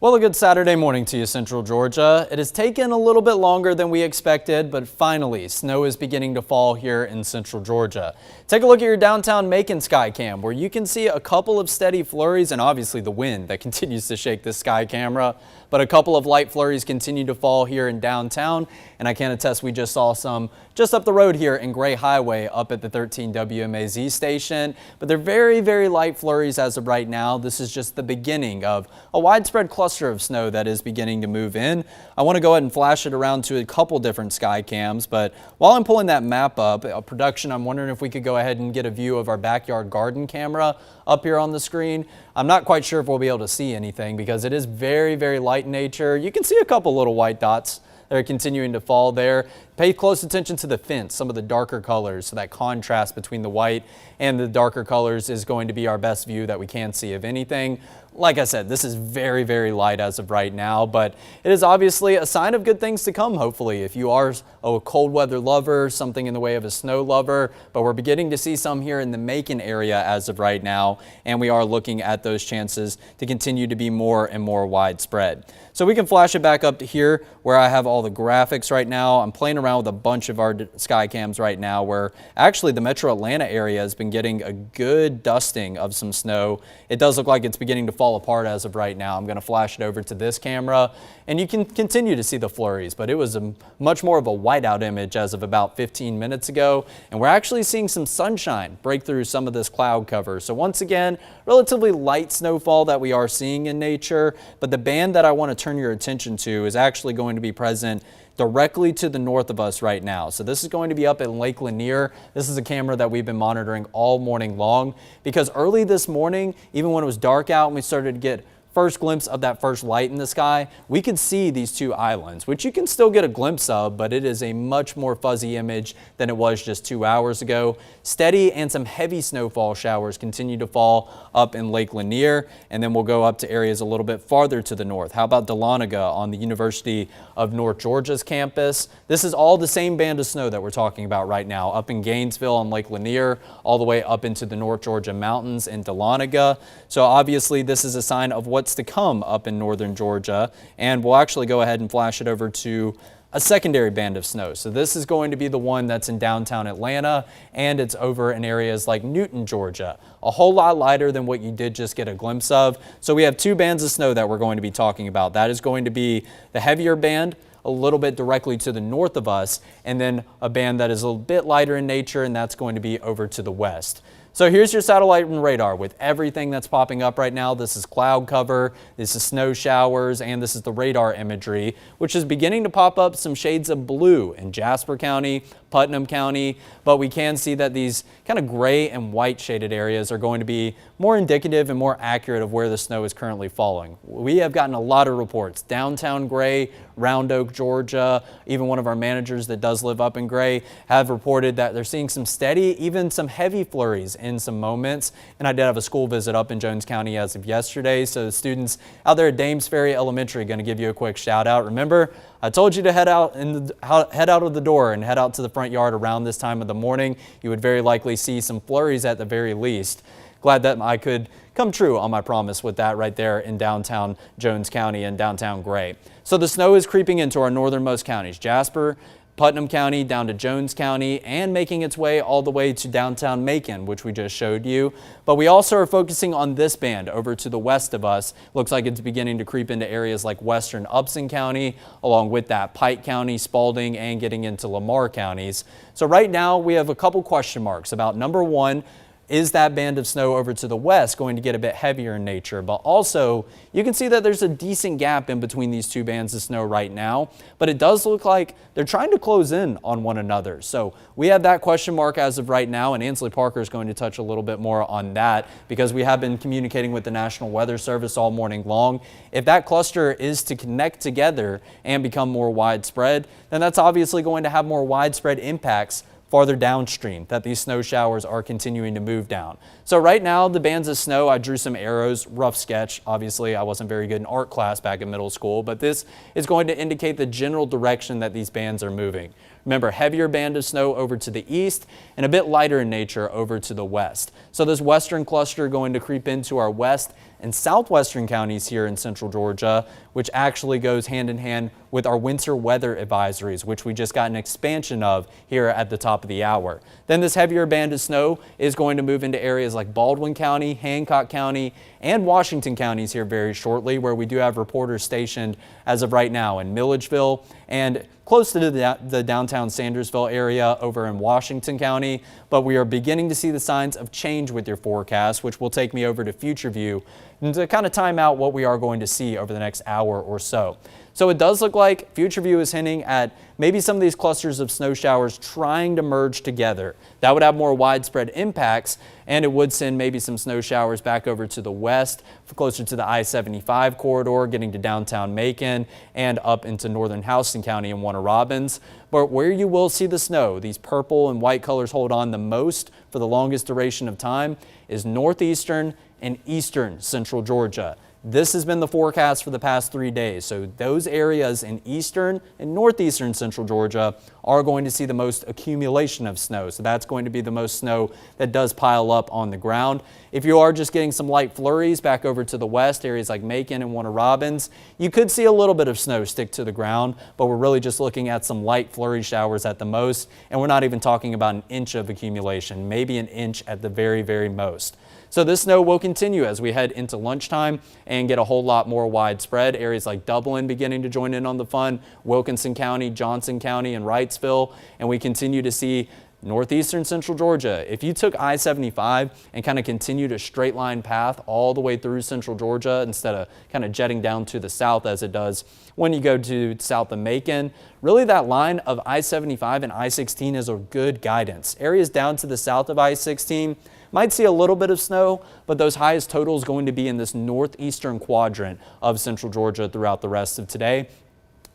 Well, a good Saturday morning to you, Central Georgia. It has taken a little bit longer than we expected, but finally, snow is beginning to fall here in Central Georgia. Take a look at your downtown Macon sky cam, where you can see a couple of steady flurries and obviously the wind that continues to shake this sky camera. But a couple of light flurries continue to fall here in downtown, and I can attest we just saw some just up the road here in Gray Highway up at the 13 WMAZ station. But they're very, very light flurries as of right now. This is just the beginning of a widespread cluster of snow that is beginning to move in. I want to go ahead and flash it around to a couple different sky cams, but while I'm pulling that map up, production, I'm wondering if we could go ahead and get a view of our backyard garden camera up here on the screen. I'm not quite sure if we'll be able to see anything because it is very, very light in nature. You can see a couple little white dots that are continuing to fall there. Pay close attention to the fence, some of the darker colors, so that contrast between the white and the darker colors is going to be our best view that we can see of anything. Like I said, this is very, very light as of right now, but it is obviously a sign of good things to come, hopefully, if you are a cold weather lover, something in the way of a snow lover. But we're beginning to see some here in the Macon area as of right now, and we are looking at those chances to continue to be more and more widespread. So we can flash it back up to here where I have all the graphics right now. I'm playing around with a bunch of our sky cams right now where actually the metro Atlanta area has been getting a good dusting of some snow. It does look like it's beginning to fall apart as of right now. I'm going to flash it over to this camera and you can continue to see the flurries, but it was a much more of a whiteout image as of about 15 minutes ago. And we're actually seeing some sunshine break through some of this cloud cover. So once again, relatively light snowfall that we are seeing in nature, but the band that I want to turn your attention to is actually going to be present directly to the north of us right now. So this is going to be up at Lake Lanier. This is a camera that we've been monitoring all morning long because early this morning, even when it was dark out and we started to get first glimpse of that first light in the sky, we could see these two islands, which you can still get a glimpse of, but it is a much more fuzzy image than it was just 2 hours ago. Steady and some heavy snowfall showers continue to fall up in Lake Lanier, and then we'll go up to areas a little bit farther to the north. How about Dahlonega on the University of North Georgia's campus? This is all the same band of snow that we're talking about right now, up in Gainesville on Lake Lanier, all the way up into the North Georgia mountains in Dahlonega. So obviously this is a sign of what's to come up in northern Georgia, and we'll actually go ahead and flash it over to a secondary band of snow. So this is going to be the one that's in downtown Atlanta, and it's over in areas like Newton, Georgia. A whole lot lighter than what you did just get a glimpse of. So we have two bands of snow that we're going to be talking about. That is going to be the heavier band a little bit directly to the north of us, and then a band that is a little bit lighter in nature, and that's going to be over to the west. So here's your satellite and radar with everything that's popping up right now. This is cloud cover, this is snow showers, and this is the radar imagery, which is beginning to pop up some shades of blue in Jasper County, Putnam County, but we can see that these kind of gray and white shaded areas are going to be more indicative and more accurate of where the snow is currently falling. We have gotten a lot of reports. Downtown Gray, Round Oak, Georgia, even one of our managers that does live up in Gray have reported that they're seeing some steady, even some heavy flurries in some moments. And I did have a school visit up in Jones County as of yesterday. So the students out there at Dames Ferry Elementary, going to give you a quick shout out. Remember, I told you to head out of the door and head out to the front yard around this time of the morning. You would very likely see some flurries at the very least. Glad that I could come true on my promise with that right there in downtown Jones County and downtown Gray. So the snow is creeping into our northernmost counties, Jasper, Putnam County, down to Jones County, and making its way all the way to downtown Macon, which we just showed you. But we also are focusing on this band over to the west of us. Looks like it's beginning to creep into areas like western Upson County, along with that Pike County, Spalding, and getting into Lamar counties. So right now we have a couple question marks about number one, is that band of snow over to the west going to get a bit heavier in nature? But also, you can see that there's a decent gap in between these two bands of snow right now, but it does look like they're trying to close in on one another. So we have that question mark as of right now, and Ansley Parker is going to touch a little bit more on that because we have been communicating with the National Weather Service all morning long. If that cluster is to connect together and become more widespread, then that's obviously going to have more widespread impacts farther downstream that these snow showers are continuing to move down. So right now, the bands of snow, I drew some arrows, rough sketch. Obviously, I wasn't very good in art class back in middle school, but this is going to indicate the general direction that these bands are moving. Remember, heavier band of snow over to the east and a bit lighter in nature over to the west. So this western cluster going to creep into our west and southwestern counties here in central Georgia, which actually goes hand in hand with our winter weather advisories, which we just got an expansion of here at the top of the hour. Then this heavier band of snow is going to move into areas like Baldwin County, Hancock County, and Washington counties here very shortly, where we do have reporters stationed as of right now in Milledgeville and close to the downtown Sandersville area over in Washington County. But we are beginning to see the signs of change with your forecast, which will take me over to Future View and to kind of time out what we are going to see over the next hour or so. So it does look like Future View is hinting at maybe some of these clusters of snow showers trying to merge together. That would have more widespread impacts, and it would send maybe some snow showers back over to the west, closer to the I-75 corridor, getting to downtown Macon and up into northern Houston County and Warner Robins. But where you will see the snow, these purple and white colors hold on the most for the longest duration of time, is northeastern and eastern central Georgia. This has been the forecast for the past 3 days. So those areas in eastern and northeastern central Georgia are going to see the most accumulation of snow. So that's going to be the most snow that does pile up on the ground. If you are just getting some light flurries back over to the west, areas like Macon and Warner Robins, you could see a little bit of snow stick to the ground, but we're really just looking at some light flurry showers at the most. And we're not even talking about an inch of accumulation, maybe an inch at the very, very most. So this snow will continue as we head into lunchtime and get a whole lot more widespread. Areas like Dublin beginning to join in on the fun, Wilkinson County, Johnson County, and Wrightsville. And we continue to see northeastern central Georgia. If you took I-75 and kind of continued a straight line path all the way through central Georgia instead of kind of jetting down to the south as it does when you go to south of Macon, really that line of I-75 and I-16 is a good guidance. Areas down to the south of I-16 might see a little bit of snow, but those highest totals going to be in this northeastern quadrant of central Georgia throughout the rest of today.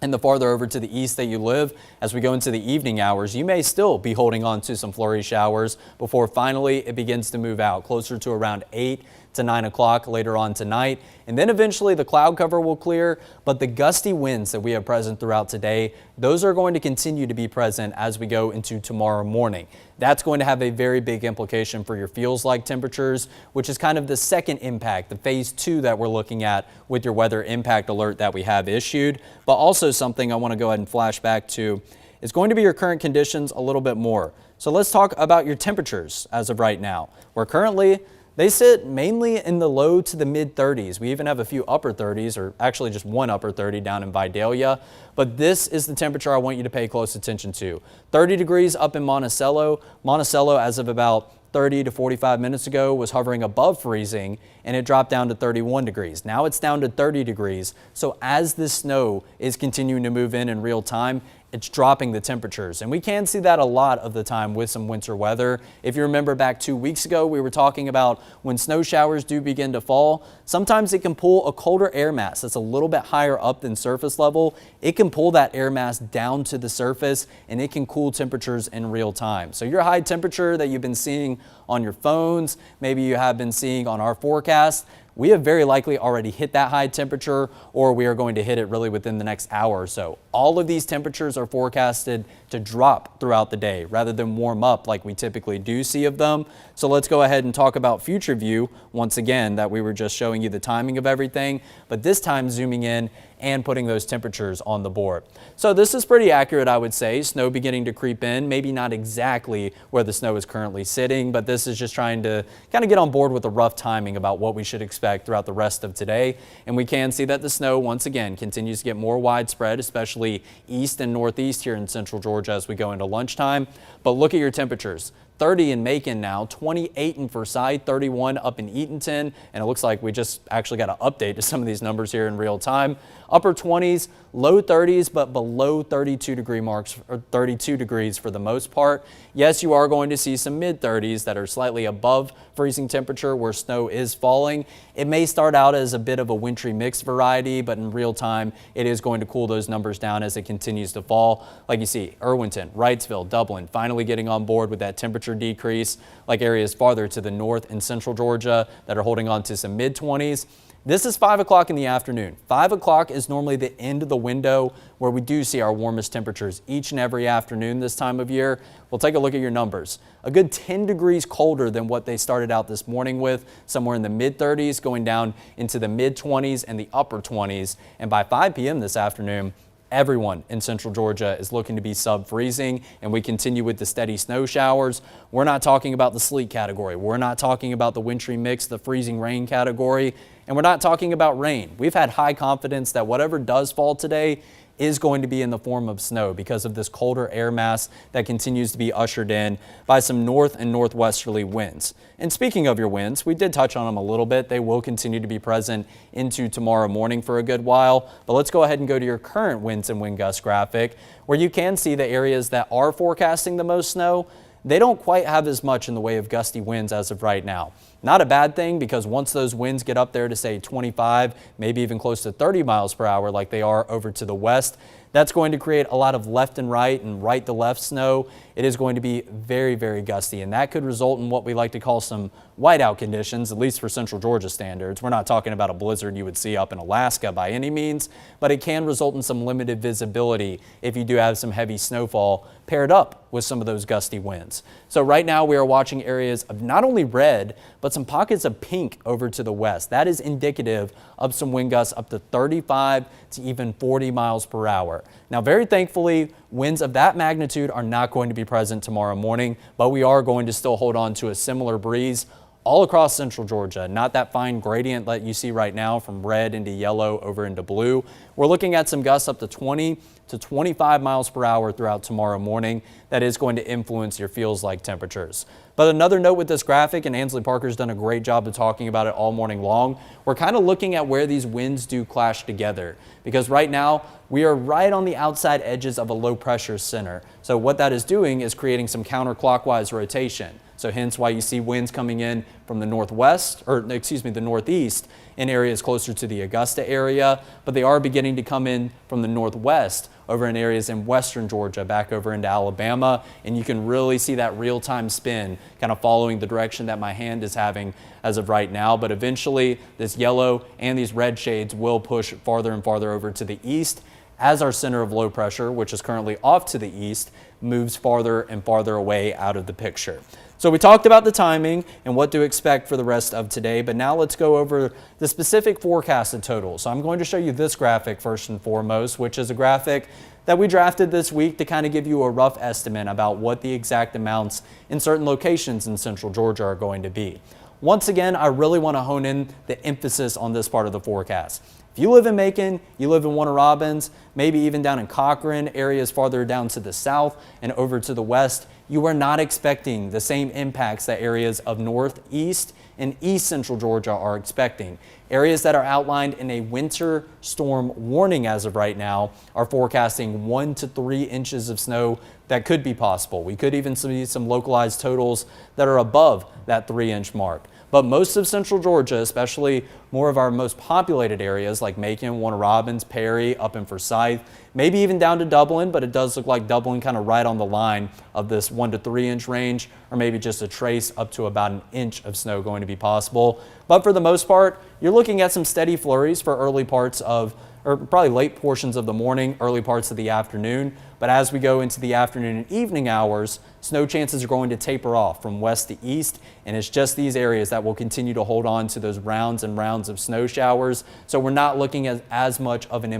And the farther over to the east that you live, as we go into the evening hours, you may still be holding on to some flurry showers before finally it begins to move out closer to around 8 to 9 o'clock later on tonight. And then eventually the cloud cover will clear, but the gusty winds that we have present throughout today, those are going to continue to be present as we go into tomorrow morning. That's going to have a very big implication for your feels-like temperatures, which is kind of the second impact, the phase 2 that we're looking at with your weather impact alert that we have issued. But also something I want to go ahead and flash back to is going to be your current conditions a little bit more. So let's talk about your temperatures as of right now. Where currently they sit mainly in the low to the mid 30s. We even have a few upper 30s, or actually just one upper 30 down in Vidalia. But this is the temperature I want you to pay close attention to. 30 degrees up in Monticello. Monticello, as of about 30 to 45 minutes ago, was hovering above freezing, and it dropped down to 31 degrees. Now it's down to 30 degrees. So as this snow is continuing to move in real time, it's dropping the temperatures. And we can see that a lot of the time with some winter weather. If you remember back 2 weeks ago, we were talking about when snow showers do begin to fall, sometimes it can pull a colder air mass that's a little bit higher up than surface level. It can pull that air mass down to the surface, and it can cool temperatures in real time. So your high temperature that you've been seeing on your phones, maybe you have been seeing on our forecast, we have very likely already hit that high temperature, or we are going to hit it really within the next hour or so. All of these temperatures are forecasted to drop throughout the day rather than warm up like we typically do see of them. So let's go ahead and talk about Future View once again, that we were just showing you the timing of everything, but this time zooming in and putting those temperatures on the board. So this is pretty accurate, I would say. Snow beginning to creep in, maybe not exactly where the snow is currently sitting, but this is just trying to kind of get on board with a rough timing about what we should expect throughout the rest of today. And we can see that the snow once again continues to get more widespread, especially east and northeast here in central Georgia as we go into lunchtime. But look at your temperatures. 30 in Macon now, 28 in Forsyth, 31 up in Eatonton, and it looks like we just actually got an update to some of these numbers here in real time. Upper 20s, low 30s, but below 32 degree marks, or 32 degrees for the most part. Yes, you are going to see some mid 30s that are slightly above freezing temperature where snow is falling. It may start out as a bit of a wintry mix variety, but in real time, it is going to cool those numbers down as it continues to fall. Like you see, Irwinton, Wrightsville, Dublin, finally getting on board with that temperature decrease, like areas farther to the north in central Georgia that are holding on to some mid 20s. This is 5 o'clock in the afternoon. 5 o'clock is normally the end of the window where we do see our warmest temperatures each and every afternoon this time of year. We'll take a look at your numbers. A good 10 degrees colder than what they started out this morning with, somewhere in the mid-30s, going down into the mid-20s and the upper 20s. And by 5 p.m. this afternoon, everyone in central Georgia is looking to be sub-freezing, and we continue with the steady snow showers. We're not talking about the sleet category. We're not talking about the wintry mix, the freezing rain category, and we're not talking about rain. We've had high confidence that whatever does fall today is going to be in the form of snow because of this colder air mass that continues to be ushered in by some north and northwesterly winds. And speaking of your winds, we did touch on them a little bit. They will continue to be present into tomorrow morning for a good while. But let's go ahead and go to your current winds and wind gust graphic, where you can see the areas that are forecasting the most snow. They don't quite have as much in the way of gusty winds as of right now. Not a bad thing, because once those winds get up there to say 25, maybe even close to 30 miles per hour like they are over to the west, that's going to create a lot of left and right to left snow. It is going to be very, very gusty, and that could result in what we like to call some whiteout conditions, at least for central Georgia standards. We're not talking about a blizzard you would see up in Alaska by any means, but it can result in some limited visibility if you do have some heavy snowfall paired up with some of those gusty winds. So right now we are watching areas of not only red, but some pockets of pink over to the west. That is indicative of some wind gusts up to 35 to even 40 miles per hour. Now, very thankfully, winds of that magnitude are not going to be present tomorrow morning, but we are going to still hold on to a similar breeze all across central Georgia. Not that fine gradient that you see right now from red into yellow over into blue. We're looking at some gusts up to 20 to 25 miles per hour throughout tomorrow morning. That is going to influence your feels-like temperatures. But another note with this graphic, and Ansley Parker's done a great job of talking about it all morning long, we're kind of looking at where these winds do clash together, because right now we are right on the outside edges of a low pressure center. So what that is doing is creating some counterclockwise rotation. So hence why you see winds coming in from the northwest, or excuse me, the northeast in areas closer to the Augusta area, but they are beginning to come in from the northwest over in areas in western Georgia, back over into Alabama, and you can really see that real-time spin kind of following the direction that my hand is having as of right now. But eventually this yellow and these red shades will push farther and farther over to the east as our center of low pressure, which is currently off to the east, moves farther and farther away out of the picture. So we talked about the timing and what to expect for the rest of today, but now let's go over the specific forecasted totals. So I'm going to show you this graphic first and foremost, which is a graphic that we drafted this week to kind of give you a rough estimate about what the exact amounts in certain locations in central Georgia are going to be. Once again, I really want to hone in the emphasis on this part of the forecast. If you live in Macon, you live in Warner Robins, maybe even down in Cochran, areas farther down to the south and over to the west, you are not expecting the same impacts that areas of northeast and east central Georgia are expecting. Areas that are outlined in a winter storm warning as of right now are forecasting 1 to 3 inches of snow that could be possible. We could even see some localized totals that are above that 3-inch mark. But most of central Georgia, especially more of our most populated areas like Macon, Warner Robins, Perry, up in Forsyth, maybe even down to Dublin, but it does look like Dublin kind of right on the line of this 1 to 3 inch range, or maybe just a trace up to about an inch of snow going to be possible. But for the most part, you're looking at some steady flurries for early parts of, or probably late portions of the morning, early parts of the afternoon. But as we go into the afternoon and evening hours, snow chances are going to taper off from west to east, and it's just these areas that will continue to hold on to those rounds and rounds of snow showers. So we're not looking at as much of an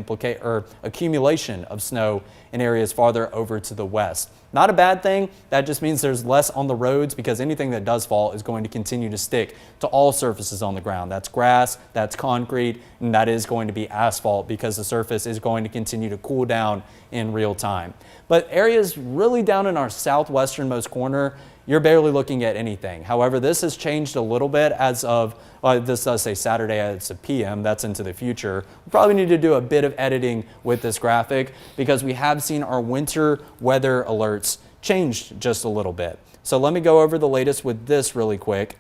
accumulation of snow in areas farther over to the west. Not a bad thing. That just means there's less on the roads, because anything that does fall is going to continue to stick to all surfaces on the ground. That's grass, that's concrete, and that is going to be asphalt, because the surface is going to continue to cool down in real time. But areas really down in our southwesternmost corner, you're barely looking at anything. However, this has changed a little bit as of, this does say Saturday it's a PM, that's into the future. We probably need to do a bit of editing with this graphic, because we have seen our winter weather alerts change just a little bit. So let me go over the latest with this really quick.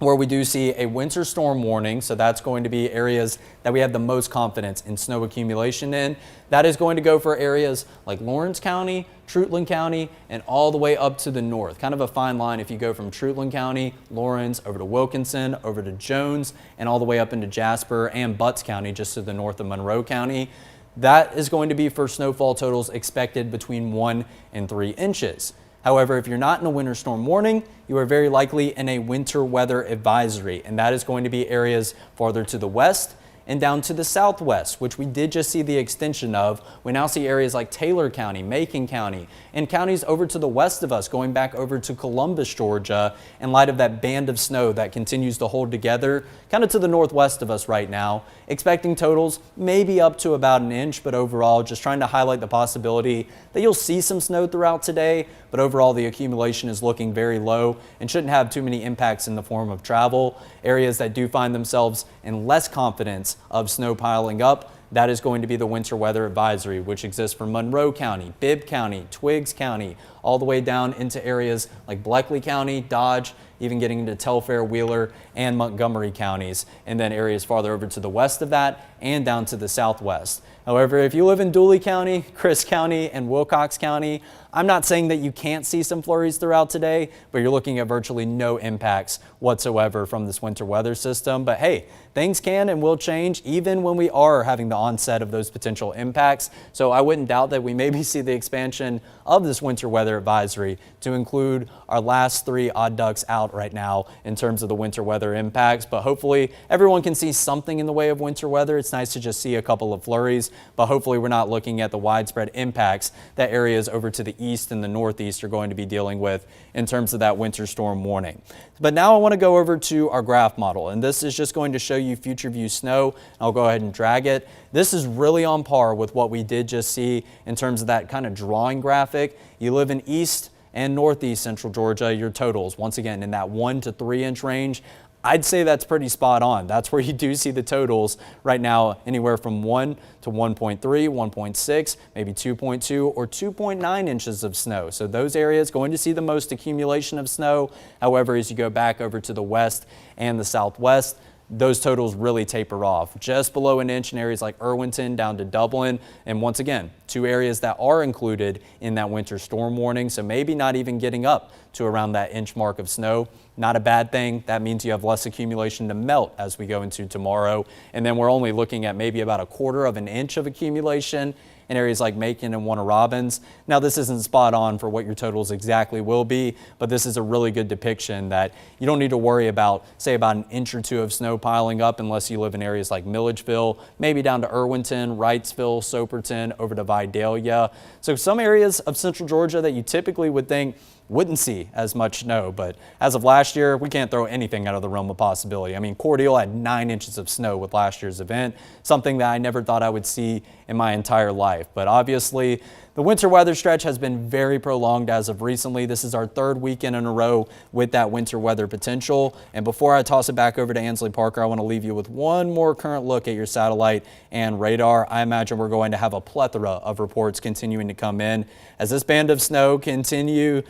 where we do see a winter storm warning. So that's going to be areas that we have the most confidence in snow accumulation in. That is going to go for areas like Lawrence County, Treutlen County, and all the way up to the north. Kind of a fine line if you go from Treutlen County, Lawrence, over to Wilkinson, over to Jones, and all the way up into Jasper and Butts County, just to the north of Monroe County. That is going to be for snowfall totals expected between 1 and 3 inches. However, if you're not in a winter storm warning, you are very likely in a winter weather advisory, and that is going to be areas farther to the west and down to the southwest, which we did just see the extension of. We now see areas like Taylor County, Macon County, and counties over to the west of us, going back over to Columbus, Georgia, in light of that band of snow that continues to hold together kind of to the northwest of us right now. Expecting totals maybe up to about an inch, but overall just trying to highlight the possibility that you'll see some snow throughout today, but overall the accumulation is looking very low and shouldn't have too many impacts in the form of travel. Areas that do find themselves in less confidence of snow piling up, that is going to be the winter weather advisory, which exists for Monroe County, Bibb County, Twiggs County, all the way down into areas like Bleckley County, Dodge, even getting into Telfair, Wheeler, and Montgomery counties, and then areas farther over to the west of that and down to the southwest. However, if you live in Dooley County, Criss County, and Wilcox County, I'm not saying that you can't see some flurries throughout today, but you're looking at virtually no impacts whatsoever from this winter weather system. But hey, things can and will change even when we are having the onset of those potential impacts. So I wouldn't doubt that we maybe see the expansion of this winter weather advisory to include our last 3 odd ducks out right now in terms of the winter weather impacts. But hopefully everyone can see something in the way of winter weather. It's nice to just see a couple of flurries, but hopefully we're not looking at the widespread impacts that areas over to the east and the northeast are going to be dealing with in terms of that winter storm warning. But now I want to go over to our graph model, and this is just going to show you future view snow. I'll go ahead and drag it. This is really on par with what we did just see in terms of that kind of drawing graphic. You live in east and northeast central Georgia, your totals, once again, in that 1 to 3 inch range. I'd say that's pretty spot on. That's where you do see the totals right now, anywhere from 1 to 1.3, 1.6, maybe 2.2 or 2.9 inches of snow. So those areas going to see the most accumulation of snow. However, as you go back over to the west and the southwest, those totals really taper off just below an inch in areas like Irwinton down to Dublin. And once again, 2 areas that are included in that winter storm warning. So maybe not even getting up to around that inch mark of snow. Not a bad thing. That means you have less accumulation to melt as we go into tomorrow. And then we're only looking at maybe about 1/4 of an inch of accumulation in areas like Macon and Warner Robins. Now, this isn't spot on for what your totals exactly will be, but this is a really good depiction that you don't need to worry about, say, about an inch or 2 of snow piling up unless you live in areas like Milledgeville, maybe down to Irwinton, Wrightsville, Soperton, over to Vidalia. So some areas of central Georgia that you typically would think wouldn't see as much snow, but as of last year, we can't throw anything out of the realm of possibility. I mean, Cordele had 9 inches of snow with last year's event, something that I never thought I would see in my entire life. But obviously, the winter weather stretch has been very prolonged as of recently. This is our 3rd weekend in a row with that winter weather potential. And before I toss it back over to Ansley Parker, I want to leave you with one more current look at your satellite and radar. I imagine we're going to have a plethora of reports continuing to come in as this band of snow continues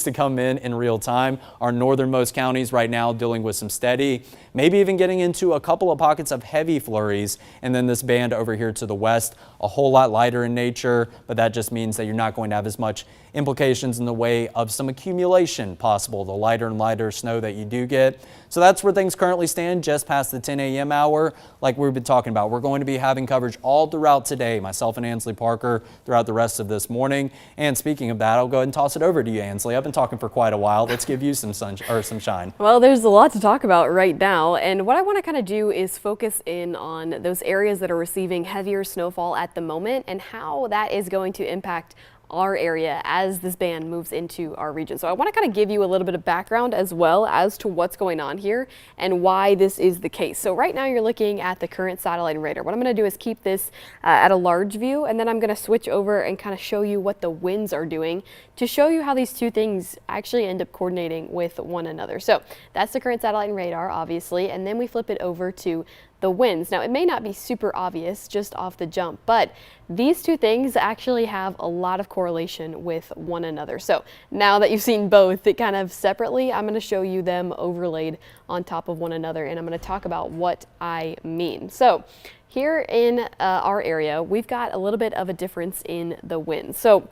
to come in real time. Our northernmost counties right now dealing with some steady, maybe even getting into a couple of pockets of heavy flurries. And then this band over here to the west, a whole lot lighter in nature, but that just means that you're not going to have as much implications in the way of some accumulation possible, the lighter and lighter snow that you do get. So that's where things currently stand just past the 10 a.m. hour. Like we've been talking about, we're going to be having coverage all throughout today, myself and Ansley Parker, throughout the rest of this morning. And speaking of that, I'll go ahead and toss it over to you, Ansley. I've been talking for quite a while. Let's give you some some shine. Well, there's a lot to talk about right now, and what I want to kind of do is focus in on those areas that are receiving heavier snowfall at the moment and how that is going to impact our area as this band moves into our region. So I want to kind of give you a little bit of background as well as to what's going on here and why this is the case. So right now you're looking at the current satellite and radar. What I'm going to do is keep this at a large view, and then I'm going to switch over and kind of show you what the winds are doing to show you how these 2 things actually end up coordinating with one another. So that's the current satellite and radar, obviously, and then we flip it over to the winds. Now, it may not be super obvious just off the jump, but these two things actually have a lot of correlation with one another. So now that you've seen both it kind of separately, I'm going to show you them overlaid on top of one another, and I'm going to talk about what I mean. So here in our area, we've got a little bit of a difference in the winds. So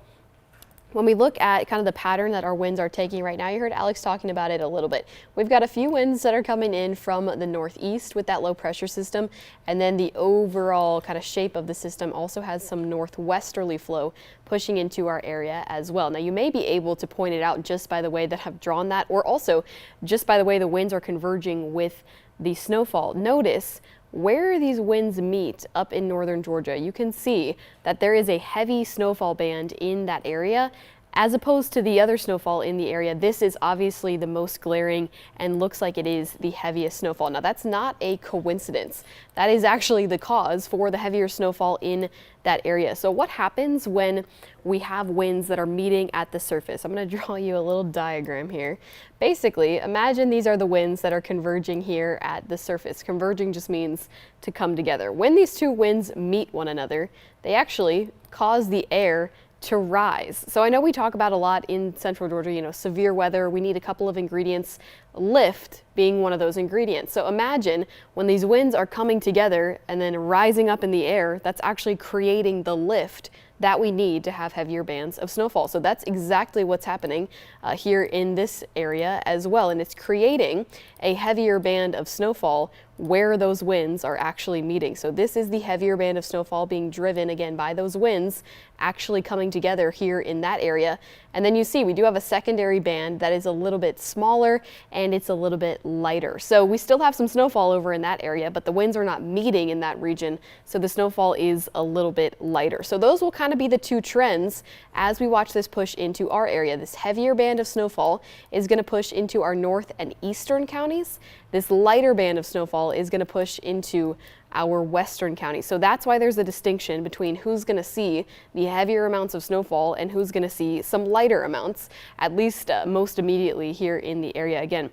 when we look at kind of the pattern that our winds are taking right now, you heard Alex talking about it a little bit. We've got a few winds that are coming in from the northeast with that low pressure system, and then the overall kind of shape of the system also has some northwesterly flow pushing into our area as well. Now, you may be able to point it out just by the way that I've drawn that, or also just by the way the winds are converging with the snowfall. Notice where these winds meet up in northern Georgia. You can see that there is a heavy snowfall band in that area as opposed to the other snowfall in the area. This is obviously the most glaring and looks like it is the heaviest snowfall. Now, that's not a coincidence. That is actually the cause for the heavier snowfall in that area. So what happens when we have winds that are meeting at the surface? I'm going to draw you a little diagram here. Basically, imagine these are the winds that are converging here at the surface. Converging just means to come together. When these two winds meet one another, they actually cause the air to rise. So I know we talk about a lot in central Georgia, severe weather, we need a couple of ingredients, lift being one of those ingredients. So imagine when these winds are coming together and then rising up in the air, that's actually creating the lift that we need to have heavier bands of snowfall. So that's exactly what's happening here in this area as well. And it's creating a heavier band of snowfall where those winds are actually meeting. So this is the heavier band of snowfall being driven again by those winds actually coming together here in that area. And then you see we do have a secondary band that is a little bit smaller and it's a little bit lighter. So we still have some snowfall over in that area, but the winds are not meeting in that region. So the snowfall is a little bit lighter. So those will kind of be the two trends as we watch this push into our area. This heavier band of snowfall is going to push into our north and eastern counties. This lighter band of snowfall is going to push into our western counties. So that's why there's a distinction between who's going to see the heavier amounts of snowfall and who's going to see some lighter amounts, at least most immediately here in the area. Again,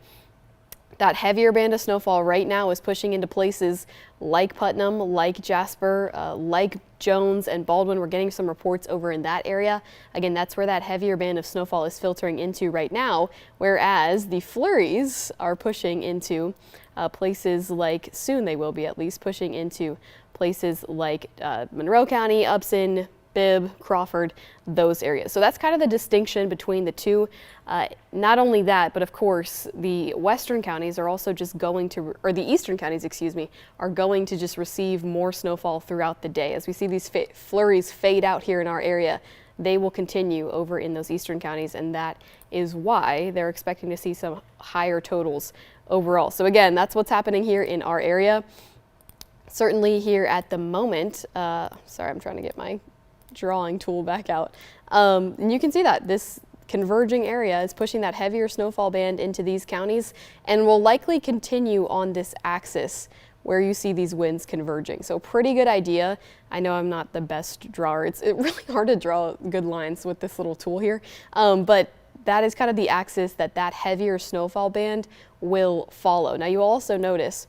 that heavier band of snowfall right now is pushing into places like Putnam, like Jasper, like Jones and Baldwin. We're getting some reports over in that area. Again, that's where that heavier band of snowfall is filtering into right now, whereas the flurries are pushing into places like, soon they will be at least, pushing into places like Monroe County, Upson, Bibb, Crawford, those areas. So that's kind of the distinction between the two. Not only that, but of course, the western counties are also just going to, or the eastern counties, excuse me, are going to just receive more snowfall throughout the day. As we see these flurries fade out here in our area, they will continue over in those eastern counties, and that is why they're expecting to see some higher totals overall. So again, that's what's happening here in our area. Certainly here at the moment, sorry, I'm trying to get my drawing tool back out. And you can see that this converging area is pushing that heavier snowfall band into these counties and will likely continue on this axis where you see these winds converging. So pretty good idea. I know I'm not the best drawer. It's really hard to draw good lines with this little tool here. But that is kind of the axis that heavier snowfall band will follow. Now you also notice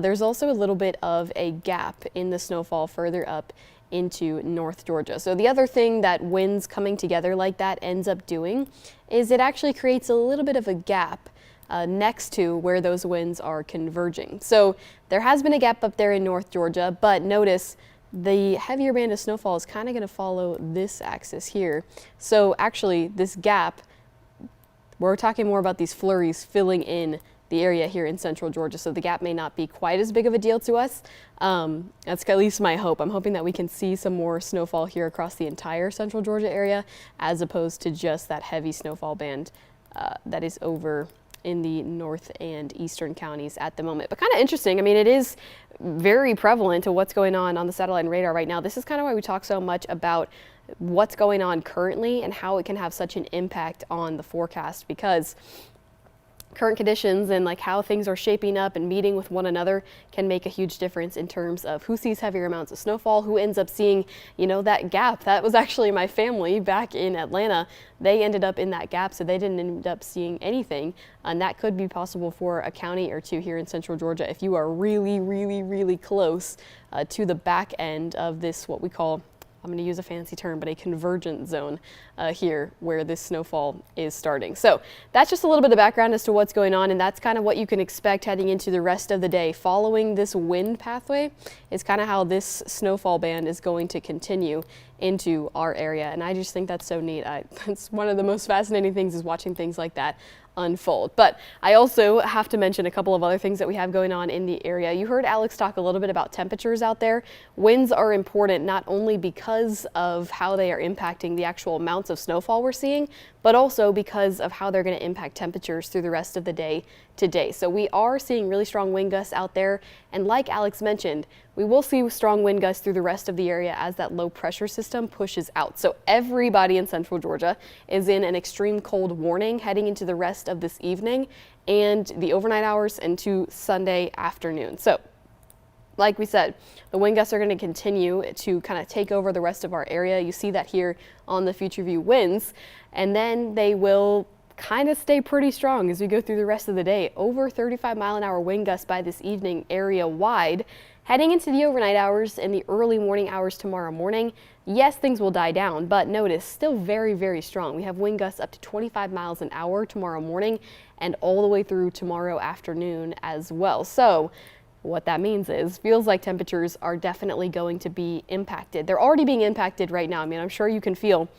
there's also a little bit of a gap in the snowfall further up into North Georgia. So the other thing that winds coming together like that ends up doing is it actually creates a little bit of a gap next to where those winds are converging. So there has been a gap up there in North Georgia, but notice the heavier band of snowfall is kind of going to follow this axis here. So actually this gap, we're talking more about these flurries filling in the area here in central Georgia, so the gap may not be quite as big of a deal to us. That's at least my hope. I'm hoping that we can see some more snowfall here across the entire central Georgia area, as opposed to just that heavy snowfall band that is over in the north and eastern counties at the moment. But kind of interesting. I mean, it is very prevalent to what's going on the satellite and radar right now. This is kind of why we talk so much about what's going on currently and how it can have such an impact on the forecast, because current conditions and like how things are shaping up and meeting with one another can make a huge difference in terms of who sees heavier amounts of snowfall, who ends up seeing, that gap. That was actually my family back in Atlanta. They ended up in that gap, so they didn't end up seeing anything. And that could be possible for a county or two here in central Georgia if you are really, really, really close to the back end of this, what we call, I'm going to use a fancy term, but a convergent zone here where this snowfall is starting. So that's just a little bit of background as to what's going on, and that's kind of what you can expect heading into the rest of the day. Following this wind pathway is kind of how this snowfall band is going to continue into our area, and I just think that's so neat. That's one of the most fascinating things, is watching things like that unfold. But I also have to mention a couple of other things that we have going on in the area. You heard Alex talk a little bit about temperatures out there. Winds are important not only because of how they are impacting the actual amounts of snowfall we're seeing, but also because of how they're going to impact temperatures through the rest of the day today. So we are seeing really strong wind gusts out there, and like Alex mentioned, we will see strong wind gusts through the rest of the area as that low pressure system pushes out. So everybody in central Georgia is in an extreme cold warning heading into the rest of this evening and the overnight hours into Sunday afternoon. So like we said, the wind gusts are going to continue to kind of take over the rest of our area. You see that here on the future view winds, and then they will kind of stay pretty strong as we go through the rest of the day. Over 35-mile-an-hour wind gusts by this evening area wide. Heading into the overnight hours and the early morning hours tomorrow morning, yes, things will die down, but notice still very, very strong. We have wind gusts up to 25 miles an hour tomorrow morning and all the way through tomorrow afternoon as well. So what that means is, feels like temperatures are definitely going to be impacted. They're already being impacted right now. I mean, I'm sure you can feel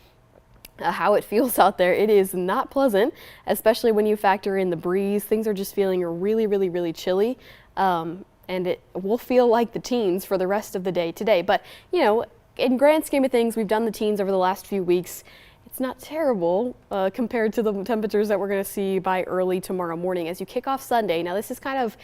how it feels out there. It is not pleasant, especially when you factor in the breeze. Things are just feeling really, really, really chilly. And it will feel like the teens for the rest of the day today. But, in grand scheme of things, we've done the teens over the last few weeks. It's not terrible compared to the temperatures that we're going to see by early tomorrow morning as you kick off Sunday. Now, this is kind of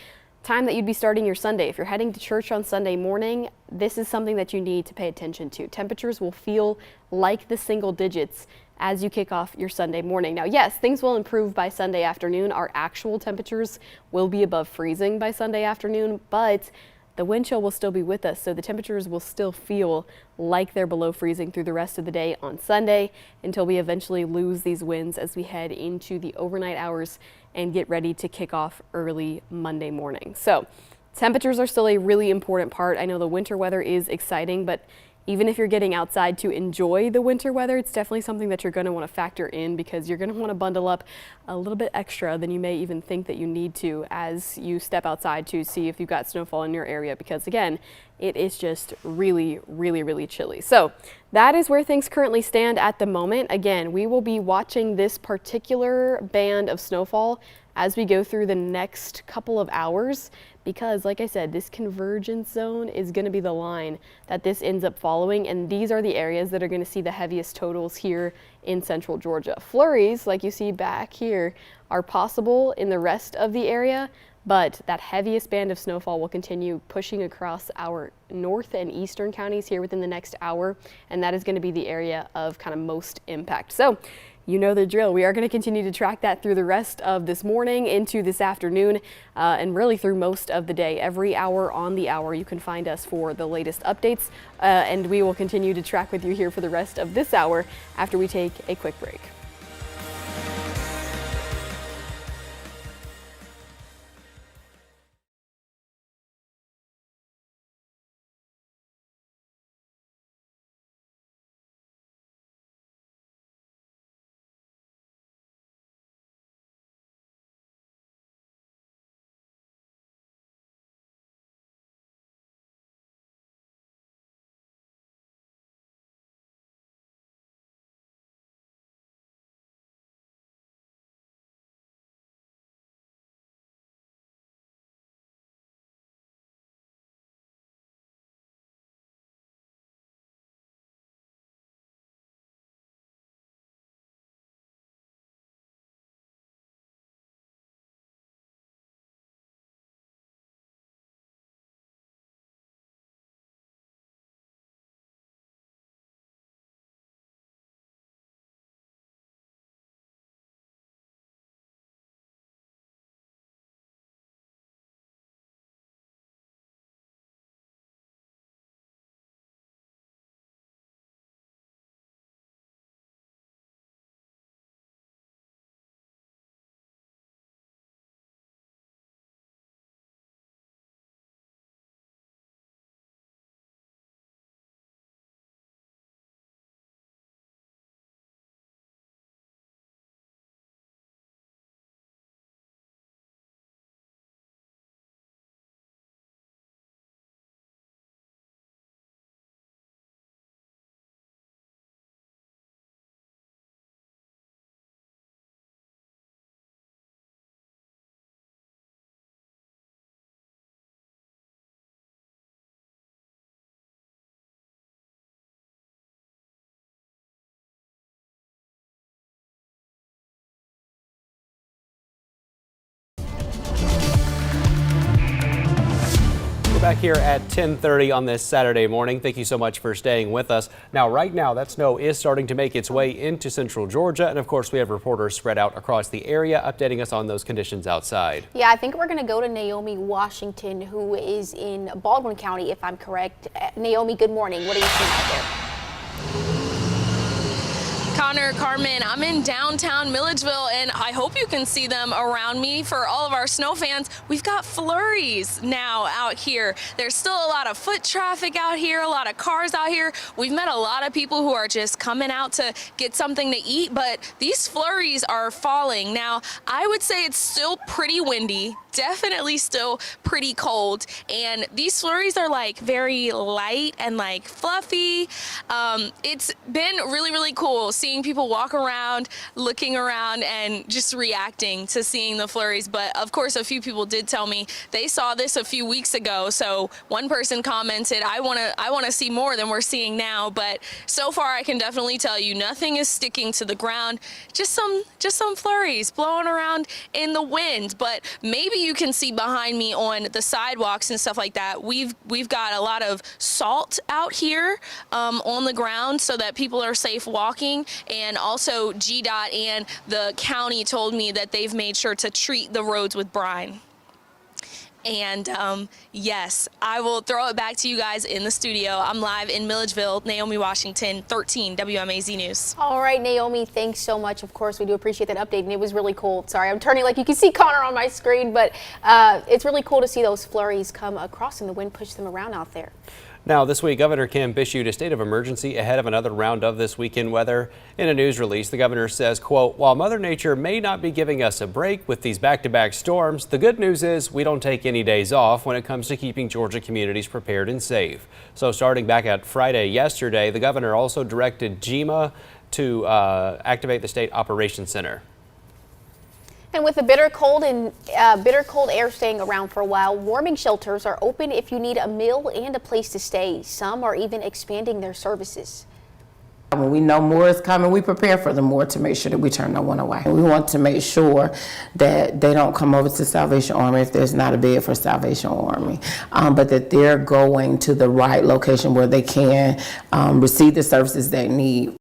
time that you'd be starting your Sunday. If you're heading to church on Sunday morning, this is something that you need to pay attention to. Temperatures will feel like the single digits as you kick off your Sunday morning. Now, yes, things will improve by Sunday afternoon. Our actual temperatures will be above freezing by Sunday afternoon, but the wind chill will still be with us, so the temperatures will still feel like they're below freezing through the rest of the day on Sunday until we eventually lose these winds as we head into the overnight hours and get ready to kick off early Monday morning. So temperatures are still a really important part. I know the winter weather is exciting, but even if you're getting outside to enjoy the winter weather, it's definitely something that you're going to want to factor in, because you're going to want to bundle up a little bit extra than you may even think that you need to as you step outside to see if you've got snowfall in your area, because again, it is just really, really, really chilly. So that is where things currently stand at the moment. Again, we will be watching this particular band of snowfall as we go through the next couple of hours, because like I said, this convergence zone is going to be the line that this ends up following, and these are the areas that are going to see the heaviest totals here in central Georgia. Flurries, like you see back here, are possible in the rest of the area, but that heaviest band of snowfall will continue pushing across our north and eastern counties here within the next hour, and that is going to be the area of kind of most impact. So you know the drill. We are going to continue to track that through the rest of this morning into this afternoon and really through most of the day. Every hour on the hour you can find us for the latest updates, and we will continue to track with you here for the rest of this hour after we take a quick break. back here at 10:30 on this Saturday morning. Thank you so much for staying with us. Now, right now, that snow is starting to make its way into central Georgia. And of course, we have reporters spread out across the area updating us on those conditions outside. Yeah, I think we're going to go to Naomi Washington, who is in Baldwin County, if I'm correct. Naomi, good morning. What are you seeing out there? Connor, Carmen, I'm in downtown Milledgeville, and I hope you can see them around me. For all of our snow fans, we've got flurries now out here. There's still a lot of foot traffic out here, a lot of cars out here. We've met a lot of people who are just coming out to get something to eat, but these flurries are falling. Now, I would say it's still pretty windy, definitely still pretty cold, and these flurries are like very light and like fluffy. It's been really cool seeing people walk around, looking around, and just reacting to seeing the flurries. But of course, a few people did tell me they saw this a few weeks ago. So one person commented, I want to see more than we're seeing now. But so far, I can definitely tell you nothing is sticking to the ground. Just some flurries blowing around in the wind. But maybe you can see behind me on the sidewalks and stuff like that. We've got a lot of salt out here on the ground so that people are safe walking. And also GDOT and the county told me that they've made sure to treat the roads with brine. And yes, I will throw it back to you guys in the studio. I'm live in Milledgeville, Naomi Washington, 13 WMAZ News. All right, Naomi, thanks so much. Of course, we do appreciate that update, and it was really cool. Sorry, I'm turning like you can see Connor on my screen, but it's really cool to see those flurries come across and the wind push them around out there. Now, this week, Governor Kemp issued a state of emergency ahead of another round of this weekend weather. In a news release, the governor says, quote, while Mother Nature may not be giving us a break with these back-to-back storms, the good news is we don't take any days off when it comes to keeping Georgia communities prepared and safe. So starting back at Friday yesterday, the governor also directed GEMA to activate the State Operations Center. And with the bitter cold air staying around for a while, warming shelters are open if you need a meal and a place to stay. Some are even expanding their services. When we know more is coming, we prepare for the more to make sure that we turn no one away. We want to make sure that they don't come over to Salvation Army if there's not a bed for Salvation Army, but that they're going to the right location where they can receive the services they need.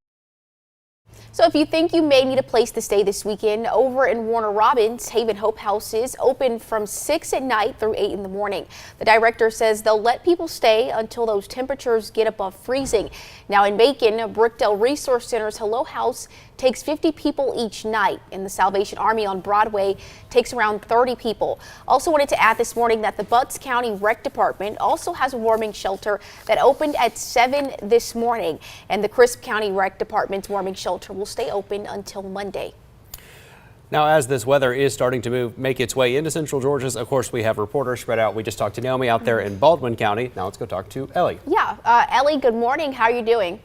So if you think you may need a place to stay this weekend, over in Warner Robins, Haven Hope House is open from 6 at night through 8 in the morning. The director says they'll let people stay until those temperatures get above freezing. Now in Macon, Brookdale Resource Center's Hello House takes 50 people each night, and the Salvation Army on Broadway takes around 30 people. Also wanted to add this morning that the Butts County Rec Department also has a warming shelter that opened at 7 this morning, and the Crisp County Rec Department's warming shelter will stay open until Monday. Now, as this weather is starting to make its way into central Georgia, of course, we have reporters spread out. We just talked to Naomi out there in Baldwin County. Now let's go talk to Ellie. Yeah, Ellie, good morning. How are you doing?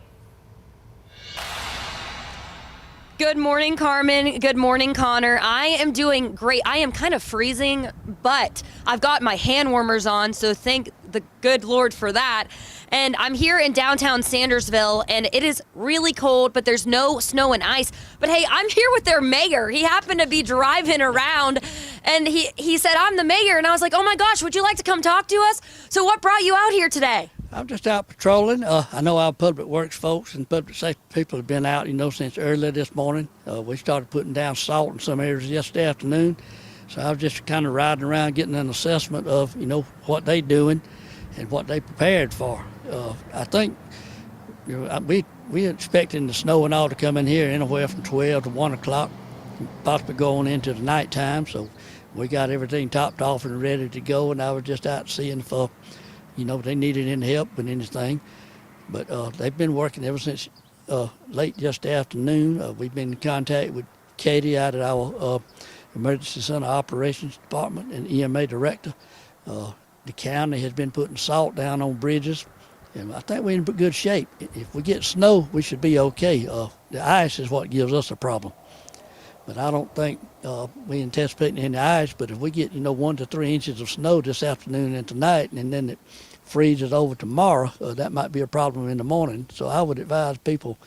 Good morning, Carmen. Good morning, Connor. I am doing great. I am kind of freezing, but I've got my hand warmers on, so thank the good Lord for that. And I'm here in downtown Sandersville, and it is really cold, but there's no snow and ice. But hey, I'm here with their mayor. He happened to be driving around, and he said, I'm the mayor. And I was like, oh my gosh, would you like to come talk to us? So what brought you out here today? I'm just out patrolling. I know our public works folks and public safety people have been out, since early this morning. We started putting down salt in some areas yesterday afternoon. So I was just kind of riding around getting an assessment of, what they doing and what they prepared for. I think we expecting the snow and all to come in here anywhere from 12 to 1 o'clock, possibly going into the nighttime. So we got everything topped off and ready to go, and I was just out seeing for they needed any help with anything. But they've been working ever since late yesterday afternoon. We've been in contact with Katie out at our Emergency Center Operations Department and EMA Director. The county has been putting salt down on bridges, and I think we're in good shape. If we get snow, we should be okay. The ice is what gives us a problem. But I don't think we anticipating any ice, but if we get, 1 to 3 inches of snow this afternoon and tonight, and then it freezes over tomorrow, that might be a problem in the morning. So I would advise people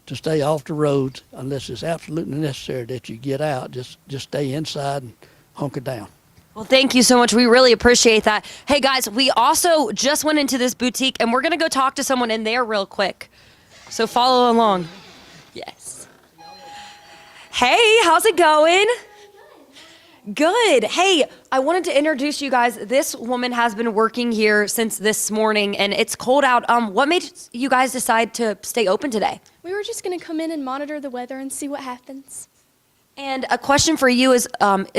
to stay off the roads unless it's absolutely necessary that you get out. Just stay inside and hunker down. Well, thank you so much. We really appreciate that. Hey, guys, we also just went into this boutique, and we're going to go talk to someone in there real quick. So follow along. Yes. Hey, how's it going? Good. Hey, I wanted to introduce you guys. This woman has been working here since this morning, and it's cold out. What made you guys decide to stay open today? We were just going to come in and monitor the weather and see what happens. And a question for you is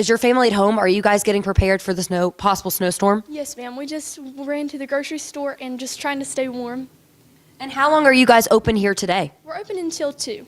your family at home? Are you guys getting prepared for the possible snowstorm? Yes, ma'am. We just ran to the grocery store and just trying to stay warm. And how long are you guys open here today? We're open until 2.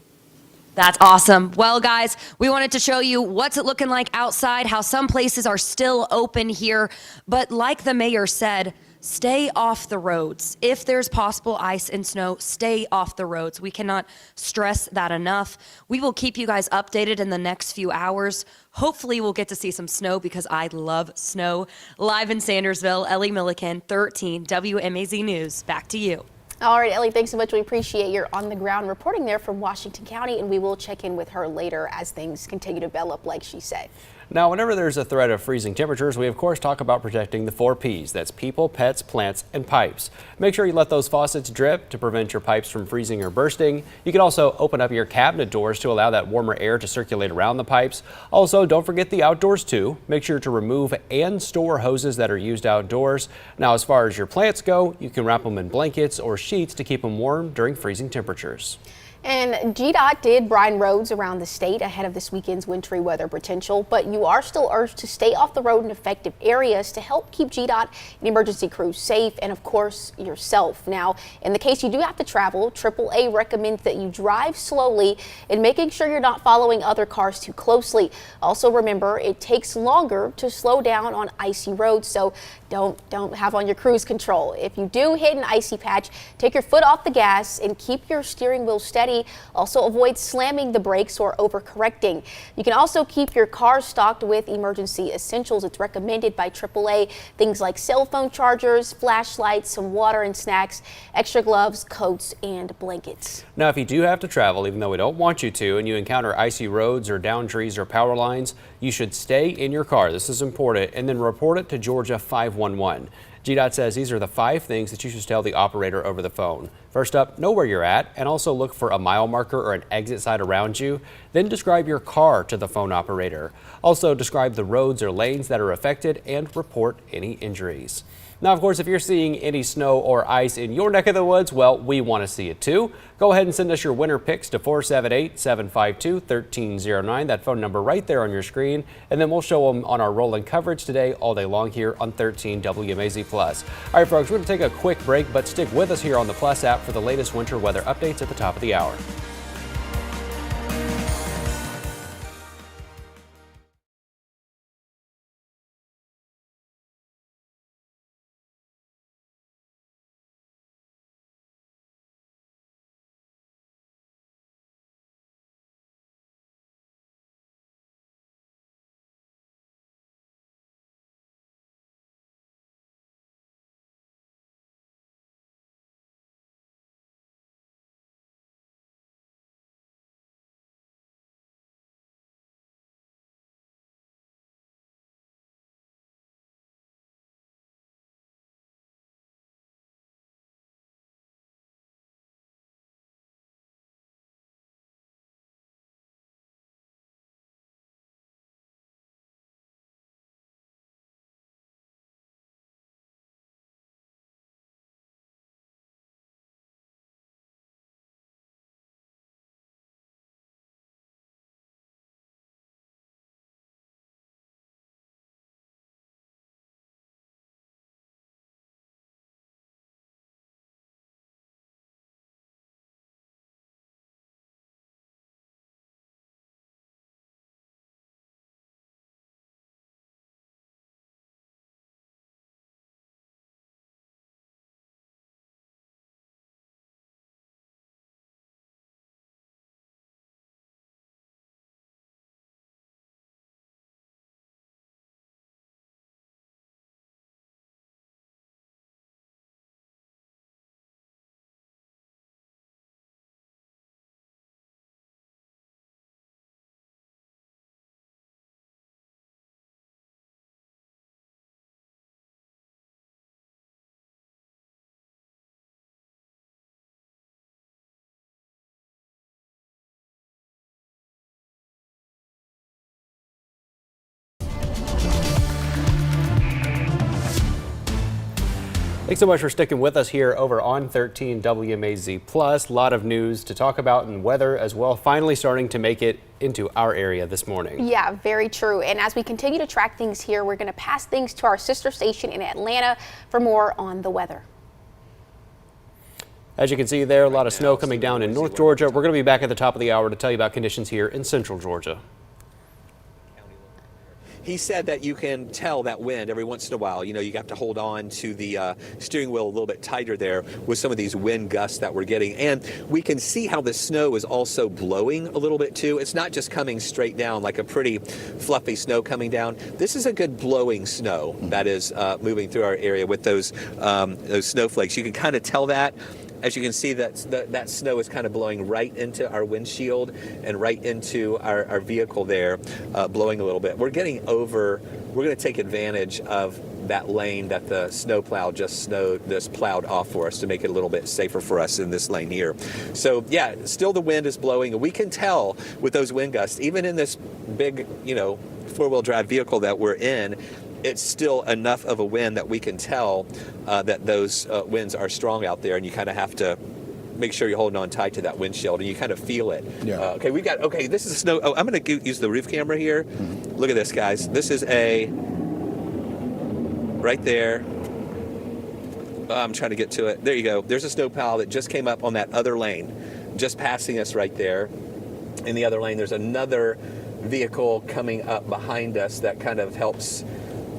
That's awesome. Well, guys, we wanted to show you what's it looking like outside, how some places are still open here. But like the mayor said, stay off the roads. If there's possible ice and snow, stay off the roads. We cannot stress that enough. We will keep you guys updated in the next few hours. Hopefully we'll get to see some snow because I love snow. Live in Sandersville, Ellie Milliken, 13 WMAZ News. Back to you. All right, Ellie, thanks so much. We appreciate your on-the-ground reporting there from Washington County, and we will check in with her later as things continue to develop, like she said. Now, whenever there's a threat of freezing temperatures, we of course talk about protecting the 4 Ps. That's people, pets, plants, and pipes. Make sure you let those faucets drip to prevent your pipes from freezing or bursting. You can also open up your cabinet doors to allow that warmer air to circulate around the pipes. Also, don't forget the outdoors too. Make sure to remove and store hoses that are used outdoors. Now, as far as your plants go, you can wrap them in blankets or sheets to keep them warm during freezing temperatures. And GDOT did brine roads around the state ahead of this weekend's wintry weather potential, but you are still urged to stay off the road in affected areas to help keep GDOT and emergency crews safe and, of course, yourself. Now, in the case you do have to travel, AAA recommends that you drive slowly and making sure you're not following other cars too closely. Also, remember, it takes longer to slow down on icy roads, so don't have on your cruise control. If you do hit an icy patch, take your foot off the gas and keep your steering wheel steady. Also, avoid slamming the brakes or overcorrecting. You can also keep your car stocked with emergency essentials. It's recommended by AAA. Things like cell phone chargers, flashlights, some water and snacks, extra gloves, coats, and blankets. Now, if you do have to travel, even though we don't want you to, and you encounter icy roads or downed trees or power lines, you should stay in your car. This is important, and then report it to Georgia 511. GDOT says these are the 5 things that you should tell the operator over the phone. First up, know where you're at and also look for a mile marker or an exit sign around you. Then describe your car to the phone operator. Also describe the roads or lanes that are affected and report any injuries. Now, of course, if you're seeing any snow or ice in your neck of the woods, well, we want to see it too. Go ahead and send us your winter pics to 478-752-1309. That phone number right there on your screen. And then we'll show them on our rolling coverage today all day long here on 13 WMAZ Plus. All right, folks, we're going to take a quick break, but stick with us here on the Plus app for the latest winter weather updates at the top of the hour. Thanks so much for sticking with us here over on 13 WMAZ+. A lot of news to talk about and weather as well, finally starting to make it into our area this morning. Yeah, very true. And as we continue to track things here, we're going to pass things to our sister station in Atlanta for more on the weather. As you can see there, a lot of snow coming down in North Georgia. We're going to be back at the top of the hour to tell you about conditions here in Central Georgia. He said that you can tell that wind every once in a while. You know, you have to hold on to the steering wheel a little bit tighter there with some of these wind gusts that we're getting. And we can see how the snow is also blowing a little bit too. It's not just coming straight down like a pretty fluffy snow coming down. This is a good blowing snow that is moving through our area with those snowflakes. You can kind of tell that. As you can see, that snow is kind of blowing right into our windshield and right into our vehicle there, blowing a little bit. We're going to take advantage of that lane that the snowplow just plowed off for us to make it a little bit safer for us in this lane here. So yeah, still the wind is blowing. We can tell with those wind gusts, even in this big, four-wheel drive vehicle that we're in, it's still enough of a wind that we can tell that those winds are strong out there, and you kind of have to make sure you're holding on tight to that windshield, and you kind of feel it. Yeah. Okay, this is a snow. Oh, I'm going to use the roof camera here. Mm-hmm. Look at this, guys. This is right there. I'm trying to get to it. There you go. There's a snow pile that just came up on that other lane, just passing us right there. In the other lane, there's another vehicle coming up behind us that kind of helps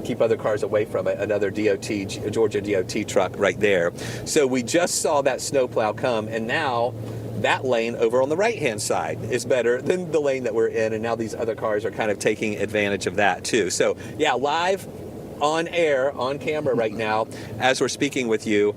keep other cars away from it, another Georgia DOT truck right there. So we just saw that snowplow come, and now that lane over on the right-hand side is better than the lane that we're in, and now these other cars are kind of taking advantage of that too. So yeah, live on air, on camera right now, as we're speaking with you,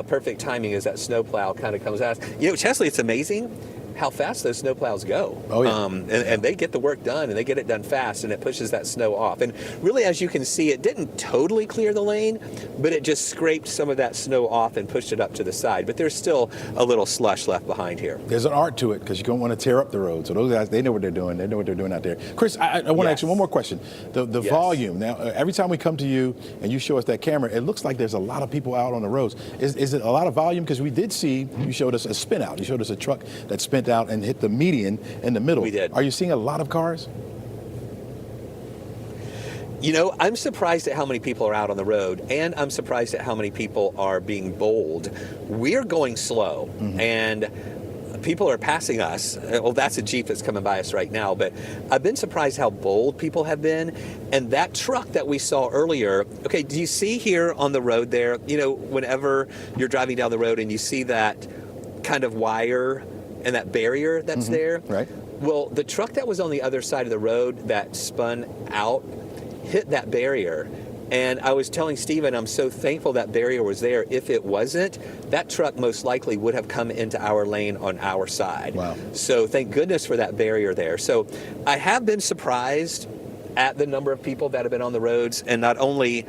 perfect timing as that snowplow kind of comes at us. Chesley, it's amazing how fast those snowplows go. Oh, yeah. And they get the work done, and they get it done fast, and it pushes that snow off. And really, as you can see, it didn't totally clear the lane, but it just scraped some of that snow off and pushed it up to the side. But there's still a little slush left behind here. There's an art to it because you don't want to tear up the road. So those guys, they know what they're doing. They know what they're doing out there. Chris, I want to ask you one more question. The volume. Now, every time we come to you and you show us that camera, it looks like there's a lot of people out on the roads. Is it a lot of volume? Because we did see, you showed us a spin out. You showed us a truck that spent out and hit the median in the middle. We did. Are you seeing a lot of cars? I'm surprised at how many people are out on the road, and I'm surprised at how many people are being bold. We're going slow, and people are passing us. Well, that's a Jeep that's coming by us right now, but I've been surprised how bold people have been. And that truck that we saw earlier, okay, do you see here on the road there, whenever you're driving down the road and you see that kind of wire and that barrier that's there? Right. Well, the truck that was on the other side of the road that spun out hit that barrier. And I was telling Stephen, I'm so thankful that barrier was there. If it wasn't, that truck most likely would have come into our lane on our side. Wow. So thank goodness for that barrier there. So I have been surprised at the number of people that have been on the roads, and not only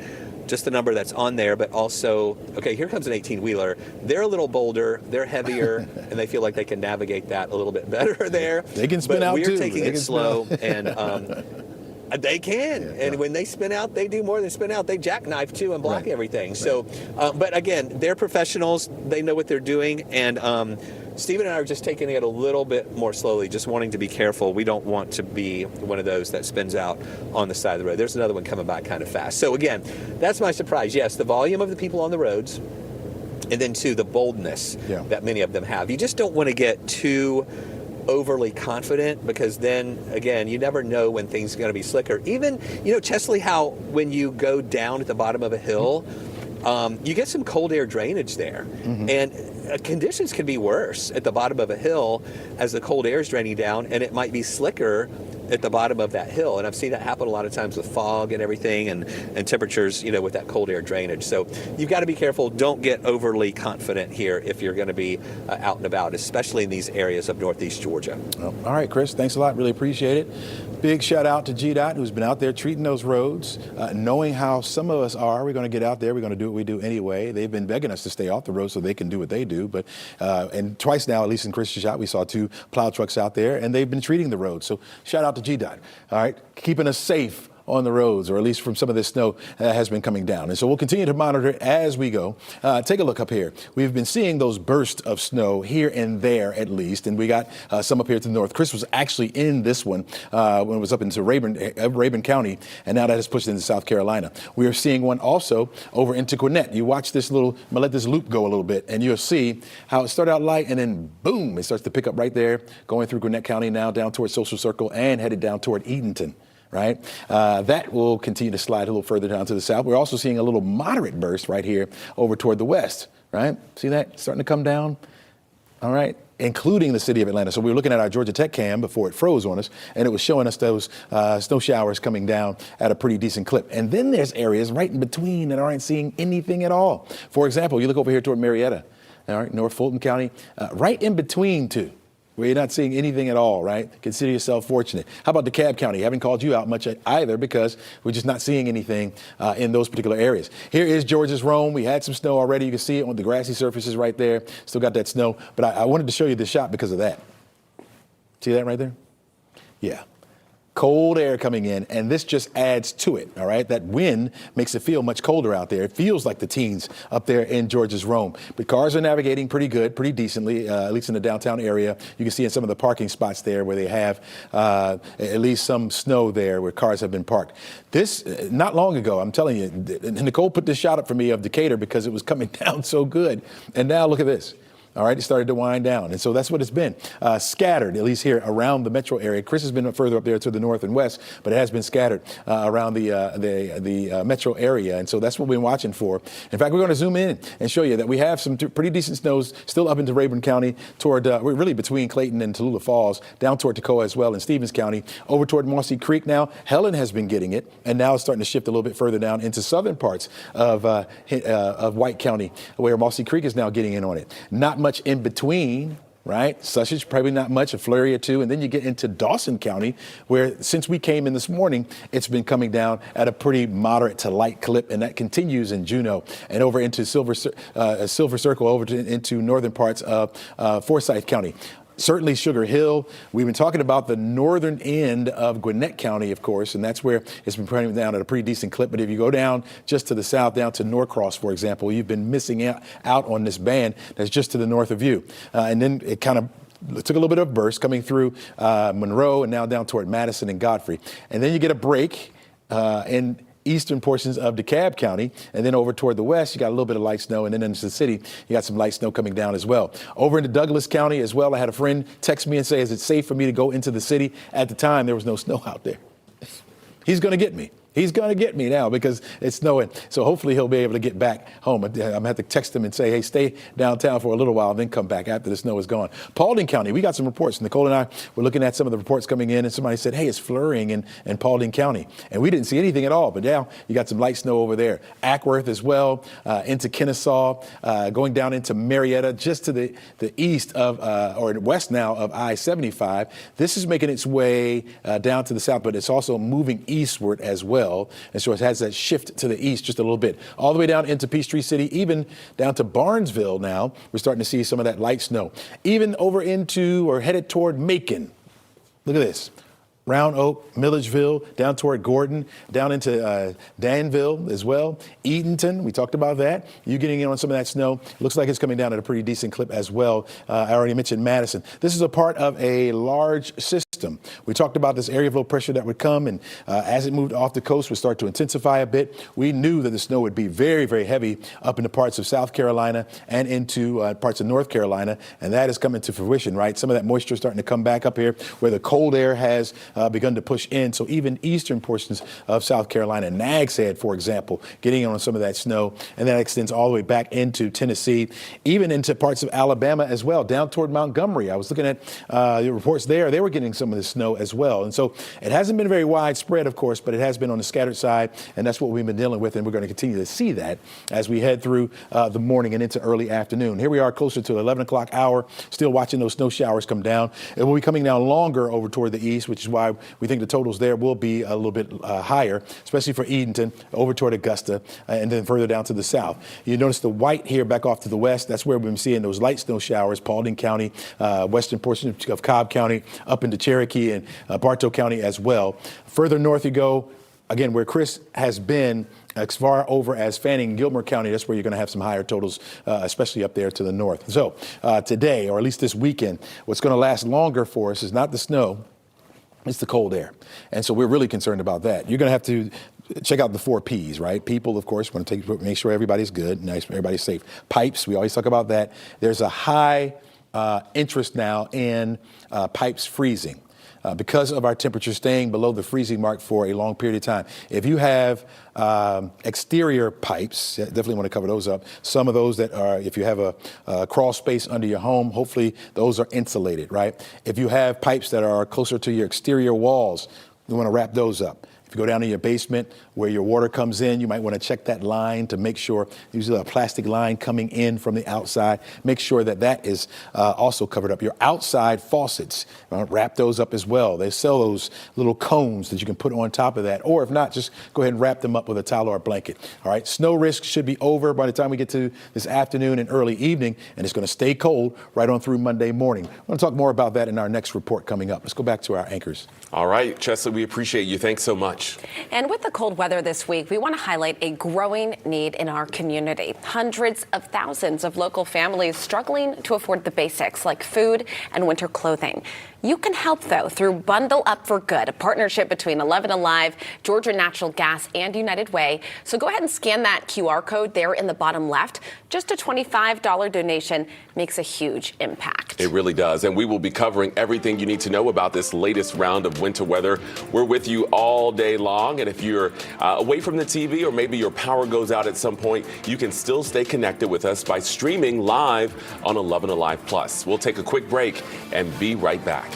just the number that's on there, but also, okay, here comes an 18-wheeler. They're a little bolder, they're heavier, and they feel like they can navigate that a little bit better there. They can spin out too. We're taking it slow, and they can. Yeah, and when they spin out, they do more than spin out. They jackknife too and block everything. Right. So, but again, they're professionals. They know what they're doing, and Stephen and I are just taking it a little bit more slowly, just wanting to be careful. We don't want to be one of those that spins out on the side of the road. There's another one coming by kind of fast. So again, that's my surprise. Yes, the volume of the people on the roads, and then the boldness that many of them have. You just don't want to get too overly confident, because then again, you never know when things are going to be slicker. Even, Chesley, how when you go down at the bottom of a hill, you get some cold air drainage there, and conditions can be worse at the bottom of a hill as the cold air is draining down, and it might be slicker at the bottom of that hill. And I've seen that happen a lot of times with fog and everything, and temperatures, with that cold air drainage. So you've got to be careful. Don't get overly confident here if you're going to be out and about, especially in these areas of Northeast Georgia. Well, all right, Chris, thanks a lot. Really appreciate it. Big shout out to GDOT, who's been out there treating those roads, knowing how some of us are. We're going to get out there. We're going to do what we do anyway. They've been begging us to stay off the road so they can do what they do. But and twice now, at least in Chris's shot, we saw 2 plow trucks out there, and they've been treating the road. So shout out to GDOT. All right, keeping us safe on the roads, or at least from some of this snow that has been coming down. And so we'll continue to monitor it as we go. Take a look up here. We've been seeing those bursts of snow here and there at least, and we got some up here to the north. Chris was actually in this one when it was up into Rabun County, and now that has pushed into South Carolina. We are seeing one also over into Gwinnett. You watch this little, I'm gonna let this loop go a little bit, and you'll see how it started out light and then boom, it starts to pick up right there, going through Gwinnett County now down towards Social Circle and headed down toward Eatonton. Right? That will continue to slide a little further down to the south. We're also seeing a little moderate burst right here over toward the west, right? See that starting to come down? All right, including the city of Atlanta. So we were looking at our Georgia Tech cam before it froze on us, and it was showing us those snow showers coming down at a pretty decent clip. And then there's areas right in between that aren't seeing anything at all. For example, you look over here toward Marietta, all right, North Fulton County, right in between two, where you're not seeing anything at all, right? Consider yourself fortunate. How about DeKalb County? Haven't called you out much either because we're just not seeing anything in those particular areas. Here is Georgia's Rome. We had some snow already. You can see it on the grassy surfaces right there. Still got that snow. But I wanted to show you this shot because of that. See that right there? Yeah. Cold air coming in, and this just adds to it, all right? That wind makes it feel much colder out there. It feels like the teens up there in Georgia's Rome. But cars are navigating pretty good, pretty decently, at least in the downtown area. You can see in some of the parking spots there where they have at least some snow there where cars have been parked. This, not long ago, I'm telling you, Nicole put this shot up for me of Decatur because it was coming down so good. And now look at this. All right, it started to wind down. And so that's what it's been. Scattered, at least here around the metro area. Chris has been further up there to the north and west, but it has been scattered around the metro area. And so that's what we've been watching for. In fact, we're going to zoom in and show you that we have some pretty decent snows still up into Rabun County toward, really between Clayton and Tallulah Falls, down toward Toccoa as well in Stevens County, over toward Mossy Creek now. Helen has been getting it, and now it's starting to shift a little bit further down into southern parts of White County, where Mossy Creek is now getting in on it. Not much in between, right? Sussex, probably not much, a flurry or two. And then you get into Dawson County, where since we came in this morning, it's been coming down at a pretty moderate to light clip. And that continues in Juneau and over into Silver Circle, over into northern parts of Forsyth County. Certainly Sugar Hill. We've been talking about the northern end of Gwinnett County, of course, and that's where it's been coming down at a pretty decent clip. But if you go down just to the south, down to Norcross, for example, you've been missing out on this band that's just to the north of you. And then it kind of took a little bit of a burst coming through Monroe and now down toward Madison and Godfrey. And then you get a break in eastern portions of DeKalb County, and then over toward the west, you got a little bit of light snow, and then into the city, you got some light snow coming down as well. Over into Douglas County as well, I had a friend text me and say, is it safe for me to go into the city? At the time, there was no snow out there. He's going to get me. He's going to get me now because it's snowing. So hopefully he'll be able to get back home. I'm going to have to text him and say, hey, stay downtown for a little while and then come back after the snow is gone. Paulding County, we got some reports. Nicole and I were looking at some of the reports coming in, and somebody said, hey, it's flurrying in Paulding County. And we didn't see anything at all. But now you got some light snow over there. Ackworth as well, into Kennesaw, going down into Marietta, just to the east of, or west now of I-75. This is making its way down to the south, but it's also moving eastward as well. And so it has that shift to the east just a little bit. All the way down into Peachtree City, even down to Barnesville now, we're starting to see some of that light snow. Even over into or headed toward Macon. Look at this. Round Oak, Milledgeville, down toward Gordon, down into Danville as well. Eatonton, we talked about that. You getting in on some of that snow. Looks like it's coming down at a pretty decent clip as well. I already mentioned Madison. This is a part of a large system. We talked about this area of low pressure that would come, and as it moved off the coast, would start to intensify a bit. We knew that the snow would be very, very heavy up into parts of South Carolina and into parts of North Carolina, and that is coming to fruition, right? Some of that moisture starting to come back up here where the cold air has begun to push in. So even eastern portions of South Carolina, Nags Head, for example, getting in on some of that snow, and that extends all the way back into Tennessee, even into parts of Alabama as well, down toward Montgomery. I was looking at the reports there. They were getting some of the snow as well. And so it hasn't been very widespread, of course, but it has been on the scattered side, and that's what we've been dealing with, and we're going to continue to see that as we head through the morning and into early afternoon. Here we are closer to the 11 o'clock hour, still watching those snow showers come down. It will be coming down longer over toward the east, which is why we think the totals there will be a little bit higher, especially for Edenton, over toward Augusta, and then further down to the south. You notice the white here back off to the west. That's where we've been seeing those light snow showers, Paulding County, western portion of Cobb County, up into Cherokee and Bartow County as well. Further north you go, again, where Chris has been as far over as Fanning and Gilmer County, that's where you're going to have some higher totals, especially up there to the north. So today, or at least this weekend, what's going to last longer for us is not the snow, it's the cold air. And so we're really concerned about that. You're going to have to check out the 4 Ps, right? People, of course, want to make sure everybody's good, nice, everybody's safe. Pipes, we always talk about that. There's a high interest now in pipes freezing. Because of our temperature staying below the freezing mark for a long period of time. If you have exterior pipes, definitely want to cover those up. Some of those that are, if you have a crawl space under your home, hopefully those are insulated, right? If you have pipes that are closer to your exterior walls, you want to wrap those up. If you go down to your basement where your water comes in, you might want to check that line to make sure, usually a plastic line coming in from the outside, make sure that that is also covered up. Your outside faucets, wrap those up as well. They sell those little cones that you can put on top of that, or if not, just go ahead and wrap them up with a towel or a blanket. All right, snow risk should be over by the time we get to this afternoon and early evening, and it's going to stay cold right on through Monday morning. We're going to talk more about that in our next report coming up. Let's go back to our anchors. All right, Chesley, we appreciate you. Thanks so much. And with the cold weather this week, we want to highlight a growing need in our community. Hundreds of thousands of local families struggling to afford the basics like food and winter clothing. You can help, though, through Bundle Up for Good, a partnership between 11 Alive, Georgia Natural Gas, and United Way. So go ahead and scan that QR code there in the bottom left. Just a $25 donation makes a huge impact. It really does. And we will be covering everything you need to know about this latest round of winter weather. We're with you all day long. And if you're away from the TV or maybe your power goes out at some point, you can still stay connected with us by streaming live on 11 Alive Plus. We'll take a quick break and be right back.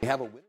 We have a winner.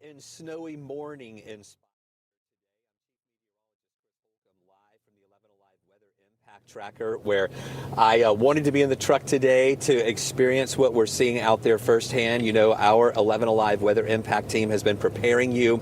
And snowy morning in Tracker, where I wanted to be in the truck today to experience what we're seeing out there firsthand. You know, our 11 Alive Weather Impact team has been preparing you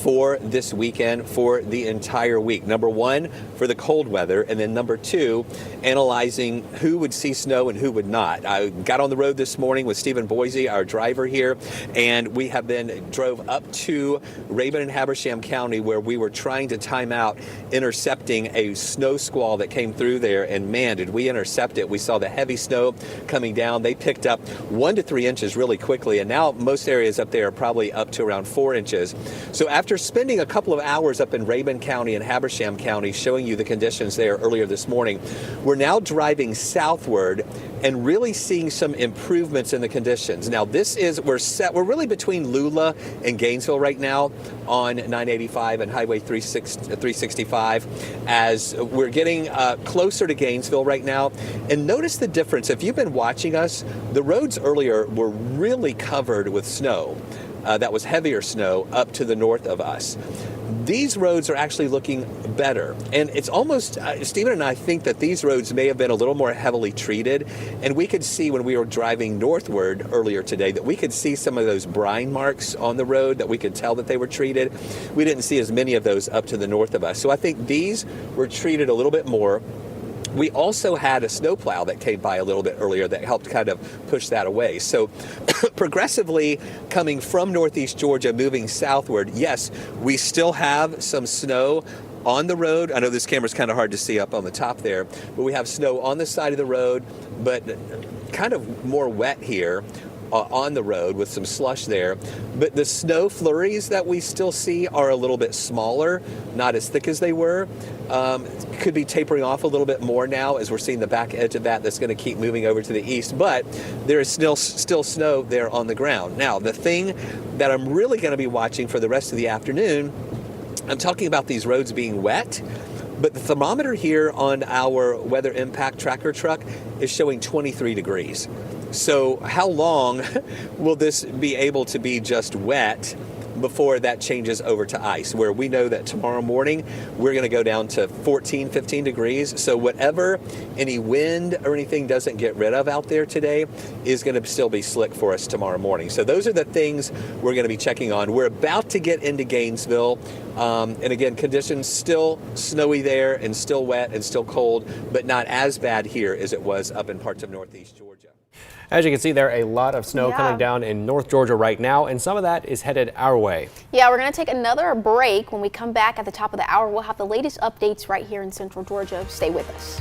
for this weekend, for the entire week. Number one, for the cold weather, and then number two, analyzing who would see snow and who would not. I got on the road this morning with Stephen Boise, our driver here, and we have drove up to Rabun and Habersham County, where we were trying to time out intercepting a snow squall that came through there, and man, did we intercept it. We saw the heavy snow coming down. They picked up 1 to 3 inches really quickly, and now most areas up there are probably up to around 4 inches. So after spending a couple of hours up in Rabun County and Habersham County showing you the conditions there earlier this morning, we're now driving southward and really seeing some improvements in the conditions. Now we're really between Lula and Gainesville right now on 985 and Highway 365 as we're getting closer to Gainesville right now. And notice the difference. If you've been watching us, the roads earlier were really covered with snow. That was heavier snow up to the north of us. These roads are actually looking better. And it's almost, Stephen and I think that these roads may have been a little more heavily treated. And we could see when we were driving northward earlier today that we could see some of those brine marks on the road that we could tell that they were treated. We didn't see as many of those up to the north of us. So I think these were treated a little bit more. We also had a snowplow that came by a little bit earlier that helped kind of push that away. So progressively coming from northeast Georgia, moving southward, yes, we still have some snow on the road. I know this camera's kind of hard to see up on the top there, but we have snow on the side of the road, but kind of more wet here on the road with some slush there. But the snow flurries that we still see are a little bit smaller, not as thick as they were. Could be tapering off a little bit more now as we're seeing the back edge of that's going to keep moving over to the east, but there is still snow there on the ground. Now, the thing that I'm really going to be watching for the rest of the afternoon, I'm talking about these roads being wet, but the thermometer here on our Weather Impact Tracker truck is showing 23 degrees. So how long will this be able to be just wet before that changes over to ice, where we know that tomorrow morning we're going to go down to 14, 15 degrees. So whatever any wind or anything doesn't get rid of out there today is going to still be slick for us tomorrow morning. So those are the things we're going to be checking on. We're about to get into Gainesville. And again, conditions still snowy there and still wet and still cold, but not as bad here as it was up in parts of northeast Georgia. As you can see there, a lot of snow coming down in North Georgia right now, and some of that is headed our way. Yeah, we're going to take another break. When we come back at the top of the hour, we'll have the latest updates right here in Central Georgia. Stay with us.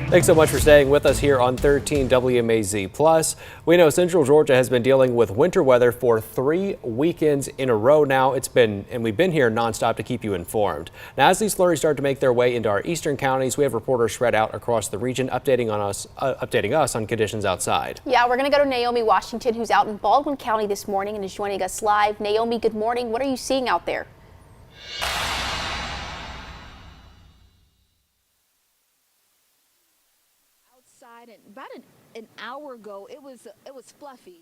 Thanks so much for staying with us here on 13 WMAZ Plus. We know Central Georgia has been dealing with winter weather for 3 weekends in a row now. We've been here nonstop to keep you informed. Now, as these flurries start to make their way into our eastern counties, we have reporters spread out across the region updating us on conditions outside. Yeah, we're going to go to Naomi Washington, who's out in Baldwin County this morning and is joining us live. Naomi, good morning. What are you seeing out there? And about an hour ago, it was fluffy.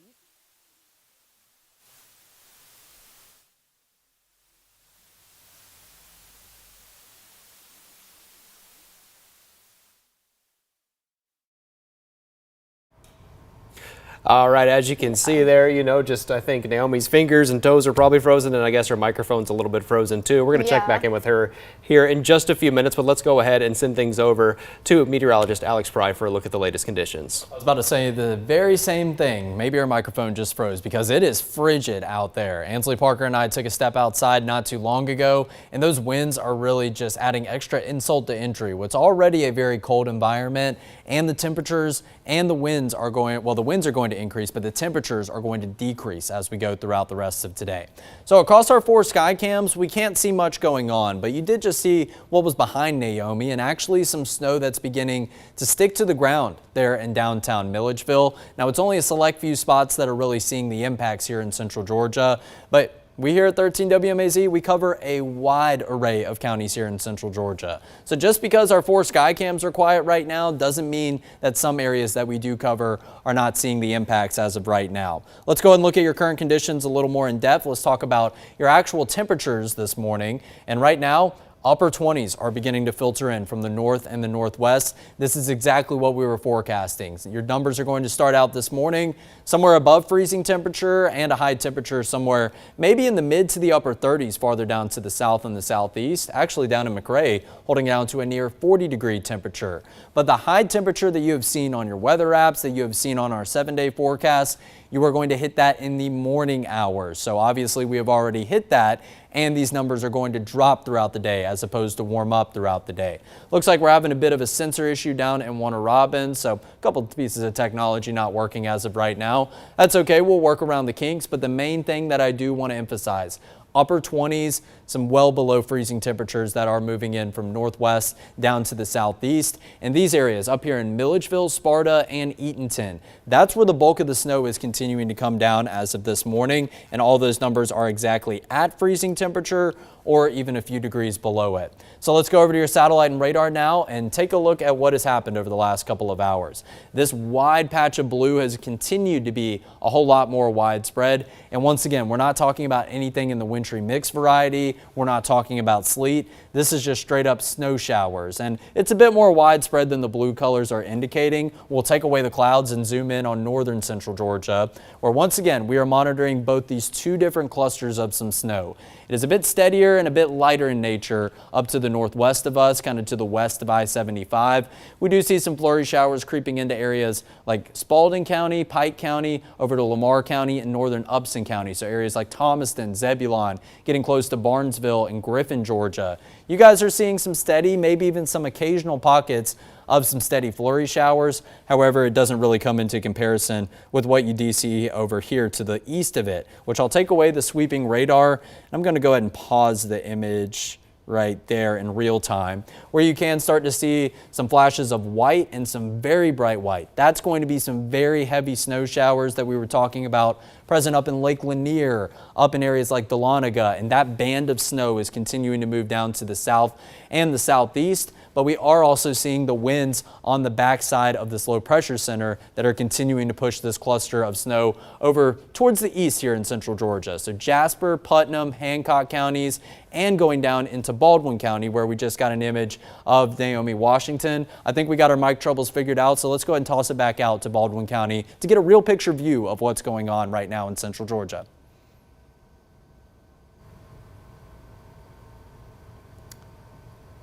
All right, as you can see there, I think Naomi's fingers and toes are probably frozen, and I guess her microphone's a little bit frozen too. We're going to check back in with her here in just a few minutes, but let's go ahead and send things over to meteorologist Alex Pry for a look at the latest conditions. I was about to say the very same thing. Maybe our microphone just froze because it is frigid out there. Ansley, Parker, and I took a step outside not too long ago, and those winds are really just adding extra insult to injury. What's already a very cold environment, and the temperatures and the winds are going, well, the winds are going to increase, but the temperatures are going to decrease as we go throughout the rest of today. So across our 4 sky cams, we can't see much going on, but you did just see what was behind Naomi and actually some snow that's beginning to stick to the ground there in downtown Milledgeville. Now, it's only a select few spots that are really seeing the impacts here in central Georgia, but we here at 13 WMAZ, we cover a wide array of counties here in central Georgia. So just because our 4 sky cams are quiet right now doesn't mean that some areas that we do cover are not seeing the impacts as of right now. Let's go ahead and look at your current conditions a little more in depth. Let's talk about your actual temperatures this morning. And right now, upper 20s are beginning to filter in from the north and the northwest. This is exactly what we were forecasting. Your numbers are going to start out this morning somewhere above freezing temperature and a high temperature somewhere maybe in the mid to the upper 30s farther down to the south and the southeast. Actually down in McRae, holding down to a near 40-degree temperature. But the high temperature that you have seen on your weather apps, that you have seen on our 7-day forecast, you are going to hit that in the morning hours. So obviously we have already hit that, and these numbers are going to drop throughout the day as opposed to warm up throughout the day. Looks like we're having a bit of a sensor issue down in Warner Robins, so a couple of pieces of technology not working as of right now. That's okay, we'll work around the kinks, but the main thing that I do want to emphasize, upper 20s, some well below freezing temperatures that are moving in from northwest down to the southeast. And these areas up here in Milledgeville, Sparta, and Eatonton, that's where the bulk of the snow is continuing to come down as of this morning. And all those numbers are exactly at freezing temperature or even a few degrees below it. So let's go over to your satellite and radar now and take a look at what has happened over the last couple of hours. This wide patch of blue has continued to be a whole lot more widespread. And once again, we're not talking about anything in the wintry mix variety. We're not talking about sleet. This is just straight up snow showers. And it's a bit more widespread than the blue colors are indicating. We'll take away the clouds and zoom in on northern central Georgia, where once again, we are monitoring both these 2 different clusters of some snow. It is a bit steadier and a bit lighter in nature up to the northwest of us, kind of to the west of I-75. We do see some flurry showers creeping into areas like Spalding County, Pike County, over to Lamar County and northern Upson County. So areas like Thomaston, Zebulon, getting close to Barnesville and Griffin, Georgia. You guys are seeing some steady, maybe even some occasional pockets of some steady flurry showers. However, it doesn't really come into comparison with what you do see over here to the east of it, which I'll take away the sweeping radar. I'm going to go ahead and pause the image right there in real time, where you can start to see some flashes of white and some very bright white. That's going to be some very heavy snow showers that we were talking about present up in Lake Lanier, up in areas like Dahlonega, and that band of snow is continuing to move down to the south and the southeast. But we are also seeing the winds on the backside of this low pressure center that are continuing to push this cluster of snow over towards the east here in central Georgia. So Jasper, Putnam, Hancock counties, and going down into Baldwin County, where we just got an image of Naomi Washington. I think we got our mic troubles figured out, so let's go ahead and toss it back out to Baldwin County to get a real picture view of what's going on right now in central Georgia.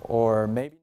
Or maybe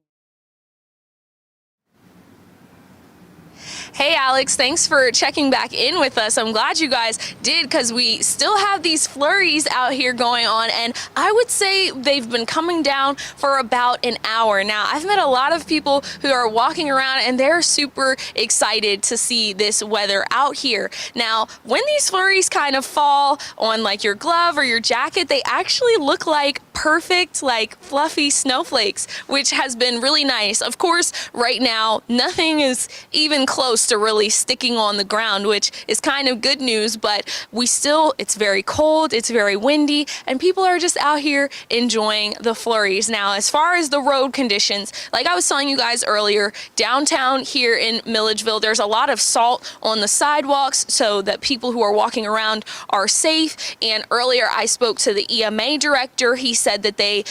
Hey Alex, thanks for checking back in with us. I'm glad you guys did, because we still have these flurries out here going on, and I would say they've been coming down for about an hour now. I've met a lot of people who are walking around and they're super excited to see this weather out here. Now, when these flurries kind of fall on like your glove or your jacket, they actually look like perfect, like fluffy snowflakes, which has been really nice. Of course, right now, nothing is even close to really sticking on the ground, which is kind of good news, but it's very cold, it's very windy, and people are just out here enjoying the flurries. Now, as far as the road conditions, like I was telling you guys earlier, downtown here in Milledgeville, there's a lot of salt on the sidewalks so that people who are walking around are safe. And earlier I spoke to the EMA director. He said that they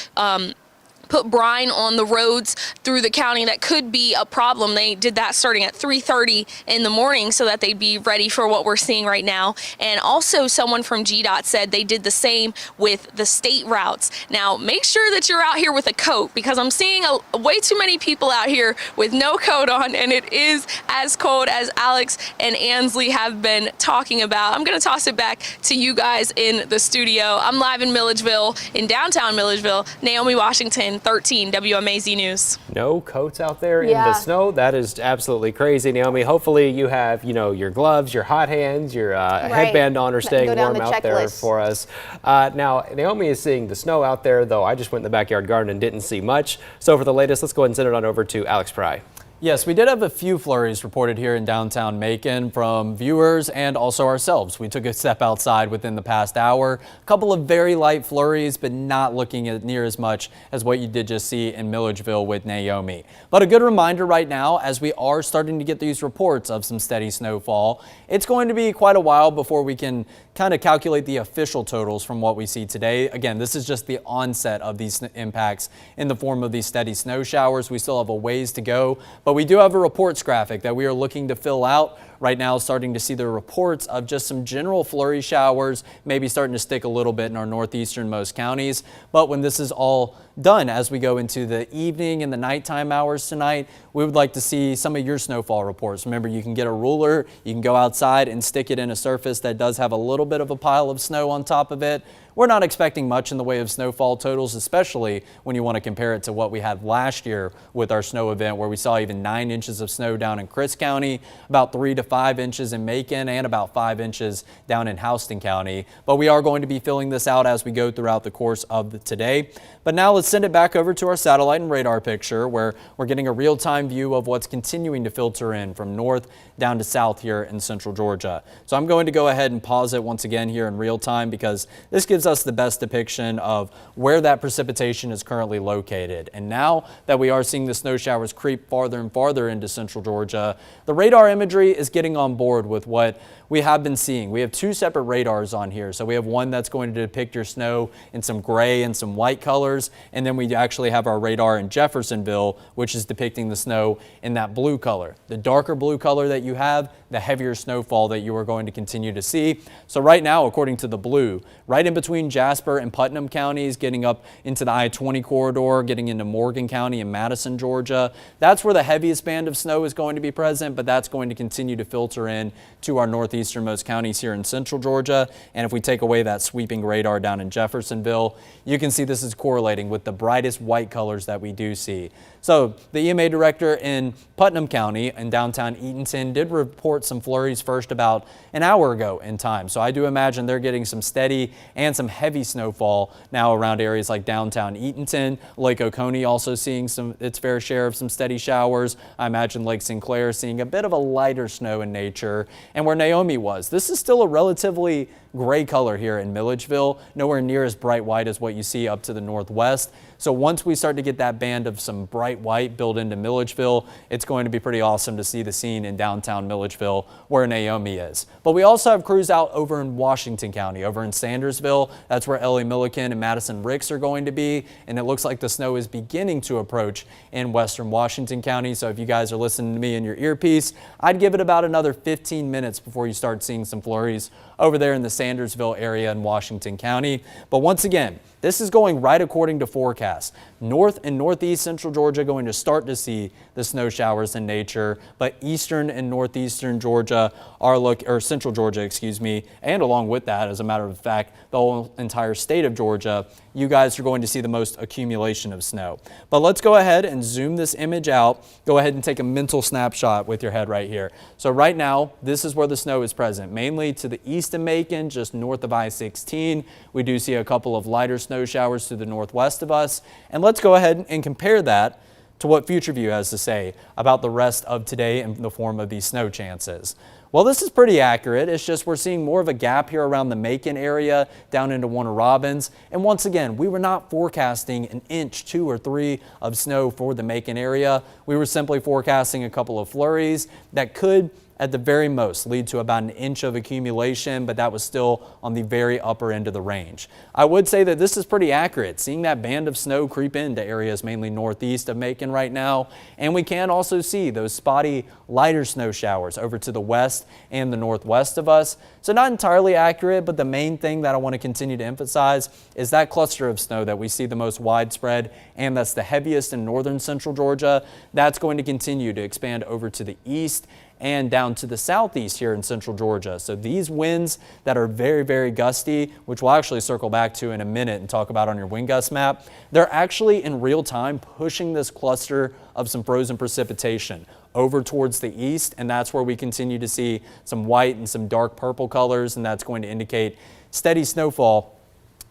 put brine on the roads through the county. That could be a problem. They did that starting at 3:30 in the morning so that they'd be ready for what we're seeing right now. And also someone from GDOT said they did the same with the state routes. Now, make sure that you're out here with a coat, because I'm seeing way too many people out here with no coat on, and it is as cold as Alex and Ansley have been talking about. I'm going to toss it back to you guys in the studio. I'm live in Milledgeville, in downtown Milledgeville. Naomi Washington, 13 WMAZ News. No coats out there in the snow? That is absolutely crazy, Naomi. Hopefully you have, your gloves, your hot hands, your headband on, or staying warm out there for us. Now, Naomi is seeing the snow out there, though I just went in the backyard garden and didn't see much. So for the latest, let's go ahead and send it on over to Alex Pry. Yes, we did have a few flurries reported here in downtown Macon from viewers and also ourselves. We took a step outside within the past hour. A couple of very light flurries, but not looking at near as much as what you did just see in Milledgeville with Naomi. But a good reminder right now, as we are starting to get these reports of some steady snowfall, it's going to be quite a while before we can kind of calculate the official totals from what we see today. Again, this is just the onset of these impacts in the form of these steady snow showers. We still have a ways to go, but we do have a reports graphic that we are looking to fill out right now, starting to see the reports of just some general flurry showers, maybe starting to stick a little bit in our northeasternmost counties. But when this is all done, as we go into the evening and the nighttime hours tonight, we would like to see some of your snowfall reports. Remember, you can get a ruler, you can go outside and stick it in a surface that does have a little bit of a pile of snow on top of it. We're not expecting much in the way of snowfall totals, especially when you want to compare it to what we had last year with our snow event, where we saw even 9 inches of snow down in Chris County, about 3 to 5 inches in Macon, and about 5 inches down in Houston County. But we are going to be filling this out as we go throughout the course of today. But now let's send it back over to our satellite and radar picture, where we're getting a real-time view of what's continuing to filter in from north down to south here in central Georgia. So I'm going to go ahead and pause it once again here in real time, because this gives us the best depiction of where that precipitation is currently located. And now that we are seeing the snow showers creep farther and farther into central Georgia, the radar imagery is getting on board with what we have been seeing. We have 2 separate radars on here. So we have one that's going to depict your snow in some gray and some white colors, and then we actually have our radar in Jeffersonville, which is depicting the snow in that blue color. The darker blue color that you have, the heavier snowfall that you are going to continue to see. So right now, according to the blue, right in between Jasper and Putnam counties, getting up into the I-20 corridor, getting into Morgan County and Madison, Georgia, that's where the heaviest band of snow is going to be present, but that's going to continue to filter in to our northeasternmost counties here in central Georgia. And if we take away that sweeping radar down in Jeffersonville, you can see this is correlating with the brightest white colors that we do see. So the EMA director in Putnam County and downtown Eatonton did report some flurries first about an hour ago in time. So I do imagine they're getting some steady and some heavy snowfall now around areas like downtown Eatonton. Lake Oconee also seeing its fair share of some steady showers. I imagine Lake Sinclair seeing a bit of a lighter snow in nature. And where Naomi was, this is still a relatively gray color here in Milledgeville, nowhere near as bright white as what you see up to the northwest. So once we start to get that band of some bright white built into Milledgeville, it's going to be pretty awesome to see the scene in downtown Milledgeville where Naomi is. But we also have crews out over in Washington County, over in Sandersville. That's where Ellie Milliken and Madison Ricks are going to be. And it looks like the snow is beginning to approach in western Washington County. So if you guys are listening to me in your earpiece, I'd give it about another 15 minutes before you start seeing some flurries over there in the Sandersville area in Washington County. But once again, this is going right according to forecasts. North and northeast central Georgia going to start to see the snow showers in nature, but eastern and northeastern Georgia or central Georgia, excuse me, and along with that, as a matter of fact, the whole entire state of Georgia, you guys are going to see the most accumulation of snow. But let's go ahead and zoom this image out. Go ahead and take a mental snapshot with your head right here. So right now, this is where the snow is present, mainly to the east of Macon, just north of I-16. We do see a couple of lighter snow showers to the northwest of us. And let's go ahead and compare that to what FutureView has to say about the rest of today in the form of these snow chances. Well, this is pretty accurate. It's just we're seeing more of a gap here around the Macon area down into Warner Robins. And once again, we were not forecasting an inch, 2 or 3 of snow for the Macon area. We were simply forecasting a couple of flurries that could, at the very most, lead to about an inch of accumulation, but that was still on the very upper end of the range. I would say that this is pretty accurate, seeing that band of snow creep into areas mainly northeast of Macon right now. And we can also see those spotty lighter snow showers over to the west and the northwest of us. So not entirely accurate, but the main thing that I want to continue to emphasize is that cluster of snow that we see the most widespread, and that's the heaviest in northern central Georgia. That's going to continue to expand over to the east and down to the southeast here in central Georgia. So these winds that are very, very gusty, which we'll actually circle back to in a minute and talk about on your wind gust map, they're actually in real time pushing this cluster of some frozen precipitation over towards the east, and that's where we continue to see some white and some dark purple colors, and that's going to indicate steady snowfall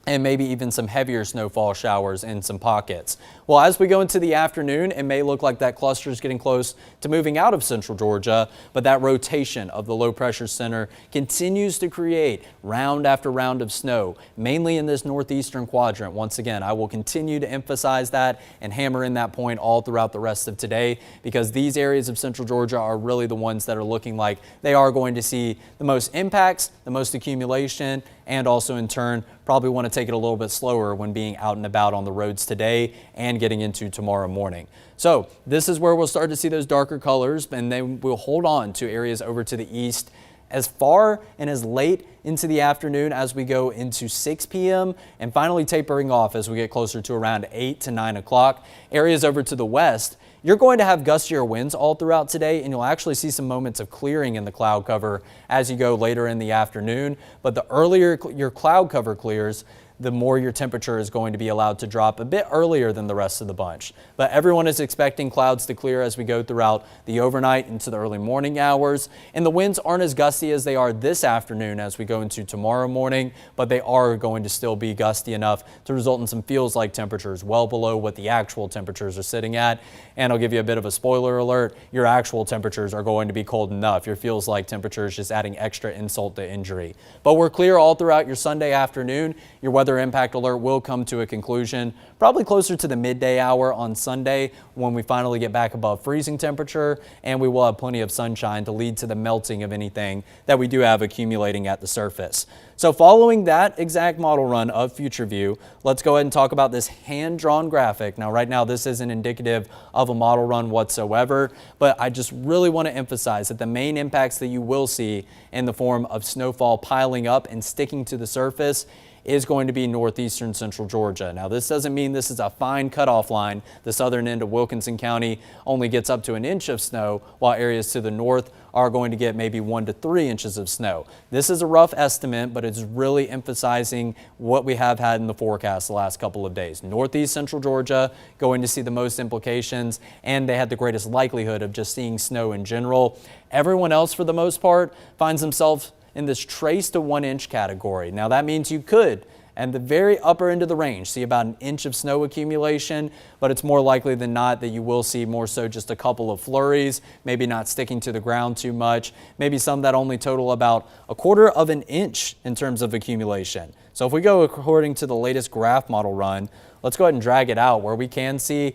and maybe even some heavier snowfall showers in some pockets. Well, as we go into the afternoon, it may look like that cluster is getting close to moving out of central Georgia, but that rotation of the low pressure center continues to create round after round of snow, mainly in this northeastern quadrant. Once again, I will continue to emphasize that and hammer in that point all throughout the rest of today, because these areas of central Georgia are really the ones that are looking like they are going to see the most impacts, the most accumulation, and also in turn probably want to take it a little bit slower when being out and about on the roads today and getting into tomorrow morning. So this is where we'll start to see those darker colors, and then we'll hold on to areas over to the east as far and as late into the afternoon as we go into 6 p.m. and finally tapering off as we get closer to around 8 to 9 o'clock. Areas over to the west, you're going to have gustier winds all throughout today, and you'll actually see some moments of clearing in the cloud cover as you go later in the afternoon. But the earlier your cloud cover clears, the more your temperature is going to be allowed to drop a bit earlier than the rest of the bunch. But everyone is expecting clouds to clear as we go throughout the overnight into the early morning hours. And the winds aren't as gusty as they are this afternoon as we go into tomorrow morning, but they are going to still be gusty enough to result in some feels-like temperatures well below what the actual temperatures are sitting at. And I'll give you a bit of a spoiler alert, your actual temperatures are going to be cold enough. Your feels-like temperatures just adding extra insult to injury. But we're clear all throughout your Sunday afternoon. Your weather impact alert will come to a conclusion probably closer to the midday hour on Sunday when we finally get back above freezing temperature, and we will have plenty of sunshine to lead to the melting of anything that we do have accumulating at the surface. So following that exact model run of FutureView, let's go ahead and talk about this hand-drawn graphic. Now, right now, this isn't indicative of a model run whatsoever, but I just really want to emphasize that the main impacts that you will see in the form of snowfall piling up and sticking to the surface is going to be northeastern central Georgia. Now, this doesn't mean this is a fine cutoff line. The southern end of Wilkinson County only gets up to an inch of snow, while areas to the north are going to get maybe 1 to 3 inches of snow. This is a rough estimate, but it's really emphasizing what we have had in the forecast the last couple of days. Northeast central Georgia going to see the most implications, and they had the greatest likelihood of just seeing snow in general. Everyone else, for the most part, finds themselves in this trace to 1 inch category. Now that means you could, at the very upper end of the range, see about an inch of snow accumulation, but it's more likely than not that you will see more so just a couple of flurries, maybe not sticking to the ground too much, maybe some that only total about 1/4 of an inch in terms of accumulation. So if we go according to the latest graph model run, let's go ahead and drag it out where we can see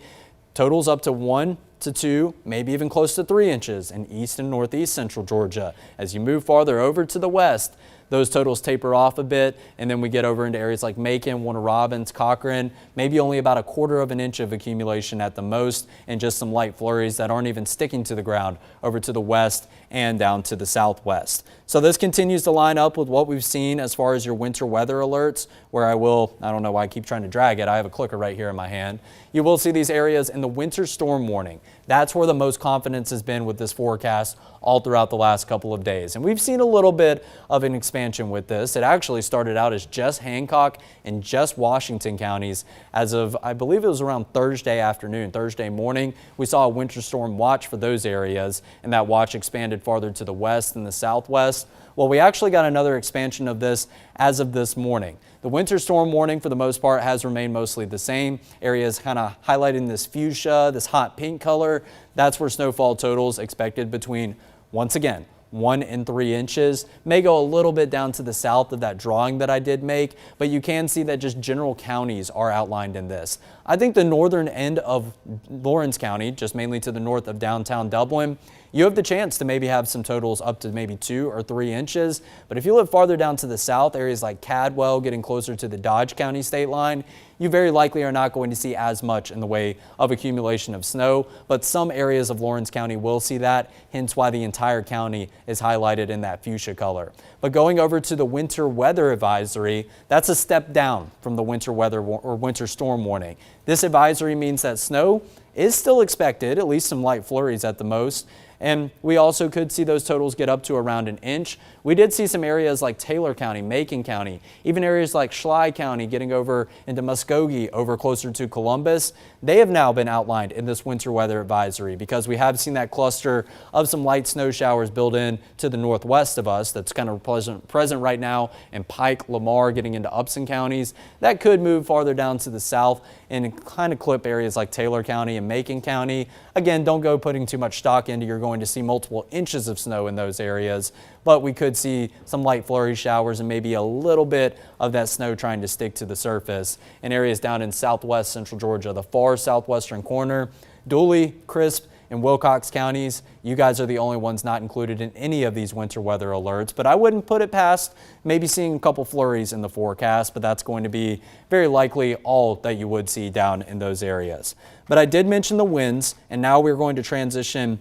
totals up to 1 to 2, maybe even close to 3 inches in east and northeast central Georgia. As you move farther over to the west, those totals taper off a bit, and then we get over into areas like Macon, Warner Robins, Cochrane, maybe only about a quarter of an inch of accumulation at the most, and just some light flurries that aren't even sticking to the ground over to the west and down to the southwest. So this continues to line up with what we've seen as far as your winter weather alerts, where I don't know why I keep trying to drag it. I have a clicker right here in my hand. You will see these areas in the winter storm warning. That's where the most confidence has been with this forecast all throughout the last couple of days. And we've seen a little bit of an expansion with this. It actually started out as just Hancock and just Washington counties as of, I believe it was around Thursday afternoon, Thursday morning. We saw a winter storm watch for those areas, and that watch expanded farther to the west and the southwest. Well, we actually got another expansion of this as of this morning. The winter storm warning for the most part has remained mostly the same. Areas kind of highlighting this fuchsia, this hot pink color. That's where snowfall totals expected between, once again, 1 and 3 inches. May go a little bit down to the south of that drawing that I did make, but you can see that just general counties are outlined in this. I think the northern end of Lawrence County, just mainly to the north of downtown Dublin, you have the chance to maybe have some totals up to maybe 2 or 3 inches. But if you look farther down to the south, areas like Cadwell, getting closer to the Dodge County state line, you very likely are not going to see as much in the way of accumulation of snow. But some areas of Lawrence County will see that, hence why the entire county is highlighted in that fuchsia color. But going over to the winter weather advisory, that's a step down from the winter weather or winter storm warning. This advisory means that snow is still expected, at least some light flurries at the most. And we also could see those totals get up to around an inch. We did see some areas like Taylor County, Macon County, even areas like Schley County getting over into Muskogee, over closer to Columbus. They have now been outlined in this winter weather advisory because we have seen that cluster of some light snow showers build in to the northwest of us. That's kind of present right now in Pike, Lamar, getting into Upson counties. That could move farther down to the south and kind of clip areas like Taylor County and Macon County. Again, don't go putting too much stock into you're going to see multiple inches of snow in those areas, but we could see some light flurry showers and maybe a little bit of that snow trying to stick to the surface in areas down in southwest central Georgia, the far southwestern corner, Dooley, Crisp, and Wilcox counties. You guys are the only ones not included in any of these winter weather alerts, but I wouldn't put it past maybe seeing a couple flurries in the forecast, but that's going to be very likely all that you would see down in those areas. But I did mention the winds, and now we're going to transition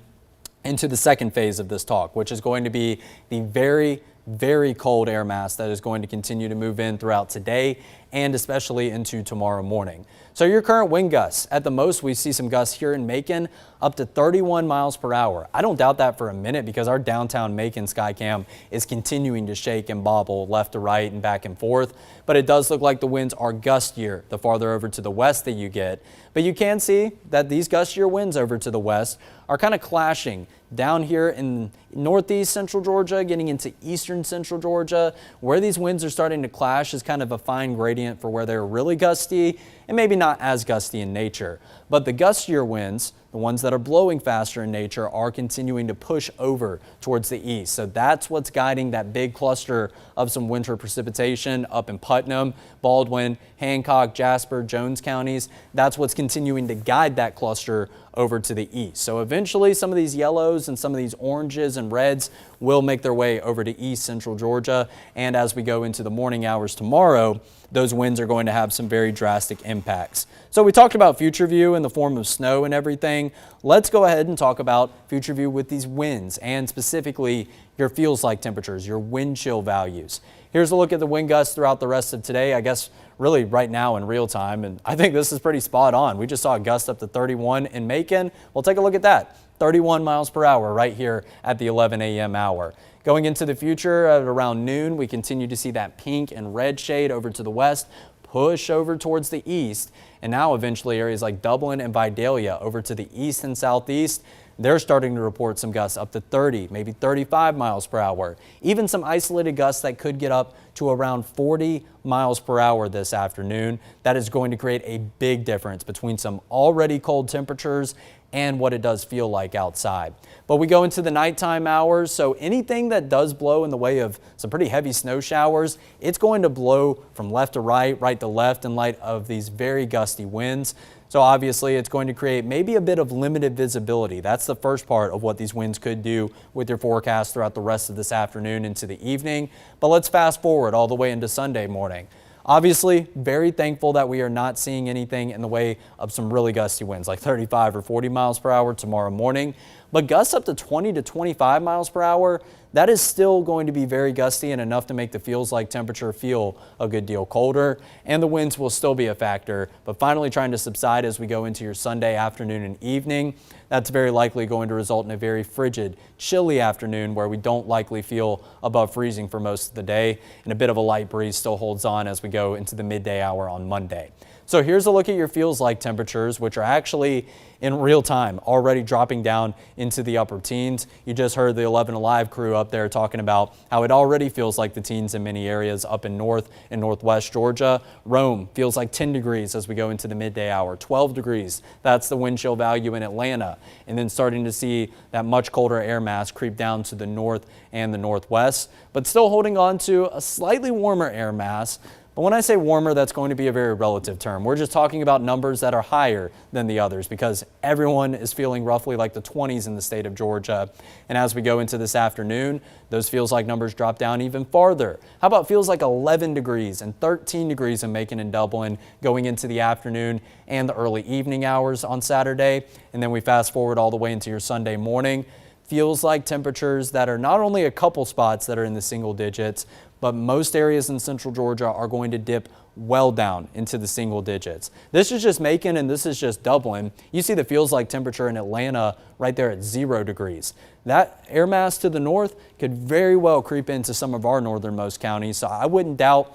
into the second phase of this talk, which is going to be the very cold air mass that is going to continue to move in throughout today and especially into tomorrow morning. So your current wind gusts, at the most we see some gusts here in Macon up to 31 miles per hour. I don't doubt that for a minute because our downtown Macon Skycam is continuing to shake and bobble left to right and back and forth. But it does look like the winds are gustier the farther over to the west that you get. But you can see that these gustier winds over to the west are kind of clashing down here in northeast central Georgia, getting into eastern central Georgia. Where these winds are starting to clash is kind of a fine gradient for where they're really gusty and maybe not as gusty in nature. But the gustier winds, the ones that are blowing faster in nature, are continuing to push over towards the east. So that's what's guiding that big cluster of some winter precipitation up in Putnam, Baldwin, Hancock, Jasper, Jones counties. That's what's continuing to guide that cluster over to the east. So eventually some of these yellows and some of these oranges and reds will make their way over to east central Georgia. And as we go into the morning hours tomorrow, those winds are going to have some very drastic impacts. So we talked about future view in the form of snow and everything. Let's go ahead and talk about future view with these winds and specifically your feels like temperatures, your wind chill values. Here's a look at the wind gusts throughout the rest of today, I guess really right now in real time. And I think this is pretty spot on. We just saw a gust up to 31 in Macon. Well, take a look at that. 31 miles per hour right here at the 11 a.m. hour. Going into the future at around noon, we continue to see that pink and red shade over to the west push over towards the east. And now eventually areas like Dublin and Vidalia over to the east and southeast, they're starting to report some gusts up to 30, maybe 35 miles per hour. Even some isolated gusts that could get up to around 40 miles per hour this afternoon. That is going to create a big difference between some already cold temperatures and what it does feel like outside. But we go into the nighttime hours, so anything that does blow in the way of some pretty heavy snow showers, it's going to blow from left to right, right to left in light of these very gusty winds. So obviously it's going to create maybe a bit of limited visibility. That's the first part of what these winds could do with your forecast throughout the rest of this afternoon into the evening. But let's fast forward all the way into Sunday morning. Obviously, very thankful that we are not seeing anything in the way of some really gusty winds like 35 or 40 miles per hour tomorrow morning. But gusts up to 20 to 25 miles per hour, that is still going to be very gusty and enough to make the feels like temperature feel a good deal colder. And the winds will still be a factor, but finally trying to subside as we go into your Sunday afternoon and evening. That's very likely going to result in a very frigid, chilly afternoon where we don't likely feel above freezing for most of the day. And a bit of a light breeze still holds on as we go into the midday hour on Monday. So here's a look at your feels like temperatures, which are actually in real time already dropping down into the upper teens. You just heard the 11 Alive crew up there talking about how it already feels like the teens in many areas up in north and northwest Georgia. Rome feels like 10 degrees as we go into the midday hour, 12 degrees. That's the wind chill value in Atlanta. And then starting to see that much colder air mass creep down to the north and the northwest, but still holding on to a slightly warmer air mass. But when I say warmer, that's going to be a very relative term. We're just talking about numbers that are higher than the others because everyone is feeling roughly like the 20s in the state of Georgia. And as we go into this afternoon, those feels like numbers drop down even farther. How about feels like 11 degrees and 13 degrees in Macon and Dublin going into the afternoon and the early evening hours on Saturday. And then we fast forward all the way into your Sunday morning. Feels like temperatures that are not only a couple spots that are in the single digits, but most areas in central Georgia are going to dip well down into the single digits. This is just Macon and this is just Dublin. You see the feels like temperature in Atlanta right there at 0 degrees. That air mass to the north could very well creep into some of our northernmost counties, so I wouldn't doubt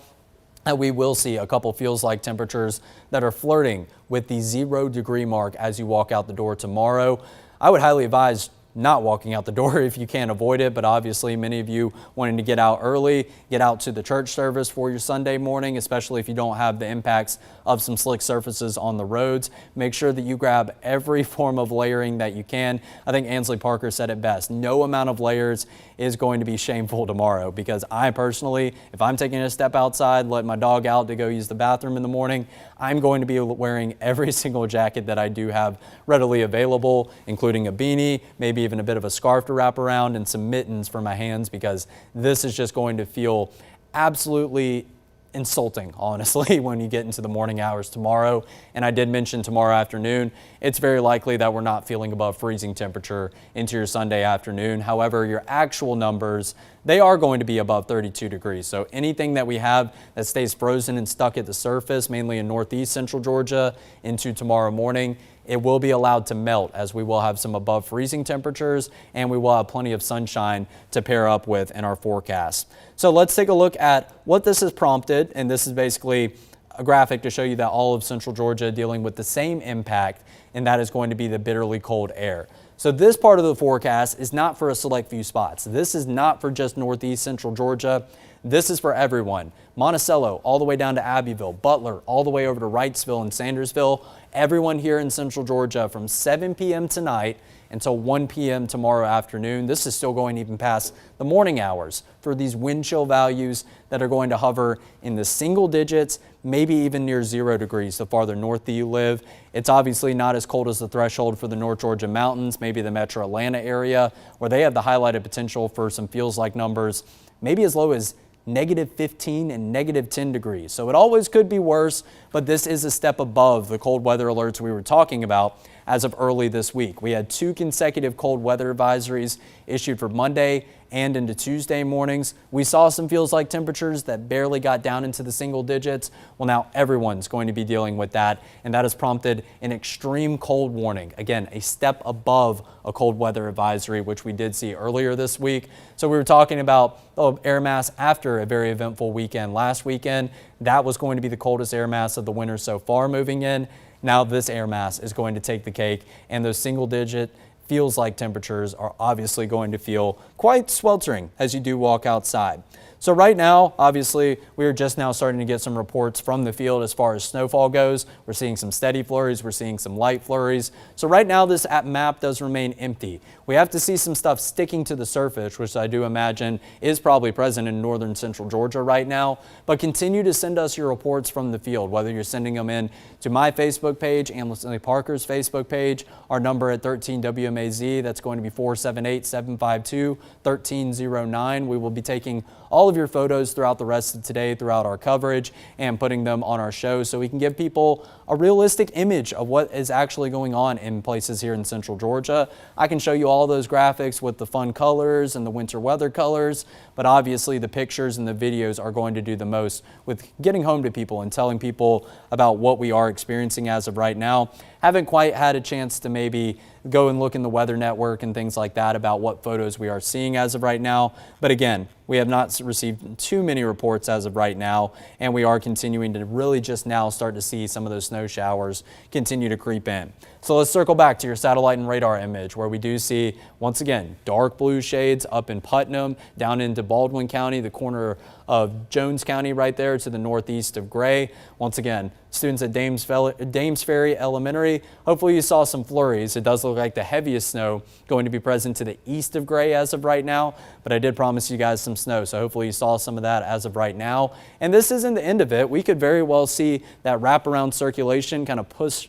that we will see a couple feels like temperatures that are flirting with the 0 degree mark as you walk out the door tomorrow. I would highly advise not walking out the door if you can't avoid it, but obviously many of you wanting to get out early, get out to the church service for your Sunday morning, especially if you don't have the impacts of some slick surfaces on the roads. Make sure that you grab every form of layering that you can. I think Ansley Parker said it best. No amount of layers is going to be shameful tomorrow because I personally, if I'm taking a step outside, let my dog out to go use the bathroom in the morning, I'm going to be wearing every single jacket that I do have readily available, including a beanie, maybe even a bit of a scarf to wrap around and some mittens for my hands because this is just going to feel absolutely insulting, honestly, when you get into the morning hours tomorrow. And I did mention tomorrow afternoon, it's very likely that we're not feeling above freezing temperature into your Sunday afternoon. However, your actual numbers, they are going to be above 32 degrees. So anything that we have that stays frozen and stuck at the surface, mainly in northeast central Georgia into tomorrow morning, it will be allowed to melt as we will have some above freezing temperatures and we will have plenty of sunshine to pair up with in our forecast. So let's take a look at what this has prompted, and this is basically a graphic to show you that all of central Georgia dealing with the same impact, and that is going to be the bitterly cold air. So this part of the forecast is not for a select few spots. This is not for just northeast central Georgia. This is for everyone. Monticello all the way down to Abbeville, Butler all the way over to Wrightsville and Sandersville. Everyone here in central Georgia from 7 p.m. tonight until 1 p.m. tomorrow afternoon. This is still going even past the morning hours for these wind chill values that are going to hover in the single digits, maybe even near 0 degrees the farther north that you live. It's obviously not as cold as the threshold for the North Georgia mountains, maybe the metro Atlanta area, where they have the highlighted potential for some feels like numbers, maybe as low as -15 and -10 degrees. So it always could be worse, but this is a step above the cold weather alerts we were talking about as of early this week. We had 2 consecutive cold weather advisories issued for Monday and into Tuesday mornings. We saw some feels like temperatures that barely got down into the single digits. Well, now everyone's going to be dealing with that, and that has prompted an extreme cold warning. Again, a step above a cold weather advisory, which we did see earlier this week. So we were talking about air mass after a very eventful weekend last weekend. That was going to be the coldest air mass of the winter so far moving in. Now this air mass is going to take the cake, and those single digit feels like temperatures are obviously going to feel quite sweltering as you do walk outside. So right now, obviously, we are just now starting to get some reports from the field as far as snowfall goes. We're seeing some steady flurries. We're seeing some light flurries. So right now, this map does remain empty. We have to see some stuff sticking to the surface, which I do imagine is probably present in northern central Georgia right now. But continue to send us your reports from the field, whether you're sending them in to my Facebook page, Ansley Parker's Facebook page, our number at 13WMAZ, that's going to be 478-752-1309. We will be taking all of your photos throughout the rest of today, throughout our coverage, and putting them on our show so we can give people a realistic image of what is actually going on in places here in central Georgia. I can show you all those graphics with the fun colors and the winter weather colors, but obviously the pictures and the videos are going to do the most with getting home to people and telling people about what we are experiencing as of right now. Haven't quite had a chance to maybe go and look in the Weather Network and things like that about what photos we are seeing as of right now. But again, we have not received too many reports as of right now, and we are continuing to really just now start to see some of those snow showers continue to creep in. So let's circle back to your satellite and radar image where we do see, once again, dark blue shades up in Putnam, down into Baldwin County, the corner of Jones County right there to the northeast of Gray. Once again, students at Dames Ferry Elementary, hopefully you saw some flurries. It does look like the heaviest snow going to be present to the east of Gray as of right now, but I did promise you guys some snow, so hopefully you saw some of that as of right now. And this isn't the end of it. We could very well see that wraparound circulation kind of push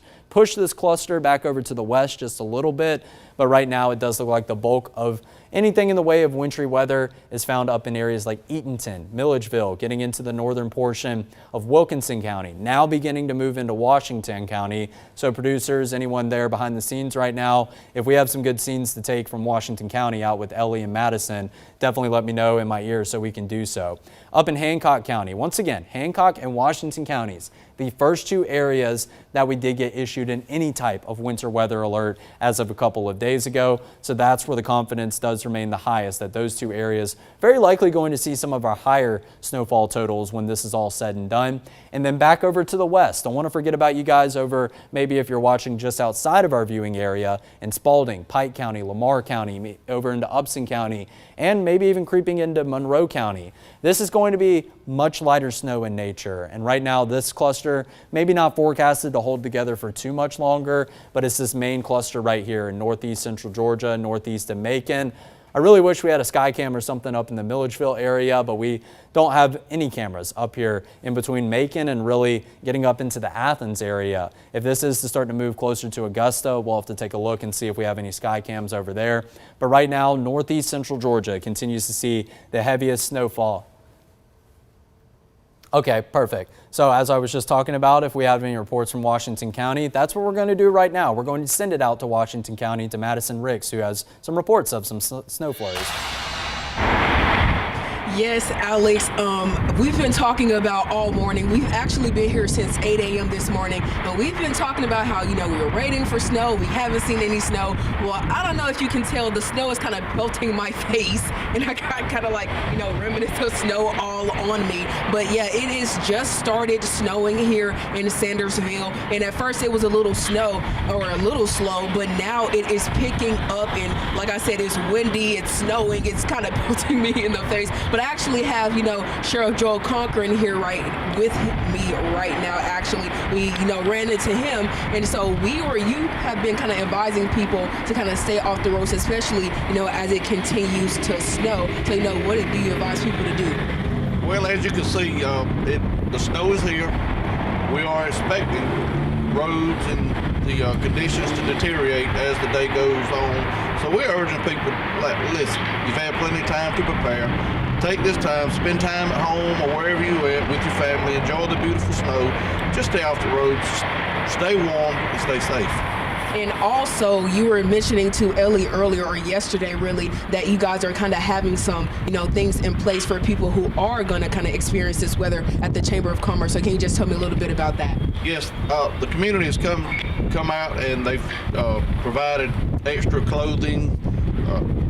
this cluster back over to the west just a little bit, but right now it does look like the bulk of anything in the way of wintry weather is found up in areas like Eatonton, Milledgeville, getting into the northern portion of Wilkinson County, now beginning to move into Washington County. So producers, anyone there behind the scenes right now, if we have some good scenes to take from Washington County out with Ellie and Madison, definitely let me know in my ear so we can do so. Up in Hancock County, once again, Hancock and Washington counties, the first two areas that we did get issued in any type of winter weather alert as of a couple of days ago. So that's where the confidence does remain the highest, that those two areas very likely going to see some of our higher snowfall totals when this is all said and done. And then back over to the west, don't want to forget about you guys over, maybe if you're watching just outside of our viewing area in Spalding, Pike County, Lamar County, over into Upson County, and maybe even creeping into Monroe County. This is going to be much lighter snow in nature. And right now this cluster maybe not forecasted to hold together for too much longer, but it's this main cluster right here in northeast central Georgia, northeast of Macon. I really wish we had a sky cam or something up in the Milledgeville area, but we don't have any cameras up here in between Macon and really getting up into the Athens area. If this is to start to move closer to Augusta, we'll have to take a look and see if we have any sky cams over there. But right now, northeast central Georgia continues to see the heaviest snowfall. Okay, perfect. So as I was just talking about, if we have any reports from Washington County, that's what we're going to do right now. We're going to send it out to Washington County to Madison Ricks, who has some reports of some snow flurries. Yes, Alex, we've been talking about all morning. We've actually been here since 8 a.m. this morning, and we've been talking about how, we were waiting for snow. We haven't seen any snow. Well, I don't know if you can tell, the snow is kind of belting my face, and I got kind of like, remnants of snow all on me. But yeah, it is just started snowing here in Sandersville, and at first it was a little slow, but now it is picking up, and like I said, it's windy, it's snowing, it's kind of belting me in the face. But I actually have, Sheriff Joel Cochran here with me right now. Actually, we, ran into him, and so you have been kind of advising people to kind of stay off the roads, especially, as it continues to snow. So, what do you advise people to do? Well, as you can see, the snow is here. We are expecting roads and the conditions to deteriorate as the day goes on. So we're urging people, listen, you've had plenty of time to prepare. Take this time, spend time at home or wherever you're at with your family, enjoy the beautiful snow, just stay off the roads, stay warm and stay safe. And also, you were mentioning to Ellie earlier, or yesterday really, that you guys are kind of having some, things in place for people who are going to kind of experience this weather at the Chamber of Commerce. So can you just tell me a little bit about that? Yes, the community has come out and they've provided extra clothing,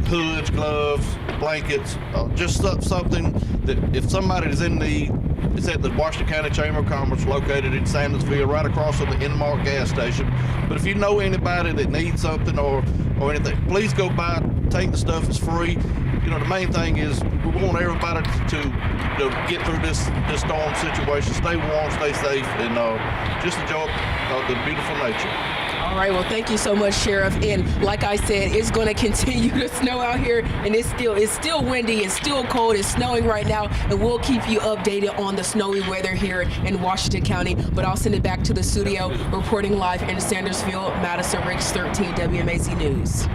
hoods, gloves, blankets, just something that if somebody is in need. It's at the Washington County Chamber of Commerce located in Sandersville, right across from the Inmark gas station. But if you know anybody that needs something or anything, please go by, take the stuff. It's free. You know, the main thing is we want everybody to get through this storm situation, stay warm, stay safe, and just enjoy the beautiful nature. All right, well, thank you so much, Sheriff. And like I said, it's going to continue to snow out here, and it's still windy, it's still cold, it's snowing right now, and we'll keep you updated on the snowy weather here in Washington County. But I'll send it back to the studio, reporting live in Sandersville, Madison Riggs 13 WMAZ News.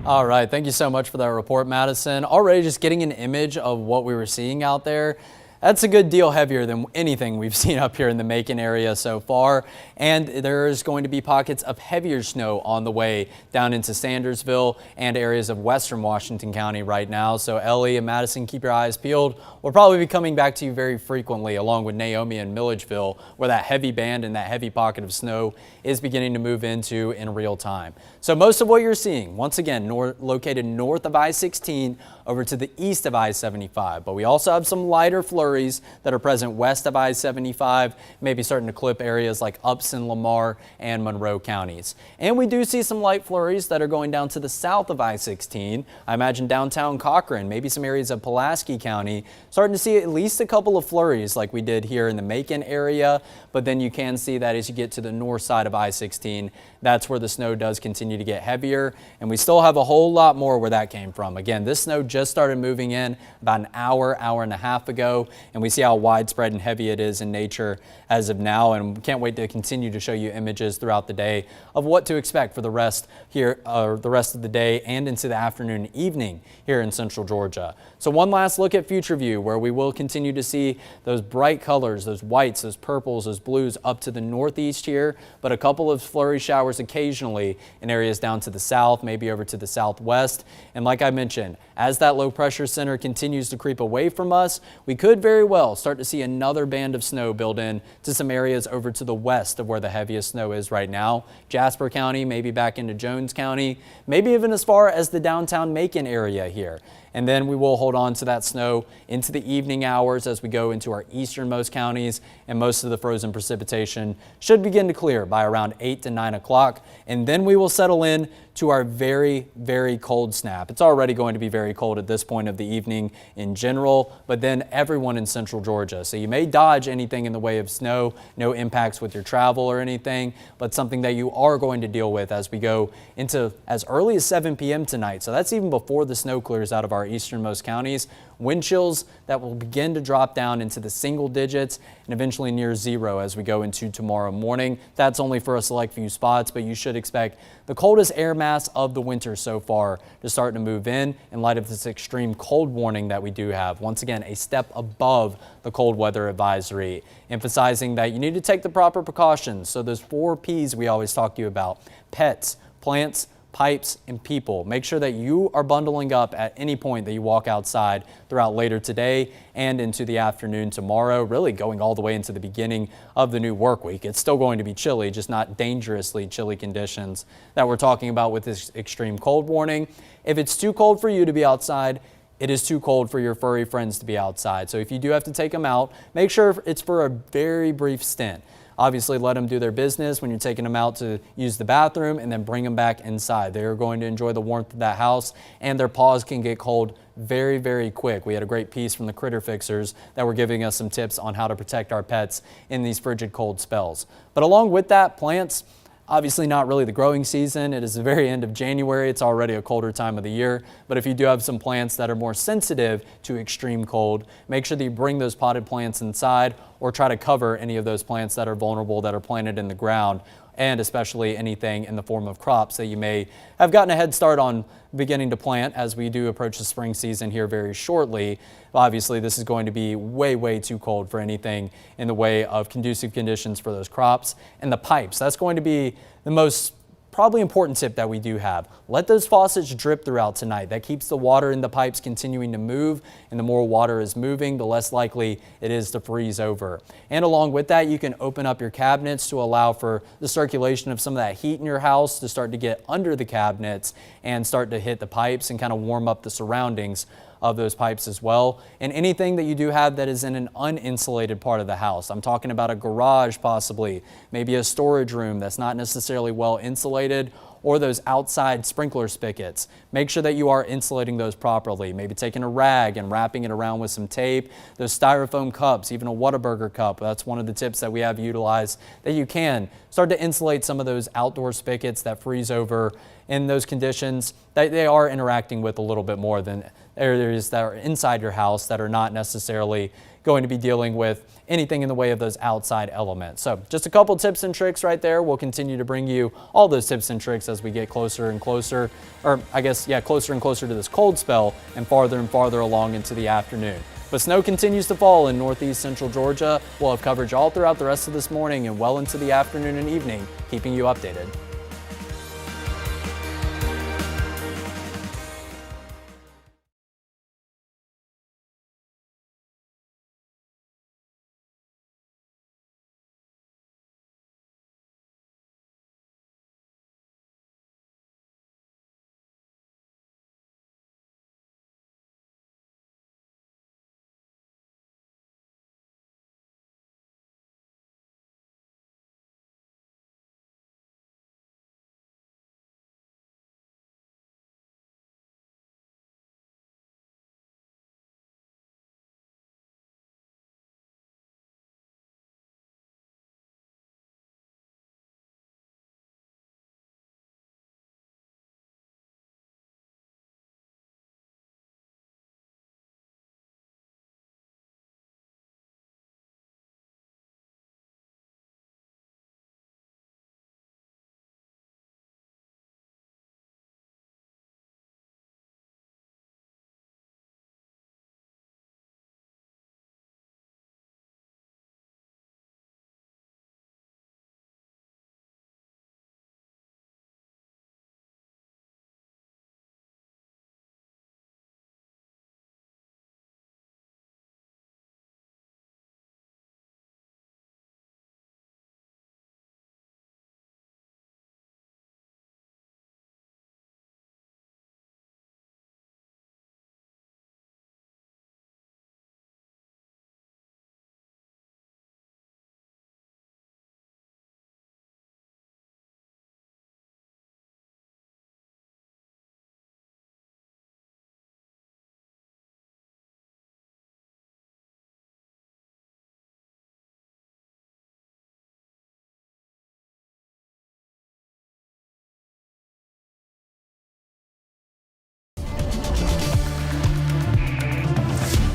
All right, thank you so much for that report, Madison. Already just getting an image of what we were seeing out there. That's a good deal heavier than anything we've seen up here in the Macon area so far. And there's going to be pockets of heavier snow on the way down into Sandersville and areas of western Washington County right now. So Ellie and Madison, keep your eyes peeled. We'll probably be coming back to you very frequently, along with Naomi and Milledgeville, where that heavy band and that heavy pocket of snow is beginning to move into in real time. So most of what you're seeing, once again, located north of I-16 over to the east of I-75. But we also have some lighter flurries that are present west of I-75, maybe starting to clip areas like Upson, Lamar, and Monroe counties. And we do see some light flurries that are going down to the south of I-16. I imagine downtown Cochran, maybe some areas of Pulaski County, starting to see at least a couple of flurries like we did here in the Macon area. But then you can see that as you get to the north side of I-16, that's where the snow does continue to get heavier. And we still have a whole lot more where that came from. Again, this snow just started moving in about an hour and a half ago. And we see how widespread and heavy it is in nature as of now. And we can't wait to continue to show you images throughout the day of what to expect for the rest of the day and into the afternoon and evening here in central Georgia. So one last look at future view, where we will continue to see those bright colors, those whites, those purples, those blues up to the northeast here, but a couple of flurry showers occasionally in areas down to the south, maybe over to the southwest. And like I mentioned, as that low pressure center continues to creep away from us, we could very well start to see another band of snow build in to some areas over to the west of where the heaviest snow is right now. Jasper County, maybe back into Jones County, maybe even as far as the downtown Macon area here. And then we will hold on to that snow into the evening hours as we go into our easternmost counties, and most of the frozen precipitation should begin to clear by around 8 to 9 o'clock. And then we will settle in to our very, very cold snap. It's already going to be very cold at this point of the evening in general, but then everyone in central Georgia. So you may dodge anything in the way of snow, no impacts with your travel or anything, but something that you are going to deal with as we go into as early as 7 p.m. tonight. So that's even before the snow clears out of our easternmost counties. Wind chills that will begin to drop down into the single digits and eventually near zero as we go into tomorrow morning. That's only for a select few spots, but you should expect the coldest air mass of the winter so far to start to move in light of this extreme cold warning that we do have. Once again, a step above the cold weather advisory, emphasizing that you need to take the proper precautions. So those 4 P's we always talk to you about: pets, plants, pipes, and people. Make sure that you are bundling up at any point that you walk outside throughout later today and into the afternoon tomorrow, really going all the way into the beginning of the new work week. It's still going to be chilly, just not dangerously chilly conditions that we're talking about with this extreme cold warning. If it's too cold for you to be outside, it is too cold for your furry friends to be outside. So if you do have to take them out, make sure it's for a very brief stint. Obviously, let them do their business when you're taking them out to use the bathroom, and then bring them back inside. They're going to enjoy the warmth of that house, and their paws can get cold very, very quick. We had a great piece from the Critter Fixers that were giving us some tips on how to protect our pets in these frigid cold spells. But along with that, plants, obviously not really the growing season. It is the very end of January. It's already a colder time of the year. But if you do have some plants that are more sensitive to extreme cold, make sure that you bring those potted plants inside, or try to cover any of those plants that are vulnerable that are planted in the ground, and especially anything in the form of crops that you may have gotten a head start on beginning to plant as we do approach the spring season here very shortly. Obviously, this is going to be way, way too cold for anything in the way of conducive conditions for those crops. And the pipes, that's going to be the most probably important tip that we do have. Let those faucets drip throughout tonight. That keeps the water in the pipes continuing to move, and the more water is moving, the less likely it is to freeze over. And along with that, you can open up your cabinets to allow for the circulation of some of that heat in your house to start to get under the cabinets and start to hit the pipes and kind of warm up the surroundings of those pipes as well. And anything that you do have that is in an uninsulated part of the house. I'm talking about a garage possibly, maybe a storage room that's not necessarily well insulated, or those outside sprinkler spigots. Make sure that you are insulating those properly. Maybe taking a rag and wrapping it around with some tape. Those styrofoam cups, even a Whataburger cup, that's one of the tips that we have utilized, that you can start to insulate some of those outdoor spigots that freeze over in those conditions that they are interacting with a little bit more than areas that are inside your house that are not necessarily going to be dealing with anything in the way of those outside elements. So just a couple tips and tricks right there. We'll continue to bring you all those tips and tricks as we get closer and closer, or I guess, yeah, closer and closer to this cold spell and farther along into the afternoon. But snow continues to fall in northeast central Georgia. We'll have coverage all throughout the rest of this morning and well into the afternoon and evening, keeping you updated.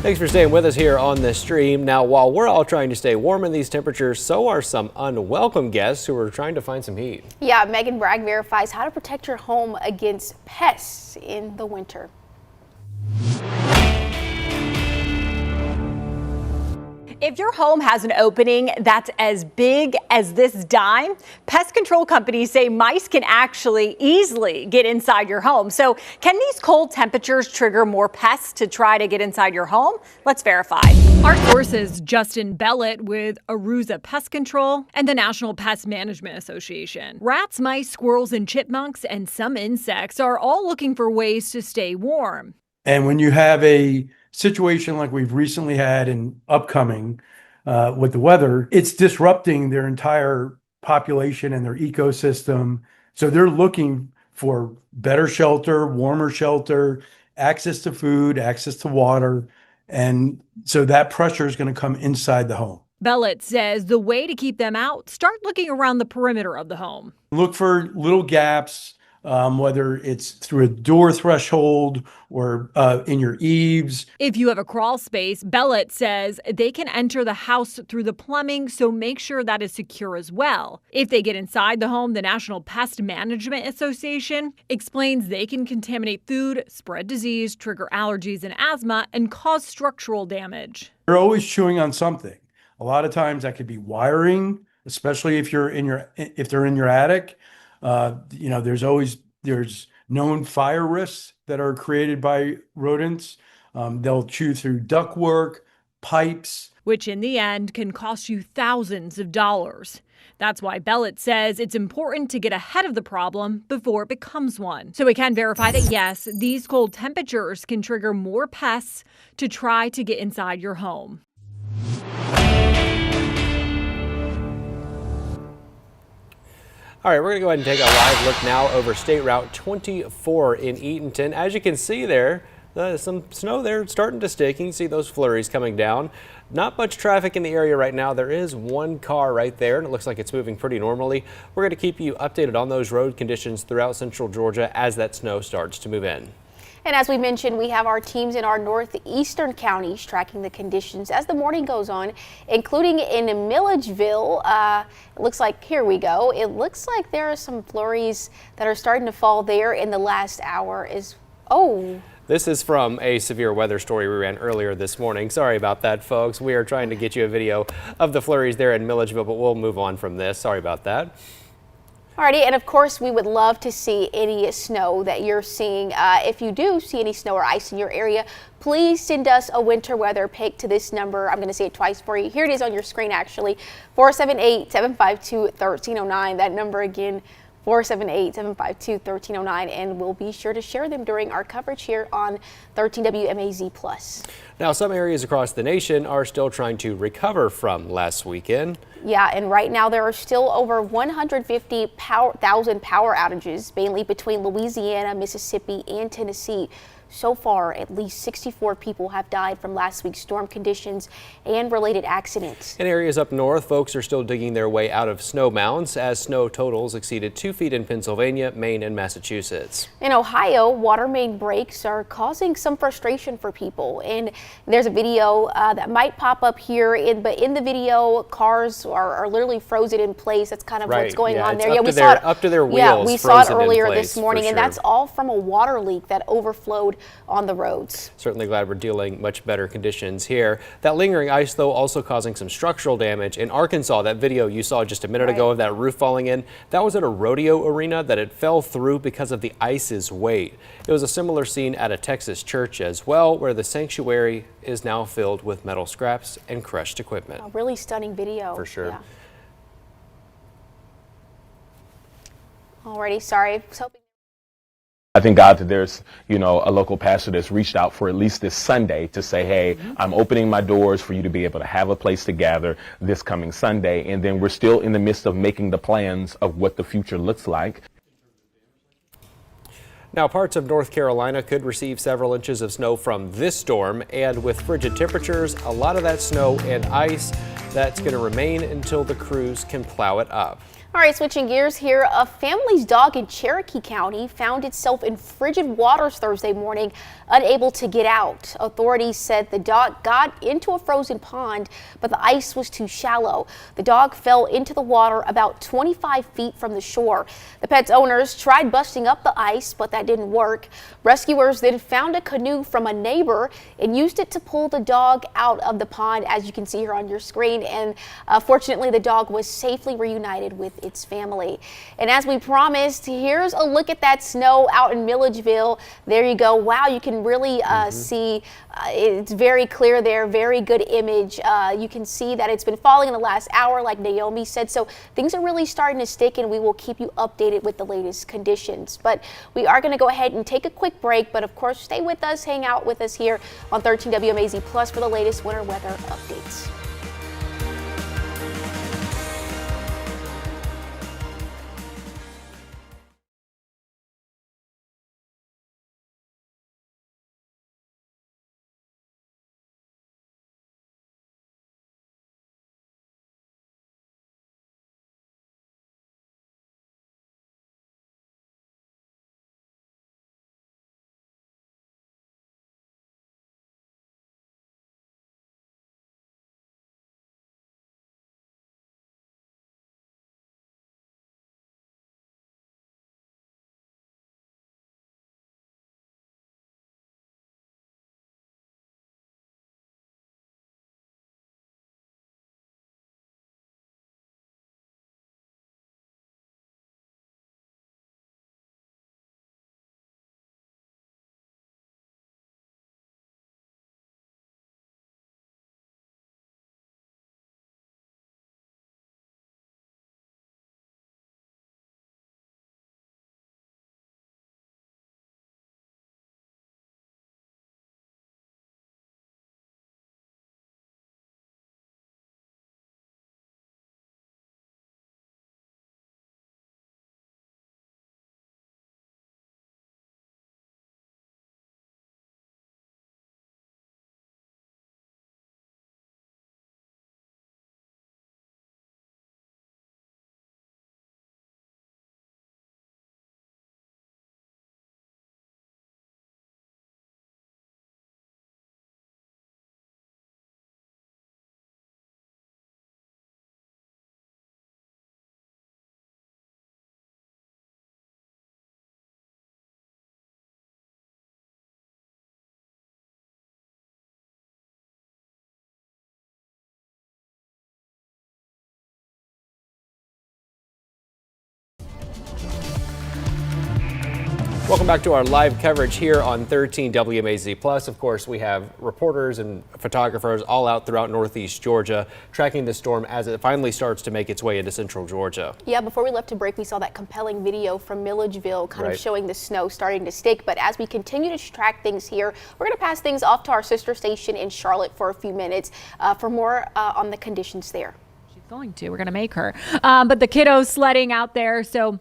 Thanks for staying with us here on the stream. Now, while we're all trying to stay warm in these temperatures, so are some unwelcome guests who are trying to find some heat. Yeah, Megan Bragg verifies how to protect your home against pests in the winter. If your home has an opening that's as big as this dime, pest control companies say mice can actually easily get inside your home. So can these cold temperatures trigger more pests to try to get inside your home? Let's verify. Our sources, Justin Bellett with Aruza Pest Control and the National Pest Management Association. Rats, mice, squirrels, and chipmunks, and some insects are all looking for ways to stay warm. And when you have a situation like we've recently had and upcoming with the weather, it's disrupting their entire population and their ecosystem. So they're looking for better shelter, warmer shelter, access to food, access to water. And so that pressure is going to come inside the home. Bellett says the way to keep them out, start looking around the perimeter of the home. Look for little gaps, whether it's through a door threshold or in your eaves. If you have a crawl space, Bellett says they can enter the house through the plumbing, so make sure that is secure as well. If they get inside the home, the National Pest Management Association explains they can contaminate food, spread disease, trigger allergies and asthma, and cause structural damage. They're always chewing on something. A lot of times that could be wiring, especially if they're in your attic. There's known fire risks that are created by rodents. They'll chew through ductwork, pipes, which in the end can cost you thousands of dollars. That's why Bellett says it's important to get ahead of the problem before it becomes one. So we can verify that yes, these cold temperatures can trigger more pests to try to get inside your home. All right, we're going to go ahead and take a live look now over State Route 24 in Eatonton. As you can see there, some snow there starting to stick. You can see those flurries coming down. Not much traffic in the area right now. There is one car right there, and it looks like it's moving pretty normally. We're going to keep you updated on those road conditions throughout central Georgia as that snow starts to move in. And as we mentioned, we have our teams in our northeastern counties tracking the conditions as the morning goes on, including in Milledgeville. It looks like, here we go. It looks like there are some flurries that are starting to fall there in the last hour. This is from a severe weather story we ran earlier this morning. Sorry about that, folks. We are trying to get you a video of the flurries there in Milledgeville, but we'll move on from this. Sorry about that. Alrighty, and of course we would love to see any snow that you're seeing. If you do see any snow or ice in your area, please send us a winter weather pic to this number. I'm going to say it twice for you. Here it is on your screen actually, 478-752-1309. That number again, 478-752-1309, and we'll be sure to share them during our coverage here on 13 WMAZ+. Now, some areas across the nation are still trying to recover from last weekend. Yeah, and right now there are still over 150,000 power outages, mainly between Louisiana, Mississippi, and Tennessee. So far, at least 64 people have died from last week's storm conditions and related accidents. In areas up north, folks are still digging their way out of snow mounds as snow totals exceeded 2 feet in Pennsylvania, Maine, and Massachusetts. In Ohio, water main breaks are causing some frustration for people. And there's a video that might pop up here, but in the video, cars are literally frozen in place. That's kind of what's going on there. We saw it up to their wheels. Yeah, we saw it earlier place, this morning, and that's all from a water leak that overflowed on the roads. Certainly glad we're dealing much better conditions here. That lingering ice, though, also causing some structural damage. In Arkansas, that video you saw just a minute ago of that roof falling in, that was at a rodeo arena that it fell through because of the ice's weight. It was a similar scene at a Texas church as well, where the sanctuary is now filled with metal scraps and crushed equipment. A really stunning video. For sure. Yeah. Alrighty, sorry. I thank God that there's, a local pastor that's reached out for at least this Sunday to say, hey, I'm opening my doors for you to be able to have a place to gather this coming Sunday. And then we're still in the midst of making the plans of what the future looks like. Now, parts of North Carolina could receive several inches of snow from this storm, and with frigid temperatures, a lot of that snow and ice that's going to remain until the crews can plow it up. All right, switching gears here, a family's dog in Cherokee County found itself in frigid waters Thursday morning, unable to get out. Authorities said the dog got into a frozen pond, but the ice was too shallow. The dog fell into the water about 25 feet from the shore. The pet's owners tried busting up the ice, but that didn't work. Rescuers then found a canoe from a neighbor and used it to pull the dog out of the pond, as you can see here on your screen. And fortunately, the dog was safely reunited with its family. And as we promised, here's a look at that snow out in Milledgeville. There you go. Wow, you can really see it's very clear there. Very good image. You can see that it's been falling in the last hour, like Naomi said. So things are really starting to stick, and we will keep you updated with the latest conditions. But we are going to go ahead and take a quick break. But of course, stay with us, hang out with us here on 13 WMAZ Plus for the latest winter weather updates. Welcome back to our live coverage here on 13 WMAZ Plus. Of course, we have reporters and photographers all out throughout northeast Georgia tracking the storm as it finally starts to make its way into central Georgia. Yeah, before we left to break, we saw that compelling video from Milledgeville kind of showing the snow starting to stick. But as we continue to track things here, we're going to pass things off to our sister station in Charlotte for a few minutes for more on the conditions there. She's going to. We're going to make her. But the kiddos sledding out there, so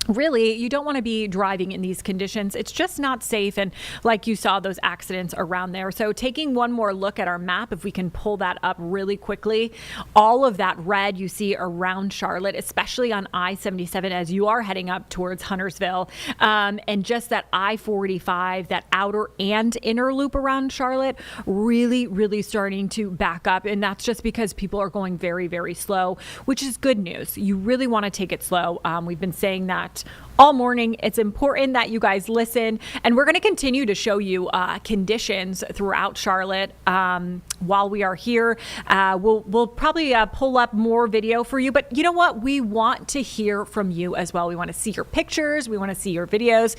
really, you don't want to be driving in these conditions. It's just not safe. And like you saw those accidents around there. So taking one more look at our map, if we can pull that up really quickly, all of that red you see around Charlotte, especially on I-77 as you are heading up towards Huntersville, and just that I-45, that outer and inner loop around Charlotte, really starting to back up. And that's just because people are going very slow, which is good news. You really want to take it slow. We've been saying that all morning. It's important that you guys listen, and we're going to continue to show you conditions throughout Charlotte while we are here. We'll probably pull up more video for you, but you know what? We want to hear from you as well. We want to see your pictures. We want to see your videos.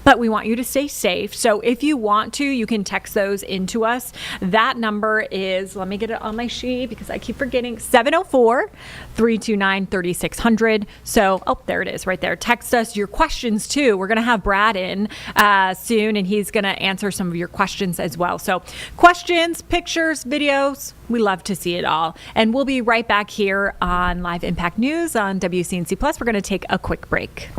But we want you to stay safe. So if you want to, you can text those into us. That number is, let me get it on my sheet because I keep forgetting, 704-329-3600. So, oh, there it is right there. Text us your questions too. We're going to have Brad in soon, and he's going to answer some of your questions as well. So questions, pictures, videos, we love to see it all. And we'll be right back here on Live Impact News on WCNC Plus. We're going to take a quick break.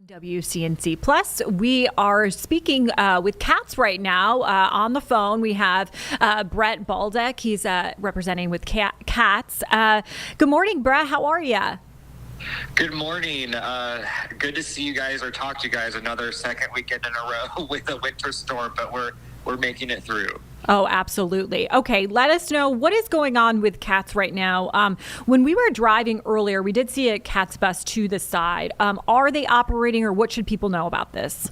WCNC Plus. We are speaking with cats right now on the phone. We have Brett Baldeck. He's representing with cats. Good morning, Brett. How are you? Good morning. Good to see you guys or talk to you guys another second weekend in a row with a winter storm, but we're making it through. Oh, absolutely. Okay, let us know what is going on with cats right now. When we were driving earlier, we did see a cats bus to the side. Are they operating, or what should people know about this?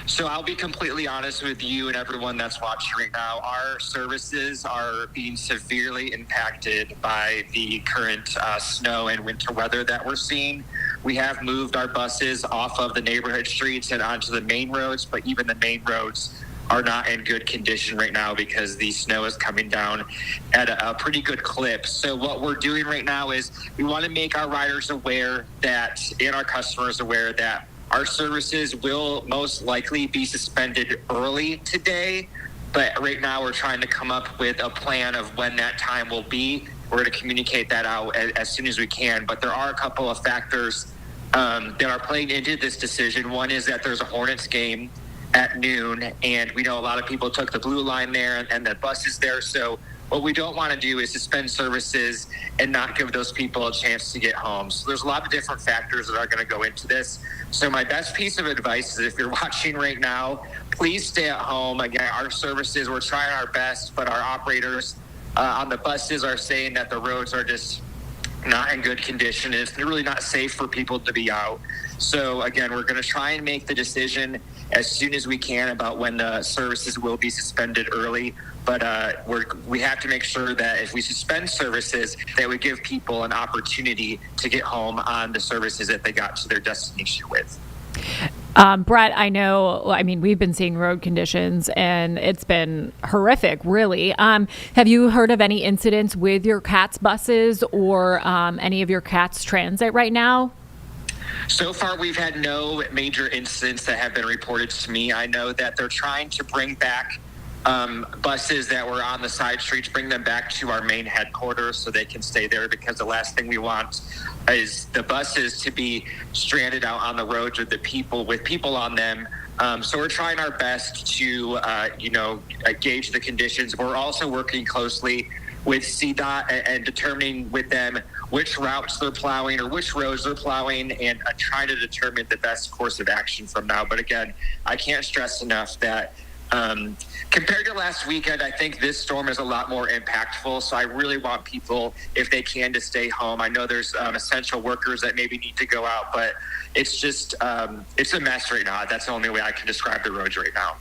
So I'll be completely honest with you and everyone that's watching right now. Our services are being severely impacted by the current snow and winter weather that we're seeing. We have moved our buses off of the neighborhood streets and onto the main roads, but even the main roads are not in good condition right now because the snow is coming down at a pretty good clip. So what we're doing right now is we want to make our riders aware that, and our customers aware that our services will most likely be suspended early today But right now we're trying to come up with a plan of when that time will be. We're going to communicate that out as soon as we can. But there are a couple of factors that are playing into this decision. One is that there's a Hornets game at noon, and we know a lot of people took the blue line there and the bus is there. So what we don't want to do is suspend services and not give those people a chance to get home. So there's a lot of different factors that are going to go into this. So my best piece of advice is, if you're watching right now, please stay at home. Again, our services, we're trying our best, but our operators on the buses are saying that the roads are just not in good condition. It's really not safe for people to be out. So again, we're going to try and make the decision as soon as we can about when the services will be suspended early. But we have to make sure that if we suspend services, that we give people an opportunity to get home on the services that they got to their destination with. Brett, I mean, we've been seeing road conditions and it's been horrific, really. Have you heard of any incidents with your CATS buses or any of your CATS transit right now? So far, we've had no major incidents that have been reported to me. I know that they're trying to bring back buses that were on the side streets, bring them back to our main headquarters so they can stay there, because the last thing we want is the buses to be stranded out on the roads with people on them. So we're trying our best to, gauge the conditions. We're also working closely with CDOT and determining with them which routes they're plowing or which roads they're plowing, and trying to determine the best course of action from now. But again, I can't stress enough that compared to last weekend, I think this storm is a lot more impactful. So I really want people, if they can, to stay home. I know there's essential workers that maybe need to go out, but it's just, it's a mess right now. That's the only way I can describe the roads right now.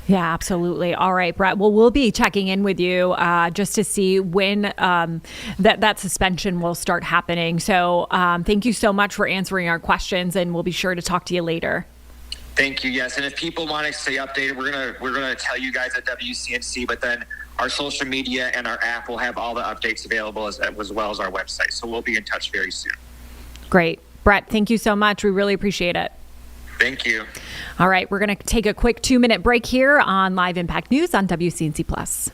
Yeah, absolutely. All right, Brett. Well, we'll be checking in with you just to see when that suspension will start happening. So thank you so much for answering our questions, and we'll be sure to talk to you later. Thank you. Yes, and if people want to stay updated, we're gonna tell you guys at WCNC. But then our social media and our app will have all the updates available as well as our website. So we'll be in touch very soon. Great, Brett. Thank you so much. We really appreciate it. Thank you. All right, we're going to take a quick 2-minute break here on Live Impact News on WCNC Plus.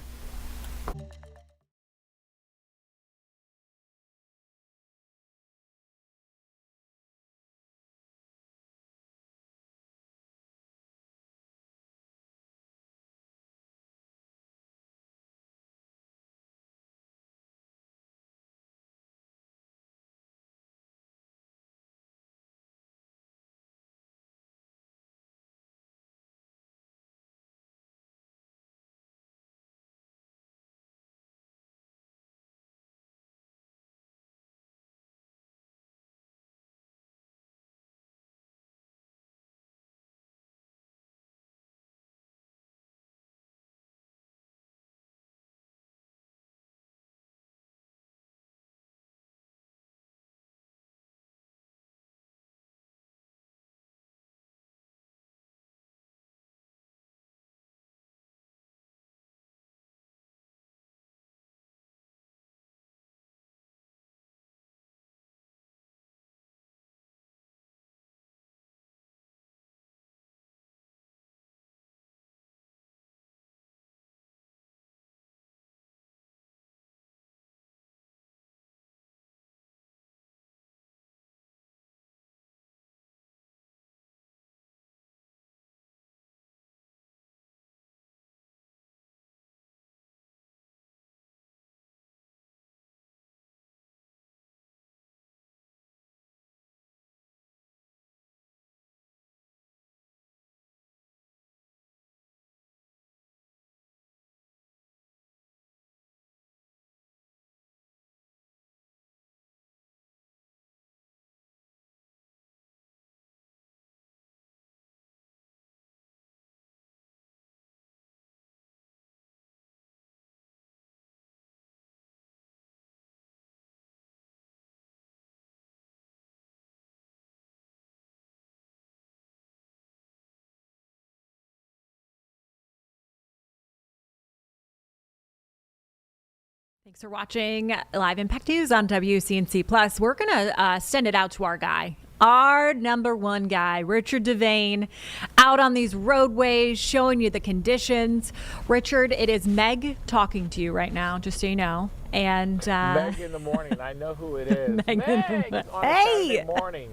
Thanks for watching Live Impact News on WCNC Plus. We're going to send it out to our guy, our number one guy, Richard Devane, out on these roadways showing you the conditions. Richard, it is Meg talking to you right now, just so you know. And Meg in the morning. I know who it is. Meg on a Saturday morning.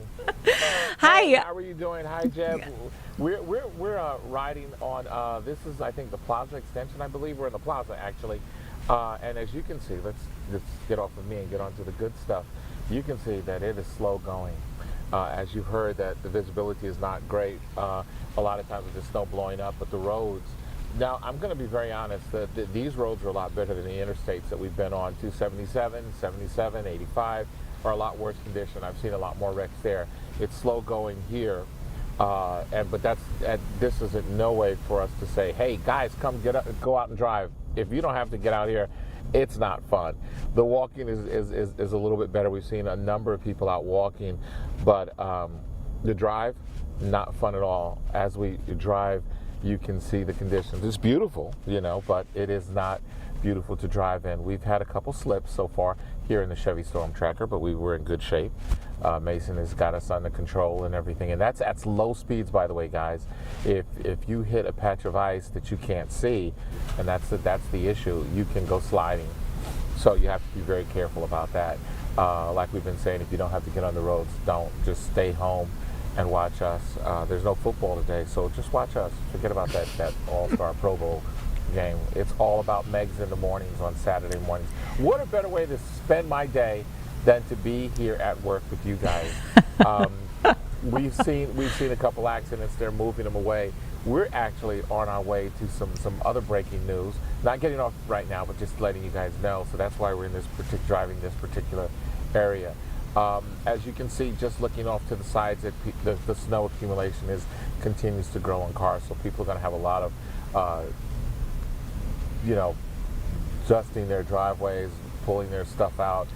Hi. Hey, how are you doing? Hi, Jeb. We're riding on this is, I think, the Plaza extension. I believe we're in the Plaza actually. And as you can see, let's get off of me and get on to the good stuff. You can see that it is slow going. As you've heard, that the visibility is not great. A lot of times with the snow blowing up, but the roads. Now, I'm going to be very honest, these roads are a lot better than the interstates that we've been on. 277, 77, 85 are a lot worse condition. I've seen a lot more wrecks there. It's slow going here, but this is in no way for us to say, hey, guys, come go out and drive. If you don't have to get out here, it's not fun. The walking is a little bit better. We've seen a number of people out walking, but the drive, not fun at all. As we drive, you can see the conditions. It's beautiful, but it is not beautiful to drive in. We've had a couple slips so far here in the Chevy Storm Tracker, but we were in good shape. Mason has got us under control and everything, and that's at low speeds, by the way, guys. If you hit a patch of ice that you can't see, and that's the issue, you can go sliding. So you have to be very careful about that. Like we've been saying, if you don't have to get on the roads, don't. Just stay home and watch us. There's no football today, so just watch us. Forget about that All-Star Pro Bowl game. It's all about Megs in the mornings on Saturday mornings. What a better way to spend my day than to be here at work with you guys. We've seen a couple accidents. They're moving them away. We're actually on our way to some other breaking news. Not getting off right now, but just letting you guys know. So that's why we're in driving this particular area. As you can see, just looking off to the sides, the snow accumulation continues to grow in cars. So people are going to have a lot of, dusting their driveways, pulling their stuff out.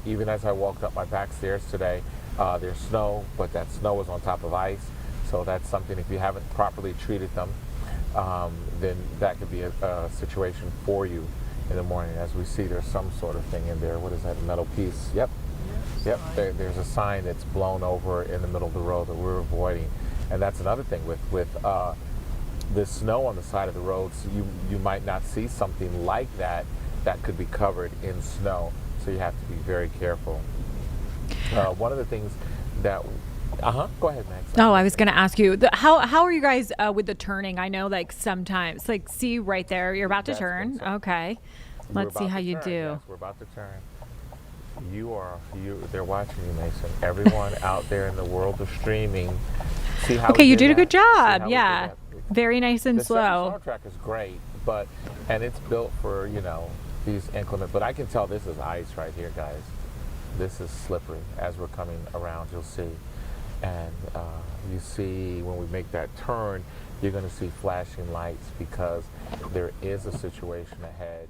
Even as I walked up my back stairs today, there's snow, but that snow is on top of ice. So that's something, if you haven't properly treated them, then that could be a situation for you in the morning. As we see, there's some sort of thing in there. What is that, a metal piece? Yep. There's a sign that's blown over in the middle of the road that we're avoiding. And that's another thing with the snow on the side of the roads. You might not see something like that could be covered in snow. So you have to be very careful. One of the things that go ahead, Max. Oh, I was going to ask you, how are you guys with the turning? I know, sometimes, see right there, you're about to turn. Okay. Let's see how you do. Yes, we're about to turn. They're watching you, Mason. Everyone out there in the world of streaming. See how you did a good job. Yeah. Very nice and slow. The Storm Track is great, and it's built for, these inclement, but I can tell this is ice right here, guys. This is slippery. As we're coming around, you'll see. And you see when we make that turn, you're going to see flashing lights because there is a situation ahead.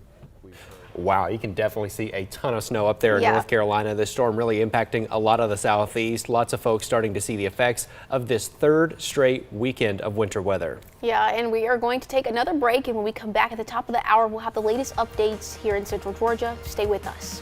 Wow, you can definitely see a ton of snow up there in North Carolina. This storm really impacting a lot of the southeast. Lots of folks starting to see the effects of this third straight weekend of winter weather. Yeah, and we are going to take another break, and when we come back at the top of the hour, we'll have the latest updates here in Central Georgia. Stay with us.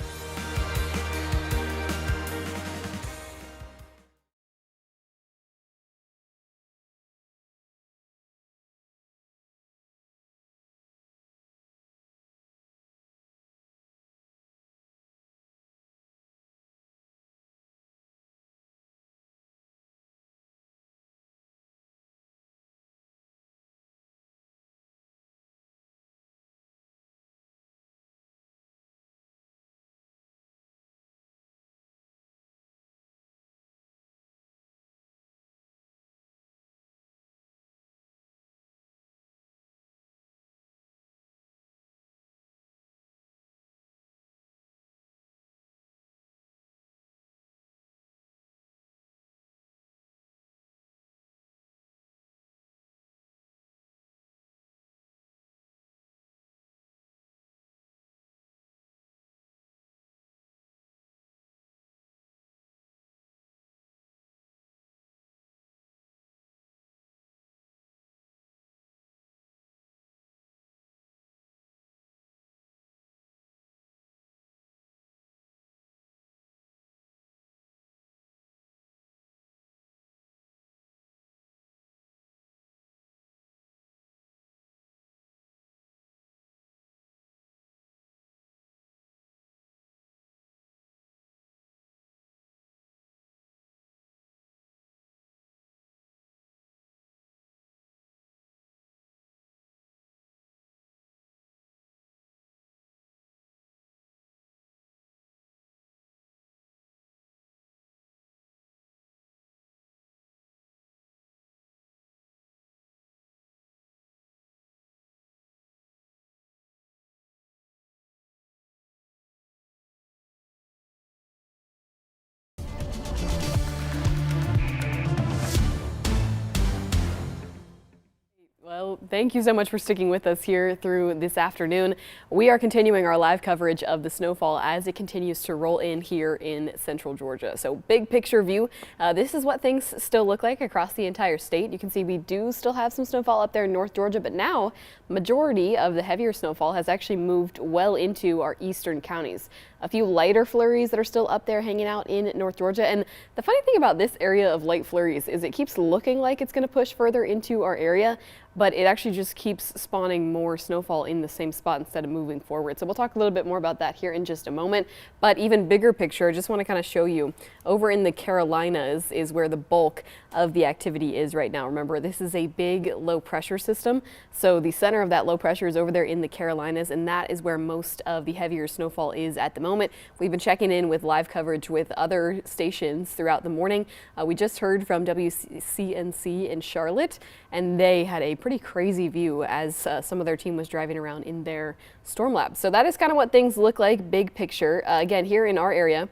Well, thank you so much for sticking with us here through this afternoon. We are continuing our live coverage of the snowfall as it continues to roll in here in central Georgia. So big picture view, this is what things still look like across the entire state. You can see we do still have some snowfall up there in North Georgia, but now majority of the heavier snowfall has actually moved well into our eastern counties. A few lighter flurries that are still up there hanging out in North Georgia. And the funny thing about this area of light flurries is it keeps looking like it's going to push further into our area, but it actually just keeps spawning more snowfall in the same spot instead of moving forward. So we'll talk a little bit more about that here in just a moment. But even bigger picture, I just want to kind of show you over in the Carolinas is where the bulk of the activity is right now. Remember, this is a big low pressure system. So the center of that low pressure is over there in the Carolinas, and that is where most of the heavier snowfall is at the moment. We've been checking in with live coverage with other stations throughout the morning. We just heard from WCNC in Charlotte, and they had a pretty crazy view as some of their team was driving around in their storm lab. So that is kind of what things look like big picture. Again, here in our area,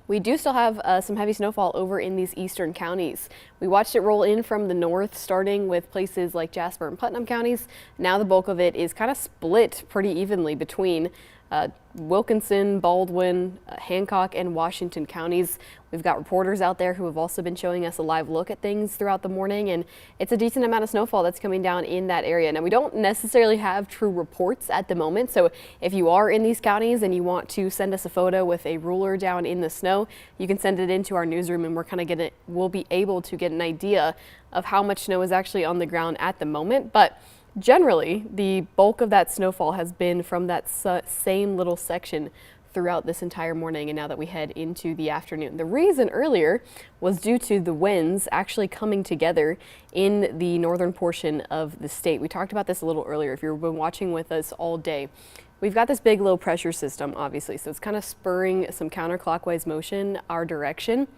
we do still have some heavy snowfall over in these eastern counties. We watched it roll in from the north, starting with places like Jasper and Putnam counties. Now the bulk of it is kind of split pretty evenly between Wilkinson, Baldwin, Hancock, and Washington counties. We've got reporters out there who have also been showing us a live look at things throughout the morning, and it's a decent amount of snowfall that's coming down in that area. Now, we don't necessarily have true reports at the moment, so if you are in these counties and you want to send us a photo with a ruler down in the snow, you can send it into our newsroom, and we'll be able to get an idea of how much snow is actually on the ground at the moment. But generally, the bulk of that snowfall has been from that same little section throughout this entire morning, and now that we head into the afternoon. The reason earlier was due to the winds actually coming together in the northern portion of the state. We talked about this a little earlier if you've been watching with us all day. We've got this big low pressure system, obviously, so it's kind of spurring some counterclockwise motion our direction.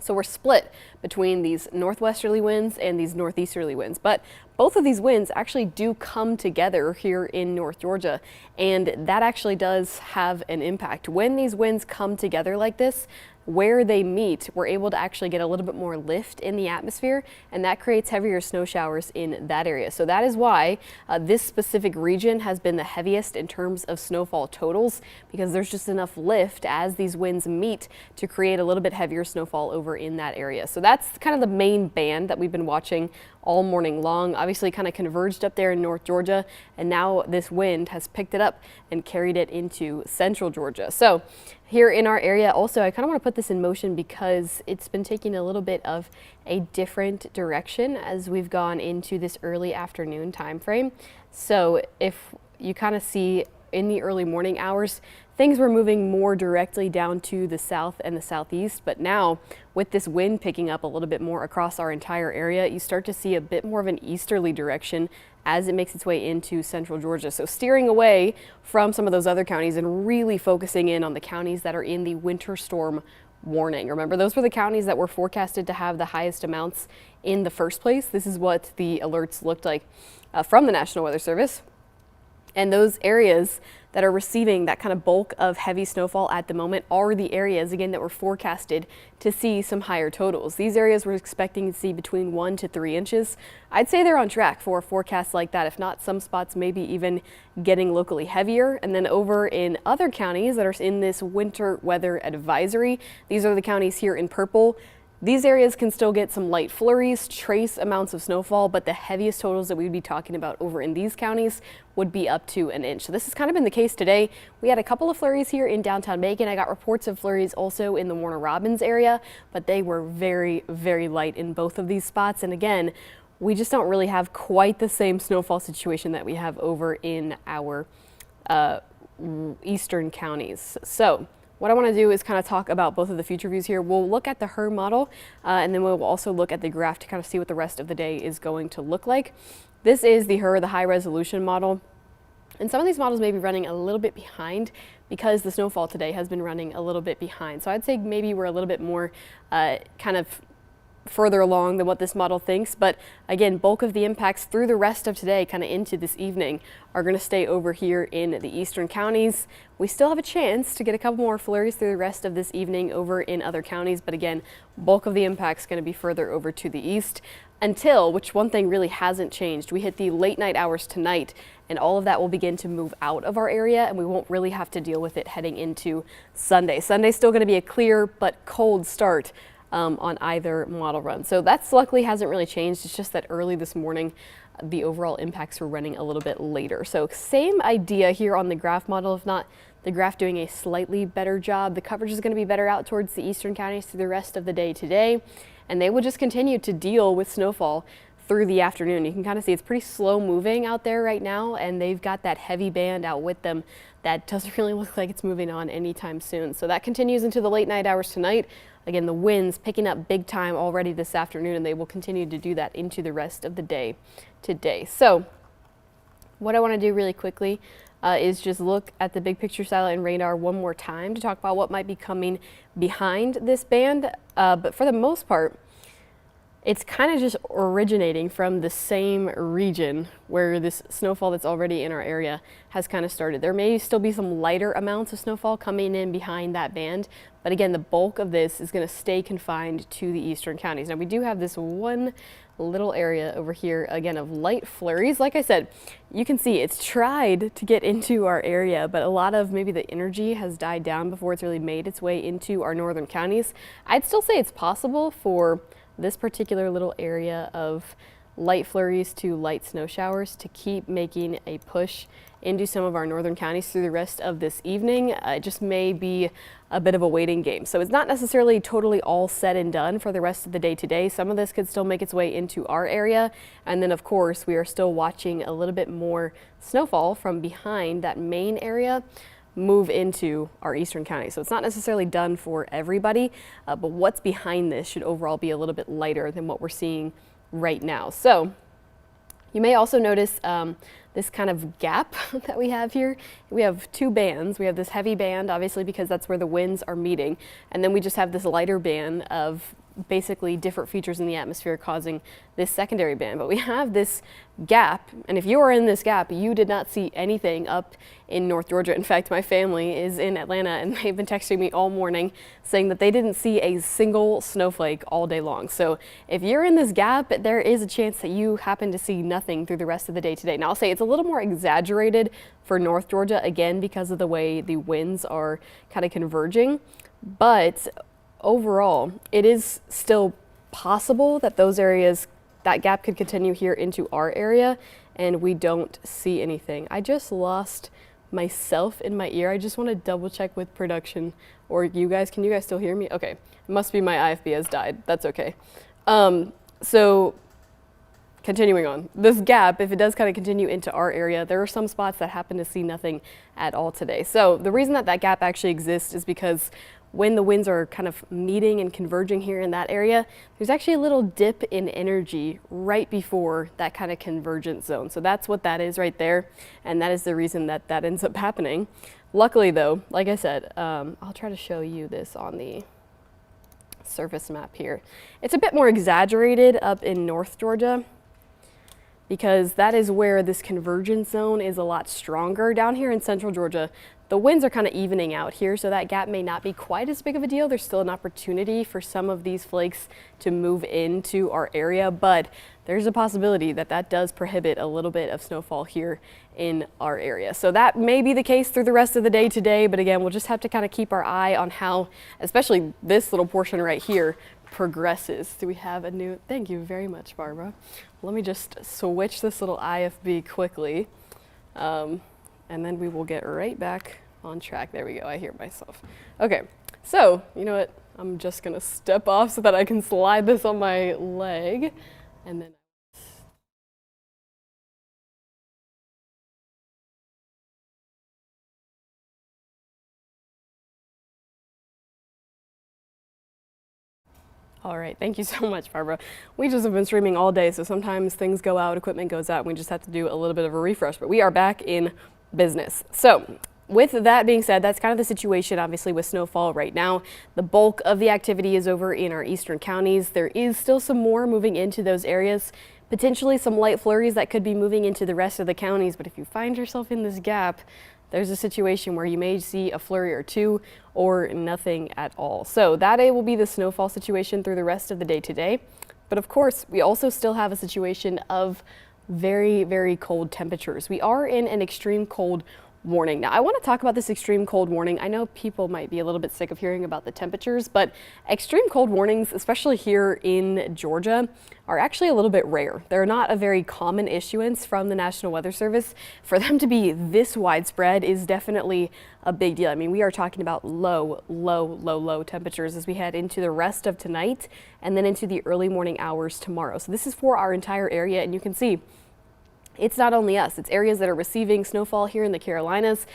So we're split between these northwesterly winds and these northeasterly winds, but both of these winds actually do come together here in North Georgia, and that actually does have an impact. When these winds come together like this, where they meet, we're able to actually get a little bit more lift in the atmosphere, and that creates heavier snow showers in that area. So that is why this specific region has been the heaviest in terms of snowfall totals, because there's just enough lift as these winds meet to create a little bit heavier snowfall over in that area. So that's kind of the main band that we've been watching all morning long. Obviously kind of converged up there in North Georgia, and now this wind has picked it up and carried it into central Georgia. So here in our area also, I kind of want to put this in motion because it's been taking a little bit of a different direction as we've gone into this early afternoon time frame. So if you kind of see in the early morning hours, things were moving more directly down to the south and the southeast, but now with this wind picking up a little bit more across our entire area, you start to see a bit more of an easterly direction as it makes its way into central Georgia. So steering away from some of those other counties and really focusing in on the counties that are in the winter storm warning. Remember, those were the counties that were forecasted to have the highest amounts in the first place. This is what the alerts looked like from the National Weather Service. And those areas that are receiving that kind of bulk of heavy snowfall at the moment are the areas, again, that were forecasted to see some higher totals. These areas we're expecting to see between 1 to 3 inches. I'd say they're on track for a forecast like that. If not, some spots maybe even getting locally heavier. And then over in other counties that are in this winter weather advisory, these are the counties here in purple. These areas can still get some light flurries, trace amounts of snowfall, but the heaviest totals that we'd be talking about over in these counties would be up to an inch. So this has kind of been the case today. We had a couple of flurries here in downtown Macon. I got reports of flurries also in the Warner Robins area, but they were very, very light in both of these spots. And again, we just don't really have quite the same snowfall situation that we have over in our eastern counties. So what I want to do is kind of talk about both of the future views here. We'll look at the HRRR model, and then we'll also look at the graph to kind of see what the rest of the day is going to look like. This is the HRRR, the high resolution model. And some of these models may be running a little bit behind because the snowfall today has been running a little bit behind. So I'd say maybe we're a little bit more kind of further along than what this model thinks, but again, bulk of the impacts through the rest of today, kind of into this evening, are going to stay over here in the eastern counties. We still have a chance to get a couple more flurries through the rest of this evening over in other counties, but again, bulk of the impacts going to be further over to the east until, which one thing really hasn't changed, we hit the late night hours tonight, and all of that will begin to move out of our area, and we won't really have to deal with it heading into Sunday. Sunday's still going to be a clear but cold start on either model run. So that's luckily hasn't really changed. It's just that early this morning, the overall impacts were running a little bit later. So same idea here on the graph model, if not the graph doing a slightly better job. The coverage is going to be better out towards the eastern counties through the rest of the day today, and they will just continue to deal with snowfall through the afternoon. You can kind of see it's pretty slow moving out there right now, and they've got that heavy band out with them that doesn't really look like it's moving on anytime soon. So that continues into the late night hours tonight. Again, the winds picking up big time already this afternoon, and they will continue to do that into the rest of the day today. So what I want to do really quickly is just look at the big picture satellite and radar one more time to talk about what might be coming behind this band. But for the most part, it's kind of just originating from the same region where this snowfall that's already in our area has kind of started. There may still be some lighter amounts of snowfall coming in behind that band, but again, the bulk of this is going to stay confined to the eastern counties. Now, we do have this one little area over here, again, of light flurries. Like I said, you can see it's tried to get into our area, but a lot of maybe the energy has died down before it's really made its way into our northern counties. I'd still say it's possible for this particular little area of light flurries to light snow showers to keep making a push into some of our northern counties through the rest of this evening. It just may be a bit of a waiting game. So it's not necessarily totally all said and done for the rest of the day today. Some of this could still make its way into our area. And then of course, we are still watching a little bit more snowfall from behind that main area move into our eastern county. So it's not necessarily done for everybody, but what's behind this should overall be a little bit lighter than what we're seeing right now. So you may also notice this kind of gap that we have here. We have two bands. We have this heavy band, obviously, because that's where the winds are meeting. And then we just have this lighter band of basically different features in the atmosphere causing this secondary band. But we have this gap, and if you are in this gap, you did not see anything up in North Georgia. In fact, my family is in Atlanta, and they've been texting me all morning saying that they didn't see a single snowflake all day long. So if you're in this gap, there is a chance that you happen to see nothing through the rest of the day today. Now, I'll say it's a little more exaggerated for North Georgia, again, because of the way the winds are kind of converging, but overall, it is still possible that those areas, that gap could continue here into our area, and we don't see anything. I just lost myself in my ear. I just want to double check with production, or you guys, can you guys still hear me? Okay, it must be my IFB has died. That's okay. So continuing on, this gap, if it does kind of continue into our area, there are some spots that happen to see nothing at all today. So the reason that that gap actually exists is because when the winds are kind of meeting and converging here in that area, there's actually a little dip in energy right before that kind of convergence zone. So that's what that is right there, and that is the reason that that ends up happening. Luckily though, like I said, I'll try to show you this on the surface map here. It's a bit more exaggerated up in North Georgia, because that is where this convergence zone is a lot stronger. Down here in central Georgia, the winds are kind of evening out here, so that gap may not be quite as big of a deal. There's still an opportunity for some of these flakes to move into our area, but there's a possibility that that does prohibit a little bit of snowfall here in our area. So that may be the case through the rest of the day today, but again, we'll just have to kind of keep our eye on how, especially this little portion right here, progresses. Do we have a new, thank you very much, Barbara. Let me just switch this little IFB quickly. And then we will get right back on track. There we go, I hear myself. Okay, so you know what? I'm just gonna step off so that I can slide this on my leg, and then all right, thank you so much, Barbara. We just have been streaming all day, so sometimes things go out, equipment goes out, and we just have to do a little bit of a refresh, but we are back in business. So with that being said, that's kind of the situation obviously with snowfall right now. The bulk of the activity is over in our eastern counties. There is still some more moving into those areas, potentially some light flurries that could be moving into the rest of the counties. But if you find yourself in this gap, there's a situation where you may see a flurry or two or nothing at all. So that will be the snowfall situation through the rest of the day today. But of course, we also still have a situation of very, very cold temperatures. We are in an extreme cold warning. Now, I want to talk about this extreme cold warning. I know people might be a little bit sick of hearing about the temperatures, but extreme cold warnings, especially here in Georgia, are actually a little bit rare. They're not a very common issuance from the National Weather Service. For them to be this widespread is definitely a big deal. I mean, we are talking about low temperatures as we head into the rest of tonight and then into the early morning hours tomorrow. So this is for our entire area, and you can see it's not only us, it's areas that are receiving snowfall here in the Carolinas,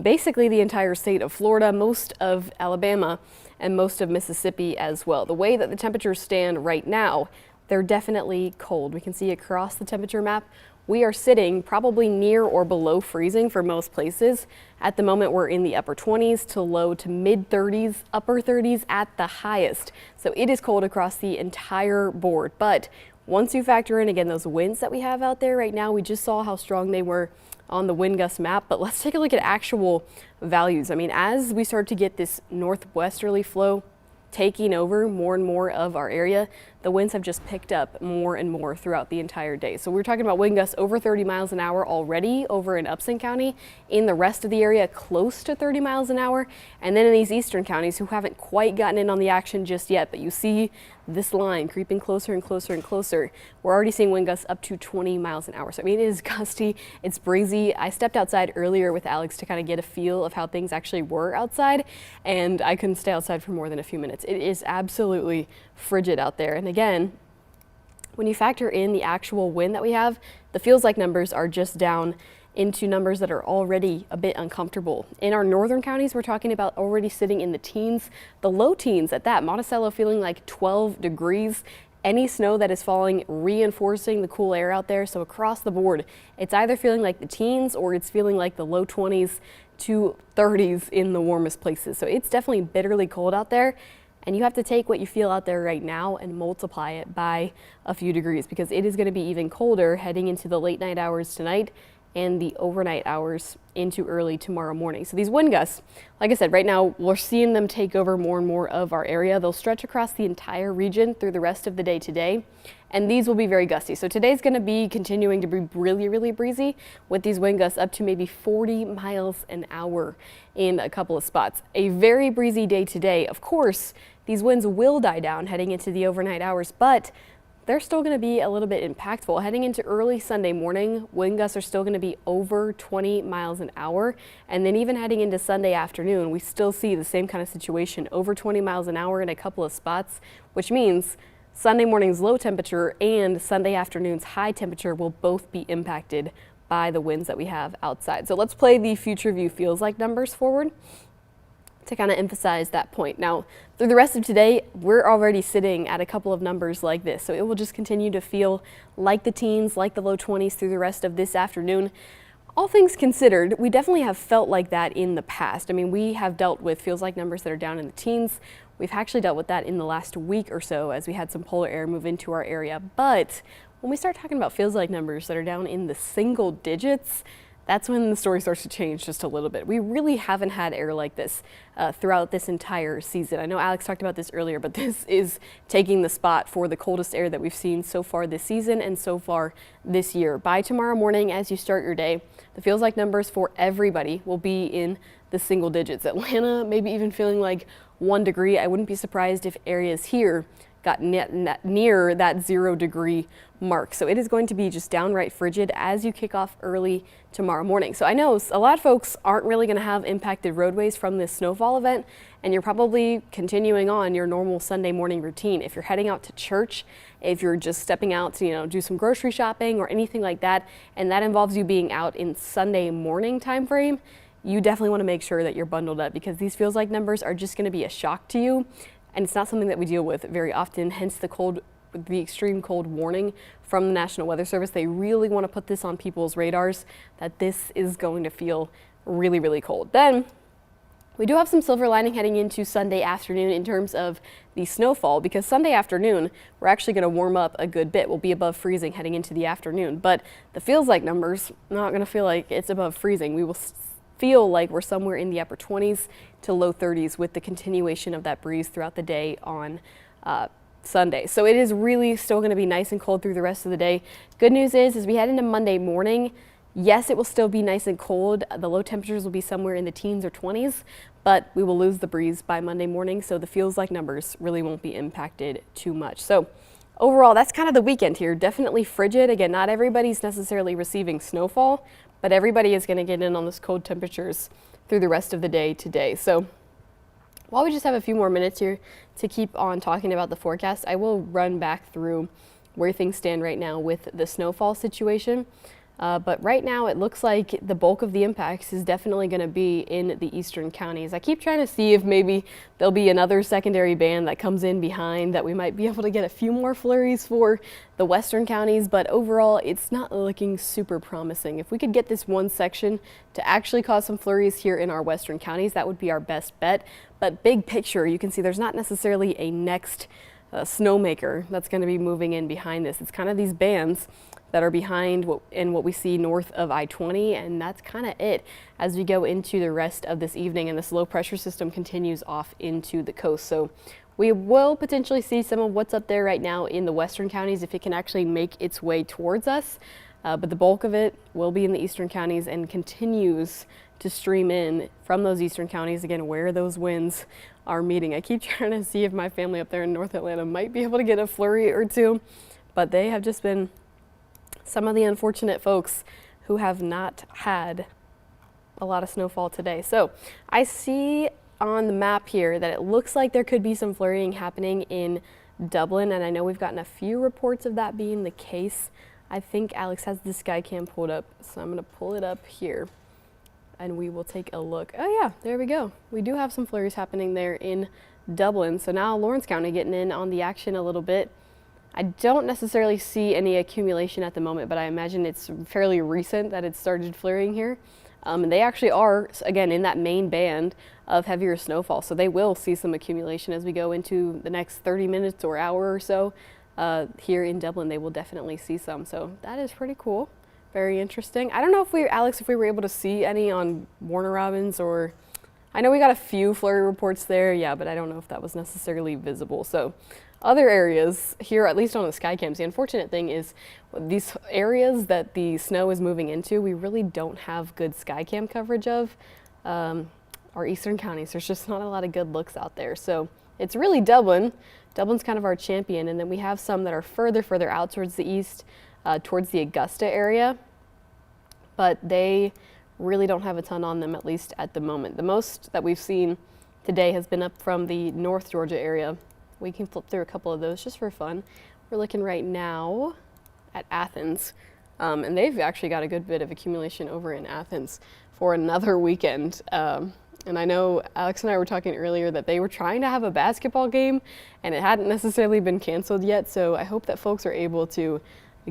basically the entire state of Florida, most of Alabama, and most of Mississippi as well. The way that the temperatures stand right now, they're definitely cold. We can see across the temperature map, we are sitting probably near or below freezing for most places. At the moment, we're in the upper 20s to low to mid 30s, upper 30s at the highest. So it is cold across the entire board. But once you factor in, again, those winds that we have out there right now, we just saw how strong they were on the wind gust map, but let's take a look at actual values. I mean, as we start to get this northwesterly flow taking over more and more of our area, the winds have just picked up more and more throughout the entire day. So we're talking about wind gusts over 30 miles an hour already over in Upson County. In the rest of the area, close to 30 miles an hour. And then in these eastern counties who haven't quite gotten in on the action just yet, but you see this line creeping closer and closer and closer. We're already seeing wind gusts up to 20 miles an hour. So I mean, it is gusty, it's breezy. I stepped outside earlier with Alex to kind of get a feel of how things actually were outside, and I couldn't stay outside for more than a few minutes. It is absolutely frigid out there. And again, when you factor in the actual wind that we have, the feels like numbers are just down into numbers that are already a bit uncomfortable. In our northern counties, we're talking about already sitting in the teens, the low teens at that. Monticello feeling like 12 degrees. Any snow that is falling reinforcing the cool air out there. So across the board, it's either feeling like the teens or it's feeling like the low 20s to 30s in the warmest places. So it's definitely bitterly cold out there. And you have to take what you feel out there right now and multiply it by a few degrees, because it is going to be even colder heading into the late night hours tonight and the overnight hours into early tomorrow morning. So these wind gusts, like I said, right now we're seeing them take over more and more of our area. They'll stretch across the entire region through the rest of the day today, and these will be very gusty. So today's going to be continuing to be really breezy with these wind gusts up to maybe 40 miles an hour in a couple of spots. A very breezy day today. Of course, these winds will die down heading into the overnight hours, but they're still going to be a little bit impactful. Heading into early Sunday morning, wind gusts are still going to be over 20 miles an hour. And then even heading into Sunday afternoon, we still see the same kind of situation, over 20 miles an hour in a couple of spots, which means Sunday morning's low temperature and Sunday afternoon's high temperature will both be impacted by the winds that we have outside. So let's play the future view feels like numbers forward to kind of emphasize that point. Now, through the rest of today, we're already sitting at a couple of numbers like this. So it will just continue to feel like the teens, like the low 20s through the rest of this afternoon. All things considered, we definitely have felt like that in the past. I mean, we have dealt with feels like numbers that are down in the teens. We've actually dealt with that in the last week or so as we had some polar air move into our area. But when we start talking about feels like numbers that are down in the single digits, that's when the story starts to change just a little bit. We really haven't had air like this throughout this entire season. I know Alex talked about this earlier, but this is taking the spot for the coldest air that we've seen so far this season and so far this year. By tomorrow morning, as you start your day, the feels like numbers for everybody will be in the single digits. Atlanta maybe even feeling like 1 degree. I wouldn't be surprised if areas here got near that 0 degree mark. So it is going to be just downright frigid as you kick off early tomorrow morning. So I know a lot of folks aren't really going to have impacted roadways from this snowfall event, and you're probably continuing on your normal Sunday morning routine. If you're heading out to church, if you're just stepping out to, do some grocery shopping or anything like that, and that involves you being out in Sunday morning time frame, you definitely want to make sure that you're bundled up, because these feels like numbers are just going to be a shock to you. And it's not something that we deal with very often, hence the extreme cold warning from the National Weather Service. They really want to put this on people's radars that this is going to feel really, really cold. Then we do have some silver lining heading into Sunday afternoon in terms of the snowfall, because Sunday afternoon, we're actually going to warm up a good bit. We'll be above freezing heading into the afternoon, but the feels like numbers, not going to feel like it's above freezing. We will feel like we're somewhere in the upper 20s to low 30s with the continuation of that breeze throughout the day on Sunday. So it is really still going to be nice and cold through the rest of the day. Good news is, as we head into Monday morning, yes, it will still be nice and cold. The low temperatures will be somewhere in the teens or 20s, but we will lose the breeze by Monday morning, so the feels like numbers really won't be impacted too much. So overall, that's kind of the weekend here. Definitely frigid. Again, not everybody's necessarily receiving snowfall, but everybody is going to get in on those cold temperatures through the rest of the day today. So while we just have a few more minutes here to keep on talking about the forecast, I will run back through where things stand right now with the snowfall situation. But right now it looks like the bulk of the impacts is definitely going to be in the eastern counties. I keep trying to see if maybe there'll be another secondary band that comes in behind that we might be able to get a few more flurries for the western counties, but overall it's not looking super promising. If we could get this one section to actually cause some flurries here in our western counties, that would be our best bet. But big picture, you can see there's not necessarily a next snowmaker that's going to be moving in behind this. It's kind of these bands that are behind what we see north of I-20, and that's kind of it as we go into the rest of this evening and this low pressure system continues off into the coast. So we will potentially see some of what's up there right now in the western counties if it can actually make its way towards us, but the bulk of it will be in the eastern counties and continues to stream in from those eastern counties, again, where those winds are meeting. I keep trying to see if my family up there in North Atlanta might be able to get a flurry or two, but they have just been some of the unfortunate folks who have not had a lot of snowfall today. So I see on the map here that it looks like there could be some flurrying happening in Dublin, and I know we've gotten a few reports of that being the case. I think Alex has the Skycam pulled up, so I'm going to pull it up here and we will take a look. Oh yeah, there we go. We do have some flurries happening there in Dublin. So now Lawrence County getting in on the action a little bit. I don't necessarily see any accumulation at the moment, but I imagine it's fairly recent that it started flurrying here. And they actually are, again, in that main band of heavier snowfall. So they will see some accumulation as we go into the next 30 minutes or hour or so. Here in Dublin, they will definitely see some. So that is pretty cool. Very interesting. I don't know if Alex, if we were able to see any on Warner Robins, or I know we got a few flurry reports there, yeah, but I don't know if that was necessarily visible. So other areas here, at least on the Skycams, the unfortunate thing is these areas that the snow is moving into, we really don't have good Skycam coverage of. Our eastern counties, there's just not a lot of good looks out there. So it's really Dublin. Dublin's kind of our champion, and then we have some that are further out towards the east, towards the Augusta area, but they really don't have a ton on them, at least at the moment. The most that we've seen today has been up from the North Georgia area. We can flip through a couple of those just for fun. We're looking right now at Athens, and they've actually got a good bit of accumulation over in Athens for another weekend. And I know Alex and I were talking earlier that they were trying to have a basketball game and it hadn't necessarily been canceled yet, so I hope that folks are able to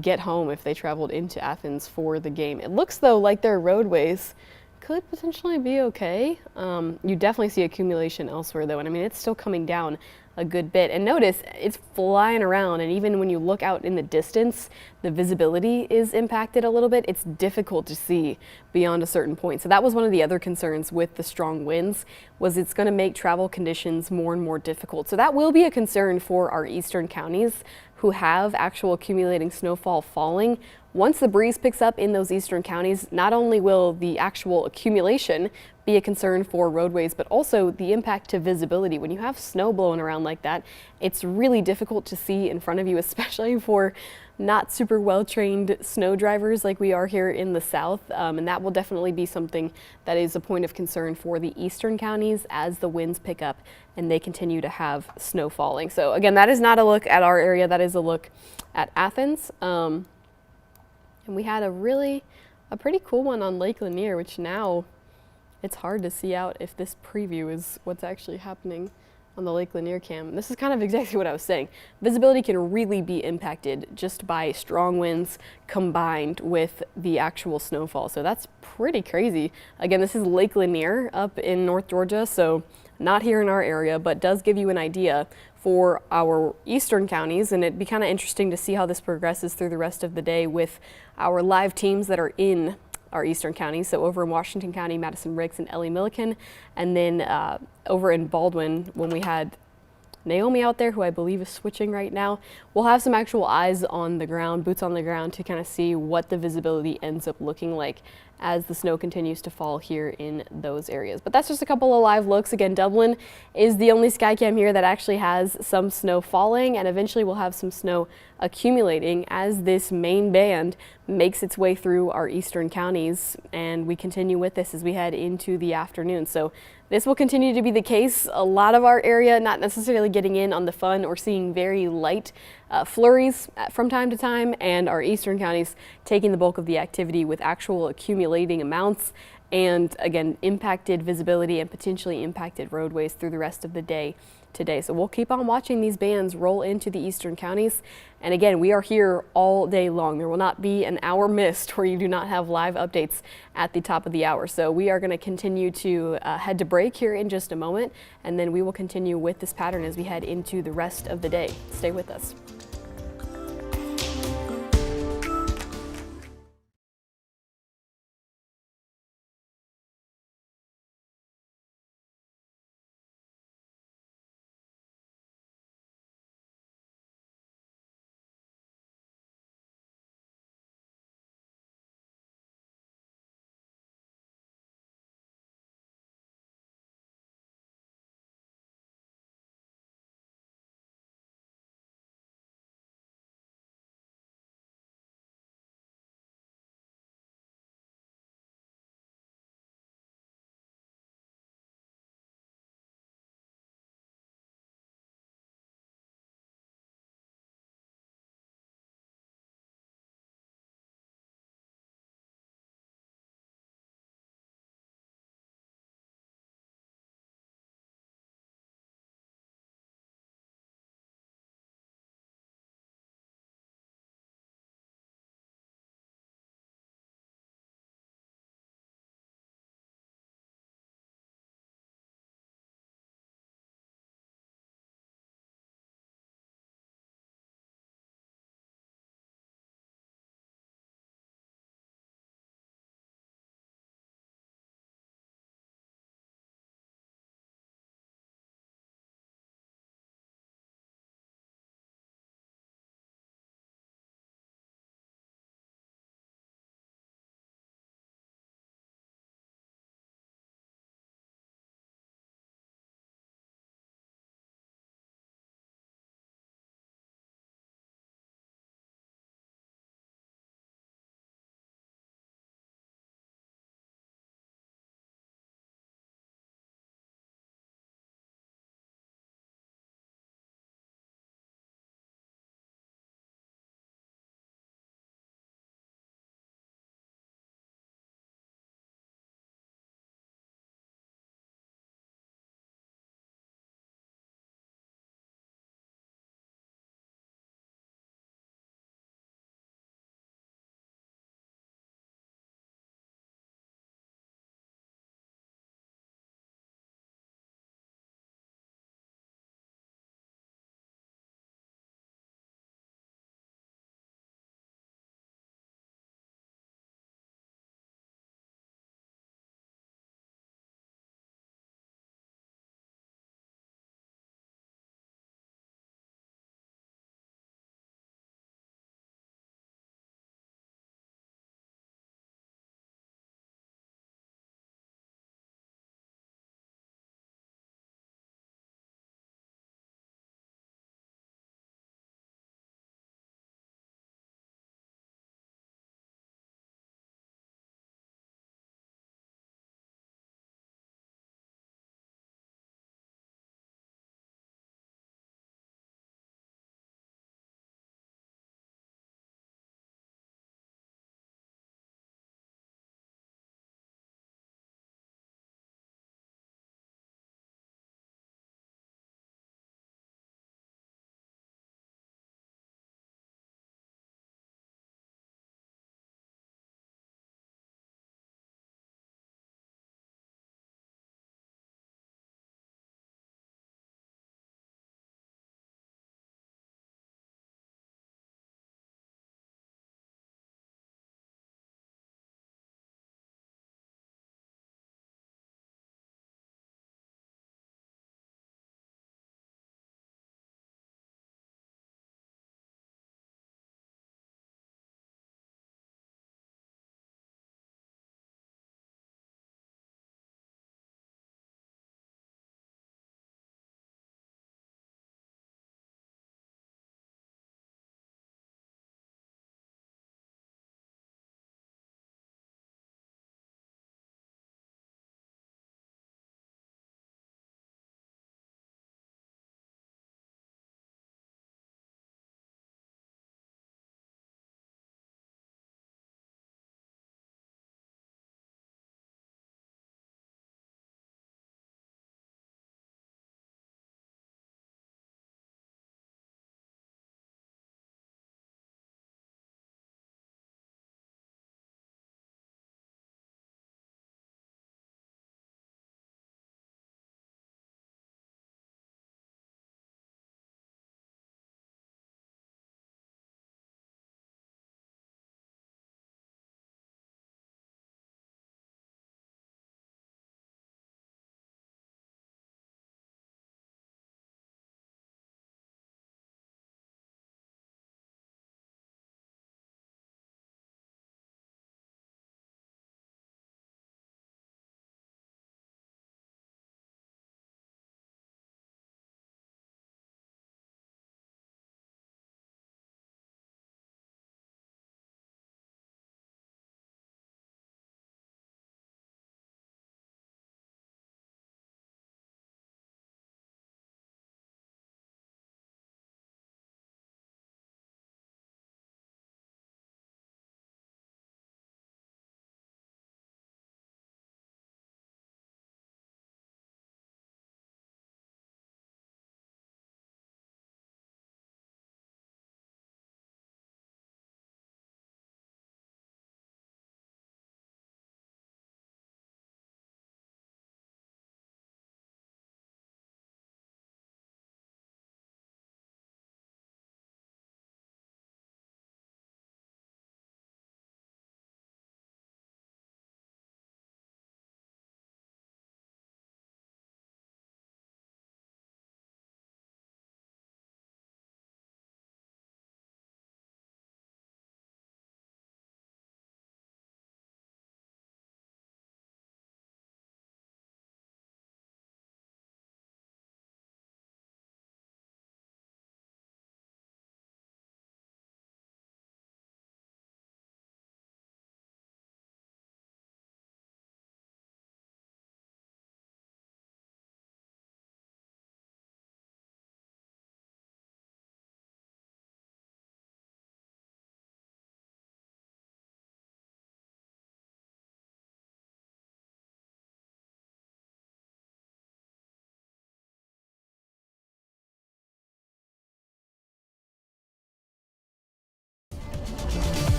get home if they traveled into Athens for the game. It looks though like their roadways could potentially be okay. You definitely see accumulation elsewhere though, and I mean it's still coming down a good bit. And notice it's flying around, and even when you look out in the distance, the visibility is impacted a little bit. It's difficult to see beyond a certain point. So that was one of the other concerns with the strong winds, was it's going to make travel conditions more and more difficult. So that will be a concern for our eastern counties who have actual accumulating snowfall falling. Once the breeze picks up in those eastern counties, not only will the actual accumulation be a concern for roadways, but also the impact to visibility. When you have snow blowing around like that, it's really difficult to see in front of you, especially for not super well-trained snow drivers like we are here in the south. And that will definitely be something that is a point of concern for the eastern counties as the winds pick up and they continue to have snow falling. So again, that is not a look at our area, that is a look at Athens. And we had a pretty cool one on Lake Lanier, which now it's hard to see out if this preview is what's actually happening. on the Lake Lanier cam. This is kind of exactly what I was saying. Visibility can really be impacted just by strong winds combined with the actual snowfall. So that's pretty crazy. Again, this is Lake Lanier up in North Georgia, so not here in our area, but does give you an idea for our eastern counties, and it'd be kind of interesting to see how this progresses through the rest of the day with our live teams that are in our eastern counties. So over in Washington County, Madison-Ricks and Ellie Milliken, and then over in Baldwin, when we had Naomi out there, who I believe is switching right now, we'll have some actual eyes on the ground, boots on the ground, to kind of see what the visibility ends up looking like as the snow continues to fall here in those areas. But that's just a couple of live looks. Again, Dublin is the only Skycam here that actually has some snow falling, and eventually we'll have some snow accumulating as this main band makes its way through our eastern counties, and we continue with this as we head into the afternoon. So this will continue to be the case. A lot of our area not necessarily getting in on the fun or seeing very light flurries from time to time, and our eastern counties taking the bulk of the activity with actual accumulating amounts and, again, impacted visibility and potentially impacted roadways through the rest of the day today. So we'll keep on watching these bands roll into the eastern counties. And again, we are here all day long. There will not be an hour missed where you do not have live updates at the top of the hour. So we are going to continue to head to break here in just a moment, and then we will continue with this pattern as we head into the rest of the day. Stay with us.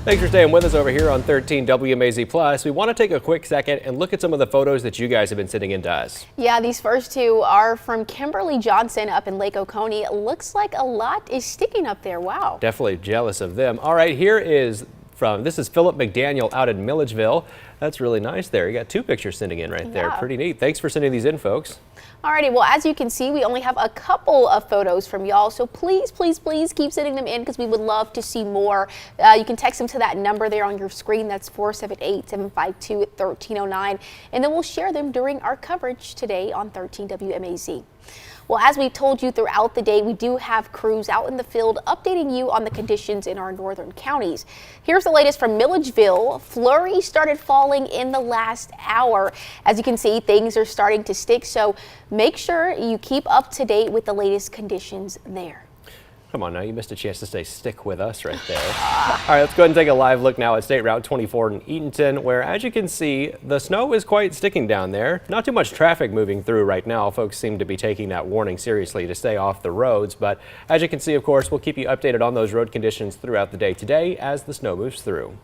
Thanks for staying with us over here on 13 WMAZ Plus. We want to take a quick second and look at some of the photos that you guys have been sending in to us. Yeah, these first two are from Kimberly Johnson up in Lake Oconee. It looks like a lot is sticking up there. Wow. Definitely jealous of them. All right, this is Philip McDaniel out in Milledgeville. That's really nice there. You got two pictures sending in right there. Yeah. Pretty neat. Thanks for sending these in, folks. Alrighty, well, as you can see, we only have a couple of photos from y'all, so please, please, please keep sending them in because we would love to see more. You can text them to that number there on your screen. That's 478-752-1309, and then we'll share them during our coverage today on 13 WMAZ. Well, as we've told you throughout the day, we do have crews out in the field updating you on the conditions in our northern counties. Here's the latest from Milledgeville. Flurries started falling in the last hour. As you can see, things are starting to stick, so make sure you keep up to date with the latest conditions there. Come on now, you missed a chance to stick with us right there. All right, let's go ahead and take a live look now at State Route 24 in Eatonton, where, as you can see, the snow is quite sticking down there. Not too much traffic moving through right now. Folks seem to be taking that warning seriously to stay off the roads. But as you can see, of course, we'll keep you updated on those road conditions throughout the day today as the snow moves through.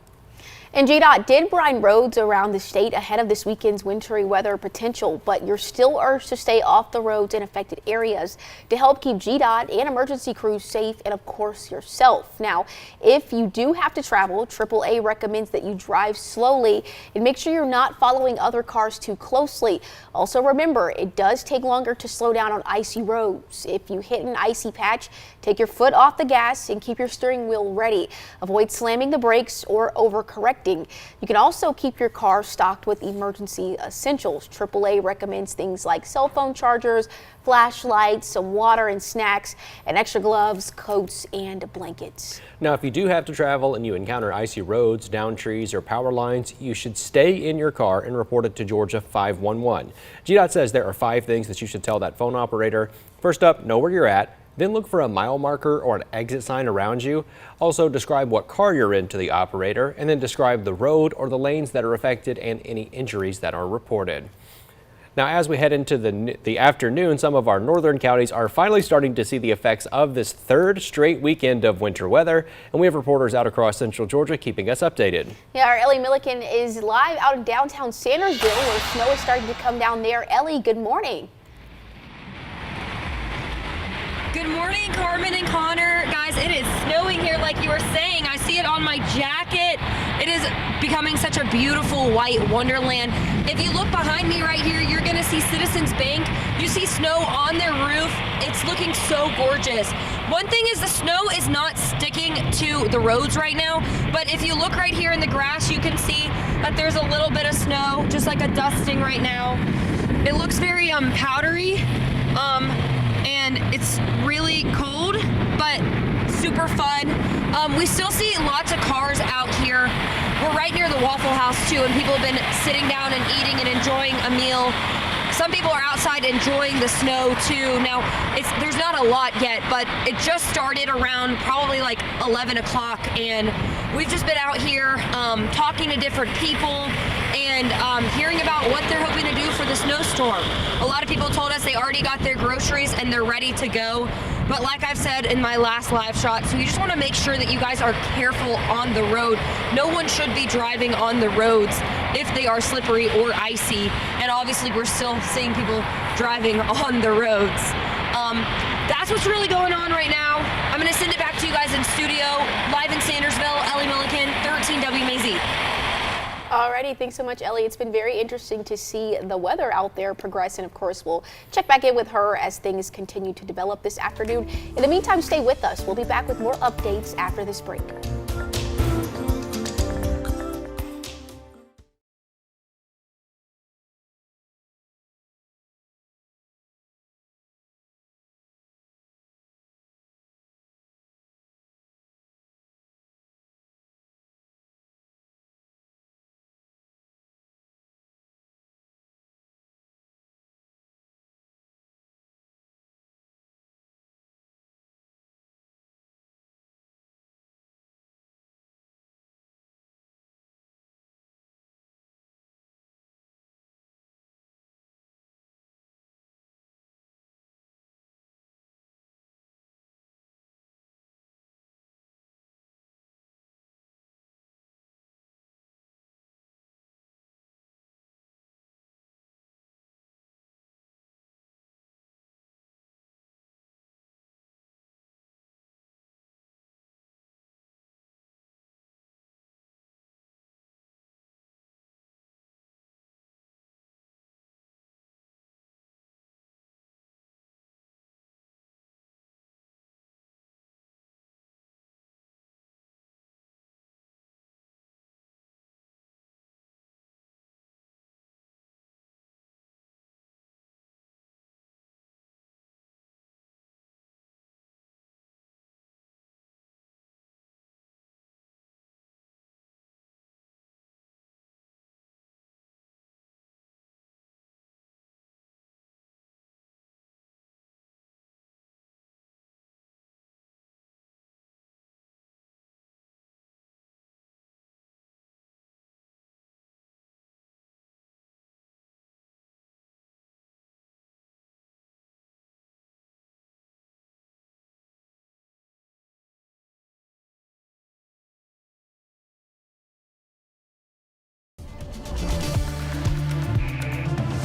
And GDOT did brine roads around the state ahead of this weekend's wintry weather potential, but you're still urged to stay off the roads in affected areas to help keep GDOT and emergency crews safe and, of course, yourself. Now, if you do have to travel, AAA recommends that you drive slowly and make sure you're not following other cars too closely. Also, remember, it does take longer to slow down on icy roads. If you hit an icy patch, take your foot off the gas and keep your steering wheel ready. Avoid slamming the brakes or overcorrecting. You can also keep your car stocked with emergency essentials. AAA recommends things like cell phone chargers, flashlights, some water and snacks, and extra gloves, coats, and blankets. Now, if you do have to travel and you encounter icy roads, down trees, or power lines, you should stay in your car and report it to Georgia 511. GDOT says there are 5 things that you should tell that phone operator. First up, know where you're at. Then look for a mile marker or an exit sign around you. Also describe what car you're in to the operator, and then describe the road or the lanes that are affected and any injuries that are reported. Now, as we head into the afternoon, some of our northern counties are finally starting to see the effects of this third straight weekend of winter weather, and we have reporters out across central Georgia keeping us updated. Yeah, our Ellie Milliken is live out in downtown Sandersville, where snow is starting to come down there. Ellie, good morning. Good morning, Carmen and Connor. Guys, it is snowing here like you were saying. I see it on my jacket. It is becoming such a beautiful white wonderland. If you look behind me right here, you're gonna see Citizens Bank. You see snow on their roof. It's looking so gorgeous. One thing is the snow is not sticking to the roads right now, but if you look right here in the grass, you can see that there's a little bit of snow, just like a dusting right now. It looks very powdery. And it's really cold, but super fun. We still see lots of cars out here. We're right near the Waffle House too, and people have been sitting down and eating and enjoying a meal. Some people are outside enjoying the snow too. Now, there's not a lot yet, but it just started around probably like 11 o'clock, and we've just been out here talking to different people and hearing about what they're hoping to do for the snowstorm. A lot of people told us they already got their groceries and they're ready to go. But like I've said in my last live shot, so you just want to make sure that you guys are careful on the road. No one should be driving on the roads if they are slippery or icy. And obviously we're still seeing people driving on the roads. That's what's really going on right now. I'm going to send it back to you guys in studio, live in Sandersville. Ellie Milliken, 13 WMAZ. Alrighty, thanks so much, Ellie. It's been very interesting to see the weather out there progress, and of course, we'll check back in with her as things continue to develop this afternoon. In the meantime, stay with us. We'll be back with more updates after this break.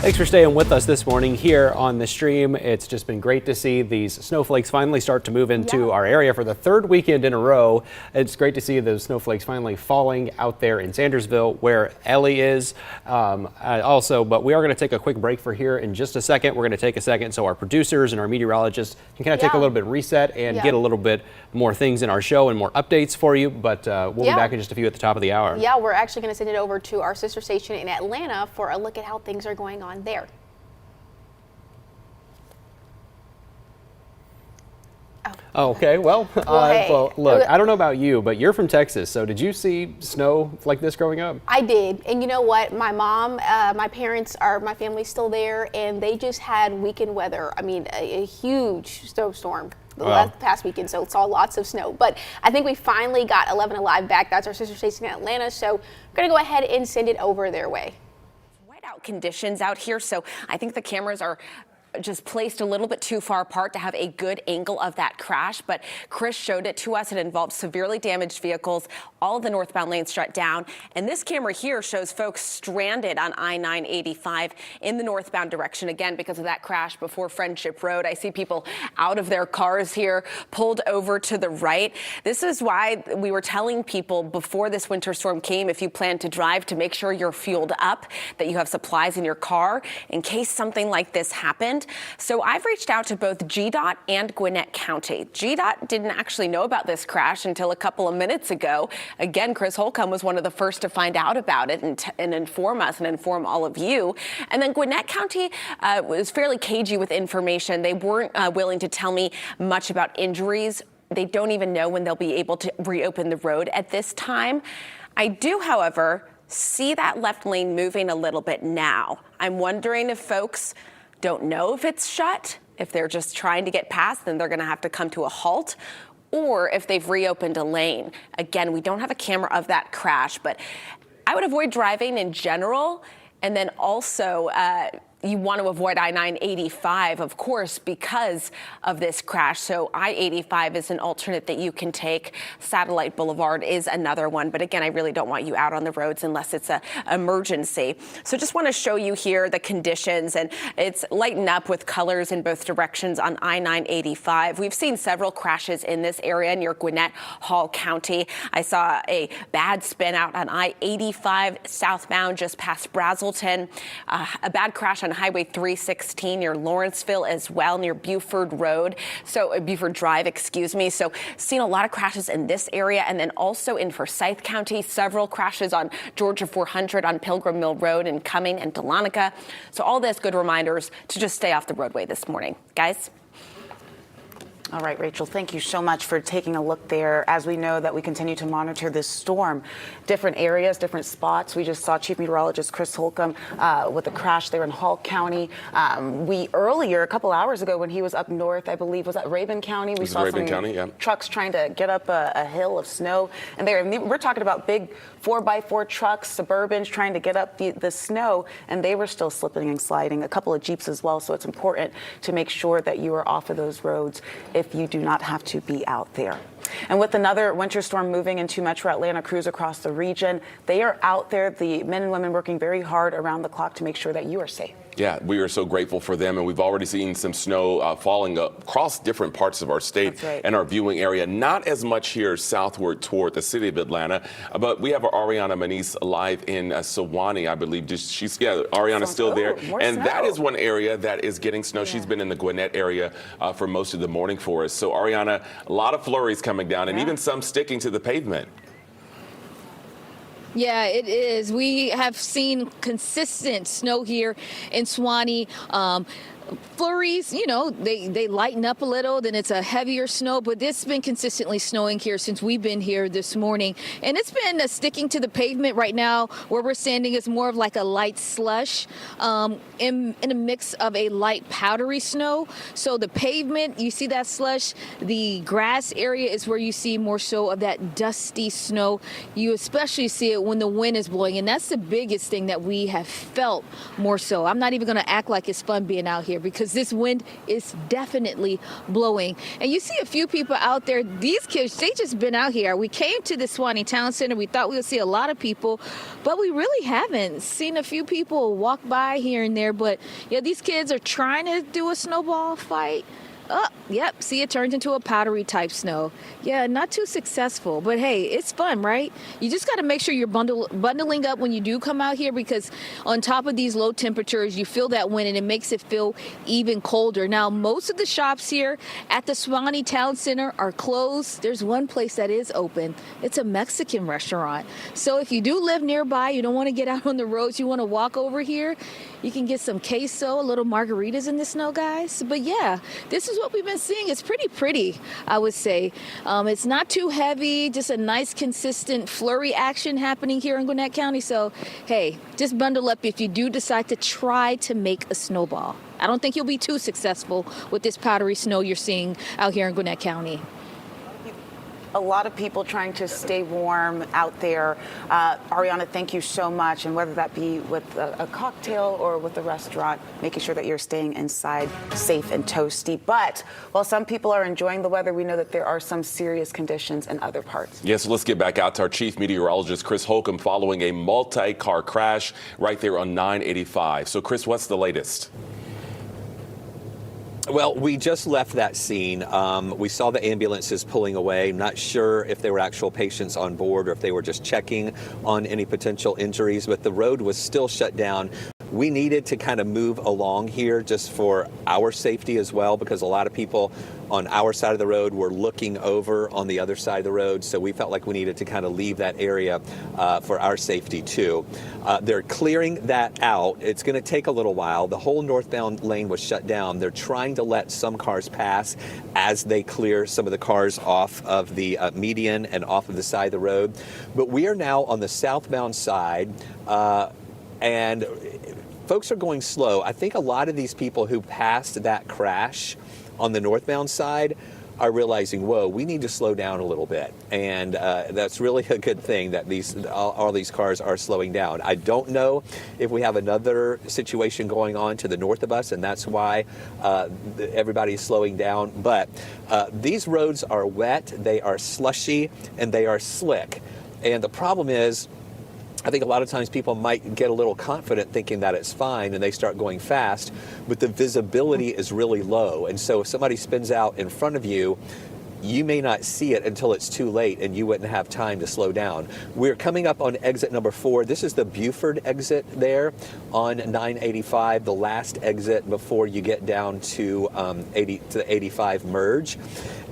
Thanks for staying with us this morning here on the stream. It's just been great to see these snowflakes finally start to move into our area for the third weekend in a row. It's great to see those snowflakes finally falling out there in Sandersville where Ellie is. But we are going to take a quick break for here in just a second. We're going to take a second so our producers and our meteorologists can kind of take a little bit reset and get a little bit more things in our show and more updates for you. But we'll be back in just a few at the top of the hour. Yeah, we're actually going to send it over to our sister station in Atlanta for a look at how things are going on there. Okay, well, look, I don't know about you, but you're from Texas, so did you see snow like this growing up? I did, and you know what? My mom, my family's still there, and they just had weekend weather. I mean, a huge snowstorm the past weekend, so saw lots of snow. But I think we finally got 11 Alive back. That's our sister station in Atlanta, so we're going to go ahead and send it over their way. Whiteout conditions out here, so I think the cameras are just placed a little bit too far apart to have a good angle of that crash, but Chris showed it to us. It involved severely damaged vehicles, all of the northbound lanes shut down, and this camera here shows folks stranded on I-985 in the northbound direction, again because of that crash before Friendship Road. I see people out of their cars here, pulled over to the right. This is why we were telling people before this winter storm came, if you plan to drive, to make sure you're fueled up, that you have supplies in your car in case something like this happened. So I've reached out to both GDOT and Gwinnett County. GDOT didn't actually know about this crash until a couple of minutes ago. Again, Chris Holcomb was one of the first to find out about it and inform us and inform all of you. And then Gwinnett County was fairly cagey with information. They weren't willing to tell me much about injuries. They don't even know when they'll be able to reopen the road at this time. I do, however, see that left lane moving a little bit now. I'm wondering if folks don't know if it's shut, if they're just trying to get past, then they're going to have to come to a halt, or if they've reopened a lane. Again, we don't have a camera of that crash, but I would avoid driving in general, and then also you want to avoid I-985, of course, because of this crash. So I-85 is an alternate that you can take. Satellite Boulevard is another one. But again, I really don't want you out on the roads unless it's an emergency. So just want to show you here the conditions, and it's lighting up with colors in both directions on I-985. We've seen several crashes in this area near Gwinnett, Hall County. I saw a bad spin out on I-85 southbound just past Brazelton. A bad crash on Highway 316 near Lawrenceville as well, near Buford Drive, excuse me. So seen a lot of crashes in this area, and then also in Forsyth County, several crashes on Georgia 400 on Pilgrim Mill Road in Cumming and Dahlonega. So all this good reminders to just stay off the roadway this morning. Guys? All right, Rachel, thank you so much for taking a look there. As we know that we continue to monitor this storm, different areas, different spots. We just saw Chief Meteorologist Chris Holcomb with the crash there in Hall County. Earlier, a couple hours ago, when he was up north, I believe, was that Rabun County? We saw some trucks trying to get up a hill of snow. And we're talking about big 4x4 trucks, Suburbans trying to get up the snow, and they were still slipping and sliding. A couple of Jeeps as well, so it's important to make sure that you are off of those roads if you do not have to be out there. And with another winter storm moving into Metro Atlanta, crews across the region, they are out there, the men and women working very hard around the clock to make sure that you are safe. Yeah, we are so grateful for them, and we've already seen some snow falling across different parts of our state and our viewing area. Not as much here southward toward the city of Atlanta, but we have our Ariana Manise live in Sewanee, I believe. Ariana's still there, and that is one area that is getting snow. She's been in the Gwinnett area for most of the morning for us. So Ariana, a lot of flurries coming down, and even some sticking to the pavement. Yeah, it is. We have seen consistent snow here in Sewanee. Flurries, you know, they lighten up a little, then it's a heavier snow, but it's been consistently snowing here since we've been here this morning. And it's been sticking to the pavement right now. Where we're standing is more of like a light slush in a mix of a light powdery snow. So the pavement, you see that slush. The grass area is where you see more so of that dusty snow. You especially see it when the wind is blowing, and that's the biggest thing that we have felt more so. I'm not even going to act like it's fun being out here, here because this wind is definitely blowing. And you see a few people out there. These kids, they just been out here. We came to the Suwannee Town Center. We thought we would see a lot of people, but we really haven't. Seen a few people walk by here and there. But yeah, these kids are trying to do a snowball fight. Oh, yep. See, it turns into a powdery type snow. Yeah, not too successful, but hey, it's fun, right? You just got to make sure you're bundling up when you do come out here because on top of these low temperatures, you feel that wind and it makes it feel even colder. Now, most of the shops here at the Suwannee Town Center are closed. There's one place that is open. It's a Mexican restaurant. So if you do live nearby, you don't want to get out on the roads, you want to walk over here, you can get some queso, a little margaritas in the snow, guys. But yeah, this is what we've been seeing. It's pretty, I would say. It's not too heavy, just a nice, consistent flurry action happening here in Gwinnett County. So, hey, just bundle up if you do decide to try to make a snowball. I don't think you'll be too successful with this powdery snow you're seeing out here in Gwinnett County. A lot of people trying to stay warm out there. Ariana, thank you so much. And whether that be with a cocktail or with a restaurant, making sure that you're staying inside safe and toasty. But while some people are enjoying the weather, we know that there are some serious conditions in other parts. Yes, let's get back out to our chief meteorologist, Chris Holcomb, following a multi-car crash right there on 985. So, Chris, what's the latest? Well, we just left that scene. We saw the ambulances pulling away. Not sure if there were actual patients on board or if they were just checking on any potential injuries, but the road was still shut down. We needed to kind of move along here just for our safety as well, because a lot of people on our side of the road were looking over on the other side of the road. So we felt like we needed to kind of leave that area for our safety too. They're clearing that out. It's going to take a little while. The whole northbound lane was shut down. They're trying to let some cars pass as they clear some of the cars off of the median and off of the side of the road. But we are now on the southbound side, and folks are going slow. I think a lot of these people who passed that crash on the northbound side are realizing, whoa, we need to slow down a little bit. And that's really a good thing that all these cars are slowing down. I don't know if we have another situation going on to the north of us, and that's why everybody's slowing down. But these roads are wet, they are slushy, and they are slick. And the problem is, I think a lot of times people might get a little confident thinking that it's fine and they start going fast, but the visibility is really low. And so if somebody spins out in front of you, you may not see it until it's too late and you wouldn't have time to slow down. We're coming up on exit number 4. This is the Buford exit there on 985, the last exit before you get down to the 85 merge.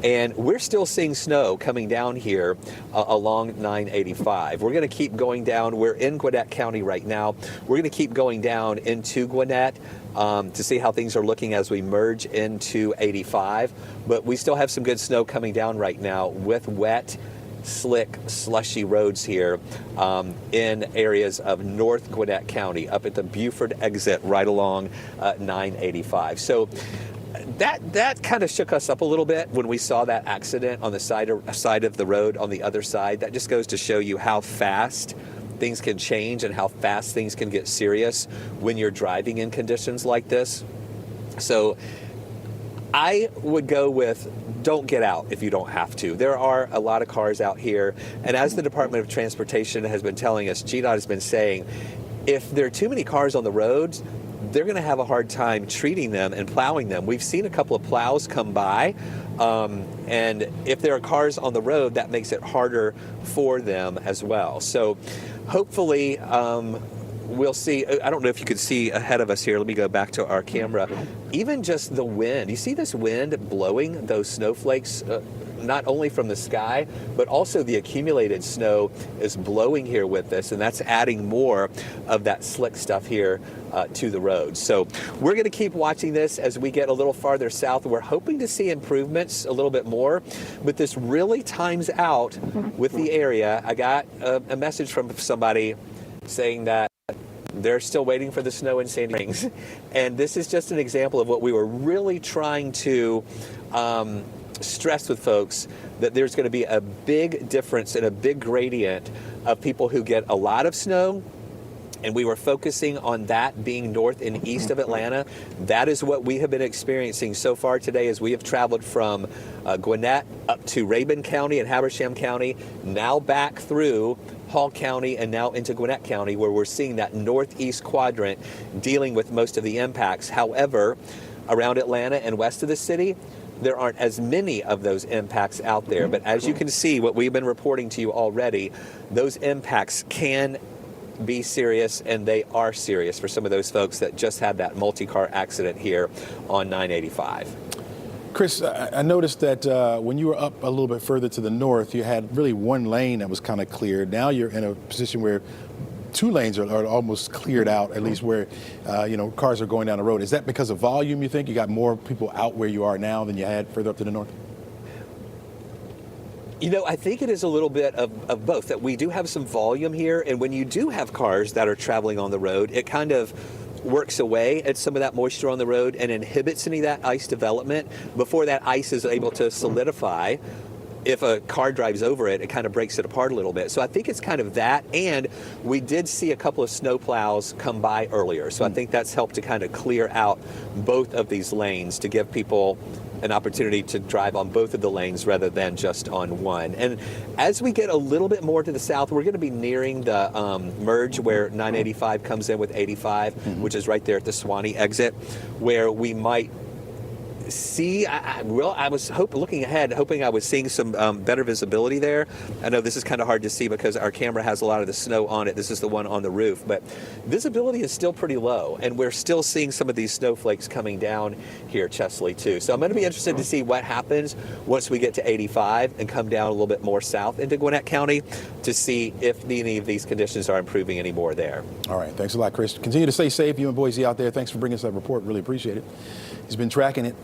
And we're still seeing snow coming down here along 985. We're going to keep going down. We're in Gwinnett County right now. We're going to keep going down into Gwinnett to see how things are looking as we merge into 85. But we still have some good snow coming down right now with wet, slick, slushy roads here in areas of North Gwinnett County, up at the Buford exit right along 985. So that kind of shook us up a little bit when we saw that accident on the side of the road on the other side. That just goes to show you how fast things can change and how fast things can get serious when you're driving in conditions like this. So I would go with don't get out if you don't have to. There are a lot of cars out here, and as the Department of Transportation has been telling us, GDOT has been saying, if there are too many cars on the roads, they're going to have a hard time treating them and plowing them. We've seen a couple of plows come by, and if there are cars on the road, that makes it harder for them as well. So hopefully we'll see. I don't know if you could see ahead of us here. Let me go back to our camera. Even just the wind. You see this wind blowing those snowflakes not only from the sky, but also the accumulated snow is blowing here with this, and that's adding more of that slick stuff here to the road. So we're going to keep watching this as we get a little farther south. We're hoping to see improvements a little bit more, but this really times out with the area. I got a message from somebody saying that they're still waiting for the snow in Sandy Springs. And this is just an example of what we were really trying to stress with folks, that there's going to be a big difference and a big gradient of people who get a lot of snow and we were focusing on that being north and east of Atlanta. That is what we have been experiencing so far today as we have traveled from Gwinnett up to Rabun County and Habersham County, now back through Hall County and now into Gwinnett County, where we're seeing that northeast quadrant dealing with most of the impacts. However, around Atlanta and west of the city, there aren't as many of those impacts out there. But as you can see, what we've been reporting to you already, those impacts can be serious, and they are serious for some of those folks that just had that multi-car accident here on 985. Chris, I noticed that when you were up a little bit further to the north, you had really one lane that was kind of cleared. Now you're in a position where two lanes are almost cleared out, at least where, cars are going down the road. Is that because of volume, you think? You got more people out where you are now than you had further up to the north? I think it is a little bit of both, that we do have some volume here, and when you do have cars that are traveling on the road, it kind of works away at some of that moisture on the road and inhibits any of that ice development before that ice is able to solidify. If a car drives over it, it kind of breaks it apart a little bit. So I think it's kind of that, and we did see a couple of snow plows come by earlier. So I think that's helped to kind of clear out both of these lanes to give people an opportunity to drive on both of the lanes rather than just on one. And as we get a little bit more to the south, we're going to be nearing the merge where 985 comes in with 85, which is right there at the Swanee exit, where we might see, I was looking ahead, hoping I was seeing some better visibility there. I know this is kind of hard to see because our camera has a lot of the snow on it. This is the one on the roof, but visibility is still pretty low, and we're still seeing some of these snowflakes coming down here, Chesley, too. So I'm going to be interested to see what happens once we get to 85 and come down a little bit more south into Gwinnett County to see if any of these conditions are improving any more there. All right. Thanks a lot, Chris. Continue to stay safe, you and Boise out there. Thanks for bringing us that report. Really appreciate it. He's been tracking it,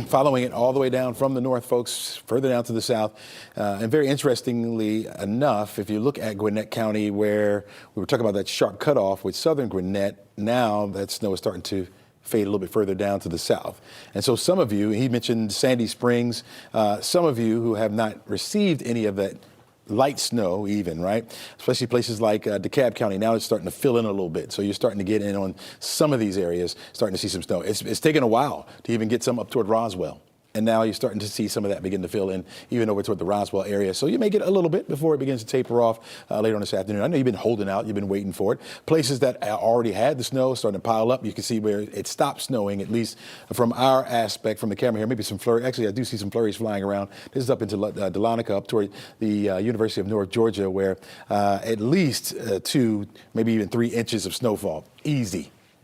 following it all the way down from the north, folks, further down to the south. And very interestingly enough, if you look at Gwinnett County, where we were talking about that sharp cutoff with southern Gwinnett, now that snow is starting to fade a little bit further down to the south. And so some of you, he mentioned Sandy Springs, some of you who have not received any of that light snow even, right? Especially places like DeKalb County. Now it's starting to fill in a little bit. So you're starting to get in on some of these areas, starting to see some snow. It's taken a while to even get some up toward Roswell. And now you're starting to see some of that begin to fill in, even over toward the Roswell area. So you may get a little bit before it begins to taper off later on this afternoon. I know you've been holding out. You've been waiting for it. Places that already had the snow starting to pile up. You can see where it stopped snowing, at least from our aspect, from the camera here. Maybe some flurries. Actually, I do see some flurries flying around. This is up into Dahlonega, up toward the University of North Georgia, where at least 2, maybe even 3 inches of snowfall.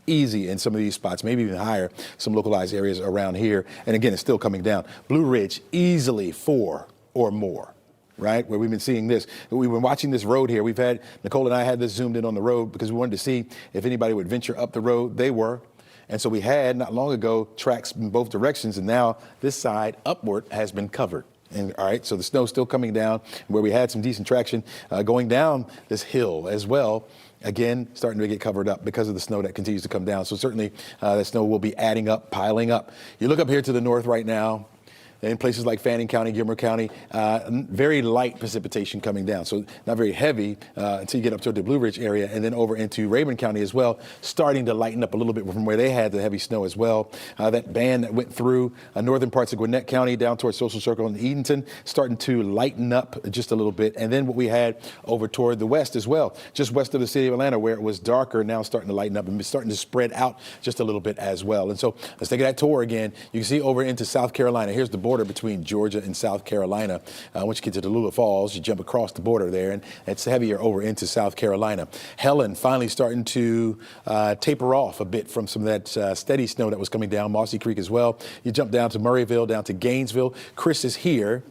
Easy in some of these spots, maybe even higher, some localized areas around here. And again, it's still coming down. Blue Ridge, easily 4 or more, right? Where we've been seeing this. We've been watching this road here. Nicole and I had this zoomed in on the road because we wanted to see if anybody would venture up the road. They were. And so we had, not long ago, tracks in both directions. And now this side upward has been covered. And all right, so the snow's still coming down where we had some decent traction going down this hill as well. Again, starting to get covered up because of the snow that continues to come down. So certainly that snow will be adding up, piling up. You look up here to the north right now, in places like Fannin County, Gilmer County, very light precipitation coming down. So not very heavy until you get up to the Blue Ridge area, and then over into Rabun County as well, starting to lighten up a little bit from where they had the heavy snow as well. That band that went through northern parts of Gwinnett County down towards Social Circle and Edenton, starting to lighten up just a little bit. And then what we had over toward the west as well, just west of the city of Atlanta, where it was darker, now starting to lighten up and starting to spread out just a little bit as well. And so let's take that tour again. You can see over into South Carolina. Here's the border between Georgia and South Carolina. Once you get to Tallulah Falls, you jump across the border there, and it's heavier over into South Carolina. Helen finally starting to taper off a bit from some of that steady snow that was coming down. Mossy Creek as well. You jump down to Murrayville, down to Gainesville. Chris is here,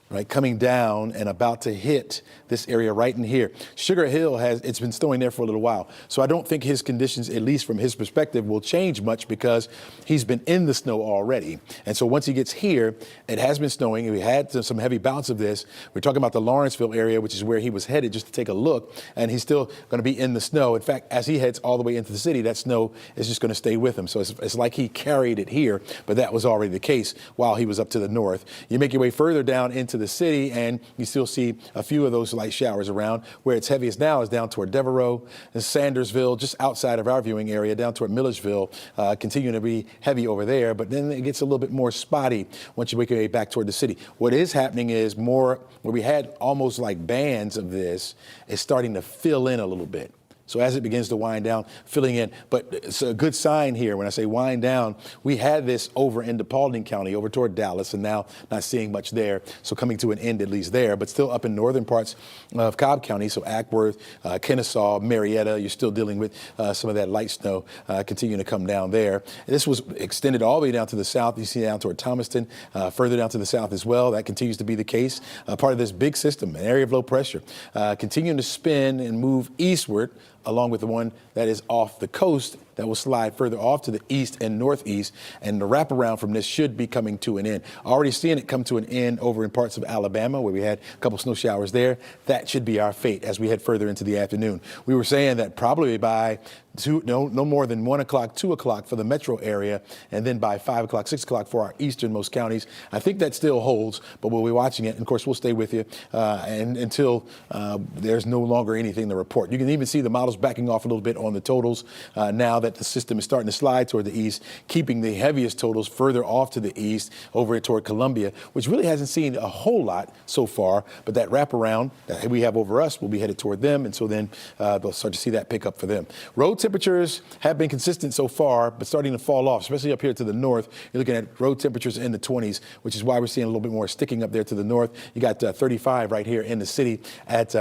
right, coming down and about to hit this area right in here. Sugar Hill it's been snowing there for a little while. So I don't think his conditions, at least from his perspective, will change much because he's been in the snow already. And so once he gets here, it has been snowing, and we had some heavy bouts of this. We're talking about the Lawrenceville area, which is where he was headed just to take a look, and he's still going to be in the snow. In fact, as he heads all the way into the city, that snow is just going to stay with him. So it's like he carried it here, but that was already the case while he was up to the north. You make your way further down into into the city, and you still see a few of those light showers around. Where it's heaviest now is down toward Devereaux and Sandersville, just outside of our viewing area, down toward Milledgeville, continuing to be heavy over there. But then it gets a little bit more spotty once you make your way back toward the city. What is happening is more where we had almost like bands of this is starting to fill in a little bit. So as it begins to wind down, filling in. But it's a good sign here when I say wind down. We had this over into Paulding County, over toward Dallas, and now not seeing much there. So coming to an end at least there, but still up in northern parts of Cobb County. So Ackworth, Kennesaw, Marietta, you're still dealing with some of that light snow continuing to come down there. And this was extended all the way down to the south. You see down toward Thomaston, further down to the south as well. That continues to be the case. Part of this big system, an area of low pressure, continuing to spin and move eastward, along with the one that is off the coast that will slide further off to the east and northeast. And the wraparound from this should be coming to an end. Already seeing it come to an end over in parts of Alabama, where we had a couple snow showers there. That should be our fate as we head further into the afternoon. We were saying that probably by no more than 1 o'clock, 2 o'clock for the metro area, and then by 5 o'clock, 6 o'clock for our easternmost counties. I think that still holds, but we'll be watching it. And of course, we'll stay with you and until there's no longer anything to report. You can even see the models backing off a little bit on the totals now that the system is starting to slide toward the east, keeping the heaviest totals further off to the east over toward Columbia, which really hasn't seen a whole lot so far. But that wraparound that we have over us will be headed toward them. And so then they'll start to see that pick up for them. Road temperatures have been consistent so far, but starting to fall off, especially up here to the north. You're looking at road temperatures in the 20s, which is why we're seeing a little bit more sticking up there to the north. You got 35 right here in the city at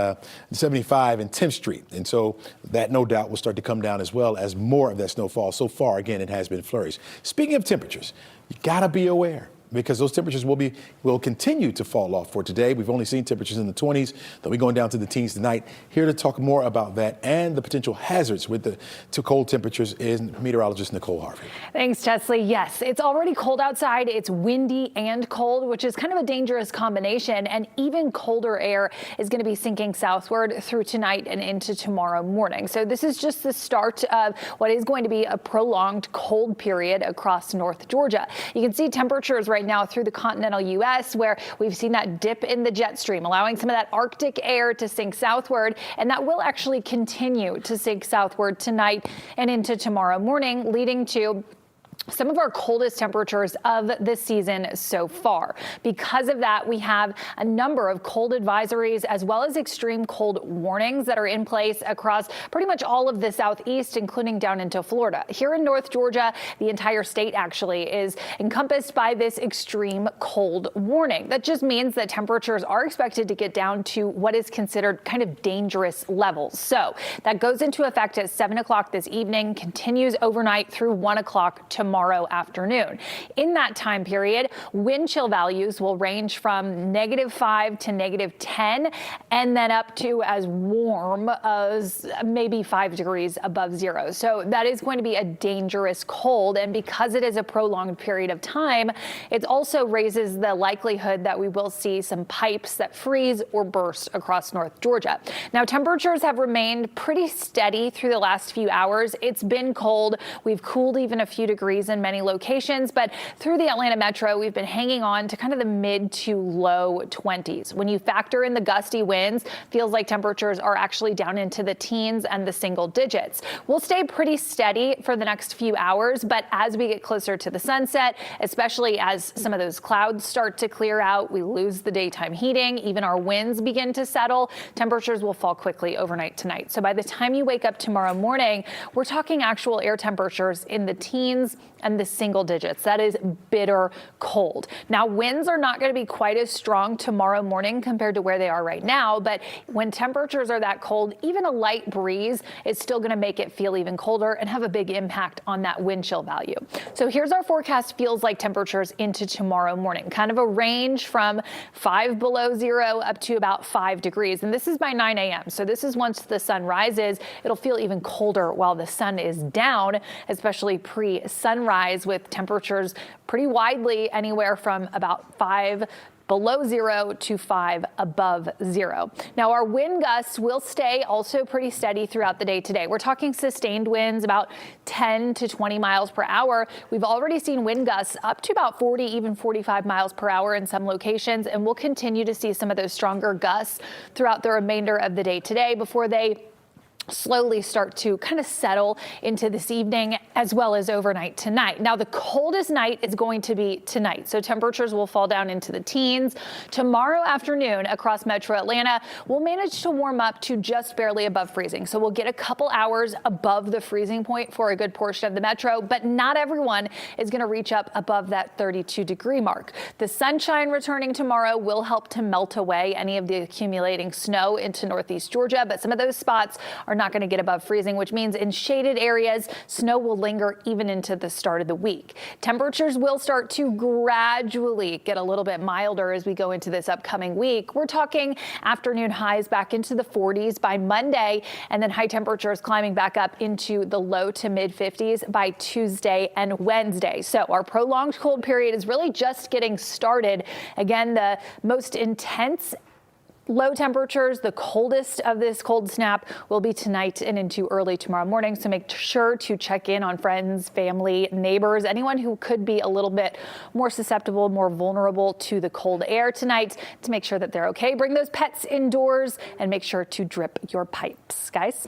75 and 10th Street. And so that no doubt will start to come down as well as more of that snowfall. So far, again, it has been flurries. Speaking of temperatures, you got to be aware, because those temperatures will continue to fall off for today. We've only seen temperatures in the 20s. They'll be going down to the teens tonight. Here to talk more about that and the potential hazards with the too cold temperatures is meteorologist Nicole Harvey. Thanks, Chesley. Yes, it's already cold outside. It's windy and cold, which is kind of a dangerous combination. And even colder air is going to be sinking southward through tonight and into tomorrow morning. So this is just the start of what is going to be a prolonged cold period across North Georgia. You can see temperatures right now through the continental U.S., where we've seen that dip in the jet stream, allowing some of that Arctic air to sink southward, and that will actually continue to sink southward tonight and into tomorrow morning, leading to some of our coldest temperatures of this season so far. Because of that, we have a number of cold advisories as well as extreme cold warnings that are in place across pretty much all of the southeast, including down into Florida. Here in North Georgia, the entire state actually is encompassed by this extreme cold warning. That just means that temperatures are expected to get down to what is considered kind of dangerous levels. So that goes into effect at 7 o'clock this evening, continues overnight through 1 o'clock tomorrow afternoon. In that time period, wind chill values will range from -5 to -10, and then up to as warm as maybe 5 degrees above zero. So that is going to be a dangerous cold. And because it is a prolonged period of time, it also raises the likelihood that we will see some pipes that freeze or burst across North Georgia. Now, temperatures have remained pretty steady through the last few hours. It's been cold. We've cooled even a few degrees in many locations, but through the Atlanta metro, we've been hanging on to kind of the mid to low 20s. When you factor in the gusty winds, feels like temperatures are actually down into the teens and the single digits. We'll stay pretty steady for the next few hours, but as we get closer to the sunset, especially as some of those clouds start to clear out, we lose the daytime heating, even our winds begin to settle, temperatures will fall quickly overnight tonight. So by the time you wake up tomorrow morning, we're talking actual air temperatures in the teens and the single digits. That is bitter cold. Now, winds are not going to be quite as strong tomorrow morning compared to where they are right now, but when temperatures are that cold, even a light breeze is still going to make it feel even colder and have a big impact on that wind chill value. So here's our forecast feels like temperatures into tomorrow morning, kind of a range from 5 below zero up to about 5 degrees. And this is by 9 a.m. So this is once the sun rises, it'll feel even colder while the sun is down, especially pre-sunrise, with temperatures pretty widely anywhere from about 5 below 0 to 5 above 0. Now, our wind gusts will stay also pretty steady throughout the day today. We're talking sustained winds about 10 to 20 miles per hour. We've already seen wind gusts up to about 40, even 45 miles per hour in some locations, and we'll continue to see some of those stronger gusts throughout the remainder of the day today before they slowly start to kind of settle into this evening as well as overnight tonight. Now, the coldest night is going to be tonight, so temperatures will fall down into the teens. Tomorrow afternoon across metro Atlanta, we'll manage to warm up to just barely above freezing. So we'll get a couple hours above the freezing point for a good portion of the metro, but not everyone is going to reach up above that 32-degree mark. The sunshine returning tomorrow will help to melt away any of the accumulating snow into northeast Georgia, but some of those spots are not going to get above freezing, which means in shaded areas, snow will linger even into the start of the week. Temperatures will start to gradually get a little bit milder as we go into this upcoming week. We're talking afternoon highs back into the 40s by Monday, and then high temperatures climbing back up into the low to mid 50s by Tuesday and Wednesday. So our prolonged cold period is really just getting started. Again, the most intense low temperatures, the coldest of this cold snap, will be tonight and into early tomorrow morning. So make sure to check in on friends, family, neighbors, anyone who could be a little bit more susceptible, more vulnerable to the cold air tonight to make sure that they're okay. Bring those pets indoors and make sure to drip your pipes. Guys?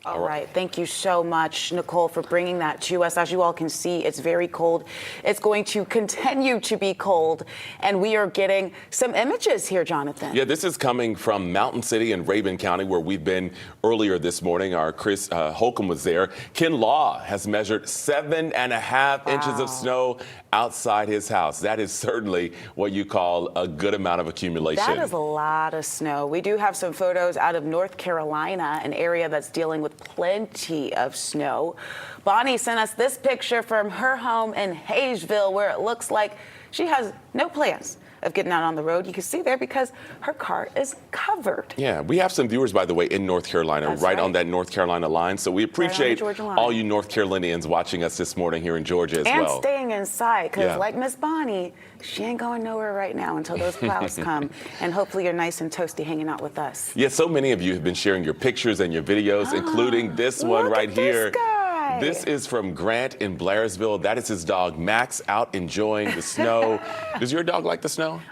All right. Thank you so much, Nicole, for bringing that to us. As you all can see, it's very cold. It's going to continue to be cold. And we are getting some images here, Jonathan. Yeah, this is coming from Mountain City in Rabun County, where we've been earlier this morning. Our Chris Holcomb was there. Ken Law has measured 7.5 inches of snow outside his house. That is certainly what you call a good amount of accumulation. That is a lot of snow. We do have some photos out of North Carolina, an area that's dealing with plenty of snow. Bonnie sent us this picture from her home in Hayesville, where it looks like she has no plans of getting out on the road. You can see there because her car is covered. Yeah, we have some viewers, by the way, in North Carolina, right on that North Carolina line. So we appreciate all you North Carolinians watching us this morning here in Georgia as well. And staying inside, because like Miss Bonnie, she ain't going nowhere right now until those clouds come. And hopefully you're nice and toasty hanging out with us. Yeah, so many of you have been sharing your pictures and your videos, including this one right here. This is from Grant in Blairsville. That is his dog, Max, out enjoying the snow. Does your dog like the snow?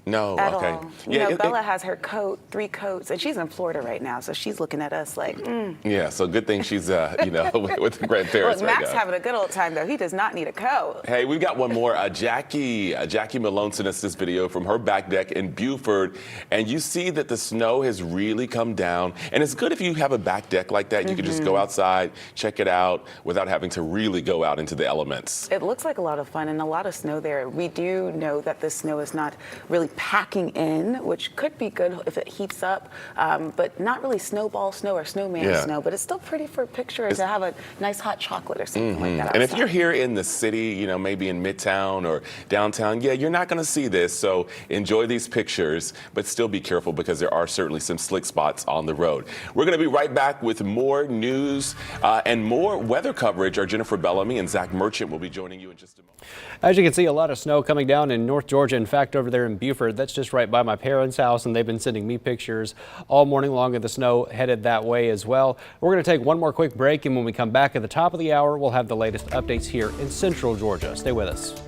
No, At okay. all. You know, Bella has her coat, 3 coats, and she's in Florida right now, so she's looking at us like, Yeah, so good thing she's, with the grandparents Look, right Max now. having a good old time, though. He does not need a coat. Hey, we've got one more. Jackie Malone sent us this video from her back deck in Buford, and you see that the snow has really come down. And it's good if you have a back deck like that. You can just go outside, check it out, without having to really go out into the elements. It looks like a lot of fun and a lot of snow there. We do know that the snow is not really packing in, which could be good if it heats up, but not really snowball snow or snowman snow, but it's still pretty for a picture to have a nice hot chocolate or something like that. And if you're here in the city, you know, maybe in Midtown or downtown, you're not going to see this. So enjoy these pictures, but still be careful because there are certainly some slick spots on the road. We're going to be right back with more news and more weather coverage. Our Jennifer Bellamy and Zach Merchant will be joining you in just a moment. As you can see, a lot of snow coming down in North Georgia. In fact, over there in Buford, that's just right by my parents' house, and they've been sending me pictures all morning long of the snow headed that way as well. We're going to take one more quick break, and when we come back at the top of the hour, we'll have the latest updates here in Central Georgia. Stay with us.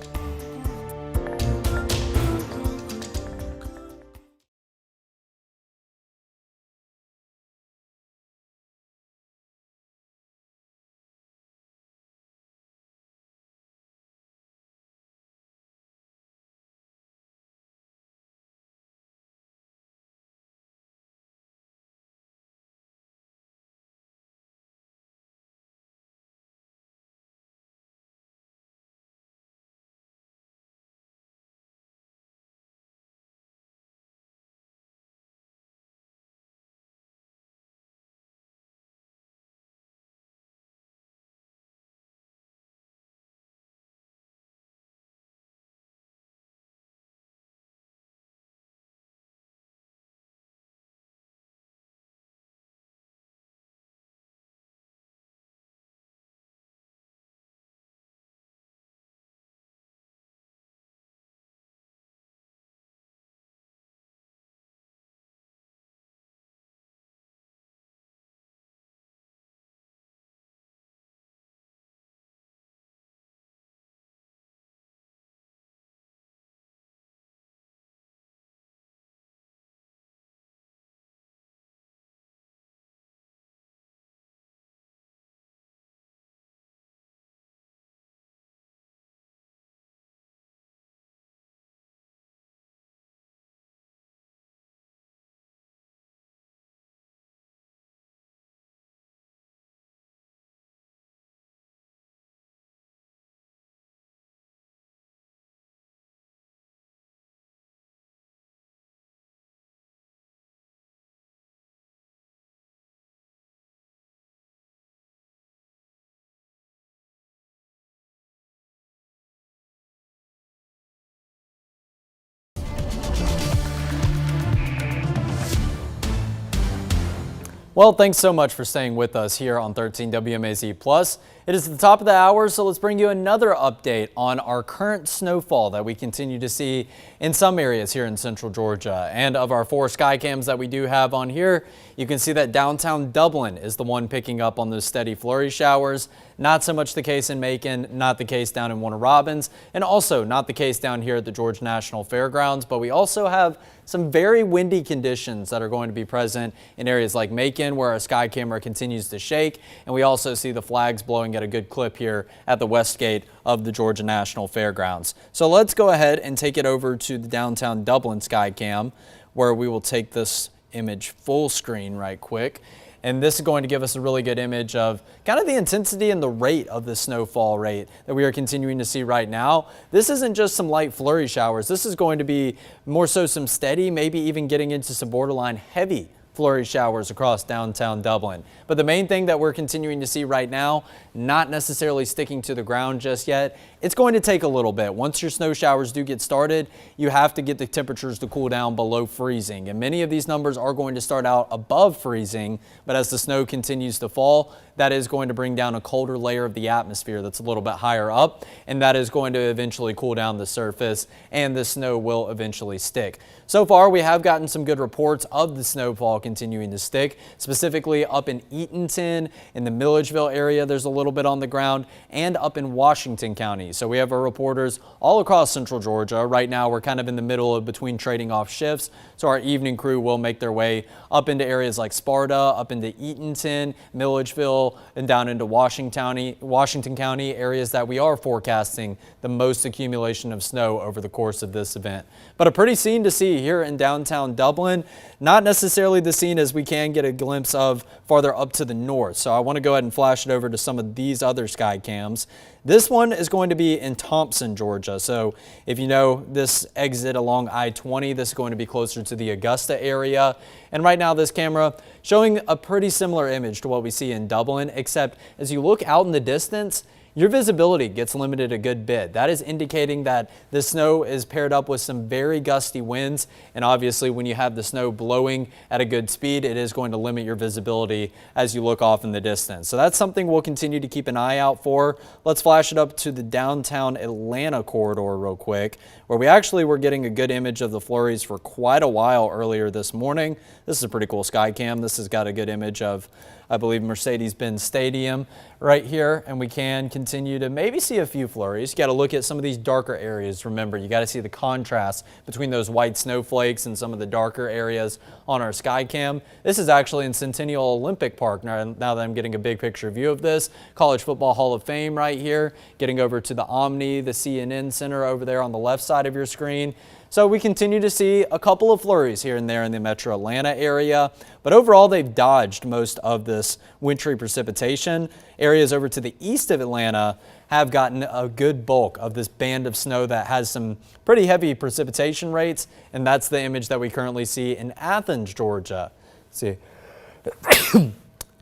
Well, thanks so much for staying with us here on 13 WMAZ Plus. It is the top of the hour, so let's bring you another update on our current snowfall that we continue to see in some areas here in central Georgia. And of our 4 sky cams that we do have on here, you can see that downtown Dublin is the one picking up on those steady flurry showers. Not so much the case in Macon, not the case down in Warner Robins, and also not the case down here at the Georgia National Fairgrounds. But we also have some very windy conditions that are going to be present in areas like Macon, where our sky camera continues to shake. And we also see the flags blowing at a good clip here at the west gate of the Georgia National Fairgrounds. So let's go ahead and take it over to the downtown Dublin sky cam, where we will take this image full screen right quick. And this is going to give us a really good image of kind of the intensity and the rate of the snowfall rate that we are continuing to see right now. This isn't just some light flurry showers. This is going to be more so some steady, maybe even getting into some borderline heavy flurry showers across downtown Dublin. But the main thing that we're continuing to see right now, not necessarily sticking to the ground just yet. It's going to take a little bit. Once your snow showers do get started, you have to get the temperatures to cool down below freezing. And many of these numbers are going to start out above freezing, but as the snow continues to fall, that is going to bring down a colder layer of the atmosphere that's a little bit higher up, and that is going to eventually cool down the surface, and the snow will eventually stick. So far, we have gotten some good reports of the snowfall continuing to stick, specifically up in Eatonton, in the Milledgeville area, there's a little bit on the ground, and up in Washington County. So we have our reporters all across central Georgia. Right now, we're kind of in the middle of between trading off shifts, so our evening crew will make their way up into areas like Sparta, up into Eatonton, Milledgeville, and down into Washington County, areas that we are forecasting the most accumulation of snow over the course of this event. But a pretty scene to see here in downtown Dublin. Not necessarily the scene as we can get a glimpse of farther up to the north. So I want to go ahead and flash it over to some of these other sky cams. This one is going to be in Thompson, Georgia. So if you know this exit along I-20, this is going to be closer to the Augusta area. And right now this camera showing a pretty similar image to what we see in Dublin, except as you look out in the distance, your visibility gets limited a good bit. That is indicating that the snow is paired up with some very gusty winds. And obviously when you have the snow blowing at a good speed, it is going to limit your visibility as you look off in the distance. So that's something we'll continue to keep an eye out for. Let's flash it up to the downtown Atlanta corridor real quick, where we actually were getting a good image of the flurries for quite a while earlier this morning. This is a pretty cool sky cam. This has got a good image of, I believe, Mercedes-Benz Stadium right here, and we can continue to maybe see a few flurries. You got to look at some of these darker areas. Remember, you got to see the contrast between those white snowflakes and some of the darker areas on our sky cam. This is actually in Centennial Olympic Park. Now that I'm getting a big picture view of this, College Football Hall of Fame right here, getting over to the Omni, the CNN Center over there on the left side of your screen. So we continue to see a couple of flurries here and there in the metro Atlanta area, but overall they've dodged most of this wintry precipitation. Areas over to the east of Atlanta have gotten a good bulk of this band of snow that has some pretty heavy precipitation rates, and that's the image that we currently see in Athens, Georgia. Let's see.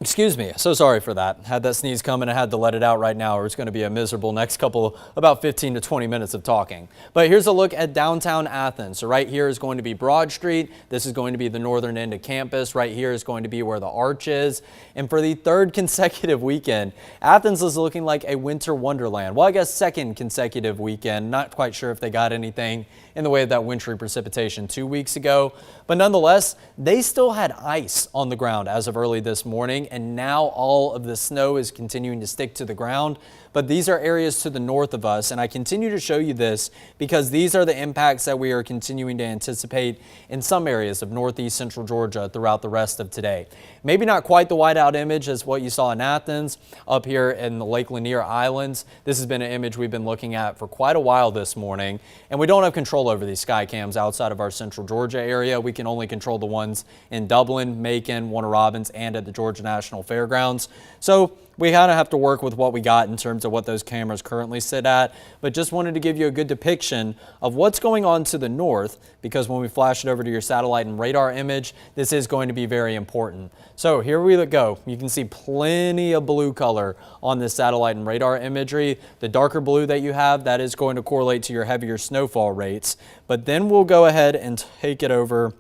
Excuse me, so sorry for that. Had that sneeze coming, I had to let it out right now, or it's going to be a miserable next couple, about 15 to 20 minutes of talking. But here's a look at downtown Athens. So right here is going to be Broad Street. This is going to be the northern end of campus. Right here is going to be where the arch is. And for the third consecutive weekend, Athens is looking like a winter wonderland. Well, I guess second consecutive weekend. Not quite sure if they got anything in the way of that wintry precipitation 2 weeks ago. But nonetheless, they still had ice on the ground as of early this morning, and now all of the snow is continuing to stick to the ground. But these are areas to the north of us, and I continue to show you this because these are the impacts that we are continuing to anticipate in some areas of northeast central Georgia throughout the rest of today. Maybe not quite the whiteout image as what you saw in Athens up here in the Lake Lanier Islands. This has been an image we've been looking at for quite a while this morning, and we don't have control over these sky cams outside of our central Georgia area. We can only control the ones in Dublin, Macon, Warner Robins, and at the Georgia National Fairgrounds. So we kind of have to work with what we got in terms of what those cameras currently sit at, but just wanted to give you a good depiction of what's going on to the north, because when we flash it over to your satellite and radar image, this is going to be very important. So here we go. You can see plenty of blue color on this satellite and radar imagery. The darker blue that you have, that is going to correlate to your heavier snowfall rates. But then we'll go ahead and take it over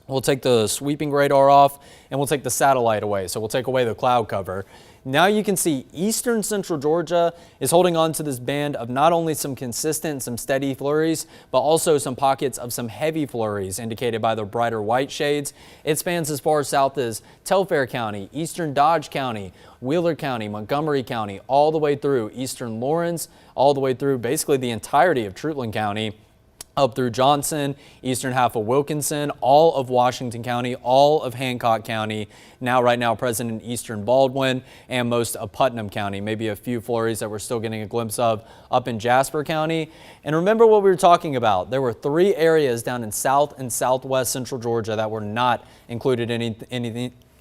We'll take the sweeping radar off and we'll take the satellite away. So we'll take away the cloud cover. Now you can see eastern central Georgia is holding on to this band of not only some consistent, some steady flurries, but also some pockets of some heavy flurries indicated by the brighter white shades. It spans as far south as Telfair County, eastern Dodge County, Wheeler County, Montgomery County, all the way through eastern Lawrence, all the way through basically the entirety of Treutlen County, up through Johnson, eastern half of Wilkinson, all of Washington County, all of Hancock County, right now present in eastern Baldwin, and most of Putnam County. Maybe a few flurries that we're still getting a glimpse of up in Jasper County. And remember what we were talking about. There were 3 areas down in south and southwest central Georgia that were not included in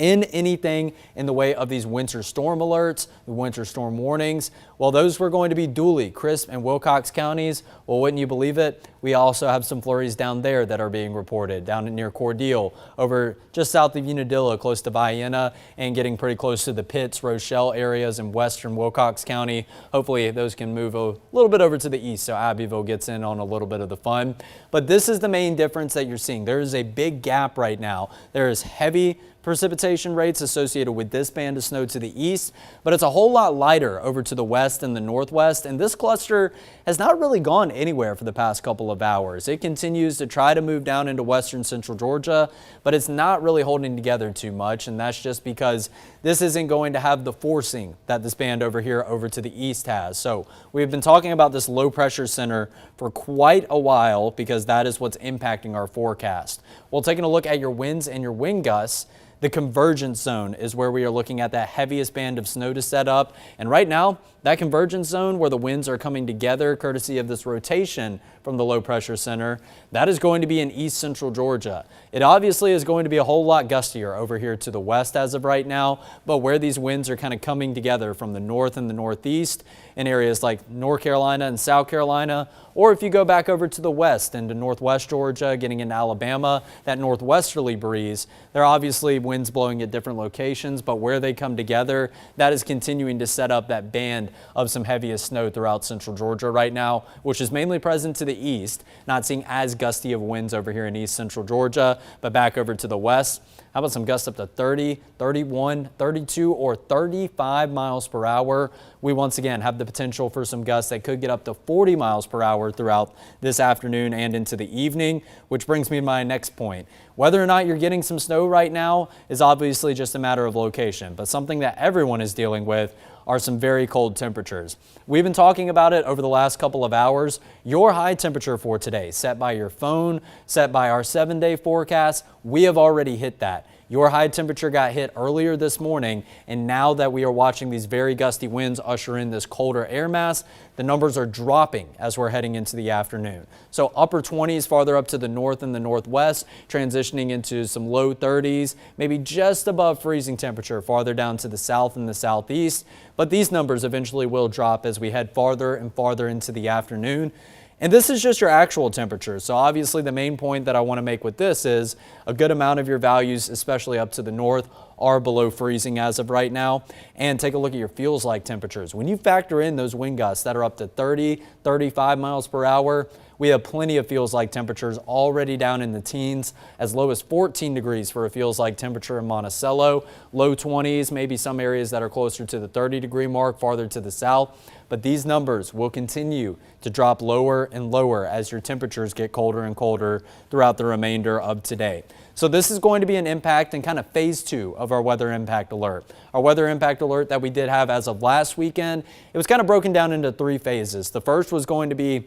anything in the way of these winter storm alerts, the winter storm warnings. Well, those were going to be Dooley, Crisp, and Wilcox counties. Well, wouldn't you believe it? We also have some flurries down there that are being reported, down near Cordele, over just south of Unadilla, close to Vienna, and getting pretty close to the Pitts, Rochelle areas in western Wilcox County. Hopefully those can move a little bit over to the east so Abbeville gets in on a little bit of the fun. But this is the main difference that you're seeing. There is a big gap right now. There is heavy precipitation rates associated with this band of snow to the east, but it's a whole lot lighter over to the west and the northwest, and this cluster has not really gone anywhere for the past couple of hours. It continues to try to move down into western central Georgia, but it's not really holding together too much, and that's just because this isn't going to have the forcing that this band over here over to the east has. So we've been talking about this low pressure center for quite a while because that is what's impacting our forecast. Well, taking a look at your winds and your wind gusts, the convergence zone is where we are looking at that heaviest band of snow to set up. And right now, that convergence zone where the winds are coming together courtesy of this rotation from the low pressure center, that is going to be in east central Georgia. It obviously is going to be a whole lot gustier over here to the west as of right now, but where these winds are kind of coming together from the north and the northeast in areas like North Carolina and South Carolina, or if you go back over to the west into northwest Georgia, getting into Alabama, that northwesterly breeze, there are obviously winds blowing at different locations, but where they come together, that is continuing to set up that band of some heaviest snow throughout central Georgia right now, which is mainly present to the east, not seeing as gusty of winds over here in east central Georgia, but back over to the west. How about some gusts up to 30, 31, 32, or 35 miles per hour? We once again have the potential for some gusts that could get up to 40 miles per hour throughout this afternoon and into the evening, which brings me to my next point. Whether or not you're getting some snow right now is obviously just a matter of location, but something that everyone is dealing with are some very cold temperatures. We've been talking about it over the last couple of hours. Your high temperature for today, set by your phone, set by our 7-day forecast, we have already hit that. Your high temperature got hit earlier this morning, and now that we are watching these very gusty winds usher in this colder air mass, the numbers are dropping as we're heading into the afternoon. So upper 20s farther up to the north and the northwest, transitioning into some low 30s, maybe just above freezing temperature farther down to the south and the southeast. But these numbers eventually will drop as we head farther and farther into the afternoon. And this is just your actual temperature. So obviously the main point that I want to make with this is a good amount of your values, especially up to the north, are below freezing as of right now. And take a look at your feels like temperatures. When you factor in those wind gusts that are up to 30, 35 miles per hour, we have plenty of feels like temperatures already down in the teens, as low as 14 degrees for a feels like temperature in Monticello, low 20s, maybe some areas that are closer to the 30-degree mark farther to the south. But these numbers will continue to drop lower and lower as your temperatures get colder and colder throughout the remainder of today. So this is going to be an impact in kind of phase 2 of our weather impact alert. Our weather impact alert that we did have as of last weekend, it was kind of broken down into 3 phases. The first was going to be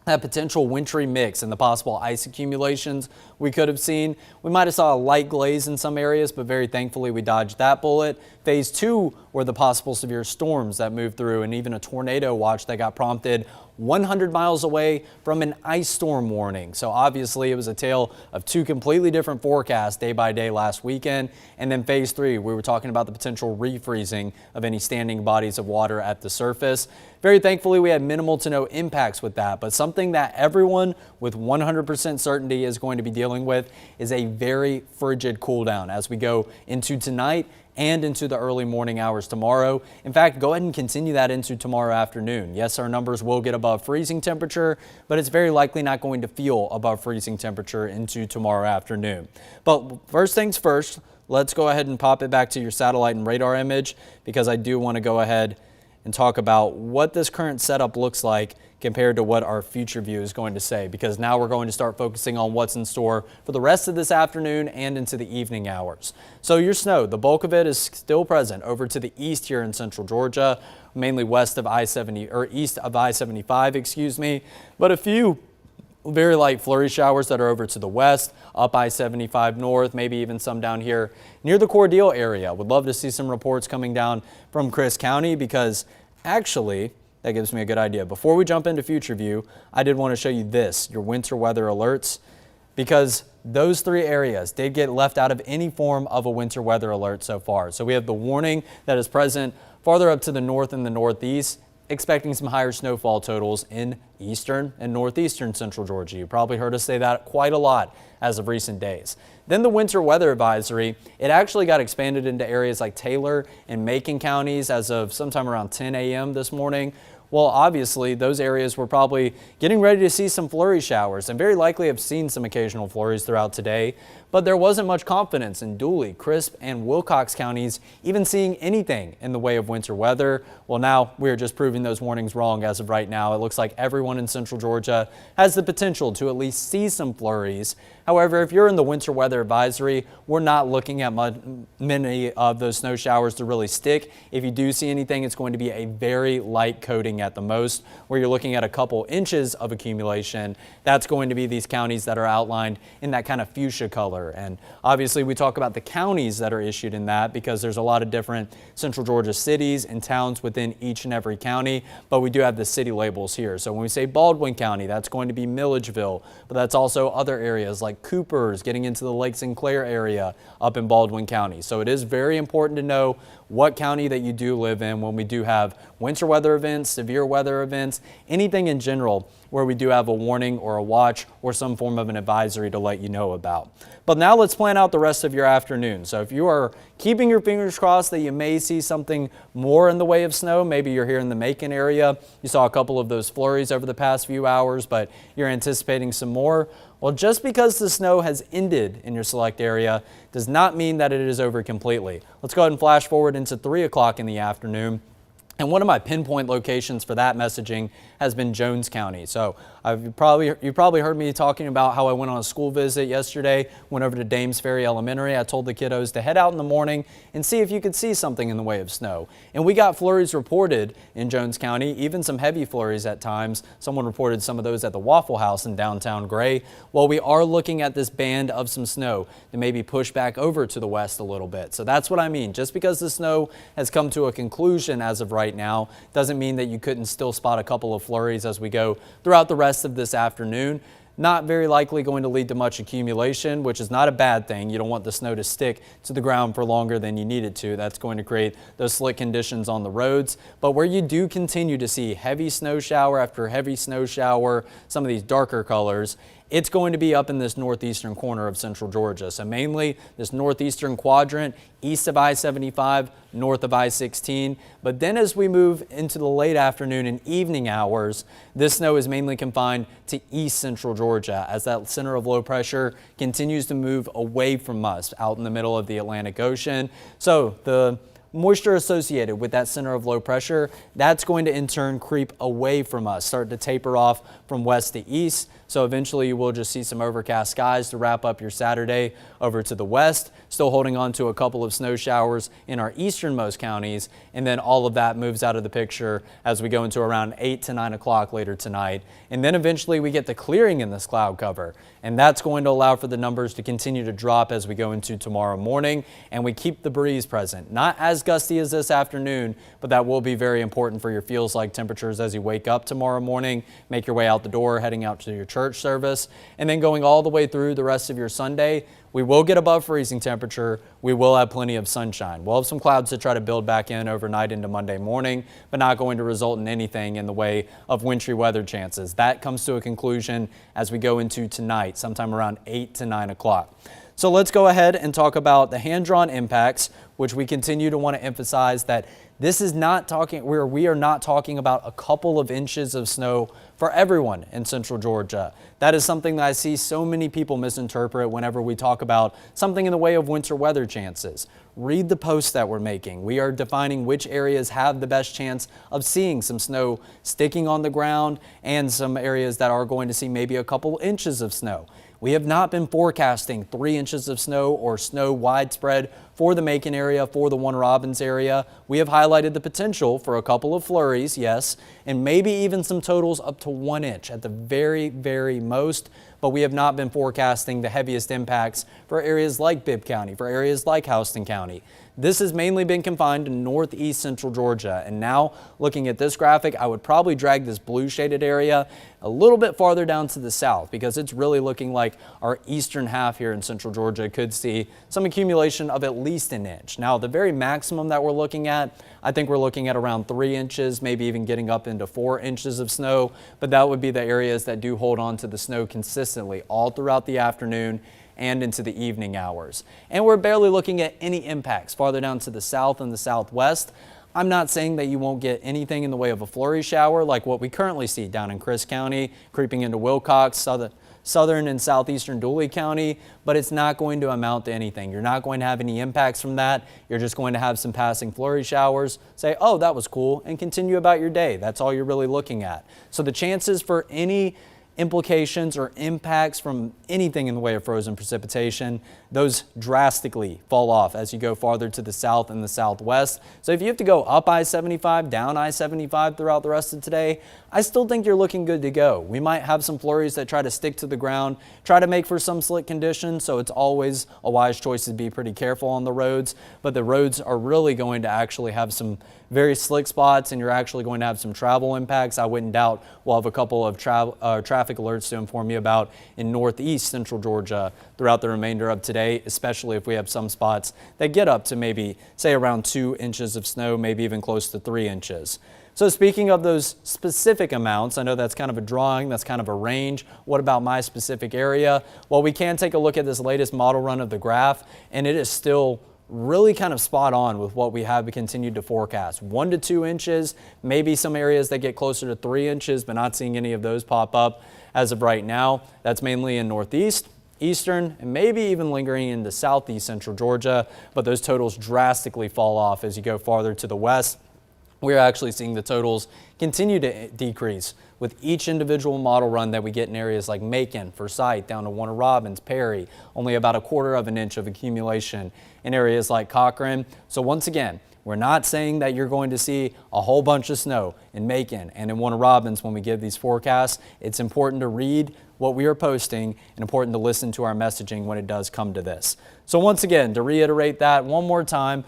that potential wintry mix and the possible ice accumulations we could have seen. We might have saw a light glaze in some areas, but very thankfully we dodged that bullet. Phase 2 were the possible severe storms that moved through, and even a tornado watch that got prompted 100 miles away from an ice storm warning. So obviously it was a tale of 2 completely different forecasts day by day last weekend. And then phase 3, we were talking about the potential refreezing of any standing bodies of water at the surface. Very thankfully, we had minimal to no impacts with that, but something that everyone with 100% certainty is going to be dealing with is a very frigid cool down as we go into tonight and into the early morning hours tomorrow. In fact, go ahead and continue that into tomorrow afternoon. Yes, our numbers will get above freezing temperature, but it's very likely not going to feel above freezing temperature into tomorrow afternoon. But first things first, let's go ahead and pop it back to your satellite and radar image, because I do want to go ahead and talk about what this current setup looks like compared to what our future view is going to say, because now we're going to start focusing on what's in store for the rest of this afternoon and into the evening hours. So your snow, the bulk of it is still present over to the east here in central Georgia, mainly west of I-70 or east of I-75, excuse me, but a few very light flurry showers that are over to the west, up I-75 north, maybe even some down here near the Cordele area. Would love to see some reports coming down from Chris County, because actually that gives me a good idea. Before we jump into future view, I did want to show you this, your winter weather alerts, because those three areas did get left out of any form of a winter weather alert so far. So we have the warning that is present farther up to the north and the northeast, expecting some higher snowfall totals in eastern and northeastern central Georgia. You probably heard us say that quite a lot as of recent days. Then the winter weather advisory, it actually got expanded into areas like Taylor and Macon counties as of sometime around 10 a.m. this morning. Well, obviously, those areas were probably getting ready to see some flurry showers, and very likely have seen some occasional flurries throughout today. But there wasn't much confidence in Dooley, Crisp, and Wilcox counties even seeing anything in the way of winter weather. Well, now we're just proving those warnings wrong as of right now. It looks like everyone in central Georgia has the potential to at least see some flurries. However, if you're in the winter weather advisory, we're not looking at many of those snow showers to really stick. If you do see anything, it's going to be a very light coating at the most, where you're looking at a couple inches of accumulation. That's going to be these counties that are outlined in that kind of fuchsia color. And obviously we talk about the counties that are issued in that, because there's a lot of different central Georgia cities and towns within each and every county, but we do have the city labels here. So when we say Baldwin County, that's going to be Milledgeville, but that's also other areas like Coopers, getting into the Lake Sinclair area up in Baldwin County. So it is very important to know what county that you do live in when we do have winter weather events, severe weather events, anything in general where we do have a warning or a watch or some form of an advisory to let you know about. But now let's plan out the rest of your afternoon. So if you are keeping your fingers crossed that you may see something more in the way of snow, maybe you're here in the Macon area, you saw a couple of those flurries over the past few hours, but you're anticipating some more. Well, just because the snow has ended in your select area does not mean that it is over completely. Let's go ahead and flash forward into 3 o'clock in the afternoon. And one of my pinpoint locations for that messaging has been Jones County. So you probably heard me talking about how I went on a school visit yesterday, went over to Dames Ferry Elementary. I told the kiddos to head out in the morning and see if you could see something in the way of snow. And we got flurries reported in Jones County, even some heavy flurries at times. Someone reported some of those at the Waffle House in downtown Gray. Well, we are looking at this band of some snow that maybe push back over to the west a little bit. So that's what I mean. Just because the snow has come to a conclusion as of right now doesn't mean that you couldn't still spot a couple of flurries as we go throughout the rest of this afternoon. Not very likely going to lead to much accumulation, which is not a bad thing. You don't want the snow to stick to the ground for longer than you need it to. That's going to create those slick conditions on the roads. But where you do continue to see heavy snow shower after heavy snow shower, some of these darker colors, it's going to be up in this northeastern corner of central Georgia. So mainly this northeastern quadrant, east of I-75, north of I-16. But then as we move into the late afternoon and evening hours, this snow is mainly confined to east central Georgia as that center of low pressure continues to move away from us out in the middle of the Atlantic Ocean. So the moisture associated with that center of low pressure, that's going to in turn creep away from us, start to taper off from west to east. So eventually you will just see some overcast skies to wrap up your Saturday over to the west, still holding on to a couple of snow showers in our easternmost counties. And then all of that moves out of the picture as we go into around 8 to 9 o'clock later tonight. And then eventually we get the clearing in this cloud cover. And that's going to allow for the numbers to continue to drop as we go into tomorrow morning. And we keep the breeze present. Not as gusty as this afternoon, but that will be very important for your feels like temperatures as you wake up tomorrow morning, make your way out the door, heading out to your church service, and then going all the way through the rest of your Sunday. We will get above freezing temperature. We will have plenty of sunshine. We'll have some clouds to try to build back in overnight into Monday morning, but not going to result in anything in the way of wintry weather chances. That comes to a conclusion as we go into tonight, sometime around 8 to 9 o'clock. So let's go ahead and talk about the hand-drawn impacts, which we continue to want to emphasize that this is not talking where we are not talking about a couple of inches of snow for everyone in central Georgia. That is something that I see so many people misinterpret whenever we talk about something in the way of winter weather chances. Read the posts that we're making. We are defining which areas have the best chance of seeing some snow sticking on the ground and some areas that are going to see maybe a couple inches of snow. We have not been forecasting 3 inches of snow or snow widespread for the Macon area, for the Warner Robins area. We have highlighted the potential for a couple of flurries, yes, and maybe even some totals up to 1 inch at the very, very most. But we have not been forecasting the heaviest impacts for areas like Bibb County, for areas like Houston County. This has mainly been confined to northeast central Georgia. And now looking at this graphic, I would probably drag this blue shaded area a little bit farther down to the south because it's really looking like our eastern half here in central Georgia could see some accumulation of at least an inch. Now, the very maximum that we're looking at, I think we're looking at around 3 inches, maybe even getting up into 4 inches of snow. But that would be the areas that do hold on to the snow consistently all throughout the afternoon and into the evening hours. And we're barely looking at any impacts farther down to the south and the southwest. I'm not saying that you won't get anything in the way of a flurry shower like what we currently see down in Crisp County, creeping into Wilcox, southern and southeastern Dooley County, but it's not going to amount to anything. You're not going to have any impacts from that. You're just going to have some passing flurry showers, say, oh, that was cool, and continue about your day. That's all you're really looking at. So the chances for any implications or impacts from anything in the way of frozen precipitation, those drastically fall off as you go farther to the south and the southwest. So if you have to go up I-75, down I-75 throughout the rest of today, I still think you're looking good to go. We might have some flurries that try to stick to the ground, try to make for some slick conditions, so it's always a wise choice to be pretty careful on the roads, but the roads are really going to actually have some very slick spots and you're actually going to have some travel impacts. I wouldn't doubt we'll have a couple of traffic alerts to inform you about in northeast central Georgia throughout the remainder of today, especially if we have some spots that get up to maybe, say, around 2 inches of snow, maybe even close to 3 inches. So speaking of those specific amounts, I know that's kind of a drawing, that's kind of a range. What about my specific area? Well, we can take a look at this latest model run of the graph, and it is still really kind of spot on with what we have continued to forecast. 1 to 2 inches, maybe some areas that get closer to 3 inches, but not seeing any of those pop up as of right now. That's mainly in northeast, eastern, and maybe even lingering into southeast central Georgia, but those totals drastically fall off as you go farther to the west. We're actually seeing the totals continue to decrease with each individual model run that we get in areas like Macon, Forsyth, down to Warner Robins, Perry, only about 1/4 of an inch of accumulation in areas like Cochran. So once again, we're not saying that you're going to see a whole bunch of snow in Macon and in Warner Robins when we give these forecasts. It's important to read what we are posting and important to listen to our messaging when it does come to this. So once again, to reiterate that one more time,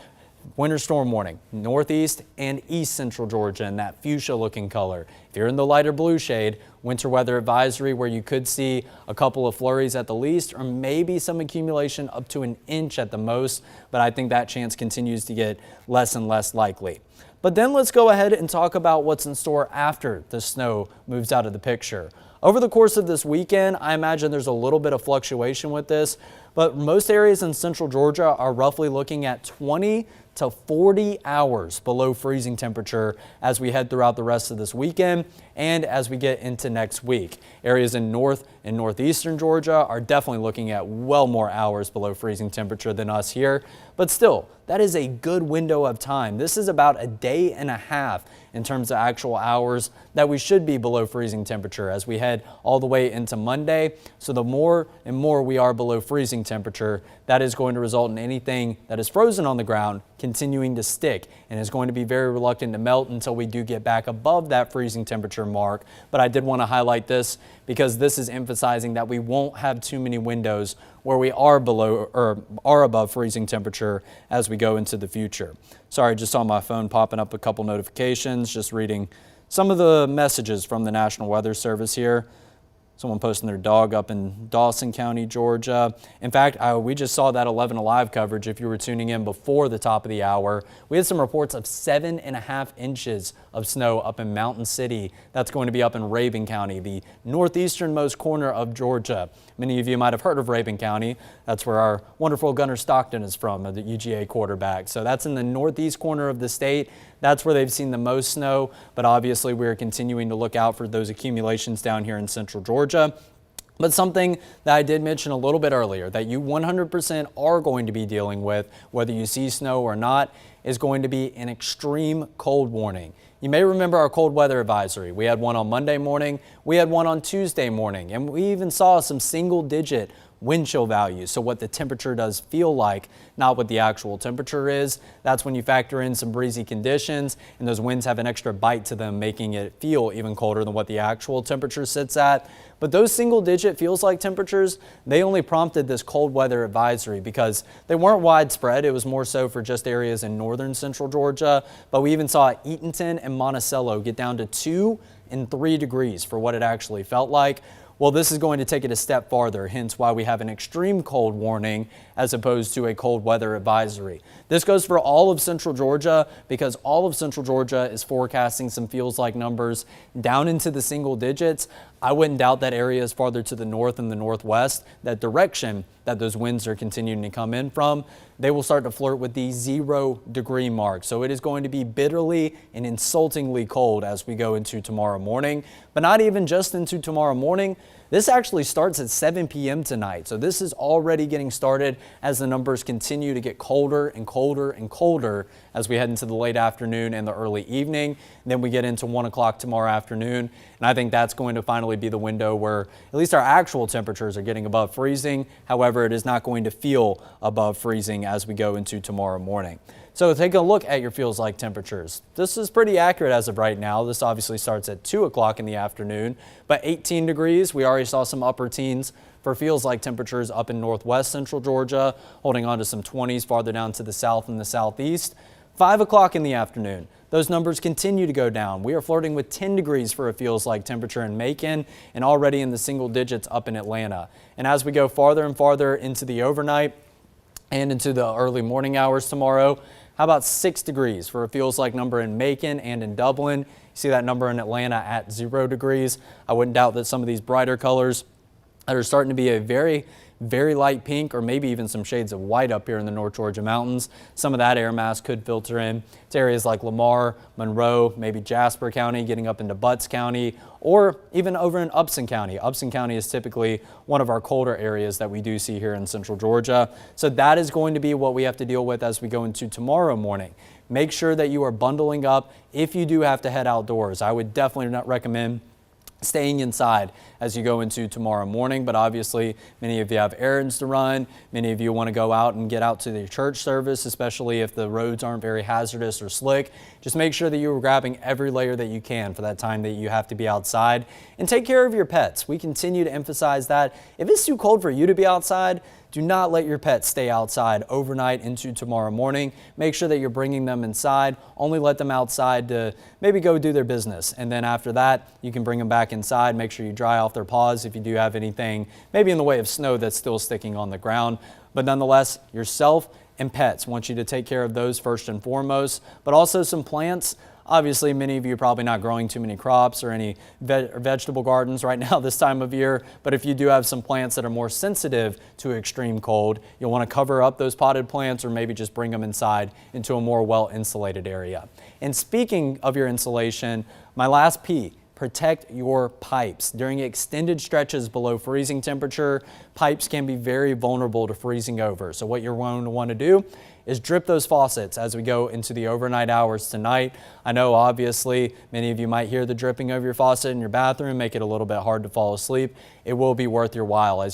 winter storm warning, northeast and east central Georgia in that fuchsia looking color. If you're in the lighter blue shade, winter weather advisory where you could see a couple of flurries at the least or maybe some accumulation up to 1 inch at the most, but I think that chance continues to get less and less likely. But then let's go ahead and talk about what's in store after the snow moves out of the picture. Over the course of this weekend, I imagine there's a little bit of fluctuation with this, but most areas in central Georgia are roughly looking at 20 to 40 hours below freezing temperature as we head throughout the rest of this weekend and as we get into next week. Areas in north and northeastern Georgia are definitely looking at well more hours below freezing temperature than us here, but still, that is a good window of time. This is about a day and a half in terms of actual hours that we should be below freezing temperature as we head all the way into Monday. So the more and more we are below freezing temperature, that is going to result in anything that is frozen on the ground continuing to stick and is going to be very reluctant to melt until we do get back above that freezing temperature mark. But I did want to highlight this because this is emphasizing that we won't have too many windows where we are below or are above freezing temperature as we go into the future. Sorry, just saw my phone popping up a couple notifications, just reading some of the messages from the National Weather Service here. Someone posting their dog up in Dawson County, Georgia. In fact, we just saw that 11 Alive coverage. If you were tuning in before the top of the hour, we had some reports of 7.5 inches of snow up in Mountain City. That's going to be up in Rabun County, the northeasternmost corner of Georgia. Many of you might have heard of Rabun County. That's where our wonderful Gunnar Stockton is from, the UGA quarterback. So that's in the northeast corner of the state. That's where they've seen the most snow, but obviously we're continuing to look out for those accumulations down here in central Georgia. But something that I did mention a little bit earlier that you 100% are going to be dealing with, whether you see snow or not, is going to be an extreme cold warning. You may remember our cold weather advisory. We had one on Monday morning, we had one on Tuesday morning, and we even saw some single-digit wind chill values. So what the temperature does feel like, not what the actual temperature is. That's when you factor in some breezy conditions, and those winds have an extra bite to them, making it feel even colder than what the actual temperature sits at. But those single-digit feels like temperatures, they only prompted this cold weather advisory because they weren't widespread. It was more so for just areas in northern central Georgia. But we even saw Eatonton and Monticello get down to 2 and 3 degrees for what it actually felt like. Well, this is going to take it a step farther, hence why we have an extreme cold warning as opposed to a cold weather advisory. This goes for all of central Georgia because all of central Georgia is forecasting some feels like numbers down into the single digits. I wouldn't doubt that areas farther to the north and the northwest, that direction that those winds are continuing to come in from, they will start to flirt with the 0 degree mark. So it is going to be bitterly and insultingly cold as we go into tomorrow morning, but not even just into tomorrow morning. This actually starts at 7 p.m. tonight. So this is already getting started as the numbers continue to get colder and colder and colder as we head into the late afternoon and the early evening. And then we get into 1 o'clock tomorrow afternoon. And I think that's going to finally be the window where at least our actual temperatures are getting above freezing. However, it is not going to feel above freezing as we go into tomorrow morning. So take a look at your feels like temperatures. This is pretty accurate as of right now. This obviously starts at 2 o'clock in the afternoon, but 18 degrees. We already saw some upper teens for feels like temperatures up in northwest central Georgia, holding on to some 20s farther down to the south and the southeast. 5 o'clock in the afternoon. Those numbers continue to go down. We are flirting with 10 degrees for a feels like temperature in Macon and already in the single digits up in Atlanta. And as we go farther and farther into the overnight and into the early morning hours tomorrow, how about 6 degrees for a feels like number in Macon and in Dublin? You see that number in Atlanta at 0 degrees. I wouldn't doubt that some of these brighter colors that are starting to be a very light pink or maybe even some shades of white up here in the North Georgia mountains. Some of that air mass could filter in to areas like Lamar, Monroe, maybe Jasper County, getting up into Butts County, or even over in Upson County. Upson County is typically one of our colder areas that we do see here in central Georgia. So that is going to be what we have to deal with as we go into tomorrow morning. Make sure that you are bundling up if you do have to head outdoors. I would definitely not recommend staying inside as you go into tomorrow morning, but obviously many of you have errands to run. Many of you want to go out and get out to the church service, especially if the roads aren't very hazardous or slick. Just make sure that you are grabbing every layer that you can for that time that you have to be outside, and take care of your pets. We continue to emphasize that if it's too cold for you to be outside, do not let your pets stay outside overnight into tomorrow morning. Make sure that you're bringing them inside. Only let them outside to maybe go do their business. And then after that, you can bring them back inside. Make sure you dry off their paws if you do have anything, maybe in the way of snow that's still sticking on the ground. But nonetheless, yourself and pets, want you to take care of those first and foremost, but also some plants. Obviously, many of you are probably not growing too many crops or any vegetable gardens right now this time of year, but if you do have some plants that are more sensitive to extreme cold, you'll want to cover up those potted plants or maybe just bring them inside into a more well-insulated area. And speaking of your insulation, my last P, protect your pipes. During extended stretches below freezing temperature, pipes can be very vulnerable to freezing over. So what you're going to want to do is drip those faucets as we go into the overnight hours tonight. I know obviously many of you might hear the dripping of your faucet in your bathroom, make it a little bit hard to fall asleep. It will be worth your while.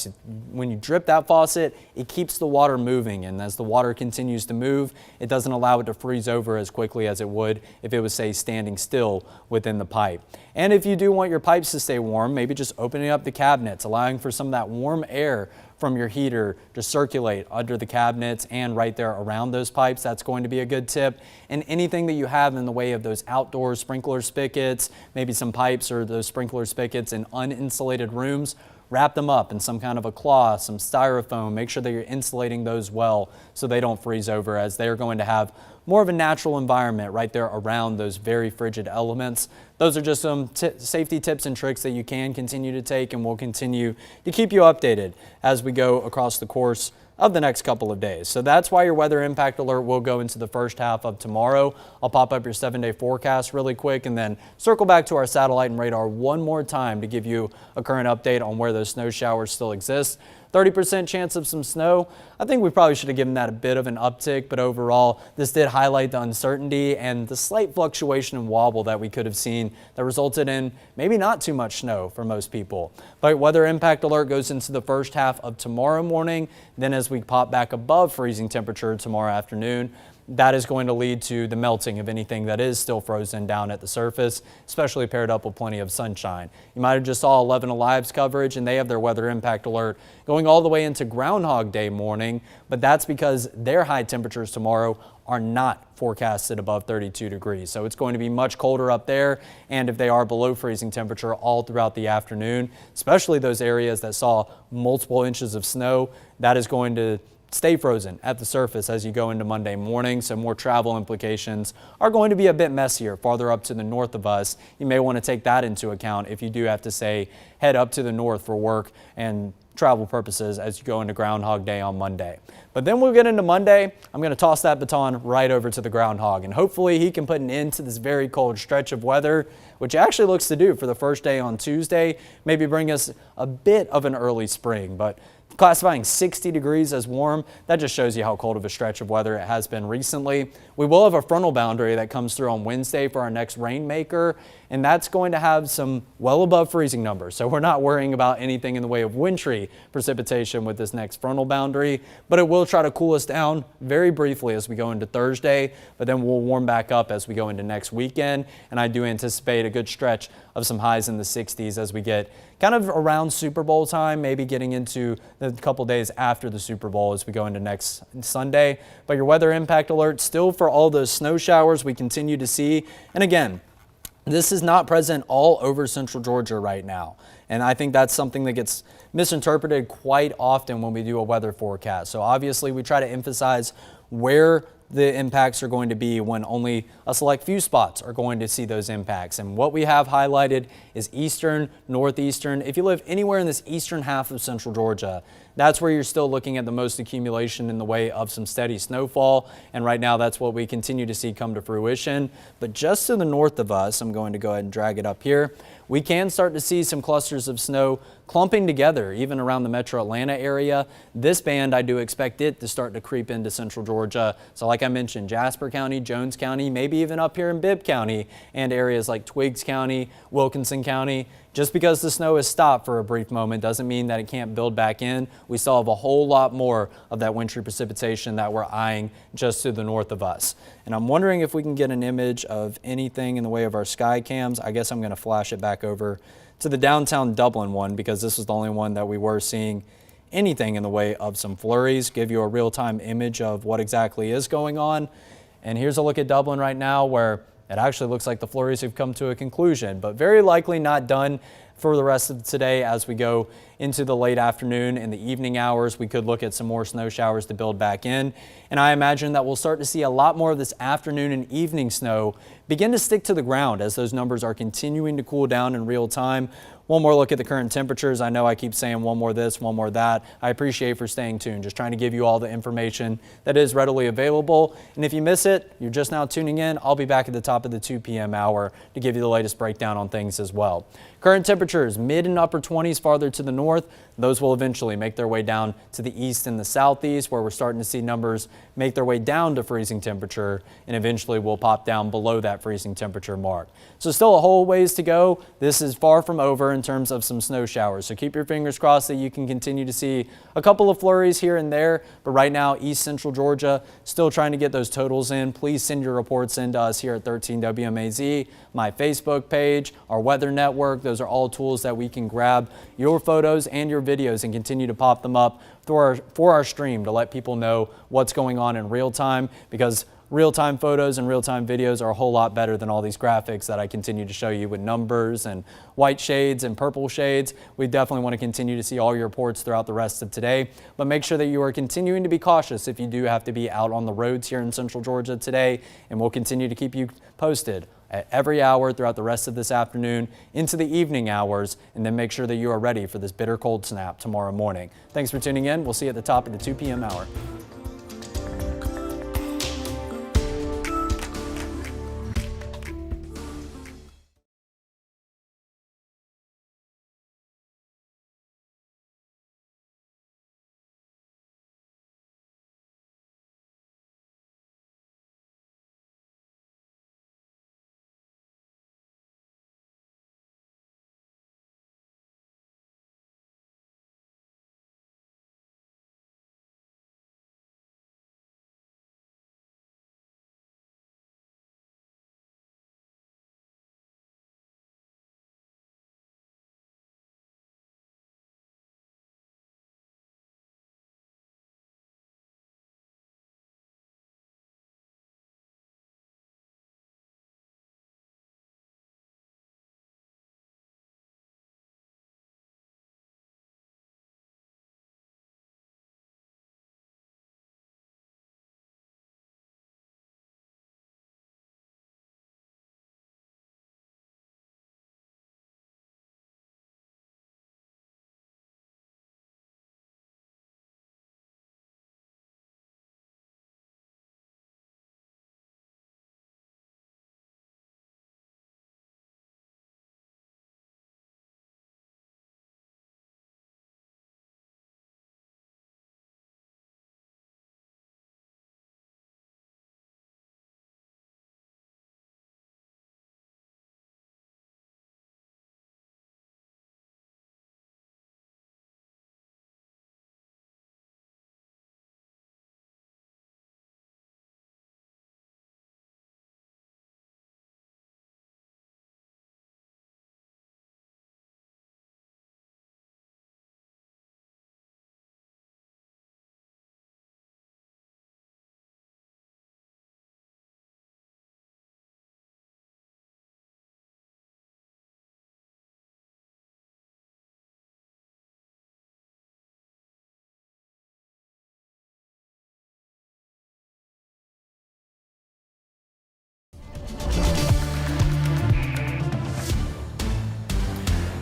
When you drip that faucet, it keeps the water moving, and as the water continues to move, it doesn't allow it to freeze over as quickly as it would if it was, say, standing still within the pipe. And if you do want your pipes to stay warm, maybe just opening up the cabinets, allowing for some of that warm air from your heater to circulate under the cabinets and right there around those pipes. That's going to be a good tip. And anything that you have in the way of those outdoor sprinkler spigots, maybe some pipes or those sprinkler spigots in uninsulated rooms, wrap them up in some kind of a cloth, some styrofoam. Make sure that you're insulating those well so they don't freeze over, as they're going to have more of a natural environment right there around those very frigid elements. Those are just some safety tips and tricks that you can continue to take, and we'll continue to keep you updated as we go across the course of the next couple of days. So that's why your weather impact alert will go into the first half of tomorrow. I'll pop up your 7-day forecast really quick and then circle back to our satellite and radar one more time to give you a current update on where those snow showers still exist. 30% chance of some snow. I think we probably should have given that a bit of an uptick, but overall, this did highlight the uncertainty and the slight fluctuation and wobble that we could have seen that resulted in maybe not too much snow for most people. But weather impact alert goes into the first half of tomorrow morning. Then as we pop back above freezing temperature tomorrow afternoon, that is going to lead to the melting of anything that is still frozen down at the surface, especially paired up with plenty of sunshine. You might have just saw 11 Alive's coverage, and they have their weather impact alert going all the way into Groundhog Day morning, but that's because their high temperatures tomorrow are not forecasted above 32 degrees. So it's going to be much colder up there, and if they are below freezing temperature all throughout the afternoon, especially those areas that saw multiple inches of snow, that is going to stay frozen at the surface as you go into Monday morning. So more travel implications are going to be a bit messier farther up to the north of us. You may want to take that into account if you do have to say head up to the north for work and travel purposes as you go into Groundhog Day on Monday. But then we'll get into Monday. I'm going to toss that baton right over to the groundhog, and hopefully he can put an end to this very cold stretch of weather, which actually looks to do for the first day on Tuesday, maybe bring us a bit of an early spring. But classifying 60 degrees as warm, that just shows you how cold of a stretch of weather it has been recently. We will have a frontal boundary that comes through on Wednesday for our next rainmaker, and that's going to have some well above freezing numbers. So we're not worrying about anything in the way of wintry precipitation with this next frontal boundary, but it will try to cool us down very briefly as we go into Thursday, but then we'll warm back up as we go into next weekend. And I do anticipate a good stretch of some highs in the 60s as we get kind of around Super Bowl time, maybe getting into the couple days after the Super Bowl as we go into next Sunday. But your weather impact alert still for all those snow showers we continue to see. And again, this is not present all over central Georgia right now. And I think that's something that gets misinterpreted quite often when we do a weather forecast. So obviously we try to emphasize where the impacts are going to be when only a select few spots are going to see those impacts. And what we have highlighted is eastern, northeastern. If you live anywhere in this eastern half of central Georgia, that's where you're still looking at the most accumulation in the way of some steady snowfall. And right now that's what we continue to see come to fruition. But just to the north of us, I'm going to go ahead and drag it up here, we can start to see some clusters of snow clumping together, even around the metro Atlanta area. This band, I do expect it to start to creep into central Georgia. So like I mentioned, Jasper County, Jones County, maybe even up here in Bibb County and areas like Twiggs County, Wilkinson County. Just because the snow has stopped for a brief moment doesn't mean that it can't build back in. We still have a whole lot more of that wintry precipitation that we're eyeing just to the north of us. And I'm wondering if we can get an image of anything in the way of our sky cams. I guess I'm going to flash it back over to the downtown Dublin one, because this is the only one that we were seeing anything in the way of some flurries. Give you a real-time image of what exactly is going on. And here's a look at Dublin right now, where it actually looks like the flurries have come to a conclusion, but very likely not done for the rest of today. As we go into the late afternoon and the evening hours, we could look at some more snow showers to build back in. And I imagine that we'll start to see a lot more of this afternoon and evening snow begin to stick to the ground as those numbers are continuing to cool down in real time. One more look at the current temperatures. I know I keep saying one more this, one more that. I appreciate for staying tuned, just trying to give you all the information that is readily available. And if you miss it, you're just now tuning in, I'll be back at the top of the 2 p.m. hour to give you the latest breakdown on things as well. Current temperatures, mid and upper 20s farther to the north. Those will eventually make their way down to the east and the southeast, where we're starting to see numbers make their way down to freezing temperature, and eventually will pop down below that freezing temperature mark. So still a whole ways to go. This is far from over in terms of some snow showers. So keep your fingers crossed that you can continue to see a couple of flurries here and there. But right now, East Central Georgia, still trying to get those totals in. Please send your reports in to us here at 13 WMAZ, my Facebook page, our weather network. Those are all tools that we can grab your photos and your videos and continue to pop them up for our stream to let people know what's going on in real time, because real-time photos and real-time videos are a whole lot better than all these graphics that I continue to show you with numbers and white shades and purple shades. We definitely want to continue to see all your reports throughout the rest of today, but make sure that you are continuing to be cautious if you do have to be out on the roads here in Central Georgia today, and we'll continue to keep you posted at every hour throughout the rest of this afternoon into the evening hours, and then make sure that you are ready for this bitter cold snap tomorrow morning. Thanks for tuning in. We'll see you at the top of the 2 p.m. hour.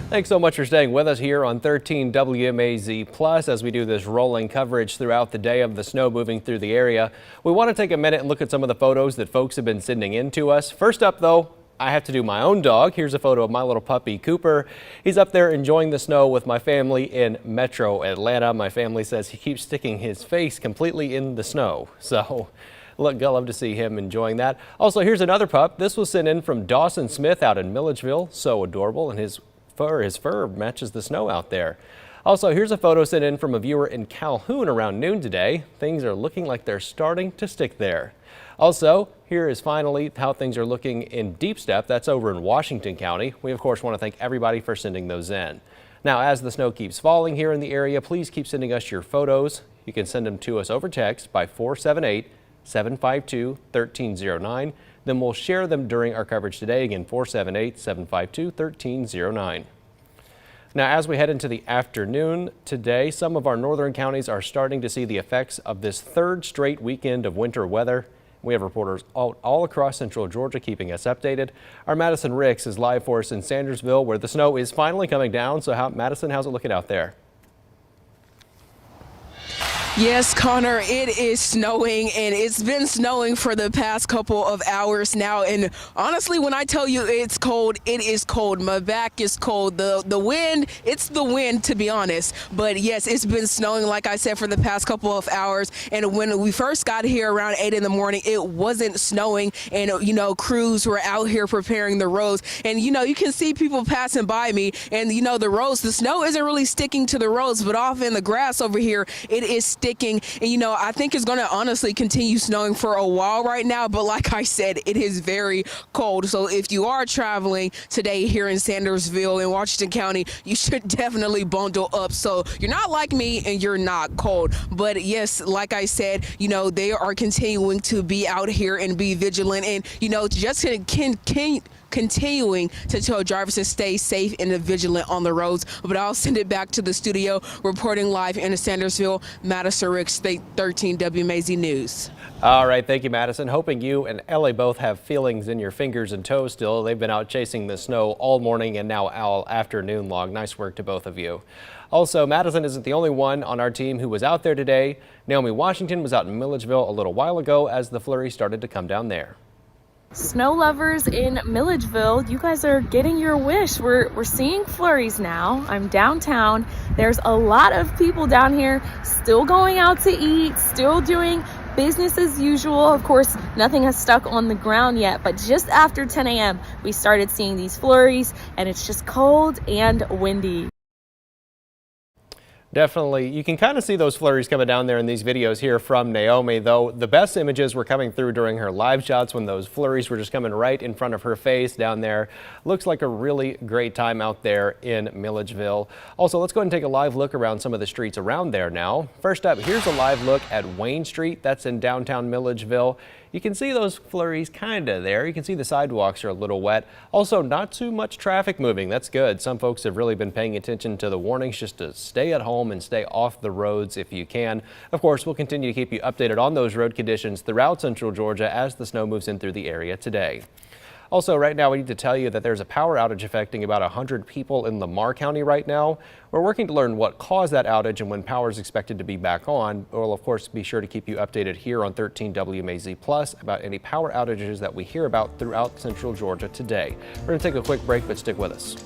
Thanks so much for staying with us here on 13 WMAZ Plus as we do this rolling coverage throughout the day of the snow moving through the area. We want to take a minute and look at some of the photos that folks have been sending in to us. First up, though, I have to do my own dog. Here's a photo of my little puppy, Cooper. He's up there enjoying the snow with my family in Metro Atlanta. My family says he keeps sticking his face completely in the snow. So look, I love to see him enjoying that. Also, here's another pup. This was sent in from Dawson Smith out in Milledgeville. So adorable, and his fur matches the snow out there. Also, here's a photo sent in from a viewer in Calhoun around noon today. Things are looking like they're starting to stick there. Also, here is finally how things are looking in Deep Step. That's over in Washington County. We, of course, want to thank everybody for sending those in. Now, as the snow keeps falling here in the area, please keep sending us your photos. You can send them to us over text by 478-752-1309. Then we'll share them during our coverage today. Again, 478-752-1309. Now, as we head into the afternoon today, some of our northern counties are starting to see the effects of this third straight weekend of winter weather. We have reporters all across central Georgia keeping us updated. Our Madison Ricks is live for us in Sandersville, where the snow is finally coming down. So, Madison, how's it looking out there? Yes, Connor, it is snowing, and it's been snowing for the past couple of hours now. And honestly, when I tell you it's cold, it is cold. My back is cold. The wind, it's the wind, to be honest. But yes, it's been snowing, like I said, for the past couple of hours. And when we first got here around 8 in the morning, it wasn't snowing. And, you know, crews were out here preparing the roads. And, you know, you can see people passing by me. And, you know, the roads, the snow isn't really sticking to the roads, but off in the grass over here, it is sticking. And, I think it's going to honestly continue snowing for a while right now. But like I said, it is very cold. So if you are traveling today here in Sandersville in Washington County, you should definitely bundle up. So you're not like me and you're not cold. But yes, like I said, they are continuing to be out here and be vigilant and, just continuing to tell drivers to stay safe and vigilant on the roads. But I'll send it back to the studio, reporting live in Sandersville, Madison Ricks, State 13 WMAZ News. All right, thank you, Madison. Hoping you and Ellie both have feelings in your fingers and toes still. They've been out chasing the snow all morning and now all afternoon long. Nice work to both of you. Also, Madison isn't the only one on our team who was out there today. Naomi Washington was out in Milledgeville a little while ago as the flurry started to come down there. Snow lovers in Milledgeville, you guys are getting your wish. We're seeing flurries now. I'm downtown. There's a lot of people down here still going out to eat, still doing business as usual. Of course, nothing has stuck on the ground yet, but just after 10 a.m. we started seeing these flurries, and it's just cold and windy. Definitely. You can kind of see those flurries coming down there in these videos here from Naomi, though the best images were coming through during her live shots when those flurries were just coming right in front of her face down there. Looks like a really great time out there in Milledgeville. Also, let's go ahead and take a live look around some of the streets around there now. First up, here's a live look at Wayne Street. That's in downtown Milledgeville. You can see those flurries kind of there. You can see the sidewalks are a little wet. Also, not too much traffic moving. That's good. Some folks have really been paying attention to the warnings just to stay at home and stay off the roads if you can. Of course, we'll continue to keep you updated on those road conditions throughout central Georgia as the snow moves in through the area today. Also, right now, we need to tell you that there's a power outage affecting about 100 people in Lamar County right now. We're working to learn what caused that outage and when power is expected to be back on. We'll, of course, be sure to keep you updated here on 13 WMAZ Plus about any power outages that we hear about throughout central Georgia today. We're going to take a quick break, but stick with us.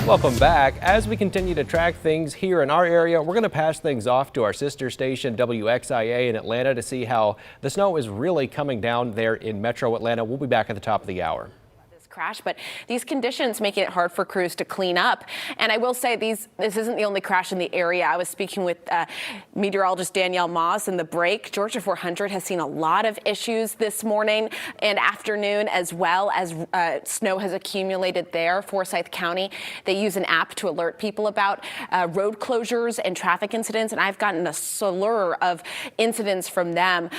Welcome back. As we continue to track things here in our area, we're going to pass things off to our sister station WXIA in Atlanta to see how the snow is really coming down there in Metro Atlanta. We'll be back at the top of the hour. Crash, but these conditions making it hard for crews to clean up. And I will say this isn't the only crash in the area. I was speaking with meteorologist Danielle Moss in the break. Georgia 400 has seen a lot of issues this morning and afternoon, as well as snow has accumulated there. Forsyth County, they use an app to alert people about road closures and traffic incidents. And I've gotten a slur of incidents from them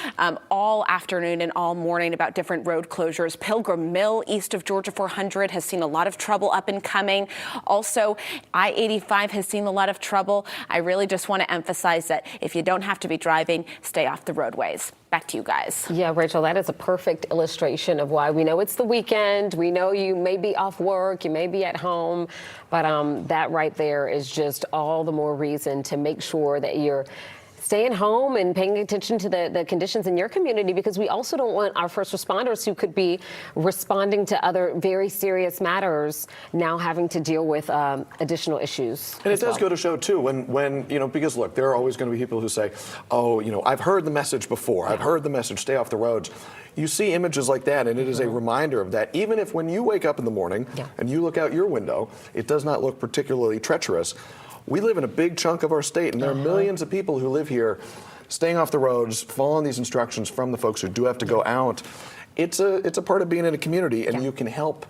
all afternoon and all morning about different road closures. Pilgrim Mill, east of Georgia Georgia 400 has seen a lot of trouble up and coming. Also, I-85 has seen a lot of trouble. I really just want to emphasize that if you don't have to be driving, stay off the roadways. Back to you guys. Yeah, Rachel, that is a perfect illustration of why we know it's the weekend. We know you may be off work, you may be at home, but that right there is just all the more reason to make sure that you're staying home and paying attention to the conditions in your community, because we also don't want our first responders who could be responding to other very serious matters now having to deal with additional issues. And it does go to show, too, when because, look, there are always going to be people who say, oh, I've heard the message before. I've heard the message, stay off the roads. You see images like that, and it is a reminder of that. Even if when you wake up in the morning and you look out your window, it does not look particularly treacherous. We live in a big chunk of our state, and there are millions of people who live here staying off the roads, following these instructions from the folks who do have to go out. It's a part of being in a community, and you can help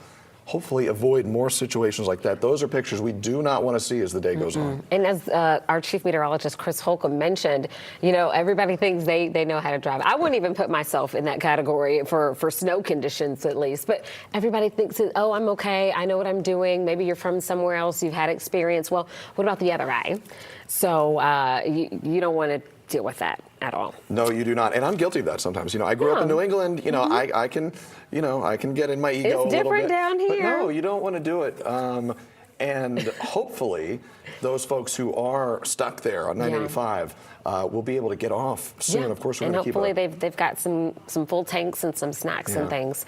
hopefully avoid more situations like that. Those are pictures we do not want to see as the day goes on. And as our chief meteorologist, Chris Holcomb, mentioned, everybody thinks they know how to drive. I wouldn't even put myself in that category for snow conditions, at least. But everybody thinks, oh, I'm okay. I know what I'm doing. Maybe you're from somewhere else. You've had experience. Well, what about the other eye? So you don't want to deal with that at all. No, you do not. And I'm guilty of that sometimes. I grew up in New England. I can get in my ego a little bit. It's different down here. But no, you don't want to do it. And hopefully those folks who are stuck there on 985 will be able to get off soon. Of course, we're going to keep hopefully they've got some full tanks and some snacks and things.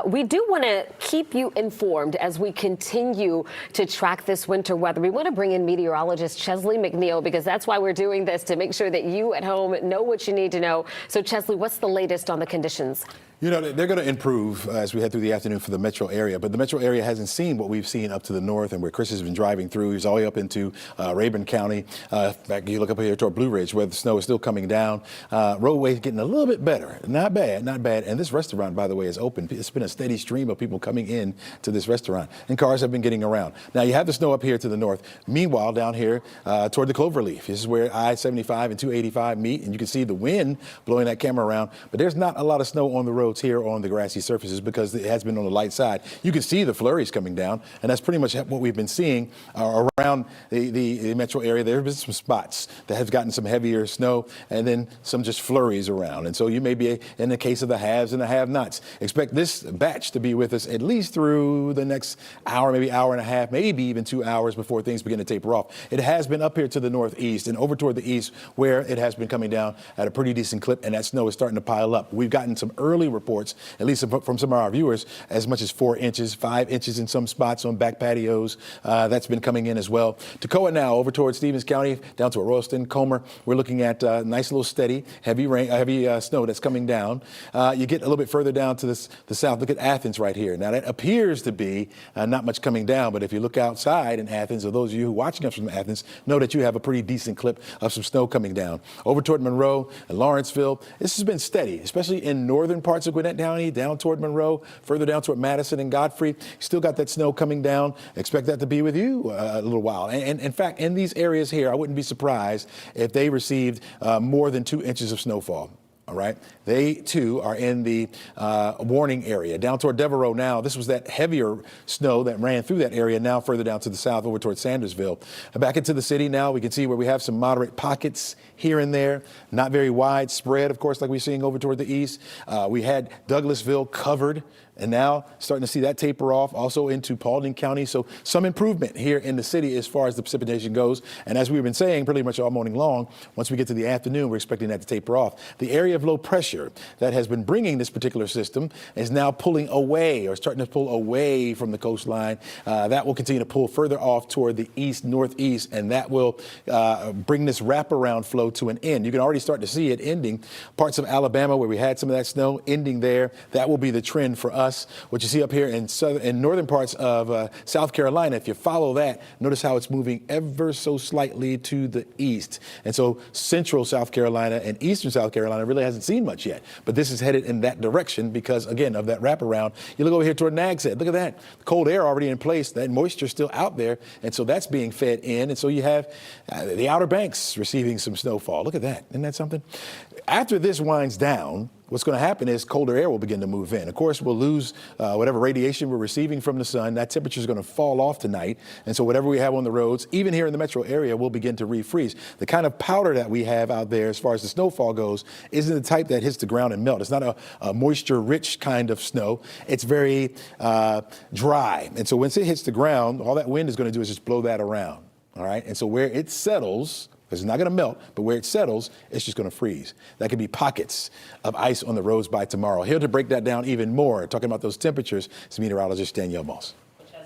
We do want to keep you informed as we continue to track this winter weather. We want to bring in meteorologist Chesley McNeil, because that's why we're doing this, to make sure that you at home know what you need to know. So Chesley, what's the latest on the conditions? They're going to improve as we head through the afternoon for the metro area, but the metro area hasn't seen what we've seen up to the north and where Chris has been driving through. He's all the way up into Rayburn County. In fact, you look up here toward Blue Ridge where the snow is still coming down. Roadways getting a little bit better. Not bad. And this restaurant, by the way, is open. It's been a steady stream of people coming in to this restaurant, and cars have been getting around. Now, you have the snow up here to the north. Meanwhile, down here toward the Cloverleaf, this is where I-75 and 285 meet, and you can see the wind blowing that camera around, but there's not a lot of snow on the roads here on the grassy surfaces because it has been on the light side. You can see the flurries coming down, and that's pretty much what we've been seeing around the metro area. There have been some spots that have gotten some heavier snow and then some just flurries around. And so you may be in the case of the haves and the have-nots. Expect this batch to be with us at least through the next hour, maybe hour and a half, maybe even 2 hours before things begin to taper off. It has been up here to the northeast and over toward the east where it has been coming down at a pretty decent clip, and that snow is starting to pile up. We've gotten some early reports, at least from some of our viewers, as much as 4 inches, 5 inches in some spots on back patios. That's been coming in as well. Toccoa now over towards Stevens County, down to Royston, Comer. We're looking at nice little steady, heavy rain, heavy snow that's coming down. You get a little bit further down to the south. Look at Athens right here. Now that appears to be not much coming down, but if you look outside in Athens, or those of you who are watching us from Athens, know that you have a pretty decent clip of some snow coming down. Over toward Monroe and Lawrenceville, this has been steady, especially in northern parts of Gwinnett County, down toward Monroe, further down toward Madison and Godfrey. Still got that snow coming down. Expect that to be with you a little while. And in fact, in these areas here, I wouldn't be surprised if they received more than 2 inches of snowfall. All right. They, too, are in the warning area. Down toward Devereaux now, this was that heavier snow that ran through that area, now further down to the south over toward Sandersville. Back into the city now, we can see where we have some moderate pockets here and there. Not very widespread, of course, like we're seeing over toward the east. We had Douglasville covered, and now starting to see that taper off, also into Paulding County. So some improvement here in the city as far as the precipitation goes. And as we've been saying pretty much all morning long, once we get to the afternoon, we're expecting that to taper off. The area of low pressure that has been bringing this particular system is now pulling away, or starting to pull away from the coastline. That will continue to pull further off toward the east, northeast, and that will bring this wraparound flow to an end. You can already start to see it ending. Parts of Alabama where we had some of that snow ending there. That will be the trend for us. What you see up here in northern parts of South Carolina, if you follow that, notice how it's moving ever so slightly to the east. And so central South Carolina and eastern South Carolina really hasn't seen much yet. But this is headed in that direction because, again, of that wraparound. You look over here toward Nags Head. Look at that. Cold air already in place. That moisture still out there. And so that's being fed in. And so you have the Outer Banks receiving some snowfall. Look at that. Isn't that something? After this winds down, what's going to happen is colder air will begin to move in. Of course, we'll lose whatever radiation we're receiving from the sun. That temperature is going to fall off tonight. And so whatever we have on the roads, even here in the metro area, will begin to refreeze. The kind of powder that we have out there as far as the snowfall goes isn't the type that hits the ground and melt. It's not a moisture-rich kind of snow. It's very dry. And so once it hits the ground, all that wind is going to do is just blow that around. All right. And so where it settles, because it's not going to melt, but where it settles, it's just going to freeze. That could be pockets of ice on the roads by tomorrow. Here to break that down even more, talking about those temperatures, is meteorologist Danielle Moss.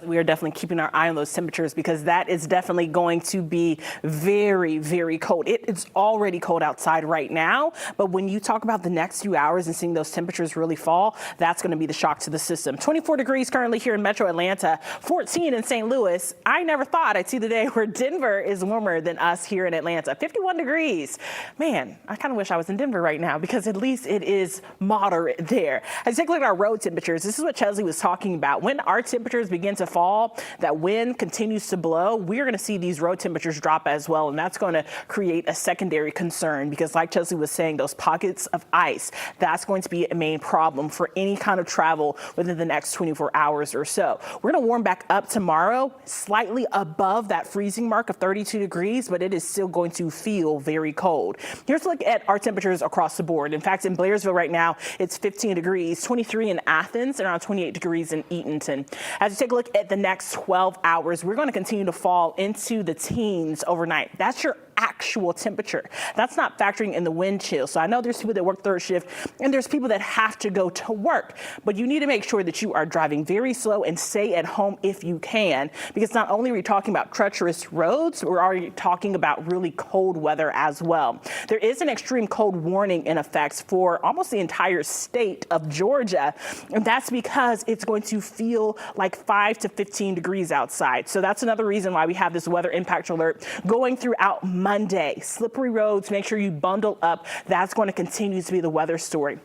We are definitely keeping our eye on those temperatures because that is definitely going to be very, very cold. It's already cold outside right now, but when you talk about the next few hours and seeing those temperatures really fall, that's going to be the shock to the system. 24 degrees currently here in Metro Atlanta, 14 in St. Louis. I never thought I'd see the day where Denver is warmer than us here in Atlanta. 51 degrees. Man, I kind of wish I was in Denver right now because at least it is moderate there. As you take a look at our road temperatures, this is what Chesley was talking about. When our temperatures begin to fall, that wind continues to blow, we're going to see these road temperatures drop as well, and that's going to create a secondary concern because like Chesley was saying, those pockets of ice, that's going to be a main problem for any kind of travel within the next 24 hours or so. We're going to warm back up tomorrow, slightly above that freezing mark of 32 degrees, but it is still going to feel very cold. Here's a look at our temperatures across the board. In fact, in Blairsville right now, it's 15 degrees, 23 in Athens, and around 28 degrees in Eatonton. As you take a look at the next 12 hours, we're going to continue to fall into the teens overnight. That's your actual temperature. That's not factoring in the wind chill. So I know there's people that work third shift and there's people that have to go to work, but you need to make sure that you are driving very slow and stay at home if you can, because not only are we talking about treacherous roads, we're already talking about really cold weather as well. There is an extreme cold warning in effect for almost the entire state of Georgia, and that's because it's going to feel like 5 to 15 degrees outside. So that's another reason why we have this weather impact alert going throughout Monday. Slippery roads, make sure you bundle up. That's going to continue to be the weather story.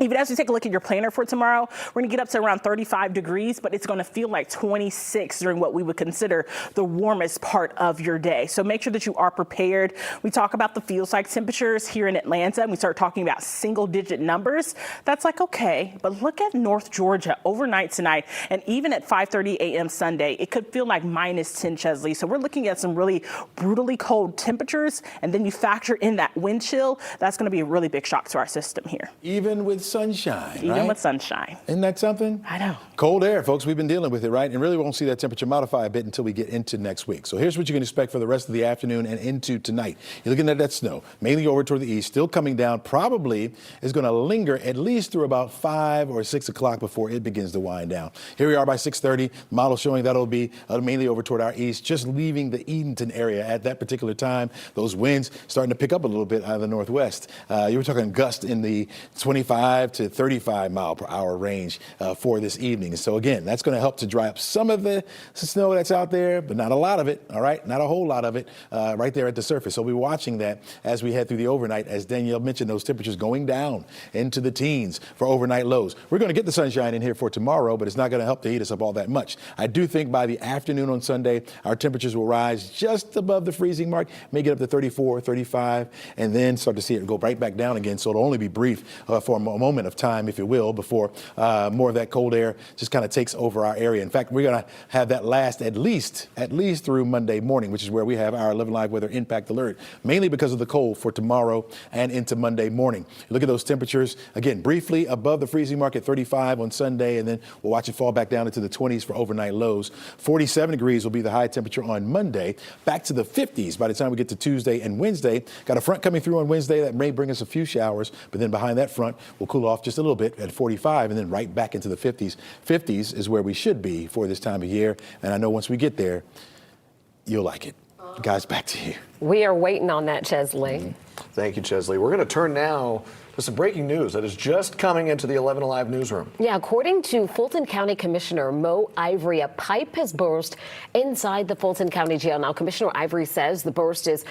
Even as we take a look at your planner for tomorrow, we're going to get up to around 35 degrees, but it's going to feel like 26 during what we would consider the warmest part of your day. So make sure that you are prepared. We talk about the feels like temperatures here in Atlanta, and we start talking about single digit numbers. That's like, okay, but look at North Georgia overnight tonight, and even at 5:30 a.m. Sunday, it could feel like minus 10, Chesley. So we're looking at some really brutally cold temperatures, and then you factor in that wind chill. That's going to be a really big shock to our system here. Even with sunshine, Even right? with sunshine. Isn't that something? I know. Cold air, folks. We've been dealing with it, right? And really won't see that temperature modify a bit until we get into next week. So here's what you can expect for the rest of the afternoon and into tonight. You're looking at that snow, mainly over toward the east, still coming down, probably is going to linger at least through about 5 or 6 o'clock before it begins to wind down. Here we are by 6:30. Model showing that'll be mainly over toward our east, just leaving the Eatonton area at that particular time. Those winds starting to pick up a little bit out of the northwest. You were talking gust in the 25 to 35 mile per hour range for this evening. So again, that's going to help to dry up some of the snow that's out there, but not a lot of it. All right, not a whole lot of it right there at the surface. So we'll be watching that as we head through the overnight. As Danielle mentioned, those temperatures going down into the teens for overnight lows. We're going to get the sunshine in here for tomorrow, but it's not going to help to heat us up all that much. I do think by the afternoon on Sunday, our temperatures will rise just above the freezing mark, may get up to 34, 35, and then start to see it go right back down again. So it'll only be brief for a moment of time, if you will, before more of that cold air just kind of takes over our area. In fact, we're going to have that last at least through Monday morning, which is where we have our 11 Live weather impact alert, mainly because of the cold for tomorrow and into Monday morning. Look at those temperatures, again, briefly above the freezing mark at 35 on Sunday, and then we'll watch it fall back down into the 20s for overnight lows. 47 degrees will be the high temperature on Monday, back to the 50s by the time we get to Tuesday and Wednesday. Got a front coming through on Wednesday that may bring us a few showers, but then behind that front, we'll cool off just a little bit at 45 and then right back into the 50s. 50s is where we should be for this time of year, and I know once we get there, you'll like it. Guys, back to you. We are waiting on that, Chesley. Thank you, Chesley. We're going to turn now to some breaking news that is just coming into the 11 Alive newsroom. Yeah, according to Fulton County Commissioner Mo Ivory, a pipe has burst inside the Fulton County Jail. Now, Commissioner Ivory says the burst is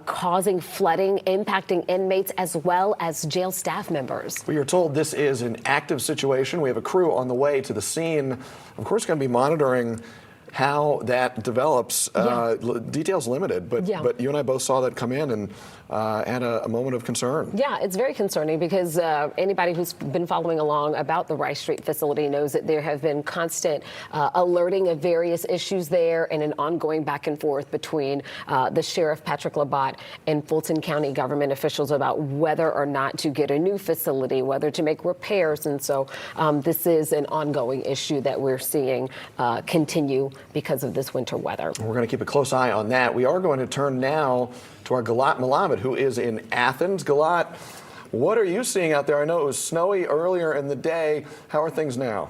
causing flooding, impacting inmates as well as jail staff members. We are told this is an active situation. We have a crew on the way to the scene. Of course, going to be monitoring how that develops. Details limited, but you and I both saw that come in and had a moment of concern. Yeah, it's very concerning because anybody who's been following along about the Rice Street facility knows that there have been constant alerting of various issues there and an ongoing back and forth between the Sheriff Patrick Labatt and Fulton County government officials about whether or not to get a new facility, whether to make repairs. And so this is an ongoing issue that we're seeing continue because of this winter weather. We're going to keep a close eye on that. We are going to turn now to our Galat Malamed, who is in Athens. Galat, what are you seeing out there? I know it was snowy earlier in the day. How are things now?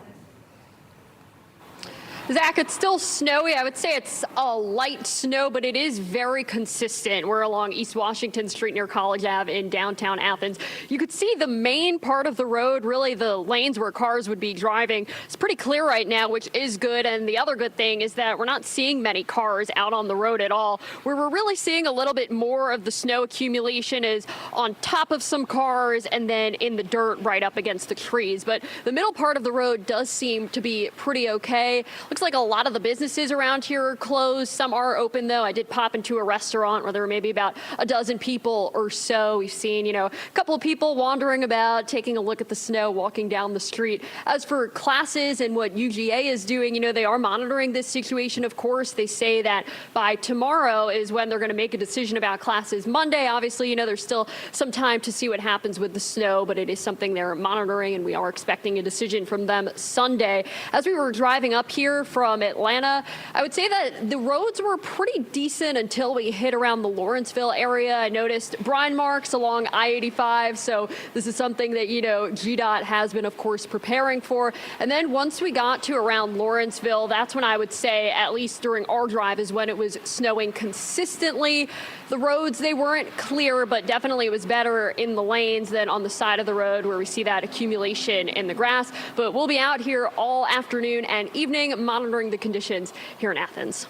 Zach, it's still snowy. I would say it's a light snow, but it is very consistent. We're along East Washington Street near College Ave in downtown Athens. You could see the main part of the road, really the lanes where cars would be driving. It's pretty clear right now, which is good. And the other good thing is that we're not seeing many cars out on the road at all. Where we're really seeing a little bit more of the snow accumulation is on top of some cars and then in the dirt right up against the trees. But the middle part of the road does seem to be pretty okay. Looks like a lot of the businesses around here are closed. Some are open, though. I did pop into a restaurant where there were maybe about a dozen people or so. We've seen, a couple of people wandering about, taking a look at the snow, walking down the street. As for classes and what UGA is doing, they are monitoring this situation, of course. They say that by tomorrow is when they're going to make a decision about classes. Monday, obviously, there's still some time to see what happens with the snow, but it is something they're monitoring, and we are expecting a decision from them Sunday. As we were driving up here from Atlanta, I would say that the roads were pretty decent until we hit around the Lawrenceville area. I noticed brine marks along I-85, so this is something that, GDOT has been, of course, preparing for. And then once we got to around Lawrenceville, that's when I would say, at least during our drive, is when it was snowing consistently. The roads, they weren't clear, but definitely it was better in the lanes than on the side of the road where we see that accumulation in the grass. But we'll be out here all afternoon and evening monitoring the conditions here in Athens.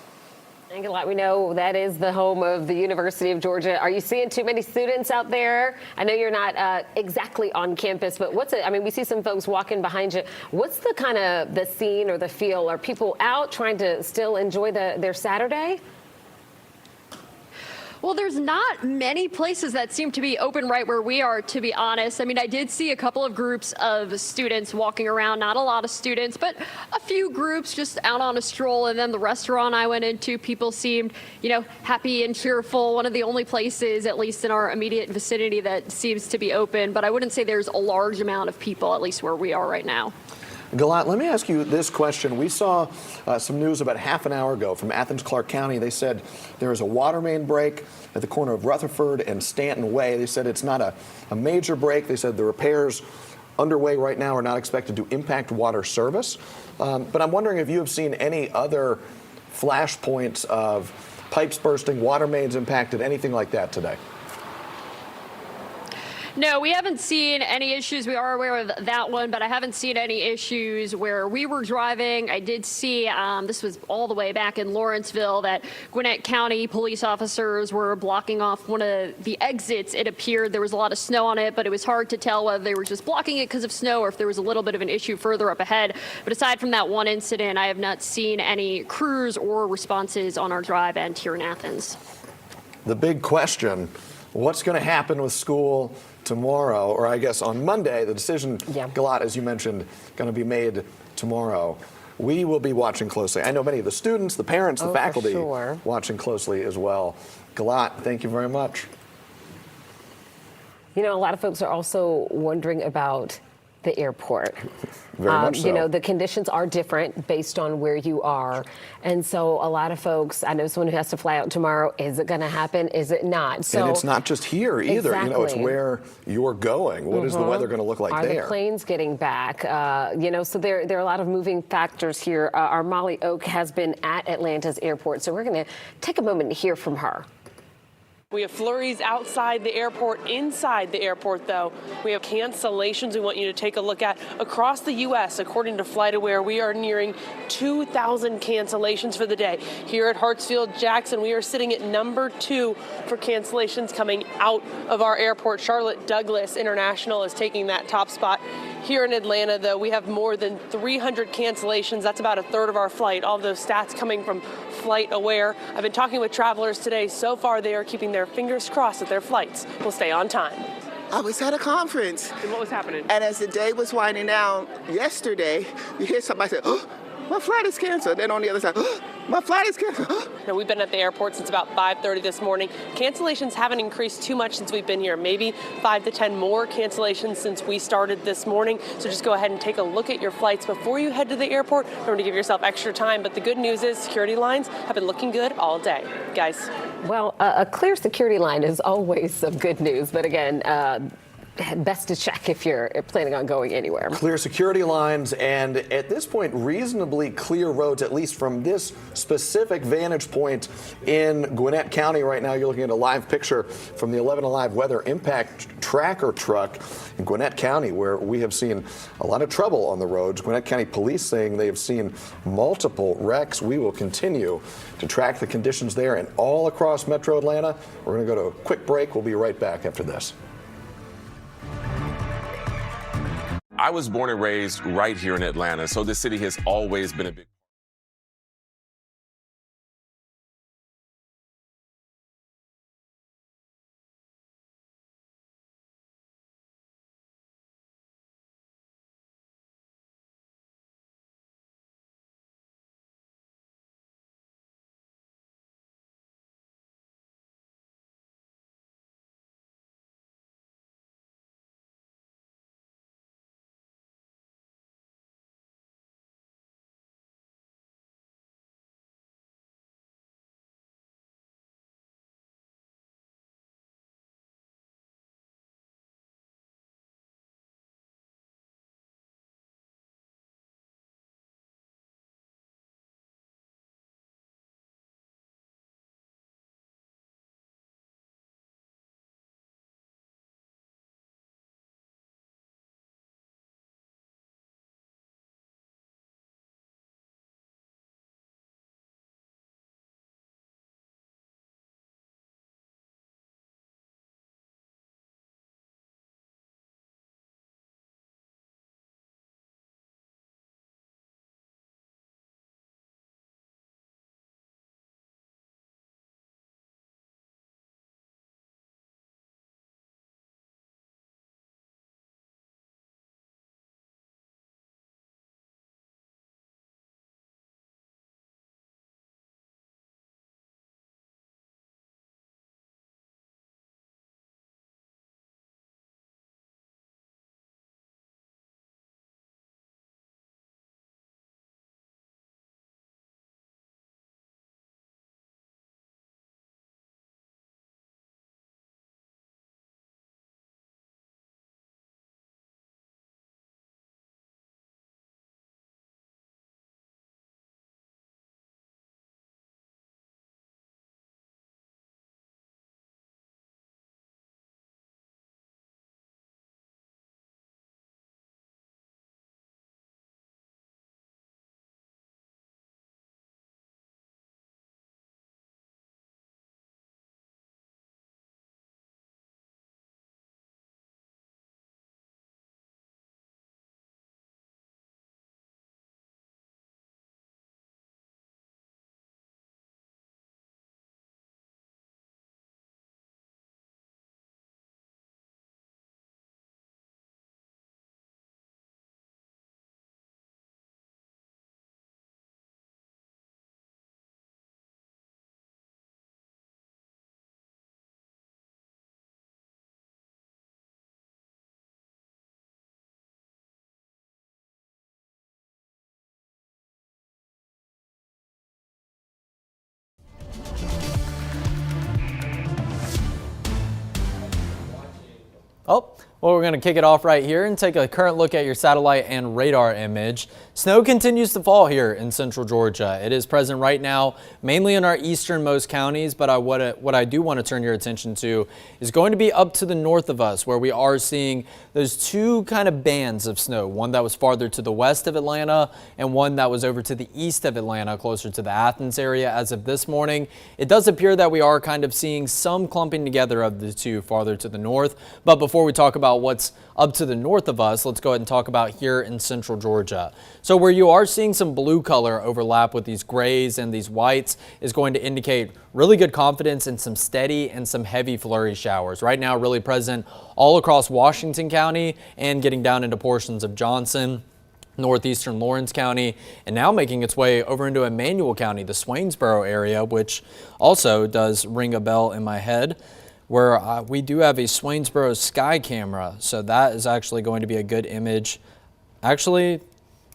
Thank you a lot. We know that is the home of the University of Georgia. Are you seeing too many students out there? I know you're not exactly on campus, but we see some folks walking behind you. What's the kind of the scene or the feel? Are people out trying to still enjoy their Saturday? Well, there's not many places that seem to be open right where we are, to be honest. I did see a couple of groups of students walking around, not a lot of students, but a few groups just out on a stroll. And then the restaurant I went into, people seemed, happy and cheerful. One of the only places, at least in our immediate vicinity, that seems to be open. But I wouldn't say there's a large amount of people, at least where we are right now. Galat, let me ask you this question. We saw some news about half an hour ago from Athens, Clark County. They said there is a water main break at the corner of Rutherford and Stanton Way. They said it's not a major break. They said the repairs underway right now are not expected to impact water service. But I'm wondering if you have seen any other flash points of pipes bursting, water mains impacted, anything like that today. No, we haven't seen any issues. We are aware of that one, but I haven't seen any issues where we were driving. I did see, this was all the way back in Lawrenceville, that Gwinnett County police officers were blocking off one of the exits. It appeared there was a lot of snow on it, but it was hard to tell whether they were just blocking it because of snow or if there was a little bit of an issue further up ahead. But aside from that one incident, I have not seen any crews or responses on our drive end here in Athens. The big question, what's going to happen with school tomorrow, or I guess on Monday? The decision, Galat, as you mentioned, going to be made tomorrow. We will be watching closely. I know many of the students, the parents, the faculty watching closely as well. Galat, thank you very much. A lot of folks are also wondering about the airport. Very much so. The conditions are different based on where you are. And so a lot of folks, I know someone who has to fly out tomorrow, is it going to happen? Is it not? So, and it's not just here either. Exactly. It's where you're going. What is the weather going to look like there? Are the planes getting back? So there are a lot of moving factors here. Our Molly Oak has been at Atlanta's airport, so we're going to take a moment to hear from her. We have flurries outside the airport. Inside the airport, though, we have cancellations we want you to take a look at. Across the U.S., according to FlightAware, we are nearing 2,000 cancellations for the day. Here at Hartsfield-Jackson, we are sitting at number 2 for cancellations coming out of our airport. Charlotte Douglas International is taking that top spot. Here in Atlanta, though, we have more than 300 cancellations. That's about a third of our flight. All of those stats coming from Flight Aware. I've been talking with travelers today. So far, they are keeping their fingers crossed that their flights will stay on time. I was at a conference. And what was happening? And as the day was winding down yesterday, you hear somebody say, "Oh, my flight is canceled." Then on the other side, "Oh, my flight is canceled." Now, we've been at the airport since about 5:30 this morning. Cancellations haven't increased too much since we've been here. Maybe 5 to 10 more cancellations since we started this morning. So just go ahead and take a look at your flights before you head to the airport. Remember to give yourself extra time. But the good news is security lines have been looking good all day. Guys. Well, a clear security line is always some good news. But again, best to check if you're planning on going anywhere. Clear security lines and at this point reasonably clear roads, at least from this specific vantage point in Gwinnett County right now. You're looking at a live picture from the 11 Alive Weather Impact Tracker truck in Gwinnett County, where we have seen a lot of trouble on the roads. Gwinnett County Police saying they have seen multiple wrecks. We will continue to track the conditions there and all across Metro Atlanta. We're going to go to a quick break. We'll be right back after this. I was born and raised right here in Atlanta, so this city has always been a big Oh, well, we're going to kick it off right here and take a current look at your satellite and radar image. Snow continues to fall here in central Georgia. It is present right now, mainly in our easternmost counties, but what I do want to turn your attention to is going to be up to the north of us, where we are seeing those two kind of bands of snow, one that was farther to the west of Atlanta and one that was over to the east of Atlanta, closer to the Athens area as of this morning. It does appear that we are kind of seeing some clumping together of the two farther to the north, but before we talk about about what's up to the north of us, let's go ahead and talk about here in central Georgia. So where you are seeing some blue color overlap with these grays and these whites is going to indicate really good confidence in some steady and some heavy flurry showers. Right now, really present all across Washington County and getting down into portions of Johnson, northeastern Lawrence County, and now making its way over into Emmanuel County, the Swainsboro area, which also does ring a bell in my head, where we do have a Swainsboro sky camera. So that is actually going to be a good image. Actually,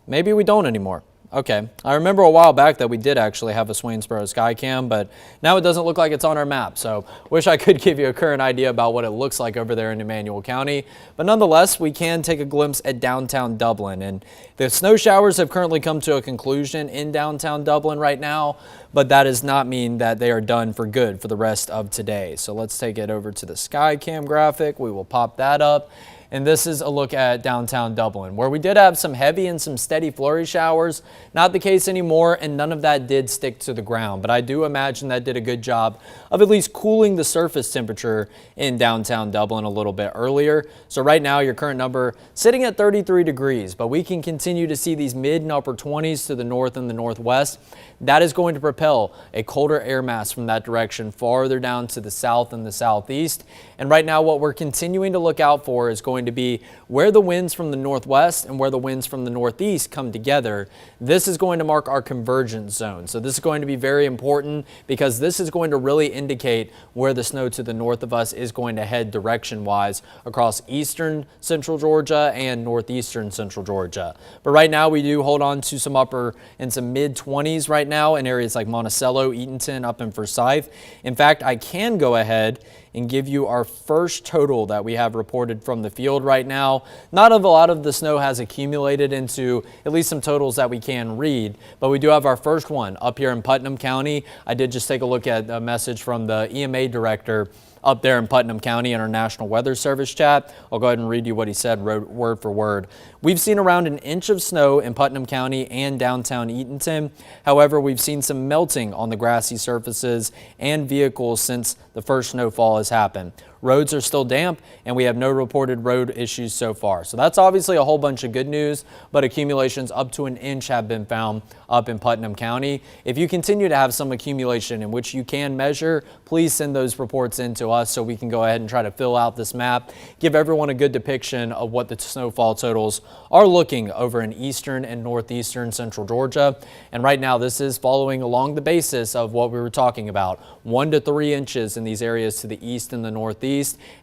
maybe we don't anymore. Okay, I remember a while back that we did actually have a Swainsboro sky cam, but now it doesn't look like it's on our map. So wish I could give you a current idea about what it looks like over there in Emmanuel County. But nonetheless, we can take a glimpse at downtown Dublin. And the snow showers have currently come to a conclusion in downtown Dublin right now, but that does not mean that they are done for good for the rest of today. So let's take it over to the sky cam graphic. We will pop that up. And this is a look at downtown Dublin, where we did have some heavy and some steady flurry showers. Not the case anymore, and none of that did stick to the ground. But I do imagine that did a good job of at least cooling the surface temperature in downtown Dublin a little bit earlier. So right now, your current number sitting at 33 degrees, but we can continue to see these mid and upper 20s to the north and the northwest. That is going to propel a colder air mass from that direction farther down to the south and the southeast. And right now, what we're continuing to look out for is going to be where the winds from the northwest and where the winds from the northeast come together. This is going to mark our convergence zone. So this is going to be very important because this is going to really indicate where the snow to the north of us is going to head direction-wise across eastern central Georgia and northeastern central Georgia. But right now, we do hold on to some upper and some mid-20s right now in areas like Monticello, Eatonton, up in Forsyth. In fact, I can go ahead and give you our first total that we have reported from the field right now. Not a lot of the snow has accumulated into at least some totals that we can read, but we do have our first one up here in Putnam County. I did just take a look at a message from the EMA director up there in Putnam County in our National Weather Service chat. I'll go ahead and read you what he said word for word. We've seen around an inch of snow in Putnam County and downtown Eatonton. However, we've seen some melting on the grassy surfaces and vehicles since the first snowfall has happened. Roads are still damp, and we have no reported road issues so far. So that's obviously a whole bunch of good news, but accumulations up to an inch have been found up in Putnam County. If you continue to have some accumulation in which you can measure, please send those reports in to us so we can go ahead and try to fill out this map, give everyone a good depiction of what the snowfall totals are looking over in eastern and northeastern central Georgia. And right now, this is following along the basis of what we were talking about, 1 to 3 inches in these areas to the east and the northeast.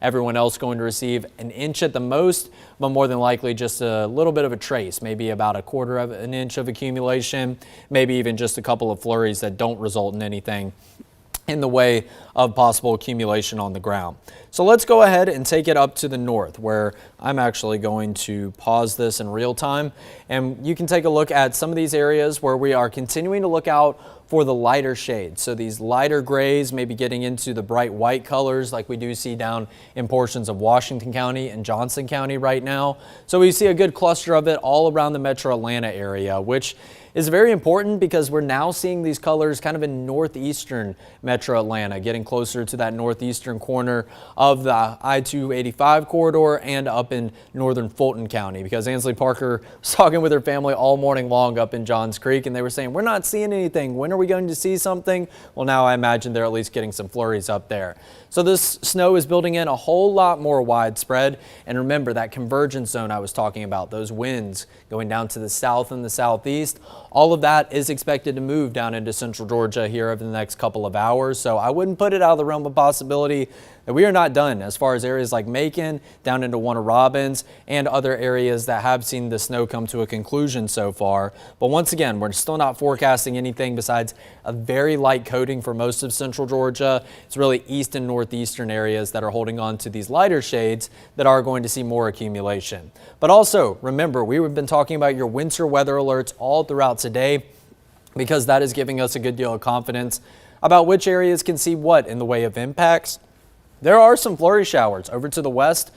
Everyone else going to receive an inch at the most, but more than likely just a little bit of a trace, maybe about 1/4 of an inch of accumulation, maybe even just a couple of flurries that don't result in anything in the way of possible accumulation on the ground. So let's go ahead and take it up to the north, where I'm actually going to pause this in real time, and you can take a look at some of these areas where we are continuing to look out for the lighter shades. So these lighter grays, maybe getting into the bright white colors like we do see down in portions of Washington County and Johnson County right now. So we see a good cluster of it all around the metro Atlanta area, which is very important because we're now seeing these colors kind of in northeastern metro Atlanta, getting closer to that northeastern corner of the I-285 corridor and up in northern Fulton County, because Ansley Parker was talking with her family all morning long up in Johns Creek, and they were saying, we're not seeing anything. When are we going to see something? Well, now I imagine they're at least getting some flurries up there. So this snow is building in a whole lot more widespread. And remember that convergence zone I was talking about, those winds going down to the south and the southeast, all of that is expected to move down into central Georgia here over the next couple of hours. So I wouldn't put it out of the realm of possibility that we are not done as far as areas like Macon, down into Warner Robins, and other areas that have seen the snow come to a conclusion so far. But once again, we're still not forecasting anything besides a very light coating for most of central Georgia. It's really east and northeastern areas that are holding on to these lighter shades that are going to see more accumulation. But also, remember, we've been talking about your winter weather alerts all throughout today, because that is giving us a good deal of confidence about which areas can see what in the way of impacts. There are some flurry showers over to the west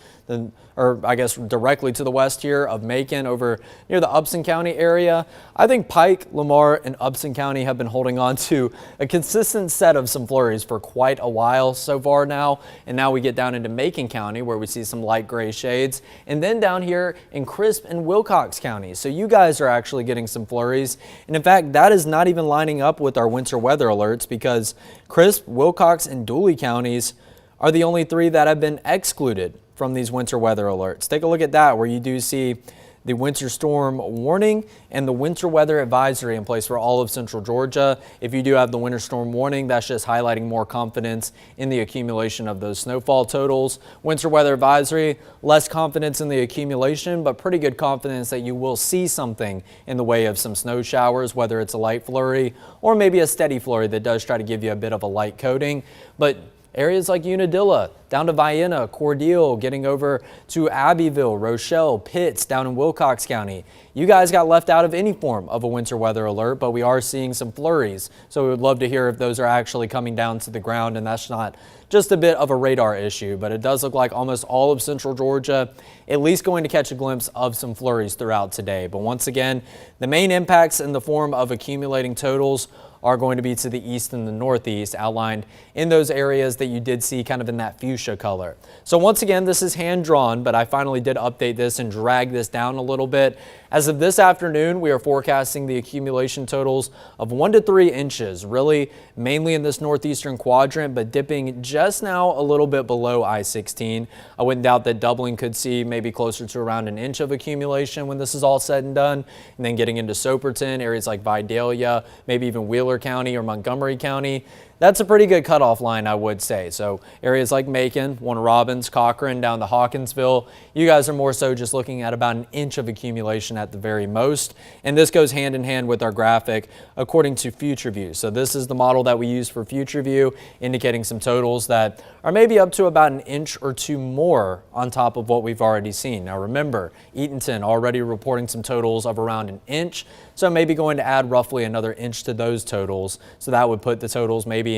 or I guess directly to the west here of Macon over near the Upson County area. I think Pike, Lamar, and Upson County have been holding on to a consistent set of some flurries for quite a while so far now. And now we get down into Macon County where we see some light gray shades, and then down here in Crisp and Wilcox County. So you guys are actually getting some flurries. And in fact, that is not even lining up with our winter weather alerts, because Crisp, Wilcox, and Dooley counties are the only 3 that have been excluded from these winter weather alerts. Take a look at that, where you do see the winter storm warning and the winter weather advisory in place for all of central Georgia. If you do have the winter storm warning, that's just highlighting more confidence in the accumulation of those snowfall totals. Winter weather advisory, less confidence in the accumulation, but pretty good confidence that you will see something in the way of some snow showers, whether it's a light flurry or maybe a steady flurry that does try to give you a bit of a light coating. But areas like Unadilla, down to Vienna, Cordele, getting over to Abbeville, Rochelle, Pitts, down in Wilcox County. You guys got left out of any form of a winter weather alert, but we are seeing some flurries. So we would love to hear if those are actually coming down to the ground, and that's not just a bit of a radar issue, but it does look like almost all of central Georgia at least going to catch a glimpse of some flurries throughout today. But once again, the main impacts in the form of accumulating totals are going to be to the east and the northeast, outlined in those areas that you did see kind of in that fuchsia color. So once again, this is hand drawn, but I finally did update this and drag this down a little bit. As of this afternoon, we are forecasting the accumulation totals of 1 to 3 inches, really mainly in this northeastern quadrant, but dipping just now a little bit below I-16. I wouldn't doubt that Dublin could see maybe closer to around 1 inch of accumulation when this is all said and done. And then getting into Soperton, areas like Vidalia, maybe even Wheeler County or Montgomery County. That's a pretty good cutoff line, I would say. So areas like Macon, Warner Robins, Cochran, down to Hawkinsville, you guys are more so just looking at about 1 inch of accumulation at the very most. And this goes hand in hand with our graphic according to Future View. So this is the model that we use for Future View, indicating some totals that are maybe up to about 1 inch or 2 more on top of what we've already seen. Now remember, Eatonton already reporting some totals of around 1 inch. So maybe going to add roughly another 1 inch to those totals. So that would put the totals maybe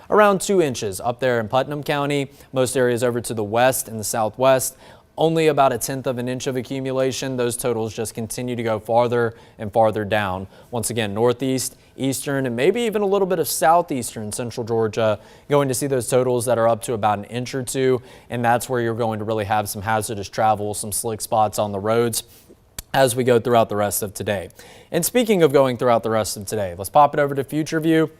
around 2 inches up there in Putnam County. Most areas over to the west and the southwest, only about 1/10 of an inch of accumulation. Those totals just continue to go farther and farther down. Once again, northeast, eastern, and maybe even a little bit of southeastern central Georgia going to see those totals that are up to about 1 inch or 2. And that's where you're going to really have some hazardous travel, some slick spots on the roads as we go throughout the rest of today. And speaking of going throughout the rest of today, let's pop it over to Future View.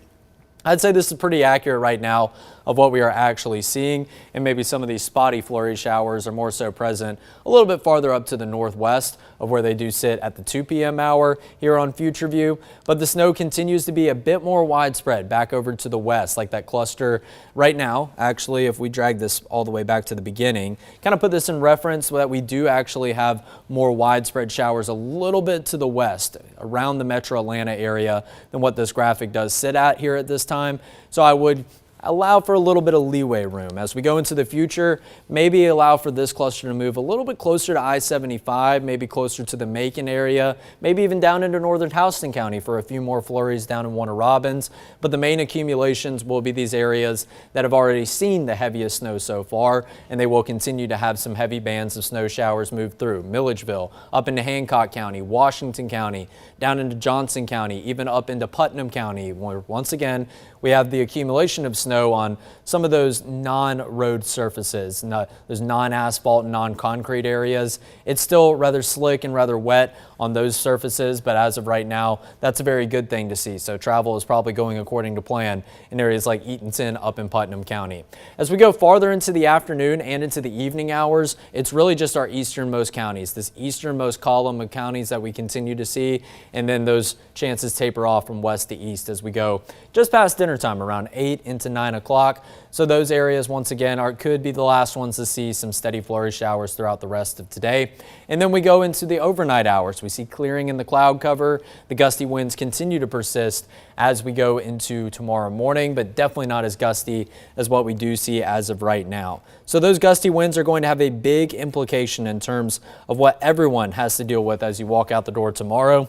I'd say this is pretty accurate right now of what we are actually seeing, and maybe some of these spotty flurry showers are more so present a little bit farther up to the northwest of where they do sit at the 2 p.m. hour here on Future View. But the snow continues to be a bit more widespread back over to the west, like that cluster right now. Actually, if we drag this all the way back to the beginning, kind of put this in reference so that we do actually have more widespread showers a little bit to the west around the metro Atlanta area than what this graphic does sit at here at this time. So I would allow for a little bit of leeway room. As we go into the future, maybe allow for this cluster to move a little bit closer to I-75, maybe closer to the Macon area, maybe even down into northern Houston County for a few more flurries down in Warner Robins. But the main accumulations will be these areas that have already seen the heaviest snow so far, and they will continue to have some heavy bands of snow showers move through. Milledgeville, up into Hancock County, Washington County, down into Johnson County, even up into Putnam County, where once again, we have the accumulation of snow on some of those non-road surfaces, those non-asphalt, non-concrete areas. It's still rather slick and rather wet on those surfaces, but as of right now, that's a very good thing to see. So travel is probably going according to plan in areas like Eatonton up in Putnam County. As we go farther into the afternoon and into the evening hours, it's really just our easternmost counties, this easternmost column of counties that we continue to see, and then those chances taper off from west to east as we go just past dinner time around 8 into 9 o'clock. So those areas once again could be the last ones to see some steady flurry showers throughout the rest of today. And then we go into the overnight hours. We see clearing in the cloud cover. The gusty winds continue to persist as we go into tomorrow morning, but definitely not as gusty as what we do see as of right now. So those gusty winds are going to have a big implication in terms of what everyone has to deal with as you walk out the door tomorrow.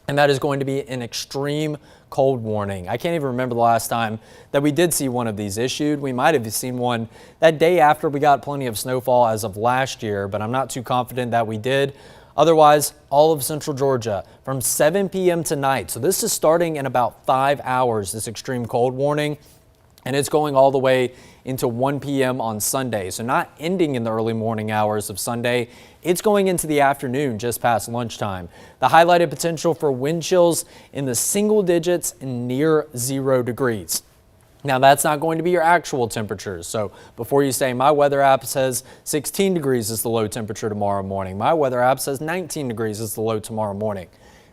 and that is going to be an extreme cold warning. I can't even remember the last time that we did see one of these issued. We might have seen one that day after we got plenty of snowfall as of last year, but I'm not too confident that we did. Otherwise, all of central Georgia from 7 p.m. tonight. So this is starting in about 5 hours, this extreme cold warning, and it's going all the way into 1 p.m. on Sunday. So not ending in the early morning hours of Sunday. It's going into the afternoon just past lunchtime. The highlighted potential for wind chills in the single digits and near 0 degrees. Now, that's not going to be your actual temperatures. So before you say my weather app says 16 degrees is the low temperature tomorrow morning, my weather app says 19 degrees is the low tomorrow morning.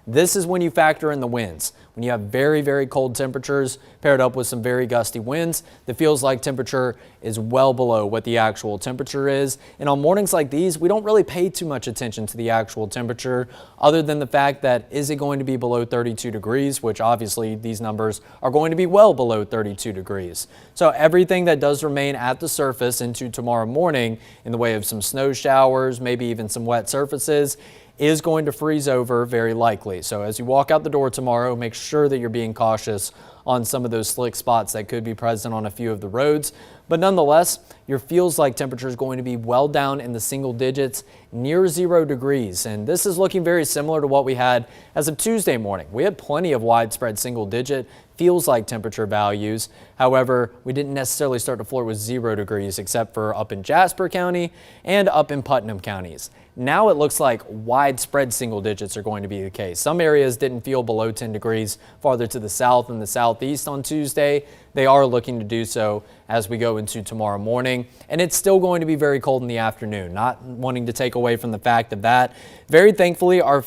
This is when you factor in the winds. When you have very, very cold temperatures paired up with some very gusty winds, the feels like temperature is well below what the actual temperature is. And on mornings like these, we don't really pay too much attention to the actual temperature other than the fact that is it going to be below 32 degrees, which obviously these numbers are going to be well below 32 degrees. So everything that does remain at the surface into tomorrow morning in the way of some snow showers, maybe even some wet surfaces, is going to freeze over very likely. So as you walk out the door tomorrow, make sure that you're being cautious on some of those slick spots that could be present on a few of the roads. But nonetheless, your feels like temperature is going to be well down in the single digits, near 0 degrees. And this is looking very similar to what we had as of Tuesday morning. We had plenty of widespread single digit feels like temperature values. However, we didn't necessarily start to flirt with 0 degrees except for up in Jasper County and up in Putnam counties. Now it looks like widespread single digits are going to be the case. Some areas didn't feel below 10 degrees farther to the south and the southeast on Tuesday. They are looking to do so as we go into tomorrow morning. And it's still going to be very cold in the afternoon, not wanting to take away from the fact of that. Very thankfully, our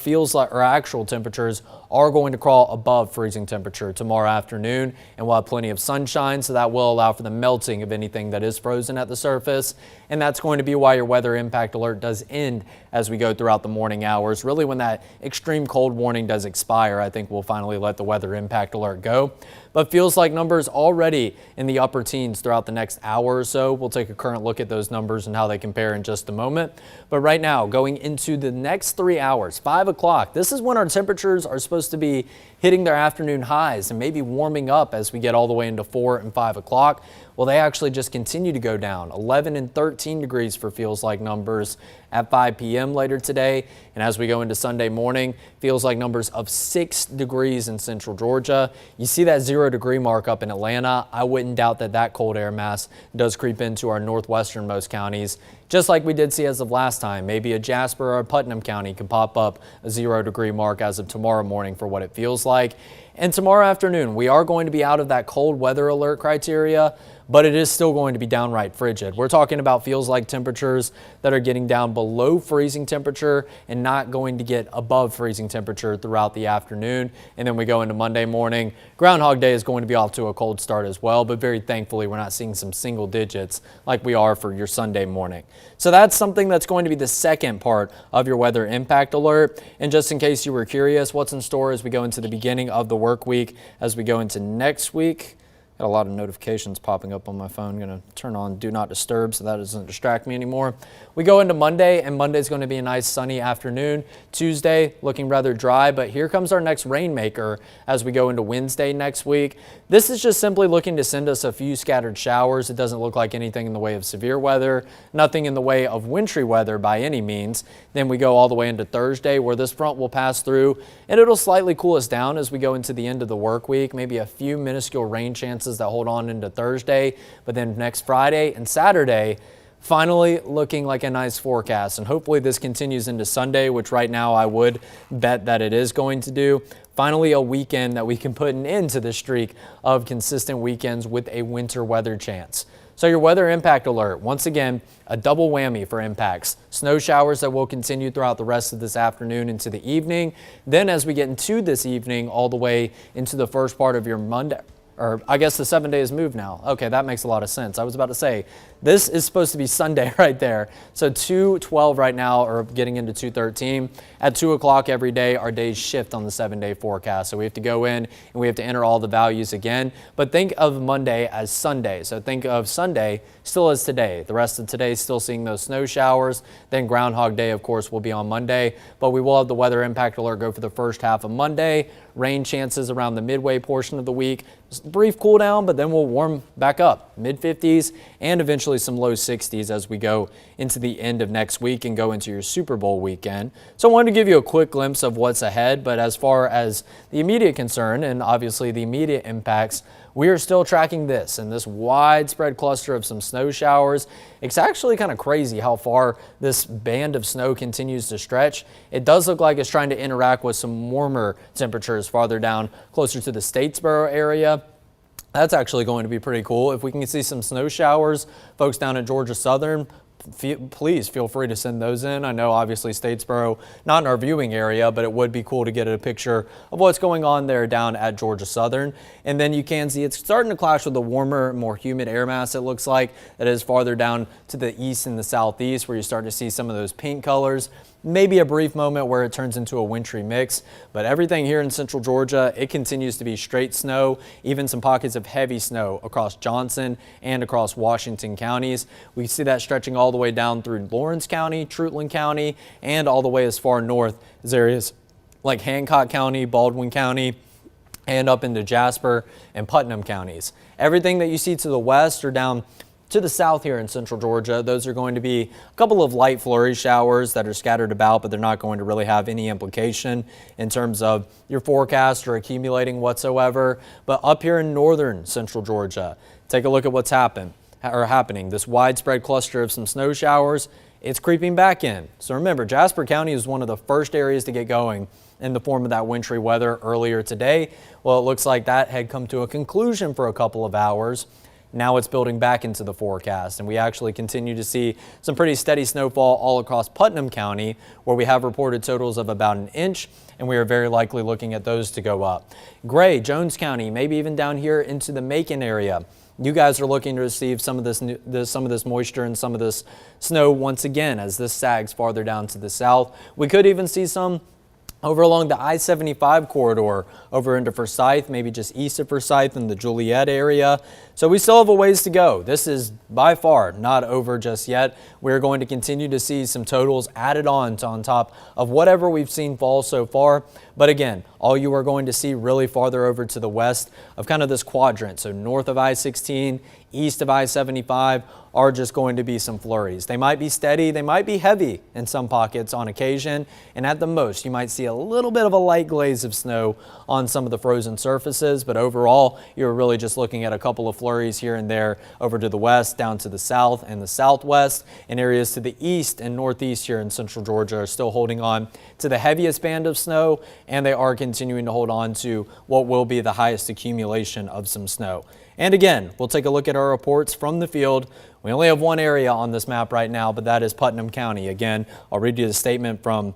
actual temperatures are going to crawl above freezing temperature tomorrow afternoon, and we'll have plenty of sunshine, so that will allow for the melting of anything that is frozen at the surface. And that's going to be why your weather impact alert does end as we go throughout the morning hours. Really, when that extreme cold warning does expire, I think we'll finally let the weather impact alert go. But feels like numbers already in the upper teens throughout the next hour or so. We'll take a current look at those numbers and how they compare in just a moment. But right now, going into the next 3 hours, 5 o'clock, this is when our temperatures are supposed to be hitting their afternoon highs and maybe warming up as we get all the way into 4 and 5 o'clock. Well, they actually just continue to go down. 11 and 13 degrees for feels like numbers at 5 p.m. later today. And as we go into Sunday morning, feels like numbers of 6 degrees in central Georgia. You see that 0 degree mark up in Atlanta. I wouldn't doubt that that cold air mass does creep into our northwesternmost counties, just like we did see as of last time. Maybe a Jasper or a Putnam County could pop up a 0 degree mark as of tomorrow morning for what it feels like. And tomorrow afternoon, we are going to be out of that cold weather alert criteria, but it is still going to be downright frigid. We're talking about feels like temperatures that are getting down below freezing temperature and not going to get above freezing temperature throughout the afternoon. And then we go into Monday morning. Groundhog Day is going to be off to a cold start as well, but very thankfully we're not seeing some single digits like we are for your Sunday morning. So that's something that's going to be the second part of your weather impact alert. And just in case you were curious, what's in store as we go into the beginning of the work week, as we go into next week. Got a lot of notifications popping up on my phone. Going to turn on Do Not Disturb so that doesn't distract me anymore. We go into Monday, and Monday's going to be a nice sunny afternoon. Tuesday looking rather dry, but here comes our next rainmaker as we go into Wednesday next week. This is just simply looking to send us a few scattered showers. It doesn't look like anything in the way of severe weather, nothing in the way of wintry weather by any means. Then we go all the way into Thursday, where this front will pass through, and it'll slightly cool us down as we go into the end of the work week. Maybe a few minuscule rain chances that hold on into Thursday, but then next Friday and Saturday, finally looking like a nice forecast. And hopefully this continues into Sunday, which right now I would bet that it is going to do. Finally, a weekend that we can put an end to the streak of consistent weekends with a winter weather chance. So your weather impact alert, once again, a double whammy for impacts. Snow showers that will continue throughout the rest of this afternoon into the evening. Then as we get into this evening, all the way into the first part of your Monday, or I guess the 7 days moved now. Okay, that makes a lot of sense. I was about to say, this is supposed to be Sunday right there. So 2/12 right now, or getting into 2/13. At 2 o'clock every day, our days shift on the 7-day forecast. So we have to go in and we have to enter all the values again. But think of Monday as Sunday. So think of Sunday still as today. The rest of today still seeing those snow showers. Then Groundhog Day, of course, will be on Monday. But we will have the weather impact alert go for the first half of Monday. Rain chances around the midway portion of the week. Just a brief cool down, but then we'll warm back up. Mid-50s and eventually some low 60s as we go into the end of next week and go into your Super Bowl weekend. So I wanted to give you a quick glimpse of what's ahead, but as far as the immediate concern and obviously the immediate impacts, we are still tracking this and this widespread cluster of some snow showers. It's actually kind of crazy how far this band of snow continues to stretch. It does look like it's trying to interact with some warmer temperatures farther down closer to the Statesboro area. That's actually going to be pretty cool. If we can see some snow showers, folks down at Georgia Southern, please feel free to send those in. I know obviously Statesboro, not in our viewing area, but it would be cool to get a picture of what's going on there down at Georgia Southern. And then you can see it's starting to clash with the warmer, more humid air mass, it looks like, that is farther down to the east and the southeast, where you start to see some of those pink colors. Maybe a brief moment where it turns into a wintry mix, but everything here in central Georgia, it continues to be straight snow, even some pockets of heavy snow across Johnson and across Washington counties. We see that stretching all the way down through Lawrence County, Treutlen County, and all the way as far north as areas like Hancock County, Baldwin County, and up into Jasper and Putnam counties. Everything that you see to the west or down to the south here in central Georgia, those are going to be a couple of light flurry showers that are scattered about, but they're not going to really have any implication in terms of your forecast or accumulating whatsoever. But up here in northern central Georgia, take a look at what's happening. This widespread cluster of some snow showers, it's creeping back in. So remember, Jasper County is one of the first areas to get going in the form of that wintry weather earlier today. Well, it looks like that had come to a conclusion for a couple of hours. Now it's building back into the forecast, and we actually continue to see some pretty steady snowfall all across Putnam County, where we have reported totals of about an inch, and we are very likely looking at those to go up. Gray, Jones County, maybe even down here into the Macon area. You guys are looking to receive some of this moisture and some of this snow once again as this sags farther down to the south. We could even see some over along the I-75 corridor over into Forsyth, maybe just east of Forsyth in the Juliet area. So we still have a ways to go. This is by far not over just yet. We're going to continue to see some totals added on top of whatever we've seen fall so far. But again, all you are going to see really farther over to the west of kind of this quadrant. So north of I-16, east of I-75 are just going to be some flurries. They might be steady, they might be heavy in some pockets on occasion, and at the most you might see a little bit of a light glaze of snow on some of the frozen surfaces, but overall you're really just looking at a couple of flurries here and there over to the west, down to the south and the southwest, and areas to the east and northeast here in central Georgia are still holding on to the heaviest band of snow, and they are continuing to hold on to what will be the highest accumulation of some snow. And again, we'll take a look at our reports from the field. We only have one area on this map right now, but that is Putnam County. Again, I'll read you the statement from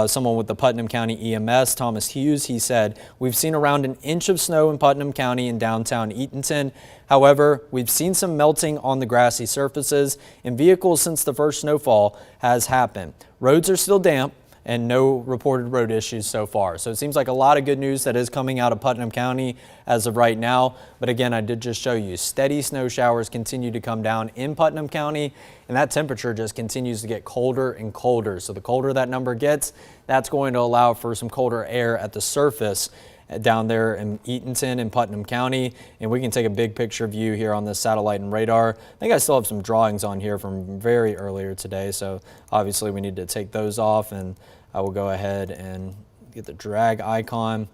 someone with the Putnam County EMS, Thomas Hughes. He said, "We've seen around an inch of snow in Putnam County and downtown Eatonton. However, we've seen some melting on the grassy surfaces in vehicles since the first snowfall has happened. Roads are still damp, and no reported road issues so far." So it seems like a lot of good news that is coming out of Putnam County as of right now. But again, I did just show you steady snow showers continue to come down in Putnam County, and that temperature just continues to get colder and colder. So the colder that number gets, that's going to allow for some colder air at the surface down there in Eatonton and Putnam County. And we can take a big picture view here on this satellite and radar. I think I still have some drawings on here from very earlier today, so obviously we need to take those off, and I will go ahead and get the drag icon.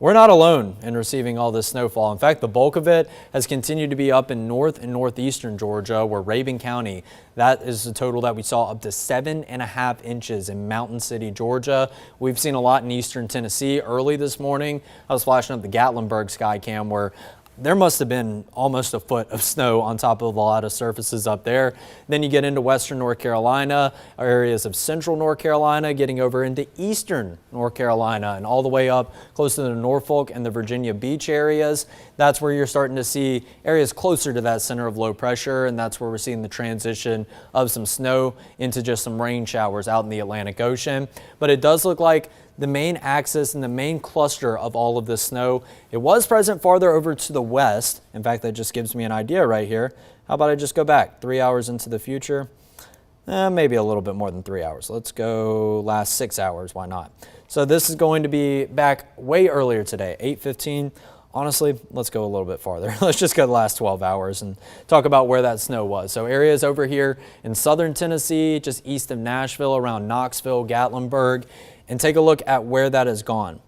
We're not alone in receiving all this snowfall. In fact, the bulk of it has continued to be up in north and northeastern Georgia, where Rabun County, that is the total that we saw, up to 7.5 inches in Mountain City, Georgia. We've seen a lot in eastern Tennessee early this morning. I was flashing up the Gatlinburg sky cam where there must have been almost a foot of snow on top of a lot of surfaces up there. Then you get into western North Carolina, areas of central North Carolina, getting over into eastern North Carolina and all the way up close to the Norfolk and the Virginia Beach areas. That's where you're starting to see areas closer to that center of low pressure, and that's where we're seeing the transition of some snow into just some rain showers out in the Atlantic Ocean. But it does look like the main axis and the main cluster of all of this snow, it was present farther over to the west. In fact, that just gives me an idea right here. How about I just go back 3 hours into the future? Maybe a little bit more than 3 hours. Let's go last 6 hours. Why not? So this is going to be back way earlier today, 8:15. Honestly, let's go a little bit farther. Let's just go the last 12 hours and talk about where that snow was. So areas over here in southern Tennessee, just east of Nashville, around Knoxville, Gatlinburg, and take a look at where that has gone.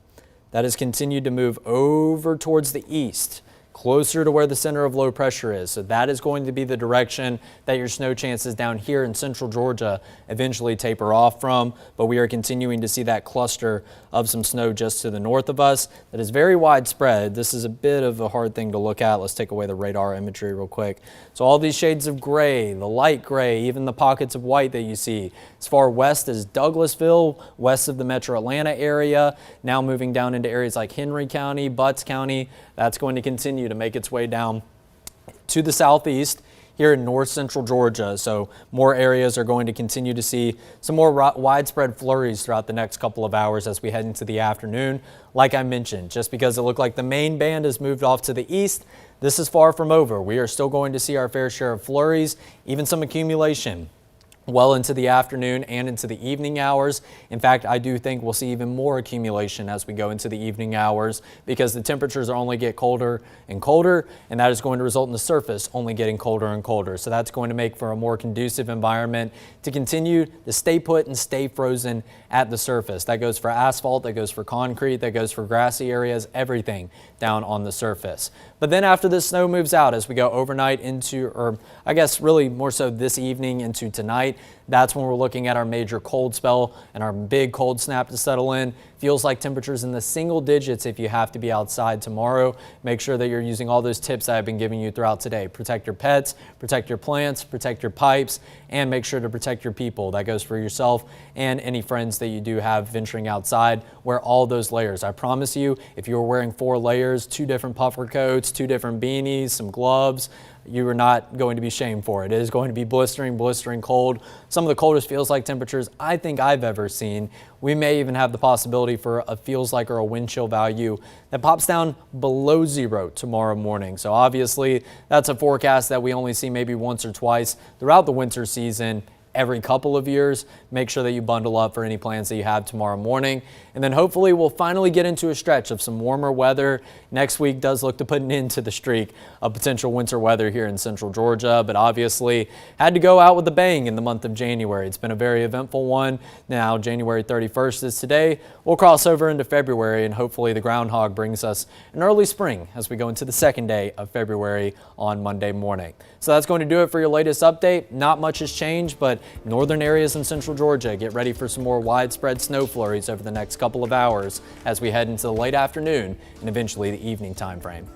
That has continued to move over towards the east, closer to where the center of low pressure is. So that is going to be the direction that your snow chances down here in central Georgia eventually taper off from. But we are continuing to see that cluster of some snow just to the north of us that is very widespread. This is a bit of a hard thing to look at. Let's take away the radar imagery real quick. So all these shades of gray, the light gray, even the pockets of white that you see as far west as Douglasville, west of the metro Atlanta area, now moving down into areas like Henry County, Butts County. That's going to continue to make its way down to the southeast here in north central Georgia. So more areas are going to continue to see some more widespread flurries throughout the next couple of hours as we head into the afternoon. Like I mentioned, just because it looked like the main band has moved off to the east, this is far from over. We are still going to see our fair share of flurries, even some accumulation well into the afternoon and into the evening hours. In fact, I do think we'll see even more accumulation as we go into the evening hours because the temperatures are only get colder and colder, and that is going to result in the surface only getting colder and colder. So that's going to make for a more conducive environment to continue to stay put and stay frozen at the surface. That goes for asphalt, that goes for concrete, that goes for grassy areas, everything down on the surface. But then after this snow moves out, as we go overnight into, or I guess really more so this evening into tonight, that's when we're looking at our major cold spell and our big cold snap to settle in. Feels like temperatures in the single digits if you have to be outside tomorrow. Make sure that you're using all those tips that I've been giving you throughout today. Protect your pets, protect your plants, protect your pipes, and make sure to protect your people. That goes for yourself and any friends that you do have venturing outside. Wear all those layers. I promise you, if you're wearing 4 layers, 2 different puffer coats, 2 different beanies, some gloves, you are not going to be shamed for it. It is going to be blistering cold. Some of the coldest feels like temperatures I think I've ever seen. We may even have the possibility for a feels like or a wind chill value that pops down below 0 tomorrow morning. So obviously that's a forecast that we only see maybe once or twice throughout the winter season. Every couple of years. Make sure that you bundle up for any plans that you have tomorrow morning. And then hopefully we'll finally get into a stretch of some warmer weather. Next week does look to put an end to the streak of potential winter weather here in central Georgia, but obviously had to go out with a bang in the month of January. It's been a very eventful one. Now January 31st is today. We'll cross over into February and hopefully the groundhog brings us an early spring as we go into the second day of February on Monday morning. So that's going to do it for your latest update. Not much has changed, but northern areas in central Georgia, get ready for some more widespread snow flurries over the next couple of hours as we head into the late afternoon and eventually the evening time frame.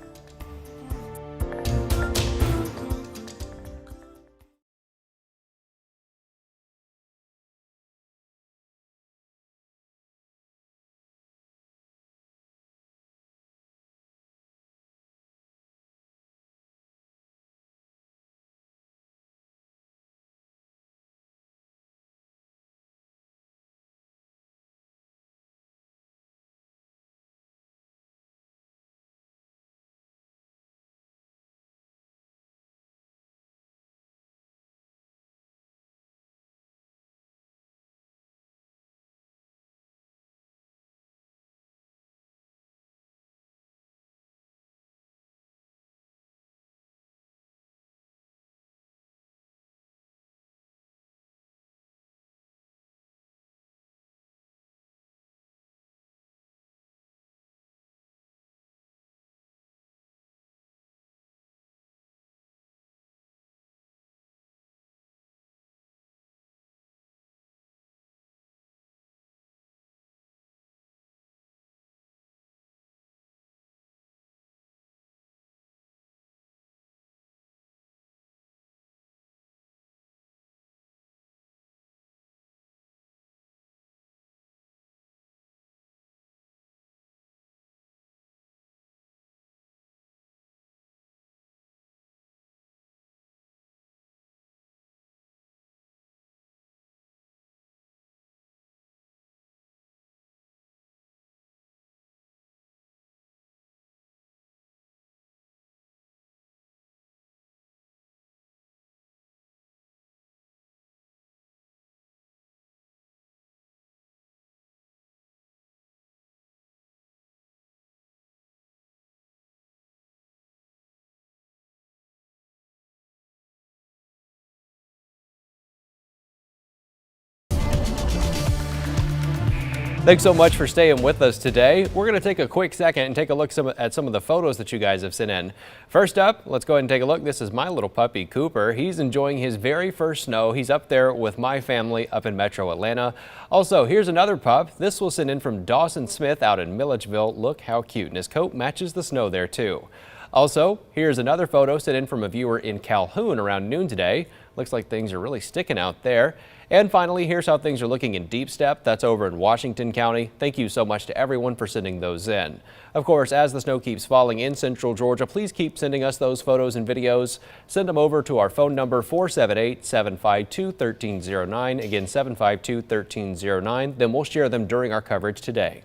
Thanks so much for staying with us today. We're going to take a quick second and take a look at some of the photos that you guys have sent in. First up, let's go ahead and take a look. This is my little puppy, Cooper. He's enjoying his very first snow. He's up there with my family up in Metro Atlanta. Also, here's another pup. This was sent in from Dawson Smith out in Milledgeville. Look how cute. And his coat matches the snow there, too. Also, here's another photo sent in from a viewer in Calhoun around noon today. Looks like things are really sticking out there. And finally, here's how things are looking in Deep Step. That's over in Washington County. Thank you so much to everyone for sending those in. Of course, as the snow keeps falling in central Georgia, please keep sending us those photos and videos. Send them over to our phone number 478-752-1309. Again, 752-1309. Then we'll share them during our coverage today.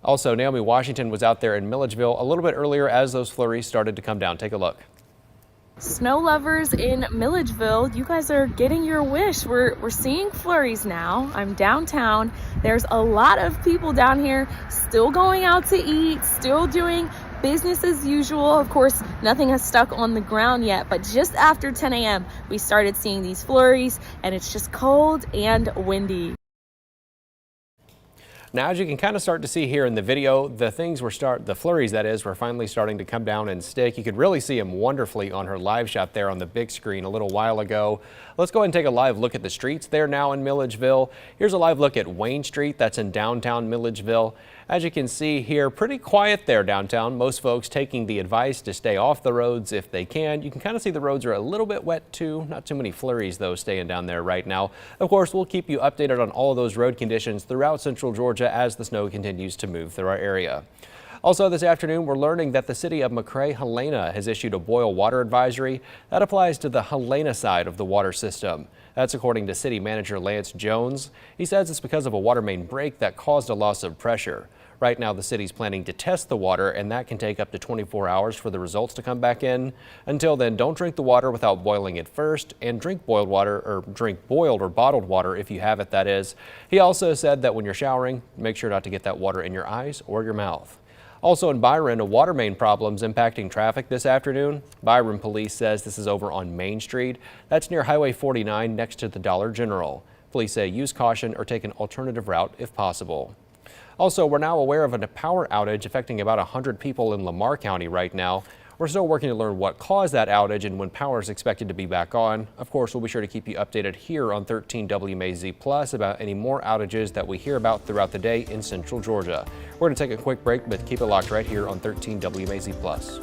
Also, Naomi Washington was out there in Milledgeville a little bit earlier as those flurries started to come down. Take a look. Snow lovers in Milledgeville, you guys are getting your wish. We're seeing flurries now. I'm downtown. There's a lot of people down here still going out to eat, still doing business as usual. Of course, nothing has stuck on the ground yet, but just after 10 a.m., we started seeing these flurries, and it's just cold and windy. Now, as you can kind of start to see here in the video, the flurries that is, were finally starting to come down and stick. You could really see them wonderfully on her live shot there on the big screen a little while ago. Let's go ahead and take a live look at the streets there now in Milledgeville. Here's a live look at Wayne Street. That's in downtown Milledgeville. As you can see here, pretty quiet there downtown. Most folks taking the advice to stay off the roads if they can. You can kind of see the roads are a little bit wet too. Not too many flurries though staying down there right now. Of course, we'll keep you updated on all of those road conditions throughout central Georgia as the snow continues to move through our area. Also this afternoon, we're learning that the city of McRae-Helena has issued a boil water advisory that applies to the Helena side of the water system. That's according to city manager Lance Jones. He says it's because of a water main break that caused a loss of pressure. Right now, the city's planning to test the water, and that can take up to 24 hours for the results to come back in. Until then, don't drink the water without boiling it first, and drink boiled water, or drink boiled or bottled water if you have it, that is. He also said that when you're showering, make sure not to get that water in your eyes or your mouth. Also in Byron, a water main problems impacting traffic this afternoon. Byron police says this is over on Main Street. That's near Highway 49 next to the Dollar General. Police say use caution or take an alternative route if possible. Also, we're now aware of a power outage affecting about 100 people in Lamar County right now. We're still working to learn what caused that outage and when power is expected to be back on. Of course, we'll be sure to keep you updated here on 13 WMAZ Plus about any more outages that we hear about throughout the day in central Georgia. We're going to take a quick break, but keep it locked right here on 13 WMAZ Plus.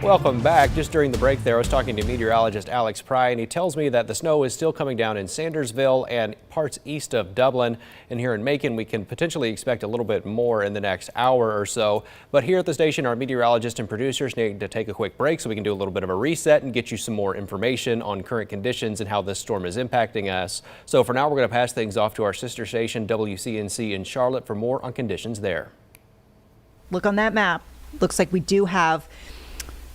Welcome back. Just during the break there, I was talking to meteorologist Alex Pry, and he tells me that the snow is still coming down in Sandersville and parts east of Dublin. And here in Macon, we can potentially expect a little bit more in the next hour or so. But here at the station, our meteorologists and producers need to take a quick break so we can do a little bit of a reset and get you some more information on current conditions and how this storm is impacting us. So for now, we're going to pass things off to our sister station, WCNC in Charlotte, for more on conditions there. Look on that map. Looks like we do have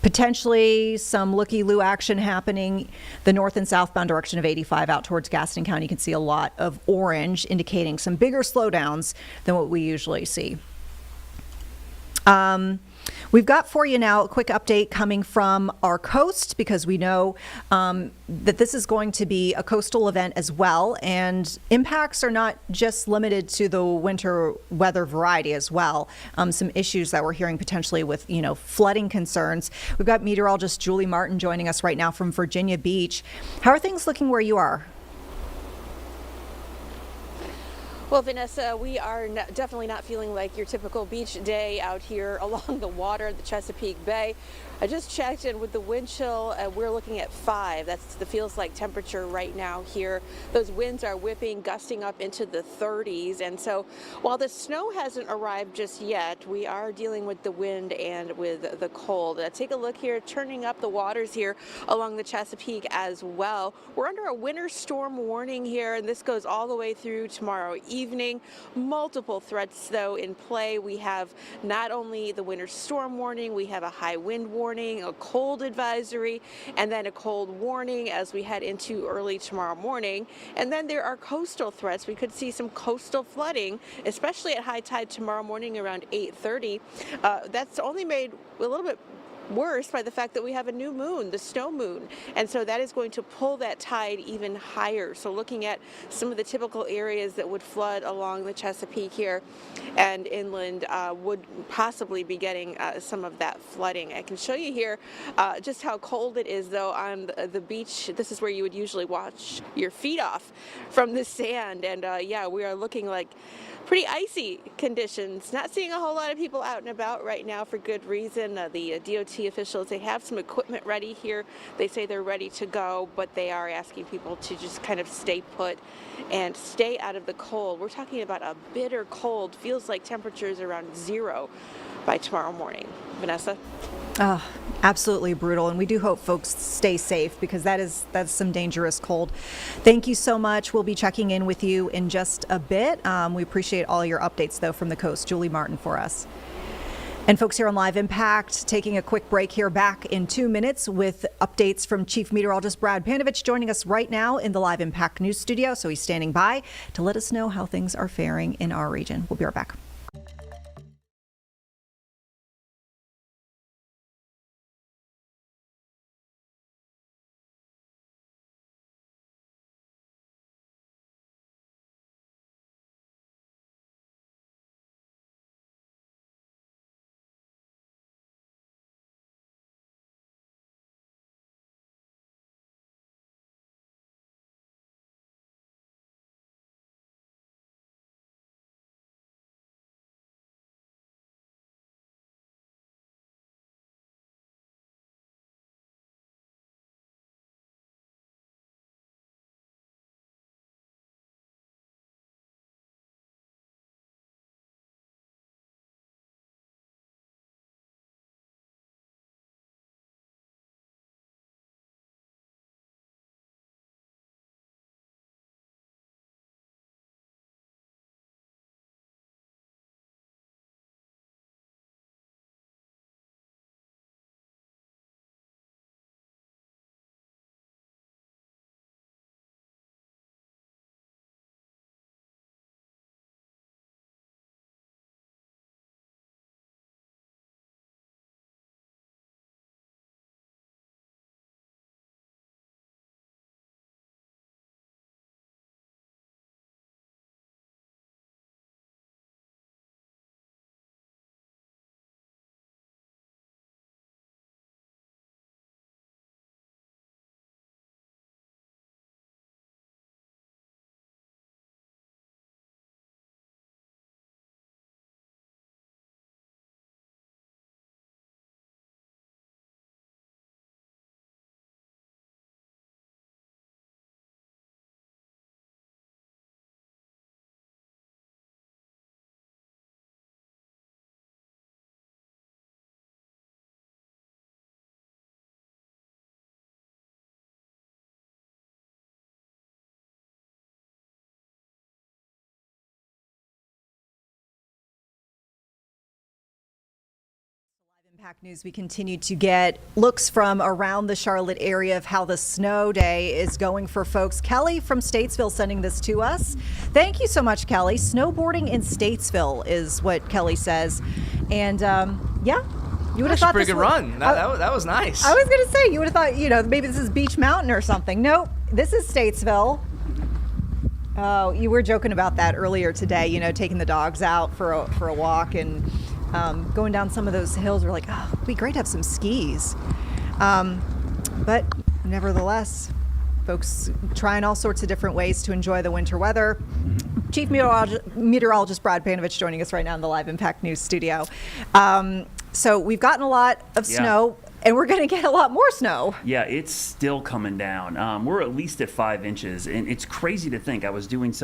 potentially some looky-loo action happening the north and southbound direction of 85 out towards Gaston County. You can see a lot of orange indicating some bigger slowdowns than what we usually see. We've got for you now a quick update coming from our coast, because we know that this is going to be a coastal event as well, and impacts are not just limited to the winter weather variety as well. Some issues that we're hearing potentially with, flooding concerns. We've got meteorologist Julie Martin joining us right now from Virginia Beach. How are things looking where you are? Well, Vanessa, we are definitely not feeling like your typical beach day out here along the water, the Chesapeake Bay. I just checked in with the wind chill. We're looking at 5. That's the feels like temperature right now here. Those winds are whipping, gusting up into the 30s. And so while the snow hasn't arrived just yet, we are dealing with the wind and with the cold. Take a look here, turning up the waters here along the Chesapeake as well. We're under a winter storm warning here, and this goes all the way through tomorrow evening. Multiple threats, though, in play. We have not only the winter storm warning, we have a high wind warning, a cold advisory, and then a cold warning as we head into early tomorrow morning. And then there are coastal threats. We could see some coastal flooding, especially at high tide tomorrow morning around 8:30. That's only made a little bit worse by the fact that we have a new moon, the snow moon, and so that is going to pull that tide even higher. So looking at some of the typical areas that would flood along the Chesapeake here and inland would possibly be getting some of that flooding. I can show you here just how cold it is, though, on the beach. This is where you would usually wash your feet off from the sand, and yeah, we are looking like pretty icy conditions. Not seeing a whole lot of people out and about right now for good reason. The DOT officials, they have some equipment ready here. They say they're ready to go, but they are asking people to just kind of stay put and stay out of the cold. We're talking about a bitter cold. Feels like temperatures around 0 by tomorrow morning. Vanessa? Oh, absolutely brutal. And we do hope folks stay safe, because that's some dangerous cold. Thank you so much. We'll be checking in with you in just a bit. We appreciate all your updates, though, from the coast. Julie Martin for us. And folks, here on Live Impact, taking a quick break here, back in 2 minutes with updates from Chief Meteorologist Brad Panovich, joining us right now in the Live Impact News studio. So he's standing by to let us know how things are faring in our region. We'll be right back. Impact News, we continue to get looks from around the Charlotte area of how the snow day is going for folks. Kelly from Statesville sending this to us. Thank you so much, Kelly. Snowboarding in Statesville is what Kelly says. And yeah, you would have thought pretty good run. That was nice. I was going to say, you would have thought, maybe this is Beach Mountain or something. Nope, this is Statesville. Oh, you were joking about that earlier today, taking the dogs out for a walk and going down some of those hills. We're like, oh, it'd be great to have some skis. But nevertheless, folks trying all sorts of different ways to enjoy the winter weather. Chief Meteorologist Brad Panovich joining us right now in the Live Impact News studio. So we've gotten a lot of snow, and we're going to get a lot more snow. Yeah, it's still coming down. We're at least at 5 inches, and it's crazy to think. I was doing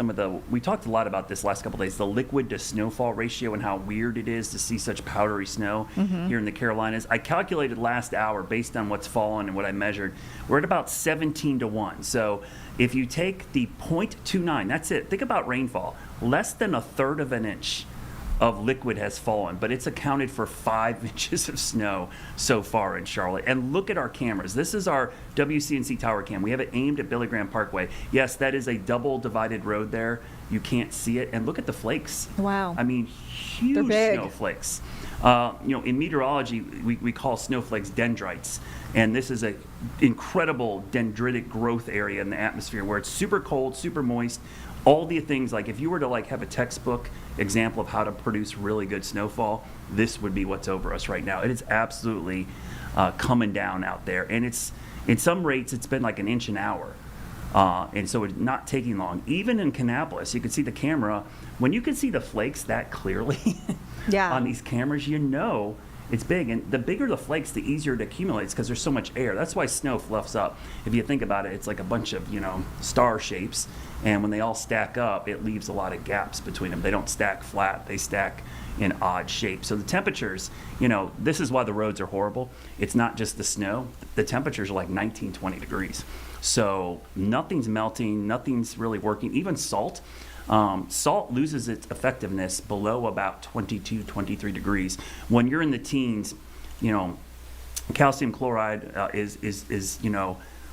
we talked a lot about this last couple days, the liquid to snowfall ratio and how weird it is to see such powdery snow here in the Carolinas. I calculated last hour based on what's fallen and what I measured. We're at about 17 to 1. So if you take the 0.29, that's it. Think about rainfall. Less than a third of an inch of liquid has fallen, but it's accounted for 5 inches of snow so far in Charlotte. And look at our cameras. This is our WCNC tower cam. We have it aimed at Billy Graham Parkway. Yes, that is a double divided road there. You can't see it. And look at the flakes. Wow. I mean, huge snowflakes. In meteorology, we call snowflakes dendrites. And this is an incredible dendritic growth area in the atmosphere where it's super cold, super moist. All the things, like if you were to have a textbook example of how to produce really good snowfall, this would be what's over us right now. It is absolutely coming down out there. And it's, in some rates, it's been like an inch an hour. And so it's not taking long. Even in Kannapolis, you can see the camera. When you can see the flakes that clearly on these cameras, it's big. And the bigger the flakes, the easier it accumulates because there's so much air. That's why snow fluffs up. If you think about it, it's like a bunch of, star shapes. And when they all stack up, it leaves a lot of gaps between them. They don't stack flat. They stack in odd shapes. So the temperatures, this is why the roads are horrible. It's not just the snow. The temperatures are like 19, 20 degrees. So nothing's melting. Nothing's really working. Even salt. Salt loses its effectiveness below about 22, 23 degrees. When you're in the teens, calcium chloride is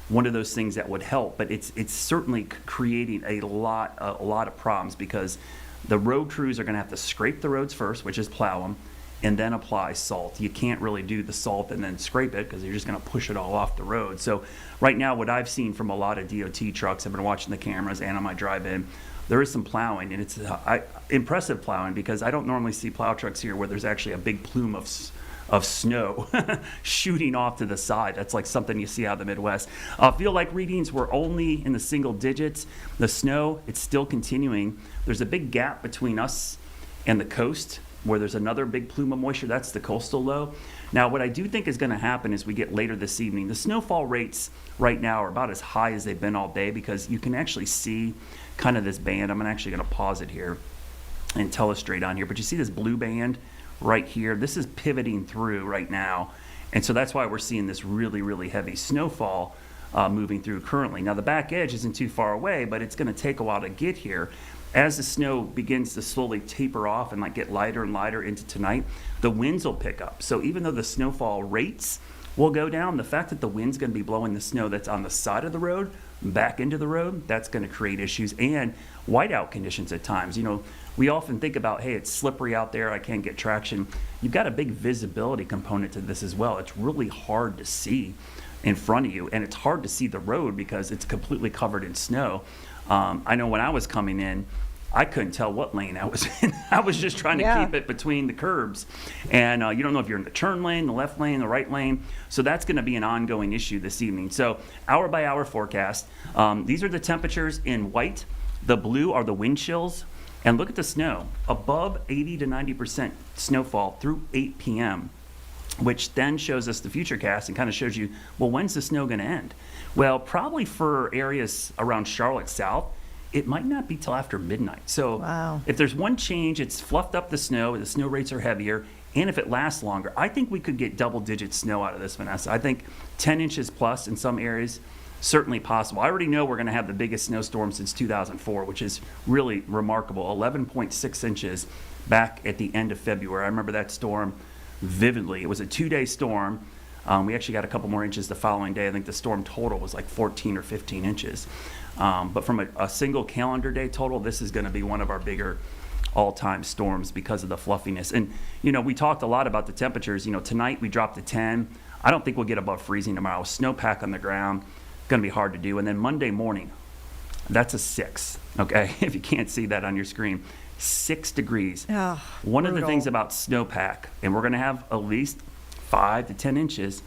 one of those things that would help, but it's certainly creating a lot of problems because the road crews are going to have to scrape the roads first, which is plow them, and then apply salt. You can't really do the salt and then scrape it because you're just going to push it all off the road. So right now, what I've seen from a lot of DOT trucks, I've been watching the cameras and on my drive-in, there is some plowing, and it's impressive plowing because I don't normally see plow trucks here where there's actually a big plume of snow shooting off to the side. That's like something you see out of the Midwest. Feel like readings were only in the single digits. The snow, it's still continuing. There's a big gap between us and the coast where there's another big plume of moisture. That's the coastal low. Now, what I do think is going to happen as we get later this evening, the snowfall rates right now are about as high as they've been all day because you can actually see kind of this band. I'm actually going to pause it here and telestrate on here, but you see this blue band right here. This is pivoting through right now, and so that's why we're seeing this really, really heavy snowfall moving through currently. Now, the back edge isn't too far away, but it's going to take a while to get here. As the snow begins to slowly taper off and get lighter and lighter into tonight, the winds will pick up. So even though the snowfall rates will go down, the fact that the wind's going to be blowing the snow that's on the side of the road back into the road, that's going to create issues and whiteout conditions at times. We often think about, hey, it's slippery out there, I can't get traction. You've got a big visibility component to this as well. It's really hard to see in front of you, and it's hard to see the road because it's completely covered in snow. I know when I was coming in, I couldn't tell what lane I was in. I was just trying to keep it between the curbs. And you don't know if you're in the turn lane, the left lane, the right lane. So that's going to be an ongoing issue this evening. So hour by hour forecast. These are the temperatures in white. The blue are the wind chills. And look at the snow. Above 80 to 90% snowfall through 8 p.m., which then shows us the future cast and kind of shows you, well, when's the snow going to end? Well, probably for areas around Charlotte South, it might not be till after midnight. So if there's one change, it's fluffed up the snow rates are heavier, and if it lasts longer, I think we could get double-digit snow out of this, Vanessa. I think 10 inches plus in some areas, certainly possible. I already know we're going to have the biggest snowstorm since 2004, which is really remarkable. 11.6 inches back at the end of February. I remember that storm vividly. It was a 2-day storm. We actually got a couple more inches the following day. I think the storm total was like 14 or 15 inches. But from a single calendar day total, this is going to be one of our bigger all-time storms because of the fluffiness. And, we talked a lot about the temperatures. Tonight we dropped to 10. I don't think we'll get above freezing tomorrow. Snowpack on the ground, going to be hard to do. And then Monday morning, that's a 6, okay? If you can't see that on your screen, 6 degrees. Oh, one of the brutal. things about snowpack, and we're going to have at least 5 to 10 inches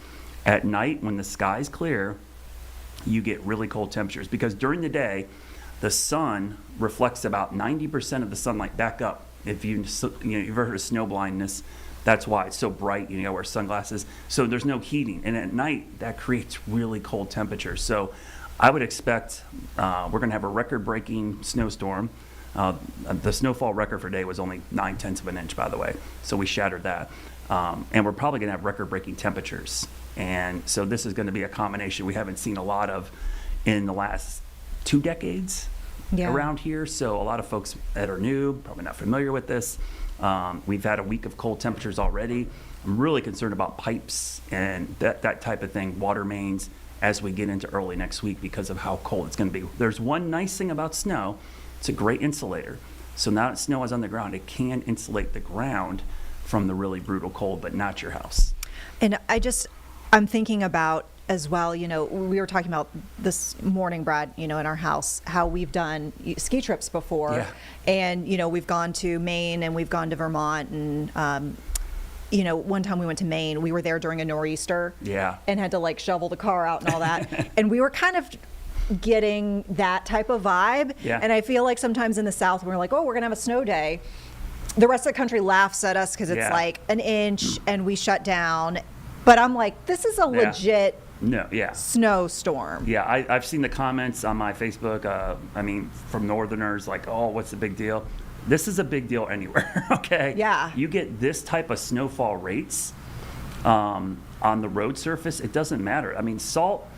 at night when the sky's clear, you get really cold temperatures because during the day, the sun reflects about 90% of the sunlight back up. If you've ever heard of snow blindness, that's why it's so bright. You wear sunglasses, so there's no heating, and at night that creates really cold temperatures. So I would expect we're going to have a record-breaking snowstorm. The snowfall record for day was only 0.9 of an inch, by the way, so we shattered that. And we're probably going to have record-breaking temperatures. And so this is going to be a combination we haven't seen a lot of in the last 2 decades around here. So a lot of folks that are new, probably not familiar with this. We've had a week of cold temperatures already. I'm really concerned about pipes and that type of thing, water mains, as we get into early next week because of how cold it's going to be. There's one nice thing about snow. It's a great insulator. So now that snow is on the ground, it can insulate the ground from the really brutal cold, but not your house. And I'm thinking about as well, we were talking about this morning, Brad, in our house, how we've done ski trips before. Yeah. And, we've gone to Maine and we've gone to Vermont. And, one time we went to Maine, we were there during a nor'easter. Yeah. And had to shovel the car out and all that. And we were kind of getting that type of vibe. Yeah. And I feel like sometimes in the South, when we're like, oh, we're going to have a snow day, the rest of the country laughs at us because it's like an inch and we shut down. But I'm like, this is a legit snowstorm. Yeah, I've seen the comments on my Facebook, from Northerners like, oh, what's the big deal? This is a big deal anywhere, okay? Yeah. You get this type of snowfall rates on the road surface, it doesn't matter. Salt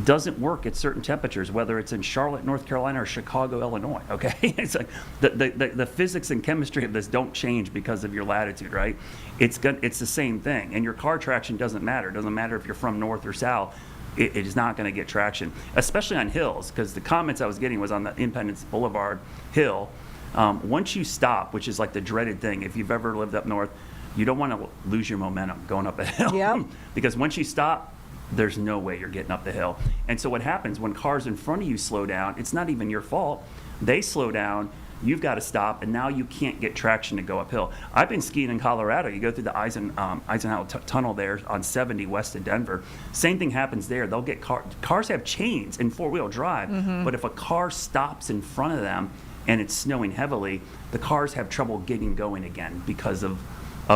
doesn't work at certain temperatures, whether it's in Charlotte, North Carolina, or Chicago, Illinois, okay? It's like the physics and chemistry of this don't change because of your latitude, right? It's the same thing, and your car traction doesn't matter. It doesn't matter if you're from north or south. It is not going to get traction, especially on hills, because the comments I was getting was on the Independence Boulevard hill. Once you stop, which is like the dreaded thing, if you've ever lived up north, you don't want to lose your momentum going up a hill. Yep. Because once you stop, there's no way you're getting up the hill. And so what happens when cars in front of you slow down, it's not even your fault. They slow down, you've got to stop, and now you can't get traction to go uphill. I've been skiing in Colorado. You go through the Eisenhower Tunnel there on 70 west of Denver. Same thing happens there. They'll get cars have chains in four-wheel drive, but if a car stops in front of them and it's snowing heavily, the cars have trouble getting going again because of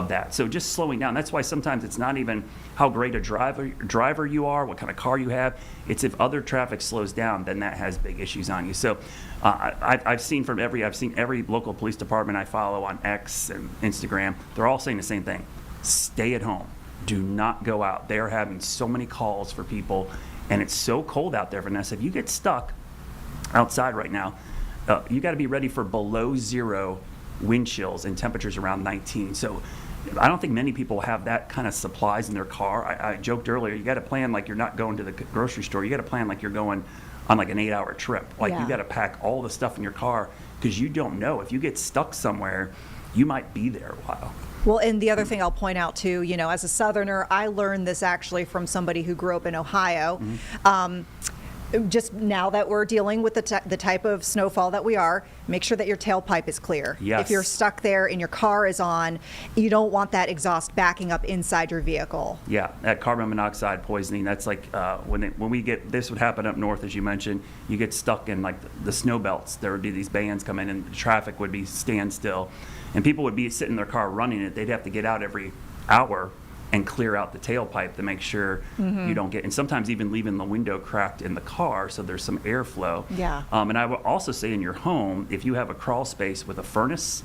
that. So just slowing down. That's why sometimes it's not even how great a driver you are, what kind of car you have. It's if other traffic slows down, then that has big issues on you. So I've seen every local police department I follow on X and Instagram. They're all saying the same thing. Stay at home. Do not go out. They are having so many calls for people, and it's so cold out there, Vanessa. If you get stuck outside right now, you got to be ready for below zero wind chills and temperatures around 19. So I don't think many people have that kind of supplies in their car. I joked earlier, you got to plan like you're not going to the grocery store. You got to plan like you're going on like an 8-hour trip. Like you got to pack all the stuff in your car because you don't know. If you get stuck somewhere, you might be there a while. Well, and the other thing I'll point out too, as a Southerner, I learned this actually from somebody who grew up in Ohio. Just now that we're dealing with the type of snowfall that we are, make sure that your tailpipe is clear. Yes. If you're stuck there and your car is on, you don't want that exhaust backing up inside your vehicle. Yeah, that carbon monoxide poisoning, that's like when we get, this would happen up north, as you mentioned, you get stuck in like the snow belts. There would be these bands come in and the traffic would be standstill. And people would be sitting in their car running it. They'd have to get out every hour and clear out the tailpipe to make sure you don't get, and sometimes even leaving the window cracked in the car so there's some airflow. Yeah. And I would also say in your home, if you have a crawl space with a furnace,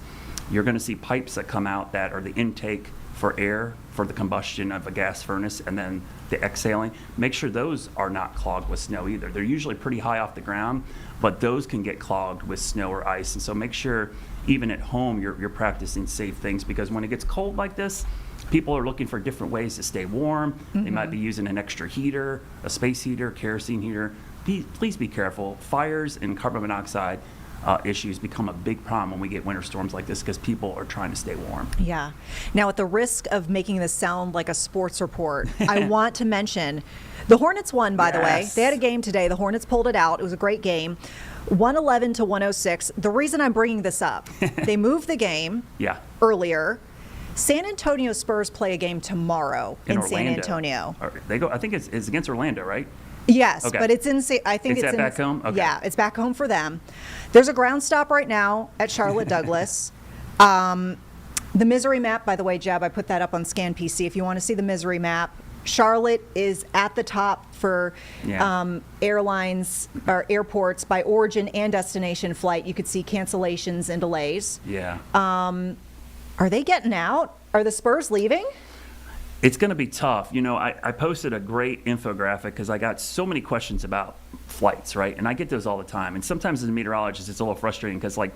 you're going to see pipes that come out that are the intake for air for the combustion of a gas furnace and then the exhaling. Make sure those are not clogged with snow either. They're usually pretty high off the ground, but those can get clogged with snow or ice. And so make sure even at home, you're practicing safe things, because when it gets cold like this, people are looking for different ways to stay warm. They might be using an extra heater, a space heater, kerosene heater. Please be careful. Fires and carbon monoxide issues become a big problem when we get winter storms like this, because people are trying to stay warm. Yeah. Now, at the risk of making this sound like a sports report, I want to mention the Hornets won, by the way. They had a game today. The Hornets pulled it out. It was a great game. 111 to 106. The reason I'm bringing this up, they moved the game earlier. San Antonio Spurs play a game tomorrow in San Antonio. They go. I think it's against Orlando, right? Yes, Okay. but it's in. I think it's in, back home. Okay. Yeah, it's back home for them. There's a ground stop right now at Charlotte Douglas. The misery map, by the way, Jeb, I put that up on Scan PC. If you want to see the misery map, Charlotte is at the top for airlines or airports by origin and destination flight. You could see cancellations and delays. Yeah. Are they getting out? Are the Spurs leaving? It's going to be tough. You know, I posted a great infographic because I got so many questions about flights, right? And I get those all the time. And sometimes as a meteorologist, it's a little frustrating because, like,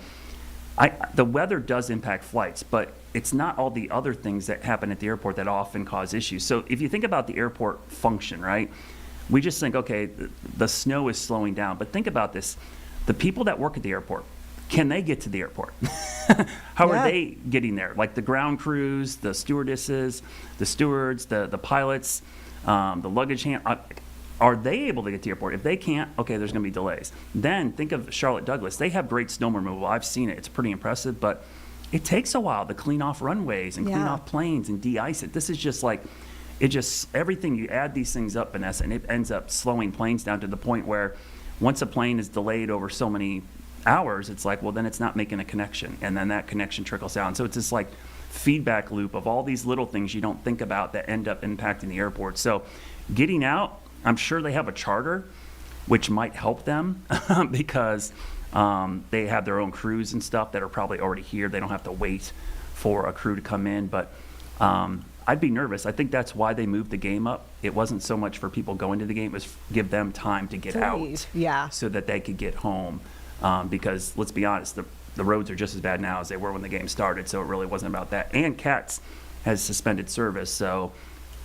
the weather does impact flights, but it's not all the other things that happen at the airport that often cause issues. So if you think about the airport function, right, we just think, okay, the snow is slowing down. But think about this. The people that work at the airport, can they get to the airport? How are they getting there? Like the ground crews, the stewardesses, the stewards, the pilots, the luggage hand. Are they able to get to the airport? If they can't, okay, there's going to be delays. Then think of Charlotte Douglas. They have great snow removal. I've seen it. It's pretty impressive, but it takes a while to clean off runways and clean off planes and de-ice it. This is just like, everything, you add these things up, Vanessa, and it ends up slowing planes down to the point where once a plane is delayed over so many hours, it's like, well, then it's not making a connection, and then that connection trickles down. So it's this like feedback loop of all these little things you don't think about that end up impacting the airport. So getting out, I'm sure they have a charter, which might help them because they have their own crews and stuff that are probably already here. They don't have to wait for a crew to come in, but I'd be nervous. I think that's why they moved the game up. It wasn't so much for people going to the game, it was give them time to get out so that they could get home. Because let's be honest, the roads are just as bad now as they were when the game started, so it really wasn't about that. And CATS has suspended service, so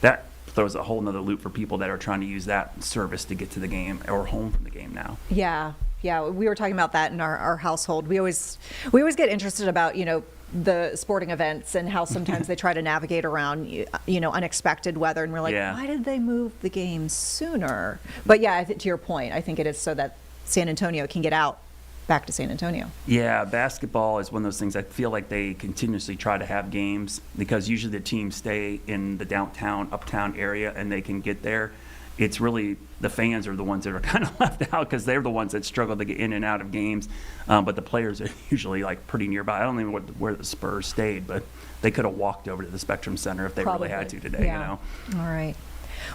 that throws a whole nother loop for people that are trying to use that service to get to the game or home from the game now. Yeah, we were talking about that in our household. We always get interested about, the sporting events and how sometimes they try to navigate around, unexpected weather, and we're like, why did they move the game sooner? But yeah, to your point, I think it is so that San Antonio can get out back to San Antonio. Yeah, basketball is one of those things I feel like they continuously try to have games because usually the teams stay in the downtown, uptown area and they can get there. It's really the fans are the ones that are kind of left out because they're the ones that struggle to get in and out of games. But the players are usually like pretty nearby. I don't even know where the Spurs stayed, but they could have walked over to the Spectrum Center if they really had to today. All right.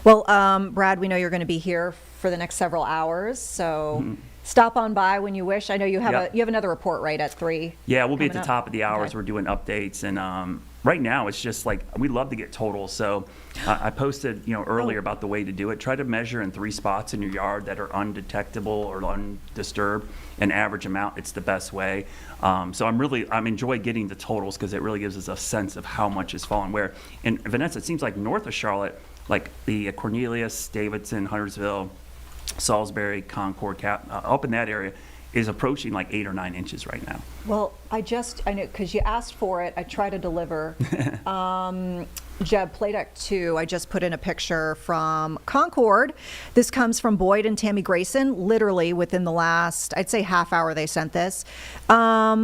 Well, Brad, we know you're going to be here for the next several hours, so stop on by when you wish. I know you have you have another report right at 3. Yeah, we'll be at the top of the hours. We're doing updates, and right now it's just like we love to get totals. So I posted earlier about the way to do it. Try to measure in 3 spots in your yard that are undetectable or undisturbed and average them out. It's the best way. So I'm enjoying getting the totals because it really gives us a sense of how much is falling where. And Vanessa, it seems like north of Charlotte, like the Cornelius, Davidson, Huntersville, Salisbury, Concord, up in that area is approaching like 8 or 9 inches right now. Well, I know because you asked for it. I try to deliver. Jeb, Play Deck 2, I just put in a picture from Concord. This comes from Boyd and Tammy Grayson, literally within the last, I'd say half hour they sent this. What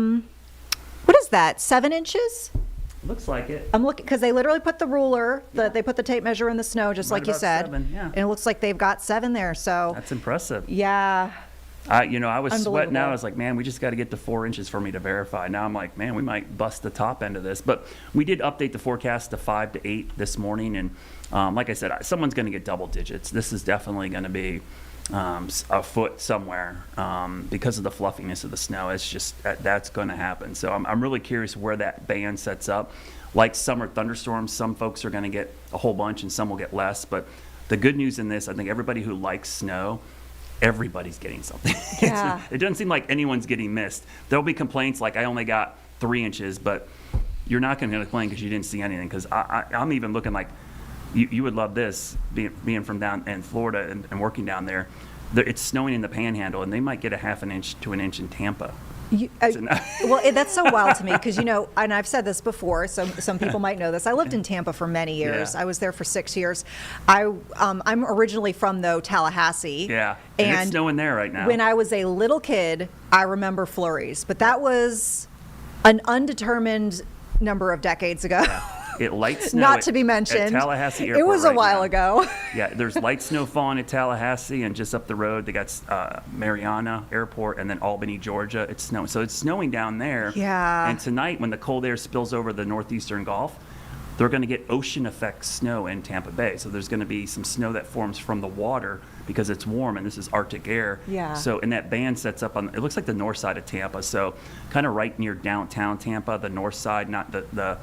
is that, 7 inches? Looks like it. I'm looking because they literally put the ruler, they put the tape measure in the snow, just like you said. 7, and it looks like they've got 7 there. So that's impressive. Yeah. I was sweating out. I was like, man, we just got to get to 4 inches for me to verify. Now I'm like, man, we might bust the top end of this. But we did update the forecast to 5 to 8 this morning, and like I said, someone's going to get double digits. This is definitely going to be a foot somewhere because of the fluffiness of the snow. It's just that's going to happen. So I'm really curious where that band sets up. Like summer thunderstorms, some folks are going to get a whole bunch and some will get less. But the good news in this, I think everybody who likes snow, everybody's getting something. Yeah. It doesn't seem like anyone's getting missed. There'll be complaints like I only got 3 inches, but you're not going to complain because you didn't see anything. Because I'm even looking like you would love this, being from down in Florida and working down there. It's snowing in the Panhandle, and they might get a half an inch to an inch in Tampa. Well, that's so wild to me because, and I've said this before, so some people might know this. I lived in Tampa for many years. Yeah. I was there for 6 years. I'm originally from, Tallahassee. Yeah, and it's snowing there right now. When I was a little kid, I remember flurries, but that was an undetermined number of decades ago. Yeah. It light snow. Not to be mentioned. At Tallahassee Airport. It was a while ago. Yeah, there's light snow falling at Tallahassee, and just up the road they got Mariana Airport, and then Albany, Georgia. It's snowing, so it's snowing down there. Yeah. And tonight, when the cold air spills over the northeastern Gulf, they're going to get ocean effect snow in Tampa Bay. So there's going to be some snow that forms from the water because it's warm, and this is Arctic air. Yeah. So, and that band sets up on, it looks like the north side of Tampa. So kind of right near downtown Tampa, the north side, not the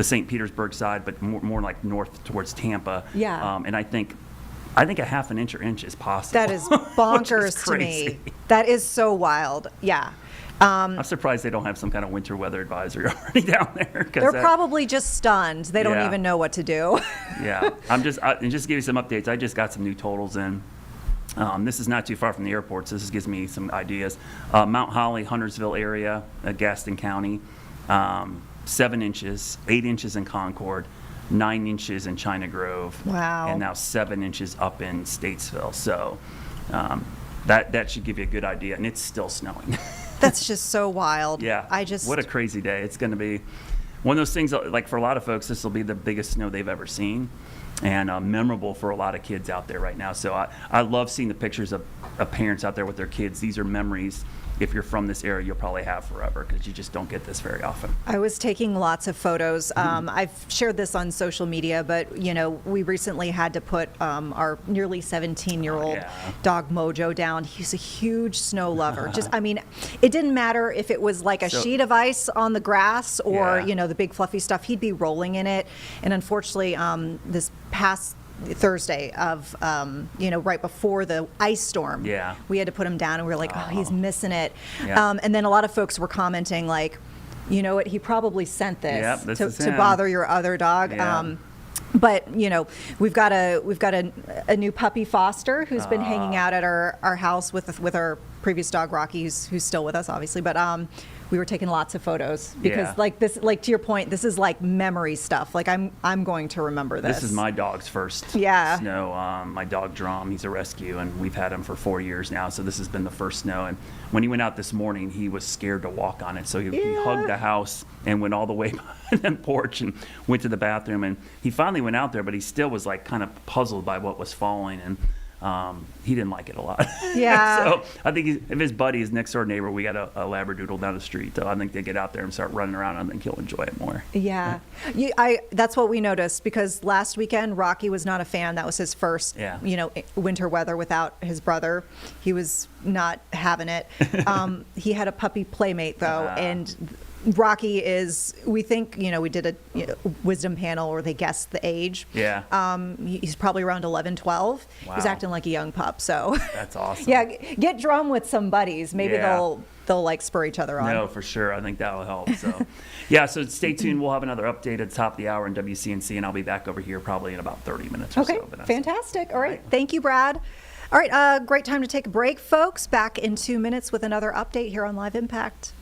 St. Petersburg side, but more like north towards Tampa. Yeah. And I think a half an inch or inch is possible. That is bonkers to me. That is so wild. Yeah. I'm surprised they don't have some kind of winter weather advisory already down there. They're probably just stunned. They don't even know what to do. Yeah. And just to give you some updates, I just got some new totals in. This is not too far from the airport, so this gives me some ideas. Mount Holly, Huntersville area, Gaston County. 7 inches, 8 inches in Concord, 9 inches in China Grove. Wow. And now 7 inches up in Statesville. So that should give you a good idea. And it's still snowing. That's just so wild. Yeah. What a crazy day. It's going to be one of those things, like for a lot of folks, this will be the biggest snow they've ever seen. And memorable for a lot of kids out there right now. So I love seeing the pictures of parents out there with their kids. These are memories. If you're from this area, you'll probably have forever because you just don't get this very often. I was taking lots of photos. I've shared this on social media, but we recently had to put our nearly 17-year-old dog Mojo down. He's a huge snow lover. It didn't matter if it was like a sheet of ice on the grass or the big fluffy stuff. He'd be rolling in it. And unfortunately, this past Thursday of right before the ice storm, we had to put him down, and we were like, oh, he's missing it. And then a lot of folks were commenting like, you know what, he probably sent this to bother your other dog. But we've got a new puppy, Foster, who's been hanging out at our house with our previous dog, Rocky, who's still with us, obviously. But we were taking lots of photos because, like to your point, this is like memory stuff. Like I'm going to remember this. This is my dog's first snow. My dog Drum, he's a rescue, and we've had him for 4 years now. So this has been the first snow. And when he went out this morning, he was scared to walk on it. So he hugged the house and went all the way behind the porch and went to the bathroom. And he finally went out there, but he still was like kind of puzzled by what was falling. And he didn't like it a lot. Yeah. So I think if his buddy, his next door neighbor, we got a Labradoodle down the street. So I think they get out there and start running around. I think he'll enjoy it more. Yeah. That's what we noticed because last weekend Rocky was not a fan. That was his first, winter weather without his brother. He was not having it. He had a puppy playmate though, and Rocky is, we think, we did a wisdom panel where they guessed the age. Yeah. He's probably around 11, 12. Wow. He's acting like a young pup. So that's awesome. Yeah, get Drum with some buddies. Maybe they'll like spur each other on. No, for sure. I think that'll help. So so stay tuned. We'll have another update at the top of the hour in WCNC, and I'll be back over here probably in about 30 minutes or so. Okay, fantastic. All right. Thank you, Brad. All right, great time to take a break, folks. Back in 2 minutes with another update here on Live Impact.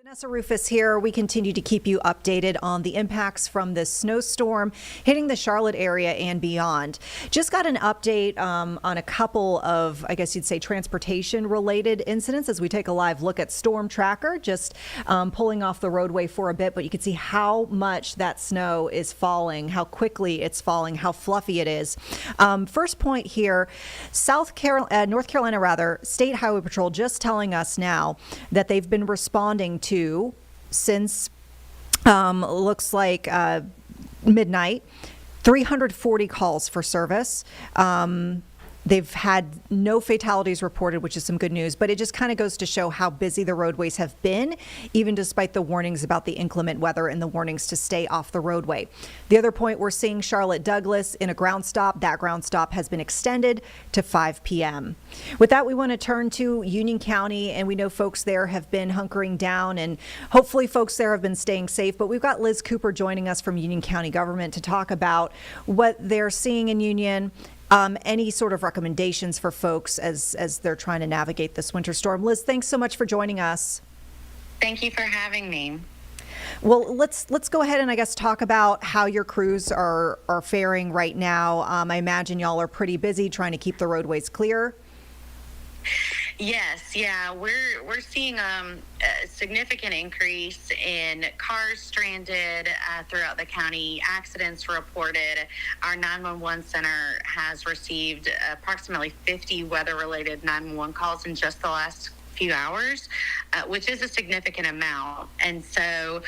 Vanessa Rufus here. We continue to keep you updated on the impacts from this snowstorm hitting the Charlotte area and beyond. Just got an update on a couple of, I guess you'd say, transportation related incidents as we take a live look at Storm Tracker, just pulling off the roadway for a bit, but you can see how much that snow is falling, how quickly it's falling, how fluffy it is. First point here, North Carolina, State Highway Patrol just telling us now that they've been responding to since looks like midnight, 340 calls for service. They've had no fatalities reported, which is some good news, but it just kind of goes to show how busy the roadways have been, even despite the warnings about the inclement weather and the warnings to stay off the roadway. The other point, we're seeing Charlotte Douglas in a ground stop. That ground stop has been extended to 5 p.m. With that, we want to turn to Union County, and we know folks there have been hunkering down, and hopefully folks there have been staying safe. But we've got Liz Cooper joining us from Union County government to talk about what they're seeing in Union. Any sort of recommendations for folks as they're trying to navigate this winter storm. Liz, thanks so much for joining us. Thank you for having me. Well, let's go ahead and I guess talk about how your crews are faring right now. I imagine y'all are pretty busy trying to keep the roadways clear. Yes, yeah, we're seeing a significant increase in cars stranded throughout the county, accidents reported. Our 911 center has received approximately 50 weather-related 911 calls in just the last few hours, which is a significant amount. And so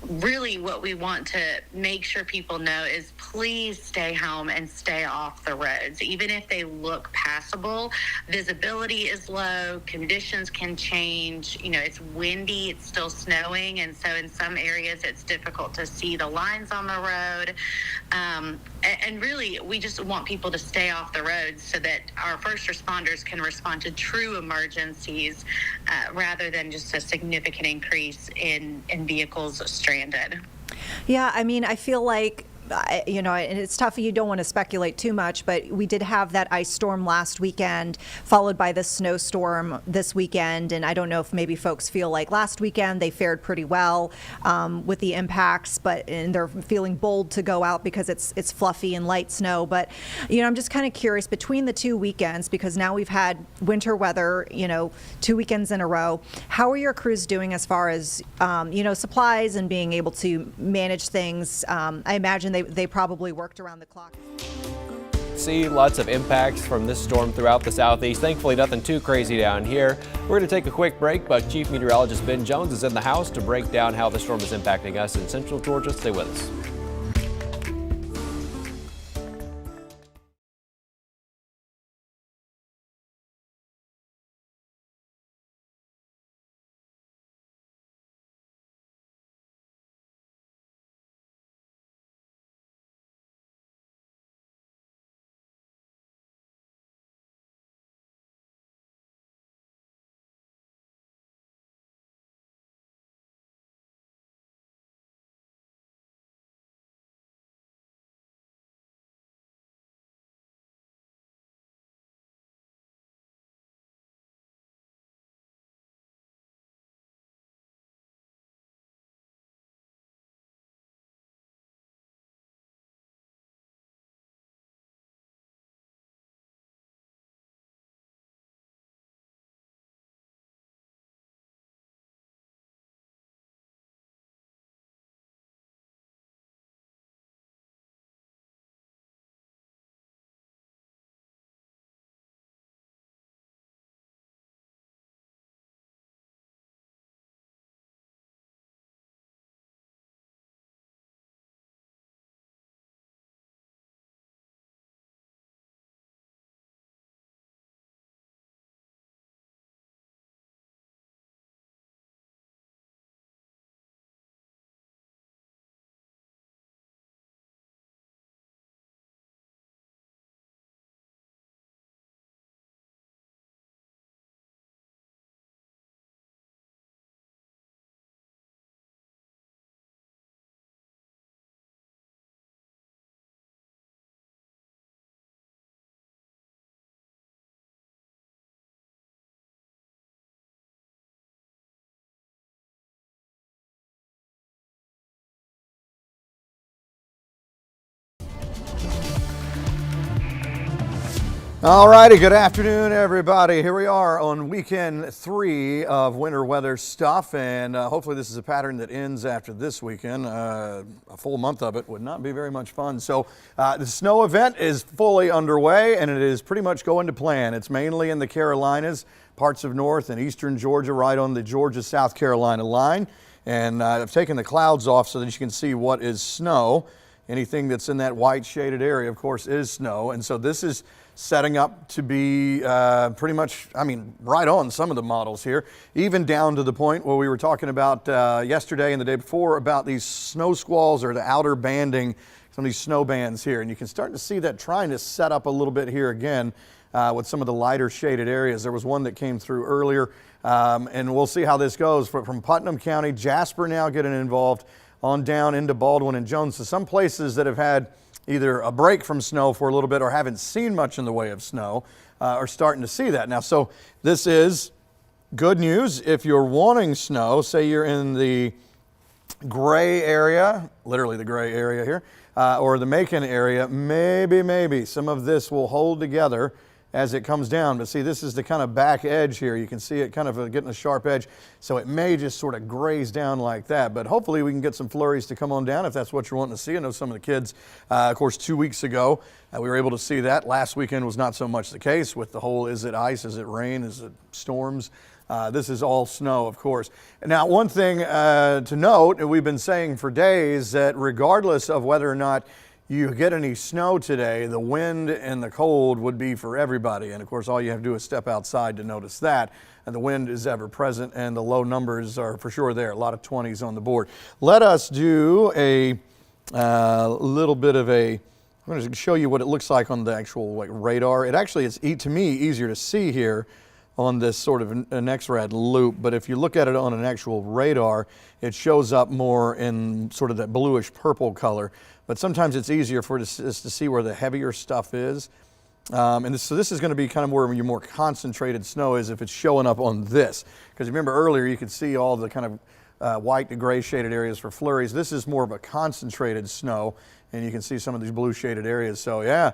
really what we want to make sure people know is please stay home and stay off the roads. Even if they look passable, visibility is low, conditions can change, it's windy, it's still snowing, and so in some areas it's difficult to see the lines on the road. And really, we just want people to stay off the roads so that our first responders can respond to true emergencies rather than just a significant increase in vehicles stranded. Yeah, I mean, I feel like and it's tough. You don't want to speculate too much, but we did have that ice storm last weekend, followed by the snowstorm this weekend. And I don't know if maybe folks feel like last weekend they fared pretty well with the impacts, and they're feeling bold to go out because it's fluffy and light snow. But I'm just kind of curious between the two weekends, because now we've had winter weather, 2 weekends in a row. How are your crews doing as far as supplies and being able to manage things? I imagine they probably worked around the clock. See lots of impacts from this storm throughout the southeast. Thankfully, nothing too crazy down here. We're going to take a quick break, but Chief Meteorologist Ben Jones is in the house to break down how the storm is impacting us in central Georgia. Stay with us. All righty, good afternoon, everybody. Here we are on weekend 3 of winter weather stuff, and hopefully this is a pattern that ends after this weekend. A full month of it would not be very much fun. So the snow event is fully underway, and it is pretty much going to plan. It's mainly in the Carolinas, parts of north and eastern Georgia, right on the Georgia-South Carolina line. And I've taken the clouds off so that you can see what is snow. Anything that's in that white shaded area, of course, is snow. And so this is setting up to be pretty much, right on some of the models here, even down to the point where we were talking about yesterday and the day before about these snow squalls or the outer banding, some of these snow bands here. And you can start to see that trying to set up a little bit here again with some of the lighter shaded areas. There was one that came through earlier, and we'll see how this goes. From Putnam County, Jasper now getting involved on down into Baldwin and Jones. So some places that have had either a break from snow for a little bit or haven't seen much in the way of snow are starting to see that now. So this is good news if you're wanting snow. Say you're in the gray area, literally the gray area here, or the Macon area, maybe some of this will hold together as it comes down. But see, this is the kind of back edge here. You can see it kind of getting a sharp edge. So it may just sort of graze down like that. But hopefully we can get some flurries to come on down if that's what you're wanting to see. I know some of the kids, of course, 2 weeks ago, we were able to see that. Last weekend was not so much the case with the whole, is it ice, is it rain, is it storms? This is all snow, of course. Now, one thing to note, and we've been saying for days, that regardless of whether or not you get any snow today, the wind and the cold would be for everybody. And of course, all you have to do is step outside to notice that. And the wind is ever present and the low numbers are for sure there. A lot of 20s on the board. Let us do a little bit of I'm going to show you what it looks like on the actual radar. It actually is, to me, easier to see here on this sort of an XRAD loop, but if you look at it on an actual radar, it shows up more in sort of that bluish purple color. But sometimes it's easier for us to see where the heavier stuff is. So this is going to be kind of where your more concentrated snow is if it's showing up on this. Because remember earlier you could see all the kind of white to gray shaded areas for flurries. This is more of a concentrated snow, and you can see some of these blue shaded areas. So yeah,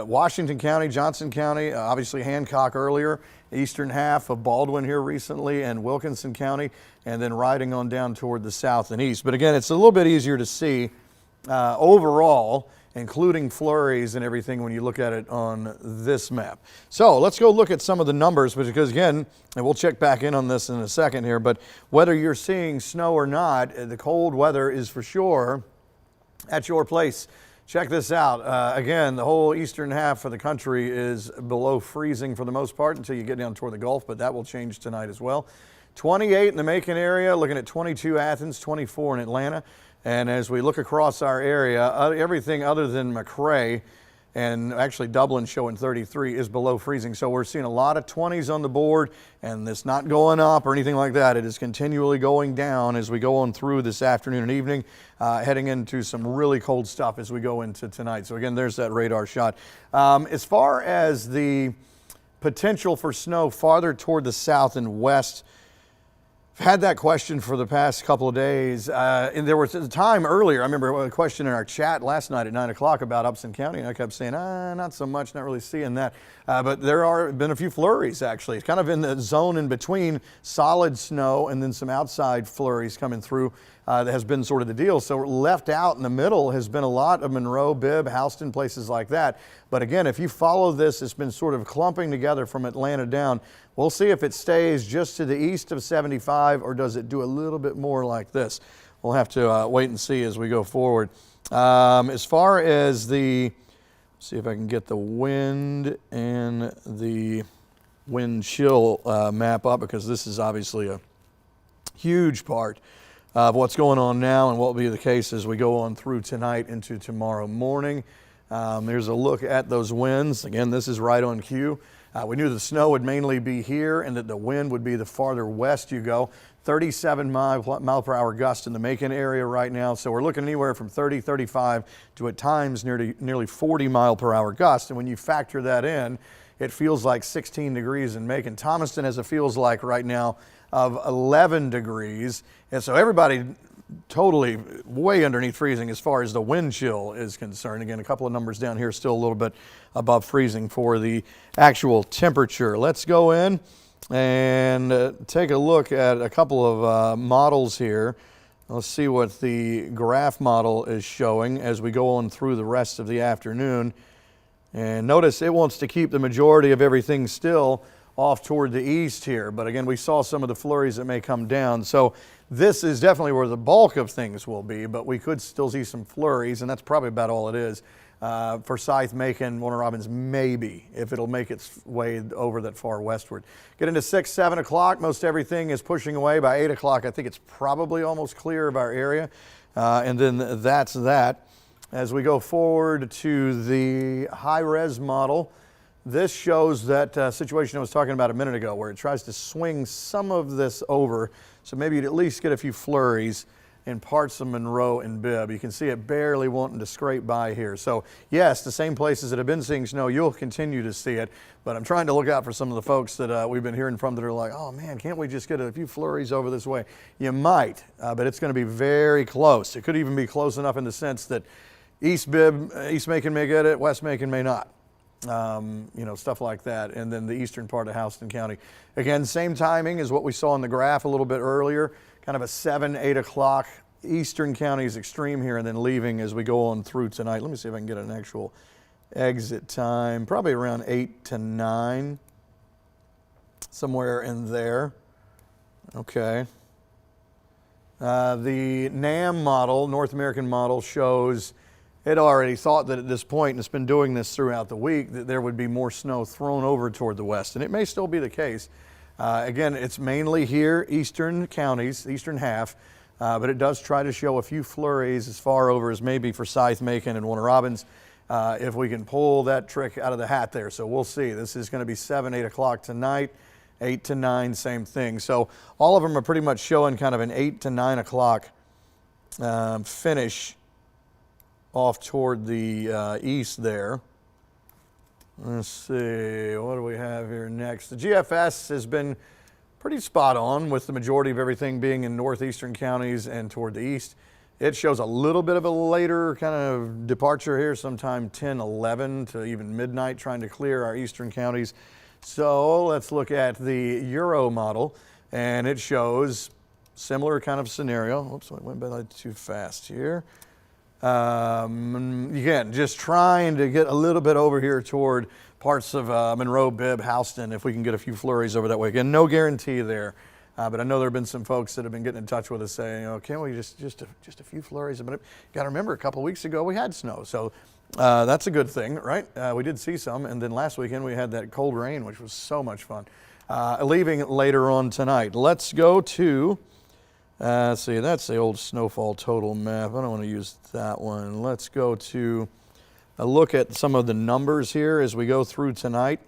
Washington County, Johnson County, obviously Hancock earlier, eastern half of Baldwin here recently, and Wilkinson County, and then riding on down toward the south and east. But again, it's a little bit easier to see overall, including flurries and everything when you look at it on this map. So let's go look at some of the numbers, because again, and we'll check back in on this in a second here, but whether you're seeing snow or not, the cold weather is for sure at your place. Check this out. Again, the whole eastern half of the country is below freezing for the most part until you get down toward the Gulf, but that will change tonight as well. 28 in the Macon area, looking at 22 Athens, 24 in Atlanta. And as we look across our area, everything other than McRae and actually Dublin showing 33 is below freezing. So we're seeing a lot of 20s on the board, and it's not going up or anything like that. It is continually going down as we go on through this afternoon and evening, heading into some really cold stuff as we go into tonight. So again, there's that radar shot. As far as the potential for snow farther toward the south and west, had that question for the past couple of days, and there was a time earlier, I remember a question in our chat last night at 9 o'clock about Upson County, and I kept saying, not so much, not really seeing that. But there are been a few flurries, actually. It's kind of in the zone in between solid snow and then some outside flurries coming through. That has been sort of the deal. So left out in the middle has been a lot of Monroe, Bibb, Houston, places like that. But again, if you follow this, it's been sort of clumping together from Atlanta down. We'll see if it stays just to the east of 75 or does it do a little bit more like this. We'll have to wait and see as we go forward. As far as see if I can get the wind and the wind chill map up, because this is obviously a huge part of what's going on now and what will be the case as we go on through tonight into tomorrow morning. There's a look at those winds. Again, this is right on cue. We knew the snow would mainly be here and that the wind would be the farther west you go. 37 mile per hour gust in the Macon area right now. So we're looking anywhere from 30, 35 to at times nearly 40 mile per hour gust. And when you factor that in, it feels like 16 degrees in Macon. Thomaston has a feels like right now of 11 degrees. And so everybody totally way underneath freezing as far as the wind chill is concerned. Again, a couple of numbers down here still a little bit above freezing for the actual temperature. Let's go in and take a look at a couple of models here. Let's see what the graph model is showing as we go on through the rest of the afternoon. And notice it wants to keep the majority of everything still off toward the east here. But again, we saw some of the flurries that may come down. So this is definitely where the bulk of things will be, but we could still see some flurries, and that's probably about all it is. For Forsyth, Macon, Warner Robins, maybe, if it'll make its way over that far westward. Get into 6, 7 o'clock. Most everything is pushing away. By 8 o'clock, I think it's probably almost clear of our area. And then that's that. As we go forward to the high-res model, this shows that situation I was talking about a minute ago where it tries to swing some of this over. So maybe you'd at least get a few flurries in parts of Monroe and Bibb. You can see it barely wanting to scrape by here. So yes, the same places that have been seeing snow, you'll continue to see it. But I'm trying to look out for some of the folks that we've been hearing from that are like, oh man, can't we just get a few flurries over this way? You might, but it's going to be very close. It could even be close enough in the sense that East Bibb, East Macon may get it, West Macon may not. Stuff like that. And then the eastern part of Houston County. Again, same timing as what we saw in the graph a little bit earlier, kind of a 7, 8 o'clock. Eastern counties extreme here and then leaving as we go on through tonight. Let me see if I can get an actual exit time, probably around 8 to 9, somewhere in there. Okay. The NAM model, North American model, shows it already thought that at this point, and it's been doing this throughout the week, that there would be more snow thrown over toward the west, and it may still be the case. Again, it's mainly here, eastern counties, eastern half, but it does try to show a few flurries as far over as maybe Forsyth, Macon, and Warner Robins, if we can pull that trick out of the hat there. So we'll see. This is going to be 7, 8 o'clock tonight, 8 to 9, same thing. So all of them are pretty much showing kind of an 8 to 9 o'clock finish off toward the east there. Let's see, what do we have here next? The GFS has been pretty spot on with the majority of everything being in northeastern counties and toward the east. It shows a little bit of a later kind of departure here, sometime 10, 11 to even midnight, trying to clear our eastern counties. So let's look at the Euro model, and it shows similar kind of scenario. Oops, I went by too fast here. Again, just trying to get a little bit over here toward parts of Monroe, Bibb, Houston, if we can get a few flurries over that way. Again, no guarantee there, but I know there have been some folks that have been getting in touch with us saying, can't we just a few flurries? But you got to remember, a couple weeks ago we had snow, so that's a good thing, right? We did see some, and then last weekend we had that cold rain, which was so much fun. Leaving later on tonight. Let's go to see, that's the old snowfall total map. I don't want to use that one. Let's go to a look at some of the numbers here as we go through tonight.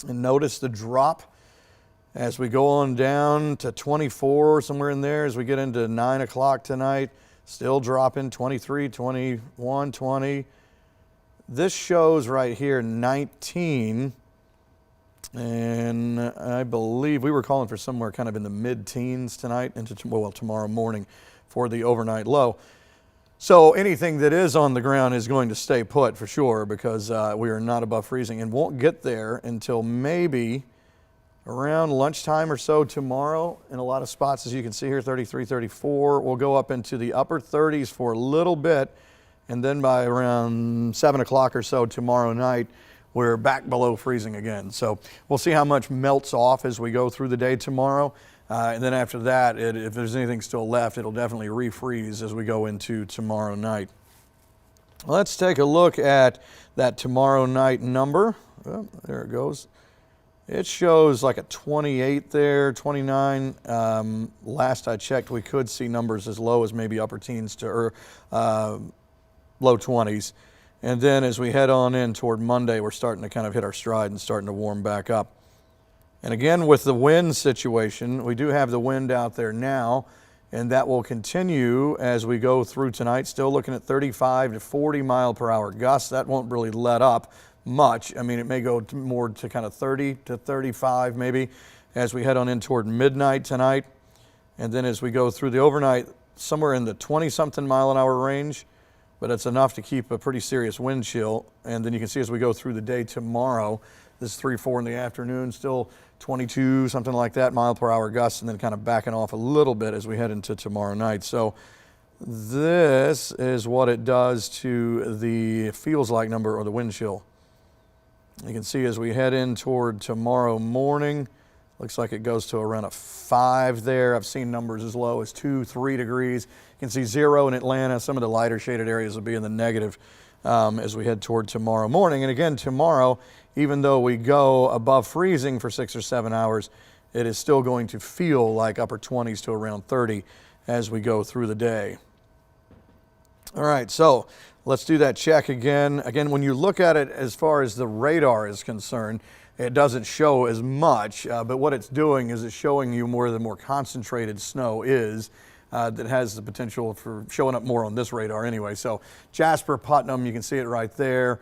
And notice the drop as we go on down to 24, somewhere in there, as we get into 9 o'clock tonight. Still dropping 23, 21, 20. This shows right here 19. And I believe we were calling for somewhere kind of in the mid-teens tonight into tomorrow morning for the overnight low. So anything that is on the ground is going to stay put for sure, because we are not above freezing and won't get there until maybe around lunchtime or so tomorrow. In a lot of spots, as you can see here, 33, 34. We'll go up into the upper 30s for a little bit, and then by around 7 o'clock or so tomorrow night, we're back below freezing again. So we'll see how much melts off as we go through the day tomorrow. And then after that, if there's anything still left, it'll definitely refreeze as we go into tomorrow night. Let's take a look at that tomorrow night number. Oh, there it goes. It shows like a 28 there, 29. Last I checked, we could see numbers as low as maybe upper teens to low 20s. And then as we head on in toward Monday, we're starting to kind of hit our stride and starting to warm back up. And again, with the wind situation, we do have the wind out there now, and that will continue as we go through tonight. Still looking at 35 to 40 mile per hour gusts. That won't really let up much. I mean, it may go more to kind of 30 to 35 maybe as we head on in toward midnight tonight. And then as we go through the overnight somewhere in the 20-something mile-an-hour range, but it's enough to keep a pretty serious wind chill. And then you can see as we go through the day tomorrow, this is 3, 4 in the afternoon, still 22, something like that, mile-per-hour gusts, and then kind of backing off a little bit as we head into tomorrow night. So this is what it does to the feels like number or the wind chill. You can see as we head in toward tomorrow morning, looks like it goes to around a 5 there. I've seen numbers as low as 2, 3 degrees. You can see 0 in Atlanta. Some of the lighter shaded areas will be in the negative as we head toward tomorrow morning. And again, tomorrow, even though we go above freezing for 6 or 7 hours, it is still going to feel like upper 20s to around 30 as we go through the day. All right, so let's do that check again. Again, when you look at it as far as the radar is concerned, it doesn't show as much, but what it's doing is it's showing you where the more concentrated snow is that has the potential for showing up more on this radar anyway. So Jasper, Putnam, you can see it right there.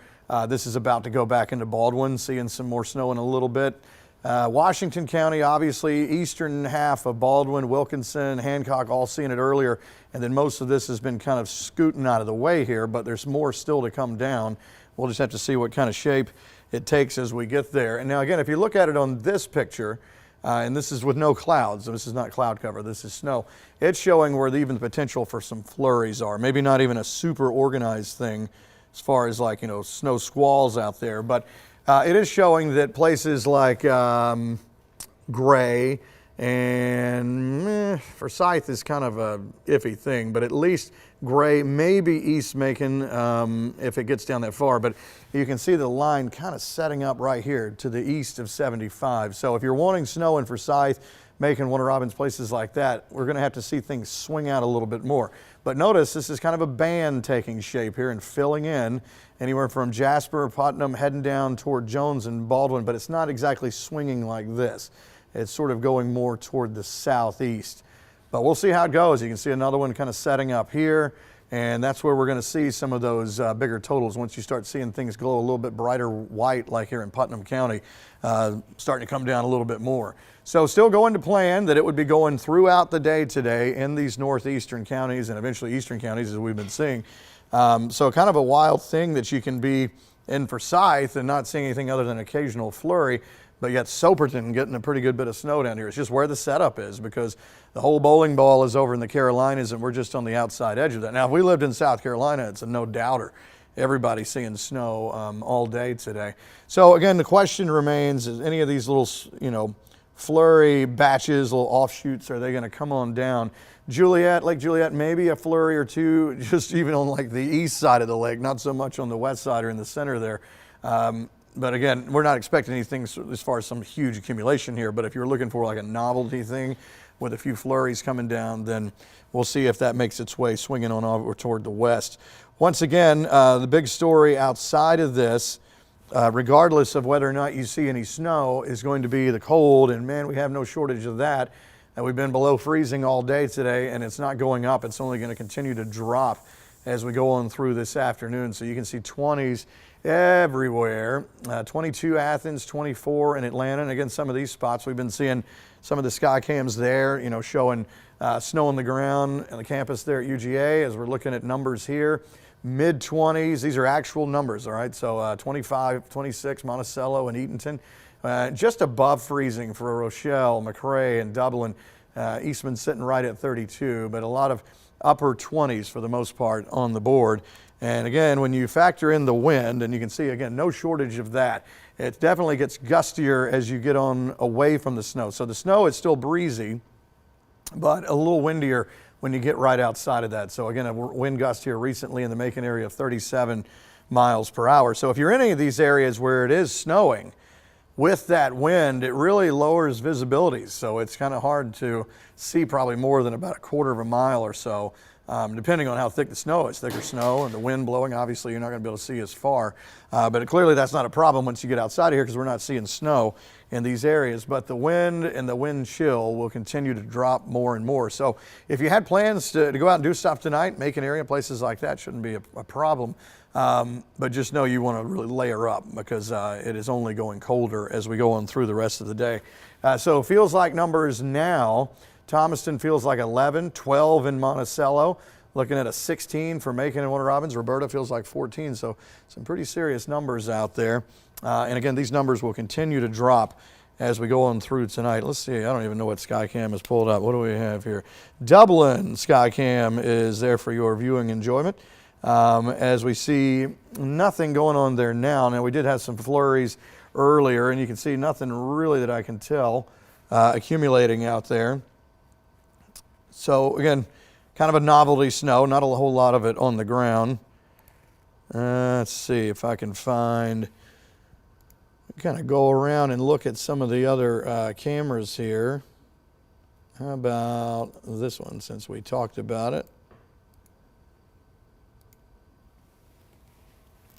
This is about to go back into Baldwin, seeing some more snow in a little bit. Washington County, obviously, eastern half of Baldwin, Wilkinson, Hancock, all seeing it earlier. And then most of this has been kind of scooting out of the way here, but there's more still to come down. We'll just have to see what kind of shape it takes as we get there. And now again, if you look at it on this picture, and this is with no clouds, this is not cloud cover, this is snow, it's showing where even the potential for some flurries are. Maybe not even a super organized thing as far as like, snow squalls out there, but it is showing that places like Gray and Forsyth is kind of a iffy thing, but at least Gray, maybe East Macon if it gets down that far. But you can see the line kind of setting up right here to the east of 75. So if you're wanting snow in Forsyth, Macon, Warner Robins, places like that, we're going to have to see things swing out a little bit more. But notice this is kind of a band taking shape here and filling in anywhere from Jasper, Putnam, heading down toward Jones and Baldwin, but it's not exactly swinging like this. It's sort of going more toward the southeast. But we'll see how it goes. You can see another one kind of setting up here, and that's where we're going to see some of those bigger totals once you start seeing things glow a little bit brighter white like here in Putnam County, starting to come down a little bit more. So still going to plan that it would be going throughout the day today in these northeastern counties and eventually eastern counties as we've been seeing. So kind of a wild thing that you can be in Forsyth and not seeing anything other than occasional flurry, but yet Soperton getting a pretty good bit of snow down here. It's just where the setup is because the whole bowling ball is over in the Carolinas and we're just on the outside edge of that. Now, if we lived in South Carolina, it's a no doubter. Everybody's seeing snow all day today. So again, the question remains, is any of these little, flurry batches, little offshoots, are they going to come on down? Lake Juliet, maybe a flurry or two, just even on like the east side of the lake, not so much on the west side or in the center there. But again, we're not expecting anything as far as some huge accumulation here, but if you're looking for like a novelty thing with a few flurries coming down, then we'll see if that makes its way swinging on over toward the west. Once again, the big story outside of this, regardless of whether or not you see any snow, is going to be the cold, and man, we have no shortage of that. And we've been below freezing all day today, and it's not going up. It's only going to continue to drop as we go on through this afternoon. So you can see 20s everywhere. 22 Athens, 24 in Atlanta. And again, some of these spots, we've been seeing some of the sky cams there, showing snow on the ground on the campus there at UGA as we're looking at numbers here. Mid-20s, these are actual numbers, all right? So 25, 26, Monticello and Eatonton. Just above freezing for Rochelle, McRae, and Dublin. Eastman sitting right at 32, but a lot of upper 20s for the most part on the board. And again, when you factor in the wind, and you can see, again, no shortage of that, it definitely gets gustier as you get on away from the snow. So the snow is still breezy, but a little windier when you get right outside of that. So again, a wind gust here recently in the Macon area of 37 miles per hour. So if you're in any of these areas where it is snowing, with that wind, it really lowers visibility. So it's kind of hard to see probably more than about a quarter of a mile or so, depending on how thick the snow is. Thicker snow and the wind blowing, obviously you're not going to be able to see as far. But clearly that's not a problem once you get outside of here because we're not seeing snow in these areas. But the wind and the wind chill will continue to drop more and more. So if you had plans to go out and do stuff tonight, Macon area, places like that shouldn't be a problem. But just know you want to really layer up because it is only going colder as we go on through the rest of the day. So it feels like numbers now Thomaston feels like 11, 12 in Monticello. Looking at a 16 for Macon and Warner Robins. Roberta feels like 14, so some pretty serious numbers out there. And again, these numbers will continue to drop as we go on through tonight. Let's see, I don't even know what Skycam has pulled up. What do we have here? Dublin Skycam is there for your viewing enjoyment. As we see nothing going on there now. Now, we did have some flurries earlier, and you can see nothing really that I can tell accumulating out there. So again, kind of a novelty snow, not a whole lot of it on the ground. Let's see if I can find, kind of go around and look at some of the other cameras here. How about this one, since we talked about it?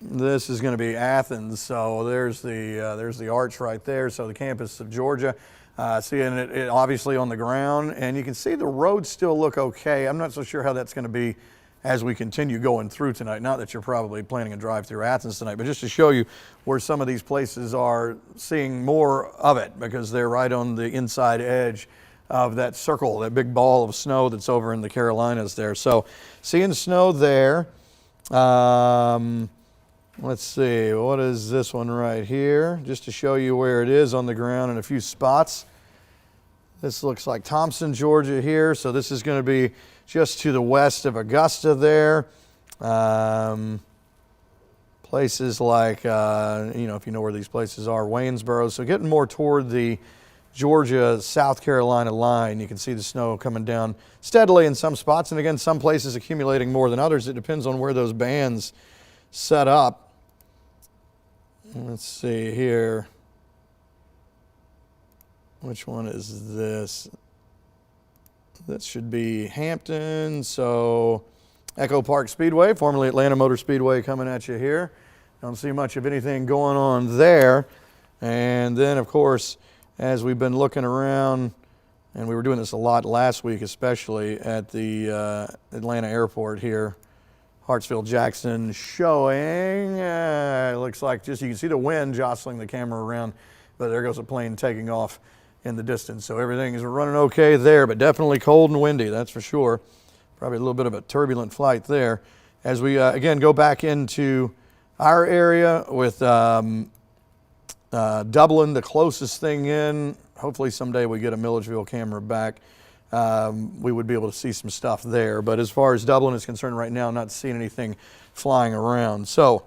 This is going to be Athens, so there's the arch right there, so the campus of Georgia. Seeing it obviously on the ground, and you can see the roads still look okay. I'm not so sure how that's going to be as we continue going through tonight. Not that you're probably planning a drive through Athens tonight, but just to show you where some of these places are seeing more of it, because they're right on the inside edge of that circle, that big ball of snow that's over in the Carolinas there. So seeing snow there. Let's see, what is this one right here? Just to show you where it is on the ground in a few spots. This looks like Thompson, Georgia here. So this is going to be just to the west of Augusta there. Places like, if you know where these places are, Waynesboro. So getting more toward the Georgia, South Carolina line. You can see the snow coming down steadily in some spots. And again, some places accumulating more than others. It depends on where those bands set up. Let's see here. Which one is this? That should be Hampton. So Echo Park Speedway, formerly Atlanta Motor Speedway, coming at you here. Don't see much of anything going on there. And then, of course, as we've been looking around, and we were doing this a lot last week, especially at the Atlanta airport here, Hartsfield-Jackson showing, it looks like just, you can see the wind jostling the camera around, but there goes a plane taking off in the distance. So everything is running okay there, but definitely cold and windy, that's for sure. Probably a little bit of a turbulent flight there. As we, again, go back into our area with Dublin, the closest thing in. Hopefully someday we get a Milledgeville camera back. We would be able to see some stuff there. But as far as Dublin is concerned right now, not seeing anything flying around. So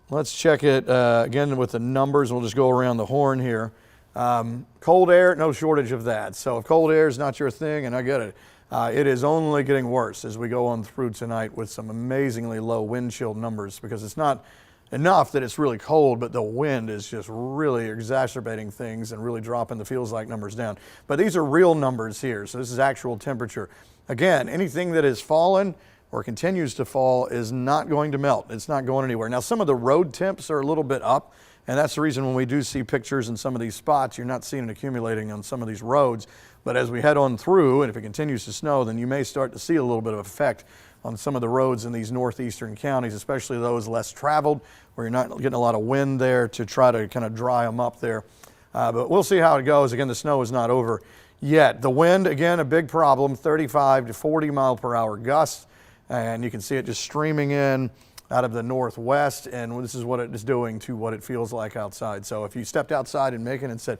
let's check it again with the numbers. We'll just go around the horn here. Cold air, no shortage of that. So if cold air is not your thing, and I get it, it is only getting worse as we go on through tonight with some amazingly low wind chill numbers, because it's not enough that it's really cold, but the wind is just really exacerbating things and really dropping the feels like numbers down. But these are real numbers here, so this is actual temperature. Again, anything that has fallen or continues to fall is not going to melt. It's not going anywhere. Now, some of the road temps are a little bit up, and that's the reason when we do see pictures in some of these spots, you're not seeing it accumulating on some of these roads. But as we head on through, and if it continues to snow, then you may start to see a little bit of effect on some of the roads in these northeastern counties, especially those less traveled, where you're not getting a lot of wind there to try to kind of dry them up there. But we'll see how it goes. Again, the snow is not over yet. The wind, again, a big problem, 35 to 40 mile per hour gusts, and you can see it just streaming in out of the northwest, and this is what it is doing to what it feels like outside. So if you stepped outside in Macon and said,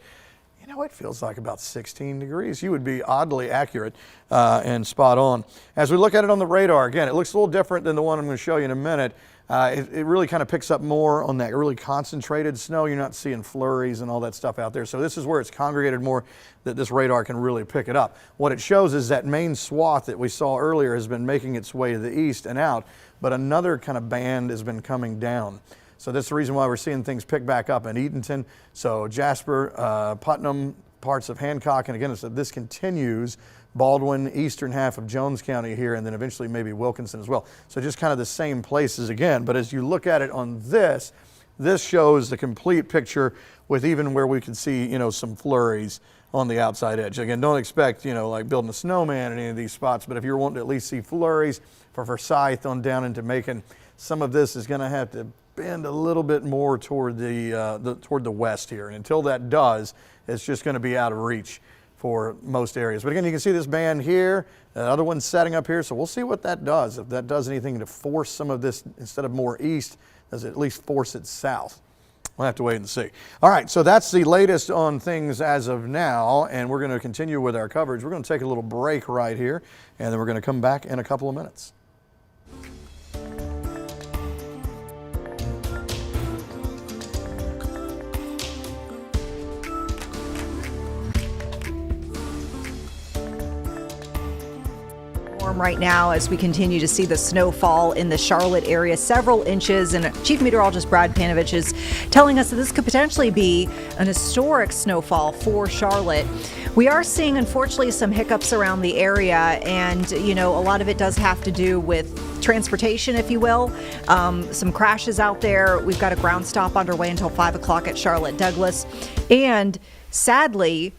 you know, it feels like about 16 degrees, you would be oddly accurate and spot on. As we look at it on the radar, again, it looks a little different than the one I'm going to show you in a minute. It really kind of picks up more on that really concentrated snow. You're not seeing flurries and all that stuff out there. So this is where it's congregated more, that this radar can really pick it up. What it shows is that main swath that we saw earlier has been making its way to the east and out, but another kind of band has been coming down. So that's the reason why we're seeing things pick back up in Eatonton. So Jasper, Putnam, parts of Hancock, and again, this continues Baldwin, eastern half of Jones County here, and then eventually maybe Wilkinson as well. So just kind of the same places again. But as you look at it on this shows the complete picture with even where we can see, you know, some flurries on the outside edge. Again, don't expect, you know, like building a snowman in any of these spots, but if you're wanting to at least see flurries for Forsyth on down into Macon, some of this is going to have to bend a little bit more toward the west here. And until that does, it's just going to be out of reach for most areas. But again, you can see this band here, the other one's setting up here, so we'll see what that does. If that does anything to force some of this, instead of more east, does it at least force it south? We'll have to wait and see. All right, so that's the latest on things as of now, and we're going to continue with our coverage. We're going to take a little break right here, and then we're going to come back in a couple of minutes. Right now as we continue to see the snowfall in the Charlotte area, several inches, and Chief Meteorologist Brad Panovich is telling us that this could potentially be an historic snowfall for Charlotte. We are seeing, unfortunately, some hiccups around the area, and a lot of it does have to do with transportation, if you will. Some crashes out there. We've got a ground stop underway until 5 o'clock at Charlotte Douglas, and sadly,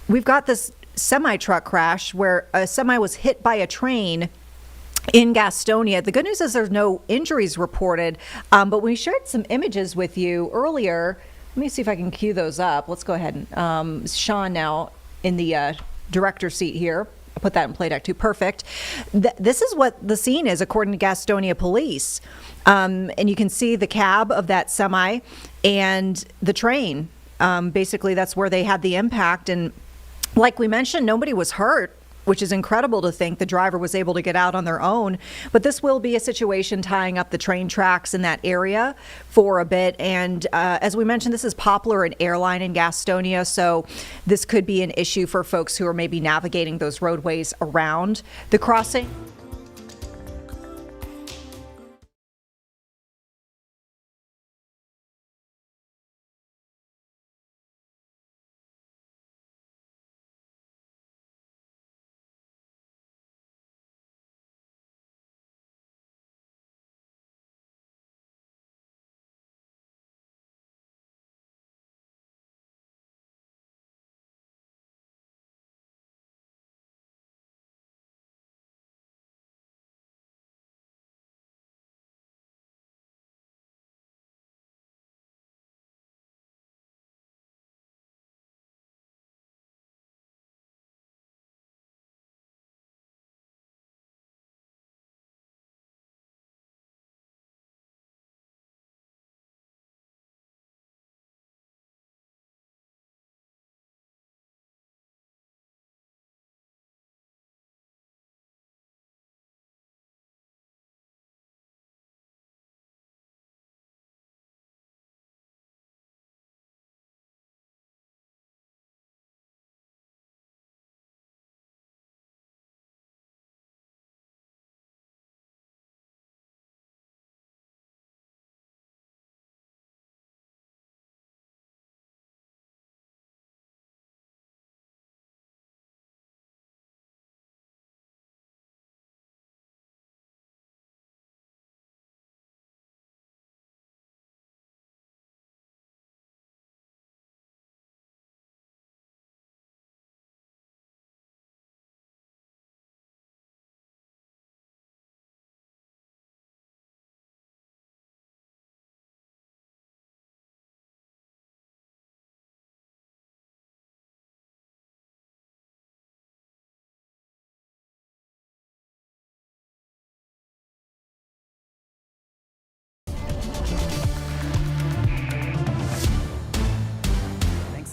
we've got this semi-truck crash where a semi was hit by a train in Gastonia. The good news is there's no injuries reported, but we shared some images with you earlier. Let me see if I can cue those up. Let's go ahead and Sean now in the director's seat here. I put that in play deck too. Perfect. This is what the scene is according to Gastonia police. And you can see the cab of that semi and the train. Basically, that's where they had the impact. And like we mentioned, nobody was hurt, which is incredible to think. The driver was able to get out on their own. But this will be a situation tying up the train tracks in that area for a bit. And as we mentioned, this is Poplar and Airline in Gastonia, so this could be an issue for folks who are maybe navigating those roadways around the crossing.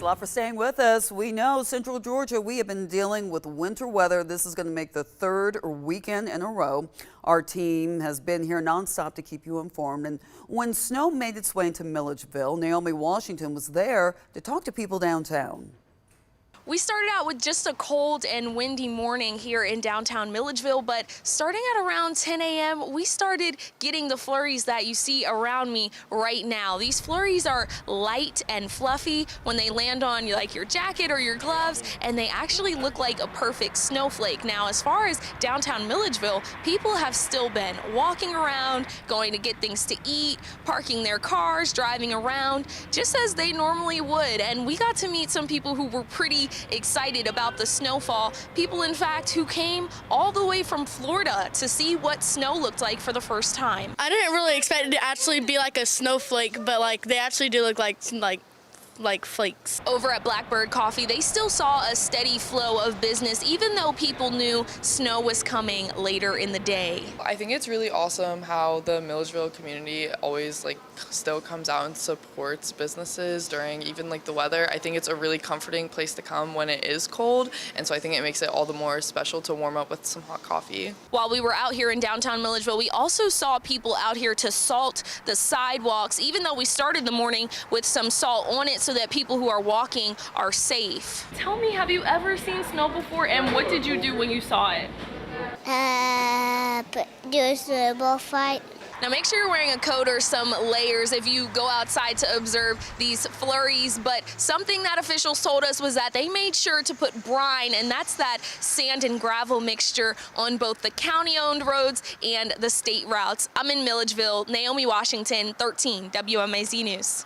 Thanks a lot for staying with us. We know Central Georgia, we have been dealing with winter weather. This is going to make the third weekend in a row. Our team has been here nonstop to keep you informed. And when snow made its way into Milledgeville, Naomi Washington was there to talk to people downtown. We started out with just a cold and windy morning here in downtown Milledgeville, but starting at around 10 a.m., we started getting the flurries that you see around me right now. These flurries are light and fluffy when they land on like your jacket or your gloves, and they actually look like a perfect snowflake. Now, as far as downtown Milledgeville, people have still been walking around, going to get things to eat, parking their cars, driving around, just as they normally would. And we got to meet some people who were pretty excited about the snowfall. People, in fact, who came all the way from Florida to see what snow looked like for the first time. I didn't really expect it to actually be like a snowflake, but like they actually do look like like flakes. Over at Blackbird Coffee, they still saw a steady flow of business, even though people knew snow was coming later in the day. I think it's really awesome how the Milledgeville community always still comes out and supports businesses during even the weather. I think it's a really comforting place to come when it is cold, and so I think it makes it all the more special to warm up with some hot coffee. While we were out here in downtown Milledgeville, we also saw people out here to salt the sidewalks, even though we started the morning with some salt on it so that people who are walking are safe. Tell me, have you ever seen snow before, and what did you do when you saw it? Do a snowball fight. Now make sure you're wearing a coat or some layers if you go outside to observe these flurries, but something that officials told us was that they made sure to put brine, and that's that sand and gravel mixture, on both the county-owned roads and the state routes. I'm in Milledgeville, Naomi Washington, 13 WMAZ News.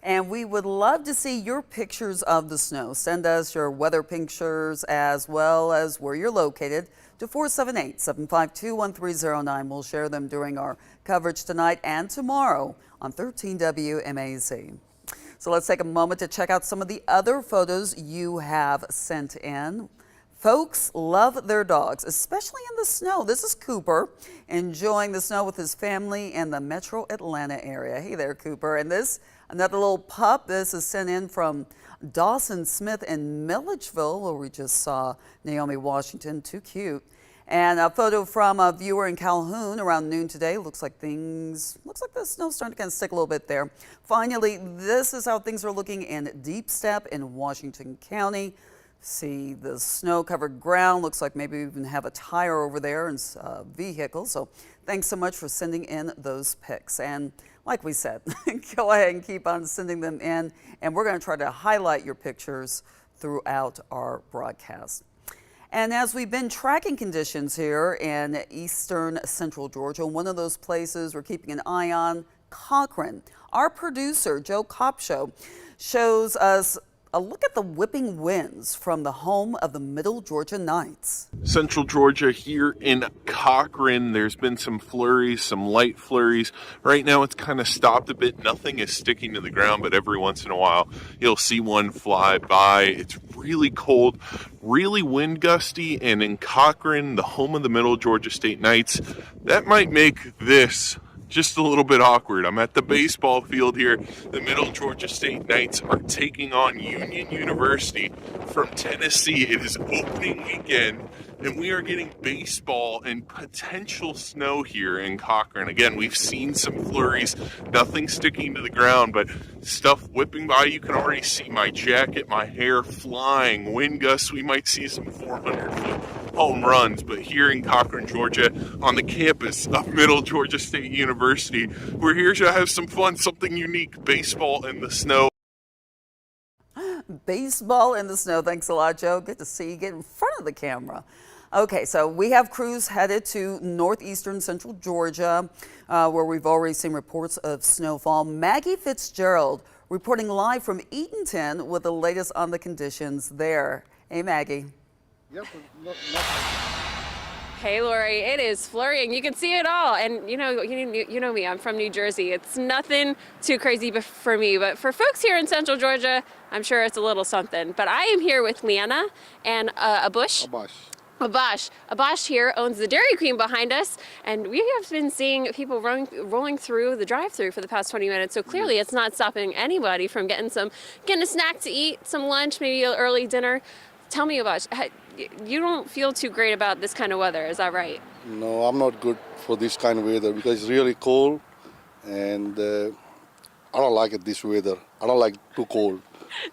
And we would love to see your pictures of the snow. Send us your weather pictures as well as where you're located to 478-752-1309. We'll share them during our coverage tonight and tomorrow on 13 WMAZ. So let's take a moment to check out some of the other photos you have sent in. Folks love their dogs, especially in the snow. This is Cooper enjoying the snow with his family in the metro Atlanta area. Hey there, Cooper. And this, another little pup. This is sent in from Dawson Smith in Milledgeville, where we just saw Naomi Washington. Too cute. And a photo from a viewer in Calhoun around noon today. Looks like the snow's starting to kind of stick a little bit there. Finally, this is how things are looking in Deep Step in Washington County. See the snow-covered ground. Looks like maybe we even have a tire over there and a vehicle. So thanks so much for sending in those pics. And like we said, go ahead and keep on sending them in. And we're going to try to highlight your pictures throughout our broadcast. And as we've been tracking conditions here in eastern central Georgia, one of those places we're keeping an eye on, Cochran. Our producer, Joe Copshow, shows us a look at the whipping winds from the home of the Middle Georgia Knights. Central Georgia here in Cochran, there's been some flurries, some light flurries. Right now it's kind of stopped a bit. Nothing is sticking to the ground, but every once in a while you'll see one fly by. It's really cold, really wind gusty, and in Cochran, the home of the Middle Georgia State Knights, that might make this just a little bit awkward. I'm at the baseball field here. The Middle Georgia State Knights are taking on Union University from Tennessee. It is opening weekend, and we are getting baseball and potential snow here in Cochran. Again, we've seen some flurries, nothing sticking to the ground, but stuff whipping by. You can already see my jacket, my hair flying, wind gusts. We might see some 400-foot home runs, but here in Cochran, Georgia, on the campus of Middle Georgia State University, we're here to have some fun, something unique, baseball in the snow. Baseball in the snow. Thanks a lot, Joe. Good to see you get in front of the camera. Okay, so we have crews headed to northeastern central Georgia, where we've already seen reports of snowfall. Maggie Fitzgerald reporting live from Eatonton with the latest on the conditions there. Hey, Maggie. Yep. Hey, Lori, it is flurrying. You can see it all. And you know me, I'm from New Jersey. It's nothing too crazy for me, but for folks here in Central Georgia, I'm sure it's a little something. But I am here with Leanna and Abush. Abash here owns the Dairy Queen behind us, and we have been seeing people rolling through the drive-thru for the past 20 minutes. So clearly, it's not stopping anybody from getting a snack to eat, some lunch, maybe an early dinner. Tell me, Abash, you don't feel too great about this kind of weather, is that right? No, I'm not good for this kind of weather because it's really cold, and I don't like it this weather. I don't like too cold.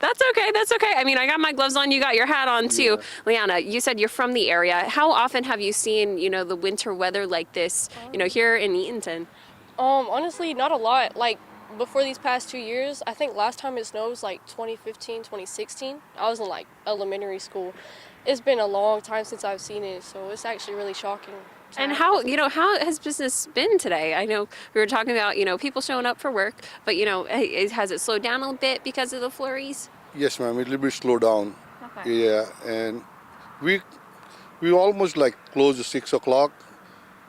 That's okay. I mean, I got my gloves on, you got your hat on too. Yeah. Leanna, you said you're from the area. How often have you seen, the winter weather like this, here in Eatonton? Honestly, not a lot. Like, before these past 2 years, I think last time it snowed was like 2015, 2016. I was in like elementary school. It's been a long time since I've seen it, so it's actually really shocking. And how has business been today? I know we were talking about, people showing up for work, but, has it slowed down a bit because of the flurries? Yes, ma'am, a little bit slowed down. Okay. Yeah, and we almost like closed at 6 o'clock,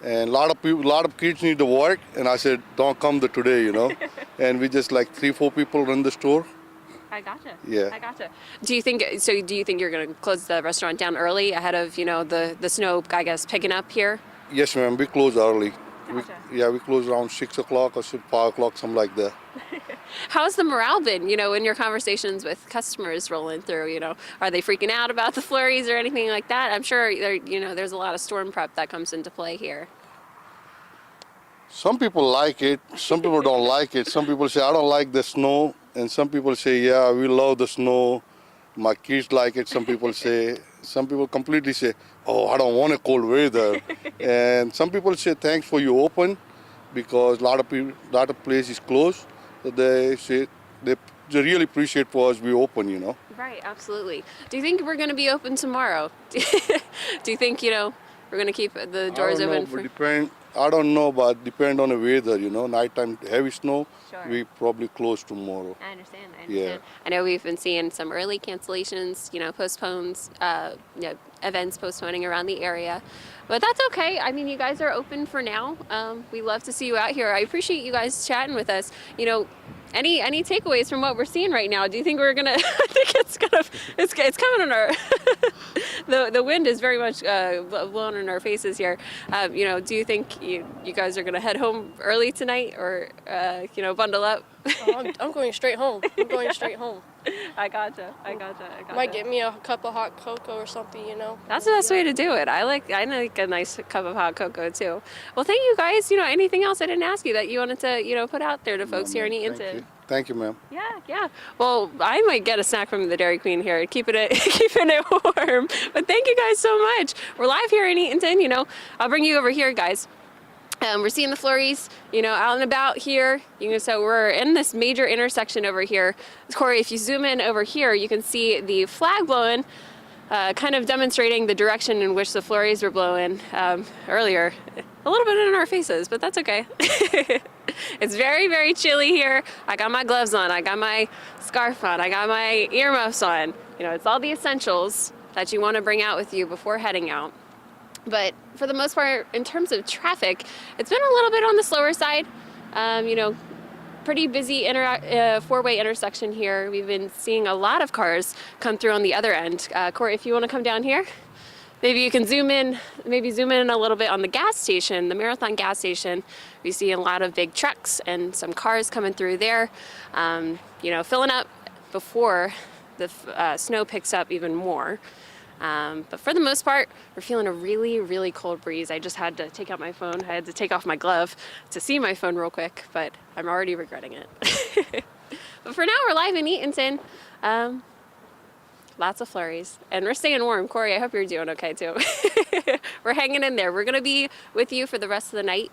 and a lot of kids need to work, and I said, don't come today, and we just like 3-4 people run the store. I gotcha. Yeah. I gotcha. Do you think you're going to close the restaurant down early ahead of, the snow, I guess, picking up here? Yes, ma'am. We close early. Gotcha. We close around 6 o'clock or 5 o'clock, something like that. How's the morale been, in your conversations with customers rolling through, Are they freaking out about the flurries or anything like that? I'm sure, there's a lot of storm prep that comes into play here. Some people like it. Some people don't like it. Some people say, I don't like the snow. And some people say, yeah, we love the snow. My kids like it. Some people completely say, oh, I don't want a cold weather. And some people say, thanks for you open, because a lot of places closed. So they say they really appreciate for us we open, Right, absolutely. Do you think we're going to be open tomorrow? Do you think, we're going to keep the doors open? I don't know, but depend on the weather, Nighttime, heavy snow, Sure. we probably close tomorrow. I understand. Yeah. I know we've been seeing some early cancellations, postpones, events postponing around the area. But that's okay. I mean, you guys are open for now. We love to see you out here. I appreciate you guys chatting with us. Any takeaways from what we're seeing right now? Do you think we're gonna? I think it's coming on our. The wind is very much blowing in our faces here. Do you think you guys are gonna head home early tonight, or bundle up? I'm going straight home. I gotcha. Might get me a cup of hot cocoa or something, That's the best way to do it. I like a nice cup of hot cocoa too. Well, thank you guys. Anything else I didn't ask you that you wanted to put out there to folks here in Eatonton? Thank you, ma'am. Yeah. Well, I might get a snack from the Dairy Queen here, keeping it warm. But thank you guys so much. We're live here in Eatonton. I'll bring you over here, guys. We're seeing the flurries, out and about here. So we're in this major intersection over here. Corey, if you zoom in over here, you can see the flag blowing, kind of demonstrating the direction in which the flurries were blowing earlier. A little bit in our faces, but that's okay. It's very, very chilly here. I got my gloves on. I got my scarf on. I got my earmuffs on. It's all the essentials that you want to bring out with you before heading out. But for the most part, in terms of traffic, it's been a little bit on the slower side. Pretty busy four-way intersection here. We've been seeing a lot of cars come through on the other end. Corey, if you want to come down here, maybe you can zoom in a little bit on the gas station, the Marathon gas station. We see a lot of big trucks and some cars coming through there, filling up before the snow picks up even more. But for the most part, we're feeling a really, really cold breeze. I just had to take out my phone. I had to take off my glove to see my phone real quick, but I'm already regretting it. But for now, we're live in Eatonton. Lots of flurries, and we're staying warm. Corey, I hope you're doing okay too. We're hanging in there. We're gonna be with you for the rest of the night.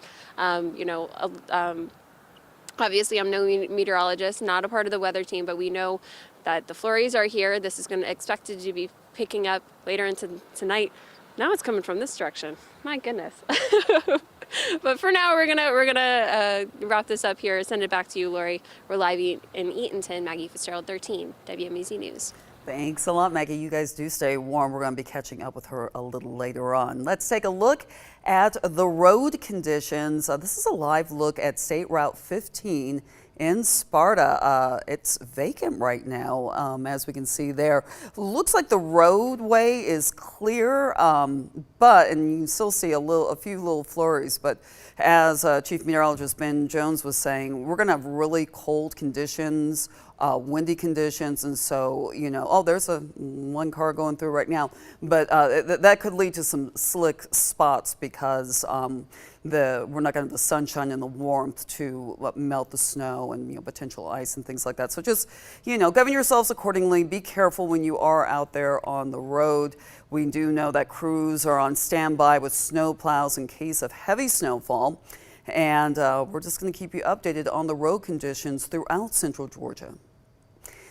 Obviously, I'm no meteorologist, not a part of the weather team, but we know that the flurries are here. This is expected to be picking up later into tonight. Now it's coming from this direction. My goodness. But for now, we're gonna wrap this up here. Send it back to you, Lori. We're live in Eatonton. Maggie Fitzgerald, 13, WMEZ News. Thanks a lot, Maggie. You guys do stay warm. We're going to be catching up with her a little later on. Let's take a look at the road conditions. This is a live look at State Route 15 in Sparta. It's vacant right now, as we can see there. Looks like the roadway is clear, and you can still see a few little flurries. But as Chief Meteorologist Ben Jones was saying, we're going to have really cold conditions, windy conditions, and so, there's one car going through right now, but that could lead to some slick spots because we're not going to have the sunshine and the warmth to melt the snow and potential ice and things like that. So just govern yourselves accordingly. Be careful when you are out there on the road. We do know that crews are on standby with snow plows in case of heavy snowfall, and we're just going to keep you updated on the road conditions throughout Central Georgia.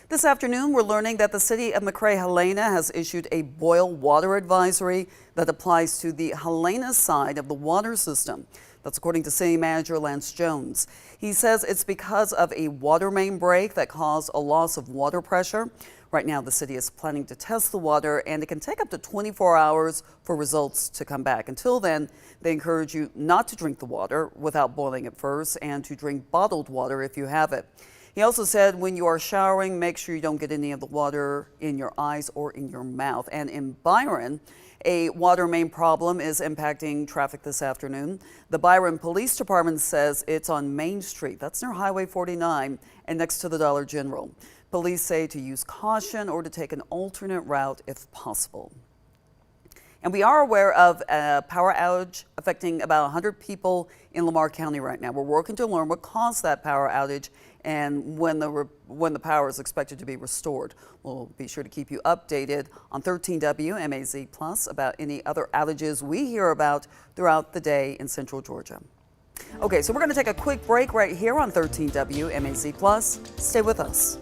This afternoon, we're learning that the city of McRae-Helena has issued a boil water advisory that applies to the Helena side of the water system. That's according to City Manager Lance Jones. He says it's because of a water main break that caused a loss of water pressure. Right now, the city is planning to test the water, and it can take up to 24 hours for results to come back. Until then, they encourage you not to drink the water without boiling it first and to drink bottled water if you have it. He also said when you are showering, make sure you don't get any of the water in your eyes or in your mouth. And in Byron, a water main problem is impacting traffic this afternoon. The Byron Police Department says it's on Main Street. That's near Highway 49 and next to the Dollar General. Police say to use caution or to take an alternate route if possible. And we are aware of a power outage affecting about 100 people in Lamar County right now. We're working to learn what caused that power outage and when the power is expected to be restored. We'll be sure to keep you updated on 13W MAZ Plus about any other outages we hear about throughout the day in Central Georgia. Okay, so we're going to take a quick break right here on 13W MAZ Plus. Stay with us.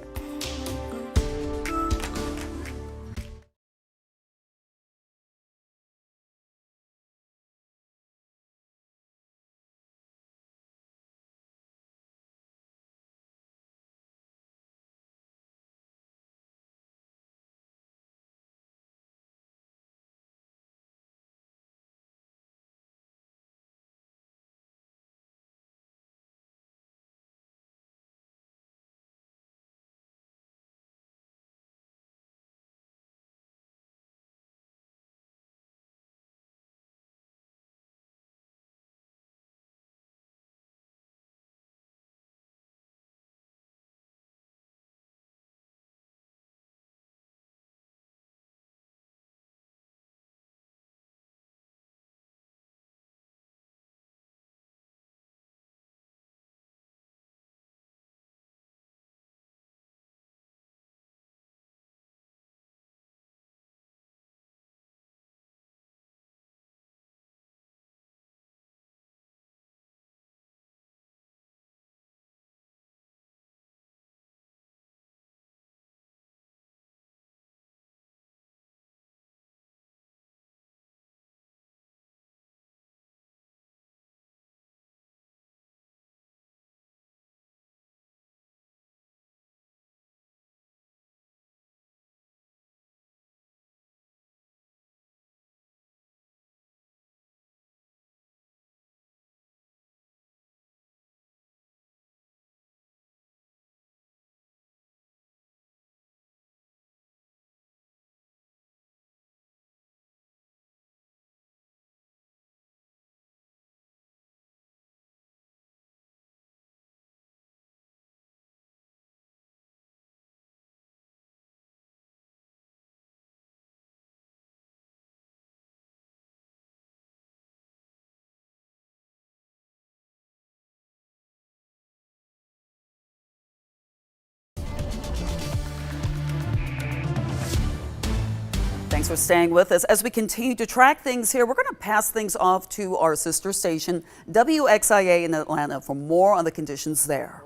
Thanks for staying with us. As we continue to track things here, we're going to pass things off to our sister station, WXIA in Atlanta, for more on the conditions there.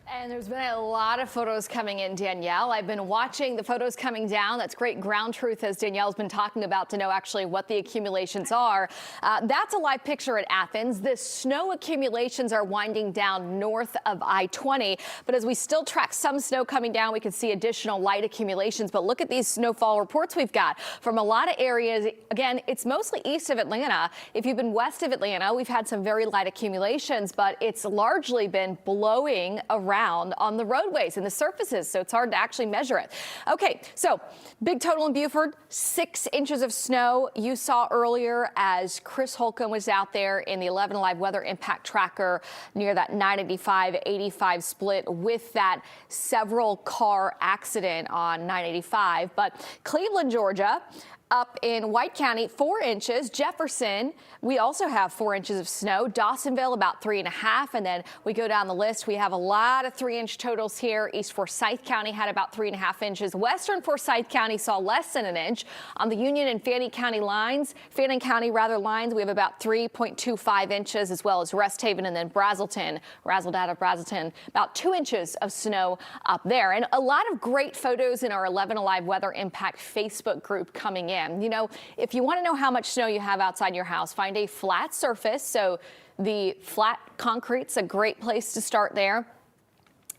And there's been a lot of photos coming in, Danielle. I've been watching the photos coming down. That's great ground truth, as Danielle's been talking about, to know actually what the accumulations are. That's a live picture at Athens. The snow accumulations are winding down north of I-20. But as we still track some snow coming down, we can see additional light accumulations. But look at these snowfall reports we've got from a lot of areas. Again, it's mostly east of Atlanta. If you've been west of Atlanta, we've had some very light accumulations, but it's largely been blowing around on the roadways and the surfaces, so it's hard to actually measure it. Okay, so big total in Beaufort, 6 inches of snow. You saw earlier as Chris Holcomb was out there in the 11 Live Weather Impact Tracker near that 985-85 split with that several car accident on 985. But Cleveland, Georgia, up in White County, 4 inches. Jefferson, we also have 4 inches of snow. Dawsonville, about 3.5. And then we go down the list. We have a lot of 3-inch totals here. East Forsyth County had about 3.5 inches. Western Forsyth County saw less than an inch. On the Union and Fannin County lines, we have about 3.25 inches, as well as Rest Haven and then Brazelton, razzled out of Brazelton, about 2 inches of snow up there. And a lot of great photos in our 11 Alive Weather Impact Facebook group coming in. You know, if you want to know how much snow you have outside your house, find a flat surface. So the flat concrete's a great place to start there.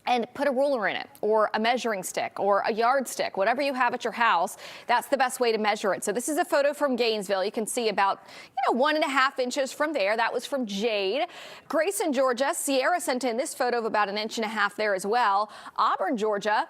and put a ruler in it, or a measuring stick, or a yardstick, whatever you have at your house. That's the best way to measure it. So this is a photo from Gainesville. You can see about 1.5 inches from there. That was from Jade. Grayson, Georgia. Sierra sent in this photo of about 1.5 inches there as well. Auburn, Georgia.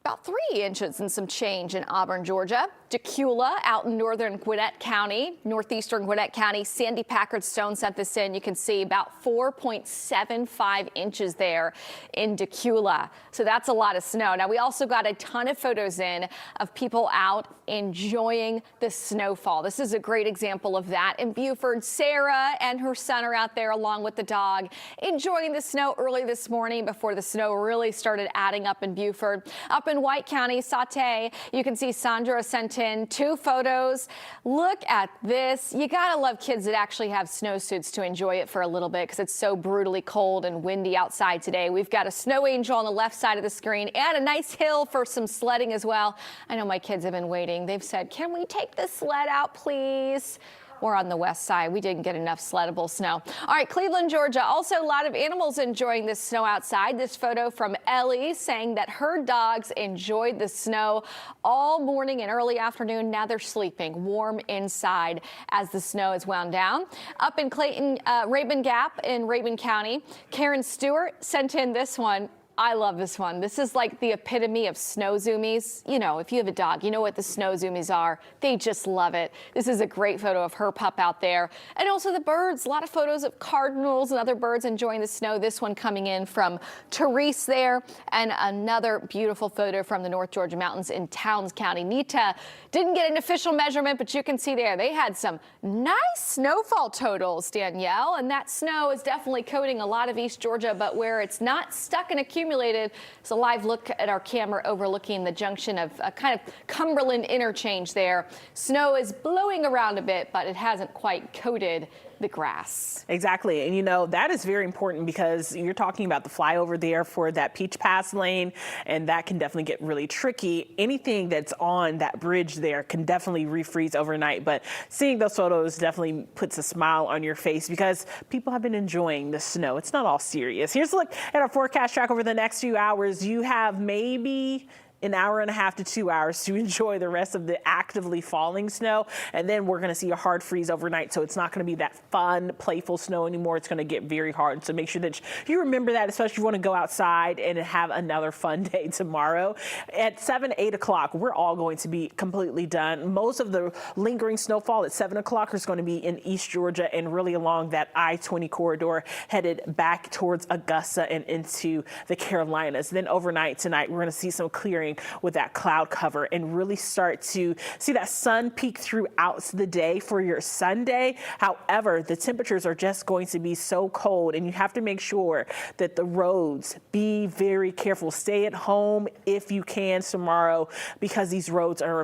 About 3 inches and some change in Auburn, Georgia. Decula out in northern Gwinnett County, northeastern Gwinnett County. Sandy Packard Stone sent this in. You can see about 4.75 inches there in Decula. So that's a lot of snow. Now, we also got a ton of photos in of people out enjoying the snowfall. This is a great example of that in Beaufort. Sarah and her son are out there along with the dog, enjoying the snow early this morning before the snow really started adding up in Beaufort. Up in White County, Sauté, you can see Sandra sent in 2 photos. Look at this. You gotta love kids that actually have snowsuits to enjoy it for a little bit because it's so brutally cold and windy outside today. We've got a snow angel on the left side of the screen and a nice hill for some sledding as well. I know my kids have been waiting. They've said, can we take the sled out, please? We're on the west side. We didn't get enough sleddable snow. All right, Cleveland, Georgia. Also, a lot of animals enjoying this snow outside. This photo from Ellie saying that her dogs enjoyed the snow all morning and early afternoon. Now they're sleeping warm inside as the snow is wound down. Up in Clayton, Rabun Gap in Rabun County, Karen Stewart sent in this one. I love this one. This is like the epitome of snow zoomies. You know, if you have a dog, you know what the snow zoomies are. They just love it. This is a great photo of her pup out there. And also the birds, a lot of photos of cardinals and other birds enjoying the snow. This one coming in from Therese there. And another beautiful photo from the North Georgia mountains in Towns County. Nita didn't get an official measurement, but you can see there, they had some nice snowfall totals, Danielle. And that snow is definitely coating a lot of East Georgia, but where it's not stuck and accumulated, it's a live look at our camera overlooking the junction of kind of Cumberland interchange there. Snow is blowing around a bit, but it hasn't quite coated the grass. Exactly. And you know, that is very important because you're talking about the flyover there for that Peach Pass lane, and that can definitely get really tricky. Anything that's on that bridge there can definitely refreeze overnight, but seeing those photos definitely puts a smile on your face because people have been enjoying the snow. It's not all serious. Here's a look at our forecast track over the next few hours. You have maybe 1.5 hours to 2 hours to enjoy the rest of the actively falling snow. And then we're going to see a hard freeze overnight. So it's not going to be that fun, playful snow anymore. It's going to get very hard. So make sure that you remember that, especially if you want to go outside and have another fun day tomorrow. At 7, 8 o'clock, we're all going to be completely done. Most of the lingering snowfall at 7 o'clock is going to be in East Georgia and really along that I-20 corridor headed back towards Augusta and into the Carolinas. Then overnight tonight, we're going to see some clearing with that cloud cover and really start to see that sun peak throughout the day for your Sunday. However, the temperatures are just going to be so cold and you have to make sure that the roads, be very careful. Stay at home if you can tomorrow because these roads are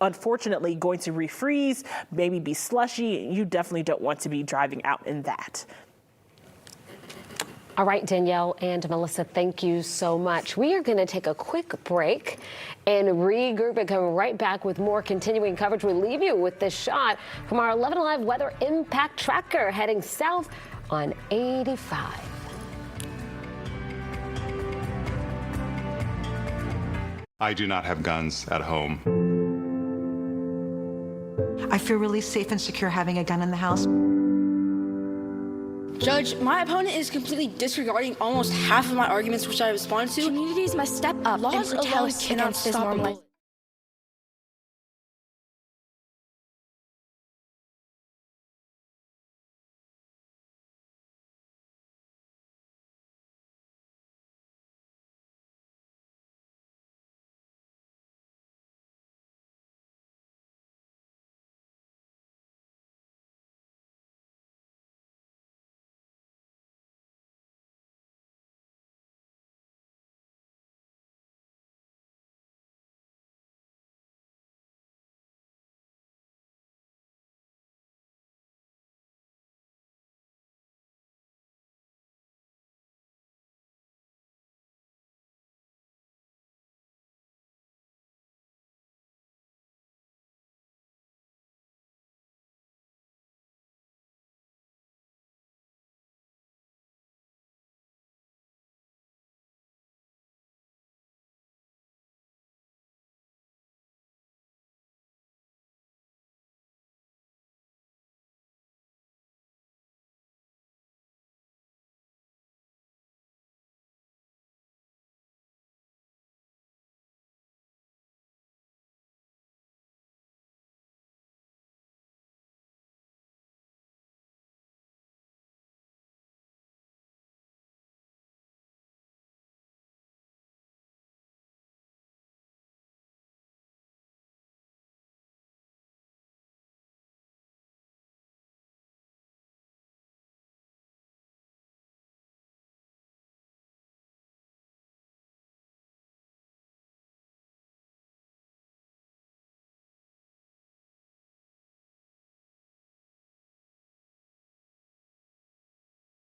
unfortunately going to refreeze, maybe be slushy. You definitely don't want to be driving out in that. All right, Danielle and Melissa, thank you so much. We are going to take a quick break and regroup and come right back with more continuing coverage. We'll leave you with this shot from our 11 Alive Weather Impact Tracker heading south on 85. I do not have guns at home. I feel really safe and secure having a gun in the house. Judge, my opponent is completely disregarding almost half of my arguments which I responded to. Communities must step up Laws and alone protest cannot against this stop a normalization. bullet.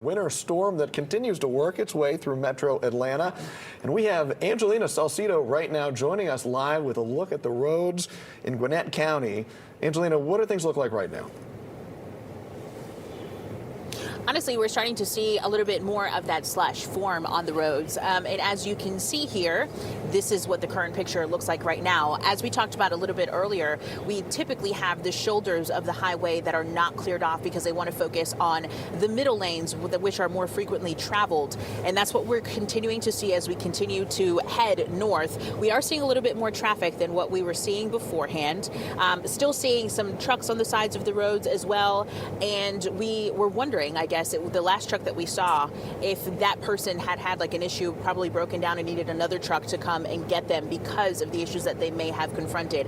Winter storm that continues to work its way through metro Atlanta. And we have Angelina Salcido right now joining us live with a look at the roads in Gwinnett County. Angelina, what do things look like right now? Honestly, we're starting to see a little bit more of that slush form on the roads. And as you can see here, this is what the current picture looks like right now. As we talked about a little bit earlier, we typically have the shoulders of the highway that are not cleared off because they want to focus on the middle lanes, which are more frequently traveled. And that's what we're continuing to see as we continue to head north. We are seeing a little bit more traffic than what we were seeing beforehand. Still seeing some trucks on the sides of the roads as well. And we were wondering, I guess, the last truck that we saw, if that person had like an issue, probably broken down and needed another truck to come and get them because of the issues that they may have confronted.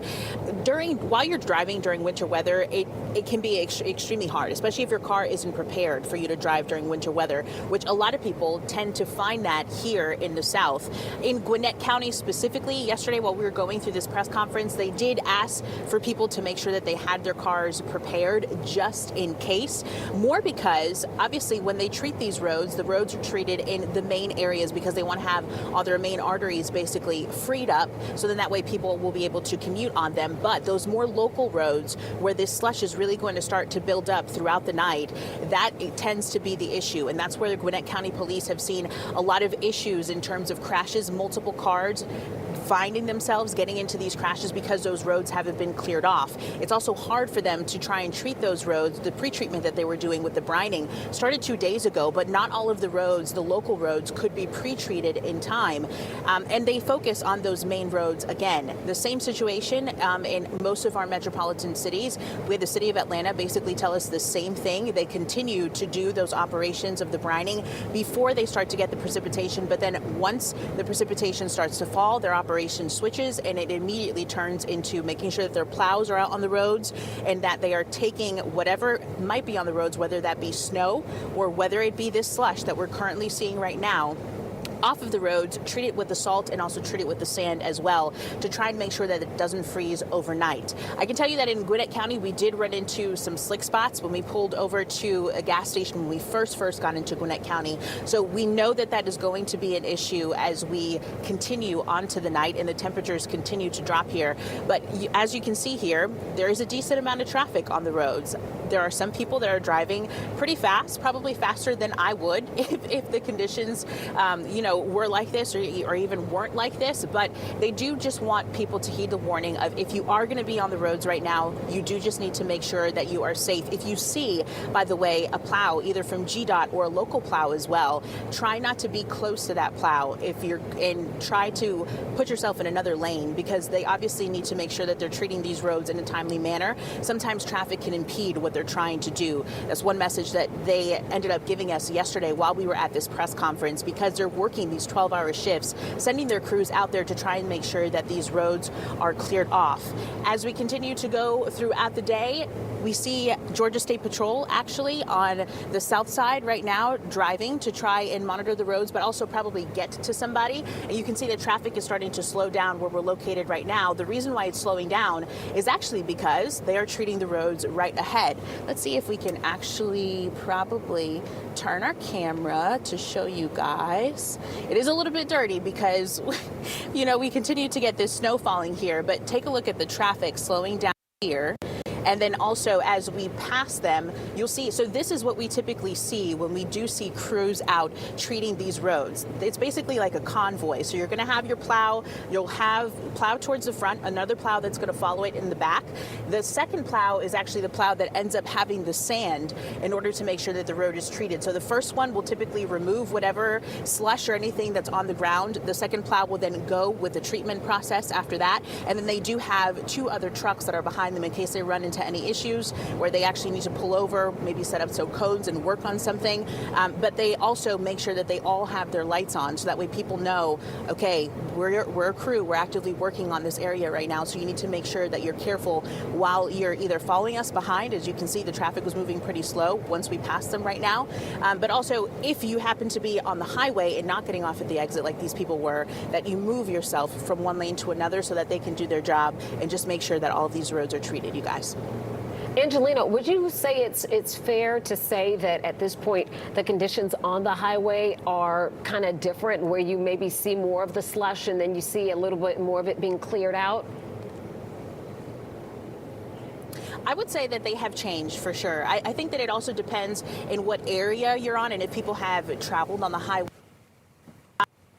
While you're driving during winter weather, it can be extremely hard, especially if your car isn't prepared for you to drive during winter weather, which a lot of people tend to find that here in the South. In Gwinnett County specifically, yesterday while we were going through this press conference, they did ask for people to make sure that they had their cars prepared just in case. More because obviously when they treat these roads, the roads are treated in the main areas because they want to have all their main arteries basically freed up, so then that way people will be able to commute on them. But those more local roads where this slush is really going to start to build up throughout the night, that tends to be the issue. And that's where the Gwinnett County Police have seen a lot of issues in terms of crashes, multiple cars finding themselves getting into these crashes because those roads haven't been cleared off. It's also hard for them to try and treat those roads. The pre-treatment that they were doing with the brining started 2 days ago, but not all of the roads, the local roads, could be pre-treated in time. And they focus on those main roads again. The same situation in most of our metropolitan cities. We had the city of Atlanta basically tell us the same thing. They continue to do those operations of the brining before they start to get the precipitation, but then once the precipitation starts to fall, their operation switches and it immediately turns into making sure that their plows are out on the roads and that they are taking whatever might be on the roads, whether that be snow or whether it be this slush that we're currently seeing right now, off of the roads, treat it with the salt and also treat it with the sand as well to try and make sure that it doesn't freeze overnight. I can tell you that in Gwinnett County, we did run into some slick spots when we pulled over to a gas station when we first got into Gwinnett County. So we know that that is going to be an issue as we continue onto the night and the temperatures continue to drop here. But as you can see here, there is a decent amount of traffic on the roads. There are some people that are driving pretty fast, probably faster than I would if the conditions, were like this or even weren't like this. But they do just want people to heed the warning of if you are going to be on the roads right now, you do just need to make sure that you are safe. If you see, by the way, a plow, either from GDOT or a local plow as well, try not to be close to that plow and try to put yourself in another lane because they obviously need to make sure that they're treating these roads in a timely manner. Sometimes traffic can impede what they're trying to do. That's one message that they ended up giving us yesterday while we were at this press conference because they're working these 12-hour shifts, sending their crews out there to try and make sure that these roads are cleared off. As we continue to go throughout the day, we see Georgia State Patrol actually on the south side right now driving to try and monitor the roads, but also probably get to somebody. And you can see that traffic is starting to slow down where we're located right now. The reason why it's slowing down is actually because they are treating the roads right ahead. Let's see if we can actually probably turn our camera to show you guys. It is a little bit dirty because, we continue to get this snow falling here, but take a look at the traffic slowing down here. And then also as we pass them, you'll see, so this is what we typically see when we do see crews out treating these roads. It's basically like a convoy. So you're going to have your plow, you'll have plow towards the front, another plow that's going to follow it in the back. The second plow is actually the plow that ends up having the sand in order to make sure that the road is treated. So the first one will typically remove whatever slush or anything that's on the ground. The second plow will then go with the treatment process after that. And then they do have two other trucks that are behind them in case they run into any issues where they actually need to pull over, maybe set up some cones and work on something. But they also make sure that they all have their lights on so that way people know, okay, we're a crew, we're actively working on this area right now. So you need to make sure that you're careful while you're either following us behind. As you can see, the traffic was moving pretty slow once we passed them right now. But also if you happen to be on the highway and not getting off at the exit like these people were, that you move yourself from one lane to another so that they can do their job and just make sure that all of these roads are treated, you guys. Angelina, would you say it's fair to say that at this point the conditions on the highway are kind of different, where you maybe see more of the slush and then you see a little bit more of it being cleared out? I would say that they have changed for sure. I think that it also depends in what area you're on and if people have traveled on the highway.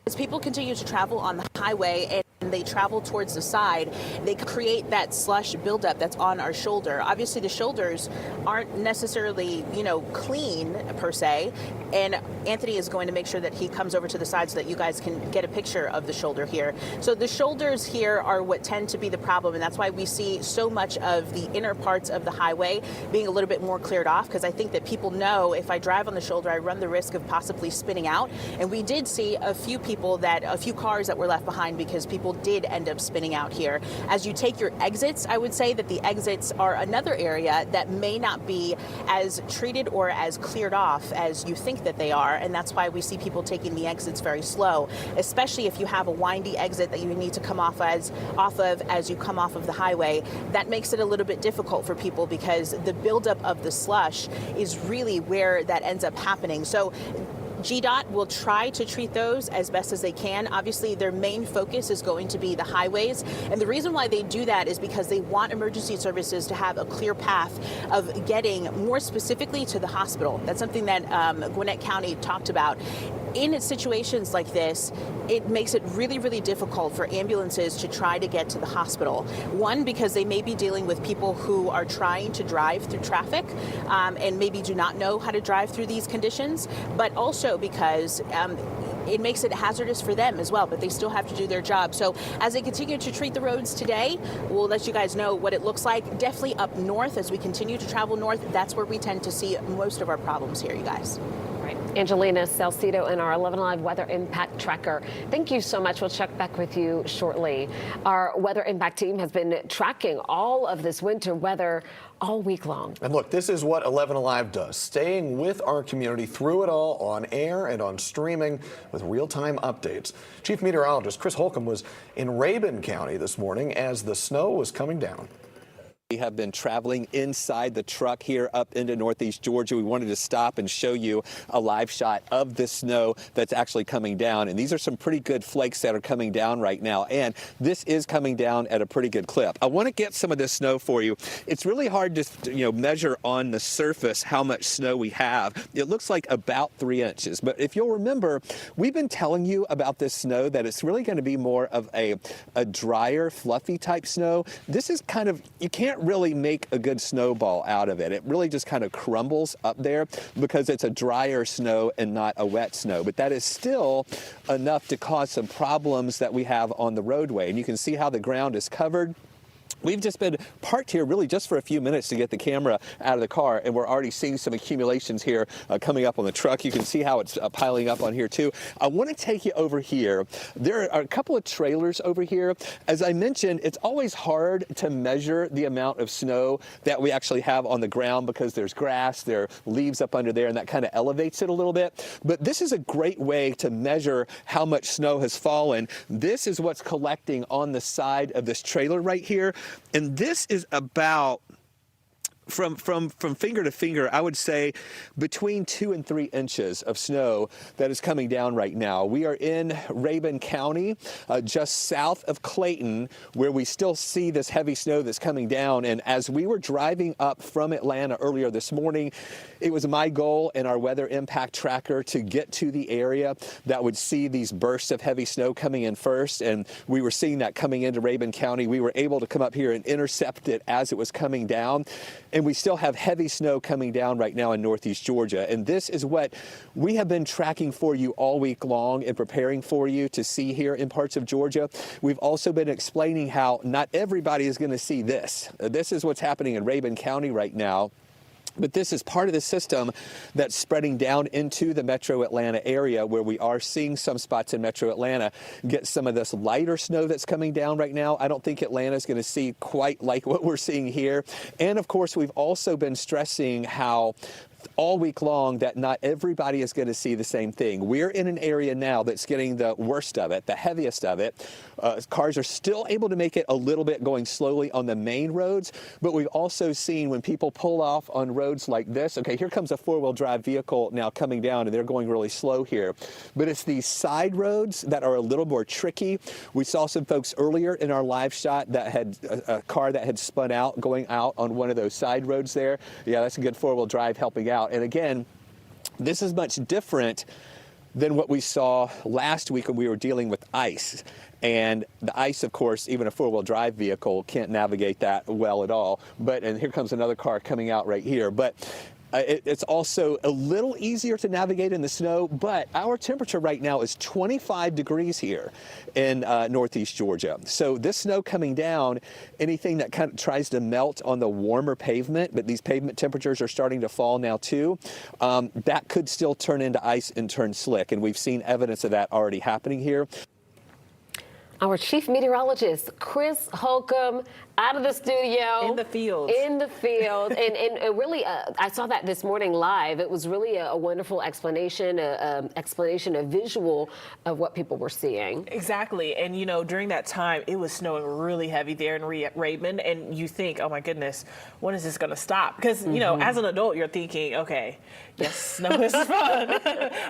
As people continue to travel on the highway and they travel towards the side, they create that slush buildup that's on our shoulder. Obviously, the shoulders aren't necessarily, clean per se. And Anthony is going to make sure that he comes over to the side so that you guys can get a picture of the shoulder here. So the shoulders here are what tend to be the problem, and that's why we see so much of the inner parts of the highway being a little bit more cleared off, because I think that people know if I drive on the shoulder, I run the risk of possibly spinning out. And we did see a few cars that were left behind because people did end up spinning out here. As you take your exits, I would say that the exits are another area that may not be as treated or as cleared off as you think that they are, and that's why we see people taking the exits very slow, especially if you have a windy exit that you need to come off of as you come off of the highway. That makes it a little bit difficult for people because the buildup of the slush is really where that ends up happening. So GDOT will try to treat those as best as they can. Obviously, their main focus is going to be the highways. And the reason why they do that is because they want emergency services to have a clear path of getting more specifically to the hospital. That's something that Gwinnett County talked about. In situations like this, it makes it really, really difficult for ambulances to try to get to the hospital. One, because they may be dealing with people who are trying to drive through traffic and maybe do not know how to drive through these conditions, but also because it makes it hazardous for them as well, but they still have to do their job. So as they continue to treat the roads today, we'll let you guys know what it looks like. Definitely up north, as we continue to travel north, that's where we tend to see most of our problems here, you guys. Angelina Salcido in our 11 Live Weather Impact Tracker. Thank you so much. We'll check back with you shortly. Our Weather Impact team has been tracking all of this winter weather all week long. And look, this is what 11 Alive does, staying with our community through it all on air and on streaming with real-time updates. Chief Meteorologist Chris Holcomb was in Rabun County this morning as the snow was coming down. We have been traveling inside the truck here up into northeast Georgia. We wanted to stop and show you a live shot of the snow that's actually coming down. And these are some pretty good flakes that are coming down right now. And this is coming down at a pretty good clip. I want to get some of this snow for you. It's really hard to measure on the surface how much snow we have. It looks like about 3 inches. But if you'll remember, we've been telling you about this snow that it's really going to be more of a drier, fluffy type snow. This is kind of, you can't really make a good snowball out of it. It really just kind of crumbles up there because it's a drier snow and not a wet snow. But that is still enough to cause some problems that we have on the roadway. And you can see how the ground is covered. We've just been parked here really just for a few minutes to get the camera out of the car, and we're already seeing some accumulations here coming up on the truck. You can see how it's piling up on here too. I want to take you over here. There are a couple of trailers over here. As I mentioned, it's always hard to measure the amount of snow that we actually have on the ground because there's grass, there are leaves up under there, and that kind of elevates it a little bit. But this is a great way to measure how much snow has fallen. This is what's collecting on the side of this trailer right here. And this is about, from finger to finger, I would say between 2 and 3 inches of snow that is coming down right now. We are in Rabun County, just south of Clayton, where we still see this heavy snow that's coming down. And as we were driving up from Atlanta earlier this morning, it was my goal in our weather impact tracker to get to the area that would see these bursts of heavy snow coming in first. And we were seeing that coming into Rabun County. We were able to come up here and intercept it as it was coming down. And we still have heavy snow coming down right now in northeast Georgia. And this is what we have been tracking for you all week long and preparing for you to see here in parts of Georgia. We've also been explaining how not everybody is going to see this. This is what's happening in Rabun County right now. But this is part of the system that's spreading down into the metro Atlanta area, where we are seeing some spots in metro Atlanta get some of this lighter snow that's coming down right now. I don't think Atlanta is going to see quite like what we're seeing here. And of course, we've also been stressing how all week long that not everybody is going to see the same thing. We're in an area now that's getting the worst of it, the heaviest of it. Cars are still able to make it a little bit going slowly on the main roads, but we've also seen when people pull off on roads like this, okay, here comes a four-wheel drive vehicle now coming down and they're going really slow here. But it's these side roads that are a little more tricky. We saw some folks earlier in our live shot that had a car that had spun out going out on one of those side roads there. Yeah, that's a good four-wheel drive helping out. And again, this is much different than what we saw last week when we were dealing with ice. And the ice, of course, even a four-wheel drive vehicle can't navigate that well at all. And here comes another car coming out right here. But it's also a little easier to navigate in the snow, but our temperature right now is 25 degrees here in northeast Georgia. So this snow coming down, anything that kind of tries to melt on the warmer pavement, but these pavement temperatures are starting to fall now too, that could still turn into ice and turn slick. And we've seen evidence of that already happening here. Our chief meteorologist, Chris Holcomb, out of the studio. In the field. In the field. and really, I saw that this morning live. It was really a wonderful explanation, a visual of what people were seeing. Exactly. And, you know, during that time, it was snowing really heavy there in Raymond. And you think, oh, my goodness, when is this going to stop? Because, you know, as an adult, you're thinking, okay, yes, snow is fun.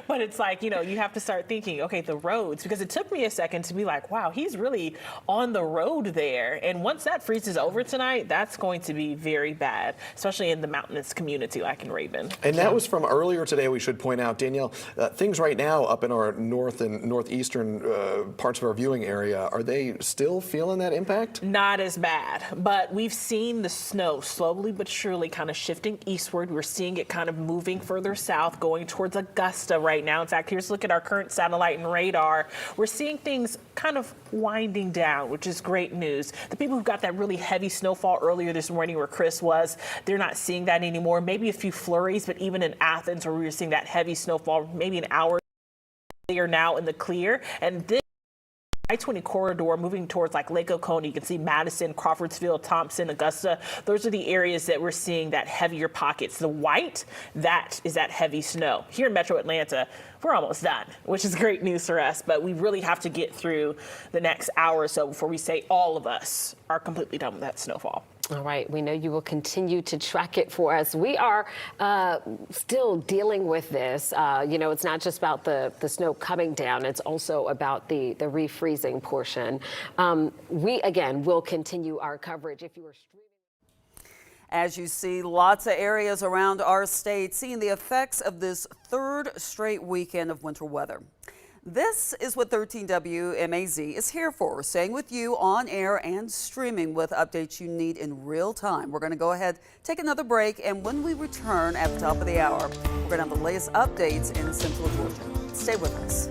But it's like, you know, you have to start thinking, okay, the roads. Because it took me a second to be like, wow, he's really on the road there. And once that freezes over tonight, that's going to be very bad, especially in the mountainous community like in Raven. And that was from earlier today, we should point out, Danielle, things right now up in our north and northeastern parts of our viewing area, are they still feeling that impact? Not as bad, but we've seen the snow slowly but surely kind of shifting eastward. We're seeing it kind of moving further south, going towards Augusta right now. In fact, here's a look at our current satellite and radar. We're seeing things kind of winding down, which is great news. The people who got that really heavy snowfall earlier this morning where Chris was, they're not seeing that anymore. Maybe a few flurries, but even in Athens where we were seeing that heavy snowfall, maybe an hour, they are now in the clear. And this I-20 corridor moving towards like Lake Oconee. You can see Madison, Crawfordsville, Thompson, Augusta. Those are the areas that we're seeing that heavier pockets. The white, that is that heavy snow. Here in Metro Atlanta, we're almost done, which is great news for us, but we really have to get through the next hour or so before we say all of us are completely done with that snowfall. All right, we know you will continue to track it for us. We are still dealing with this. You know, it's not just about the snow coming down, it's also about the refreezing portion. We, again, will continue our coverage. If you are streaming. As you see, lots of areas around our state seeing the effects of this third straight weekend of winter weather. This is what 13 WMAZ is here for, staying with you on air and streaming with updates you need in real time. We're going to go ahead, take another break, and when we return at the top of the hour, we're going to have the latest updates in Central Georgia. Stay with us.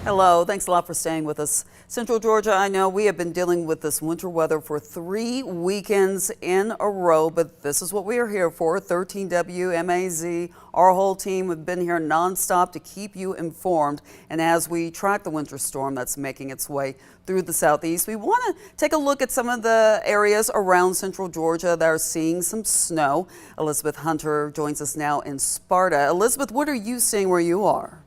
Hello, thanks a lot for staying with us. Central Georgia, I know we have been dealing with this winter weather for 3 weekends in a row, but this is what we are here for. 13 WMAZ, our whole team have been here nonstop to keep you informed. And as we track the winter storm that's making its way through the southeast, we want to take a look at some of the areas around Central Georgia that are seeing some snow. Elizabeth Hunter joins us now in Sparta. Elizabeth, what are you seeing where you are?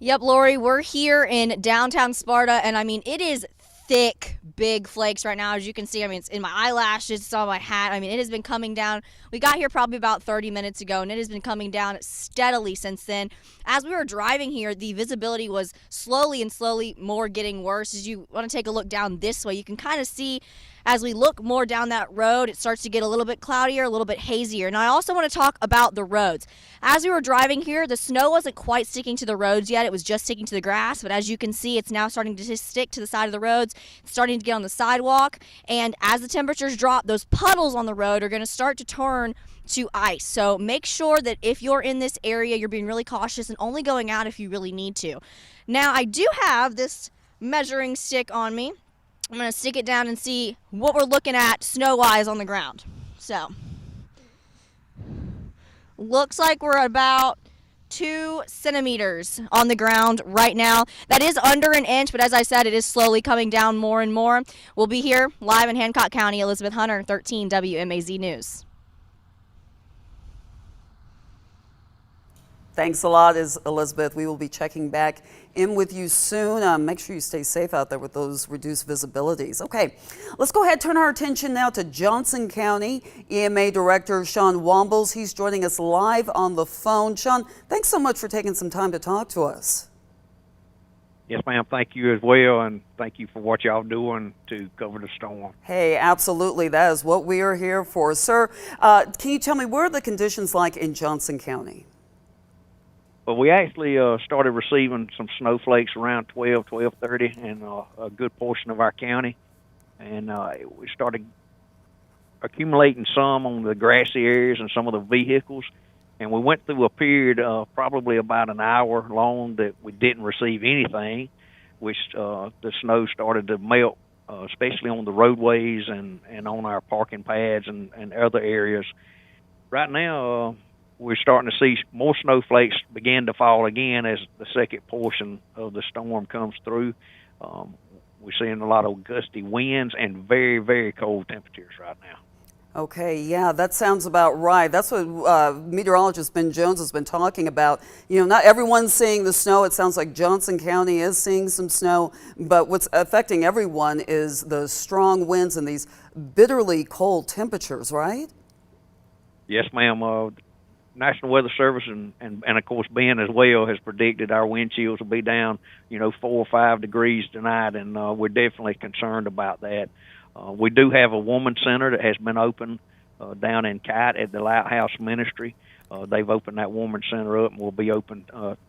Yep, Lori, we're here in downtown Sparta, and I mean, it is thick, big flakes right now. As you can see, I mean, it's in my eyelashes, it's on my hat. I mean, it has been coming down. We got here probably about 30 minutes ago, and it has been coming down steadily since then. As we were driving here, the visibility was slowly more getting worse. As you want to take a look down this way, you can kind of see as we look more down that road, it starts to get a little bit cloudier, a little bit hazier. And I also want to talk about the roads. As we were driving here, the snow wasn't quite sticking to the roads yet. It was just sticking to the grass. But as you can see, it's now starting to stick to the side of the roads. It's starting to get on the sidewalk. And as the temperatures drop, those puddles on the road are going to start to turn to ice. So make sure that if you're in this area, you're being really cautious and only going out if you really need to. Now, I do have this measuring stick on me. I'm going to stick it down and see what we're looking at snow-wise on the ground. So, looks like we're about 2 centimeters on the ground right now. That is under an inch, but as I said, it is slowly coming down more and more. We'll be here live in Hancock County. Elizabeth Hunter, 13 WMAZ News. Thanks a lot, Elizabeth. We will be checking back in with you soon. Make sure you stay safe out there with those reduced visibilities. Okay, let's go ahead, turn our attention now to Johnson County EMA Director Sean Wombles. He's joining us live on the phone. Sean, thanks so much for taking some time to talk to us. Yes, ma'am. Thank you as well, and thank you for what y'all doing to cover the storm. Hey, absolutely. That is what we are here for. Sir, can you tell me, what are the conditions like in Johnson County? Well, we actually started receiving some snowflakes around 12:30 in a good portion of our county. And we started accumulating some on the grassy areas and some of the vehicles. And we went through a period probably about an hour long that we didn't receive anything, which the snow started to melt, especially on the roadways and on our parking pads and other areas. Right now, we're starting to see more snowflakes begin to fall again as the second portion of the storm comes through. We're seeing a lot of gusty winds and very, very cold temperatures right now. Okay, yeah, that sounds about right. That's what meteorologist Ben Jones has been talking about. You know, not everyone's seeing the snow. It sounds like Johnson County is seeing some snow, but what's affecting everyone is the strong winds and these bitterly cold temperatures, right? Yes, ma'am. National Weather Service and of course Ben as well has predicted our wind chills will be down 4 or 5 degrees tonight, and we're definitely concerned about that. We do have a woman center that has been open down in Kite at the Lighthouse Ministry. They've opened that woman center up and will be open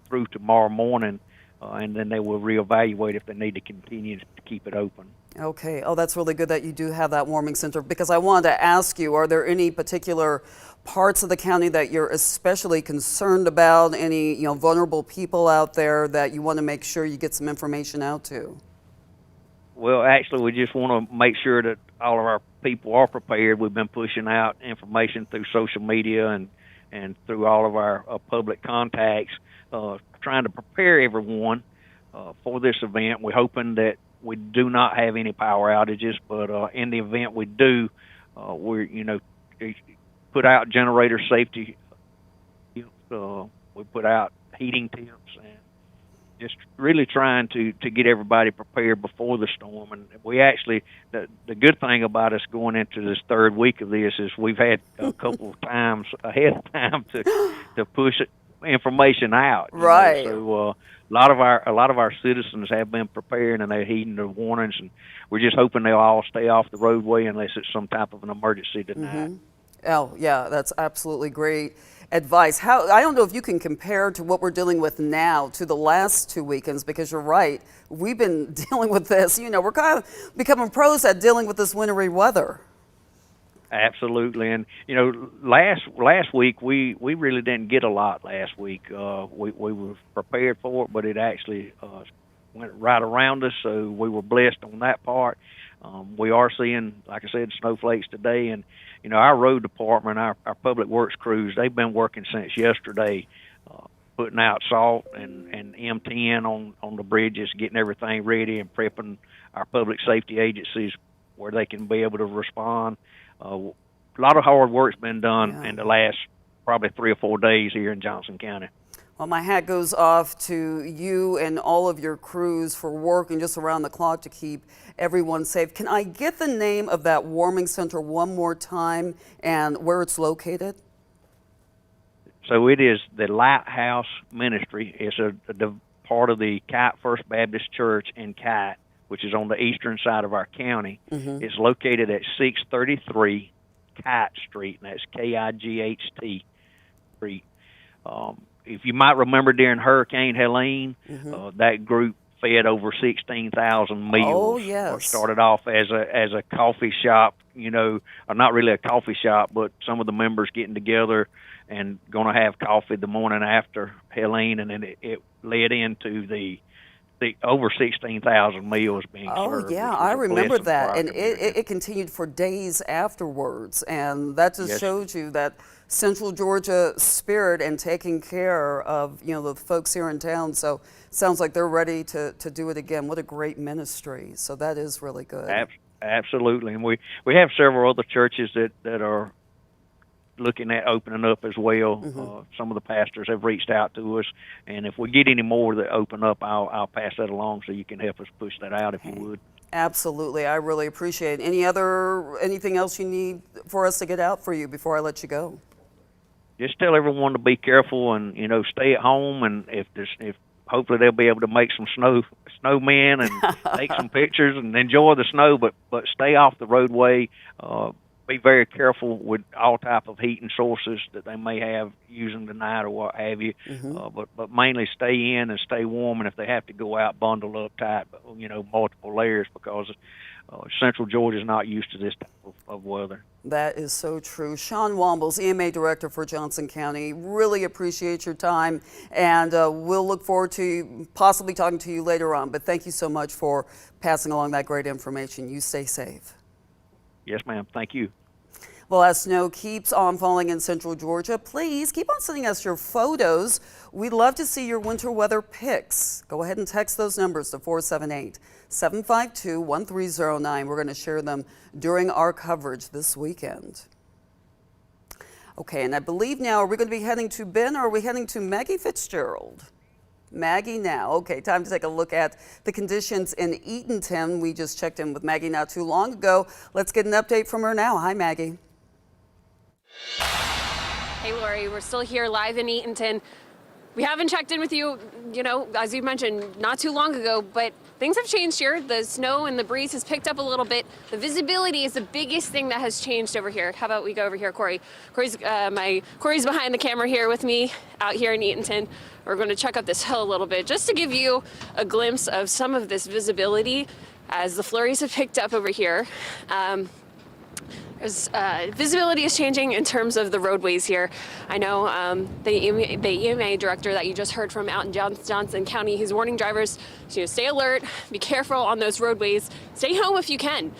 through tomorrow morning, and then they will reevaluate if they need to continue to keep it open. Okay. Oh, that's really good that you do have that warming center, because I wanted to ask you, are there any particular parts of the county that you're especially concerned about? Any vulnerable people out there that you want to make sure you get some information out to? Well, actually, we just want to make sure that all of our people are prepared. We've been pushing out information through social media and through all of our public contacts, trying to prepare everyone for this event. We're hoping that we do not have any power outages, but in the event we do, we're put out generator safety. We put out heating tips and just really trying to get everybody prepared before the storm. And we actually, the good thing about us going into this third week of this is we've had a couple of times ahead of time to push information out. Right. So a lot of our citizens have been preparing and they're heeding the warnings, and we're just hoping they'll all stay off the roadway unless it's some type of an emergency tonight. Oh, yeah, that's absolutely great advice. I don't know if you can compare to what we're dealing with now to the last 2 weekends, because you're right. We've been dealing with this. We're kind of becoming pros at dealing with this wintry weather. Absolutely, and last week we really didn't get a lot last week. We were prepared for it, but it actually went right around us, so we were blessed on that part. We are seeing, like I said, snowflakes today, and our road department, our public works crews, they've been working since yesterday, putting out salt and M10 on the bridges, getting everything ready, and prepping our public safety agencies where they can be able to respond. A lot of hard work's been done in the last probably 3 or 4 days here in Johnson County. Well, my hat goes off to you and all of your crews for working just around the clock to keep everyone safe. Can I get the name of that warming center one more time and where it's located? So it is the Lighthouse Ministry. It's a part of the Kite First Baptist Church in Kite, which is on the eastern side of our county. It's located at 633 Kite Street, and that's Kight Street. If you might remember during Hurricane Helene, that group fed over 16,000 meals. Oh, yes. Started off as a coffee shop, or not really a coffee shop, but some of the members getting together and going to have coffee the morning after Helene, and then it led into the over 16,000 meals being served. Oh, yeah, I remember that. And it continued for days afterwards. And that just shows you that Central Georgia spirit and taking care of, the folks here in town. So sounds like they're ready to do it again. What a great ministry. So that is really good. Absolutely. And we have several other churches that are looking at opening up as well. Some of the pastors have reached out to us, and if we get any more that open up, I'll pass that along so you can help us push that out if you would. Absolutely. I really appreciate it. Anything else you need for us to get out for you before I let you go? Just tell everyone to be careful and, stay at home, and if hopefully they'll be able to make some snowmen and take some pictures and enjoy the snow, but stay off the roadway. Be very careful with all type of heating sources that they may have using tonight or what have you. But mainly stay in and stay warm, and if they have to go out, bundle up tight, multiple layers, because Central Georgia is not used to this type of weather. That is so true. Sean Wombles, EMA Director for Johnson County, really appreciate your time, and we'll look forward to possibly talking to you later on. But thank you so much for passing along that great information. You stay safe. Yes, ma'am. Thank you. Well, as snow keeps on falling in Central Georgia, please keep on sending us your photos. We'd love to see your winter weather pics. Go ahead and text those numbers to 478-752-1309. We're going to share them during our coverage this weekend. Okay, and I believe now, are we going to be heading to Ben or are we heading to Maggie Fitzgerald? Maggie now. Okay, time to take a look at the conditions in Eatonton. We just checked in with Maggie not too long ago. Let's get an update from her now. Hi, Maggie. Hey, Lori, we're still here live in Eatonton. We haven't checked in with you, as you mentioned, not too long ago, but things have changed here. The snow and the breeze has picked up a little bit. The visibility is the biggest thing that has changed over here. How about we go over here, Corey? Corey's behind the camera here with me out here in Eatonton. We're going to check up this hill a little bit just to give you a glimpse of some of this visibility as the flurries have picked up over here. Visibility is changing in terms of the roadways here. I know the EMA director that you just heard from out in Johnson County, he's warning drivers to stay alert, be careful on those roadways, stay home if you can.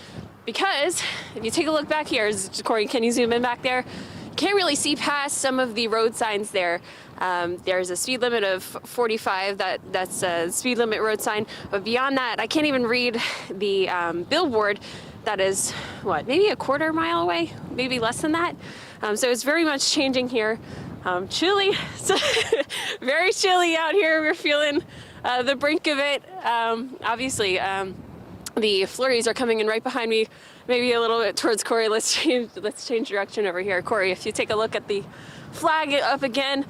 Because if you take a look back here, Corey, can you zoom in back there? You can't really see past some of the road signs there. There's a speed limit of 45, that's a speed limit road sign. But beyond that, I can't even read the billboard that is, maybe a quarter mile away, maybe less than that. So it's very much changing here. Chilly, very chilly out here. We're feeling the brink of it. Obviously, the flurries are coming in right behind me, maybe a little bit towards Corey. Let's change direction over here. Corey, if you take a look at the flag up again,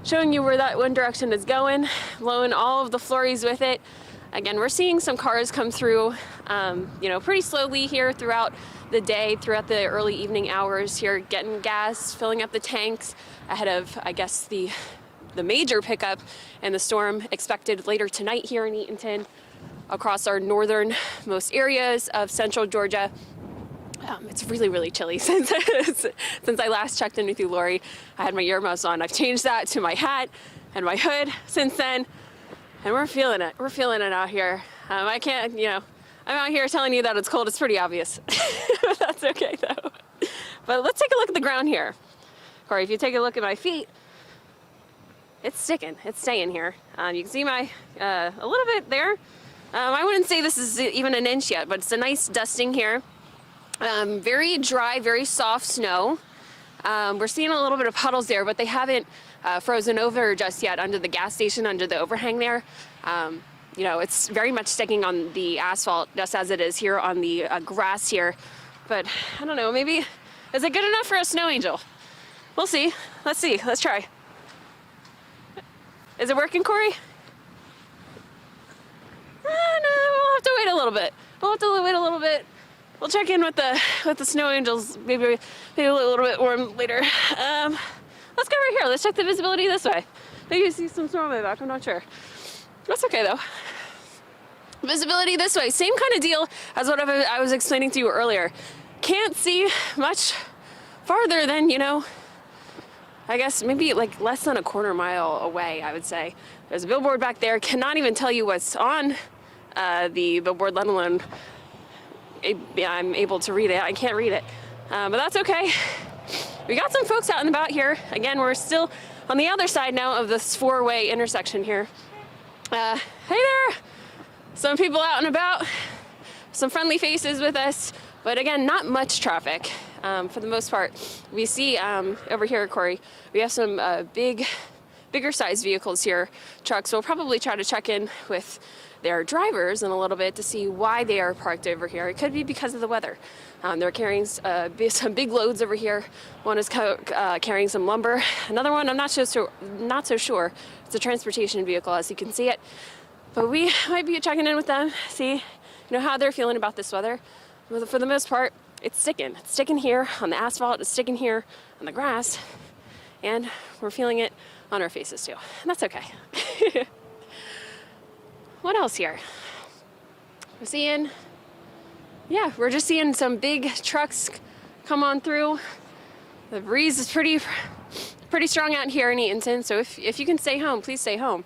showing you where that wind direction is going, blowing all of the flurries with it. Again, we're seeing some cars come through, pretty slowly here throughout the day, throughout the early evening hours here, getting gas, filling up the tanks ahead of, I guess, the major pickup and the storm expected later tonight here in Eatonton, across our northernmost areas of Central Georgia. It's really, really chilly since I last checked in with you, Lori. I had my earmuffs on. I've changed that to my hat and my hood since then, and we're feeling it. We're feeling it out here. I can't, I'm out here telling you that it's cold. It's pretty obvious. But that's okay, though. But let's take a look at the ground here. Corey, if you take a look at my feet, it's sticking. It's staying here. You can see my a little bit there. I wouldn't say this is even an inch yet, but it's a nice dusting here. Very dry, very soft snow. We're seeing a little bit of puddles there, but they haven't frozen over just yet under the gas station, under the overhang there. It's very much sticking on the asphalt, just as it is here on the grass here. But I don't know, maybe, is it good enough for a snow angel? We'll see. Let's see. Let's try. Is it working, Corey? No, we'll have to wait a little bit. We'll have to wait a little bit. We'll check in with the snow angels, maybe a little bit warm later. Let's go right here. Let's check the visibility this way. Maybe you see some snow on my back. I'm not sure. That's okay though. Visibility this way. Same kind of deal as what I was explaining to you earlier. Can't see much farther than, I guess maybe like less than a quarter mile away, I would say. There's a billboard back there. Cannot even tell you what's on the billboard, let alone I'm able to read it. I can't read it, but that's okay. We got some folks out and about here. Again, we're still on the other side now of this four-way intersection here. Hey there! Some people out and about, some friendly faces with us, but again, not much traffic for the most part. We see over here, Corey, we have some bigger sized vehicles here, trucks. We'll probably try to check in with their drivers in a little bit to see why they are parked over here. It could be because of the weather. They're carrying some big loads over here. One is carrying some lumber. Another one, I'm not so sure. It's a transportation vehicle, as you can see it. But we might be checking in with them, see how they're feeling about this weather. For the most part, it's sticking. It's sticking here on the asphalt. It's sticking here on the grass. And we're feeling it on our faces too. And that's okay. What else here? We're just seeing some big trucks come on through. The breeze is pretty strong out here in Eatonton, so if you can stay home, please stay home.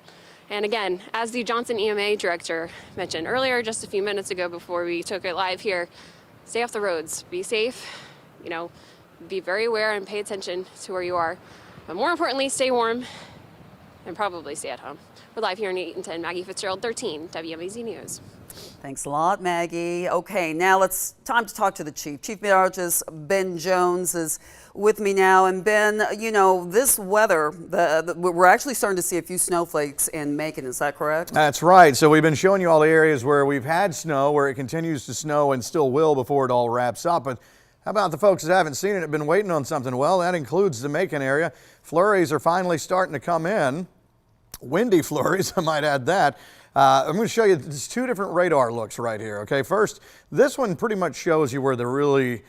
And again, as the Johnson EMA director mentioned earlier, just a few minutes ago before we took it live here, stay off the roads, be safe, be very aware and pay attention to where you are. But more importantly, stay warm and probably stay at home. We're live here in Eatonton. Maggie Fitzgerald, 13, WMAZ News. Thanks a lot, Maggie. Okay, now it's time to talk to the chief. Chief Meteorologist Ben Jones is with me now. And Ben, this weather, we're actually starting to see a few snowflakes in Macon. Is that correct? That's right. So we've been showing you all the areas where we've had snow, where it continues to snow and still will before it all wraps up. But how about the folks that haven't seen it, have been waiting on something? Well, that includes the Macon area. Flurries are finally starting to come in. Windy flurries, I might add that. I'm going to show you there's two different radar looks right here. Okay, first, this one pretty much shows you where the really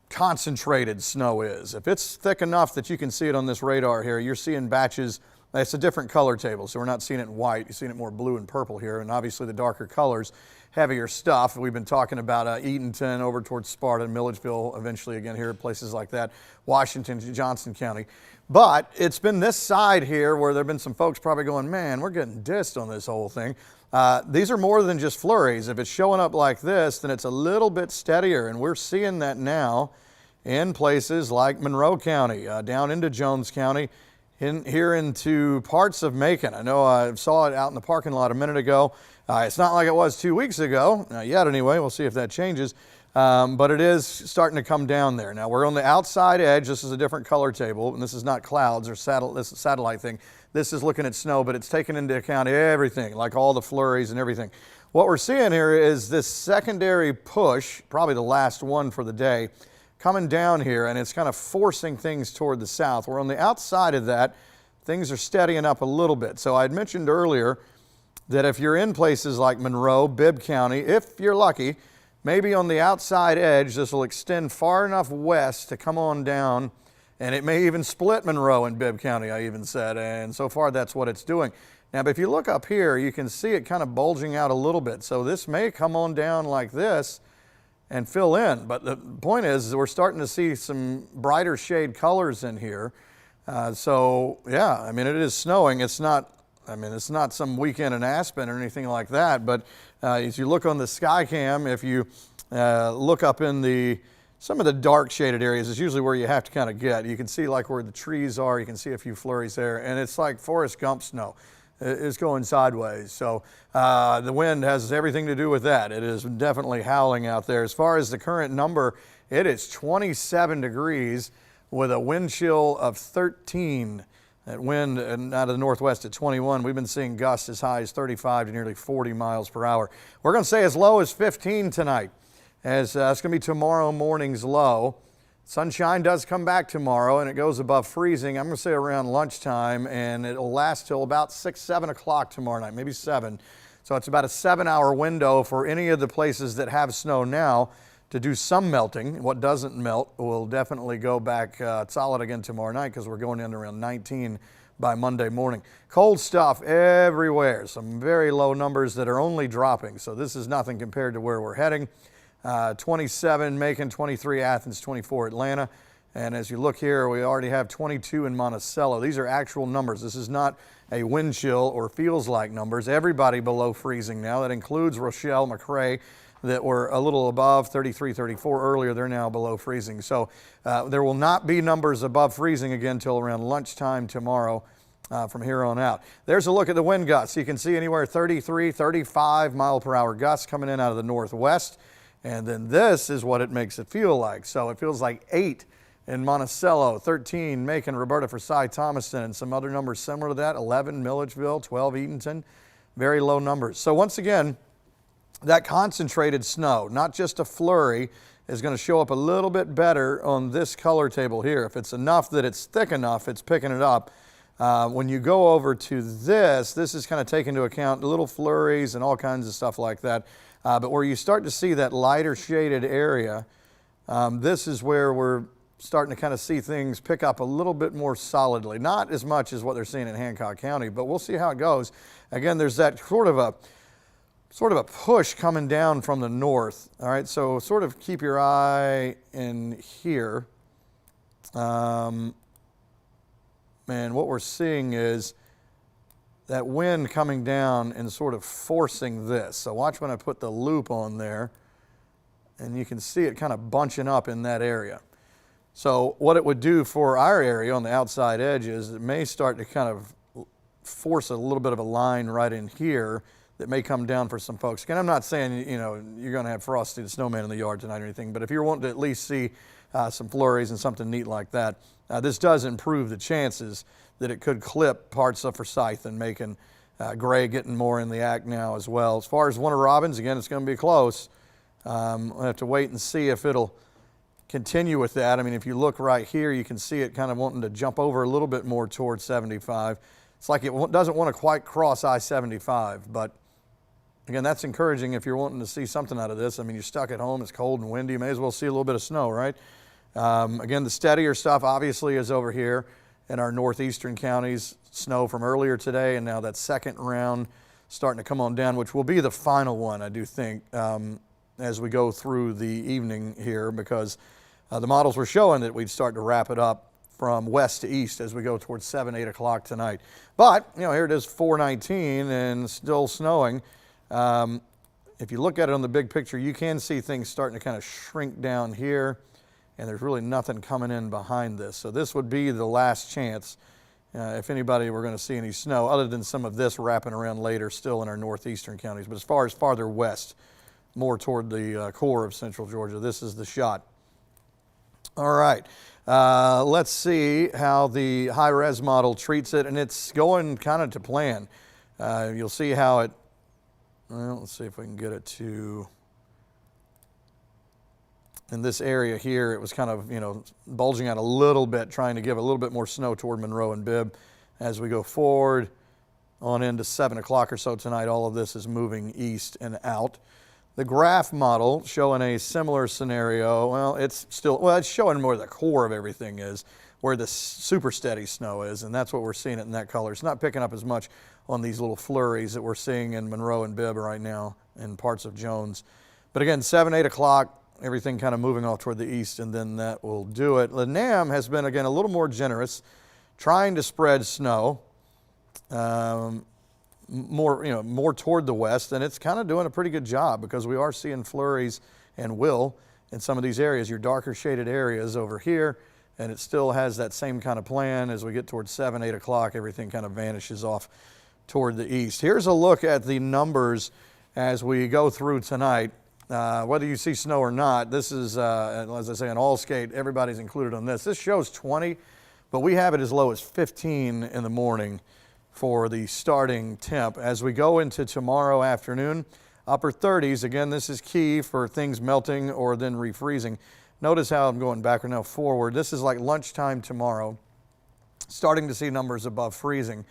concentrated snow is. If it's thick enough that you can see it on this radar here, you're seeing batches. It's a different color table, so we're not seeing it in white. You're seeing it more blue and purple here, and obviously the darker colors, heavier stuff. We've been talking about Eatonton over towards Sparta and Milledgeville, eventually again here, places like that, Washington, Johnson County. But it's been this side here where there have been some folks probably going, man, we're getting dissed on this whole thing. These are more than just flurries. If it's showing up like this, then it's a little bit steadier, and we're seeing that now in places like Monroe County, down into Jones County, here into parts of Macon. I know I saw it out in the parking lot a minute ago. It's not like it was 2 weeks ago, not yet anyway. We'll see if that changes. But it is starting to come down there. Now we're on the outside edge. This is a different color table, and this is not clouds or this satellite thing. This is looking at snow, but it's taking into account everything, like all the flurries and everything. What we're seeing here is this secondary push, probably the last one for the day, coming down here, and it's kind of forcing things toward the south. We're on the outside of that. Things are steadying up a little bit. So I had mentioned earlier that if you're in places like Monroe, Bibb County, if you're lucky, maybe on the outside edge, this will extend far enough west to come on down, and it may even split Monroe and Bibb County, I even said, and so far that's what it's doing. Now, but if you look up here, you can see it kind of bulging out a little bit. So this may come on down like this and fill in. But the point is we're starting to see some brighter shade colors in here. So yeah, I mean, it is snowing. It's not some weekend in Aspen or anything like that. But as you look on the sky cam, if you look up in some of the dark shaded areas is usually where you have to kind of get. You can see like where the trees are. You can see a few flurries there, and it's like Forrest Gump snow. It's going sideways. So the wind has everything to do with that. It is definitely howling out there. As far as the current number, it is 27 degrees with a wind chill of 13. That wind out of the northwest at 21. We've been seeing gusts as high as 35 to nearly 40 miles per hour. We're going to say as low as 15 tonight, as it's going to be tomorrow morning's low. Sunshine does come back tomorrow, and it goes above freezing. I'm going to say around lunchtime, and it'll last till about 6, 7 o'clock tomorrow night, maybe 7. So it's about a 7-hour window for any of the places that have snow now to do some melting. What doesn't melt will definitely go back solid again tomorrow night because we're going in around 19 by Monday morning. Cold stuff everywhere. Some very low numbers that are only dropping. So this is nothing compared to where we're heading. 27 Macon, 23 Athens, 24 Atlanta. And as you look here, we already have 22 in Monticello. These are actual numbers. This is not a wind chill or feels like numbers. Everybody below freezing now. That includes Rochelle, McRae, that were a little above 33, 34 earlier. They're now below freezing. So there will not be numbers above freezing again till around lunchtime tomorrow from here on out. There's a look at the wind gusts. You can see anywhere 33, 35 mile per hour gusts coming in out of the northwest. And then this is what it makes it feel like. So it feels like 8 in Monticello, 13 Macon, Roberta, Forsyth, Thomaston, and some other numbers similar to that, 11 Milledgeville, 12 Eatonton, very low numbers. So once again, that concentrated snow, not just a flurry, is going to show up a little bit better on this color table here. If it's enough that it's thick enough, it's picking it up. When you go over to this is kind of taking into account little flurries and all kinds of stuff like that. But where you start to see that lighter shaded area, this is where we're starting to kind of see things pick up a little bit more solidly. Not as much as what they're seeing in Hancock County, but we'll see how it goes. Again, there's that sort of a push coming down from the north. All right, so sort of keep your eye in here. And what we're seeing is that wind coming down and sort of forcing this. So watch when I put the loop on there, and you can see it kind of bunching up in that area. So what it would do for our area on the outside edge is it may start to kind of force a little bit of a line right in here that may come down for some folks. Again, I'm not saying, you're going to have Frosty the Snowman in the yard tonight or anything, but if you're wanting to at least see some flurries and something neat like that, this does improve the chances that it could clip parts of Forsyth and Macon. Gray getting more in the act now as well. As far as Warner Robins, again, it's going to be close. We'll have to wait and see if it'll continue with that. I mean, if you look right here, you can see it kind of wanting to jump over a little bit more towards 75. It's like it doesn't want to quite cross I-75, but again, that's encouraging if you're wanting to see something out of this. I mean, you're stuck at home, it's cold and windy, you may as well see a little bit of snow, right? Again, the steadier stuff obviously is over here in our northeastern counties. Snow from earlier today, and now that second round starting to come on down, which will be the final one, I do think, as we go through the evening here, because the models were showing that we'd start to wrap it up from west to east as we go towards 7, 8 o'clock tonight. But, here it is 4:19 and still snowing. If you look at it on the big picture, you can see things starting to kind of shrink down here, and there's really nothing coming in behind this. So this would be the last chance if anybody were going to see any snow, other than some of this wrapping around later still in our northeastern counties. But as far as farther west, more toward the core of central Georgia, this is the shot. All right, let's see how the high-res model treats it, and it's going kind of to plan. You'll see how it, let's see if we can get it to, in this area here, it was kind of, bulging out a little bit, trying to give a little bit more snow toward Monroe and Bibb. As we go forward on into 7 o'clock or so tonight, all of this is moving east and out. The graph model showing a similar scenario. It's showing where the core of everything is, where the super steady snow is, and that's what we're seeing it in that color. It's not picking up as much on these little flurries that we're seeing in Monroe and Bibb right now in parts of Jones. But again, 7, 8 o'clock, everything kind of moving off toward the east, and then that will do it. Lanam has been, again, a little more generous, trying to spread snow more toward the west, and it's kind of doing a pretty good job because we are seeing flurries and will in some of these areas, your darker shaded areas over here, and it still has that same kind of plan. As we get towards 7, 8 o'clock, everything kind of vanishes off toward the east. Here's a look at the numbers as we go through tonight. Whether you see snow or not, this is, as I say, an all skate, everybody's included on this. This shows 20, but we have it as low as 15 in the morning for the starting temp. As we go into tomorrow afternoon, upper 30s. Again, this is key for things melting or then refreezing. Notice how I'm going backward now forward. This is like lunchtime tomorrow, starting to see numbers above freezing.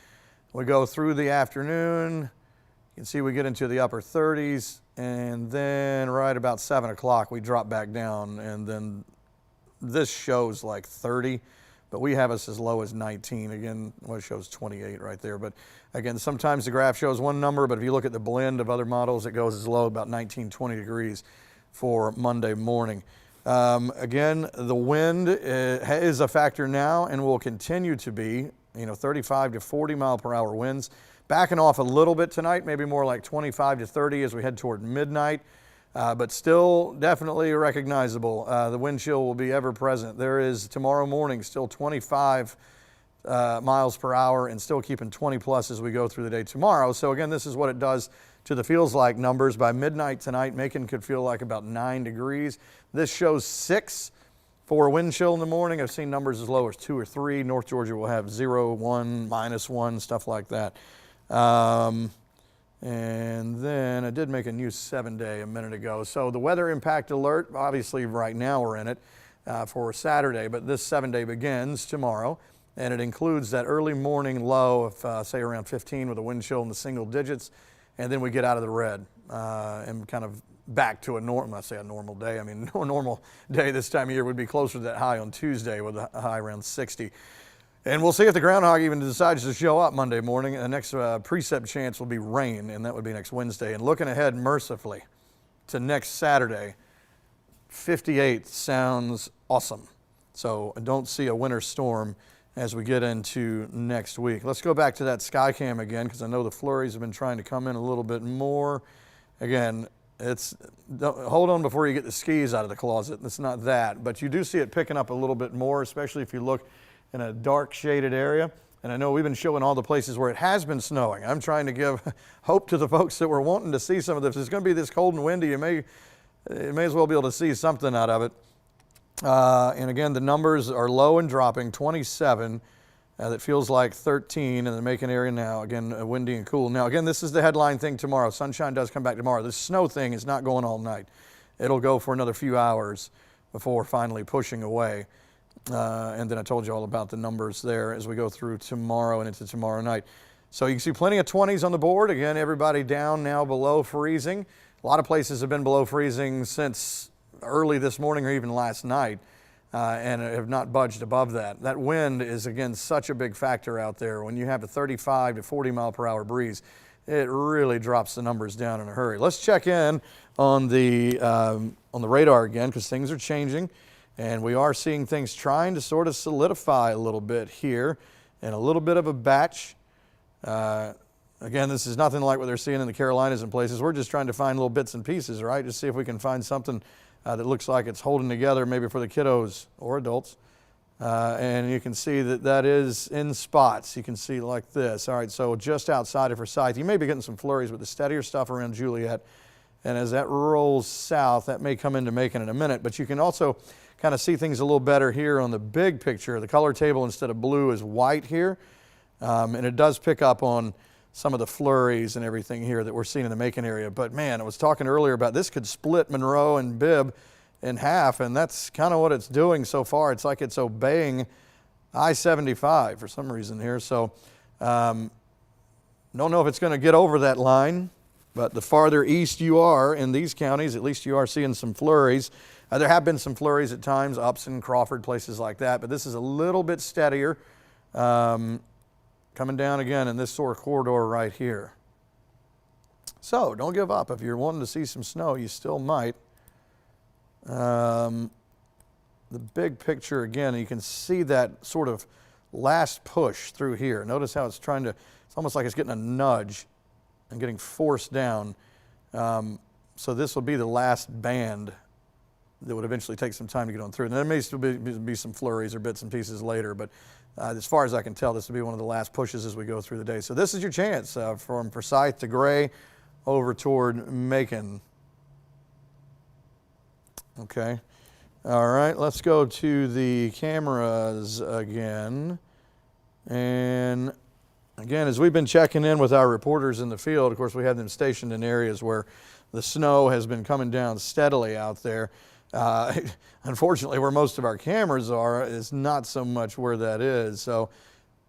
We go through the afternoon. You can see we get into the upper 30s, and then right about 7 o'clock we drop back down, and then this shows like 30, but we have us as low as 19. Again, well, it shows 28 right there, but again, sometimes the graph shows one number, but if you look at the blend of other models, it goes as low about 19, 20 degrees for Monday morning. Again, the wind is a factor now and will continue to be, 35 to 40 mile per hour winds. Backing off a little bit tonight, maybe more like 25 to 30 as we head toward midnight, but still definitely recognizable. The wind chill will be ever present. There is tomorrow morning still 25 miles per hour and still keeping 20 plus as we go through the day tomorrow. So again, this is what it does to the feels like numbers. By midnight tonight, Macon could feel like about 9 degrees. This shows 6 for wind chill in the morning. I've seen numbers as low as 2 or 3. North Georgia will have 0, 1, -1, stuff like that. And then I did make a new 7-day a minute ago. So the weather impact alert, obviously right now we're in it for Saturday, but this 7-day begins tomorrow. And it includes that early morning low of say around 15 with a wind chill in the single digits. And then we get out of the red and kind of back to a normal, I say a normal day. I mean, a normal day this time of year would be closer to that high on Tuesday with a high around 60. And we'll see if the groundhog even decides to show up Monday morning. The next precip chance will be rain, and that would be next Wednesday. And looking ahead mercifully to next Saturday, 58 sounds awesome. So I don't see a winter storm as we get into next week. Let's go back to that sky cam again, because I know the flurries have been trying to come in a little bit more. Again, hold on before you get the skis out of the closet. It's not that, but you do see it picking up a little bit more, especially if you look in a dark shaded area. And I know we've been showing all the places where it has been snowing. I'm trying to give hope to the folks that were wanting to see some of this. It's going to be this cold and windy. You may as well be able to see something out of it. And again, the numbers are low and dropping, 27. That feels like 13 in the Macon area now. Again, windy and cool. Now, again, this is the headline thing tomorrow. Sunshine does come back tomorrow. This snow thing is not going all night. It'll go for another few hours before finally pushing away. And then I told you all about the numbers there as we go through tomorrow and into tomorrow night. So you can see plenty of 20s on the board. Again, everybody down now below freezing. A lot of places have been below freezing since early this morning or even last night, and have not budged above that. That wind is, again, such a big factor out there. When you have a 35 to 40 mile per hour breeze, it really drops the numbers down in a hurry. Let's check in on the radar again, because things are changing. And we are seeing things trying to sort of solidify a little bit here and a little bit of a batch. Again, this is nothing like what they're seeing in the Carolinas and places. We're just trying to find little bits and pieces, right? Just see if we can find something that looks like it's holding together maybe for the kiddos or adults. And you can see that is in spots. You can see like this. All right, so just outside of Forsyth, you may be getting some flurries with the steadier stuff around Juliet. And as that rolls south, that may come into Macon in a minute, but you can also kind of see things a little better here on the big picture. The color table instead of blue is white here. And it does pick up on some of the flurries and everything here that we're seeing in the Macon area. But man, I was talking earlier about this could split Monroe and Bibb in half, and that's kind of what it's doing so far. It's like it's obeying I-75 for some reason here. So don't know if it's going to get over that line, but the farther east you are in these counties, at least you are seeing some flurries. There have been some flurries at times, Upson, Crawford, places like that, but this is a little bit steadier. Coming down again in this sort of corridor right here. So don't give up. If you're wanting to see some snow, you still might. The big picture again, you can see that sort of last push through here. Notice how it's almost like it's getting a nudge and getting forced down. So this will be the last band that would eventually take some time to get on through. And there may still be some flurries or bits and pieces later, but as far as I can tell, this will be one of the last pushes as we go through the day. So this is your chance from Forsyth to Gray over toward Macon. Okay. All right, let's go to the cameras again. And again, as we've been checking in with our reporters in the field, of course, we have them stationed in areas where the snow has been coming down steadily out there. Unfortunately, where most of our cameras are is not so much where that is. So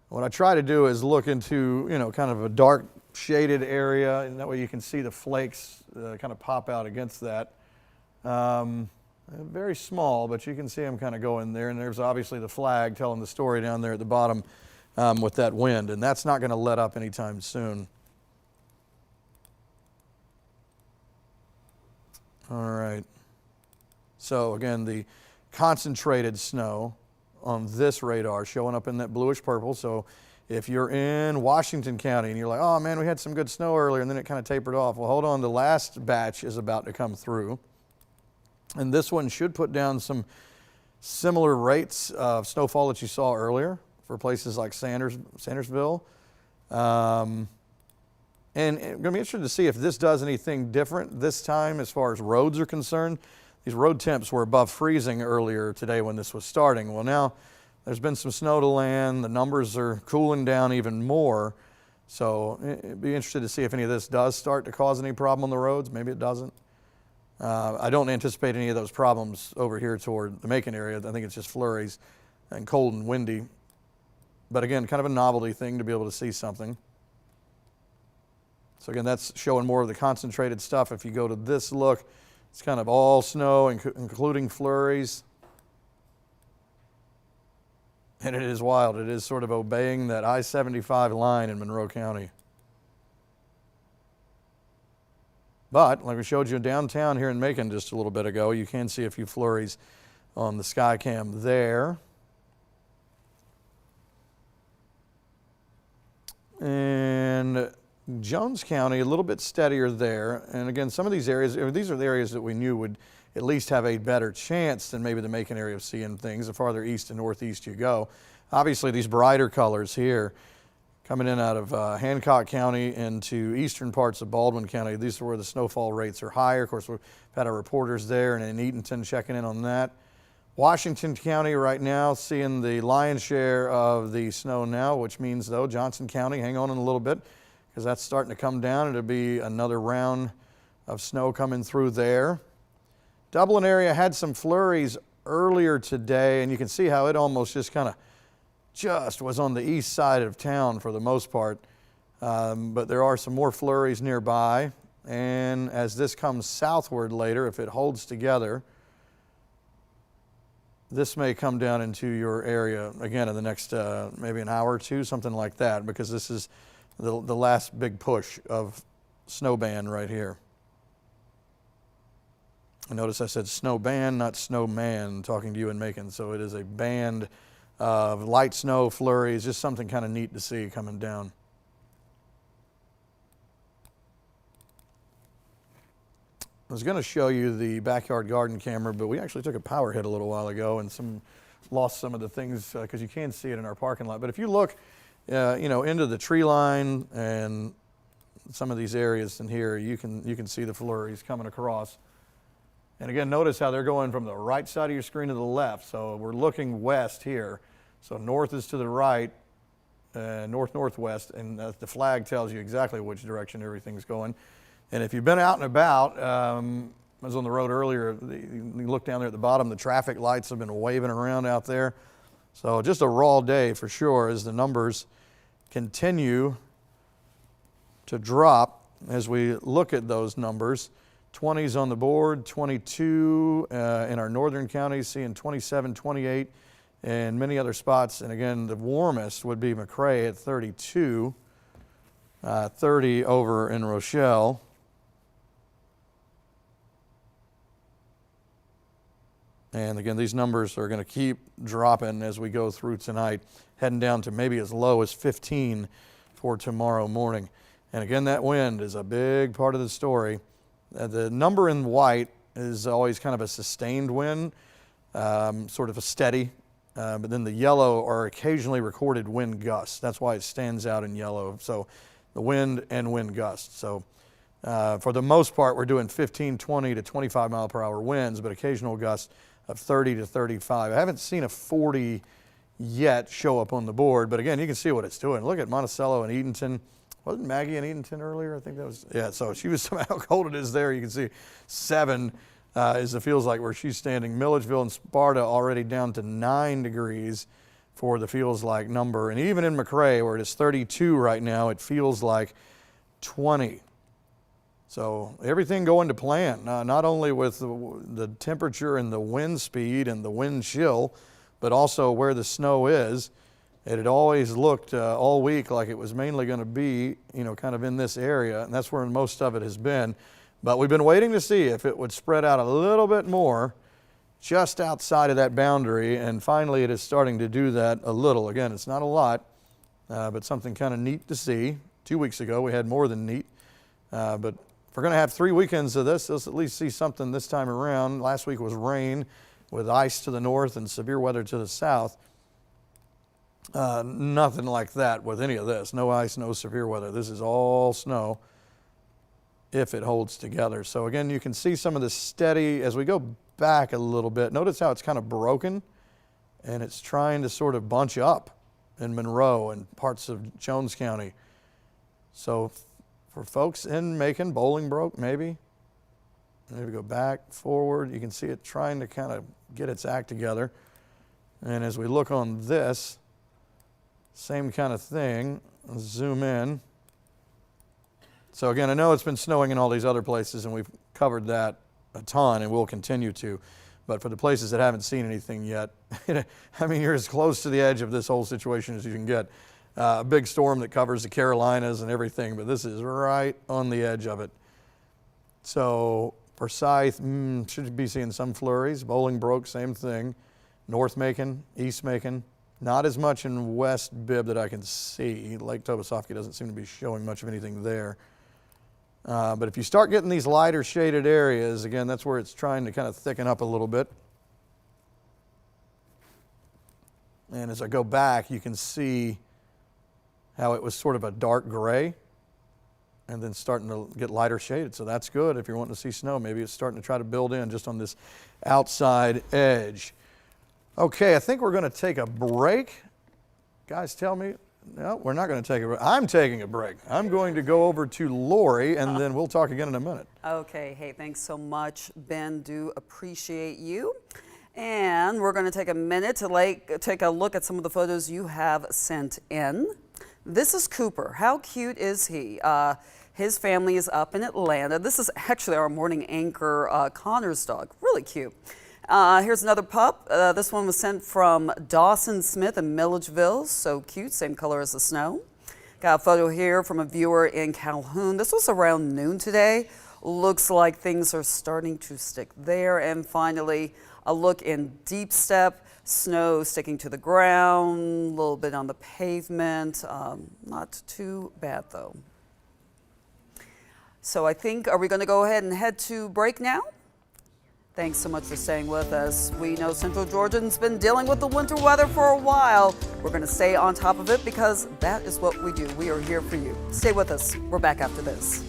what I try to do is look into, kind of a dark shaded area, and that way you can see the flakes kind of pop out against that. Very small, but you can see them kind of go in there, and there's obviously the flag telling the story down there at the bottom with that wind, and that's not going to let up anytime soon. All right. So again, the concentrated snow on this radar showing up in that bluish purple. So if you're in Washington County and you're like, oh man, we had some good snow earlier and then it kind of tapered off. Well, hold on, the last batch is about to come through. And this one should put down some similar rates of snowfall that you saw earlier for places like Sandersville. And I'm going to be interested to see if this does anything different this time as far as roads are concerned. These road temps were above freezing earlier today when this was starting. Well, now there's been some snow to land. The numbers are cooling down even more. So it'd be interested to see if any of this does start to cause any problem on the roads. Maybe it doesn't. I don't anticipate any of those problems over here toward the Macon area. I think it's just flurries and cold and windy. But again, kind of a novelty thing to be able to see something. So again, that's showing more of the concentrated stuff. If you go to this look, it's kind of all snow, including flurries. And it is wild. It is sort of obeying that I-75 line in Monroe County. But like we showed you downtown here in Macon just a little bit ago, you can see a few flurries on the sky cam there. And Jones County, a little bit steadier there. And again, some of these areas, these are the areas that we knew would at least have a better chance than maybe the Macon area of seeing things the farther east and northeast you go. Obviously, these brighter colors here coming in out of Hancock County into eastern parts of Baldwin County, these are where the snowfall rates are higher. Of course, we've had our reporters there and in Eatonton checking in on that. Washington County right now seeing the lion's share of the snow now, which means, though, Johnson County, hang on in a little bit, because that's starting to come down. It'll be another round of snow coming through there. Dublin area had some flurries earlier today, and you can see how it almost just kind of was on the east side of town for the most part. But there are some more flurries nearby, and as this comes southward later, if it holds together, this may come down into your area again in the next maybe an hour or two, something like that, because this is the last big push of snow band right here. And notice I said snow band, not snowman, talking to you in Macon. So it is a band of light snow flurries, just something kind of neat to see coming down. I was going to show you the backyard garden camera, but we actually took a power hit a little while ago and lost some of the things because you can see it in our parking lot. But if you look, into the tree line and some of these areas in here, you can see the flurries coming across. And again, notice how they're going from the right side of your screen to the left. So we're looking west here. So north is to the right, north-northwest, and the flag tells you exactly which direction everything's going. And if you've been out and about, I was on the road earlier, you look down there at the bottom, the traffic lights have been waving around out there. So just a raw day for sure as the numbers continue to drop as we look at those numbers. 20s on the board, 22 in our northern counties, seeing 27, 28, and many other spots. And again, the warmest would be McRae at 32, 30 over in Rochelle. And again, these numbers are going to keep dropping as we go through tonight, heading down to maybe as low as 15 for tomorrow morning. And again, that wind is a big part of the story. The number in white is always kind of a sustained wind, sort of a steady, but then the yellow are occasionally recorded wind gusts. That's why it stands out in yellow. So the wind and wind gusts. So for the most part, we're doing 15, 20 to 25 mile per hour winds, but occasional gusts of 30 to 35. I haven't seen a 40 yet show up on the board, but again, you can see what it's doing. Look at Monticello and Edenton. Wasn't Maggie in Edenton earlier? I think that was, yeah, so she was, how cold it is there. You can see 7 is it feels like where she's standing. Milledgeville and Sparta already down to 9 degrees for the feels like number. And even in McRae, where it is 32 right now, it feels like 20. So everything going to plan, not only with the temperature and the wind speed and the wind chill, but also where the snow is. It had always looked all week like it was mainly going to be, kind of in this area, and that's where most of it has been. But we've been waiting to see if it would spread out a little bit more just outside of that boundary, and finally it is starting to do that a little. Again, it's not a lot, but something kind of neat to see. 2 weeks ago we had more than neat, but if we're going to have 3 weekends of this, let's at least see something this time around. Last week was rain with ice to the north and severe weather to the south. Nothing like that with any of this. No ice, no severe weather. This is all snow if it holds together. So again, you can see some of the steady, as we go back a little bit, notice how it's kind of broken and it's trying to sort of bunch up in Monroe and parts of Jones County. So for folks in Macon, Bolingbroke maybe go back, forward, you can see it trying to kind of get its act together. And as we look on this, same kind of thing. Let's zoom in. So again, I know it's been snowing in all these other places and we've covered that a ton and we'll continue to. But for the places that haven't seen anything yet, I mean, you're as close to the edge of this whole situation as you can get. A big storm that covers the Carolinas and everything, but this is right on the edge of it. So Forsyth, should be seeing some flurries. Bolingbroke, same thing. North Macon, East Macon. Not as much in West Bibb that I can see. Lake Tobosoffke doesn't seem to be showing much of anything there. But if you start getting these lighter shaded areas, again, that's where it's trying to kind of thicken up a little bit. And as I go back, you can see how it was sort of a dark gray and then starting to get lighter shaded. So that's good if you're wanting to see snow. Maybe it's starting to try to build in just on this outside edge. Okay, I think we're going to take a break. Guys, tell me. No, we're not going to take a break. I'm taking a break. I'm going to go over to Lori, and then we'll talk again in a minute. Okay. Hey, thanks so much, Ben. Do appreciate you. And we're going to take a minute to take a look at some of the photos you have sent in. This is Cooper. How cute is he? His family is up in Atlanta. This is actually our morning anchor, Connor's dog. Really cute. Here's another pup. This one was sent from Dawson Smith in Milledgeville. So cute, same color as the snow. Got a photo here from a viewer in Calhoun. This was around noon today. Looks like things are starting to stick there. And finally, a look in Deep Step. Snow sticking to the ground, a little bit on the pavement. Not too bad though. So I think, are we going to go ahead and head to break now? Thanks so much for staying with us. We know Central Georgia's been dealing with the winter weather for a while. We're going to stay on top of it because that is what we do. We are here for you. Stay with us. We're back after this.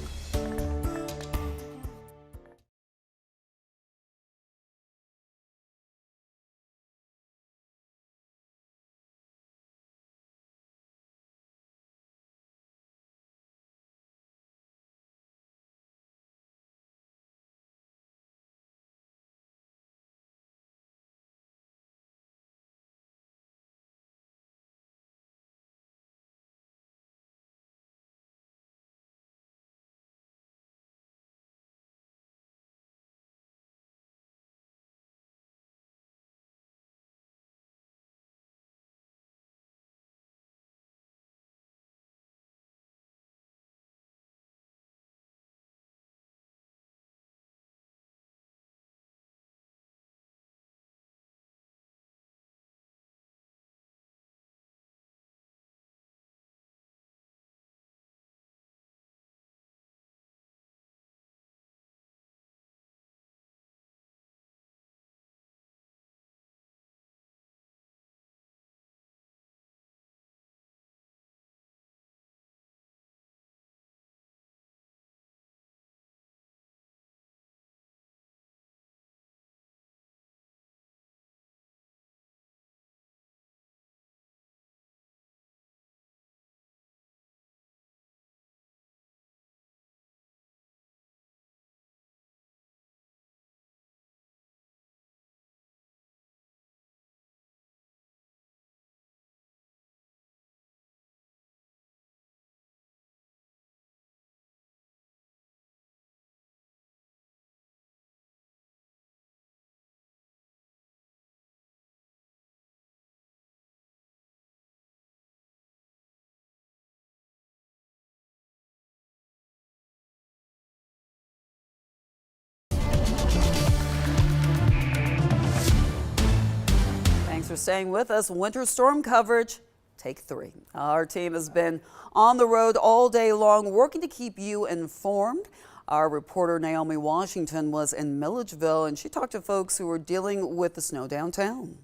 staying with us. Winter storm coverage, take 3. Our team has been on the road all day long working to keep you informed. Our reporter Naomi Washington was in Milledgeville, and she talked to folks who were dealing with the snow downtown.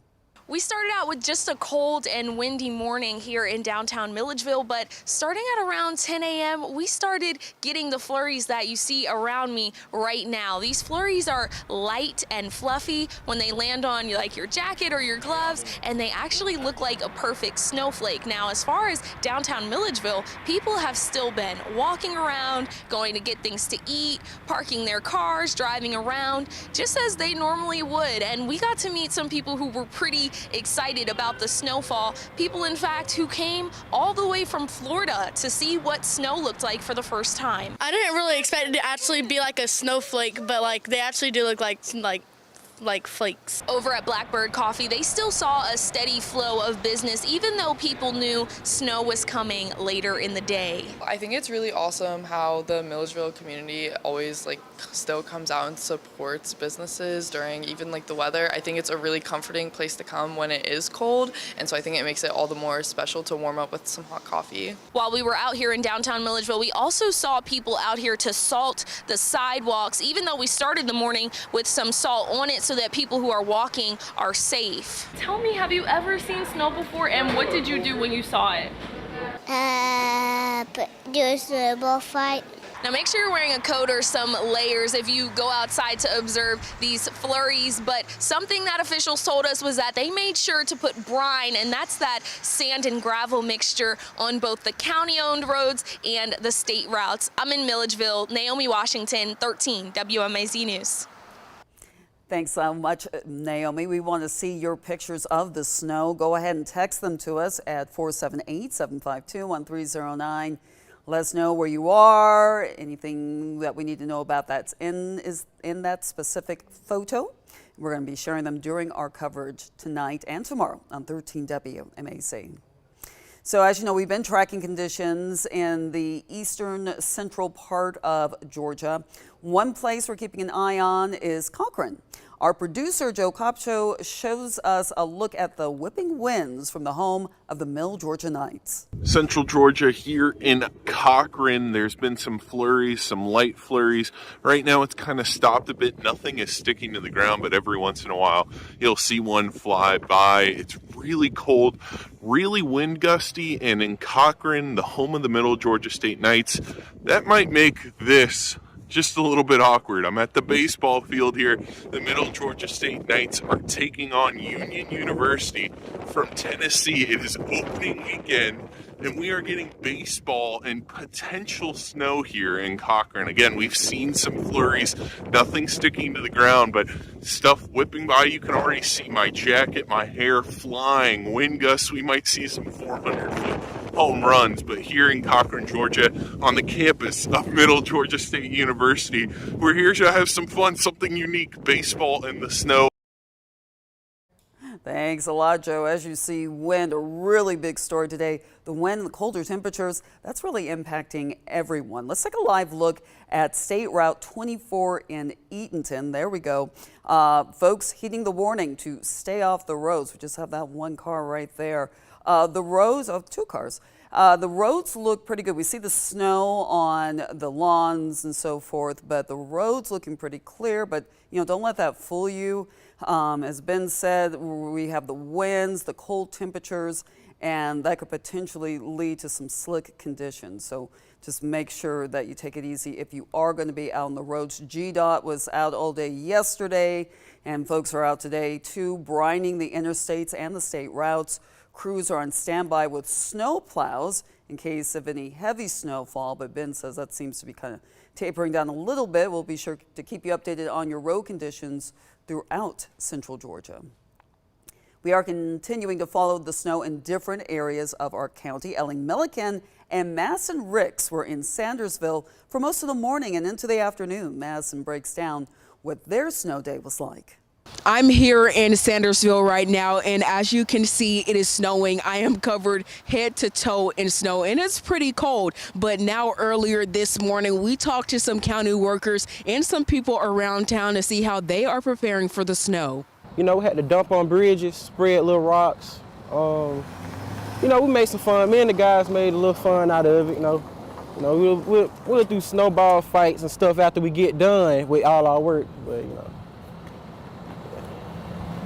We started out with just a cold and windy morning here in downtown Milledgeville, but starting at around 10 a.m., we started getting the flurries that you see around me right now. These flurries are light and fluffy when they land on like your jacket or your gloves, and they actually look like a perfect snowflake. Now, as far as downtown Milledgeville, people have still been walking around, going to get things to eat, parking their cars, driving around, just as they normally would. And we got to meet some people who were pretty excited about the snowfall. People, in fact, who came all the way from Florida to see what snow looked like for the first time. I didn't really expect it to actually be like a snowflake, but like they actually do look like flakes. Over at Blackbird Coffee, they still saw a steady flow of business, even though people knew snow was coming later in the day. I think it's really awesome how the Milledgeville community always still comes out and supports businesses during even the weather. I think it's a really comforting place to come when it is cold, and so I think it makes it all the more special to warm up with some hot coffee. While we were out here in downtown Milledgeville, we also saw people out here to salt the sidewalks, even though we started the morning with some salt on it so that people who are walking are safe. Tell me, have you ever seen snow before, and what did you do when you saw it? Do a snowball fight. Now make sure you're wearing a coat or some layers if you go outside to observe these flurries, but something that officials told us was that they made sure to put brine, and that's that sand and gravel mixture, on both the county-owned roads and the state routes. I'm in Milledgeville. Naomi Washington, 13 WMAZ News. Thanks so much, Naomi. We want to see your pictures of the snow. Go ahead and text them to us at 478-752-1309. Let us know where you are, anything that we need to know about that's in that specific photo. We're going to be sharing them during our coverage tonight and tomorrow on 13 WMAZ. So as you know, we've been tracking conditions in the eastern central part of Georgia. One place we're keeping an eye on is Cochran. Our producer, Joe Copcho, shows us a look at the whipping winds from the home of the Mill Georgia Knights. Central Georgia here in Cochran, there's been some flurries, some light flurries. Right now it's kind of stopped a bit. Nothing is sticking to the ground, but every once in a while you'll see one fly by. It's really cold, really wind gusty, and in Cochran, the home of the Middle Georgia State Knights, that might make this just a little bit awkward. I'm at the baseball field here. The Middle Georgia State Knights are taking on Union University from Tennessee. It is opening weekend, and we are getting baseball and potential snow here in Cochran. Again, we've seen some flurries, nothing sticking to the ground, but stuff whipping by. You can already see my jacket, my hair flying, wind gusts. We might see some 400-foot home runs, but here in Cochran, Georgia, on the campus of Middle Georgia State University, we're here to have some fun, something unique, baseball in the snow. Thanks a lot, Joe. As you see, wind, a really big story today. The wind, the colder temperatures, that's really impacting everyone. Let's take a live look at State Route 24 in Eatonton. There we go. Folks heeding the warning to stay off the roads. We just have that one car right there. The roads of 2 cars. The roads look pretty good. We see the snow on the lawns and so forth, but the roads looking pretty clear. But, don't let that fool you. As Ben said, we have the winds, the cold temperatures, and that could potentially lead to some slick conditions. So just make sure that you take it easy if you are going to be out on the roads. GDOT was out all day yesterday, and folks are out today too, brining the interstates and the state routes. Crews are on standby with snow plows in case of any heavy snowfall, but Ben says that seems to be kind of tapering down a little bit. We'll be sure to keep you updated on your road conditions throughout central Georgia. We are continuing to follow the snow in different areas of our county. Ellie Milliken and Madison Ricks were in Sandersville for most of the morning and into the afternoon. Madison breaks down what their snow day was like. I'm here in Sandersville right now, and as you can see, it is snowing. I am covered head to toe in snow, and it's pretty cold. But now earlier this morning, we talked to some county workers and some people around town to see how they are preparing for the snow. You know, we had to dump on bridges, spread little rocks. You know, we made some fun. Me and the guys made a little fun out of it, you know. We'll do snowball fights and stuff after we get done with all our work. But, you know,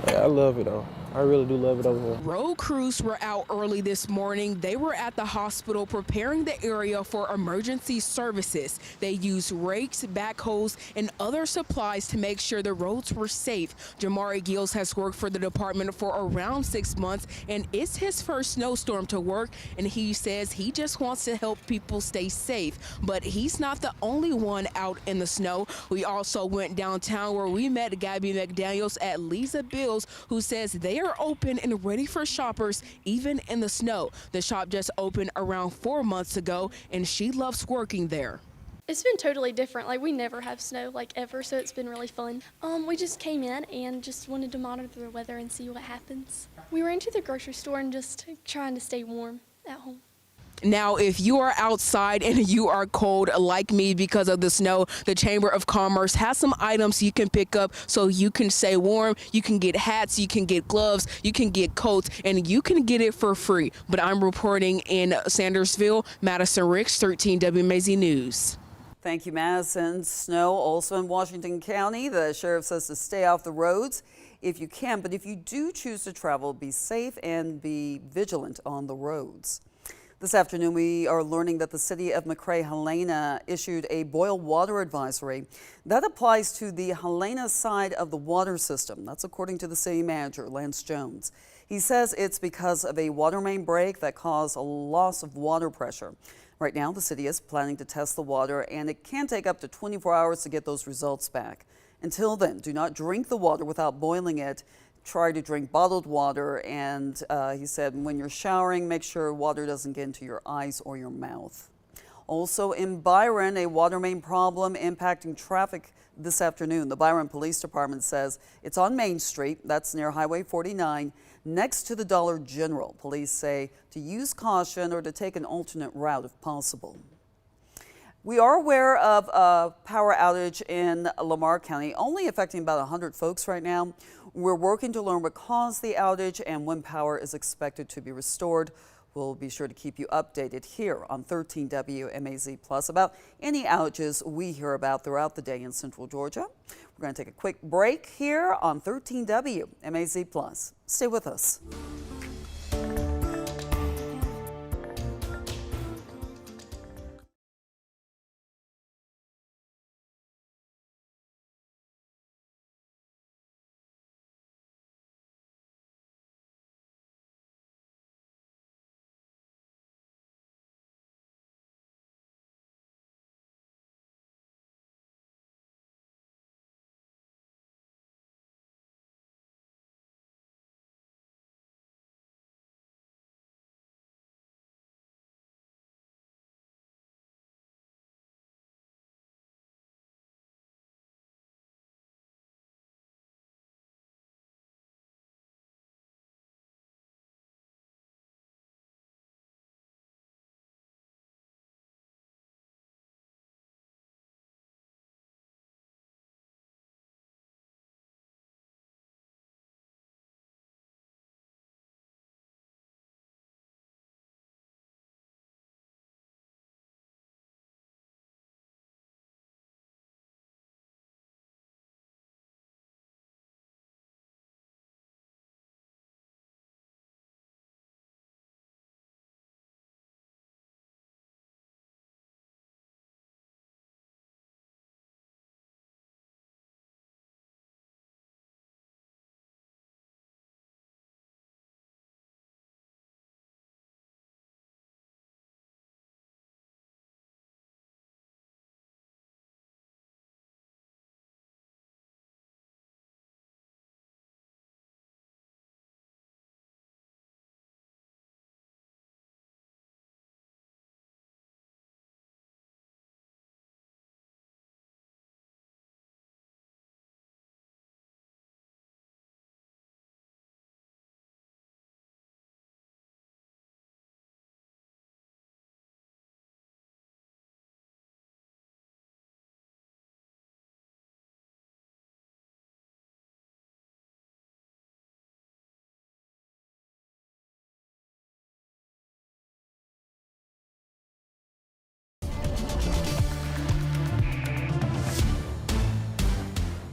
yeah, I love it, though. I really do love it over here. Road crews were out early this morning. They were at the hospital preparing the area for emergency services. They used rakes, backhoes, and other supplies to make sure the roads were safe. Jamari Gills has worked for the department for around 6 months, and it's his first snowstorm to work, and he says he just wants to help people stay safe. But he's not the only one out in the snow. We also went downtown where we met Gabby McDaniels at Lisa Bills, who says they are open and ready for shoppers even in the snow. The shop just opened around 4 months ago, and she loves working there. It's been totally different. Like, we never have snow, like, ever, so it's been really fun. We just came in and just wanted to monitor the weather and see what happens. We ran to the grocery store and just trying to stay warm at home. Now, if you are outside and you are cold like me because of the snow, the Chamber of Commerce has some items you can pick up so you can stay warm. You can get hats, you can get gloves, you can get coats, and you can get it for free. But I'm reporting in Sandersville, Madison Ricks, 13 WMAZ News. Thank you, Madison. Snow also in Washington County. The sheriff says to stay off the roads if you can, but if you do choose to travel, be safe and be vigilant on the roads. This afternoon, we are learning that the city of McRae-Helena issued a boil water advisory that applies to the Helena side of the water system. That's according to the city manager, Lance Jones. He says it's because of a water main break that caused a loss of water pressure. Right now, the city is planning to test the water, and it can take up to 24 hours to get those results back. Until then, do not drink the water without boiling it. Try to drink bottled water, and he said when you're showering, make sure water doesn't get into your eyes or your mouth. Also in Byron, a water main problem impacting traffic this afternoon. The Byron Police Department says it's on Main Street, that's near Highway 49, next to the Dollar General. Police say to use caution or to take an alternate route if possible. We are aware of a power outage in Lamar County, only affecting about 100 folks right now. We're working to learn what caused the outage and when power is expected to be restored. We'll be sure to keep you updated here on 13 WMAZ Plus about any outages we hear about throughout the day in Central Georgia. We're going to take a quick break here on 13 WMAZ Plus. Stay with us.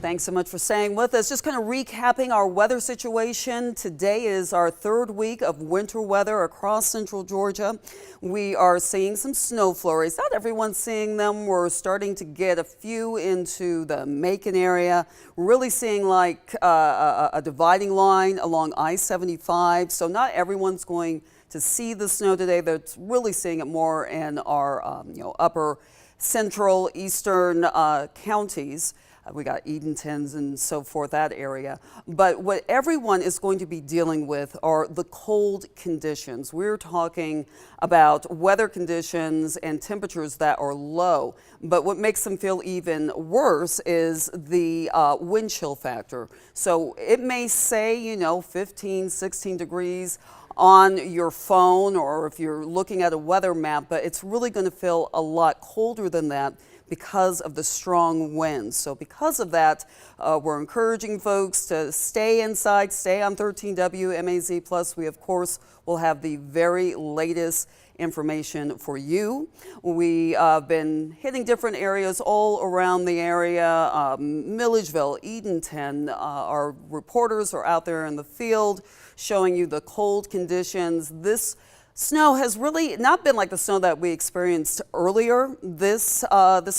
Thanks so much for staying with us. Just kind of recapping our weather situation. Today is our third week of winter weather across central Georgia. We are seeing some snow flurries. Not everyone's seeing them. We're starting to get a few into the Macon area. Really seeing like a dividing line along I-75. So not everyone's going to see the snow today. They're really seeing it more in our upper central eastern counties. We got Edentons and so forth, that area. But what everyone is going to be dealing with are the cold conditions. We're talking about weather conditions and temperatures that are low. But what makes them feel even worse is the wind chill factor. So it may say, 15, 16 degrees on your phone or if you're looking at a weather map, but it's really going to feel a lot colder than that because of the strong winds. So because of that, we're encouraging folks to stay inside, stay on 13 WMAZ. Plus, we, of course, will have the very latest information for you. We have been hitting different areas all around the area, Milledgeville, Edenton. Our reporters are out there in the field showing you the cold conditions. This snow has really not been like the snow that we experienced earlier this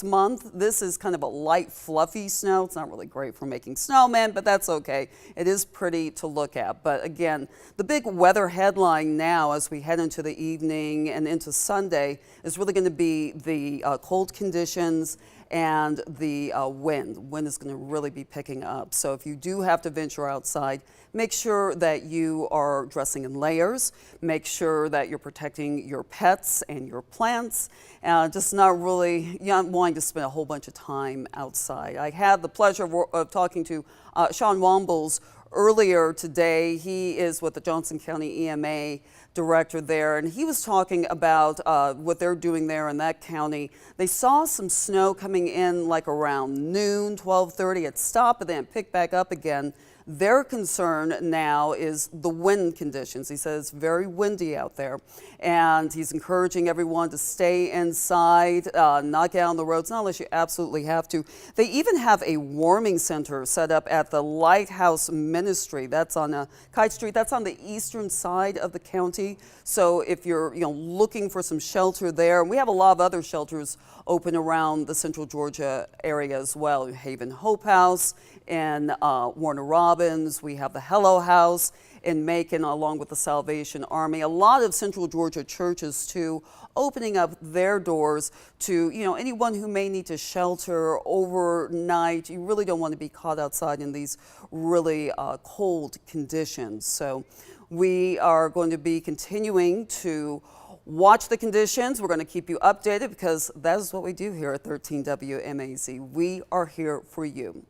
month. This is kind of a light, fluffy snow. It's not really great for making snowmen, but that's okay. It is pretty to look at. But again, the big weather headline now as we head into the evening and into Sunday is really going to be the cold conditions and the wind. Wind is going to really be picking up. So if you do have to venture outside, make sure that you are dressing in layers. Make sure that you're protecting your pets and your plants. Just not really wanting to spend a whole bunch of time outside. I had the pleasure of talking to Sean Wombles earlier today. He is with the Johnson County EMA director there, and he was talking about what they're doing there in that county. They saw some snow coming in like around noon, 12:30. It stopped and then it picked back up again. Their concern now is the wind conditions. He says it's very windy out there, and he's encouraging everyone to stay inside, not get on the roads, not unless you absolutely have to. They even have a warming center set up at the Lighthouse Ministry. That's on Kite Street. That's on the eastern side of the county. So if you're looking for some shelter there, and we have a lot of other shelters open around the central Georgia area as well. Haven Hope House in Warner Robins. We have the Hello House in Macon along with the Salvation Army. A lot of central Georgia churches too opening up their doors to anyone who may need to shelter overnight. You really don't want to be caught outside in these really cold conditions. So we are going to be continuing to watch the conditions. We're going to keep you updated because that is what we do here at 13 WMAZ. We are here for you.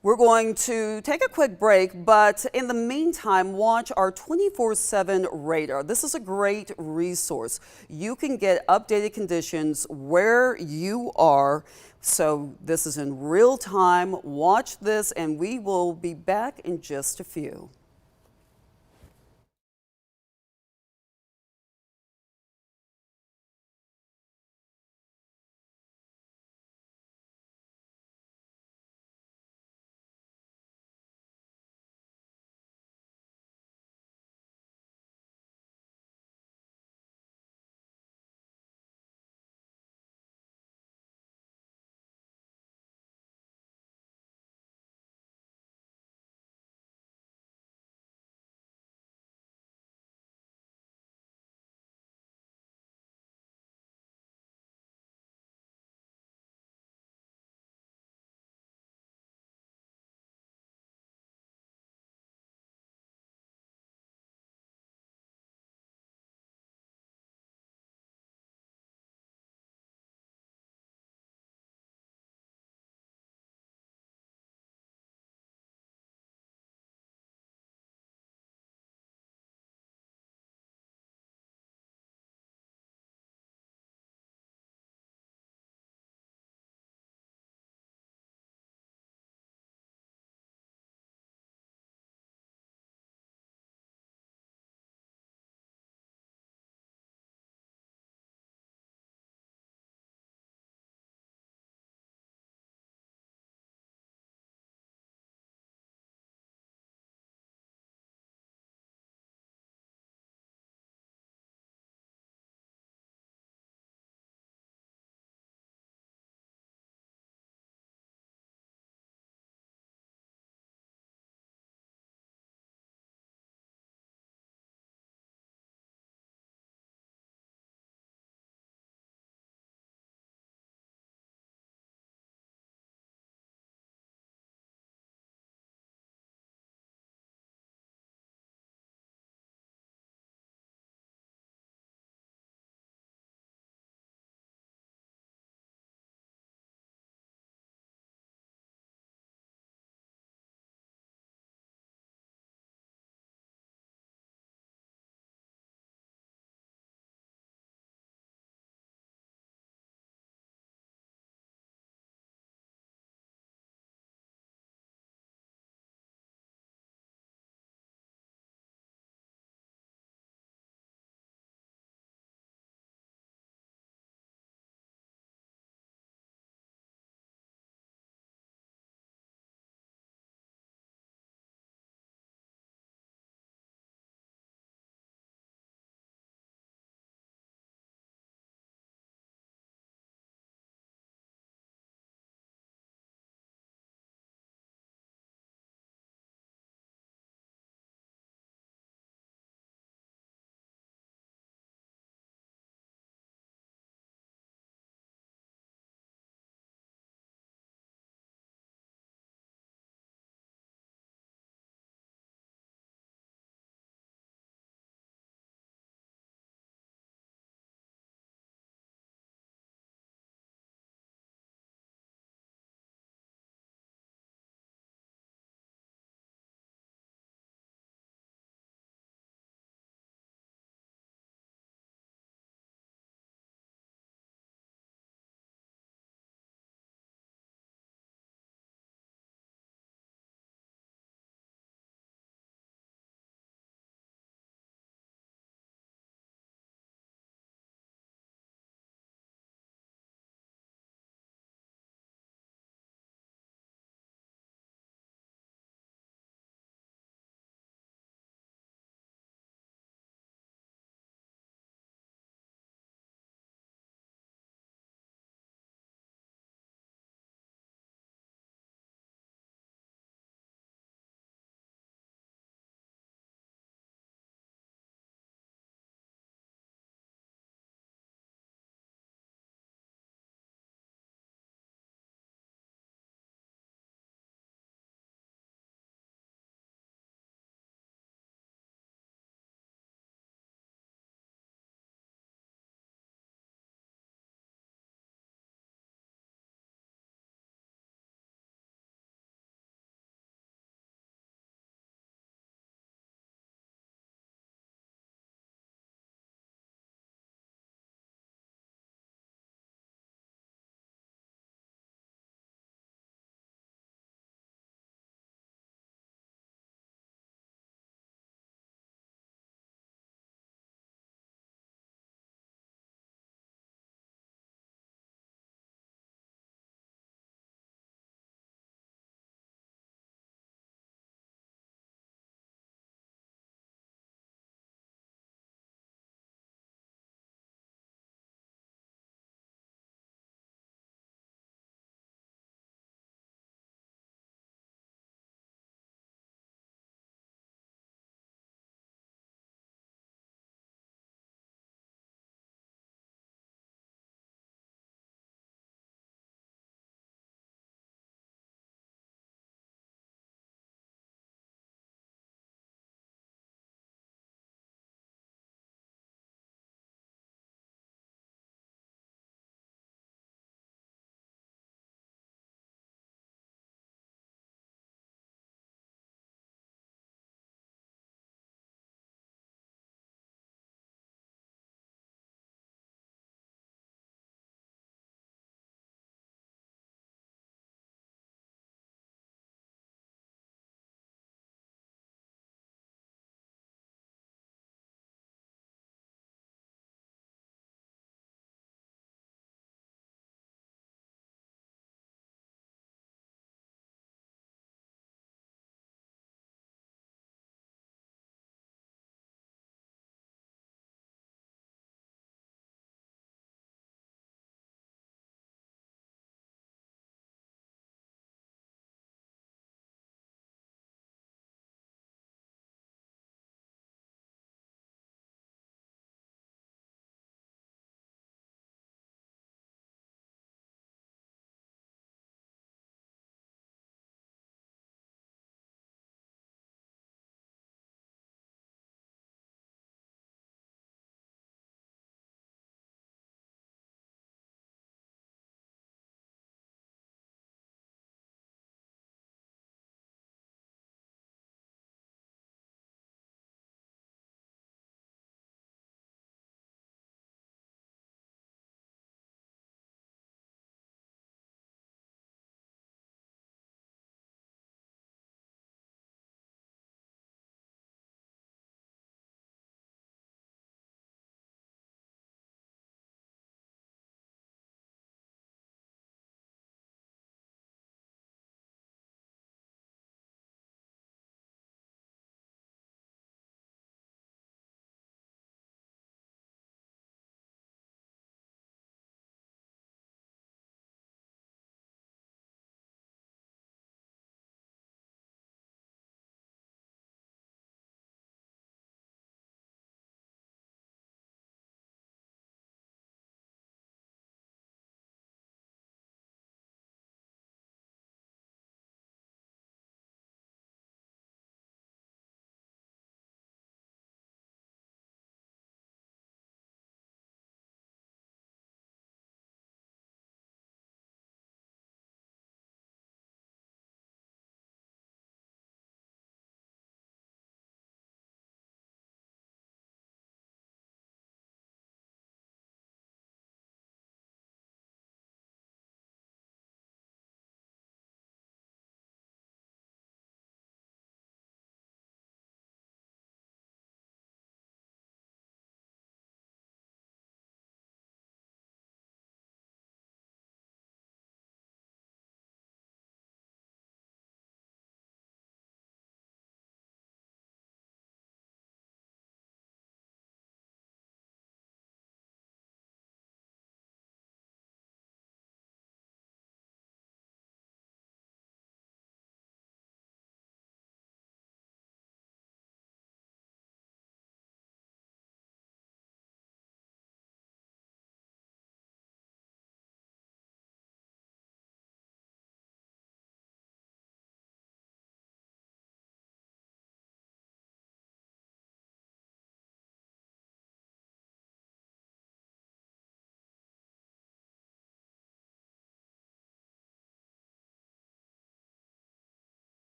We're going to take a quick break, but in the meantime, watch our 24/7 radar. This is a great resource. You can get updated conditions where you are. So this is in real time. Watch this, and we will be back in just a few.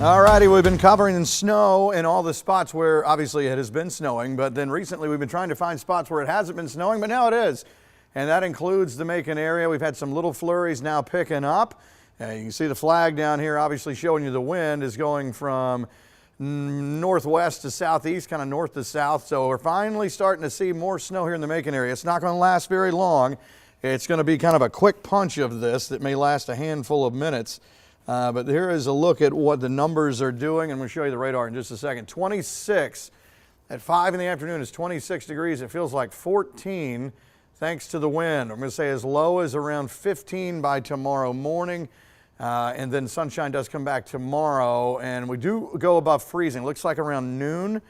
All righty, we've been covering snow in all the spots where obviously it has been snowing, but then recently we've been trying to find spots where it hasn't been snowing, but now it is. And that includes the Macon area. We've had some little flurries now picking up. You can see the flag down here obviously showing you the wind is going from northwest to southeast, kind of north to south. So we're finally starting to see more snow here in the Macon area. It's not going to last very long. It's going to be kind of a quick punch of this that may last a handful of minutes. But here is a look at what the numbers are doing, and we'll show you the radar in just a second. 26 at 5 in the afternoon is 26 degrees. It feels like 14 thanks to the wind. I'm going to say as low as around 15 by tomorrow morning. And then sunshine does come back tomorrow, and we do go above freezing. Looks like around noon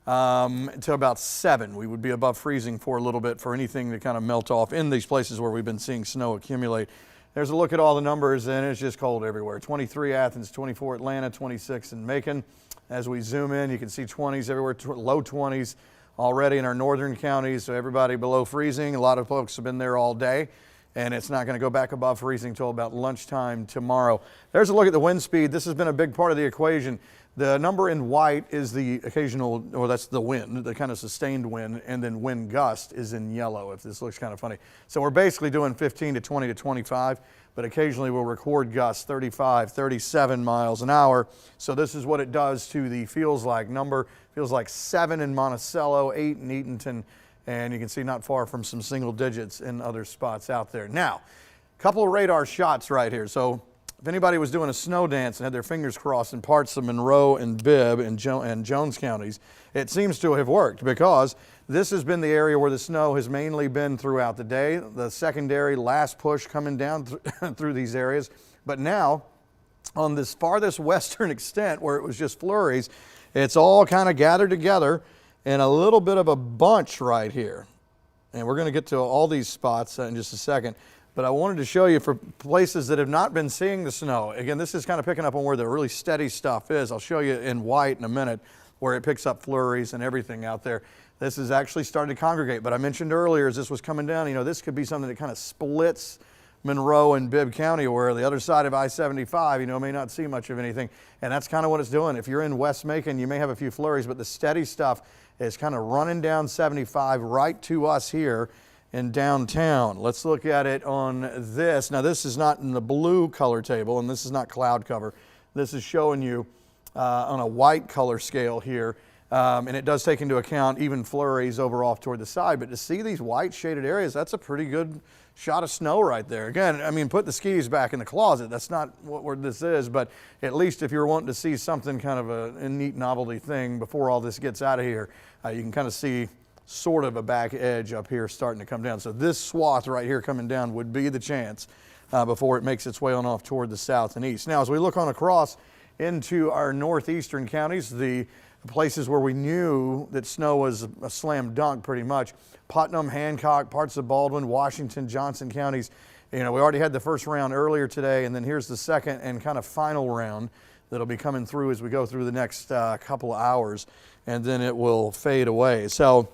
to about 7. We would be above freezing for a little bit for anything to kind of melt off in these places where we've been seeing snow accumulate. There's a look at all the numbers, and it's just cold everywhere. 23 Athens, 24 Atlanta, 26 in Macon. As we zoom in, you can see 20s everywhere, low 20s already in our northern counties, so everybody below freezing. A lot of folks have been there all day, and it's not going to go back above freezing until about lunchtime tomorrow. There's a look at the wind speed. This has been a big part of the equation. The number in white is the occasional, or that's the wind, the kind of sustained wind, and then wind gust is in yellow, if this looks kind of funny. So we're basically doing 15 to 20 to 25, but occasionally we'll record gusts 35, 37 miles an hour. So this is what it does to the feels like number. Feels like 7 in Monticello, 8 in Eatonton, and you can see not far from some single digits in other spots out there. Now, a couple of radar shots right here. So if anybody was doing a snow dance and had their fingers crossed in parts of Monroe and Bibb and Jones counties, it seems to have worked because this has been the area where the snow has mainly been throughout the day. The secondary last push coming down through these areas. But now, on this farthest western extent where it was just flurries, it's all kind of gathered together in a little bit of a bunch right here. And we're going to get to all these spots in just a second. But I wanted to show you for places that have not been seeing the snow. Again, this is kind of picking up on where the really steady stuff is. I'll show you in white in a minute where it picks up flurries and everything out there. This is actually starting to congregate. But I mentioned earlier as this was coming down, you know, this could be something that kind of splits Monroe and Bibb County, where the other side of I-75, you know, may not see much of anything. And that's kind of what it's doing. If you're in West Macon, you may have a few flurries, but the steady stuff is kind of running down 75 right to us here in downtown. Let's look at it on this. Now this is not in the blue color table, and this is not cloud cover. This is showing you on a white color scale here, and it does take into account even flurries over off toward the side. But to see these white shaded areas, that's a pretty good shot of snow right there. Again, I mean, put the skis back in the closet. That's not what this is, but at least if you're wanting to see something kind of a neat novelty thing before all this gets out of here, you can kind of see sort of a back edge up here starting to come down. So this swath right here coming down would be the chance before it makes its way on off toward the south and east. Now, as we look on across into our northeastern counties, the places where we knew that snow was a slam dunk pretty much, Putnam, Hancock, parts of Baldwin, Washington, Johnson counties. You know, we already had the first round earlier today, and then here's the second and kind of final round that'll be coming through as we go through the next couple of hours, and then it will fade away. So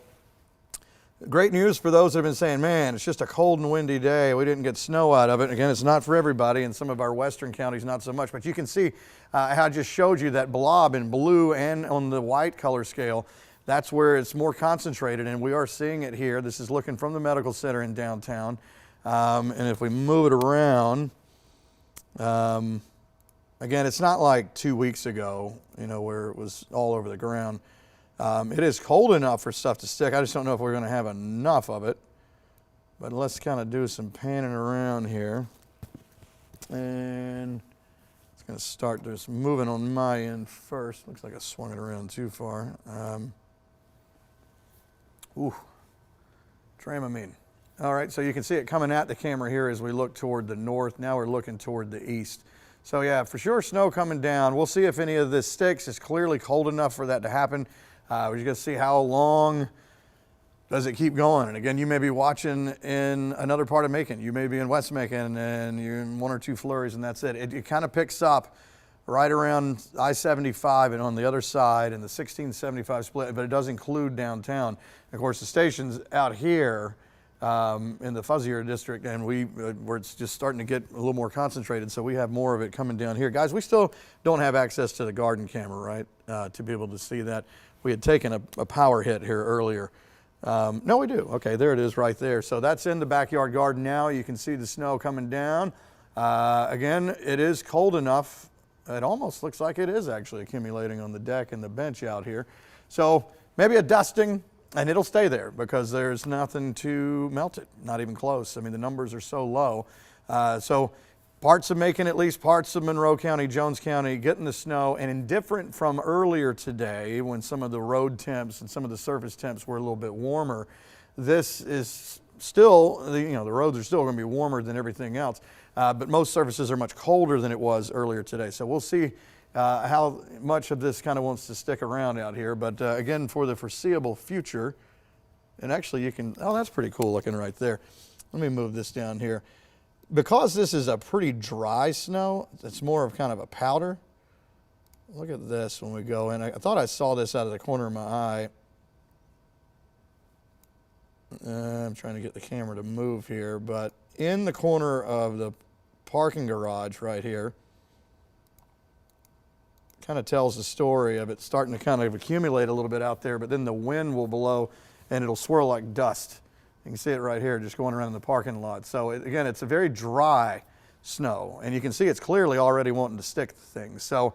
great news for those that have been saying, man, it's just a cold and windy day. We didn't get snow out of it. Again, it's not for everybody. In some of our western counties, not so much. But you can see how I just showed you that blob in blue and on the white color scale. That's where it's more concentrated, and we are seeing it here. This is looking from the medical center in downtown. And if we move it around, again, it's not like 2 weeks ago, you know, where it was all over the ground. It is cold enough for stuff to stick. I just don't know if we're going to have enough of it. But let's kind of do some panning around here. And it's going to start just moving on my end first. Looks like I swung it around too far. Dramamine. All right, so you can see it coming at the camera here as we look toward the north. Now we're looking toward the east. So yeah, for sure snow coming down. We'll see if any of this sticks. It's clearly cold enough for that to happen. We're just going to see how long does it keep going. And again, you may be watching in another part of Macon. You may be in West Macon and you're in 1 or 2 flurries and that's it. It kind of picks up right around I-75 and on the other side and the 1675 split, but it does include downtown. Of course, the stations out here in the fuzzier district, and where it's just starting to get a little more concentrated, so we have more of it coming down here. Guys, we still don't have access to the garden camera, right, to be able to see that. We had taken a power hit here earlier. No, we do. Okay, there it is right there. So that's in the backyard garden now. You can see the snow coming down. Again, it is cold enough. It almost looks like it is actually accumulating on the deck and the bench out here. So maybe a dusting, and it'll stay there because there's nothing to melt it, not even close. I mean, the numbers are so low. So parts of Macon, at least parts of Monroe County, Jones County, getting the snow, and indifferent from earlier today when some of the road temps and some of the surface temps were a little bit warmer. This is still, the roads are still going to be warmer than everything else, but most surfaces are much colder than it was earlier today. So we'll see how much of this kind of wants to stick around out here. But again, for the foreseeable future, and actually you can, oh, that's pretty cool looking right there. Let me move this down here. Because this is a pretty dry snow, it's more of kind of a powder. Look at this when we go in. I thought I saw this out of the corner of my eye. I'm trying to get the camera to move here, but in the corner of the parking garage right here, kind of tells the story of it starting to kind of accumulate a little bit out there, but then the wind will blow and it'll swirl like dust. You can see it right here just going around the parking lot. So again, it's a very dry snow, and you can see it's clearly already wanting to stick to things. So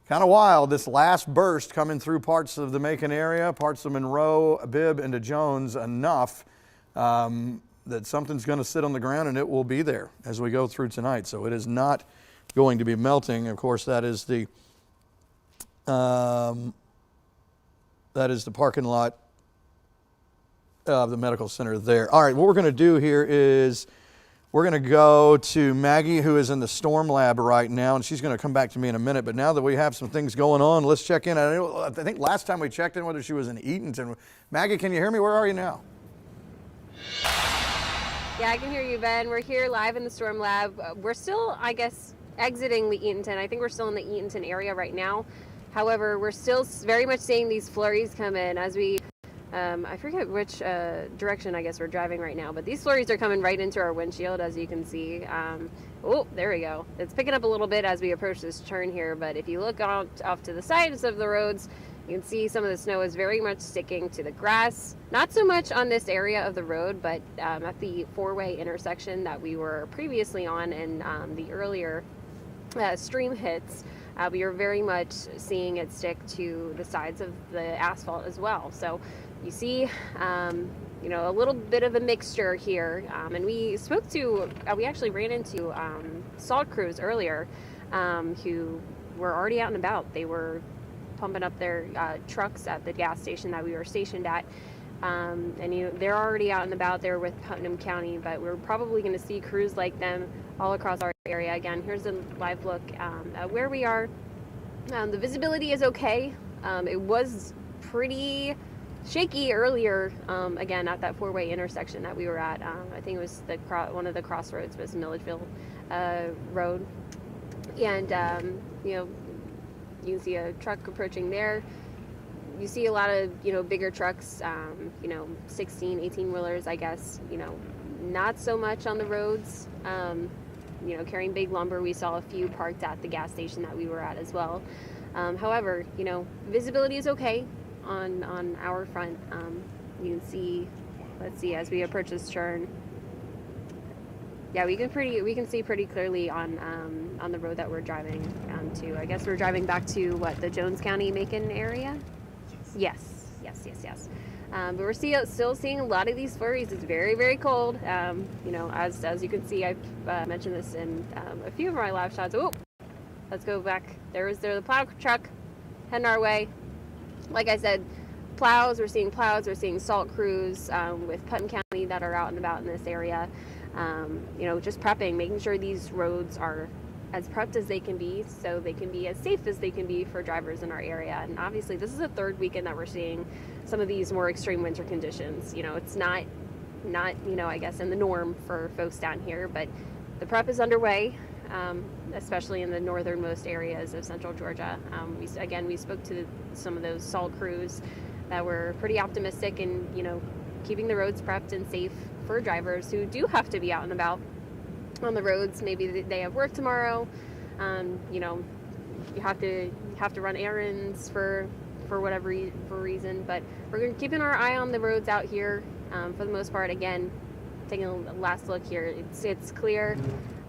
kind of wild, this last burst coming through parts of the Macon area, parts of Monroe, Bibb, into Jones, enough that something's going to sit on the ground, and it will be there as we go through tonight. So it is not going to be melting. Of course, that is the parking lot of the medical center there. All right, what we're going to do here is we're going to go to Maggie, who is in the storm lab right now, and she's going to come back to me in a minute. But now that we have some things going on, let's check in. I think last time we checked in whether she was in Eatonton. Maggie, can you hear me? Where are you now? Yeah, I can hear you, Ben. We're here live in the storm lab. We're still, I guess, exiting the Eatonton. I think we're still in the Eatonton area right now. However, we're still very much seeing these flurries come in as we I forget which direction I guess we're driving right now, but these flurries are coming right into our windshield, as you can see. Oh, there we go. It's picking up a little bit as we approach this turn here, but if you look off to the sides of the roads, you can see some of the snow is very much sticking to the grass. Not so much on this area of the road, but at the four-way intersection that we were previously on and the earlier stream hits, we are very much seeing it stick to the sides of the asphalt as well. So you see, a little bit of a mixture here. And we actually ran into salt crews earlier who were already out and about. They were pumping up their trucks at the gas station that we were stationed at. And they're already out and about there with Putnam County, but we're probably going to see crews like them all across our area. Again, here's a live look at where we are. The visibility is okay. It was pretty shaky earlier, again, at that four-way intersection that we were at. I think it was one of the crossroads was Milledgeville Road. And, you can see a truck approaching there. You see a lot of, bigger trucks, 16, 18-wheelers, I guess, not so much on the roads, carrying big lumber. We saw a few parked at the gas station that we were at as well. However, visibility is okay on our front. You can see, let's see, as we approach this turn, yeah, we can see pretty clearly on the road that we're driving to. I guess we're driving back to the Jones County Macon area. Yes. But we're still seeing a lot of these flurries. It's very, very cold. As you can see, I've mentioned this in a few of my live shots. Oh, let's go back. There's the plow truck heading our way. Like I said, plows. We're seeing salt crews with Putnam County that are out and about in this area. Just prepping, making sure these roads are as prepped as they can be, so they can be as safe as they can be for drivers in our area. And obviously, this is the third weekend that we're seeing some of these more extreme winter conditions. It's not I guess in the norm for folks down here, but the prep is underway, especially in the northernmost areas of central Georgia. We spoke to some of those salt crews that were pretty optimistic in keeping the roads prepped and safe for drivers who do have to be out and about on the roads. Maybe they have work tomorrow. You know, you have to run errands for whatever reason. But we're keeping our eye on the roads out here for the most part. Again, taking a last look here, it's clear.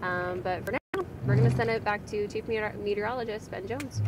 But for now, we're going to send it back to Chief Meteorologist Ben Jones.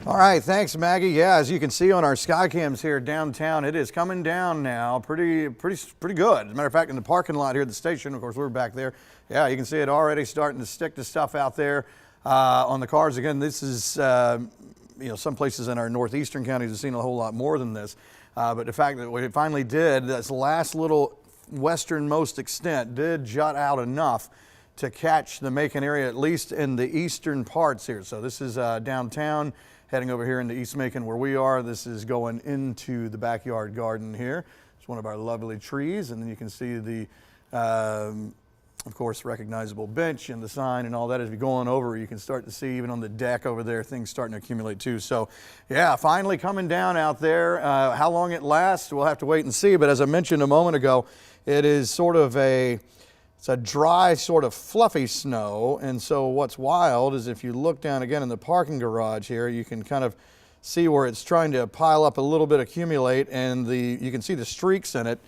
All right, thanks, Maggie. Yeah, as you can see on our sky cams here downtown, it is coming down now pretty good. As a matter of fact, in the parking lot here at the station, of course, we're back there. Yeah, you can see it already starting to stick to stuff out there on the cars. Again, this is, you know, some places in our northeastern counties have seen a whole lot more than this. But the fact that we finally did, this last little westernmost extent did jut out enough to catch the Macon area, at least in the eastern parts here. So this is downtown, heading over here into East Macon where we are. This is going into the backyard garden here. It's one of our lovely trees, and then you can see the, of course, recognizable bench and the sign and all that. As we go on over, you can start to see even on the deck over there, things starting to accumulate too. So yeah, finally coming down out there. How long it lasts, we'll have to wait and see. But as I mentioned a moment ago, it is sort of it's a dry, sort of fluffy snow. And so what's wild is if you look down again in the parking garage here, you can kind of see where it's trying to pile up a little bit, accumulate, and you can see the streaks in it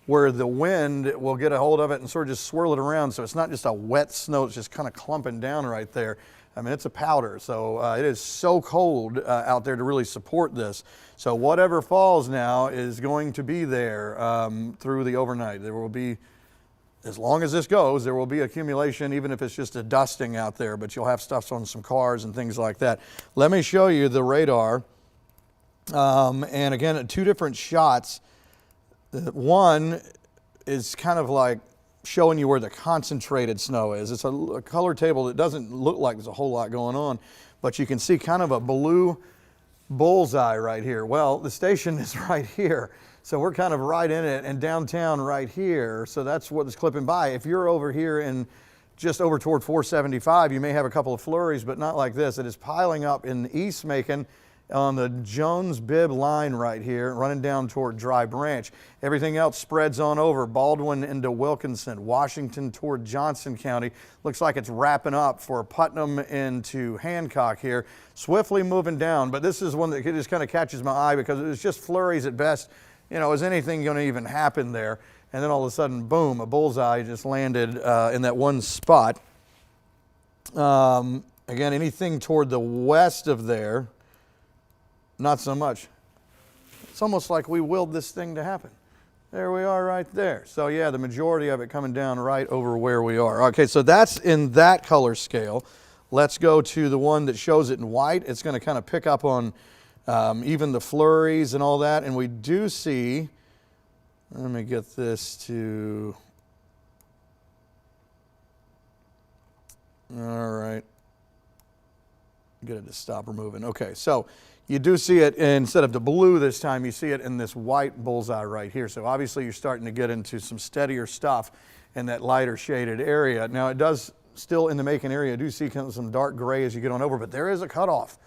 where the wind will get a hold of it and sort of just swirl it around. So it's not just a wet snow, it's just kind of clumping down right there. I mean, it's a powder. So it is so cold out there to really support this. So whatever falls now is going to be there through the overnight. There will be, as long as this goes, there will be accumulation, even if it's just a dusting out there, but you'll have stuff on some cars and things like that. Let me show you the radar. And again, two different shots. One is kind of like showing you where the concentrated snow is. It's a color table that doesn't look like there's a whole lot going on, but you can see kind of a blue bullseye right here. Well, the station is right here. So we're kind of right in it, and downtown right here. So that's what is clipping by. If you're over here in just over toward 475, you may have a couple of flurries, but not like this. It is piling up in East Macon on the Jones-Bibb line right here, running down toward Dry Branch. Everything else spreads on over. Baldwin into Wilkinson, Washington toward Johnson County. Looks like it's wrapping up for Putnam into Hancock here. Swiftly moving down, but this is one that just kind of catches my eye because it was just flurries at best. You know, is anything going to even happen there? And then all of a sudden, boom, a bullseye just landed in that one spot. Again, anything toward the west of there, not so much. It's almost like we willed this thing to happen. There we are right there. So yeah, the majority of it coming down right over where we are. Okay, so that's in that color scale. Let's go to the one that shows it in white. It's going to kind of pick up on even the flurries and all that. And we do see, let me get this to, all right, get it to stop moving. Okay, so you do see it, instead of the blue this time, you see it in this white bullseye right here. So obviously you're starting to get into some steadier stuff in that lighter shaded area. Now it does still in the Macon area, do see kind of some dark gray as you get on over, but there is a cutoff.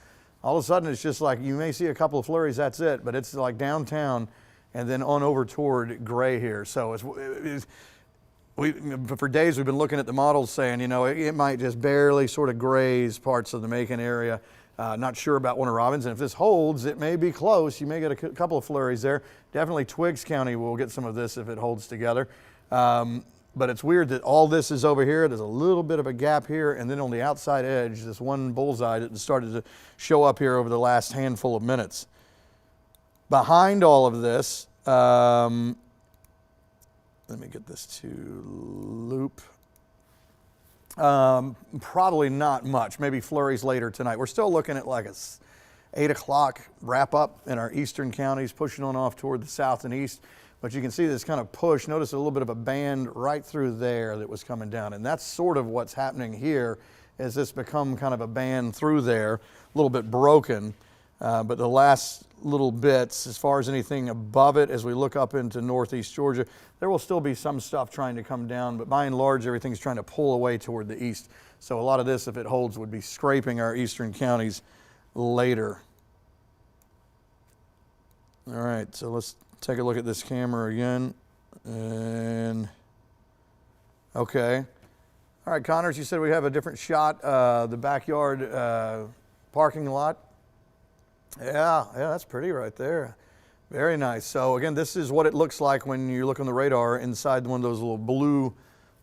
All of a sudden, it's just like you may see a couple of flurries, that's it, but it's like downtown and then on over toward gray here. So for days we've been looking at the models saying, you know, it might just barely sort of graze parts of the Macon area. Not sure about Warner Robins, and if this holds, it may be close. You may get a couple of flurries there. Definitely Twiggs County will get some of this if it holds together. But it's weird that all this is over here. There's a little bit of a gap here, and then on the outside edge, this one bullseye that started to show up here over the last handful of minutes. Behind all of this, let me get this to loop. Probably not much, maybe flurries later tonight. We're still looking at like a 8 o'clock wrap up in our eastern counties, pushing on off toward the south and east. But you can see this kind of push. Notice a little bit of a band right through there that was coming down. And that's sort of what's happening here, is this become kind of a band through there, a little bit broken. But the last little bits, as far as anything above it, as we look up into northeast Georgia, there will still be some stuff trying to come down. But by and large, everything's trying to pull away toward the east. So a lot of this, if it holds, would be scraping our eastern counties later. All right, so let's take a look at this camera again. And Okay. All right, Connors, you said we have a different shot, the backyard parking lot. Yeah, that's pretty right there. Very nice. So again, this is what it looks like when you look on the radar inside one of those little blue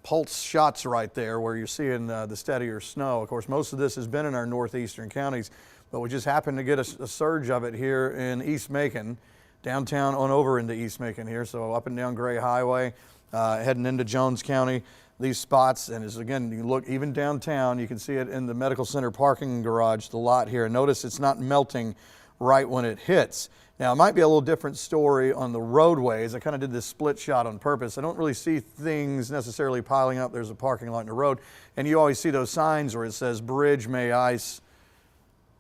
pulse shots right there where you're seeing the steadier snow. Of course, most of this has been in our northeastern counties, but we just happened to get a surge of it here in East Macon, downtown on over into East Macon here. So up and down Gray Highway, heading into Jones County. These spots, and as again, you look even downtown, you can see it in the medical center parking garage, the lot here. And notice it's not melting right when it hits. Now, it might be a little different story on the roadways. I kind of did this split shot on purpose. I don't really see things necessarily piling up. There's a parking lot in the road, and you always see those signs where it says bridge may ice,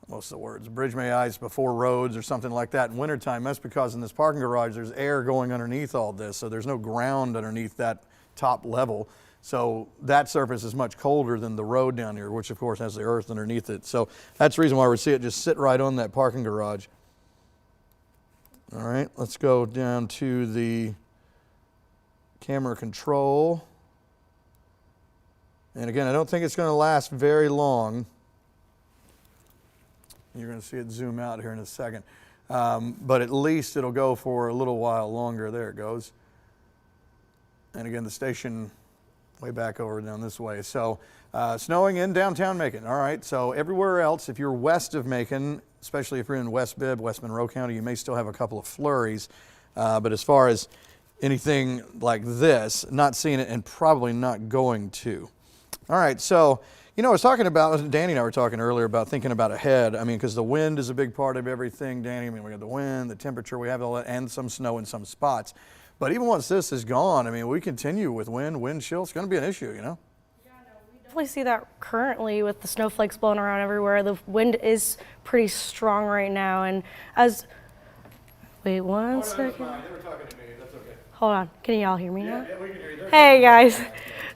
most of the words, bridge may ice before roads or something like that in wintertime. That's because in this parking garage, there's air going underneath all this, so there's no ground underneath that top level. So that surface is much colder than the road down here, which of course has the earth underneath it. So that's the reason why we see it just sit right on that parking garage. All right, let's go down to the camera control. And again, I don't think it's going to last very long. You're going to see it zoom out here in a second. But at least it'll go for a little while longer. There it goes. And again, the station way back over down this way. So snowing in downtown Macon. All right, so everywhere else, if you're west of Macon, especially if you're in West Bibb, West Monroe County, you may still have a couple of flurries. But as far as anything like this, not seeing it and probably not going to. All right, so, you know, I was talking about, Danny and I were talking earlier about thinking about ahead. I mean, because the wind is a big part of everything, Danny. I mean, we have the wind, the temperature, we have all that, and some snow in some spots. But even once this is gone, I mean, we continue with wind chill. It's going to be an issue, you know? Definitely see that currently with the snowflakes blowing around everywhere. The wind is pretty strong right now. And as, wait one second. They were talking to me. That's okay. Hold on. Can y'all hear me now? Yeah, we can hear you. Hey guys.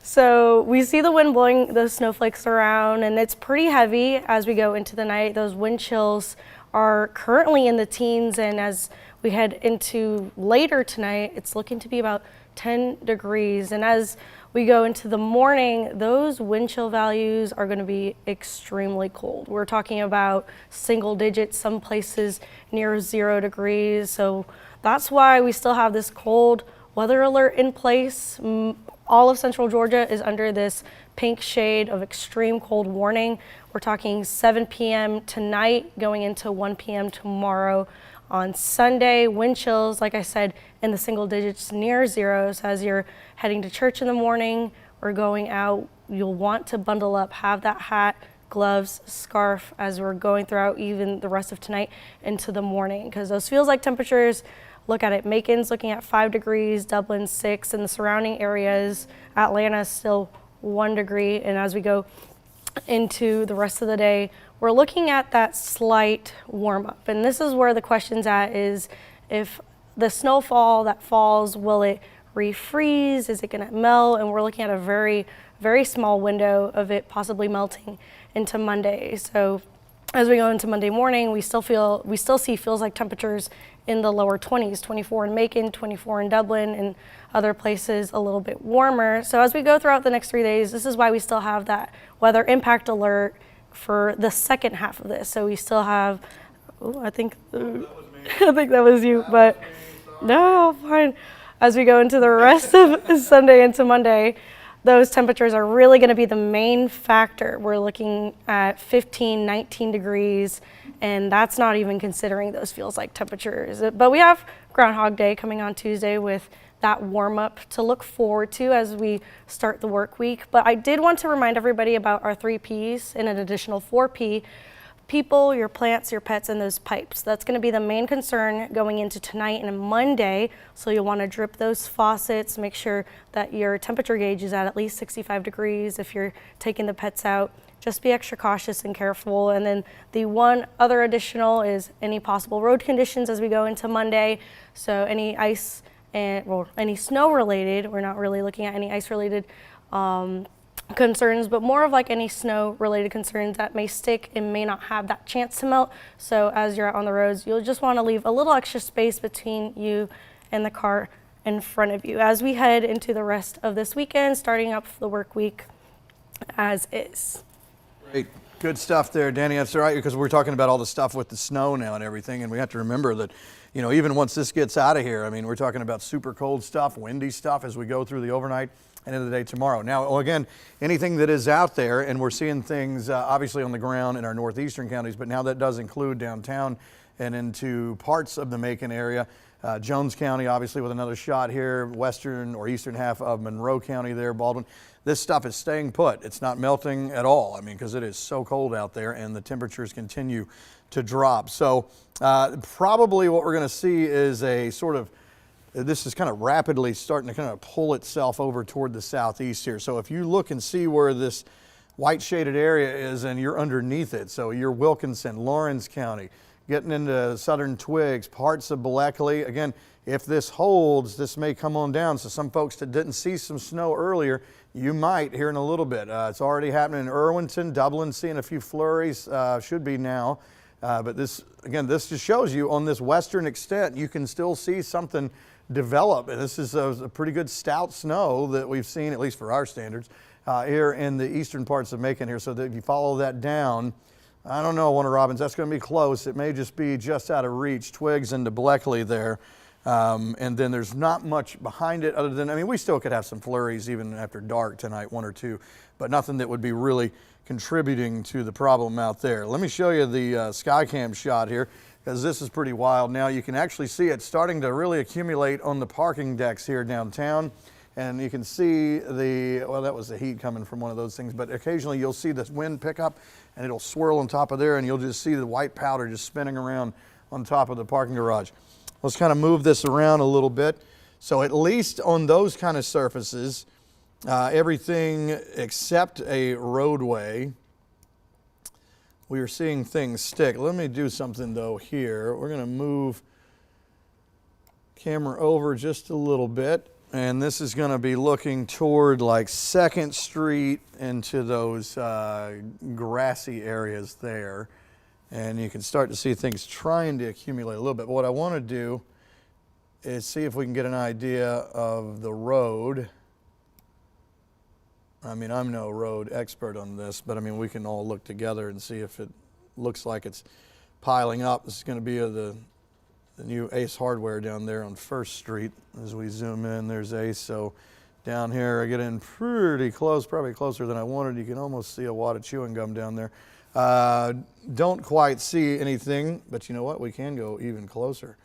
So we see the wind blowing those snowflakes around, and it's pretty heavy as we go into the night. Those wind chills are currently in the teens, and as we head into later tonight, it's looking to be about 10 degrees. And as we go into the morning, those wind chill values are going to be extremely cold. We're talking about single digits, some places near 0 degrees. So that's why we still have this cold weather alert in place. All of central Georgia is under this pink shade of extreme cold warning. We're talking 7 p.m. tonight going into 1 p.m. tomorrow. On Sunday, wind chills, like I said, in the single digits near zeros. As you're heading to church in the morning or going out, you'll want to bundle up, have that hat, gloves, scarf as we're going throughout even the rest of tonight into the morning, because those feels like temperatures, look at it, Macon's looking at 5 degrees, Dublin 6, and the surrounding areas, Atlanta is still 1 degree, and as we go into the rest of the day, we're looking at that slight warm up. And this is where the question's at, is if the snowfall that falls, will it refreeze? Is it going to melt? And we're looking at a very, very small window of it possibly melting into Monday. So as we go into Monday morning, we still see feels like temperatures in the lower 20s, 24 in Macon, 24 in Dublin, and other places a little bit warmer. So as we go throughout the next 3 days, this is why we still have that weather impact alert for the second half of this. So we still have, I think that was you, but no, fine. As we go into the rest of Sunday into Monday, those temperatures are really going to be the main factor. We're looking at 15, 19 degrees, and that's not even considering those feels like temperatures. But we have Groundhog Day coming on Tuesday with that warm up to look forward to as we start the work week. But I did want to remind everybody about our 3 Ps and an additional 4 P. People, your plants, your pets, and those pipes. That's going to be the main concern going into tonight and Monday. So you'll want to drip those faucets, make sure that your temperature gauge is at least 65 degrees if you're taking the pets out. Just be extra cautious and careful. And then the one other additional is any possible road conditions as we go into Monday. So any ice or any snow related, we're not really looking at any ice related concerns, but more of like any snow related concerns that may stick and may not have that chance to melt. So as you're out on the roads, you'll just want to leave a little extra space between you and the car in front of you as we head into the rest of this weekend, starting up the work week as is. Great. Good stuff there, Danny. That's right, because we're talking about all the stuff with the snow now and everything, and we have to remember that, you know, even once this gets out of here, I mean, we're talking about super cold stuff, windy stuff as we go through the overnight and into the day tomorrow. Now, again, anything that is out there, and we're seeing things obviously on the ground in our northeastern counties, but now that does include downtown and into parts of the Macon area. Jones County, obviously, with another shot here, western or eastern half of Monroe County there, Baldwin. This stuff is staying put. It's not melting at all. I mean, because it is so cold out there and the temperatures continue to drop. So probably what we're going to see is a sort of, this is kind of rapidly starting to kind of pull itself over toward the southeast here. So if you look and see where this white shaded area is and you're underneath it, so you're Wilkinson, Lawrence County, getting into southern Twiggs, parts of Bleckley. Again, if this holds, this may come on down. So some folks that didn't see some snow earlier, you might here in a little bit. It's already happening in Irwinton, Dublin, seeing a few flurries, should be now. But this, again, this just shows you on this western extent, you can still see something develop. And this is a pretty good stout snow that we've seen, at least for our standards, here in the eastern parts of Macon here. So that if you follow that down, I don't know, Warner Robbins, that's going to be close. It may just be just out of reach, Twiggs into Bleckley there. And then there's not much behind it other than, I mean, we still could have some flurries even after dark tonight, 1 or 2, but nothing that would be really contributing to the problem out there. Let me show you the Skycam shot here, because this is pretty wild. Now you can actually see it starting to really accumulate on the parking decks here downtown. And you can see the, well, that was the heat coming from one of those things, but occasionally you'll see this wind pick up and it'll swirl on top of there and you'll just see the white powder just spinning around on top of the parking garage. Let's kind of move this around a little bit. So at least on those kind of surfaces, everything except a roadway, we are seeing things stick. Let me do something though here. We're going to move camera over just a little bit. And this is going to be looking toward like 2nd Street into those grassy areas there. And you can start to see things trying to accumulate a little bit. But what I want to do is see if we can get an idea of the road. I mean, I'm no road expert on this, but I mean, we can all look together and see if it looks like it's piling up. This is going to be the new Ace Hardware down there on 1st Street. As we zoom in, there's Ace. So down here, I get in pretty close, probably closer than I wanted. You can almost see a wad of chewing gum down there. Don't quite see anything, but you know what? We can go even closer.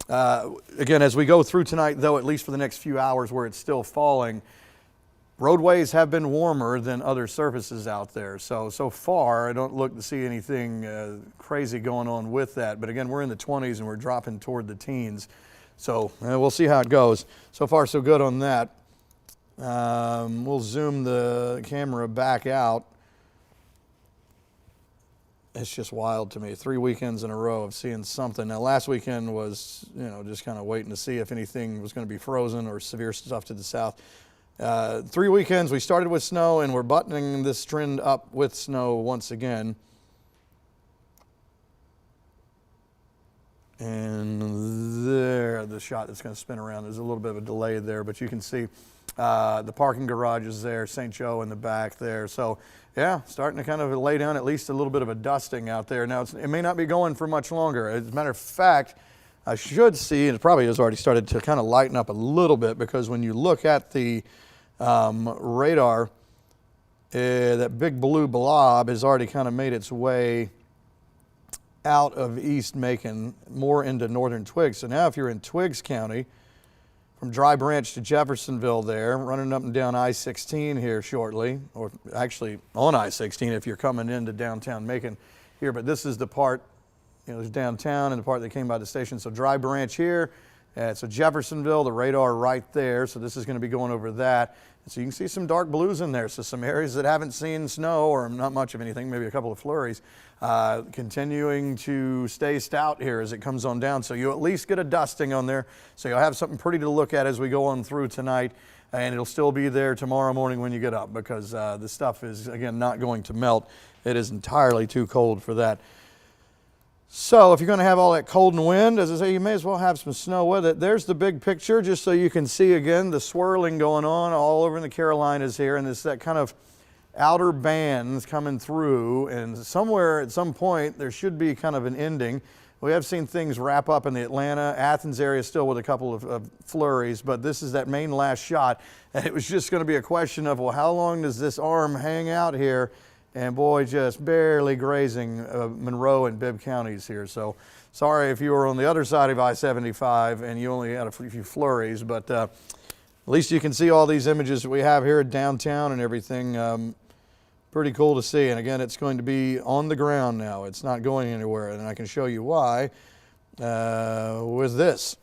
Again, as we go through tonight, though, at least for the next few hours where it's still falling, roadways have been warmer than other surfaces out there. So far, I don't look to see anything crazy going on with that. But again, we're in the 20s and we're dropping toward the teens. So we'll see how it goes. So far, so good on that. We'll zoom the camera back out. It's just wild to me. 3 weekends in a row of seeing something. Now, last weekend was, you know, just kind of waiting to see if anything was going to be frozen or severe stuff to the south. 3 weekends, we started with snow, and we're buttoning this trend up with snow once again. And there, the shot that's going to spin around. There's a little bit of a delay there, but you can see the parking garage is there, St. Joe in the back there. So, yeah, starting to kind of lay down at least a little bit of a dusting out there. Now, it may not be going for much longer. As a matter of fact, I should see, and it probably has already started to kind of lighten up a little bit, because when you look at the radar, that big blue blob has already kind of made its way out of East Macon, more into northern Twiggs. So now if you're in Twiggs County, from Dry Branch to Jeffersonville there, running up and down I-16 here shortly, or actually on I-16 if you're coming into downtown Macon here. But this is the part, you know, there's downtown and the part that came by the station. So Dry Branch here, so Jeffersonville, the radar right there. So this is going to be going over that. And so you can see some dark blues in there. So some areas that haven't seen snow or not much of anything, maybe a couple of flurries, continuing to stay stout here as it comes on down. So you at least get a dusting on there. So you'll have something pretty to look at as we go on through tonight. And it'll still be there tomorrow morning when you get up, because the stuff is, again, not going to melt. It is entirely too cold for that. So if you're going to have all that cold and wind, as I say, you may as well have some snow with it. There's the big picture, just so you can see again the swirling going on all over in the Carolinas here, and that kind of outer bands coming through, and somewhere at some point there should be kind of an ending. We have seen things wrap up in the Atlanta, Athens area still with a couple of flurries, but this is that main last shot, and it was just going to be a question of, well, how long does this arm hang out here? And boy, just barely grazing Monroe and Bibb counties here. So sorry if you were on the other side of I-75 and you only had a few flurries, but at least you can see all these images that we have here at downtown and everything. Pretty cool to see. And again, it's going to be on the ground now. It's not going anywhere. And I can show you why with this.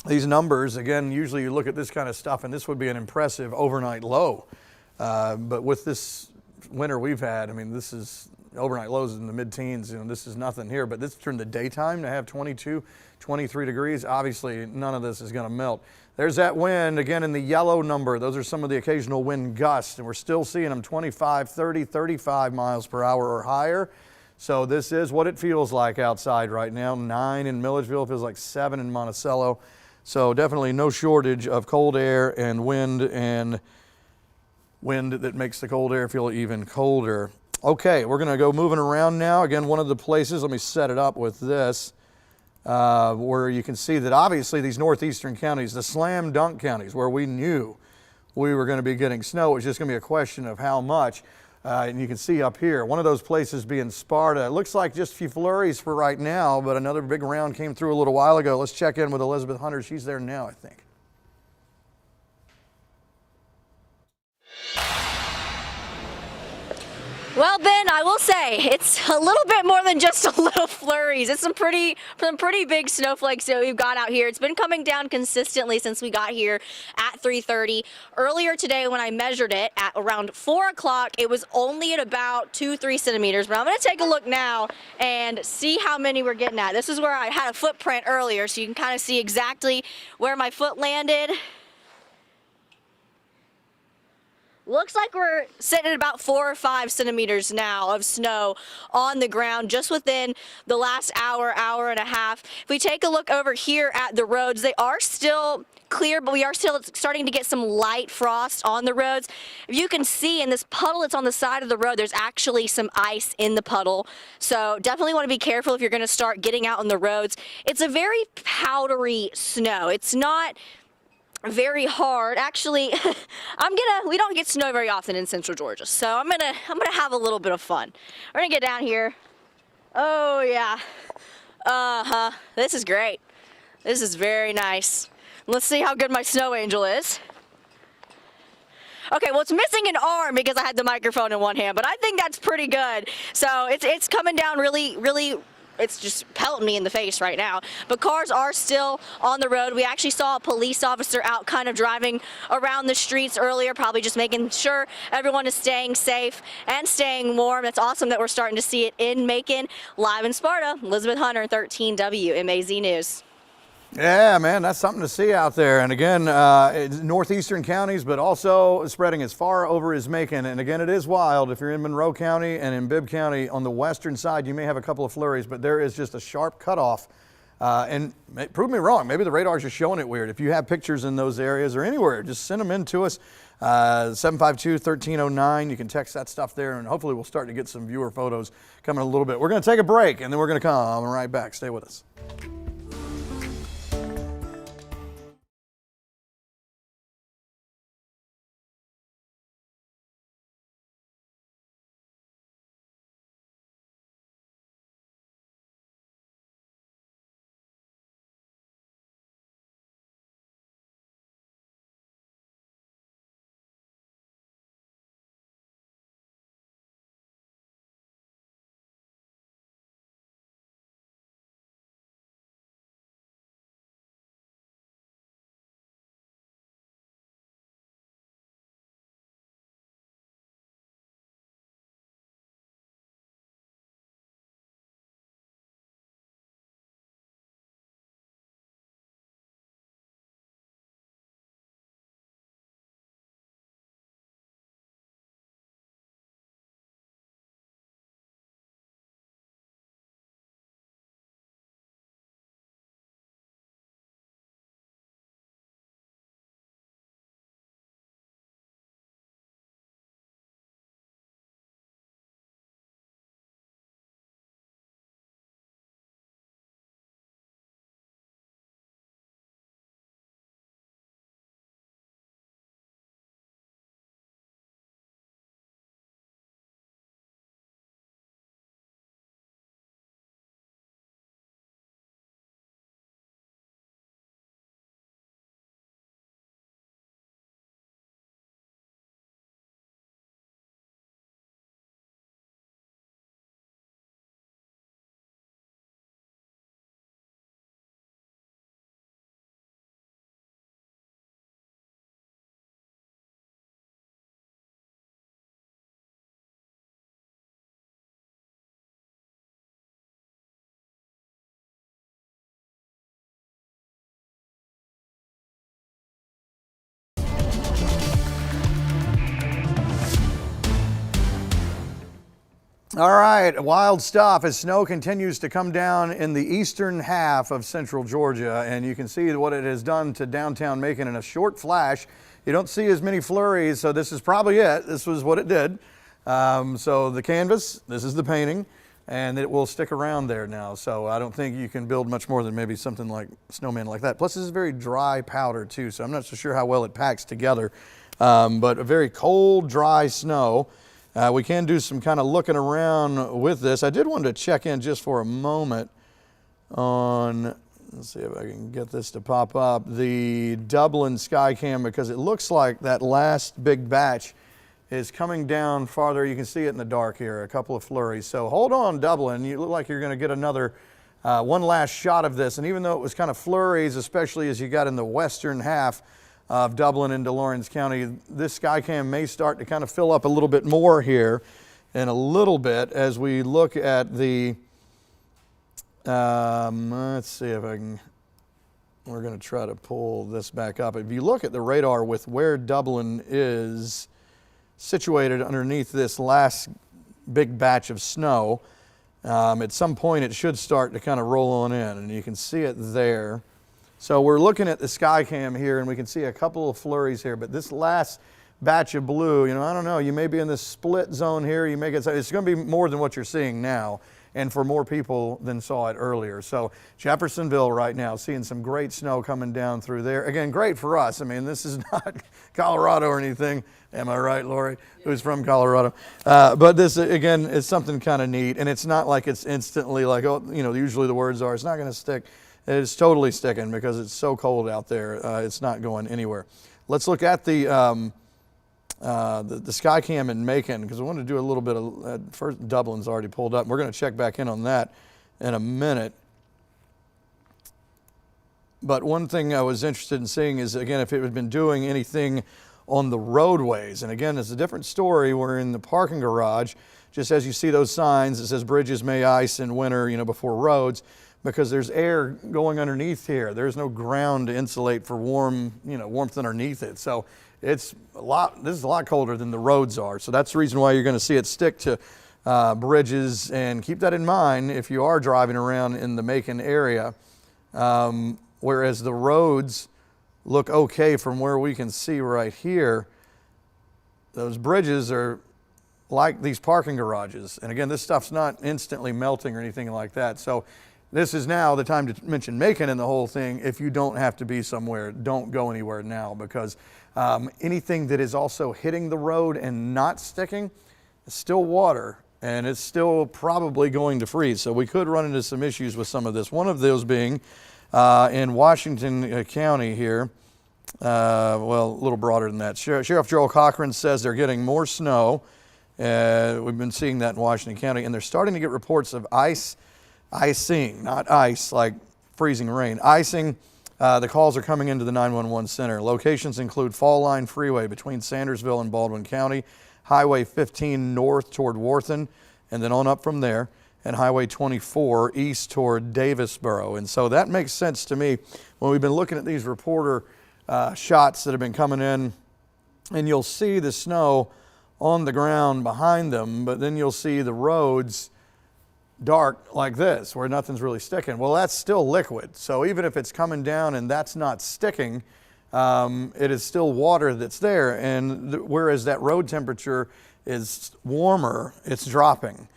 These numbers, again, usually you look at this kind of stuff and this would be an impressive overnight low. But with this winter we've had, I mean, this is overnight lows in the mid-teens. You know, this is nothing here, but this during the daytime to have 22, 23 degrees, obviously none of this is going to melt. There's that wind again in the yellow number. Those are some of the occasional wind gusts, and we're still seeing them 25, 30, 35 miles per hour or higher. So this is what it feels like outside right now. 9 in Milledgeville, feels like 7 in Monticello. So definitely no shortage of cold air and wind that makes the cold air feel even colder. Okay, we're going to go moving around now. Again, one of the places, let me set it up with this, where you can see that obviously these northeastern counties, the slam dunk counties, where we knew we were going to be getting snow, it was just going to be a question of how much. And you can see up here, one of those places being Sparta. It looks like just a few flurries for right now, but another big round came through a little while ago. Let's check in with Elizabeth Hunter. She's there now, I think. Well, Ben, I will say it's a little bit more than just a little flurries. It's some pretty big snowflakes that we've got out here. It's been coming down consistently since we got here at 3:30. Earlier today when I measured it at around 4 o'clock, it was only at about 2-3 centimeters. But I'm going to take a look now and see how many we're getting at. This is where I had a footprint earlier, so you can kind of see exactly where my foot landed. Looks like we're sitting at about 4 or 5 centimeters now of snow on the ground just within the last hour, hour and a half. If we take a look over here at the roads, they are still clear, but we are still starting to get some light frost on the roads. If you can see in this puddle that's on the side of the road, there's actually some ice in the puddle. So definitely want to be careful if you're going to start getting out on the roads. It's a very powdery snow. It's not very hard. Actually, we don't get snow very often in central Georgia, so I'm gonna have a little bit of fun. We're gonna get down here. Oh yeah. This is great. This is very nice. Let's see how good my snow angel is. Okay, well, it's missing an arm because I had the microphone in one hand, but I think that's pretty good. So it's coming down really it's just pelting me in the face right now. But cars are still on the road. We actually saw a police officer out kind of driving around the streets earlier, probably just making sure everyone is staying safe and staying warm. That's awesome that we're starting to see it in Macon. Live in Sparta, Elizabeth Hunter, 13 WMAZ News. Yeah, man, that's something to see out there. And again, northeastern counties, but also spreading as far over as Macon. And again, it is wild. If you're in Monroe County and in Bibb County on the western side, you may have a couple of flurries, but there is just a sharp cutoff. And prove me wrong, maybe the radar's just showing it weird. If you have pictures in those areas or anywhere, just send them in to us. 752-1309. You can text that stuff there, and hopefully we'll start to get some viewer photos coming a little bit. We're going to take a break, and then we're going to come right back. Stay with us. All right, wild stuff as snow continues to come down in the eastern half of central Georgia, and you can see what it has done to downtown Macon in a short flash. You don't see as many flurries, so this is probably it. This was what it did. So the canvas, this is the painting, and it will stick around there now. So I don't think you can build much more than maybe something like snowman like that. Plus, this is very dry powder too, so I'm not so sure how well it packs together. But a very cold, dry snow. We can do some kind of looking around with this. I did want to check in just for a moment on, let's see if I can get this to pop up, the Dublin Skycam, because it looks like that last big batch is coming down farther. You can see it in the dark here, a couple of flurries. So hold on, Dublin. You look like you're going to get another one last shot of this. And even though it was kind of flurries, especially as you got in the western half of Dublin into Lawrence County, this Skycam may start to kind of fill up a little bit more here in a little bit as we look at the, let's see if I can, we're going to try to pull this back up. If you look at the radar with where Dublin is situated underneath this last big batch of snow, at some point it should start to kind of roll on in, and you can see it there. So we're looking at the Skycam here, and we can see a couple of flurries here, but this last batch of blue, you know, I don't know, you may be in this split zone here, you may get, it's going to be more than what you're seeing now, and for more people than saw it earlier. So Jeffersonville right now, seeing some great snow coming down through there. Again, great for us. I mean, this is not Colorado or anything. Am I right, Lori, who's from Colorado? But this, again, is something kind of neat, and it's not like it's instantly like, oh, you know, usually the words are, it's not going to stick. It's totally sticking because it's so cold out there. It's not going anywhere. Let's look at the Skycam in Macon, because I want to do a little bit of, first Dublin's already pulled up. We're going to check back in on that in a minute. But one thing I was interested in seeing is, again, if it had been doing anything on the roadways. And again, it's a different story. We're in the parking garage. Just as you see those signs, it says bridges may ice in winter, you know, before roads, because there's air going underneath here. There's no ground to insulate for warm, you know, warmth underneath it. So it's a lot, this is a lot colder than the roads are. So that's the reason why you're going to see it stick to bridges, and keep that in mind if you are driving around in the Macon area. Whereas the roads look okay from where we can see right here, those bridges are like these parking garages. And again, this stuff's not instantly melting or anything like that. So this is now the time to mention Macon in the whole thing. If you don't have to be somewhere, don't go anywhere now, because anything that is also hitting the road and not sticking is still water, and it's still probably going to freeze. So we could run into some issues with some of this. One of those being in Washington County here, well, a little broader than that. Sheriff Joel Cochran says they're getting more snow. We've been seeing that in Washington County, and they're starting to get reports of icing, not ice like freezing rain. Icing, the calls are coming into the 911 center. Locations include Fall Line Freeway between Sandersville and Baldwin County, Highway 15 north toward Worthen, and then on up from there, and Highway 24 east toward Davisboro. And so that makes sense to me when we've been looking at these reporter shots that have been coming in, and you'll see the snow on the ground behind them, but then you'll see the roads dark like this, where nothing's really sticking. Well, that's still liquid. So even if it's coming down and that's not sticking, it is still water that's there. And whereas that road temperature is warmer, it's dropping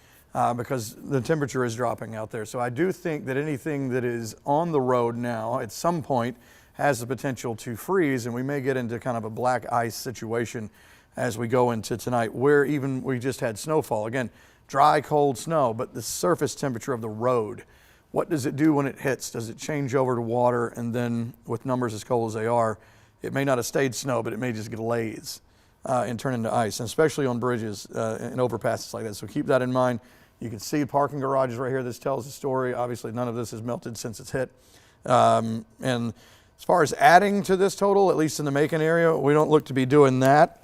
because the temperature is dropping out there. So I do think that anything that is on the road now at some point has the potential to freeze, and we may get into kind of a black ice situation as we go into tonight, where even we just had snowfall. Again, dry, cold snow, but the surface temperature of the road, what does it do when it hits? Does it change over to water? And then with numbers as cold as they are, it may not have stayed snow, but it may just glaze and turn into ice, and especially on bridges and overpasses like that. So keep that in mind. You can see parking garages right here. This tells the story. Obviously, none of this has melted since it's hit. And as far as adding to this total, at least in the Macon area, we don't look to be doing that,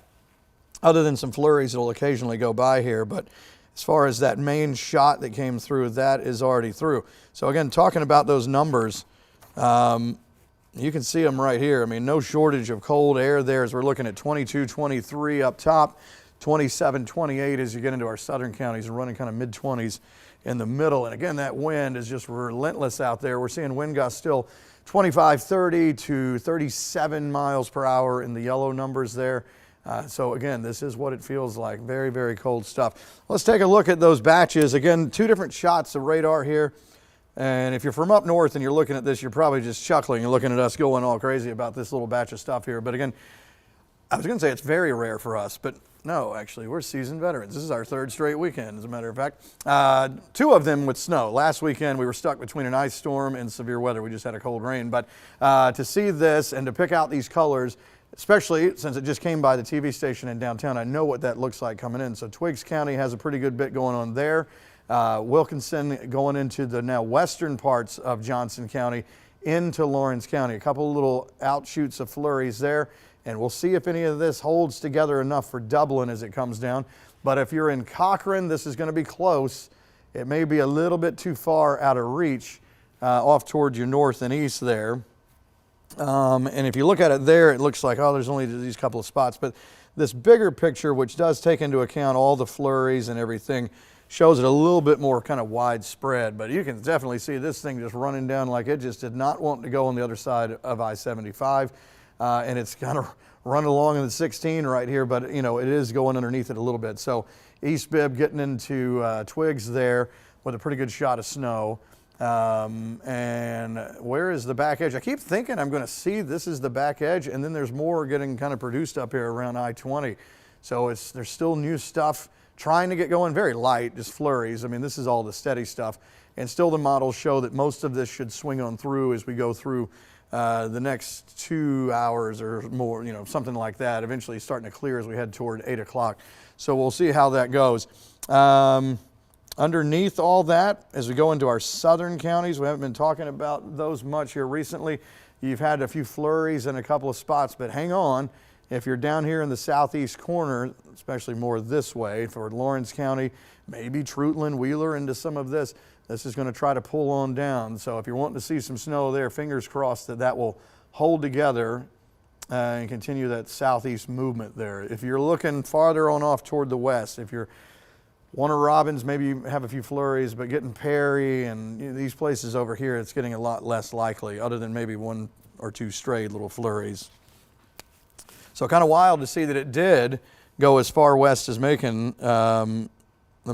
other than some flurries that will occasionally go by here. But as far as that main shot that came through, that is already through. So again, talking about those numbers, you can see them right here. I mean, no shortage of cold air there as we're looking at 22, 23 up top, 27, 28 as you get into our southern counties, and running kind of mid-20s in the middle. And again, that wind is just relentless out there. We're seeing wind gusts still 25, 30 to 37 miles per hour in the yellow numbers there. So again, this is what it feels like. Very, very cold stuff. Let's take a look at those batches. Again, two different shots of radar here. And if you're from up north and you're looking at this, you're probably just chuckling and looking at us going all crazy about this little batch of stuff here. But again, I was going to say it's very rare for us, but no, actually, we're seasoned veterans. This is our third straight weekend, as a matter of fact. Two of them with snow. Last weekend, we were stuck between an ice storm and severe weather. We just had a cold rain. But to see this and to pick out these colors, especially since it just came by the TV station in downtown, I know what that looks like coming in. So Twiggs County has a pretty good bit going on there. Wilkinson going into the now western parts of Johnson County into Lawrence County. A couple of little outshoots of flurries there. And we'll see if any of this holds together enough for Dublin as it comes down. But if you're in Cochrane, this is going to be close. It may be a little bit too far out of reach off towards your north and east there. And if you look at it there, it looks like, oh, there's only these couple of spots. But this bigger picture, which does take into account all the flurries and everything, shows it a little bit more kind of widespread. But you can definitely see this thing just running down like it just did not want to go on the other side of I-75. And it's kind of run along in the 16 right here, but you know, it is going underneath it a little bit. So East Bibb getting into Twiggs there with a pretty good shot of snow. And where is the back edge? I keep thinking I'm going to see this is the back edge, and then there's more getting kind of produced up here around I-20. So there's still new stuff trying to get going, very light, just flurries. I mean, this is all the steady stuff. And still the models show that most of this should swing on through as we go through the next 2 hours or more, you know, something like that. Eventually starting to clear as we head toward 8 o'clock. So we'll see how that goes. Underneath all that, as we go into our southern counties, we haven't been talking about those much here recently. You've had a few flurries in a couple of spots, but hang on. If you're down here in the southeast corner, especially more this way for Lawrence County, maybe Trutland, Wheeler into some of this, this is going to try to pull on down. So if you're wanting to see some snow there, fingers crossed that that will hold together and continue that southeast movement there. If you're looking farther on off toward the west, if you're Warner Robins, maybe you have a few flurries, but getting Perry and these places over here, it's getting a lot less likely, other than maybe one or two stray little flurries. So kind of wild to see that it did go as far west as Macon. The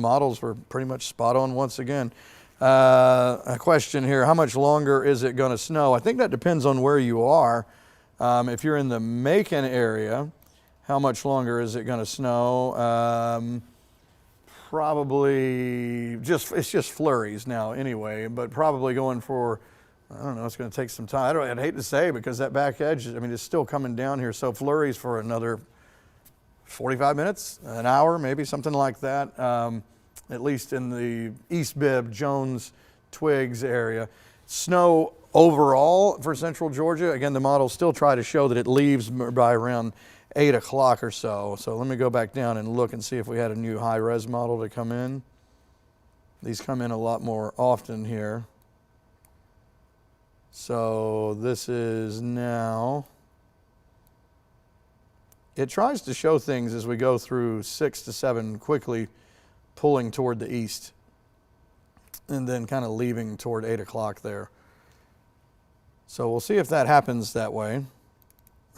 models were pretty much spot on once again. A question here, how much longer is it going to snow? I think that depends on where you are. If you're in the Macon area, how much longer is it going to snow? Probably it's just flurries now anyway, but probably going for, I don't know, it's going to take some time. I'd hate to say, because that back edge, I mean, it's still coming down here. So flurries for another 45 minutes, an hour, maybe something like that. At least in the East Bibb, Jones, Twiggs area. Snow overall for central Georgia. Again, the models still try to show that it leaves by around 8 o'clock or so. So let me go back down and look and see if we had a new high-res model to come in. These come in a lot more often here. So this is now, it tries to show things as we go through 6 to 7 quickly, pulling toward the east and then kind of leaving toward 8 o'clock there. So we'll see if that happens that way.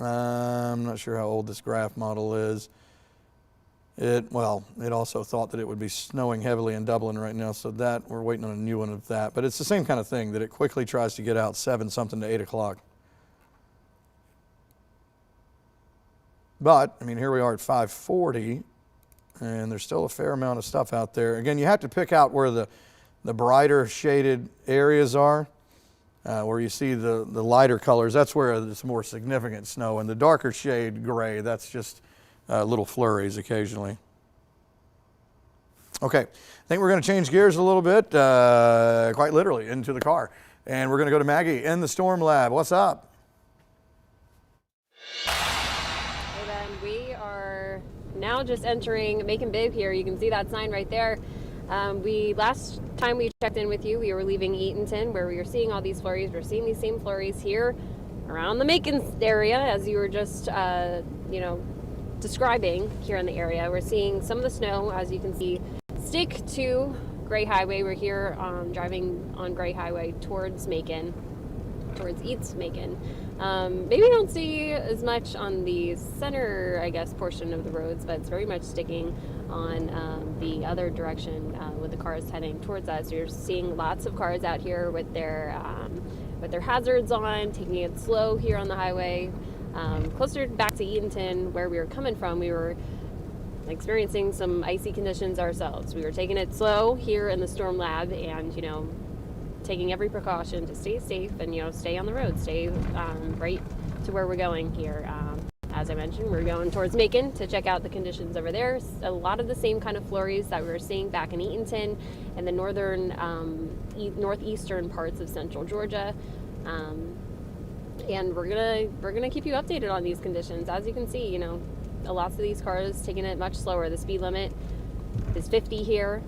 I'm not sure how old this graph model is. It also thought that it would be snowing heavily in Dublin right now, so that we're waiting on a new one of that. But it's the same kind of thing, that it quickly tries to get out 7 something to 8 o'clock. But I mean, here we are at 5:40. And there's still a fair amount of stuff out there. Again, you have to pick out where the brighter shaded areas are, where you see the lighter colors. That's where it's more significant snow. And the darker shade gray, that's just little flurries occasionally. Okay, I think we're going to change gears a little bit, quite literally, into the car. And we're going to go to Maggie in the Storm Lab. What's up? Now just entering Macon Bibb here. You can see that sign right there. Last time we checked in with you, we were leaving Eatonton, where we were seeing all these flurries. We're seeing these same flurries here around the Macon area, as you were just, describing here in the area. We're seeing some of the snow, as you can see, stick to Gray Highway. We're here driving on Gray Highway towards Macon, towards East Macon. Maybe you don't see as much on the center, I guess, portion of the roads, but it's very much sticking on the other direction with the cars heading towards us. You're seeing lots of cars out here with their hazards on, taking it slow here on the highway. Closer back to Eatonton, where we were coming from, we were experiencing some icy conditions ourselves. We were taking it slow here in the storm lab and, taking every precaution to stay safe and, stay on the road, stay right to where we're going here. As I mentioned, we're going towards Macon to check out the conditions over there. A lot of the same kind of flurries that we were seeing back in Eatonton and the northern, northeastern parts of central Georgia. And we're gonna keep you updated on these conditions. As you can see, lots of these cars taking it much slower. The speed limit is 50 here,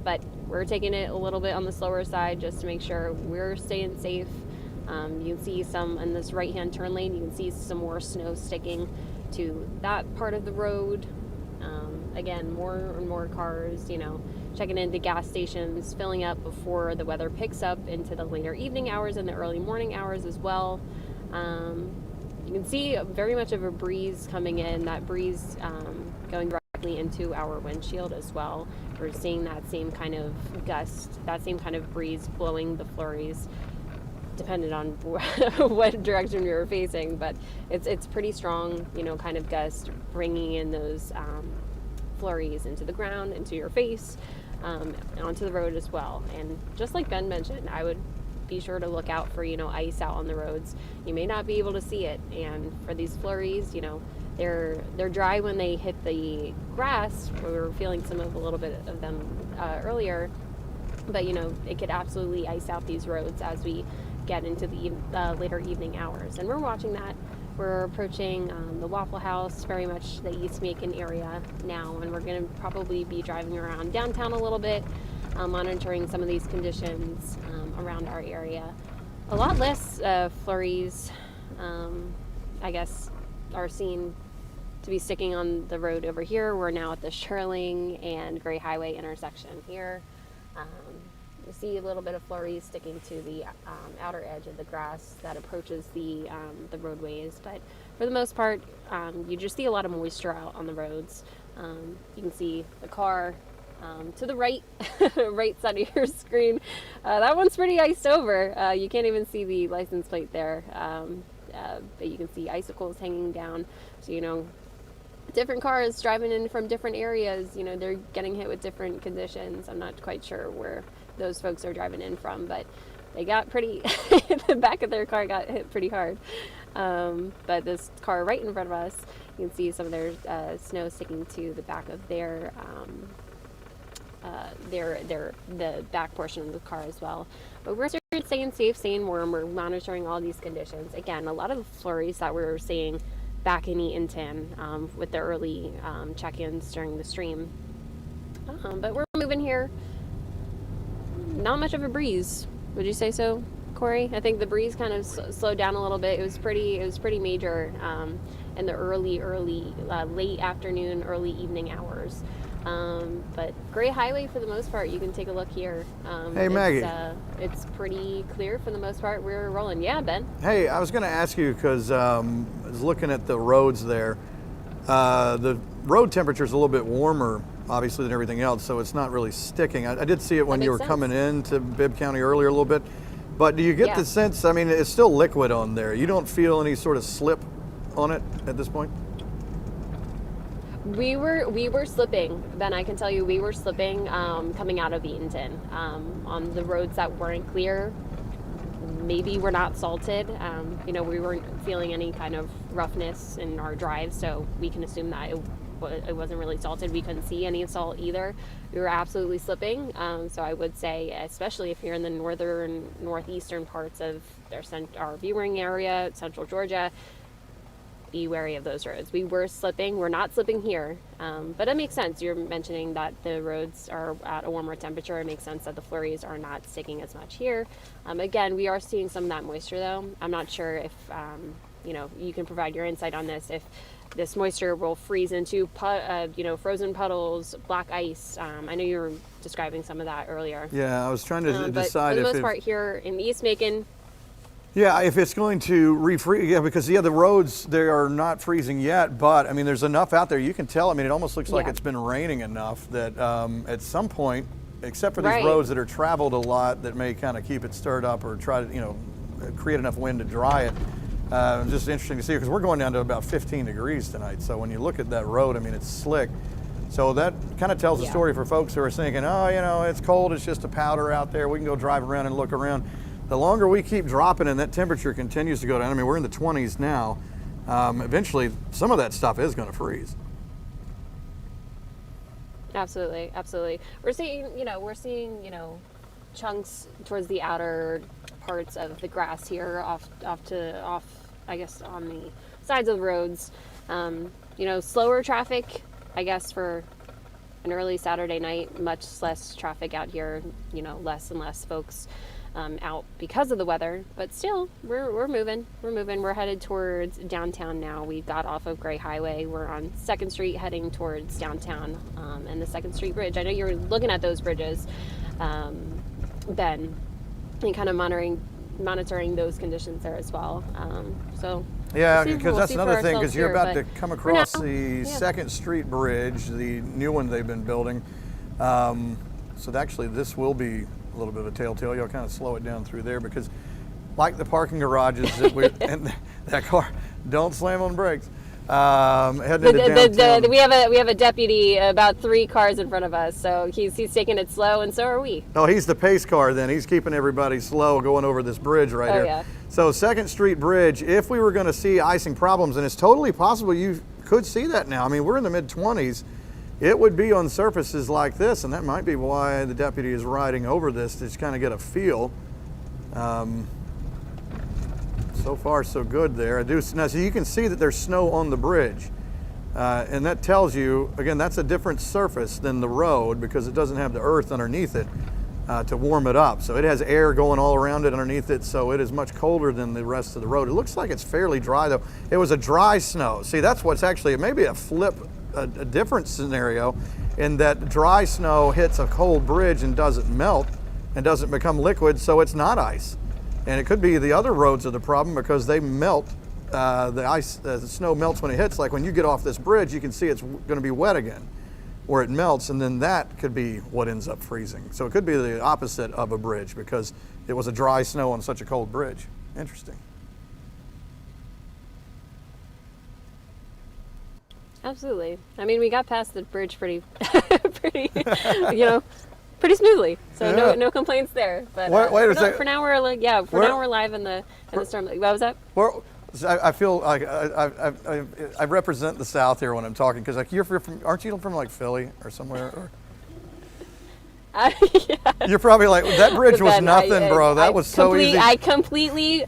but we're taking it a little bit on the slower side just to make sure we're staying safe. You can see some in this right-hand turn lane. You can see some more snow sticking to that part of the road. Again, more and more cars, checking into gas stations, filling up before the weather picks up into the later evening hours and the early morning hours as well. You can see very much of a breeze coming in, that breeze going directly into our windshield as well. We're seeing that same kind of gust, that same kind of breeze blowing the flurries, depending on what direction we were facing, but it's pretty strong, kind of gust, bringing in those flurries into the ground, into your face, onto the road as well. And just like Ben mentioned, I would be sure to look out for, ice out on the roads. You may not be able to see it, and for these flurries, they're dry when they hit the grass. We were feeling a little bit of them earlier, but it could absolutely ice out these roads as we get into the later evening hours. And we're watching that. We're approaching the Waffle House, very much the East Macon area now, and we're going to probably be driving around downtown a little bit, monitoring some of these conditions around our area. A lot less flurries, I guess, are seen to be sticking on the road over here. We're now at the Shirling and Gray Highway intersection here. You see a little bit of flurries sticking to the outer edge of the grass that approaches the roadways, but for the most part, you just see a lot of moisture out on the roads. You can see the car to the right, right side of your screen. That one's pretty iced over. You can't even see the license plate there, but you can see icicles hanging down. So, different cars driving in from different areas, they're getting hit with different conditions. I'm not quite sure where those folks are driving in from, but they got pretty, the back of their car got hit pretty hard. But this car right in front of us, you can see some of their snow sticking to the back of the back portion of the car as well. But we're staying safe, staying warm. We're monitoring all these conditions. Again, a lot of the flurries that we were seeing back in Eatonton with the early check-ins during the stream. But we're moving here. Not much of a breeze. Would you say so, Corey? I think the breeze kind of slowed down a little bit. It was pretty major in the late afternoon, early evening hours. But Gray Highway, for the most part, you can take a look here. Hey, Maggie. It's pretty clear for the most part. We're rolling. Yeah, Ben? Hey, I was going to ask you because I was looking at the roads there. The road temperature is a little bit warmer, obviously, than everything else, so it's not really sticking. I did see it when you were coming into Bibb County earlier a little bit. But do you get the sense, it's still liquid on there. You don't feel any sort of slip on it at this point? We were slipping, Ben. I can tell you, we were slipping coming out of Eatonton on the roads that weren't clear. Maybe we're not salted. We weren't feeling any kind of roughness in our drive, so we can assume that it wasn't really salted. We couldn't see any salt either. We were absolutely slipping. So I would say, especially if you're in the northern, northeastern parts of our viewing area, central Georgia, be wary of those roads. We were slipping. We're not slipping here, but it makes sense. You're mentioning that the roads are at a warmer temperature. It makes sense that the flurries are not sticking as much here. Again, we are seeing some of that moisture, though. I'm not sure if you can provide your insight on this. If this moisture will freeze into frozen puddles, black ice. I know you were describing some of that earlier. Yeah, I was trying to decide but for the if most part here in East Macon. Yeah, if it's going to refreeze, yeah, because the roads, they are not freezing yet, but I mean, there's enough out there, you can tell, I mean, it almost looks like it's been raining enough that at some point, except for these roads that are traveled a lot that may kind of keep it stirred up or try to, create enough wind to dry it. Just interesting to see, because we're going down to about 15 degrees tonight, so when you look at that road, I mean, it's slick. So that kind of tells the story for folks who are thinking, oh, it's cold, it's just a powder out there, we can go drive around and look around. The longer we keep dropping and that temperature continues to go down, I mean, we're in the 20s now, eventually some of that stuff is going to freeze. Absolutely, absolutely. We're seeing chunks towards the outer parts of the grass here off, I guess, on the sides of the roads. Slower traffic, I guess, for an early Saturday night, much less traffic out here, less and less folks out because of the weather, but still we're moving. We're headed towards downtown now. We got off of Gray Highway. We're on 2nd Street heading towards downtown and the 2nd Street Bridge. I know you're looking at those bridges, Ben, and kind of monitoring those conditions there as well. Yeah, because that's another thing, because you're about to come across the 2nd Street Bridge, the new one they've been building. So actually this will be a little bit of a telltale. You'll kind of slow it down through there, because like the parking garages that and that car, don't slam on brakes. Heading into downtown. We have a deputy about 3 cars in front of us, so he's taking it slow, and so are we. Oh, he's the pace car then. He's keeping everybody slow going over this bridge right here. Yeah. So 2nd Street Bridge, if we were going to see icing problems, and it's totally possible you could see that now. I mean, we're in the mid-20s. It would be on surfaces like this, and that might be why the deputy is riding over this, to just kind of get a feel. So far, so good there. Now, so you can see that there's snow on the bridge, and that tells you, again, that's a different surface than the road, because it doesn't have the earth underneath it to warm it up. So it has air going all around it underneath it, so it is much colder than the rest of the road. It looks like it's fairly dry, though. It was a dry snow. See, that's what's actually, it may be a different scenario, in that dry snow hits a cold bridge and doesn't melt and doesn't become liquid, so it's not ice. And it could be the other roads are the problem, because they melt, the snow melts when it hits. Like when you get off this bridge, you can see it's going to be wet again, where it melts, and then that could be what ends up freezing. So it could be the opposite of a bridge, because it was a dry snow on such a cold bridge. Interesting. Absolutely. I mean, we got past the bridge pretty smoothly. So no complaints there. But for now we're live in the storm. What was that? I feel like I represent the South here when I'm talking, because like aren't you from like Philly or somewhere? Or? Yeah. You're probably like, that bridge was nothing, bro. That was so easy. I completely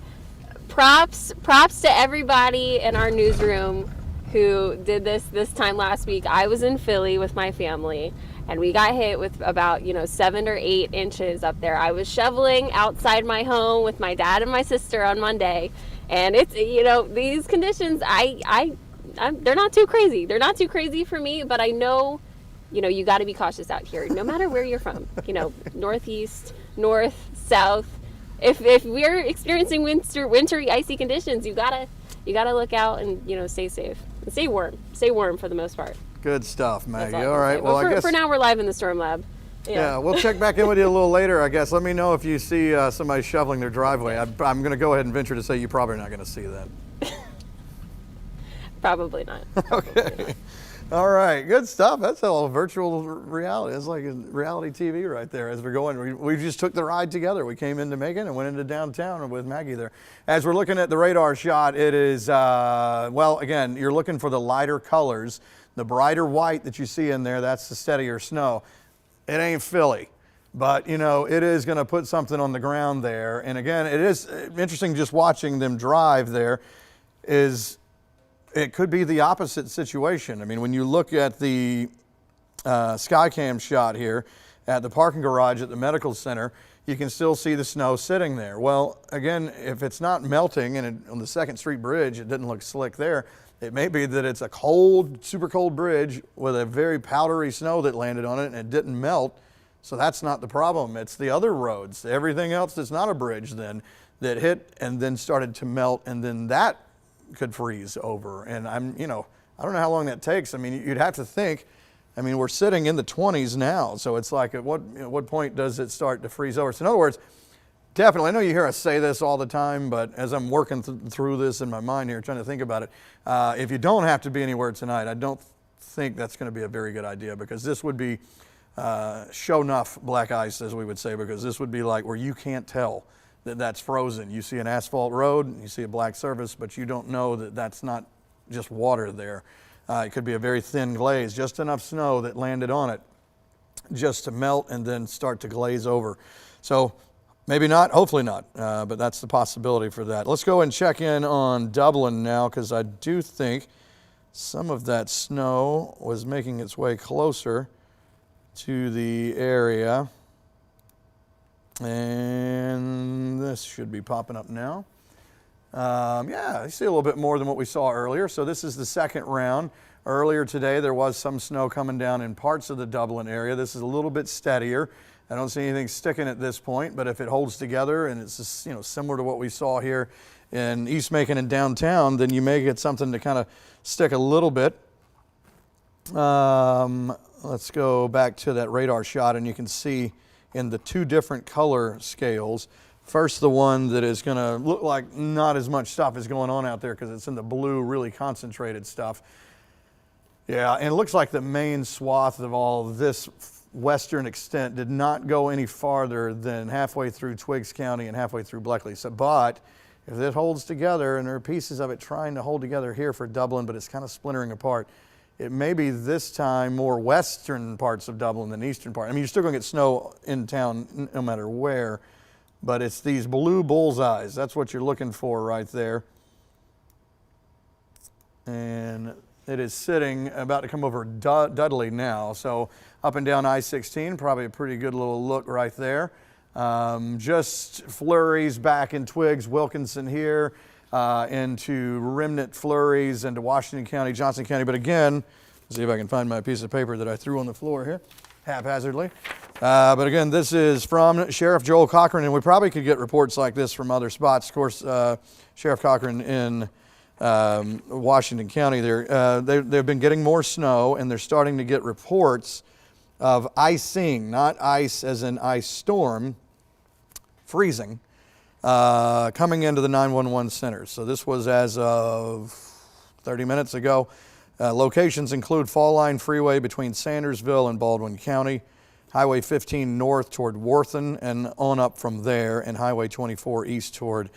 props to everybody in our newsroom who did this time last week. I was in Philly with my family, and we got hit with about 7 or 8 inches up there. I was shoveling outside my home with my dad and my sister on Monday, and it's these conditions. They're not too crazy. They're not too crazy for me, but I know you got to be cautious out here, no matter where you're from. Northeast, north, south. If we're experiencing wintry icy conditions, you gotta look out and stay safe. And stay warm for the most part. Good stuff, Maggie. All right. Well, I guess for now we're live in the storm lab. Yeah, we'll check back in with you a little later, I guess. Let me know if you see somebody shoveling their driveway. I'm going to go ahead and venture to say you're probably not going to see that. Probably not. Okay. All right, good stuff. That's all virtual reality. It's like reality TV right there as we're going. We just took the ride together. We came into Macon and went into downtown with Maggie there. As we're looking at the radar shot, it is, again, you're looking for the lighter colors. The brighter white that you see in there, that's the steadier snow. It ain't Philly, but it is going to put something on the ground there. And again, it is interesting just watching them drive there. It could be the opposite situation. I mean, when you look at the Skycam shot here at the parking garage at the medical center, you can still see the snow sitting there. Well, again, if it's not melting and on the 2nd Street Bridge, it didn't look slick there. It may be that it's a cold, super cold bridge with a very powdery snow that landed on it and it didn't melt. So that's not the problem. It's the other roads, everything else that's not a bridge then that hit and then started to melt, and then that could freeze over. And I don't know how long that takes. I mean, you'd have to think, I mean, we're sitting in the 20s now. So it's like at what point does it start to freeze over? So in other words, definitely, I know you hear us say this all the time, but as I'm working through this in my mind here, trying to think about it, if you don't have to be anywhere tonight, I don't think that's going to be a very good idea, because this would be show enough black ice, as we would say, because this would be like where you can't tell that that's frozen. You see an asphalt road, you see a black surface, but you don't know that that's not just water there. It could be a very thin glaze, just enough snow that landed on it just to melt and then start to glaze over. So maybe not, hopefully not, but that's the possibility for that. Let's go and check in on Dublin now, because I do think some of that snow was making its way closer to the area. And this should be popping up now. Yeah, I see a little bit more than what we saw earlier. So this is the second round. Earlier today, there was some snow coming down in parts of the Dublin area. This is a little bit steadier. I don't see anything sticking at this point, but if it holds together and it's just, similar to what we saw here in East Macon and downtown, then you may get something to kind of stick a little bit. Let's go back to that radar shot, and you can see in the two different color scales. First, the one that is going to look like not as much stuff is going on out there because it's in the blue, really concentrated stuff. Yeah, and it looks like the main swath of all this western extent did not go any farther than halfway through Twiggs County and halfway through Bleckley. So, but if it holds together, and there are pieces of it trying to hold together here for Dublin, but it's kind of splintering apart, it may be this time more western parts of Dublin than eastern part. I mean, you're still going to get snow in town no matter where, but it's these blue bullseyes. That's what you're looking for right there. And it is sitting about to come over Dudley now. So up and down I-16, probably a pretty good little look right there. Just flurries back in Twiggs, Wilkinson here, into remnant flurries into Washington County, Johnson County. But again, let's see if I can find my piece of paper that I threw on the floor here, haphazardly. But again, this is from Sheriff Joel Cochran, and we probably could get reports like this from other spots. Of course, Sheriff Cochran in Washington County, they've been getting more snow, and they're starting to get reports of icing, not ice as in ice storm, freezing, coming into the 911 centers. So this was as of 30 minutes ago. Locations include Fall Line Freeway between Sandersville and Baldwin County, Highway 15 north toward Worthen and on up from there, and Highway 24 east toward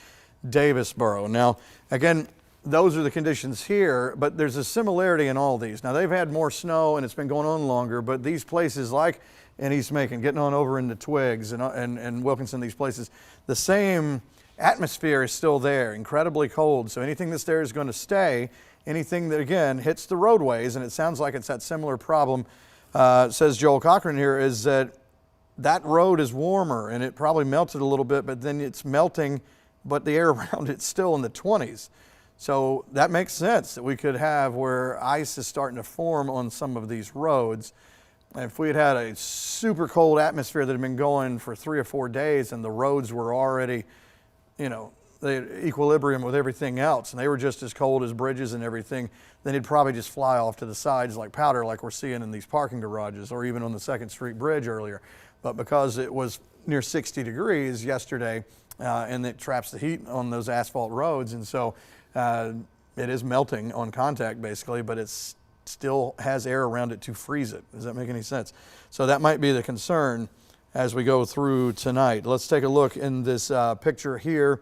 Davisboro. Now, again, those are the conditions here, but there's a similarity in all these. Now, they've had more snow and it's been going on longer, but these places like in East Macon, getting on over into Twiggs and Wilkinson, these places, the same atmosphere is still there, incredibly cold. So anything that's there is going to stay. Anything that, again, hits the roadways, and it sounds like it's that similar problem, says Joel Cochran here, is that road is warmer and it probably melted a little bit, but then it's melting, but the air around it's still in the 20s. So that makes sense that we could have where ice is starting to form on some of these roads. If we had had a super cold atmosphere that had been going for 3 or 4 days and the roads were already, the equilibrium with everything else, and they were just as cold as bridges and everything, then it'd probably just fly off to the sides like powder, like we're seeing in these parking garages or even on the 2nd Street Bridge earlier. But because it was near 60 degrees yesterday, and it traps the heat on those asphalt roads, and so it is melting on contact basically, but it's still has air around it to freeze it. Does that make any sense? So that might be the concern as we go through tonight. Let's take a look in this picture here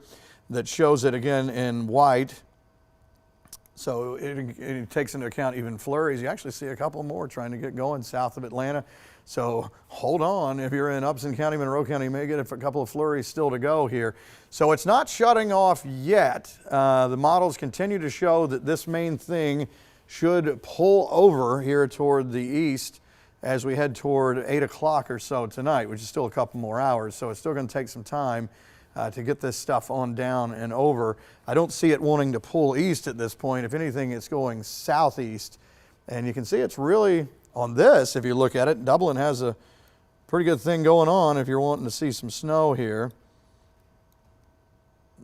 that shows it again in white. So it takes into account even flurries. You actually see a couple more trying to get going south of Atlanta. So hold on, if you're in Upson County, Monroe County, you may get a couple of flurries still to go here. So it's not shutting off yet. The models continue to show that this main thing should pull over here toward the east as we head toward 8 o'clock or so tonight, which is still a couple more hours. So it's still going to take some time. to get this stuff on down and over. I don't see it wanting to pull east at this point. If anything, it's going southeast. And you can see it's really on this, if you look at it, Dublin has a pretty good thing going on if you're wanting to see some snow here.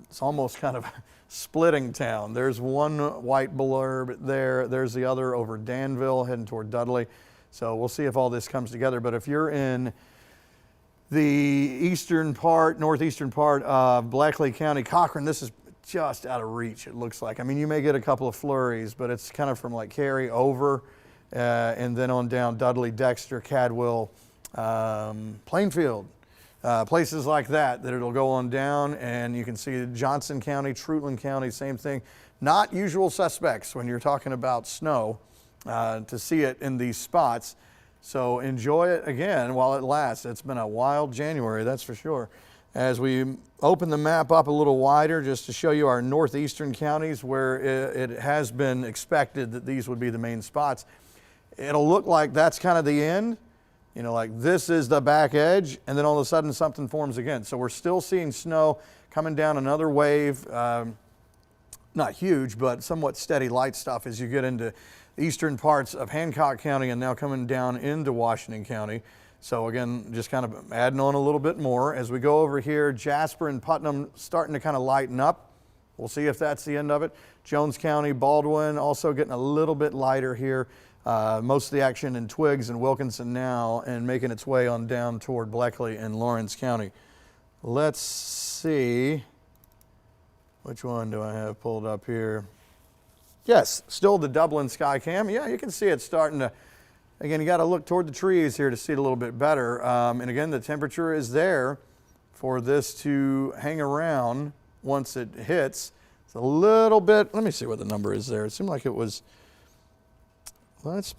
It's almost kind of splitting town. There's one white blurb there. There's the other over Danville heading toward Dudley. So we'll see if all this comes together. But if you're in the eastern part, northeastern part of Bleckley County, Cochrane, this is just out of reach, it looks like. I mean, you may get a couple of flurries, but it's kind of from like Cary over and then on down Dudley, Dexter, Cadwell, Plainfield. Places like that it'll go on down, and you can see Johnson County, Trutland County, same thing. Not usual suspects when you're talking about snow to see it in these spots. So enjoy it again while it lasts. It's been a wild January, that's for sure. As we open the map up a little wider just to show you our northeastern counties where it has been expected that these would be the main spots, it'll look like that's kind of the end. You know, like this is the back edge, and then all of a sudden something forms again. So we're still seeing snow coming down, another wave, not huge, but somewhat steady light stuff as you get into eastern parts of Hancock County and now coming down into Washington County. So again, just kind of adding on a little bit more. As we go over here, Jasper and Putnam starting to kind of lighten up. We'll see if that's the end of it. Jones County, Baldwin also getting a little bit lighter here. Most of the action in Twiggs and Wilkinson now and making its way on down toward Bleckley and Lawrence County. Let's see. Which one do I have pulled up here? Yes, still the Dublin Skycam. Yeah, you can see it starting to, again, you got to look toward the trees here to see it a little bit better. And again, the temperature is there for this to hang around once it hits. It's a little bit, let me see what the number is there. It seemed like it was, let's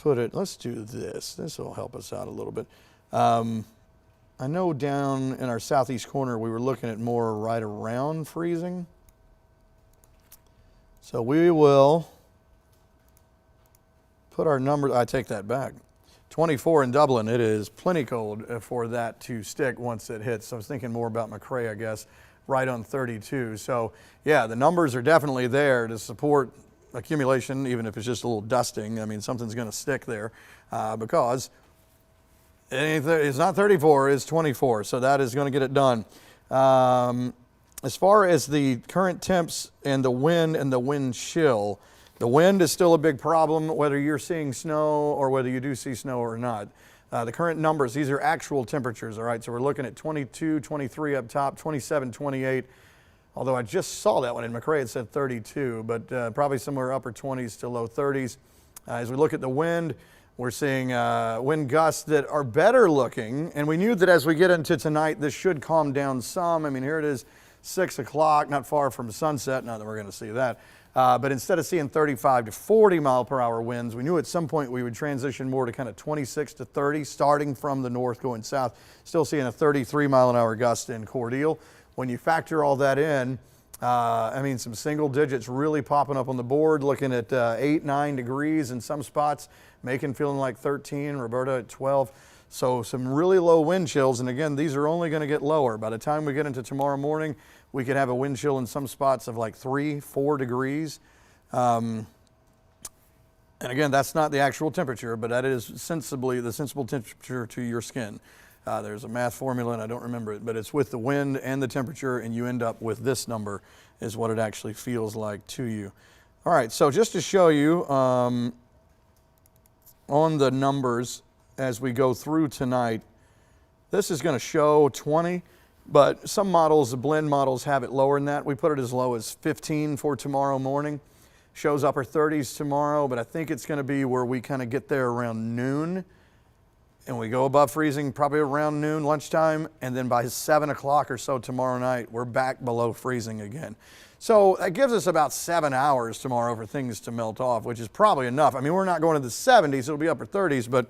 do this. This will help us out a little bit. I know down in our southeast corner, we were looking at more right around freezing. So we will put our number, I take that back. 24 in Dublin, it is plenty cold for that to stick once it hits. So I was thinking more about McRae, I guess, right on 32. So yeah, the numbers are definitely there to support accumulation, even if it's just a little dusting. I mean, something's going to stick there because it's not 34, it's 24. So that is going to get it done. As far as the current temps and the wind chill, the wind is still a big problem, whether you're seeing snow or whether you do see snow or not. The current numbers, these are actual temperatures, all right? So we're looking at 22, 23 up top, 27, 28. Although I just saw that one in McRae, it said 32, but probably somewhere upper 20s to low 30s. As we look at the wind, we're seeing wind gusts that are better looking, and we knew that as we get into tonight, this should calm down some. I mean, here it is, 6 o'clock, not far from sunset, not that we're going to see that. But instead of seeing 35 to 40 mile per hour winds, we knew at some point we would transition more to kind of 26 to 30, starting from the north going south. Still seeing a 33 mile an hour gust in Cordele. When you factor all that in, I mean, some single digits really popping up on the board, looking at 8, 9 degrees in some spots, Macon feeling like 13, Roberta at 12. So some really low wind chills. And again, these are only going to get lower. By the time we get into tomorrow morning, we could have a wind chill in some spots of like 3, 4 degrees. And again, that's not the actual temperature, but that is the sensible temperature to your skin. There's a math formula, and I don't remember it, but it's with the wind and the temperature, and you end up with this number is what it actually feels like to you. All right, so just to show you on the numbers as we go through tonight, this is going to show 20, but some models, the blend models, have it lower than that. We put it as low as 15 for tomorrow morning. Shows upper 30s tomorrow, but I think it's going to be where we kind of get there around noon. And we go above freezing probably around noon, lunchtime, and then by 7 o'clock or so tomorrow night, we're back below freezing again. So that gives us about 7 hours tomorrow for things to melt off, which is probably enough. I mean, we're not going to the 70s, it'll be upper 30s, but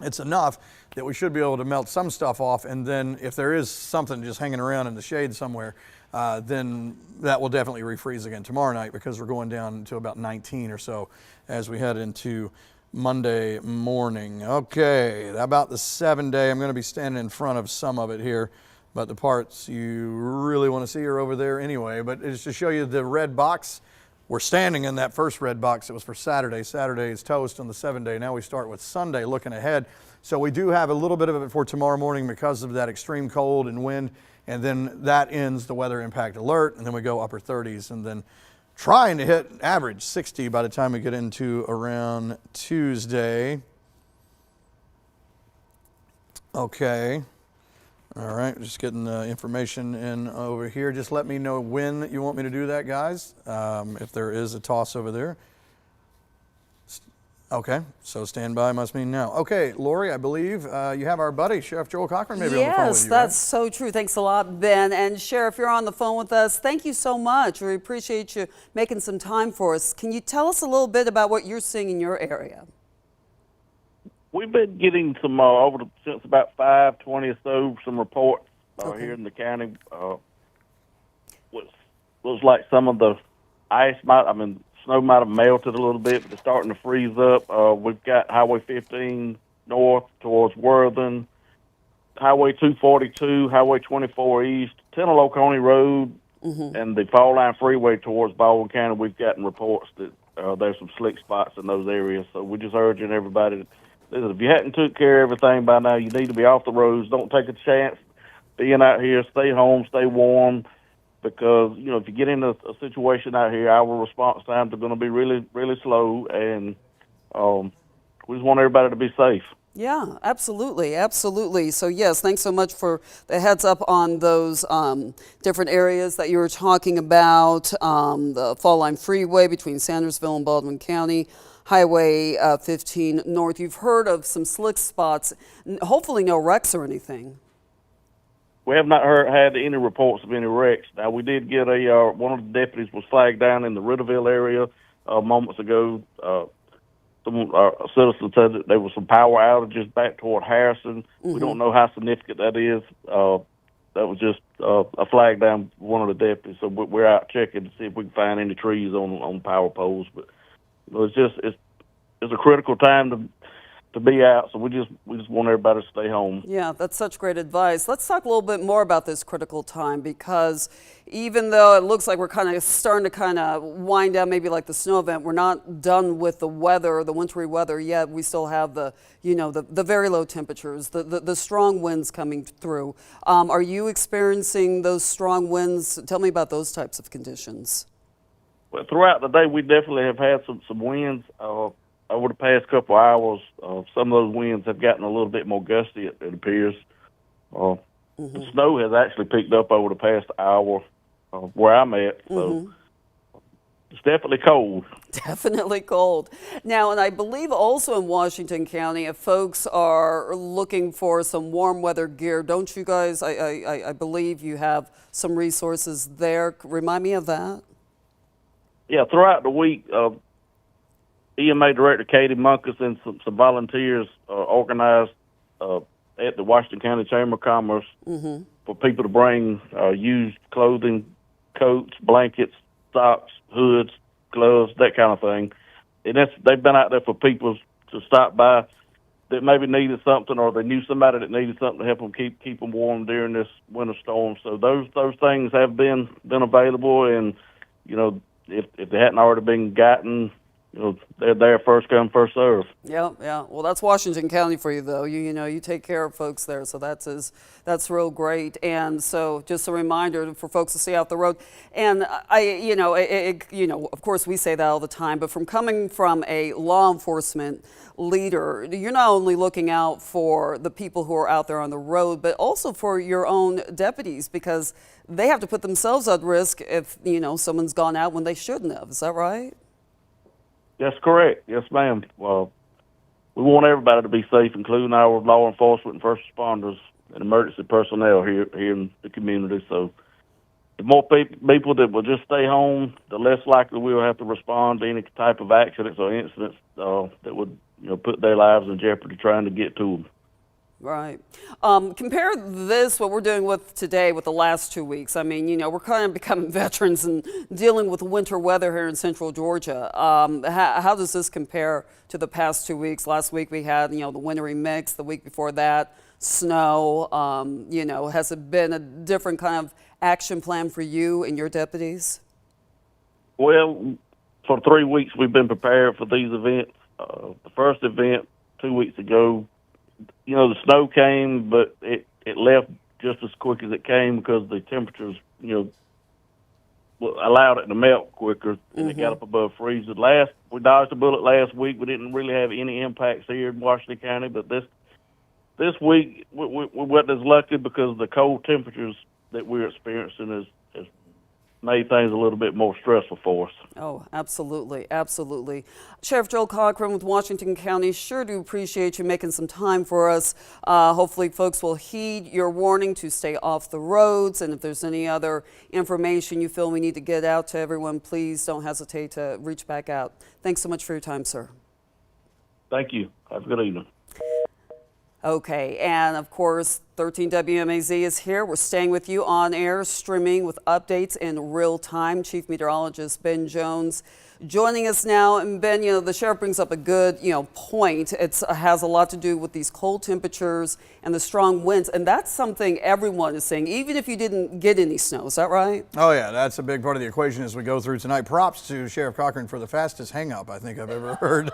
it's enough that we should be able to melt some stuff off. And then if there is something just hanging around in the shade somewhere, then that will definitely refreeze again tomorrow night because we're going down to about 19 or so as we head into Monday morning. Okay, about the 7-day, I'm going to be standing in front of some of it here. but the parts you really want to see are over there anyway. But it's to show you the red box. We're standing in that first red box. It was for Saturday. Saturday is toast on the 7-day. Now we start with Sunday, looking ahead. So we do have a little bit of it for tomorrow morning because of that extreme cold and wind. And then that ends the weather impact alert. And then we go upper 30s and then trying to hit average 60 by the time we get into around Tuesday. Okay. All right, just getting the information in over here. Just let me know when you want me to do that, guys, if there is a toss over there. Okay, so stand by must mean now. Okay, Lori, I believe you have our buddy, Sheriff Joel Cochran, maybe on the phone with you. Yes, that's so true. Thanks a lot, Ben. And Sheriff, you're on the phone with us. Thank you so much. We appreciate you making some time for us. Can you tell us a little bit about what you're seeing in your area? We've been getting some since about 5:20 or so, some reports here in the county. Was like some of the snow might have melted a little bit, but it's starting to freeze up. We've got Highway 15 north towards Worthing, Highway 242, Highway 24 east, Tenelo Coney Road, and the Fall Line Freeway towards Baldwin County. We've gotten reports that there's some slick spots in those areas. So we're just urging everybody to, if you hadn't took care of everything by now, you need to be off the roads. Don't take a chance being out here. Stay home, stay warm, because, if you get into a situation out here, our response times are going to be really, really slow, and we just want everybody to be safe. Yeah, absolutely, absolutely. So yes, thanks so much for the heads up on those different areas that you were talking about. The Fall Line Freeway between Sandersville and Baldwin County, Highway 15 north. You've heard of some slick spots, hopefully no wrecks or anything. We have not had any reports of any wrecks. Now, we did get one of the deputies was flagged down in the Ritterville area moments ago. Some citizens said that there was some power outages back toward Harrison. We don't know how significant that is. That was just a flag down one of the deputies. So we're out checking to see if we can find any trees on power poles. But it's a critical time to be out, so we just want everybody to stay home. Yeah, that's such great advice. Let's talk a little bit more about this critical time, because even though it looks like we're kind of starting to wind down, maybe like the snow event, we're not done with the weather, the wintry weather yet. We still have the very low temperatures, the strong winds coming through. Are you experiencing those strong winds? Tell me about those types of conditions. Well, throughout the day, we definitely have had some winds. Over the past couple of hours, some of those winds have gotten a little bit more gusty, it appears. The snow has actually picked up over the past hour where I'm at, so it's definitely cold. Definitely cold. Now, and I believe also in Washington County, if folks are looking for some warm weather gear, don't you guys, I believe you have some resources there. Remind me of that. Yeah, throughout the week, EMA Director Katie Munkus and some volunteers organized at the Washington County Chamber of Commerce for people to bring used clothing, coats, blankets, socks, hoods, gloves, that kind of thing. And they've been out there for people to stop by that maybe needed something, or they knew somebody that needed something to help them keep them warm during this winter storm. So those things have been available, and if they hadn't already been gotten, they're there, first come, first serve. Yeah. Well, that's Washington County for you, though. You take care of folks there, so that's real great. And so, just a reminder for folks to stay off the road. And of course, we say that all the time. But coming from a law enforcement leader, you're not only looking out for the people who are out there on the road, but also for your own deputies, because they have to put themselves at risk if someone's gone out when they shouldn't have. Is that right? That's correct. Yes, ma'am. Well, we want everybody to be safe, including our law enforcement and first responders and emergency personnel here in the community. So the more people that will just stay home, the less likely we'll have to respond to any type of accidents or incidents that would put their lives in jeopardy trying to get to them. Right. Compare what we're doing with today with the last 2 weeks. I mean, we're kind of becoming veterans and dealing with winter weather here in central Georgia. How does this compare to the past 2 weeks? Last week we had, the wintry mix. The week before that, snow. Has it been a different kind of action plan for you and your deputies? Well, for 3 weeks we've been prepared for these events. The first event 2 weeks ago, the snow came, but it left just as quick as it came because the temperatures, allowed it to melt quicker, and it got up above freezing. We dodged a bullet last week. We didn't really have any impacts here in Washington County, but this week we wasn't as lucky because of the cold temperatures that we're experiencing has made things a little bit more stressful for us. Oh, absolutely, absolutely. Sheriff Joel Cochran with Washington County, sure do appreciate you making some time for us. Hopefully folks will heed your warning to stay off the roads, and if there's any other information you feel we need to get out to everyone, please don't hesitate to reach back out. Thanks so much for your time, sir. Thank you. Have a good evening. Okay, and of course, 13 WMAZ is here. We're staying with you on air, streaming with updates in real time. Chief Meteorologist Ben Jones joining us now. And Ben, the sheriff brings up a good, point. It has a lot to do with these cold temperatures and the strong winds. And that's something everyone is saying, even if you didn't get any snow. Is that right? Oh, yeah, that's a big part of the equation as we go through tonight. Props to Sheriff Cochran for the fastest hang-up I think I've ever heard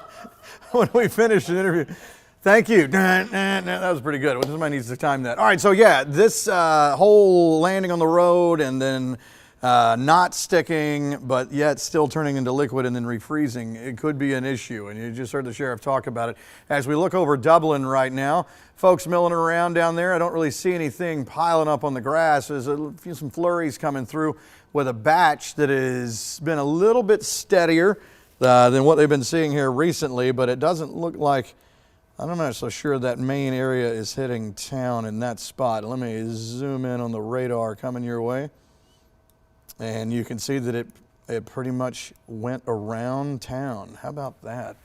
when we finished an interview. Thank you. That was pretty good. Somebody needs to time that. All right, so yeah, this whole landing on the road and then not sticking, but yet still turning into liquid and then refreezing, it could be an issue. And you just heard the sheriff talk about it. As we look over Dublin right now, folks milling around down there, I don't really see anything piling up on the grass. There's some flurries coming through with a batch that has been a little bit steadier than what they've been seeing here recently, but it doesn't look like, I'm not so sure that main area is hitting town in that spot. Let me zoom in on the radar coming your way. And you can see that it pretty much went around town. How about that?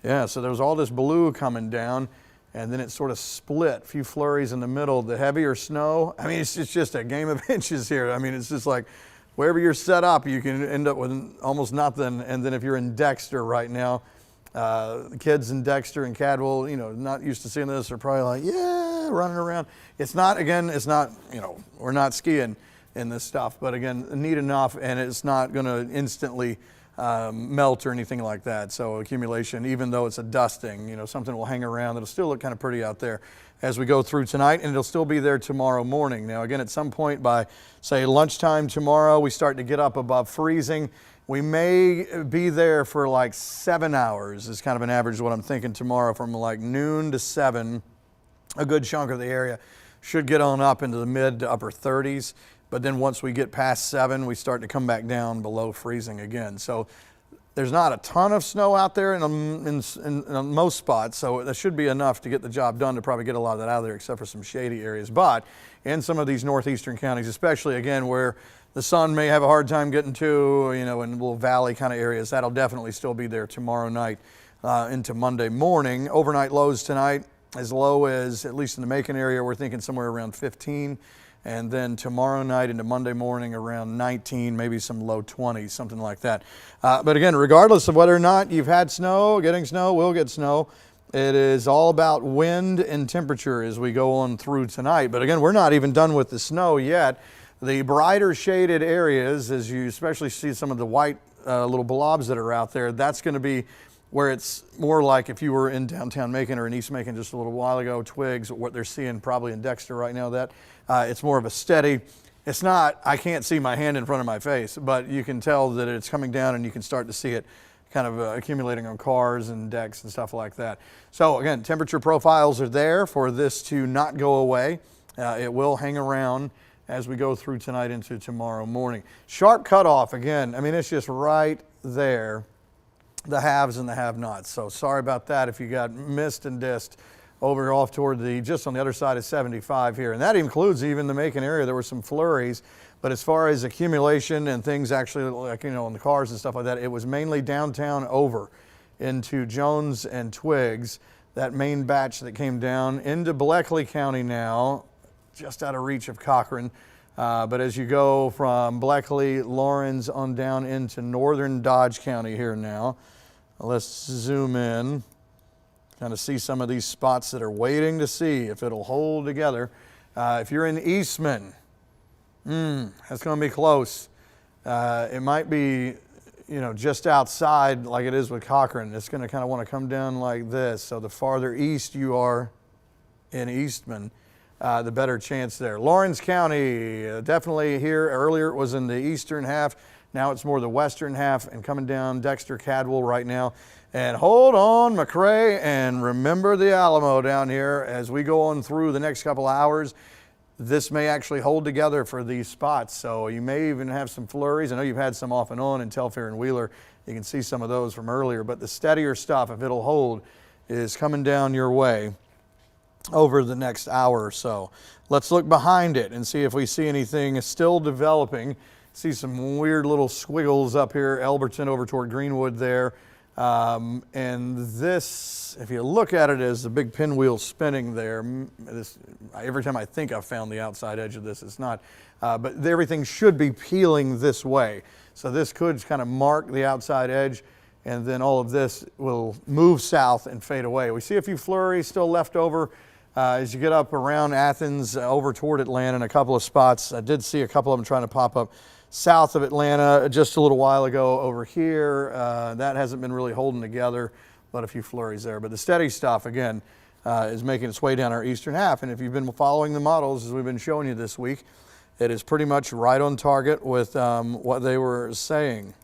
Yeah, so there was all this blue coming down, and then it sort of split. A few flurries in the middle. The heavier snow, it's just a game of inches here. It's just like wherever you're set up, you can end up with almost nothing. And then if you're in Dexter right now, the kids in Dexter and Cadwell, not used to seeing this, are probably like, yeah, running around. It's not, we're not skiing in this stuff, but again, neat enough, and it's not going to instantly melt or anything like that. So accumulation, even though it's a dusting, something will hang around. It'll still look kind of pretty out there as we go through tonight, and it'll still be there tomorrow morning. Now, again, at some point by, say, lunchtime tomorrow, we start to get up above freezing. We may be there for like 7 hours is kind of an average of what I'm thinking tomorrow, from like noon to 7. A good chunk of the area should get on up into the mid to upper 30s. But then once we get past 7, we start to come back down below freezing again. So there's not a ton of snow out there in most spots, so that should be enough to get the job done to probably get a lot of that out of there, except for some shady areas. But in some of these northeastern counties, especially again where the sun may have a hard time getting to, in little valley kind of areas, that'll definitely still be there tomorrow night into Monday morning. Overnight lows tonight as low as, at least in the Macon area, we're thinking somewhere around 15. And then tomorrow night into Monday morning around 19, maybe some low 20s, something like that. But again, regardless of whether or not you've had snow, getting snow, will get snow, it is all about wind and temperature as we go on through tonight. But again, we're not even done with the snow yet. The brighter shaded areas, as you especially see some of the white little blobs that are out there, that's going to be where it's more like if you were in downtown Macon or in East Macon just a little while ago, twigs, what they're seeing probably in Dexter right now, that it's more of a steady. It's not, I can't see my hand in front of my face, but you can tell that it's coming down and you can start to see it kind of accumulating on cars and decks and stuff like that. So again, temperature profiles are there for this to not go away. It will hang around as we go through tonight into tomorrow morning. Sharp cutoff again, it's just right there, the haves and the have-nots. So sorry about that if you got missed and dissed over off toward just on the other side of 75 here. And that includes even the Macon area. There were some flurries, but as far as accumulation and things actually, like, on the cars and stuff like that, it was mainly downtown over into Jones and Twiggs, that main batch that came down into Bleckley County now, just out of reach of Cochran. But as you go from Bleckley, Lawrence on down into northern Dodge County here now, let's zoom in. Kind of see some of these spots that are waiting to see if it'll hold together. If you're in Eastman, that's going to be close. It might be, just outside like it is with Cochrane. It's going to kind of want to come down like this. So the farther east you are in Eastman, the better chance there. Lawrence County, definitely here. Earlier it was in the eastern half. Now it's more the western half and coming down Dexter, Cadwell right now. And hold on, McRae, and remember the Alamo down here as we go on through the next couple hours. This may actually hold together for these spots, so you may even have some flurries. I know you've had some off and on in Telfair and Wheeler. You can see some of those from earlier, but the steadier stuff, if it'll hold, is coming down your way over the next hour or so. Let's look behind it and see if we see anything still developing. See some weird little squiggles up here, Elberton over toward Greenwood there. And this, if you look at it as the big pinwheel spinning there, every time I think I've found the outside edge of this, it's not. But everything should be peeling this way. So this could kind of mark the outside edge, and then all of this will move south and fade away. We see a few flurries still left over as you get up around Athens, over toward Atlanta in a couple of spots. I did see a couple of them trying to pop up south of Atlanta just a little while ago over here. That hasn't been really holding together, but a few flurries there. But the steady stuff, again, is making its way down our eastern half. And if you've been following the models as we've been showing you this week, it is pretty much right on target with what they were saying.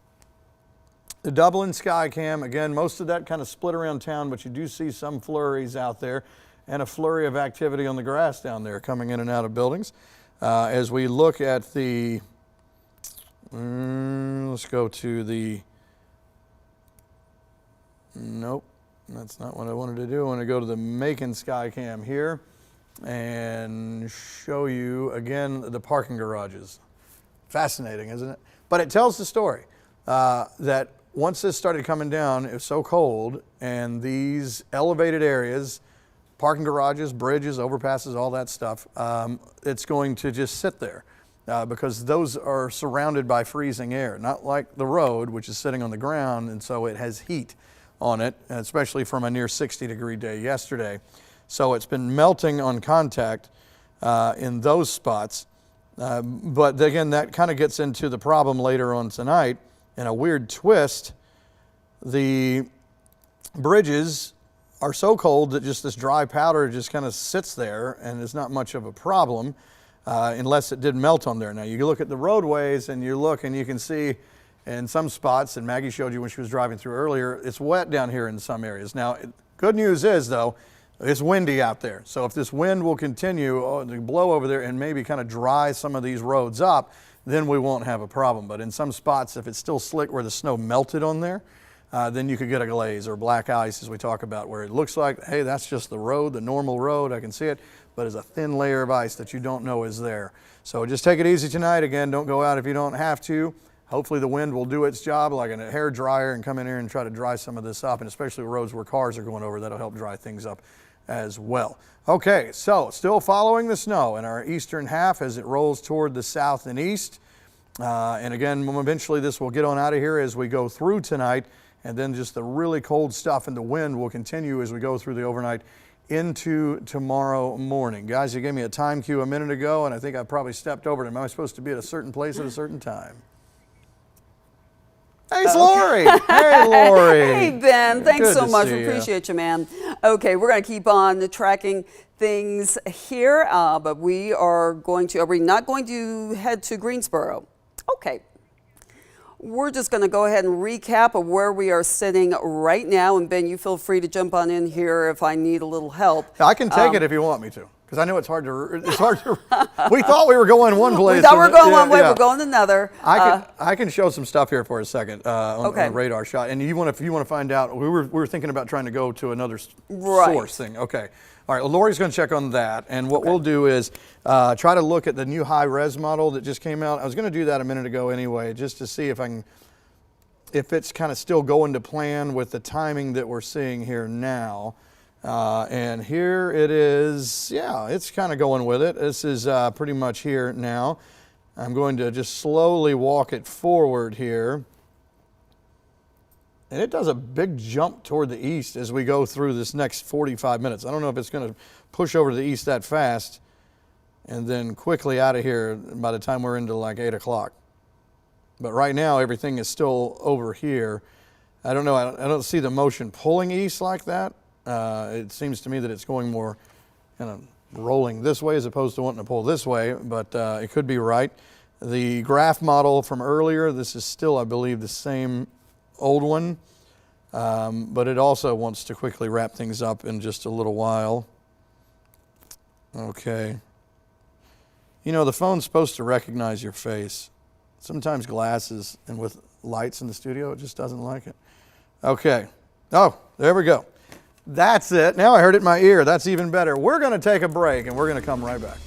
The Dublin Skycam, again, most of that kind of split around town, but you do see some flurries out there and a flurry of activity on the grass down there coming in and out of buildings. As we look at the let's go to the, nope, that's not what I wanted to do. I want to go to the Macon Skycam here and show you again the parking garages. Fascinating, isn't it? But it tells the story that once this started coming down, it was so cold, and these elevated areas, parking garages, bridges, overpasses, all that stuff, it's going to just sit there. Because those are surrounded by freezing air, not like the road, which is sitting on the ground, and so it has heat on it, especially from a near 60-degree day yesterday. So it's been melting on contact in those spots. But again, that kind of gets into the problem later on tonight. In a weird twist, the bridges are so cold that just this dry powder just kind of sits there and is not much of a problem. Unless it did melt on there. Now you look at the roadways and you look and you can see in some spots, and Maggie showed you when she was driving through earlier, it's wet down here in some areas. Now, good news is though, it's windy out there. So if this wind will continue to blow over there and maybe kind of dry some of these roads up, then we won't have a problem. But in some spots, if it's still slick where the snow melted on there, then you could get a glaze or black ice as we talk about, where it looks like, hey, that's just the road, the normal road, I can see it, but there's a thin layer of ice that you don't know is there. So just take it easy tonight. Again, don't go out if you don't have to. Hopefully the wind will do its job like a hair dryer and come in here and try to dry some of this up, and especially roads where cars are going over, that'll help dry things up as well. Okay, so still following the snow in our eastern half as it rolls toward the south and east. And again, eventually this will get on out of here as we go through tonight, and then just the really cold stuff and the wind will continue as we go through the overnight into tomorrow morning. Guys, you gave me a time cue a minute ago, and I think I probably stepped over it. Am I supposed to be at a certain place at a certain time? Hey, it's Lori. Hey, Lori. Hey, Ben. Thanks Good so to much. see We ya. appreciate you, man. Okay, we're going to keep on tracking things here, but we are not going to head to Greensboro? Okay. We're just going to go ahead and recap of where we are sitting right now. And Ben, you feel free to jump on in here if I need a little help. I can take it if you want me to, because I know it's hard to. We thought we were going one place. We thought we were going one way. We're going another. I can show some stuff here for a second on Okay. a radar shot. And if you want to find out, we were thinking about trying to go to another source thing. Okay. All right, well, Lori's going to check on that, and what we'll do is try to look at the new high-res model that just came out. I was going to do that a minute ago anyway, just to see if it's kind of still going to plan with the timing that we're seeing here now. And here it is. Yeah, it's kind of going with it. This is pretty much here now. I'm going to just slowly walk it forward here. And it does a big jump toward the east as we go through this next 45 minutes. I don't know if it's going to push over to the east that fast and then quickly out of here by the time we're into like 8 o'clock. But right now, everything is still over here. I don't know. I don't see the motion pulling east like that. It seems to me that it's going more kind of rolling this way as opposed to wanting to pull this way, but it could be right. The graph model from earlier, this is still, I believe, the same old one, but it also wants to quickly wrap things up in just a little while. Okay. You know, the phone's supposed to recognize your face. Sometimes glasses and with lights in the studio, it just doesn't like it. Okay. Oh, there we go. That's it. Now I heard it in my ear. That's even better. We're going to take a break and we're going to come right back.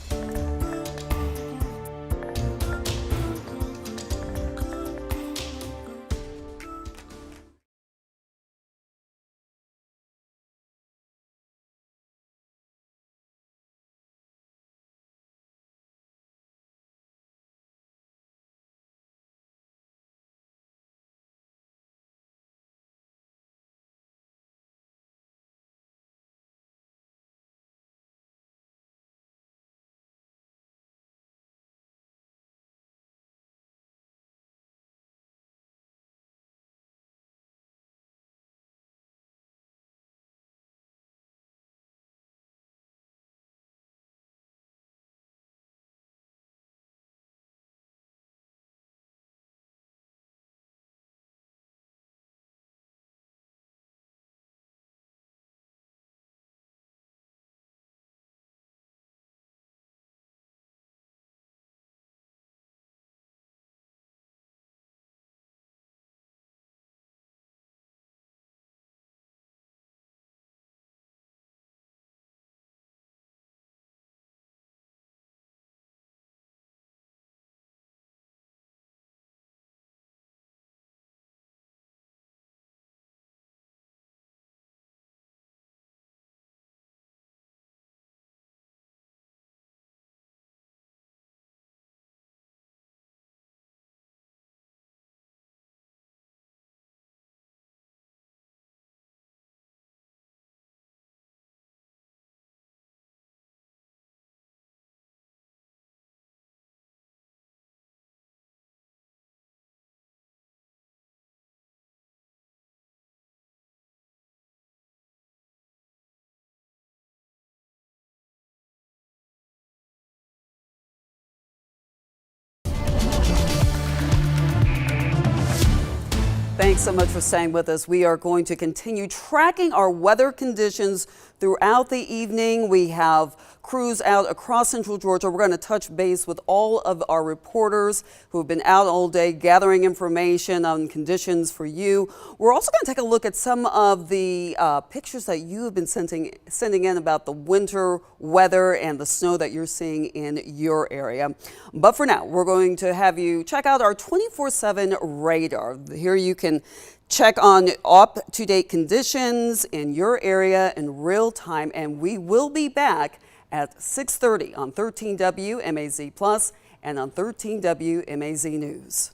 Thanks so much for staying with us. We are going to continue tracking our weather conditions throughout the evening. We have crews out across central Georgia. We're going to touch base with all of our reporters who have been out all day gathering information on conditions for you. We're also going to take a look at some of the pictures that you have been sending in about the winter weather and the snow that you're seeing in your area. But for now, we're going to have you check out our 24/7 radar. Here you can check on up-to-date conditions in your area in real time, and we will be back at 6:30 on 13 WMAZ Plus and on 13 WMAZ News.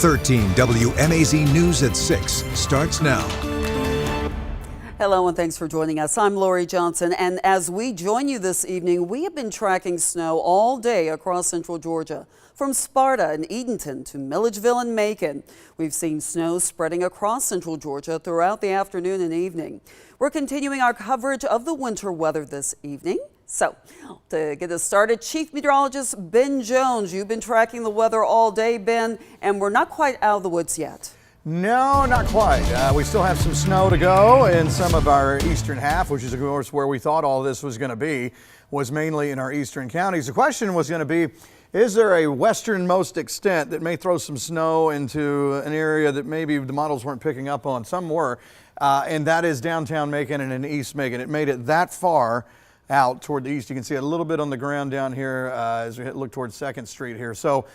13 WMAZ News at 6 starts now. Hello and thanks for joining us. I'm Lori Johnson, and as we join you this evening, we have been tracking snow all day across central Georgia. From Sparta and Edenton to Milledgeville and Macon, we've seen snow spreading across central Georgia throughout the afternoon and evening. We're continuing our coverage of the winter weather this evening. So, to get us started, Chief Meteorologist Ben Jones, you've been tracking the weather all day, Ben, and we're not quite out of the woods yet. No, not quite. We still have some snow to go in some of our eastern half, which is of course where we thought all this was going to be, was mainly in our eastern counties. The question was going to be, is there a westernmost extent that may throw some snow into an area that maybe the models weren't picking up on? Some were, and that is downtown Macon and in East Macon. It made it that far out toward the east. You can see it a little bit on the ground down here as we look towards 2nd Street here. So.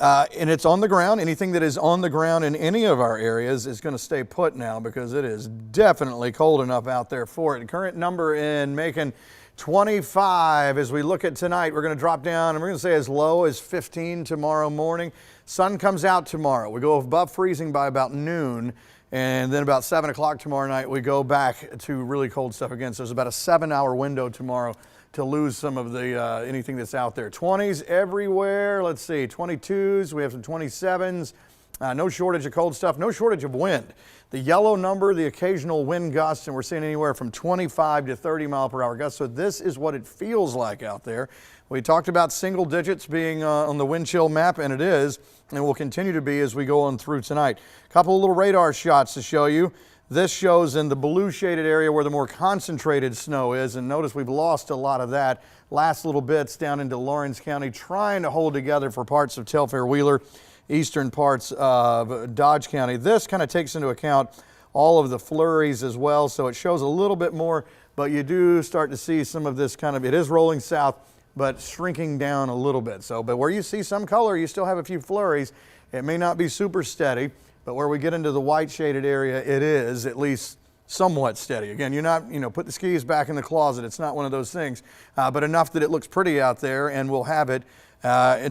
And it's on the ground. Anything that is on the ground in any of our areas is going to stay put now because it is definitely cold enough out there for it. The current number in Macon, 25. As we look at tonight, we're going to drop down and we're going to say as low as 15 tomorrow morning. Sun comes out tomorrow. We go above freezing by about noon. And then about 7 o'clock tomorrow night, we go back to really cold stuff again. So there's about a 7-hour window tomorrow to lose some of the anything that's out there. 20s everywhere. Let's see, 22s. We have some 27s. No shortage of cold stuff. No shortage of wind. The yellow number, the occasional wind gusts, and we're seeing anywhere from 25 to 30 mile per hour gusts. So this is what it feels like out there. We talked about single digits being on the wind chill map, and it is, and will continue to be as we go on through tonight. A couple of little radar shots to show you. This shows in the blue shaded area where the more concentrated snow is, and notice we've lost a lot of that. Last little bits down into Lawrence County, trying to hold together for parts of Telfair Wheeler, eastern parts of Dodge County. This kind of takes into account all of the flurries as well, so it shows a little bit more, but you do start to see some of this kind of, it is rolling south, but shrinking down a little bit. So, but where you see some color, you still have a few flurries. It may not be super steady, but where we get into the white shaded area, it is at least somewhat steady. Again, you're not, put the skis back in the closet. It's not one of those things, but enough that it looks pretty out there, and we'll have it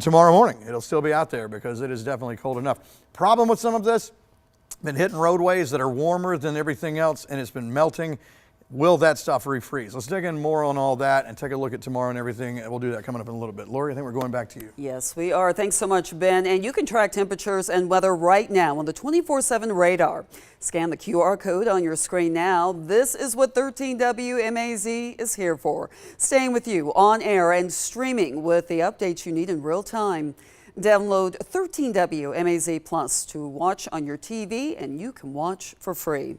tomorrow morning. It'll still be out there because it is definitely cold enough. Problem with some of this, been hitting roadways that are warmer than everything else, and it's been melting. Will that stuff refreeze? Let's dig in more on all that and take a look at tomorrow and everything. And we'll do that coming up in a little bit. Lori, I think we're going back to you. Yes, we are. Thanks so much, Ben. And you can track temperatures and weather right now on the 24/7 radar. Scan the QR code on your screen now. This is what 13 WMAZ is here for. Staying with you on air and streaming with the updates you need in real time. Download 13 WMAZ Plus to watch on your TV, and you can watch for free.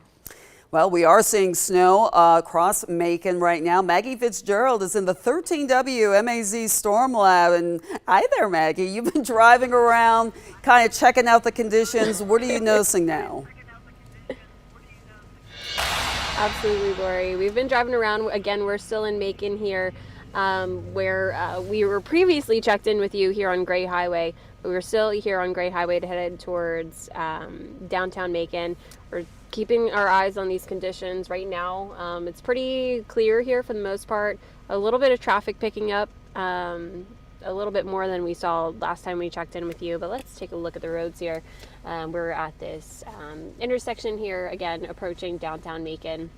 Well, we are seeing snow across Macon right now. Maggie Fitzgerald is in the 13 WMAZ Storm Lab. And hi there, Maggie. You've been driving around, kind of checking out the conditions. What are you noticing now? Absolutely, Lori. We've been driving around. Again, we're still in Macon here, where we were previously checked in with you here on Gray Highway. But we're still here on Gray Highway headed towards downtown Macon. We're keeping our eyes on these conditions right now. It's pretty clear here for the most part. A little bit of traffic picking up, a little bit more than we saw last time we checked in with you, but let's take a look at the roads here. We're at this intersection here, again, approaching downtown Macon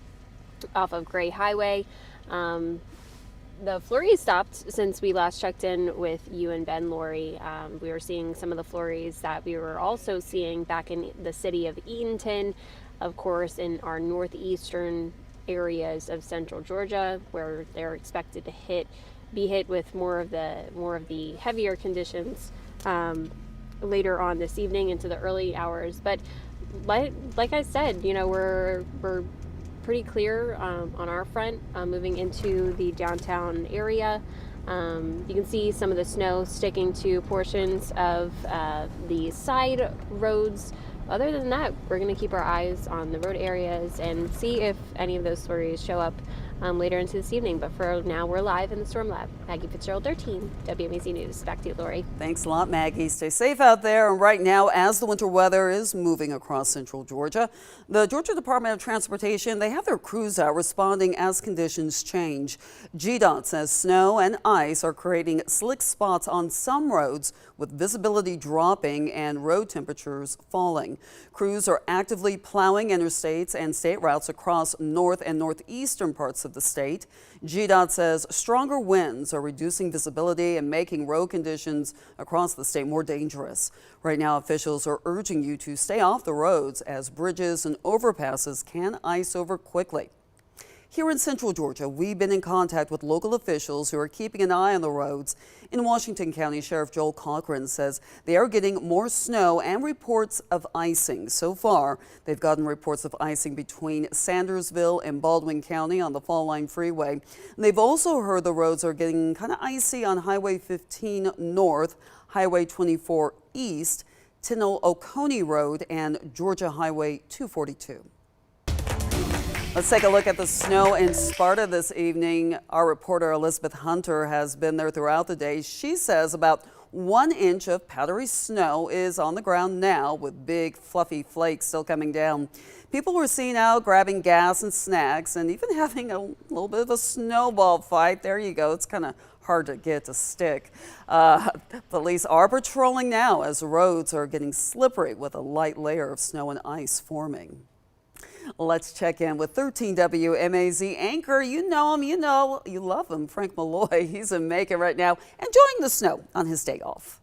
off of Gray Highway. The flurries stopped since we last checked in with you and Ben, Lori. We were seeing some of the flurries that we were also seeing back in the city of Edenton, of course, in our northeastern areas of central Georgia, where they're expected to be hit with more of the heavier conditions later on this evening into the early hours. But like I said, we're pretty clear on our front moving into the downtown area. You can see some of the snow sticking to portions of the side roads. Other than that, we're going to keep our eyes on the road areas and see if any of those flurries show up later into this evening. But for now, we're live in the Storm Lab. Maggie Fitzgerald, 13, WMAZ News. Back to you, Lori. Thanks a lot, Maggie. Stay safe out there. And right now, as the winter weather is moving across central Georgia, the Georgia Department of Transportation, they have their crews out responding as conditions change. GDOT says snow and ice are creating slick spots on some roads with visibility dropping and road temperatures falling. Crews are actively plowing interstates and state routes across north and northeastern parts of the state. GDOT says stronger winds are reducing visibility and making road conditions across the state more dangerous. Right now, officials are urging you to stay off the roads as bridges and overpasses can ice over quickly. Here in central Georgia, we've been in contact with local officials who are keeping an eye on the roads. In Washington County, Sheriff Joel Cochran says they are getting more snow and reports of icing. So far, they've gotten reports of icing between Sandersville and Baldwin County on the Fall Line Freeway. And they've also heard the roads are getting kind of icy on Highway 15 North, Highway 24 East, Tinal Oconee Road, and Georgia Highway 242. Let's take a look at the snow in Sparta this evening. Our reporter Elizabeth Hunter has been there throughout the day. She says about 1 inch of powdery snow is on the ground now, with big fluffy flakes still coming down. People were seen out grabbing gas and snacks and even having a little bit of a snowball fight. There you go. It's kind of hard to get to stick. Police are patrolling now as roads are getting slippery with a light layer of snow and ice forming. Let's check in with 13 WMAZ anchor. You know him, you love him, Frank Malloy. He's in Macon right now, enjoying the snow on his day off.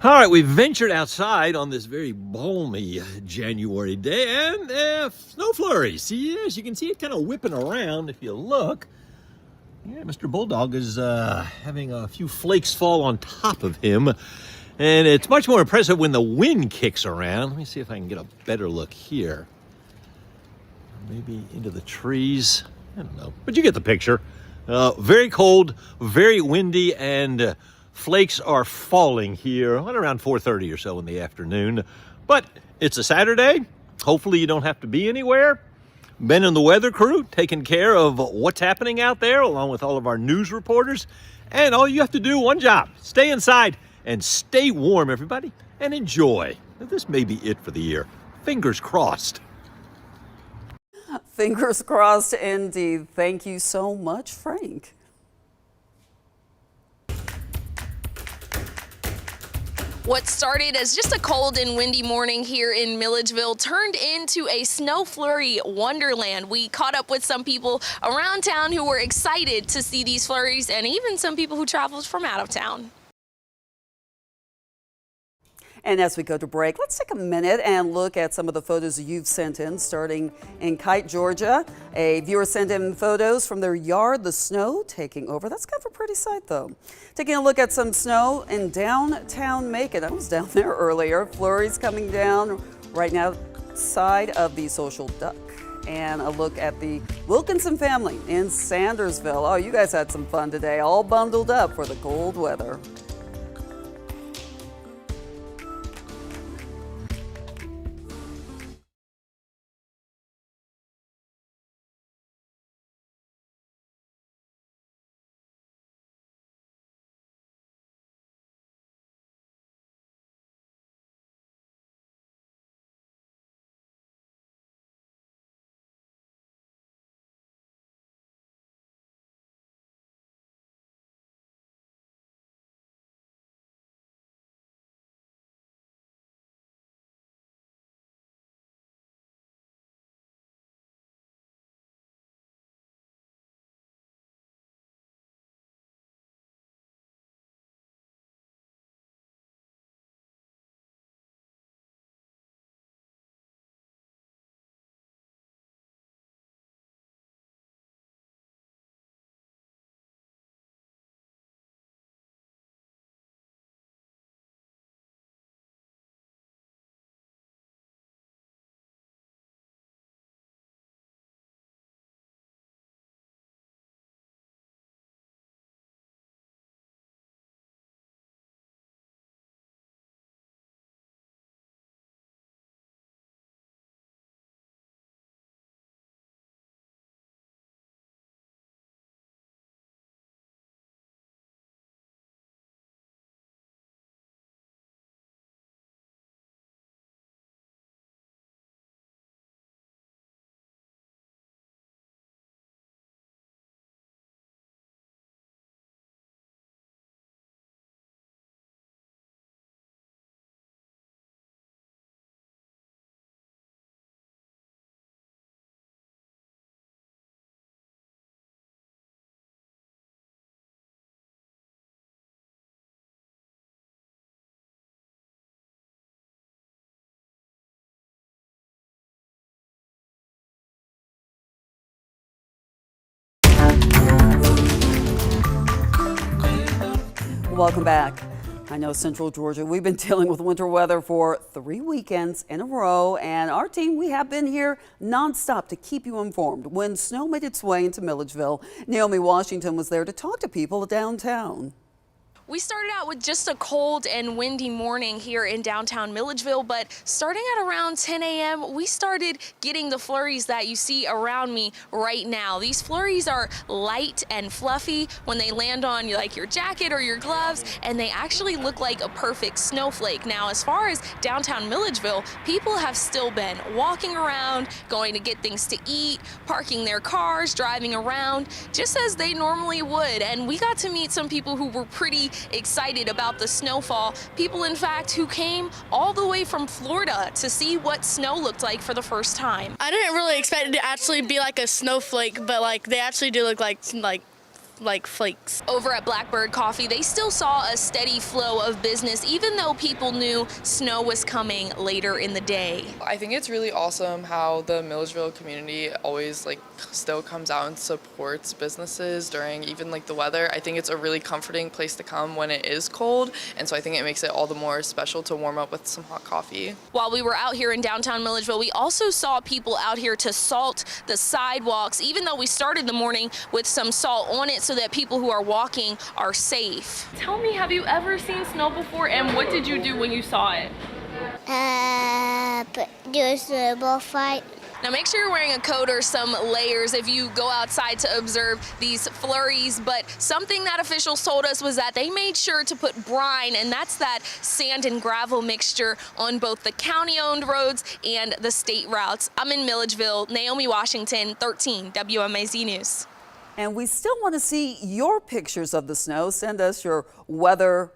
All right, we've ventured outside on this very balmy January day, and snow flurries. See, as you can see it kind of whipping around if you look. Yeah, Mr. Bulldog is having a few flakes fall on top of him, and it's much more impressive when the wind kicks around. Let me see if I can get a better look here. Maybe into the trees. I don't know, but you get the picture. Very cold, very windy, and flakes are falling here at around 4:30 or so in the afternoon. But it's a Saturday. Hopefully you don't have to be anywhere. Ben and the weather crew taking care of what's happening out there, along with all of our news reporters. And all you have to do, one job, stay inside and stay warm, everybody, and enjoy. This may be it for the year. Fingers crossed. Fingers crossed indeed. Thank you so much, Frank. What started as just a cold and windy morning here in Milledgeville turned into a snow flurry wonderland. We caught up with some people around town who were excited to see these flurries, and even some people who traveled from out of town. And as we go to break, let's take a minute and look at some of the photos you've sent in, starting in Kite, Georgia. A viewer sent in photos from their yard, the snow taking over. That's kind of a pretty sight, though. Taking a look at some snow in downtown Macon. I was down there earlier. Flurries coming down right now, side of the Social Duck. And a look at the Wilkinson family in Sandersville. Oh, you guys had some fun today, all bundled up for the cold weather. Welcome back. I know Central Georgia, we've been dealing with winter weather for 3 weekends in a row, and our team, we have been here nonstop to keep you informed. When snow made its way into Milledgeville, Naomi Washington was there to talk to people downtown. We started out with just a cold and windy morning here in downtown Milledgeville, but starting at around 10 a.m., we started getting the flurries that you see around me right now. These flurries are light and fluffy when they land on like your jacket or your gloves, and they actually look like a perfect snowflake. Now, as far as downtown Milledgeville, people have still been walking around, going to get things to eat, parking their cars, driving around, just as they normally would. And we got to meet some people who were pretty excited about the snowfall. People, in fact, who came all the way from Florida to see what snow looked like for the first time. I didn't really expect it to actually be like a snowflake, but like they actually do look like flakes. Over at Blackbird Coffee, they still saw a steady flow of business, even though people knew snow was coming later in the day. I think it's really awesome how the Milledgeville community always still comes out and supports businesses during even the weather. I think it's a really comforting place to come when it is cold, and so I think it makes it all the more special to warm up with some hot coffee. While we were out here in downtown Milledgeville, we also saw people out here to salt the sidewalks, even though we started the morning with some salt on it so that people who are walking are safe. Tell me, have you ever seen snow before, and what did you do when you saw it? Do a snowball fight. Now make sure you're wearing a coat or some layers if you go outside to observe these flurries, but something that officials told us was that they made sure to put brine, and that's that sand and gravel mixture, on both the county-owned roads and the state routes. I'm in Milledgeville. Naomi Washington, 13 WMAZ News. And we still want to see your pictures of the snow. Send us your winter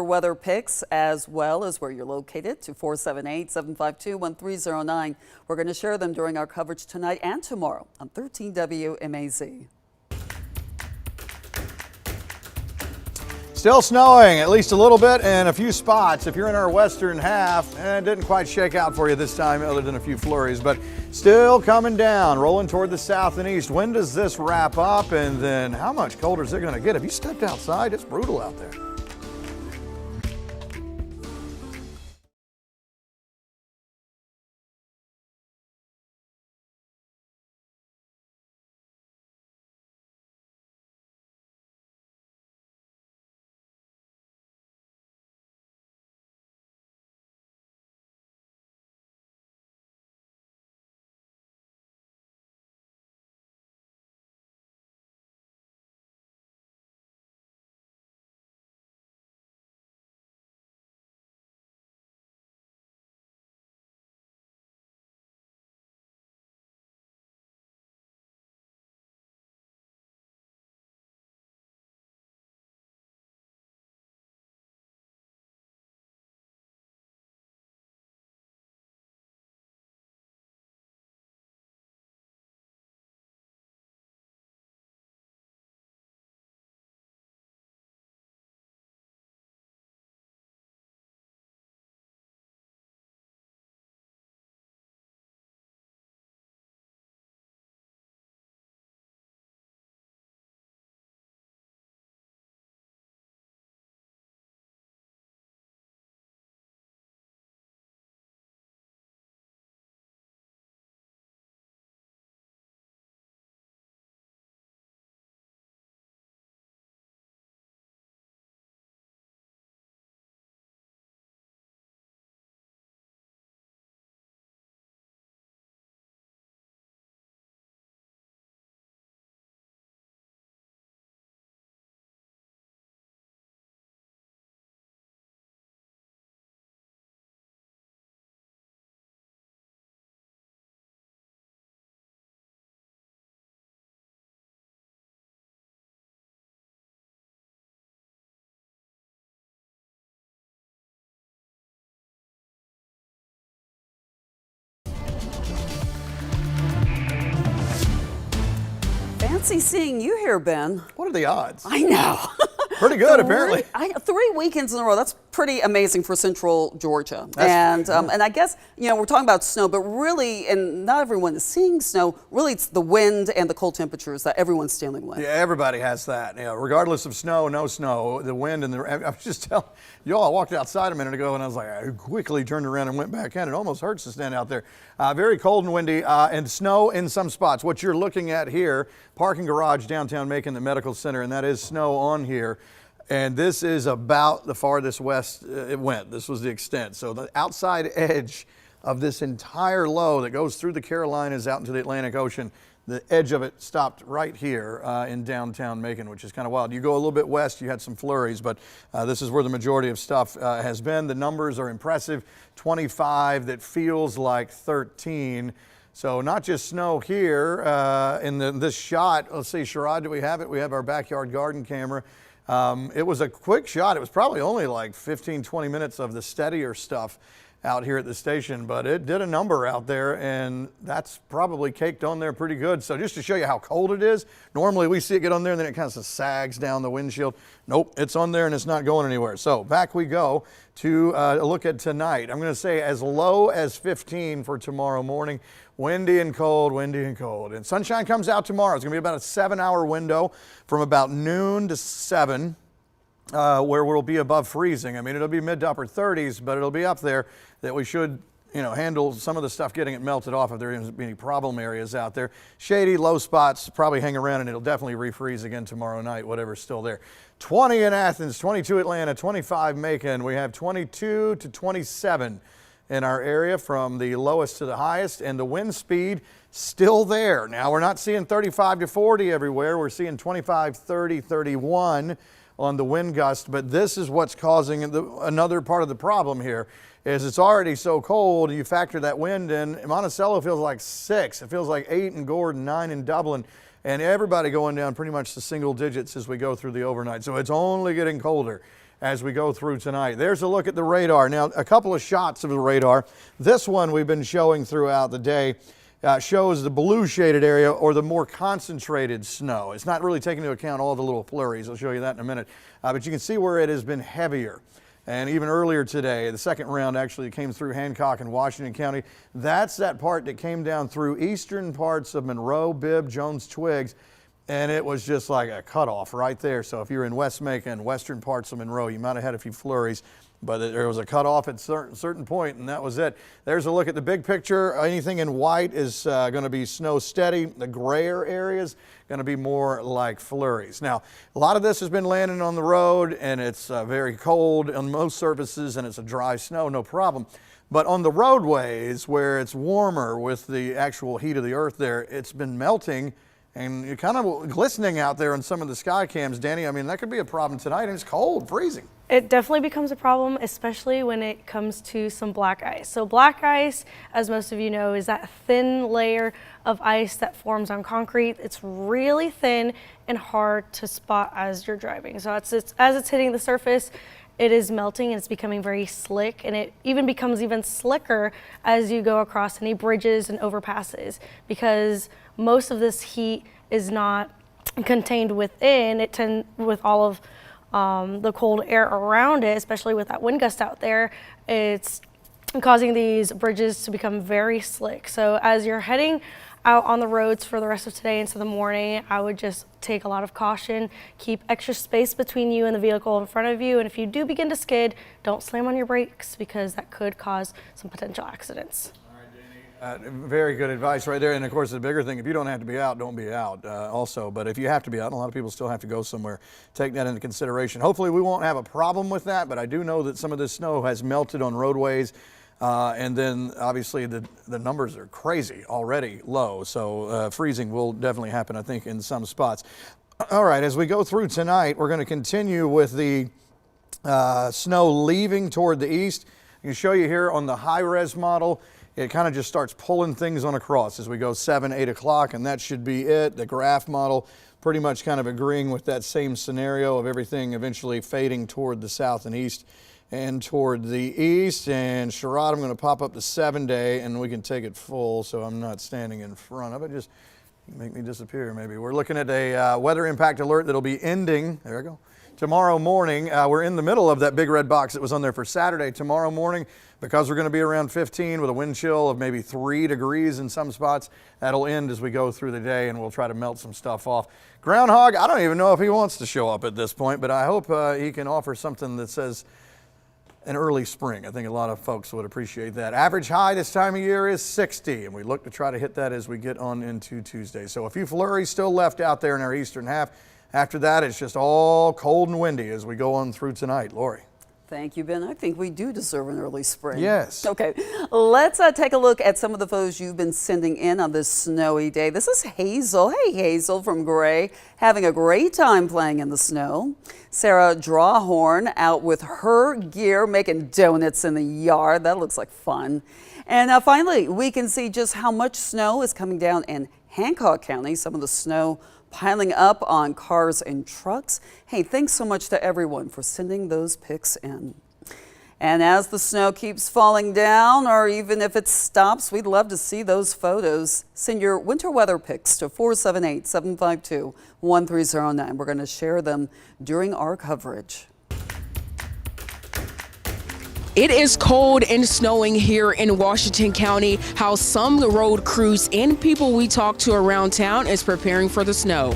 weather pics, as well as where you're located, to 478-752-1309. We're going to share them during our coverage tonight and tomorrow on 13 WMAZ. Still snowing, at least a little bit in a few spots. If you're in our western half, it didn't quite shake out for you this time, other than a few flurries, but still coming down, rolling toward the south and east. When does this wrap up, and then how much colder is it going to get? Have you stepped outside? It's brutal out there. Fancy seeing you here, Ben. What are the odds? I know. Pretty good, apparently. 3 weekends in a row. That's pretty amazing for Central Georgia. And I guess, we're talking about snow, but really, and not everyone is seeing snow, really it's the wind and the cold temperatures that everyone's dealing with. Yeah, everybody has that. Regardless of snow, no snow, the wind and I was just telling y'all, I walked outside a minute ago and I was like, I quickly turned around and went back in. It almost hurts to stand out there. Very cold and windy and snow in some spots. What you're looking at here, parking garage downtown Macon, the medical center, and that is snow on here. And this is about the farthest west it went. This was the extent. So the outside edge of this entire low that goes through the Carolinas out into the Atlantic Ocean, the edge of it stopped right here in downtown Macon, which is kind of wild. You go a little bit west, you had some flurries, but this is where the majority of stuff has been. The numbers are impressive. 25 that feels like 13. So not just snow here in this shot. Let's see, Sherrod, do we have it? We have our backyard garden camera. It was a quick shot. It was probably only like 15, 20 minutes of the steadier stuff out here at the station, but it did a number out there, and that's probably caked on there pretty good. So just to show you how cold it is, normally we see it get on there and then it kind of sags down the windshield. Nope, it's on there and it's not going anywhere. So back we go to a look at tonight. I'm going to say as low as 15 for tomorrow morning. Windy and cold, windy and cold. And sunshine comes out tomorrow. It's going to be about a 7-hour window from about noon to 7. Where we'll be above freezing. I mean, it'll be mid to upper 30s, but it'll be up there that we should, handle some of the stuff getting it melted off if there isn't any problem areas out there. Shady, low spots, probably hang around, and it'll definitely refreeze again tomorrow night, whatever's still there. 20 in Athens, 22 Atlanta, 25 Macon. We have 22 to 27 in our area from the lowest to the highest, and the wind speed still there. Now, we're not seeing 35 to 40 everywhere. We're seeing 25, 30, 31 on the wind gust, but this is what's causing another part of the problem here is it's already so cold. You factor that wind in. Monticello feels like 6. It feels like 8 in Gordon, 9 in Dublin, and everybody going down pretty much to single digits as we go through the overnight. So it's only getting colder as we go through tonight. There's a look at the radar. Now, a couple of shots of the radar. This one we've been showing throughout the day. Shows the blue shaded area or the more concentrated snow. It's not really taking into account all the little flurries. I'll show you that in a minute. But you can see where it has been heavier. And even earlier today, the second round actually came through Hancock and Washington County. That's that part that came down through eastern parts of Monroe, Bibb, Jones, Twiggs. And it was just like a cutoff right there. So if you're in West Macon, western parts of Monroe, you might have had a few flurries. But there was a cutoff at a certain point, and that was it. There's a look at the big picture. Anything in white is going to be snow steady. The grayer areas going to be more like flurries. Now, a lot of this has been landing on the road, and it's very cold on most surfaces, and it's a dry snow, no problem. But on the roadways where it's warmer with the actual heat of the earth there, it's been melting. And you're kind of glistening out there on some of the sky cams, Danny. I mean, that could be a problem tonight, and it's cold, freezing. It definitely becomes a problem, especially when it comes to some black ice. So black ice, as most of you know, is that thin layer of ice that forms on concrete. It's really thin and hard to spot as you're driving. So as it's hitting the surface, it is melting and it's becoming very slick, and it even becomes even slicker as you go across any bridges and overpasses, because most of this heat is not contained within it. With all of the cold air around it, especially with that wind gust out there, it's causing these bridges to become very slick. So as you're heading out on the roads for the rest of today into the morning, I would just take a lot of caution, keep extra space between you and the vehicle in front of you, and if you do begin to skid, don't slam on your brakes because that could cause some potential accidents. Very good advice right there. And of course, the bigger thing, if you don't have to be out, don't be out also. But if you have to be out, and a lot of people still have to go somewhere, take that into consideration. Hopefully we won't have a problem with that, but I do know that some of this snow has melted on roadways. And then obviously the numbers are crazy already low. So freezing will definitely happen, I think, in some spots. All right, as we go through tonight, we're going to continue with the snow leaving toward the east. I can show you here on the high-res model. It kind of just starts pulling things on across as we go 7, 8 o'clock, and that should be it. The graph model pretty much kind of agreeing with that same scenario of everything eventually fading toward the south and east and toward the east. And Sherrod, I'm going to pop up the 7-day, and we can take it full so I'm not standing in front of it. Just make me disappear maybe. We're looking at a weather impact alert that'll be ending. There we go. tomorrow morning. We're in the middle of that big red box that was on there for Saturday. Tomorrow morning, because we're going to be around 15 with a wind chill of maybe 3 degrees in some spots, that'll end as we go through the day, and we'll try to melt some stuff off. Groundhog, I don't even know if he wants to show up at this point, but I hope he can offer something that says an early spring. I think a lot of folks would appreciate that. Average high this time of year is 60, and we look to try to hit that as we get on into Tuesday. So a few flurries still left out there in our eastern half. After that, it's just all cold and windy as we go on through tonight. Lori. Thank you, Ben. I think we do deserve an early spring. Yes. Okay, let's take a look at some of the photos you've been sending in on this snowy day. This is Hazel. Hey, Hazel from Gray, having a great time playing in the snow. Sarah Drawhorn out with her gear, making donuts in the yard. That looks like fun. And finally, we can see just how much snow is coming down in Hancock County. Some of the snow piling up on cars and trucks. Hey, thanks so much to everyone for sending those pics in. And as the snow keeps falling down, or even if it stops, we'd love to see those photos. Send your winter weather pics to 478-752-1309. We're going to share them during our coverage. It is cold and snowing here in Washington County. How some road crews and people we talk to around town is preparing for the snow.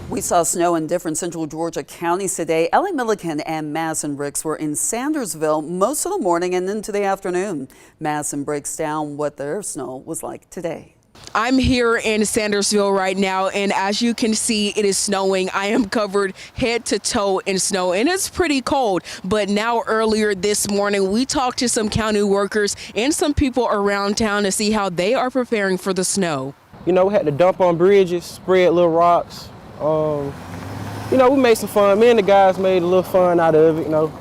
We saw snow in different central Georgia counties today. Ellie Milliken and Madison Briggs were in Sandersville most of the morning and into the afternoon. Madison breaks down what their snow was like today. I'm here in Sandersville right now, and as you can see, it is snowing. I am covered head to toe in snow, and it's pretty cold. But now earlier this morning, we talked to some county workers and some people around town to see how they are preparing for the snow. You know, we had to dump on bridges, spread little rocks. You know, we made some fun. Me and the guys made a little fun out of it, you know.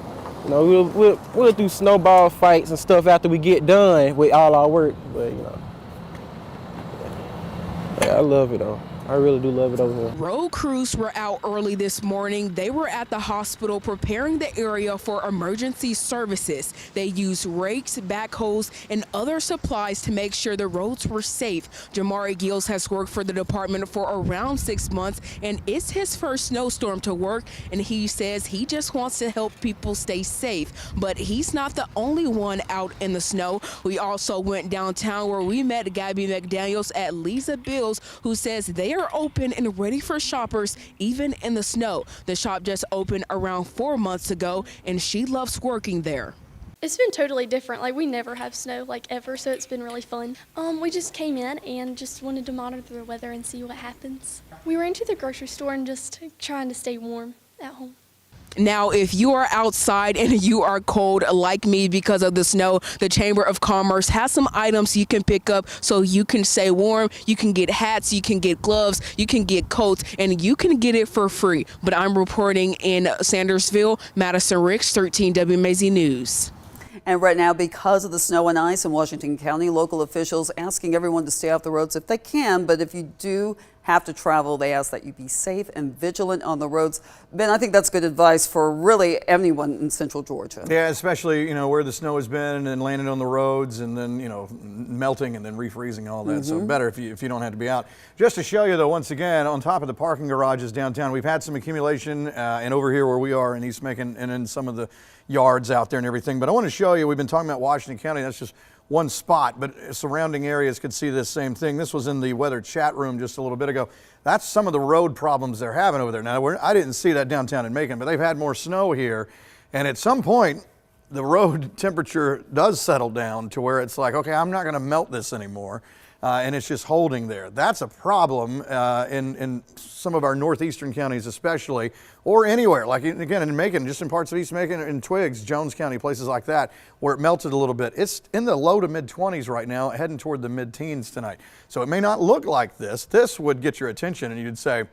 We'll do snowball fights and stuff after we get done with all our work, but, you know. Yeah, I love it, though. I really do love it over here. Road crews were out early this morning. They were at the hospital preparing the area for emergency services. They used rakes, backhoes, and other supplies to make sure the roads were safe. Jamari Gills has worked for the department for around 6 months, and it's his first snowstorm to work, and he says he just wants to help people stay safe. But he's not the only one out in the snow. We also went downtown where we met Gabby McDaniels at Lisa Bills, who says they are are open and ready for shoppers, even in the snow. The shop just opened around 4 months ago, and she loves working there. It's been totally different. Like, we never have snow, like, ever, so it's been really fun. We just came in and just wanted to monitor the weather and see what happens. We ran to the grocery store and just trying to stay warm at home. Now, if you are outside and you are cold like me because of the snow, the Chamber of Commerce has some items you can pick up so you can stay warm. You can get hats, you can get gloves, you can get coats, and you can get it for free. But I'm reporting in Sandersville, Madison Ricks, 13 WMAZ News. And right now, because of the snow and ice in Washington County, local officials asking everyone to stay off the roads if they can. But if you do have to travel, they ask that you be safe and vigilant on the roads. Ben, I think that's good advice for really anyone in Central Georgia. Yeah, especially, where the snow has been and landing on the roads and then, melting and then refreezing and all that. So better if you don't have to be out. Just to show you, though, once again, on top of the parking garages downtown, we've had some accumulation and over here where we are in East Macon and in some of the yards out there and everything. But I want to show you, we've been talking about Washington County. That's just one spot, but surrounding areas could see this same thing. This was in the weather chat room just a little bit ago. That's some of the road problems they're having over there. Now, I didn't see that downtown in Macon, but they've had more snow here. And at some point, the road temperature does settle down to where it's like, okay, I'm not going to melt this anymore. And it's just holding there. That's a problem in some of our northeastern counties especially, or anywhere, like again in Macon, just in parts of East Macon and Twiggs, Jones County, places like that, where it melted a little bit. It's in the low to mid 20s right now, heading toward the mid teens tonight. So it may not look like this. This would get your attention and you'd say, I'm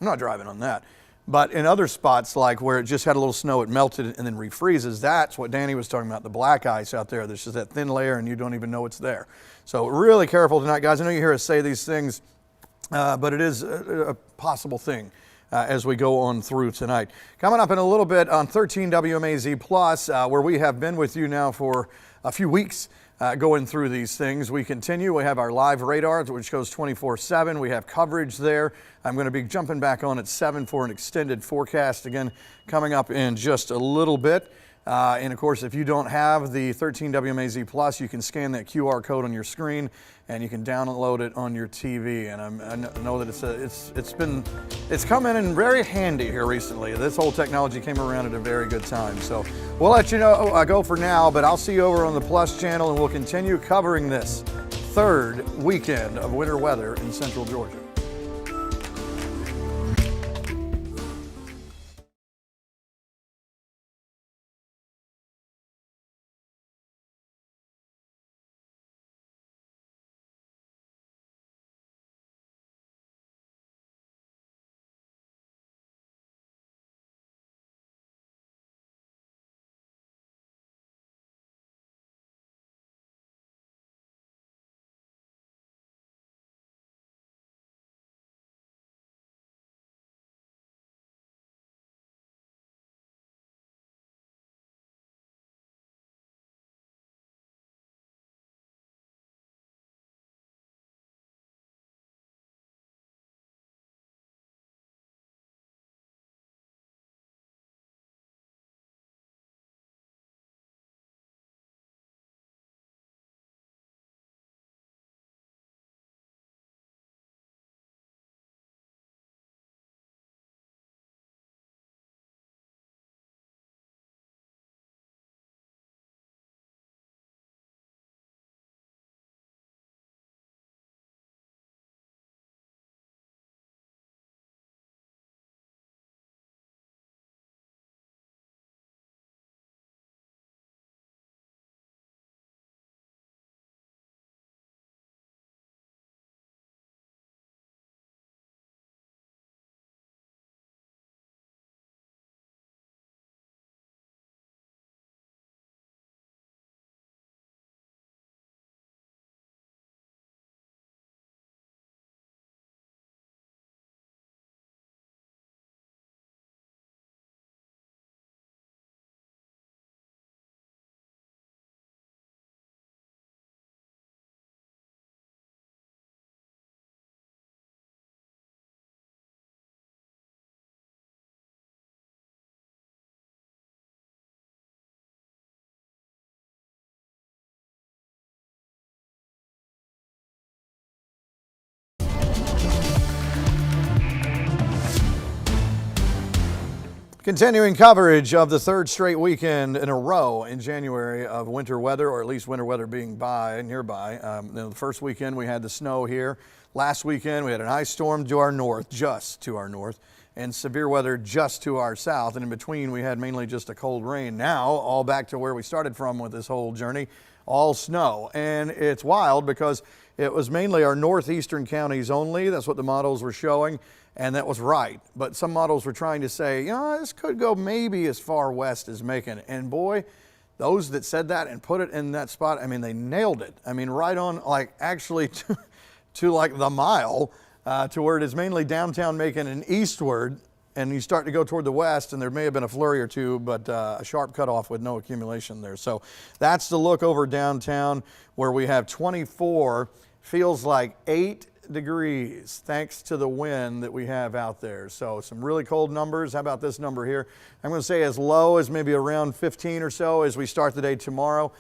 not driving on that. But in other spots, like where it just had a little snow, it melted and then refreezes. That's what Danny was talking about, the black ice out there. There's just that thin layer and you don't even know it's there. So really careful tonight, guys. I know you hear us say these things, but it is a possible thing as we go on through tonight. Coming up in a little bit on 13 WMAZ Plus, where we have been with you now for a few weeks. Going through these things. We continue. We have our live radar, which goes 24/7. We have coverage there. I'm going to be jumping back on at 7 for an extended forecast again coming up in just a little bit. And of course, if you don't have the 13 WMAZ Plus, you can scan that QR code on your screen and you can download it on your TV. And I know that it's come in very handy here recently. This whole technology came around at a very good time. So we'll let you know. I go for now, but I'll see you over on the Plus channel, and we'll continue covering this third weekend of winter weather in Central Georgia. Continuing coverage of the third straight weekend in a row in January of winter weather, or at least winter weather being nearby. The first weekend we had the snow here. Last weekend we had an ice storm to our north, just to our north, and severe weather just to our south. And in between we had mainly just a cold rain. Now all back to where we started from with this whole journey, all snow. And it's wild because it was mainly our northeastern counties only. That's what the models were showing. And that was right. But some models were trying to say, this could go maybe as far west as Macon. And boy, those that said that and put it in that spot, I mean, they nailed it. I mean, right on, like actually to like the mile, to where it is mainly downtown Macon and eastward. And you start to go toward the west, and there may have been a flurry or two, but a sharp cutoff with no accumulation there. So that's the look over downtown, where we have 24, feels like 8 degrees thanks to the wind that we have out there. So some really cold numbers. How about this number here? I'm going to say as low as maybe around 15 or so as we start the day tomorrow.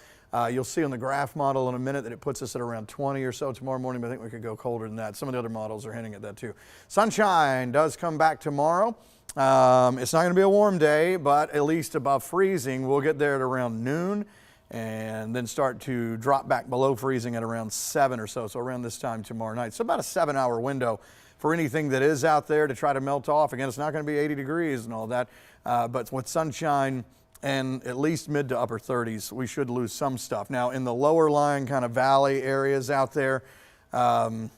You'll see on the graph model in a minute that it puts us at around 20 or so tomorrow morning, but I think we could go colder than that. Some of the other models are hinting at that too. Sunshine does come back tomorrow. It's not going to be a warm day, but at least above freezing. We'll get there at around noon, and then start to drop back below freezing at around 7 or so around this time tomorrow night. So about a 7-hour window for anything that is out there to try to melt off. Again, it's not going to be 80 degrees and all that, but with sunshine and at least mid to upper 30s, we should lose some stuff. Now, in the lower lying kind of valley areas out there, that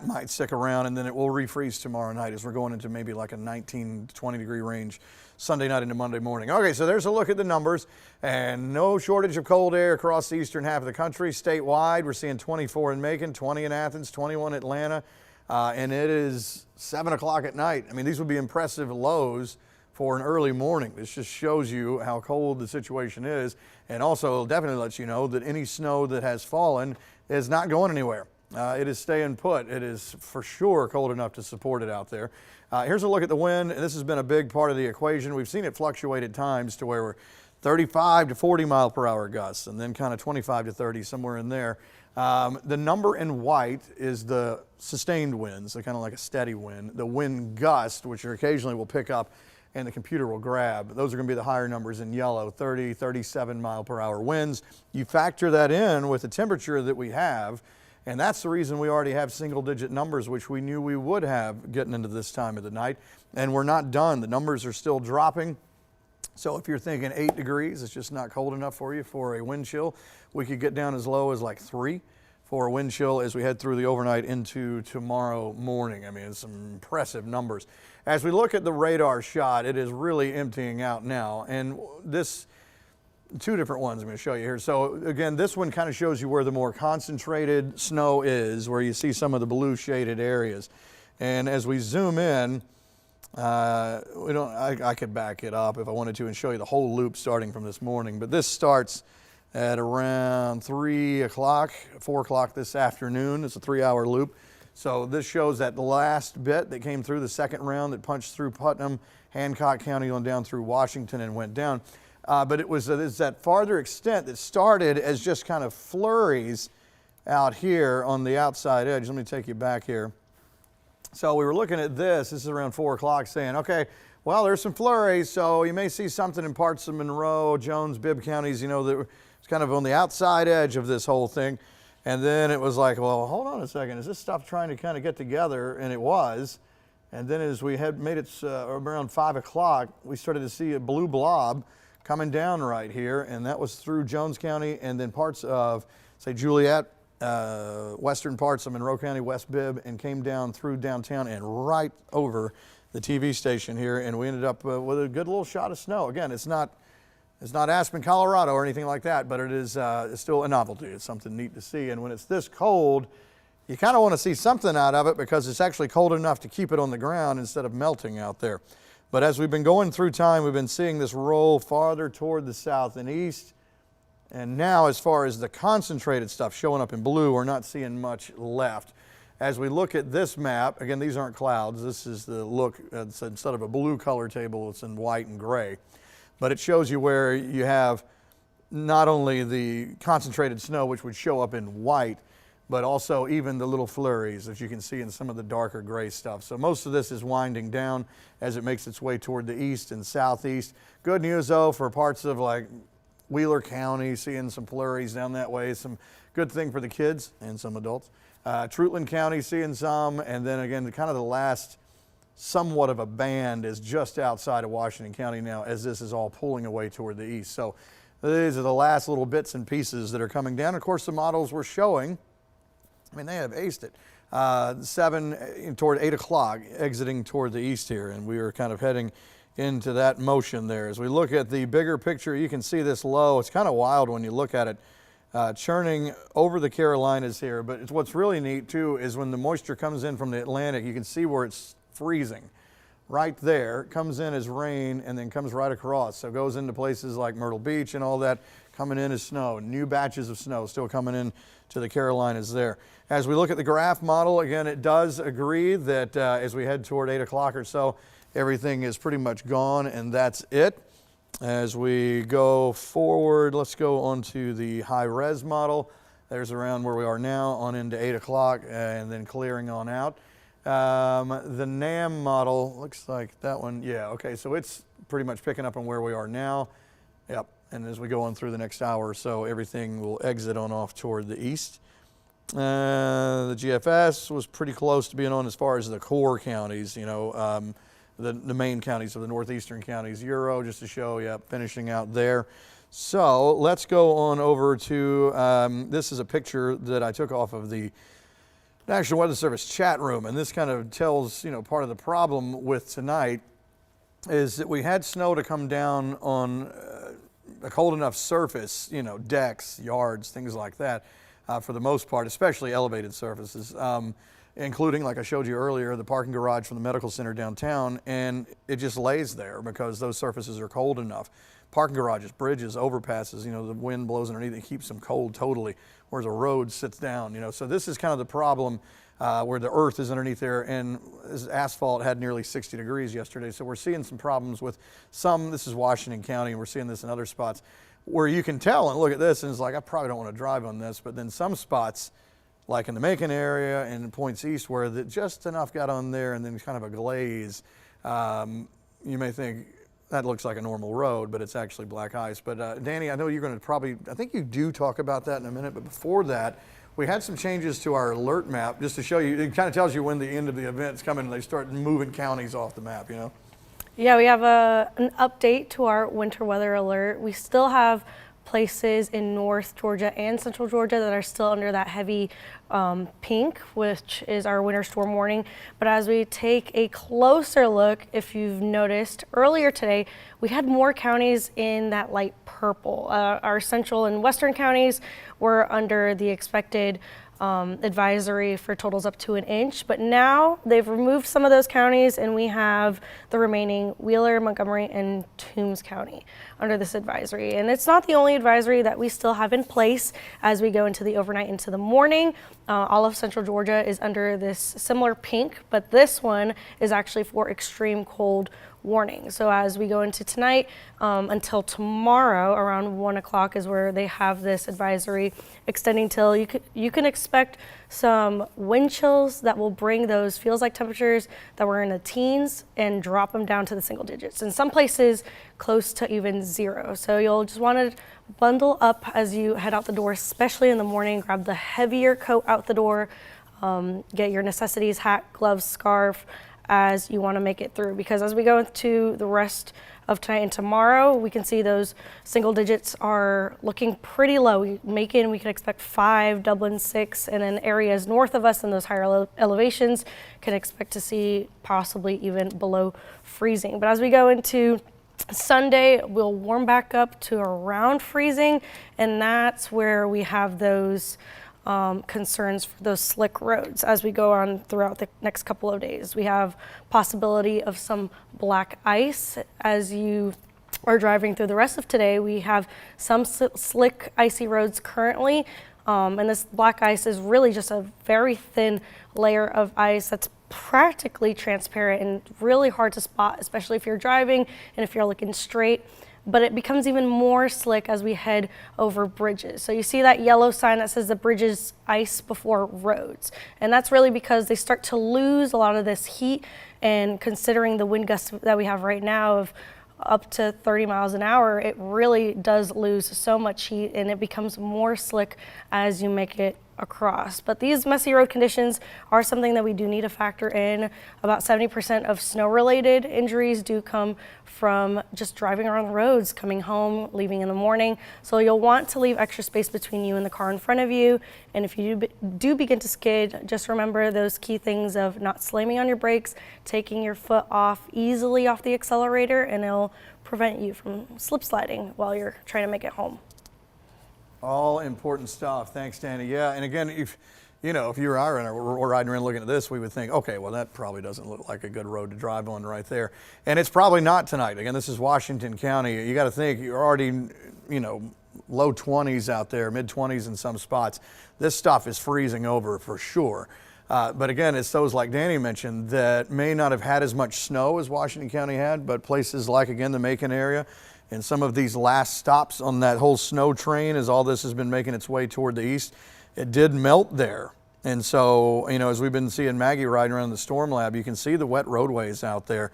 might stick around, and then it will refreeze tomorrow night as we're going into maybe like a 19 to 20 degree range Sunday night into Monday morning. Okay, so there's a look at the numbers, and no shortage of cold air across the eastern half of the country. Statewide, we're seeing 24 in Macon, 20 in Athens, 21 in Atlanta, and it is 7 o'clock at night. I mean, these would be impressive lows for an early morning. This just shows you how cold the situation is, and also definitely lets you know that any snow that has fallen is not going anywhere. It is staying put. It is for sure cold enough to support it out there. Here's a look at the wind. This has been a big part of the equation. We've seen it fluctuate at times to where we're 35 to 40 mile per hour gusts, and then kind of 25 to 30, somewhere in there. The number in white is the sustained winds, so kind of like a steady wind. The wind gust, which occasionally will pick up and the computer will grab. Those are going to be the higher numbers in yellow, 30, 37 mile per hour winds. You factor that in with the temperature that we have, and that's the reason we already have single-digit numbers, which we knew we would have getting into this time of the night. And we're not done. The numbers are still dropping. So if you're thinking 8 degrees, it's just not cold enough for you for a wind chill. We could get down as low as like 3 for a wind chill as we head through the overnight into tomorrow morning. I mean, it's some impressive numbers. As we look at the radar shot, it is really emptying out now. And this, 2 different ones I'm going to show you here. So again, this one kind of shows you where the more concentrated snow is, where you see some of the blue shaded areas. And as we zoom in, I could back it up if I wanted to and show you the whole loop starting from this morning. But this starts at around 3 o'clock, 4 o'clock this afternoon. It's a 3-hour loop. So this shows that the last bit that came through the second round that punched through Putnam, Hancock County on down through Washington and went down. But it's that farther extent that started as just kind of flurries out here on the outside edge. Let me take you back here. So we were looking at this is around 4 o'clock, saying, okay, well, there's some flurries, so you may see something in parts of Monroe, Jones, Bibb counties, that it's kind of on the outside edge of this whole thing. And then it was like, well, hold on a second, is this stuff trying to kind of get together? And it was. And then as we had made it around 5 o'clock, we started to see a blue blob coming down right here, and that was through Jones County and then parts of, say, Juliet, western parts of Monroe County, West Bibb, and came down through downtown and right over the TV station here, and we ended up with a good little shot of snow. Again, it's not Aspen, Colorado or anything like that, but it is it's still a novelty. It's something neat to see, and when it's this cold, you kind of want to see something out of it because it's actually cold enough to keep it on the ground instead of melting out there. But as we've been going through time, we've been seeing this roll farther toward the south and east. And now as far as the concentrated stuff showing up in blue, we're not seeing much left. As we look at this map, again, these aren't clouds. This is the look, instead of a blue color table, it's in white and gray. But it shows you where you have not only the concentrated snow, which would show up in white, but also even the little flurries that you can see in some of the darker gray stuff. So most of this is winding down as it makes its way toward the east and southeast. Good news though for parts of like Wheeler County, seeing some flurries down that way. Some good thing for the kids and some adults. Treutlen County seeing some, and then again, kind of the last somewhat of a band is just outside of Washington County now as this is all pulling away toward the east. So these are the last little bits and pieces that are coming down. Of course, the models were showing, I mean, they have aced it. 7 toward 8 o'clock, exiting toward the east here, and we are kind of heading into that motion there. As we look at the bigger picture, you can see this low. It's kind of wild when you look at it, churning over the Carolinas here. But what's really neat too is when the moisture comes in from the Atlantic, you can see where it's freezing. Right there, comes in as rain and then comes right across. So it goes into places like Myrtle Beach and all that, coming in as snow. New batches of snow still coming in to the Carolinas there. As we look at the graph model, again, it does agree that as we head toward 8 o'clock or so, everything is pretty much gone, and that's it. As we go forward, let's go on to the high-res model. There's around where we are now on into 8 o'clock and then clearing on out. The NAM model, looks like that one, yeah, okay, so it's pretty much picking up on where we are now. Yep, and as we go on through the next hour or so, everything will exit on off toward the east. The GFS was pretty close to being on as far as the core counties, you know, the main counties of the northeastern counties. Euro, just to show, yeah, finishing out there. So let's go on over to, this is a picture that I took off of the National Weather Service chat room, and this kind of tells, you know, part of the problem with tonight is that we had snow to come down on a cold enough surface, you know, decks, yards, things like that, for the most part, especially elevated surfaces, including, like I showed you earlier, the parking garage from the medical center downtown, and it just lays there because those surfaces are cold enough. Parking garages, bridges, overpasses, you know, the wind blows underneath and keeps them cold totally, whereas a road sits down, you know. So this is kind of the problem where the earth is underneath there, and this asphalt had nearly 60 degrees yesterday. So we're seeing some problems with some, this is Washington County, and we're seeing this in other spots where you can tell and look at this and it's like, I probably don't want to drive on this, but then some spots, like in the Macon area and points east where just enough got on there and then kind of a glaze, you may think, that looks like a normal road, but it's actually black ice. But Danny, I know you're going to probably, I think you do talk about that in a minute, but before that, we had some changes to our alert map just to show you, it kind of tells you when the end of the event's coming and they start moving counties off the map, you know? Yeah, we have an update to our winter weather alert. We still have places in North Georgia and Central Georgia that are still under that heavy pink, which is our winter storm warning. But as we take a closer look, if you've noticed earlier today, we had more counties in that light purple. Our central and western counties were under the expected advisory for totals up to 1 inch, but now they've removed some of those counties and we have the remaining Wheeler, Montgomery, and Toombs County under this advisory. And it's not the only advisory that we still have in place as we go into the overnight into the morning. All of Central Georgia is under this similar pink, but this one is actually for extreme cold warning. So as we go into tonight until tomorrow around 1 o'clock is where they have this advisory extending till you can expect some wind chills that will bring those feels like temperatures that were in the teens and drop them down to the single digits. In some places close to even 0. So you'll just want to bundle up as you head out the door, especially in the morning. Grab the heavier coat out the door, get your necessities, hat, gloves, scarf, as you want to make it through, because as we go into the rest of tonight and tomorrow, we can see those single digits are looking pretty low. Macon, we can expect 5, Dublin 6, and then areas north of us in those higher elevations can expect to see possibly even below freezing. But as we go into Sunday, we'll warm back up to around freezing, and that's where we have those concerns for those slick roads as we go on throughout the next couple of days. We have possibility of some black ice as you are driving through the rest of today. We have some slick icy roads currently, and this black ice is really just a very thin layer of ice that's practically transparent and really hard to spot, especially if you're driving and if you're looking straight. but it becomes even more slick as we head over bridges. So you see that yellow sign that says the bridges ice before roads. And that's really because they start to lose a lot of this heat, and considering the wind gusts that we have right now of up to 30 miles an hour, it really does lose so much heat and it becomes more slick as you make it across. But these messy road conditions are something that we do need to factor in. About 70% of snow-related injuries do come from just driving around the roads, coming home, leaving in the morning. So you'll want to leave extra space between you and the car in front of you. And if you do begin to skid, just remember those key things of not slamming on your brakes, taking your foot off easily off the accelerator, and it'll prevent you from slip sliding while you're trying to make it home. All important stuff. Thanks, Danny. Yeah, and again, if you were we're riding around looking at this, we would think, okay, well, that probably doesn't look like a good road to drive on right there. And it's probably not tonight. Again, this is Washington County. You got to think, you're already, low 20s out there, mid 20s in some spots. This stuff is freezing over for sure. But again, it's those like Danny mentioned that may not have had as much snow as Washington County had, but places like, again, the Macon area, and some of these last stops on that whole snow train as all this has been making its way toward the east, it did melt there. And so, as we've been seeing Maggie riding around the storm lab, you can see the wet roadways out there.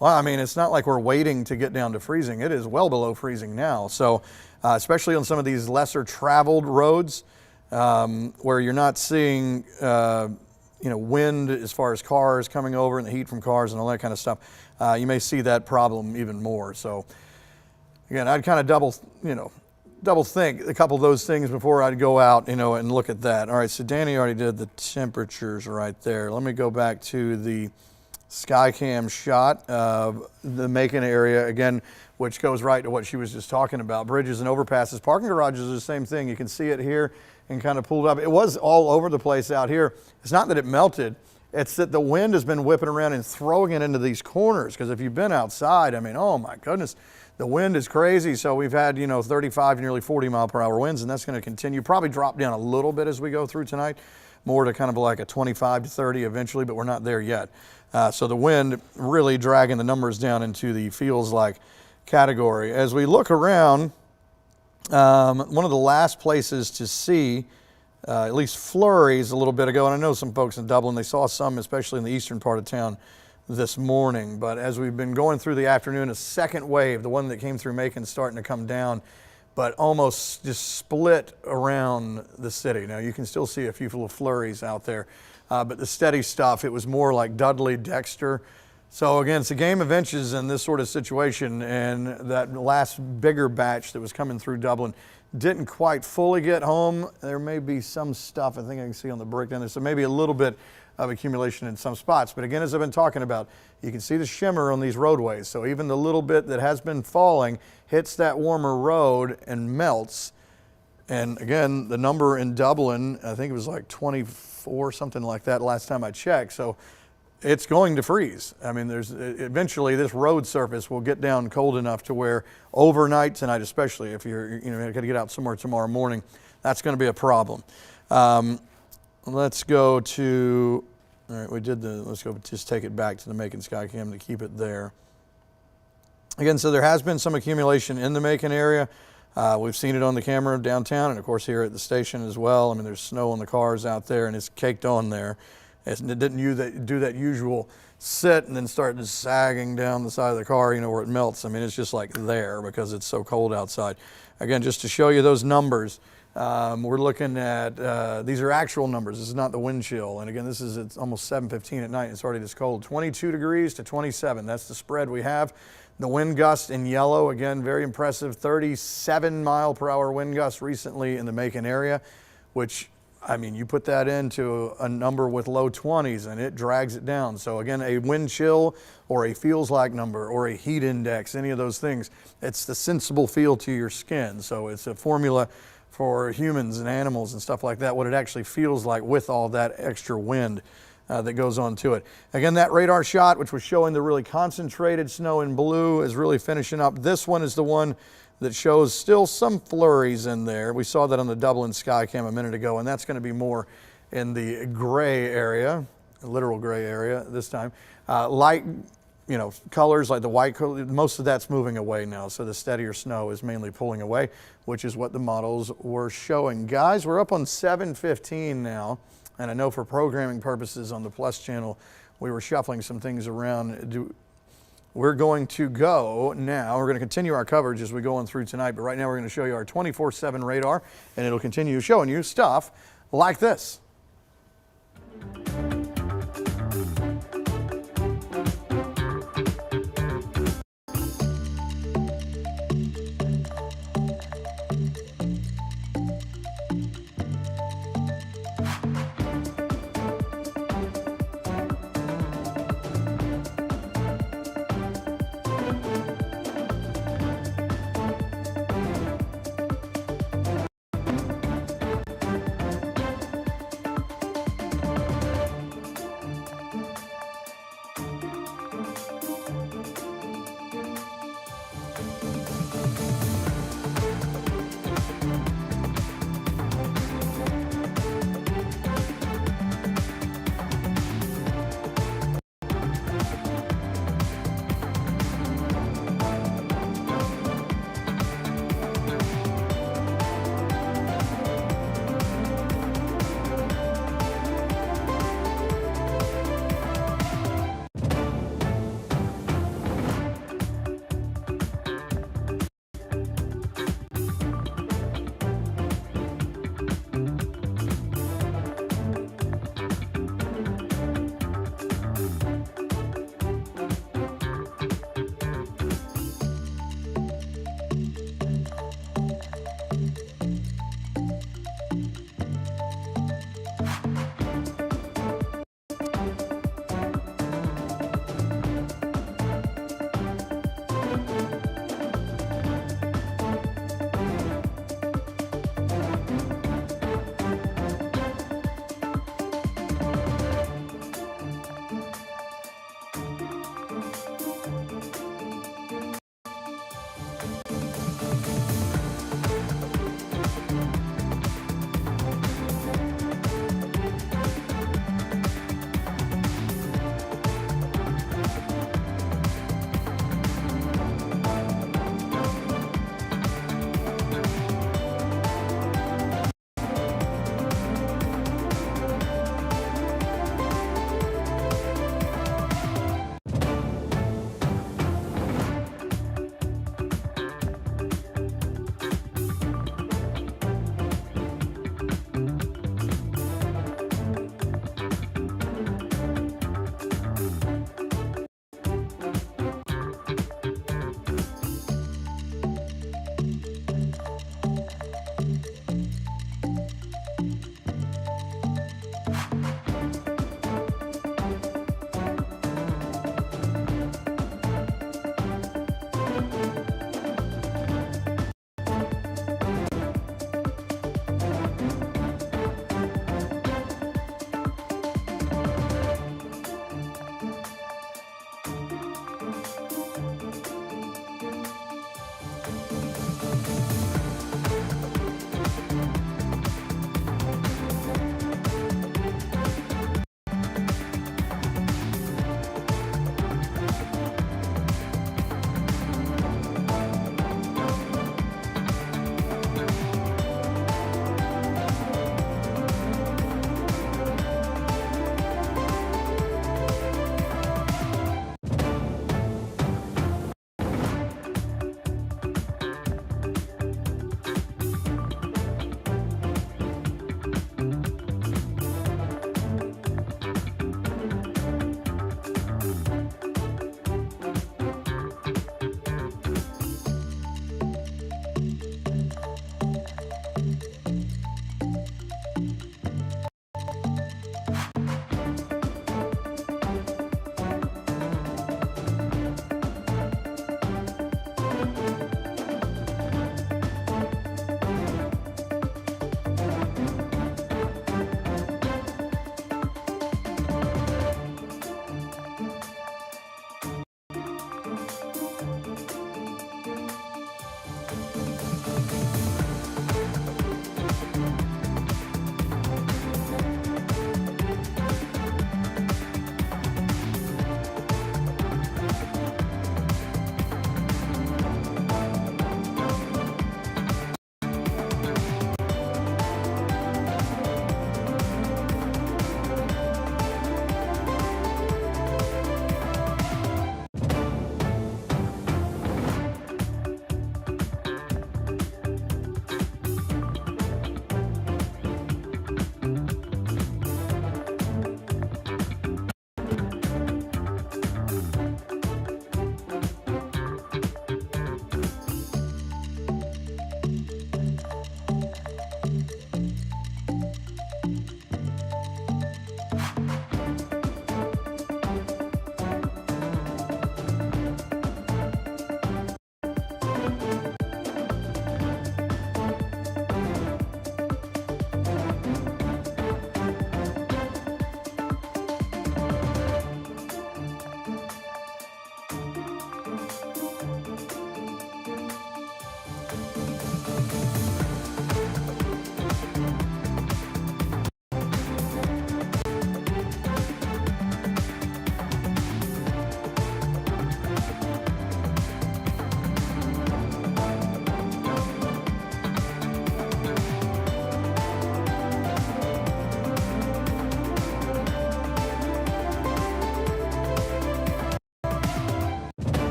Well, I mean, it's not like we're waiting to get down to freezing. It is well below freezing now. So, especially on some of these lesser traveled roads where you're not seeing, wind as far as cars coming over and the heat from cars and all that kind of stuff, you may see that problem even more. So, again, I'd kind of double think a couple of those things before I'd go out, and look at that. All right, so Danny already did the temperatures right there. Let me go back to the Skycam shot of the Macon area, again, which goes right to what she was just talking about. Bridges and overpasses. Parking garages are the same thing. You can see it here and kind of pulled up. It was all over the place out here. It's not that it melted. It's that the wind has been whipping around and throwing it into these corners. Because if you've been outside, I mean, oh my goodness, the wind is crazy. So we've had, 35, nearly 40 mile per hour winds, and that's going to continue. Probably drop down a little bit as we go through tonight, more to kind of like a 25 to 30 eventually, but we're not there yet. So the wind really dragging the numbers down into the feels like category. As we look around, one of the last places to see at least flurries a little bit ago, and I know some folks in Dublin, they saw some, especially in the eastern part of town this morning. But as we've been going through the afternoon, a second wave, the one that came through Macon, starting to come down, but almost just split around the city. Now you can still see a few little flurries out there, but the steady stuff, it was more like Dudley, Dexter. So again, it's a game of inches in this sort of situation, and that last bigger batch that was coming through Dublin didn't quite fully get home. There may be some stuff, I think I can see on the breakdown there, so maybe a little bit of accumulation in some spots. But again, as I've been talking about, you can see the shimmer on these roadways. So even the little bit that has been falling hits that warmer road and melts. And again, the number in Dublin, I think it was like 24, something like that last time I checked. So it's going to freeze. I mean, eventually this road surface will get down cold enough to where overnight tonight, especially if you're going to get out somewhere tomorrow morning, that's going to be a problem. Let's go to, all right, let's go just take it back to the Macon Skycam to keep it there. Again, so there has been some accumulation in the Macon area. We've seen it on the camera downtown and of course here at the station as well. I mean, there's snow on the cars out there and it's caked on there. It didn't do that usual sit and then start just sagging down the side of the car, where it melts. I mean, it's just like there because it's so cold outside. Again, just to show you those numbers, we're looking at, these are actual numbers. This is not the wind chill. And again, it's almost 7:15 at night. It's already this cold. 22 degrees to 27. That's the spread we have. The wind gust in yellow, again, very impressive. 37 mile per hour wind gust recently in the Macon area, which, I mean, you put that into a number with low 20s and it drags it down. So again, a wind chill or a feels like number or a heat index, any of those things, it's the sensible feel to your skin. So it's a formula for humans and animals and stuff like that, what it actually feels like with all that extra wind that goes on to it. Again, that radar shot, which was showing the really concentrated snow in blue, is really finishing up. This one is the one that shows still some flurries in there. We saw that on the Dublin Skycam a minute ago, and that's going to be more in the gray area, literal gray area this time. Light colors like the white color, most of that's moving away now. So the steadier snow is mainly pulling away, which is what the models were showing. Guys, we're up on 7:15 now. And I know for programming purposes on the Plus channel, we were shuffling some things around. We're going to go now. We're going to continue our coverage as we go on through tonight. But right now we're going to show you our 24/7 radar, and it'll continue showing you stuff like this.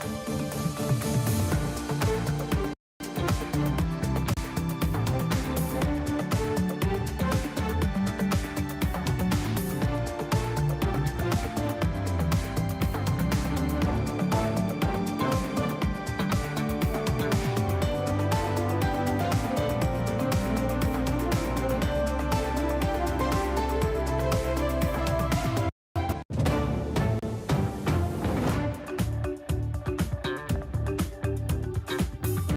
Bye.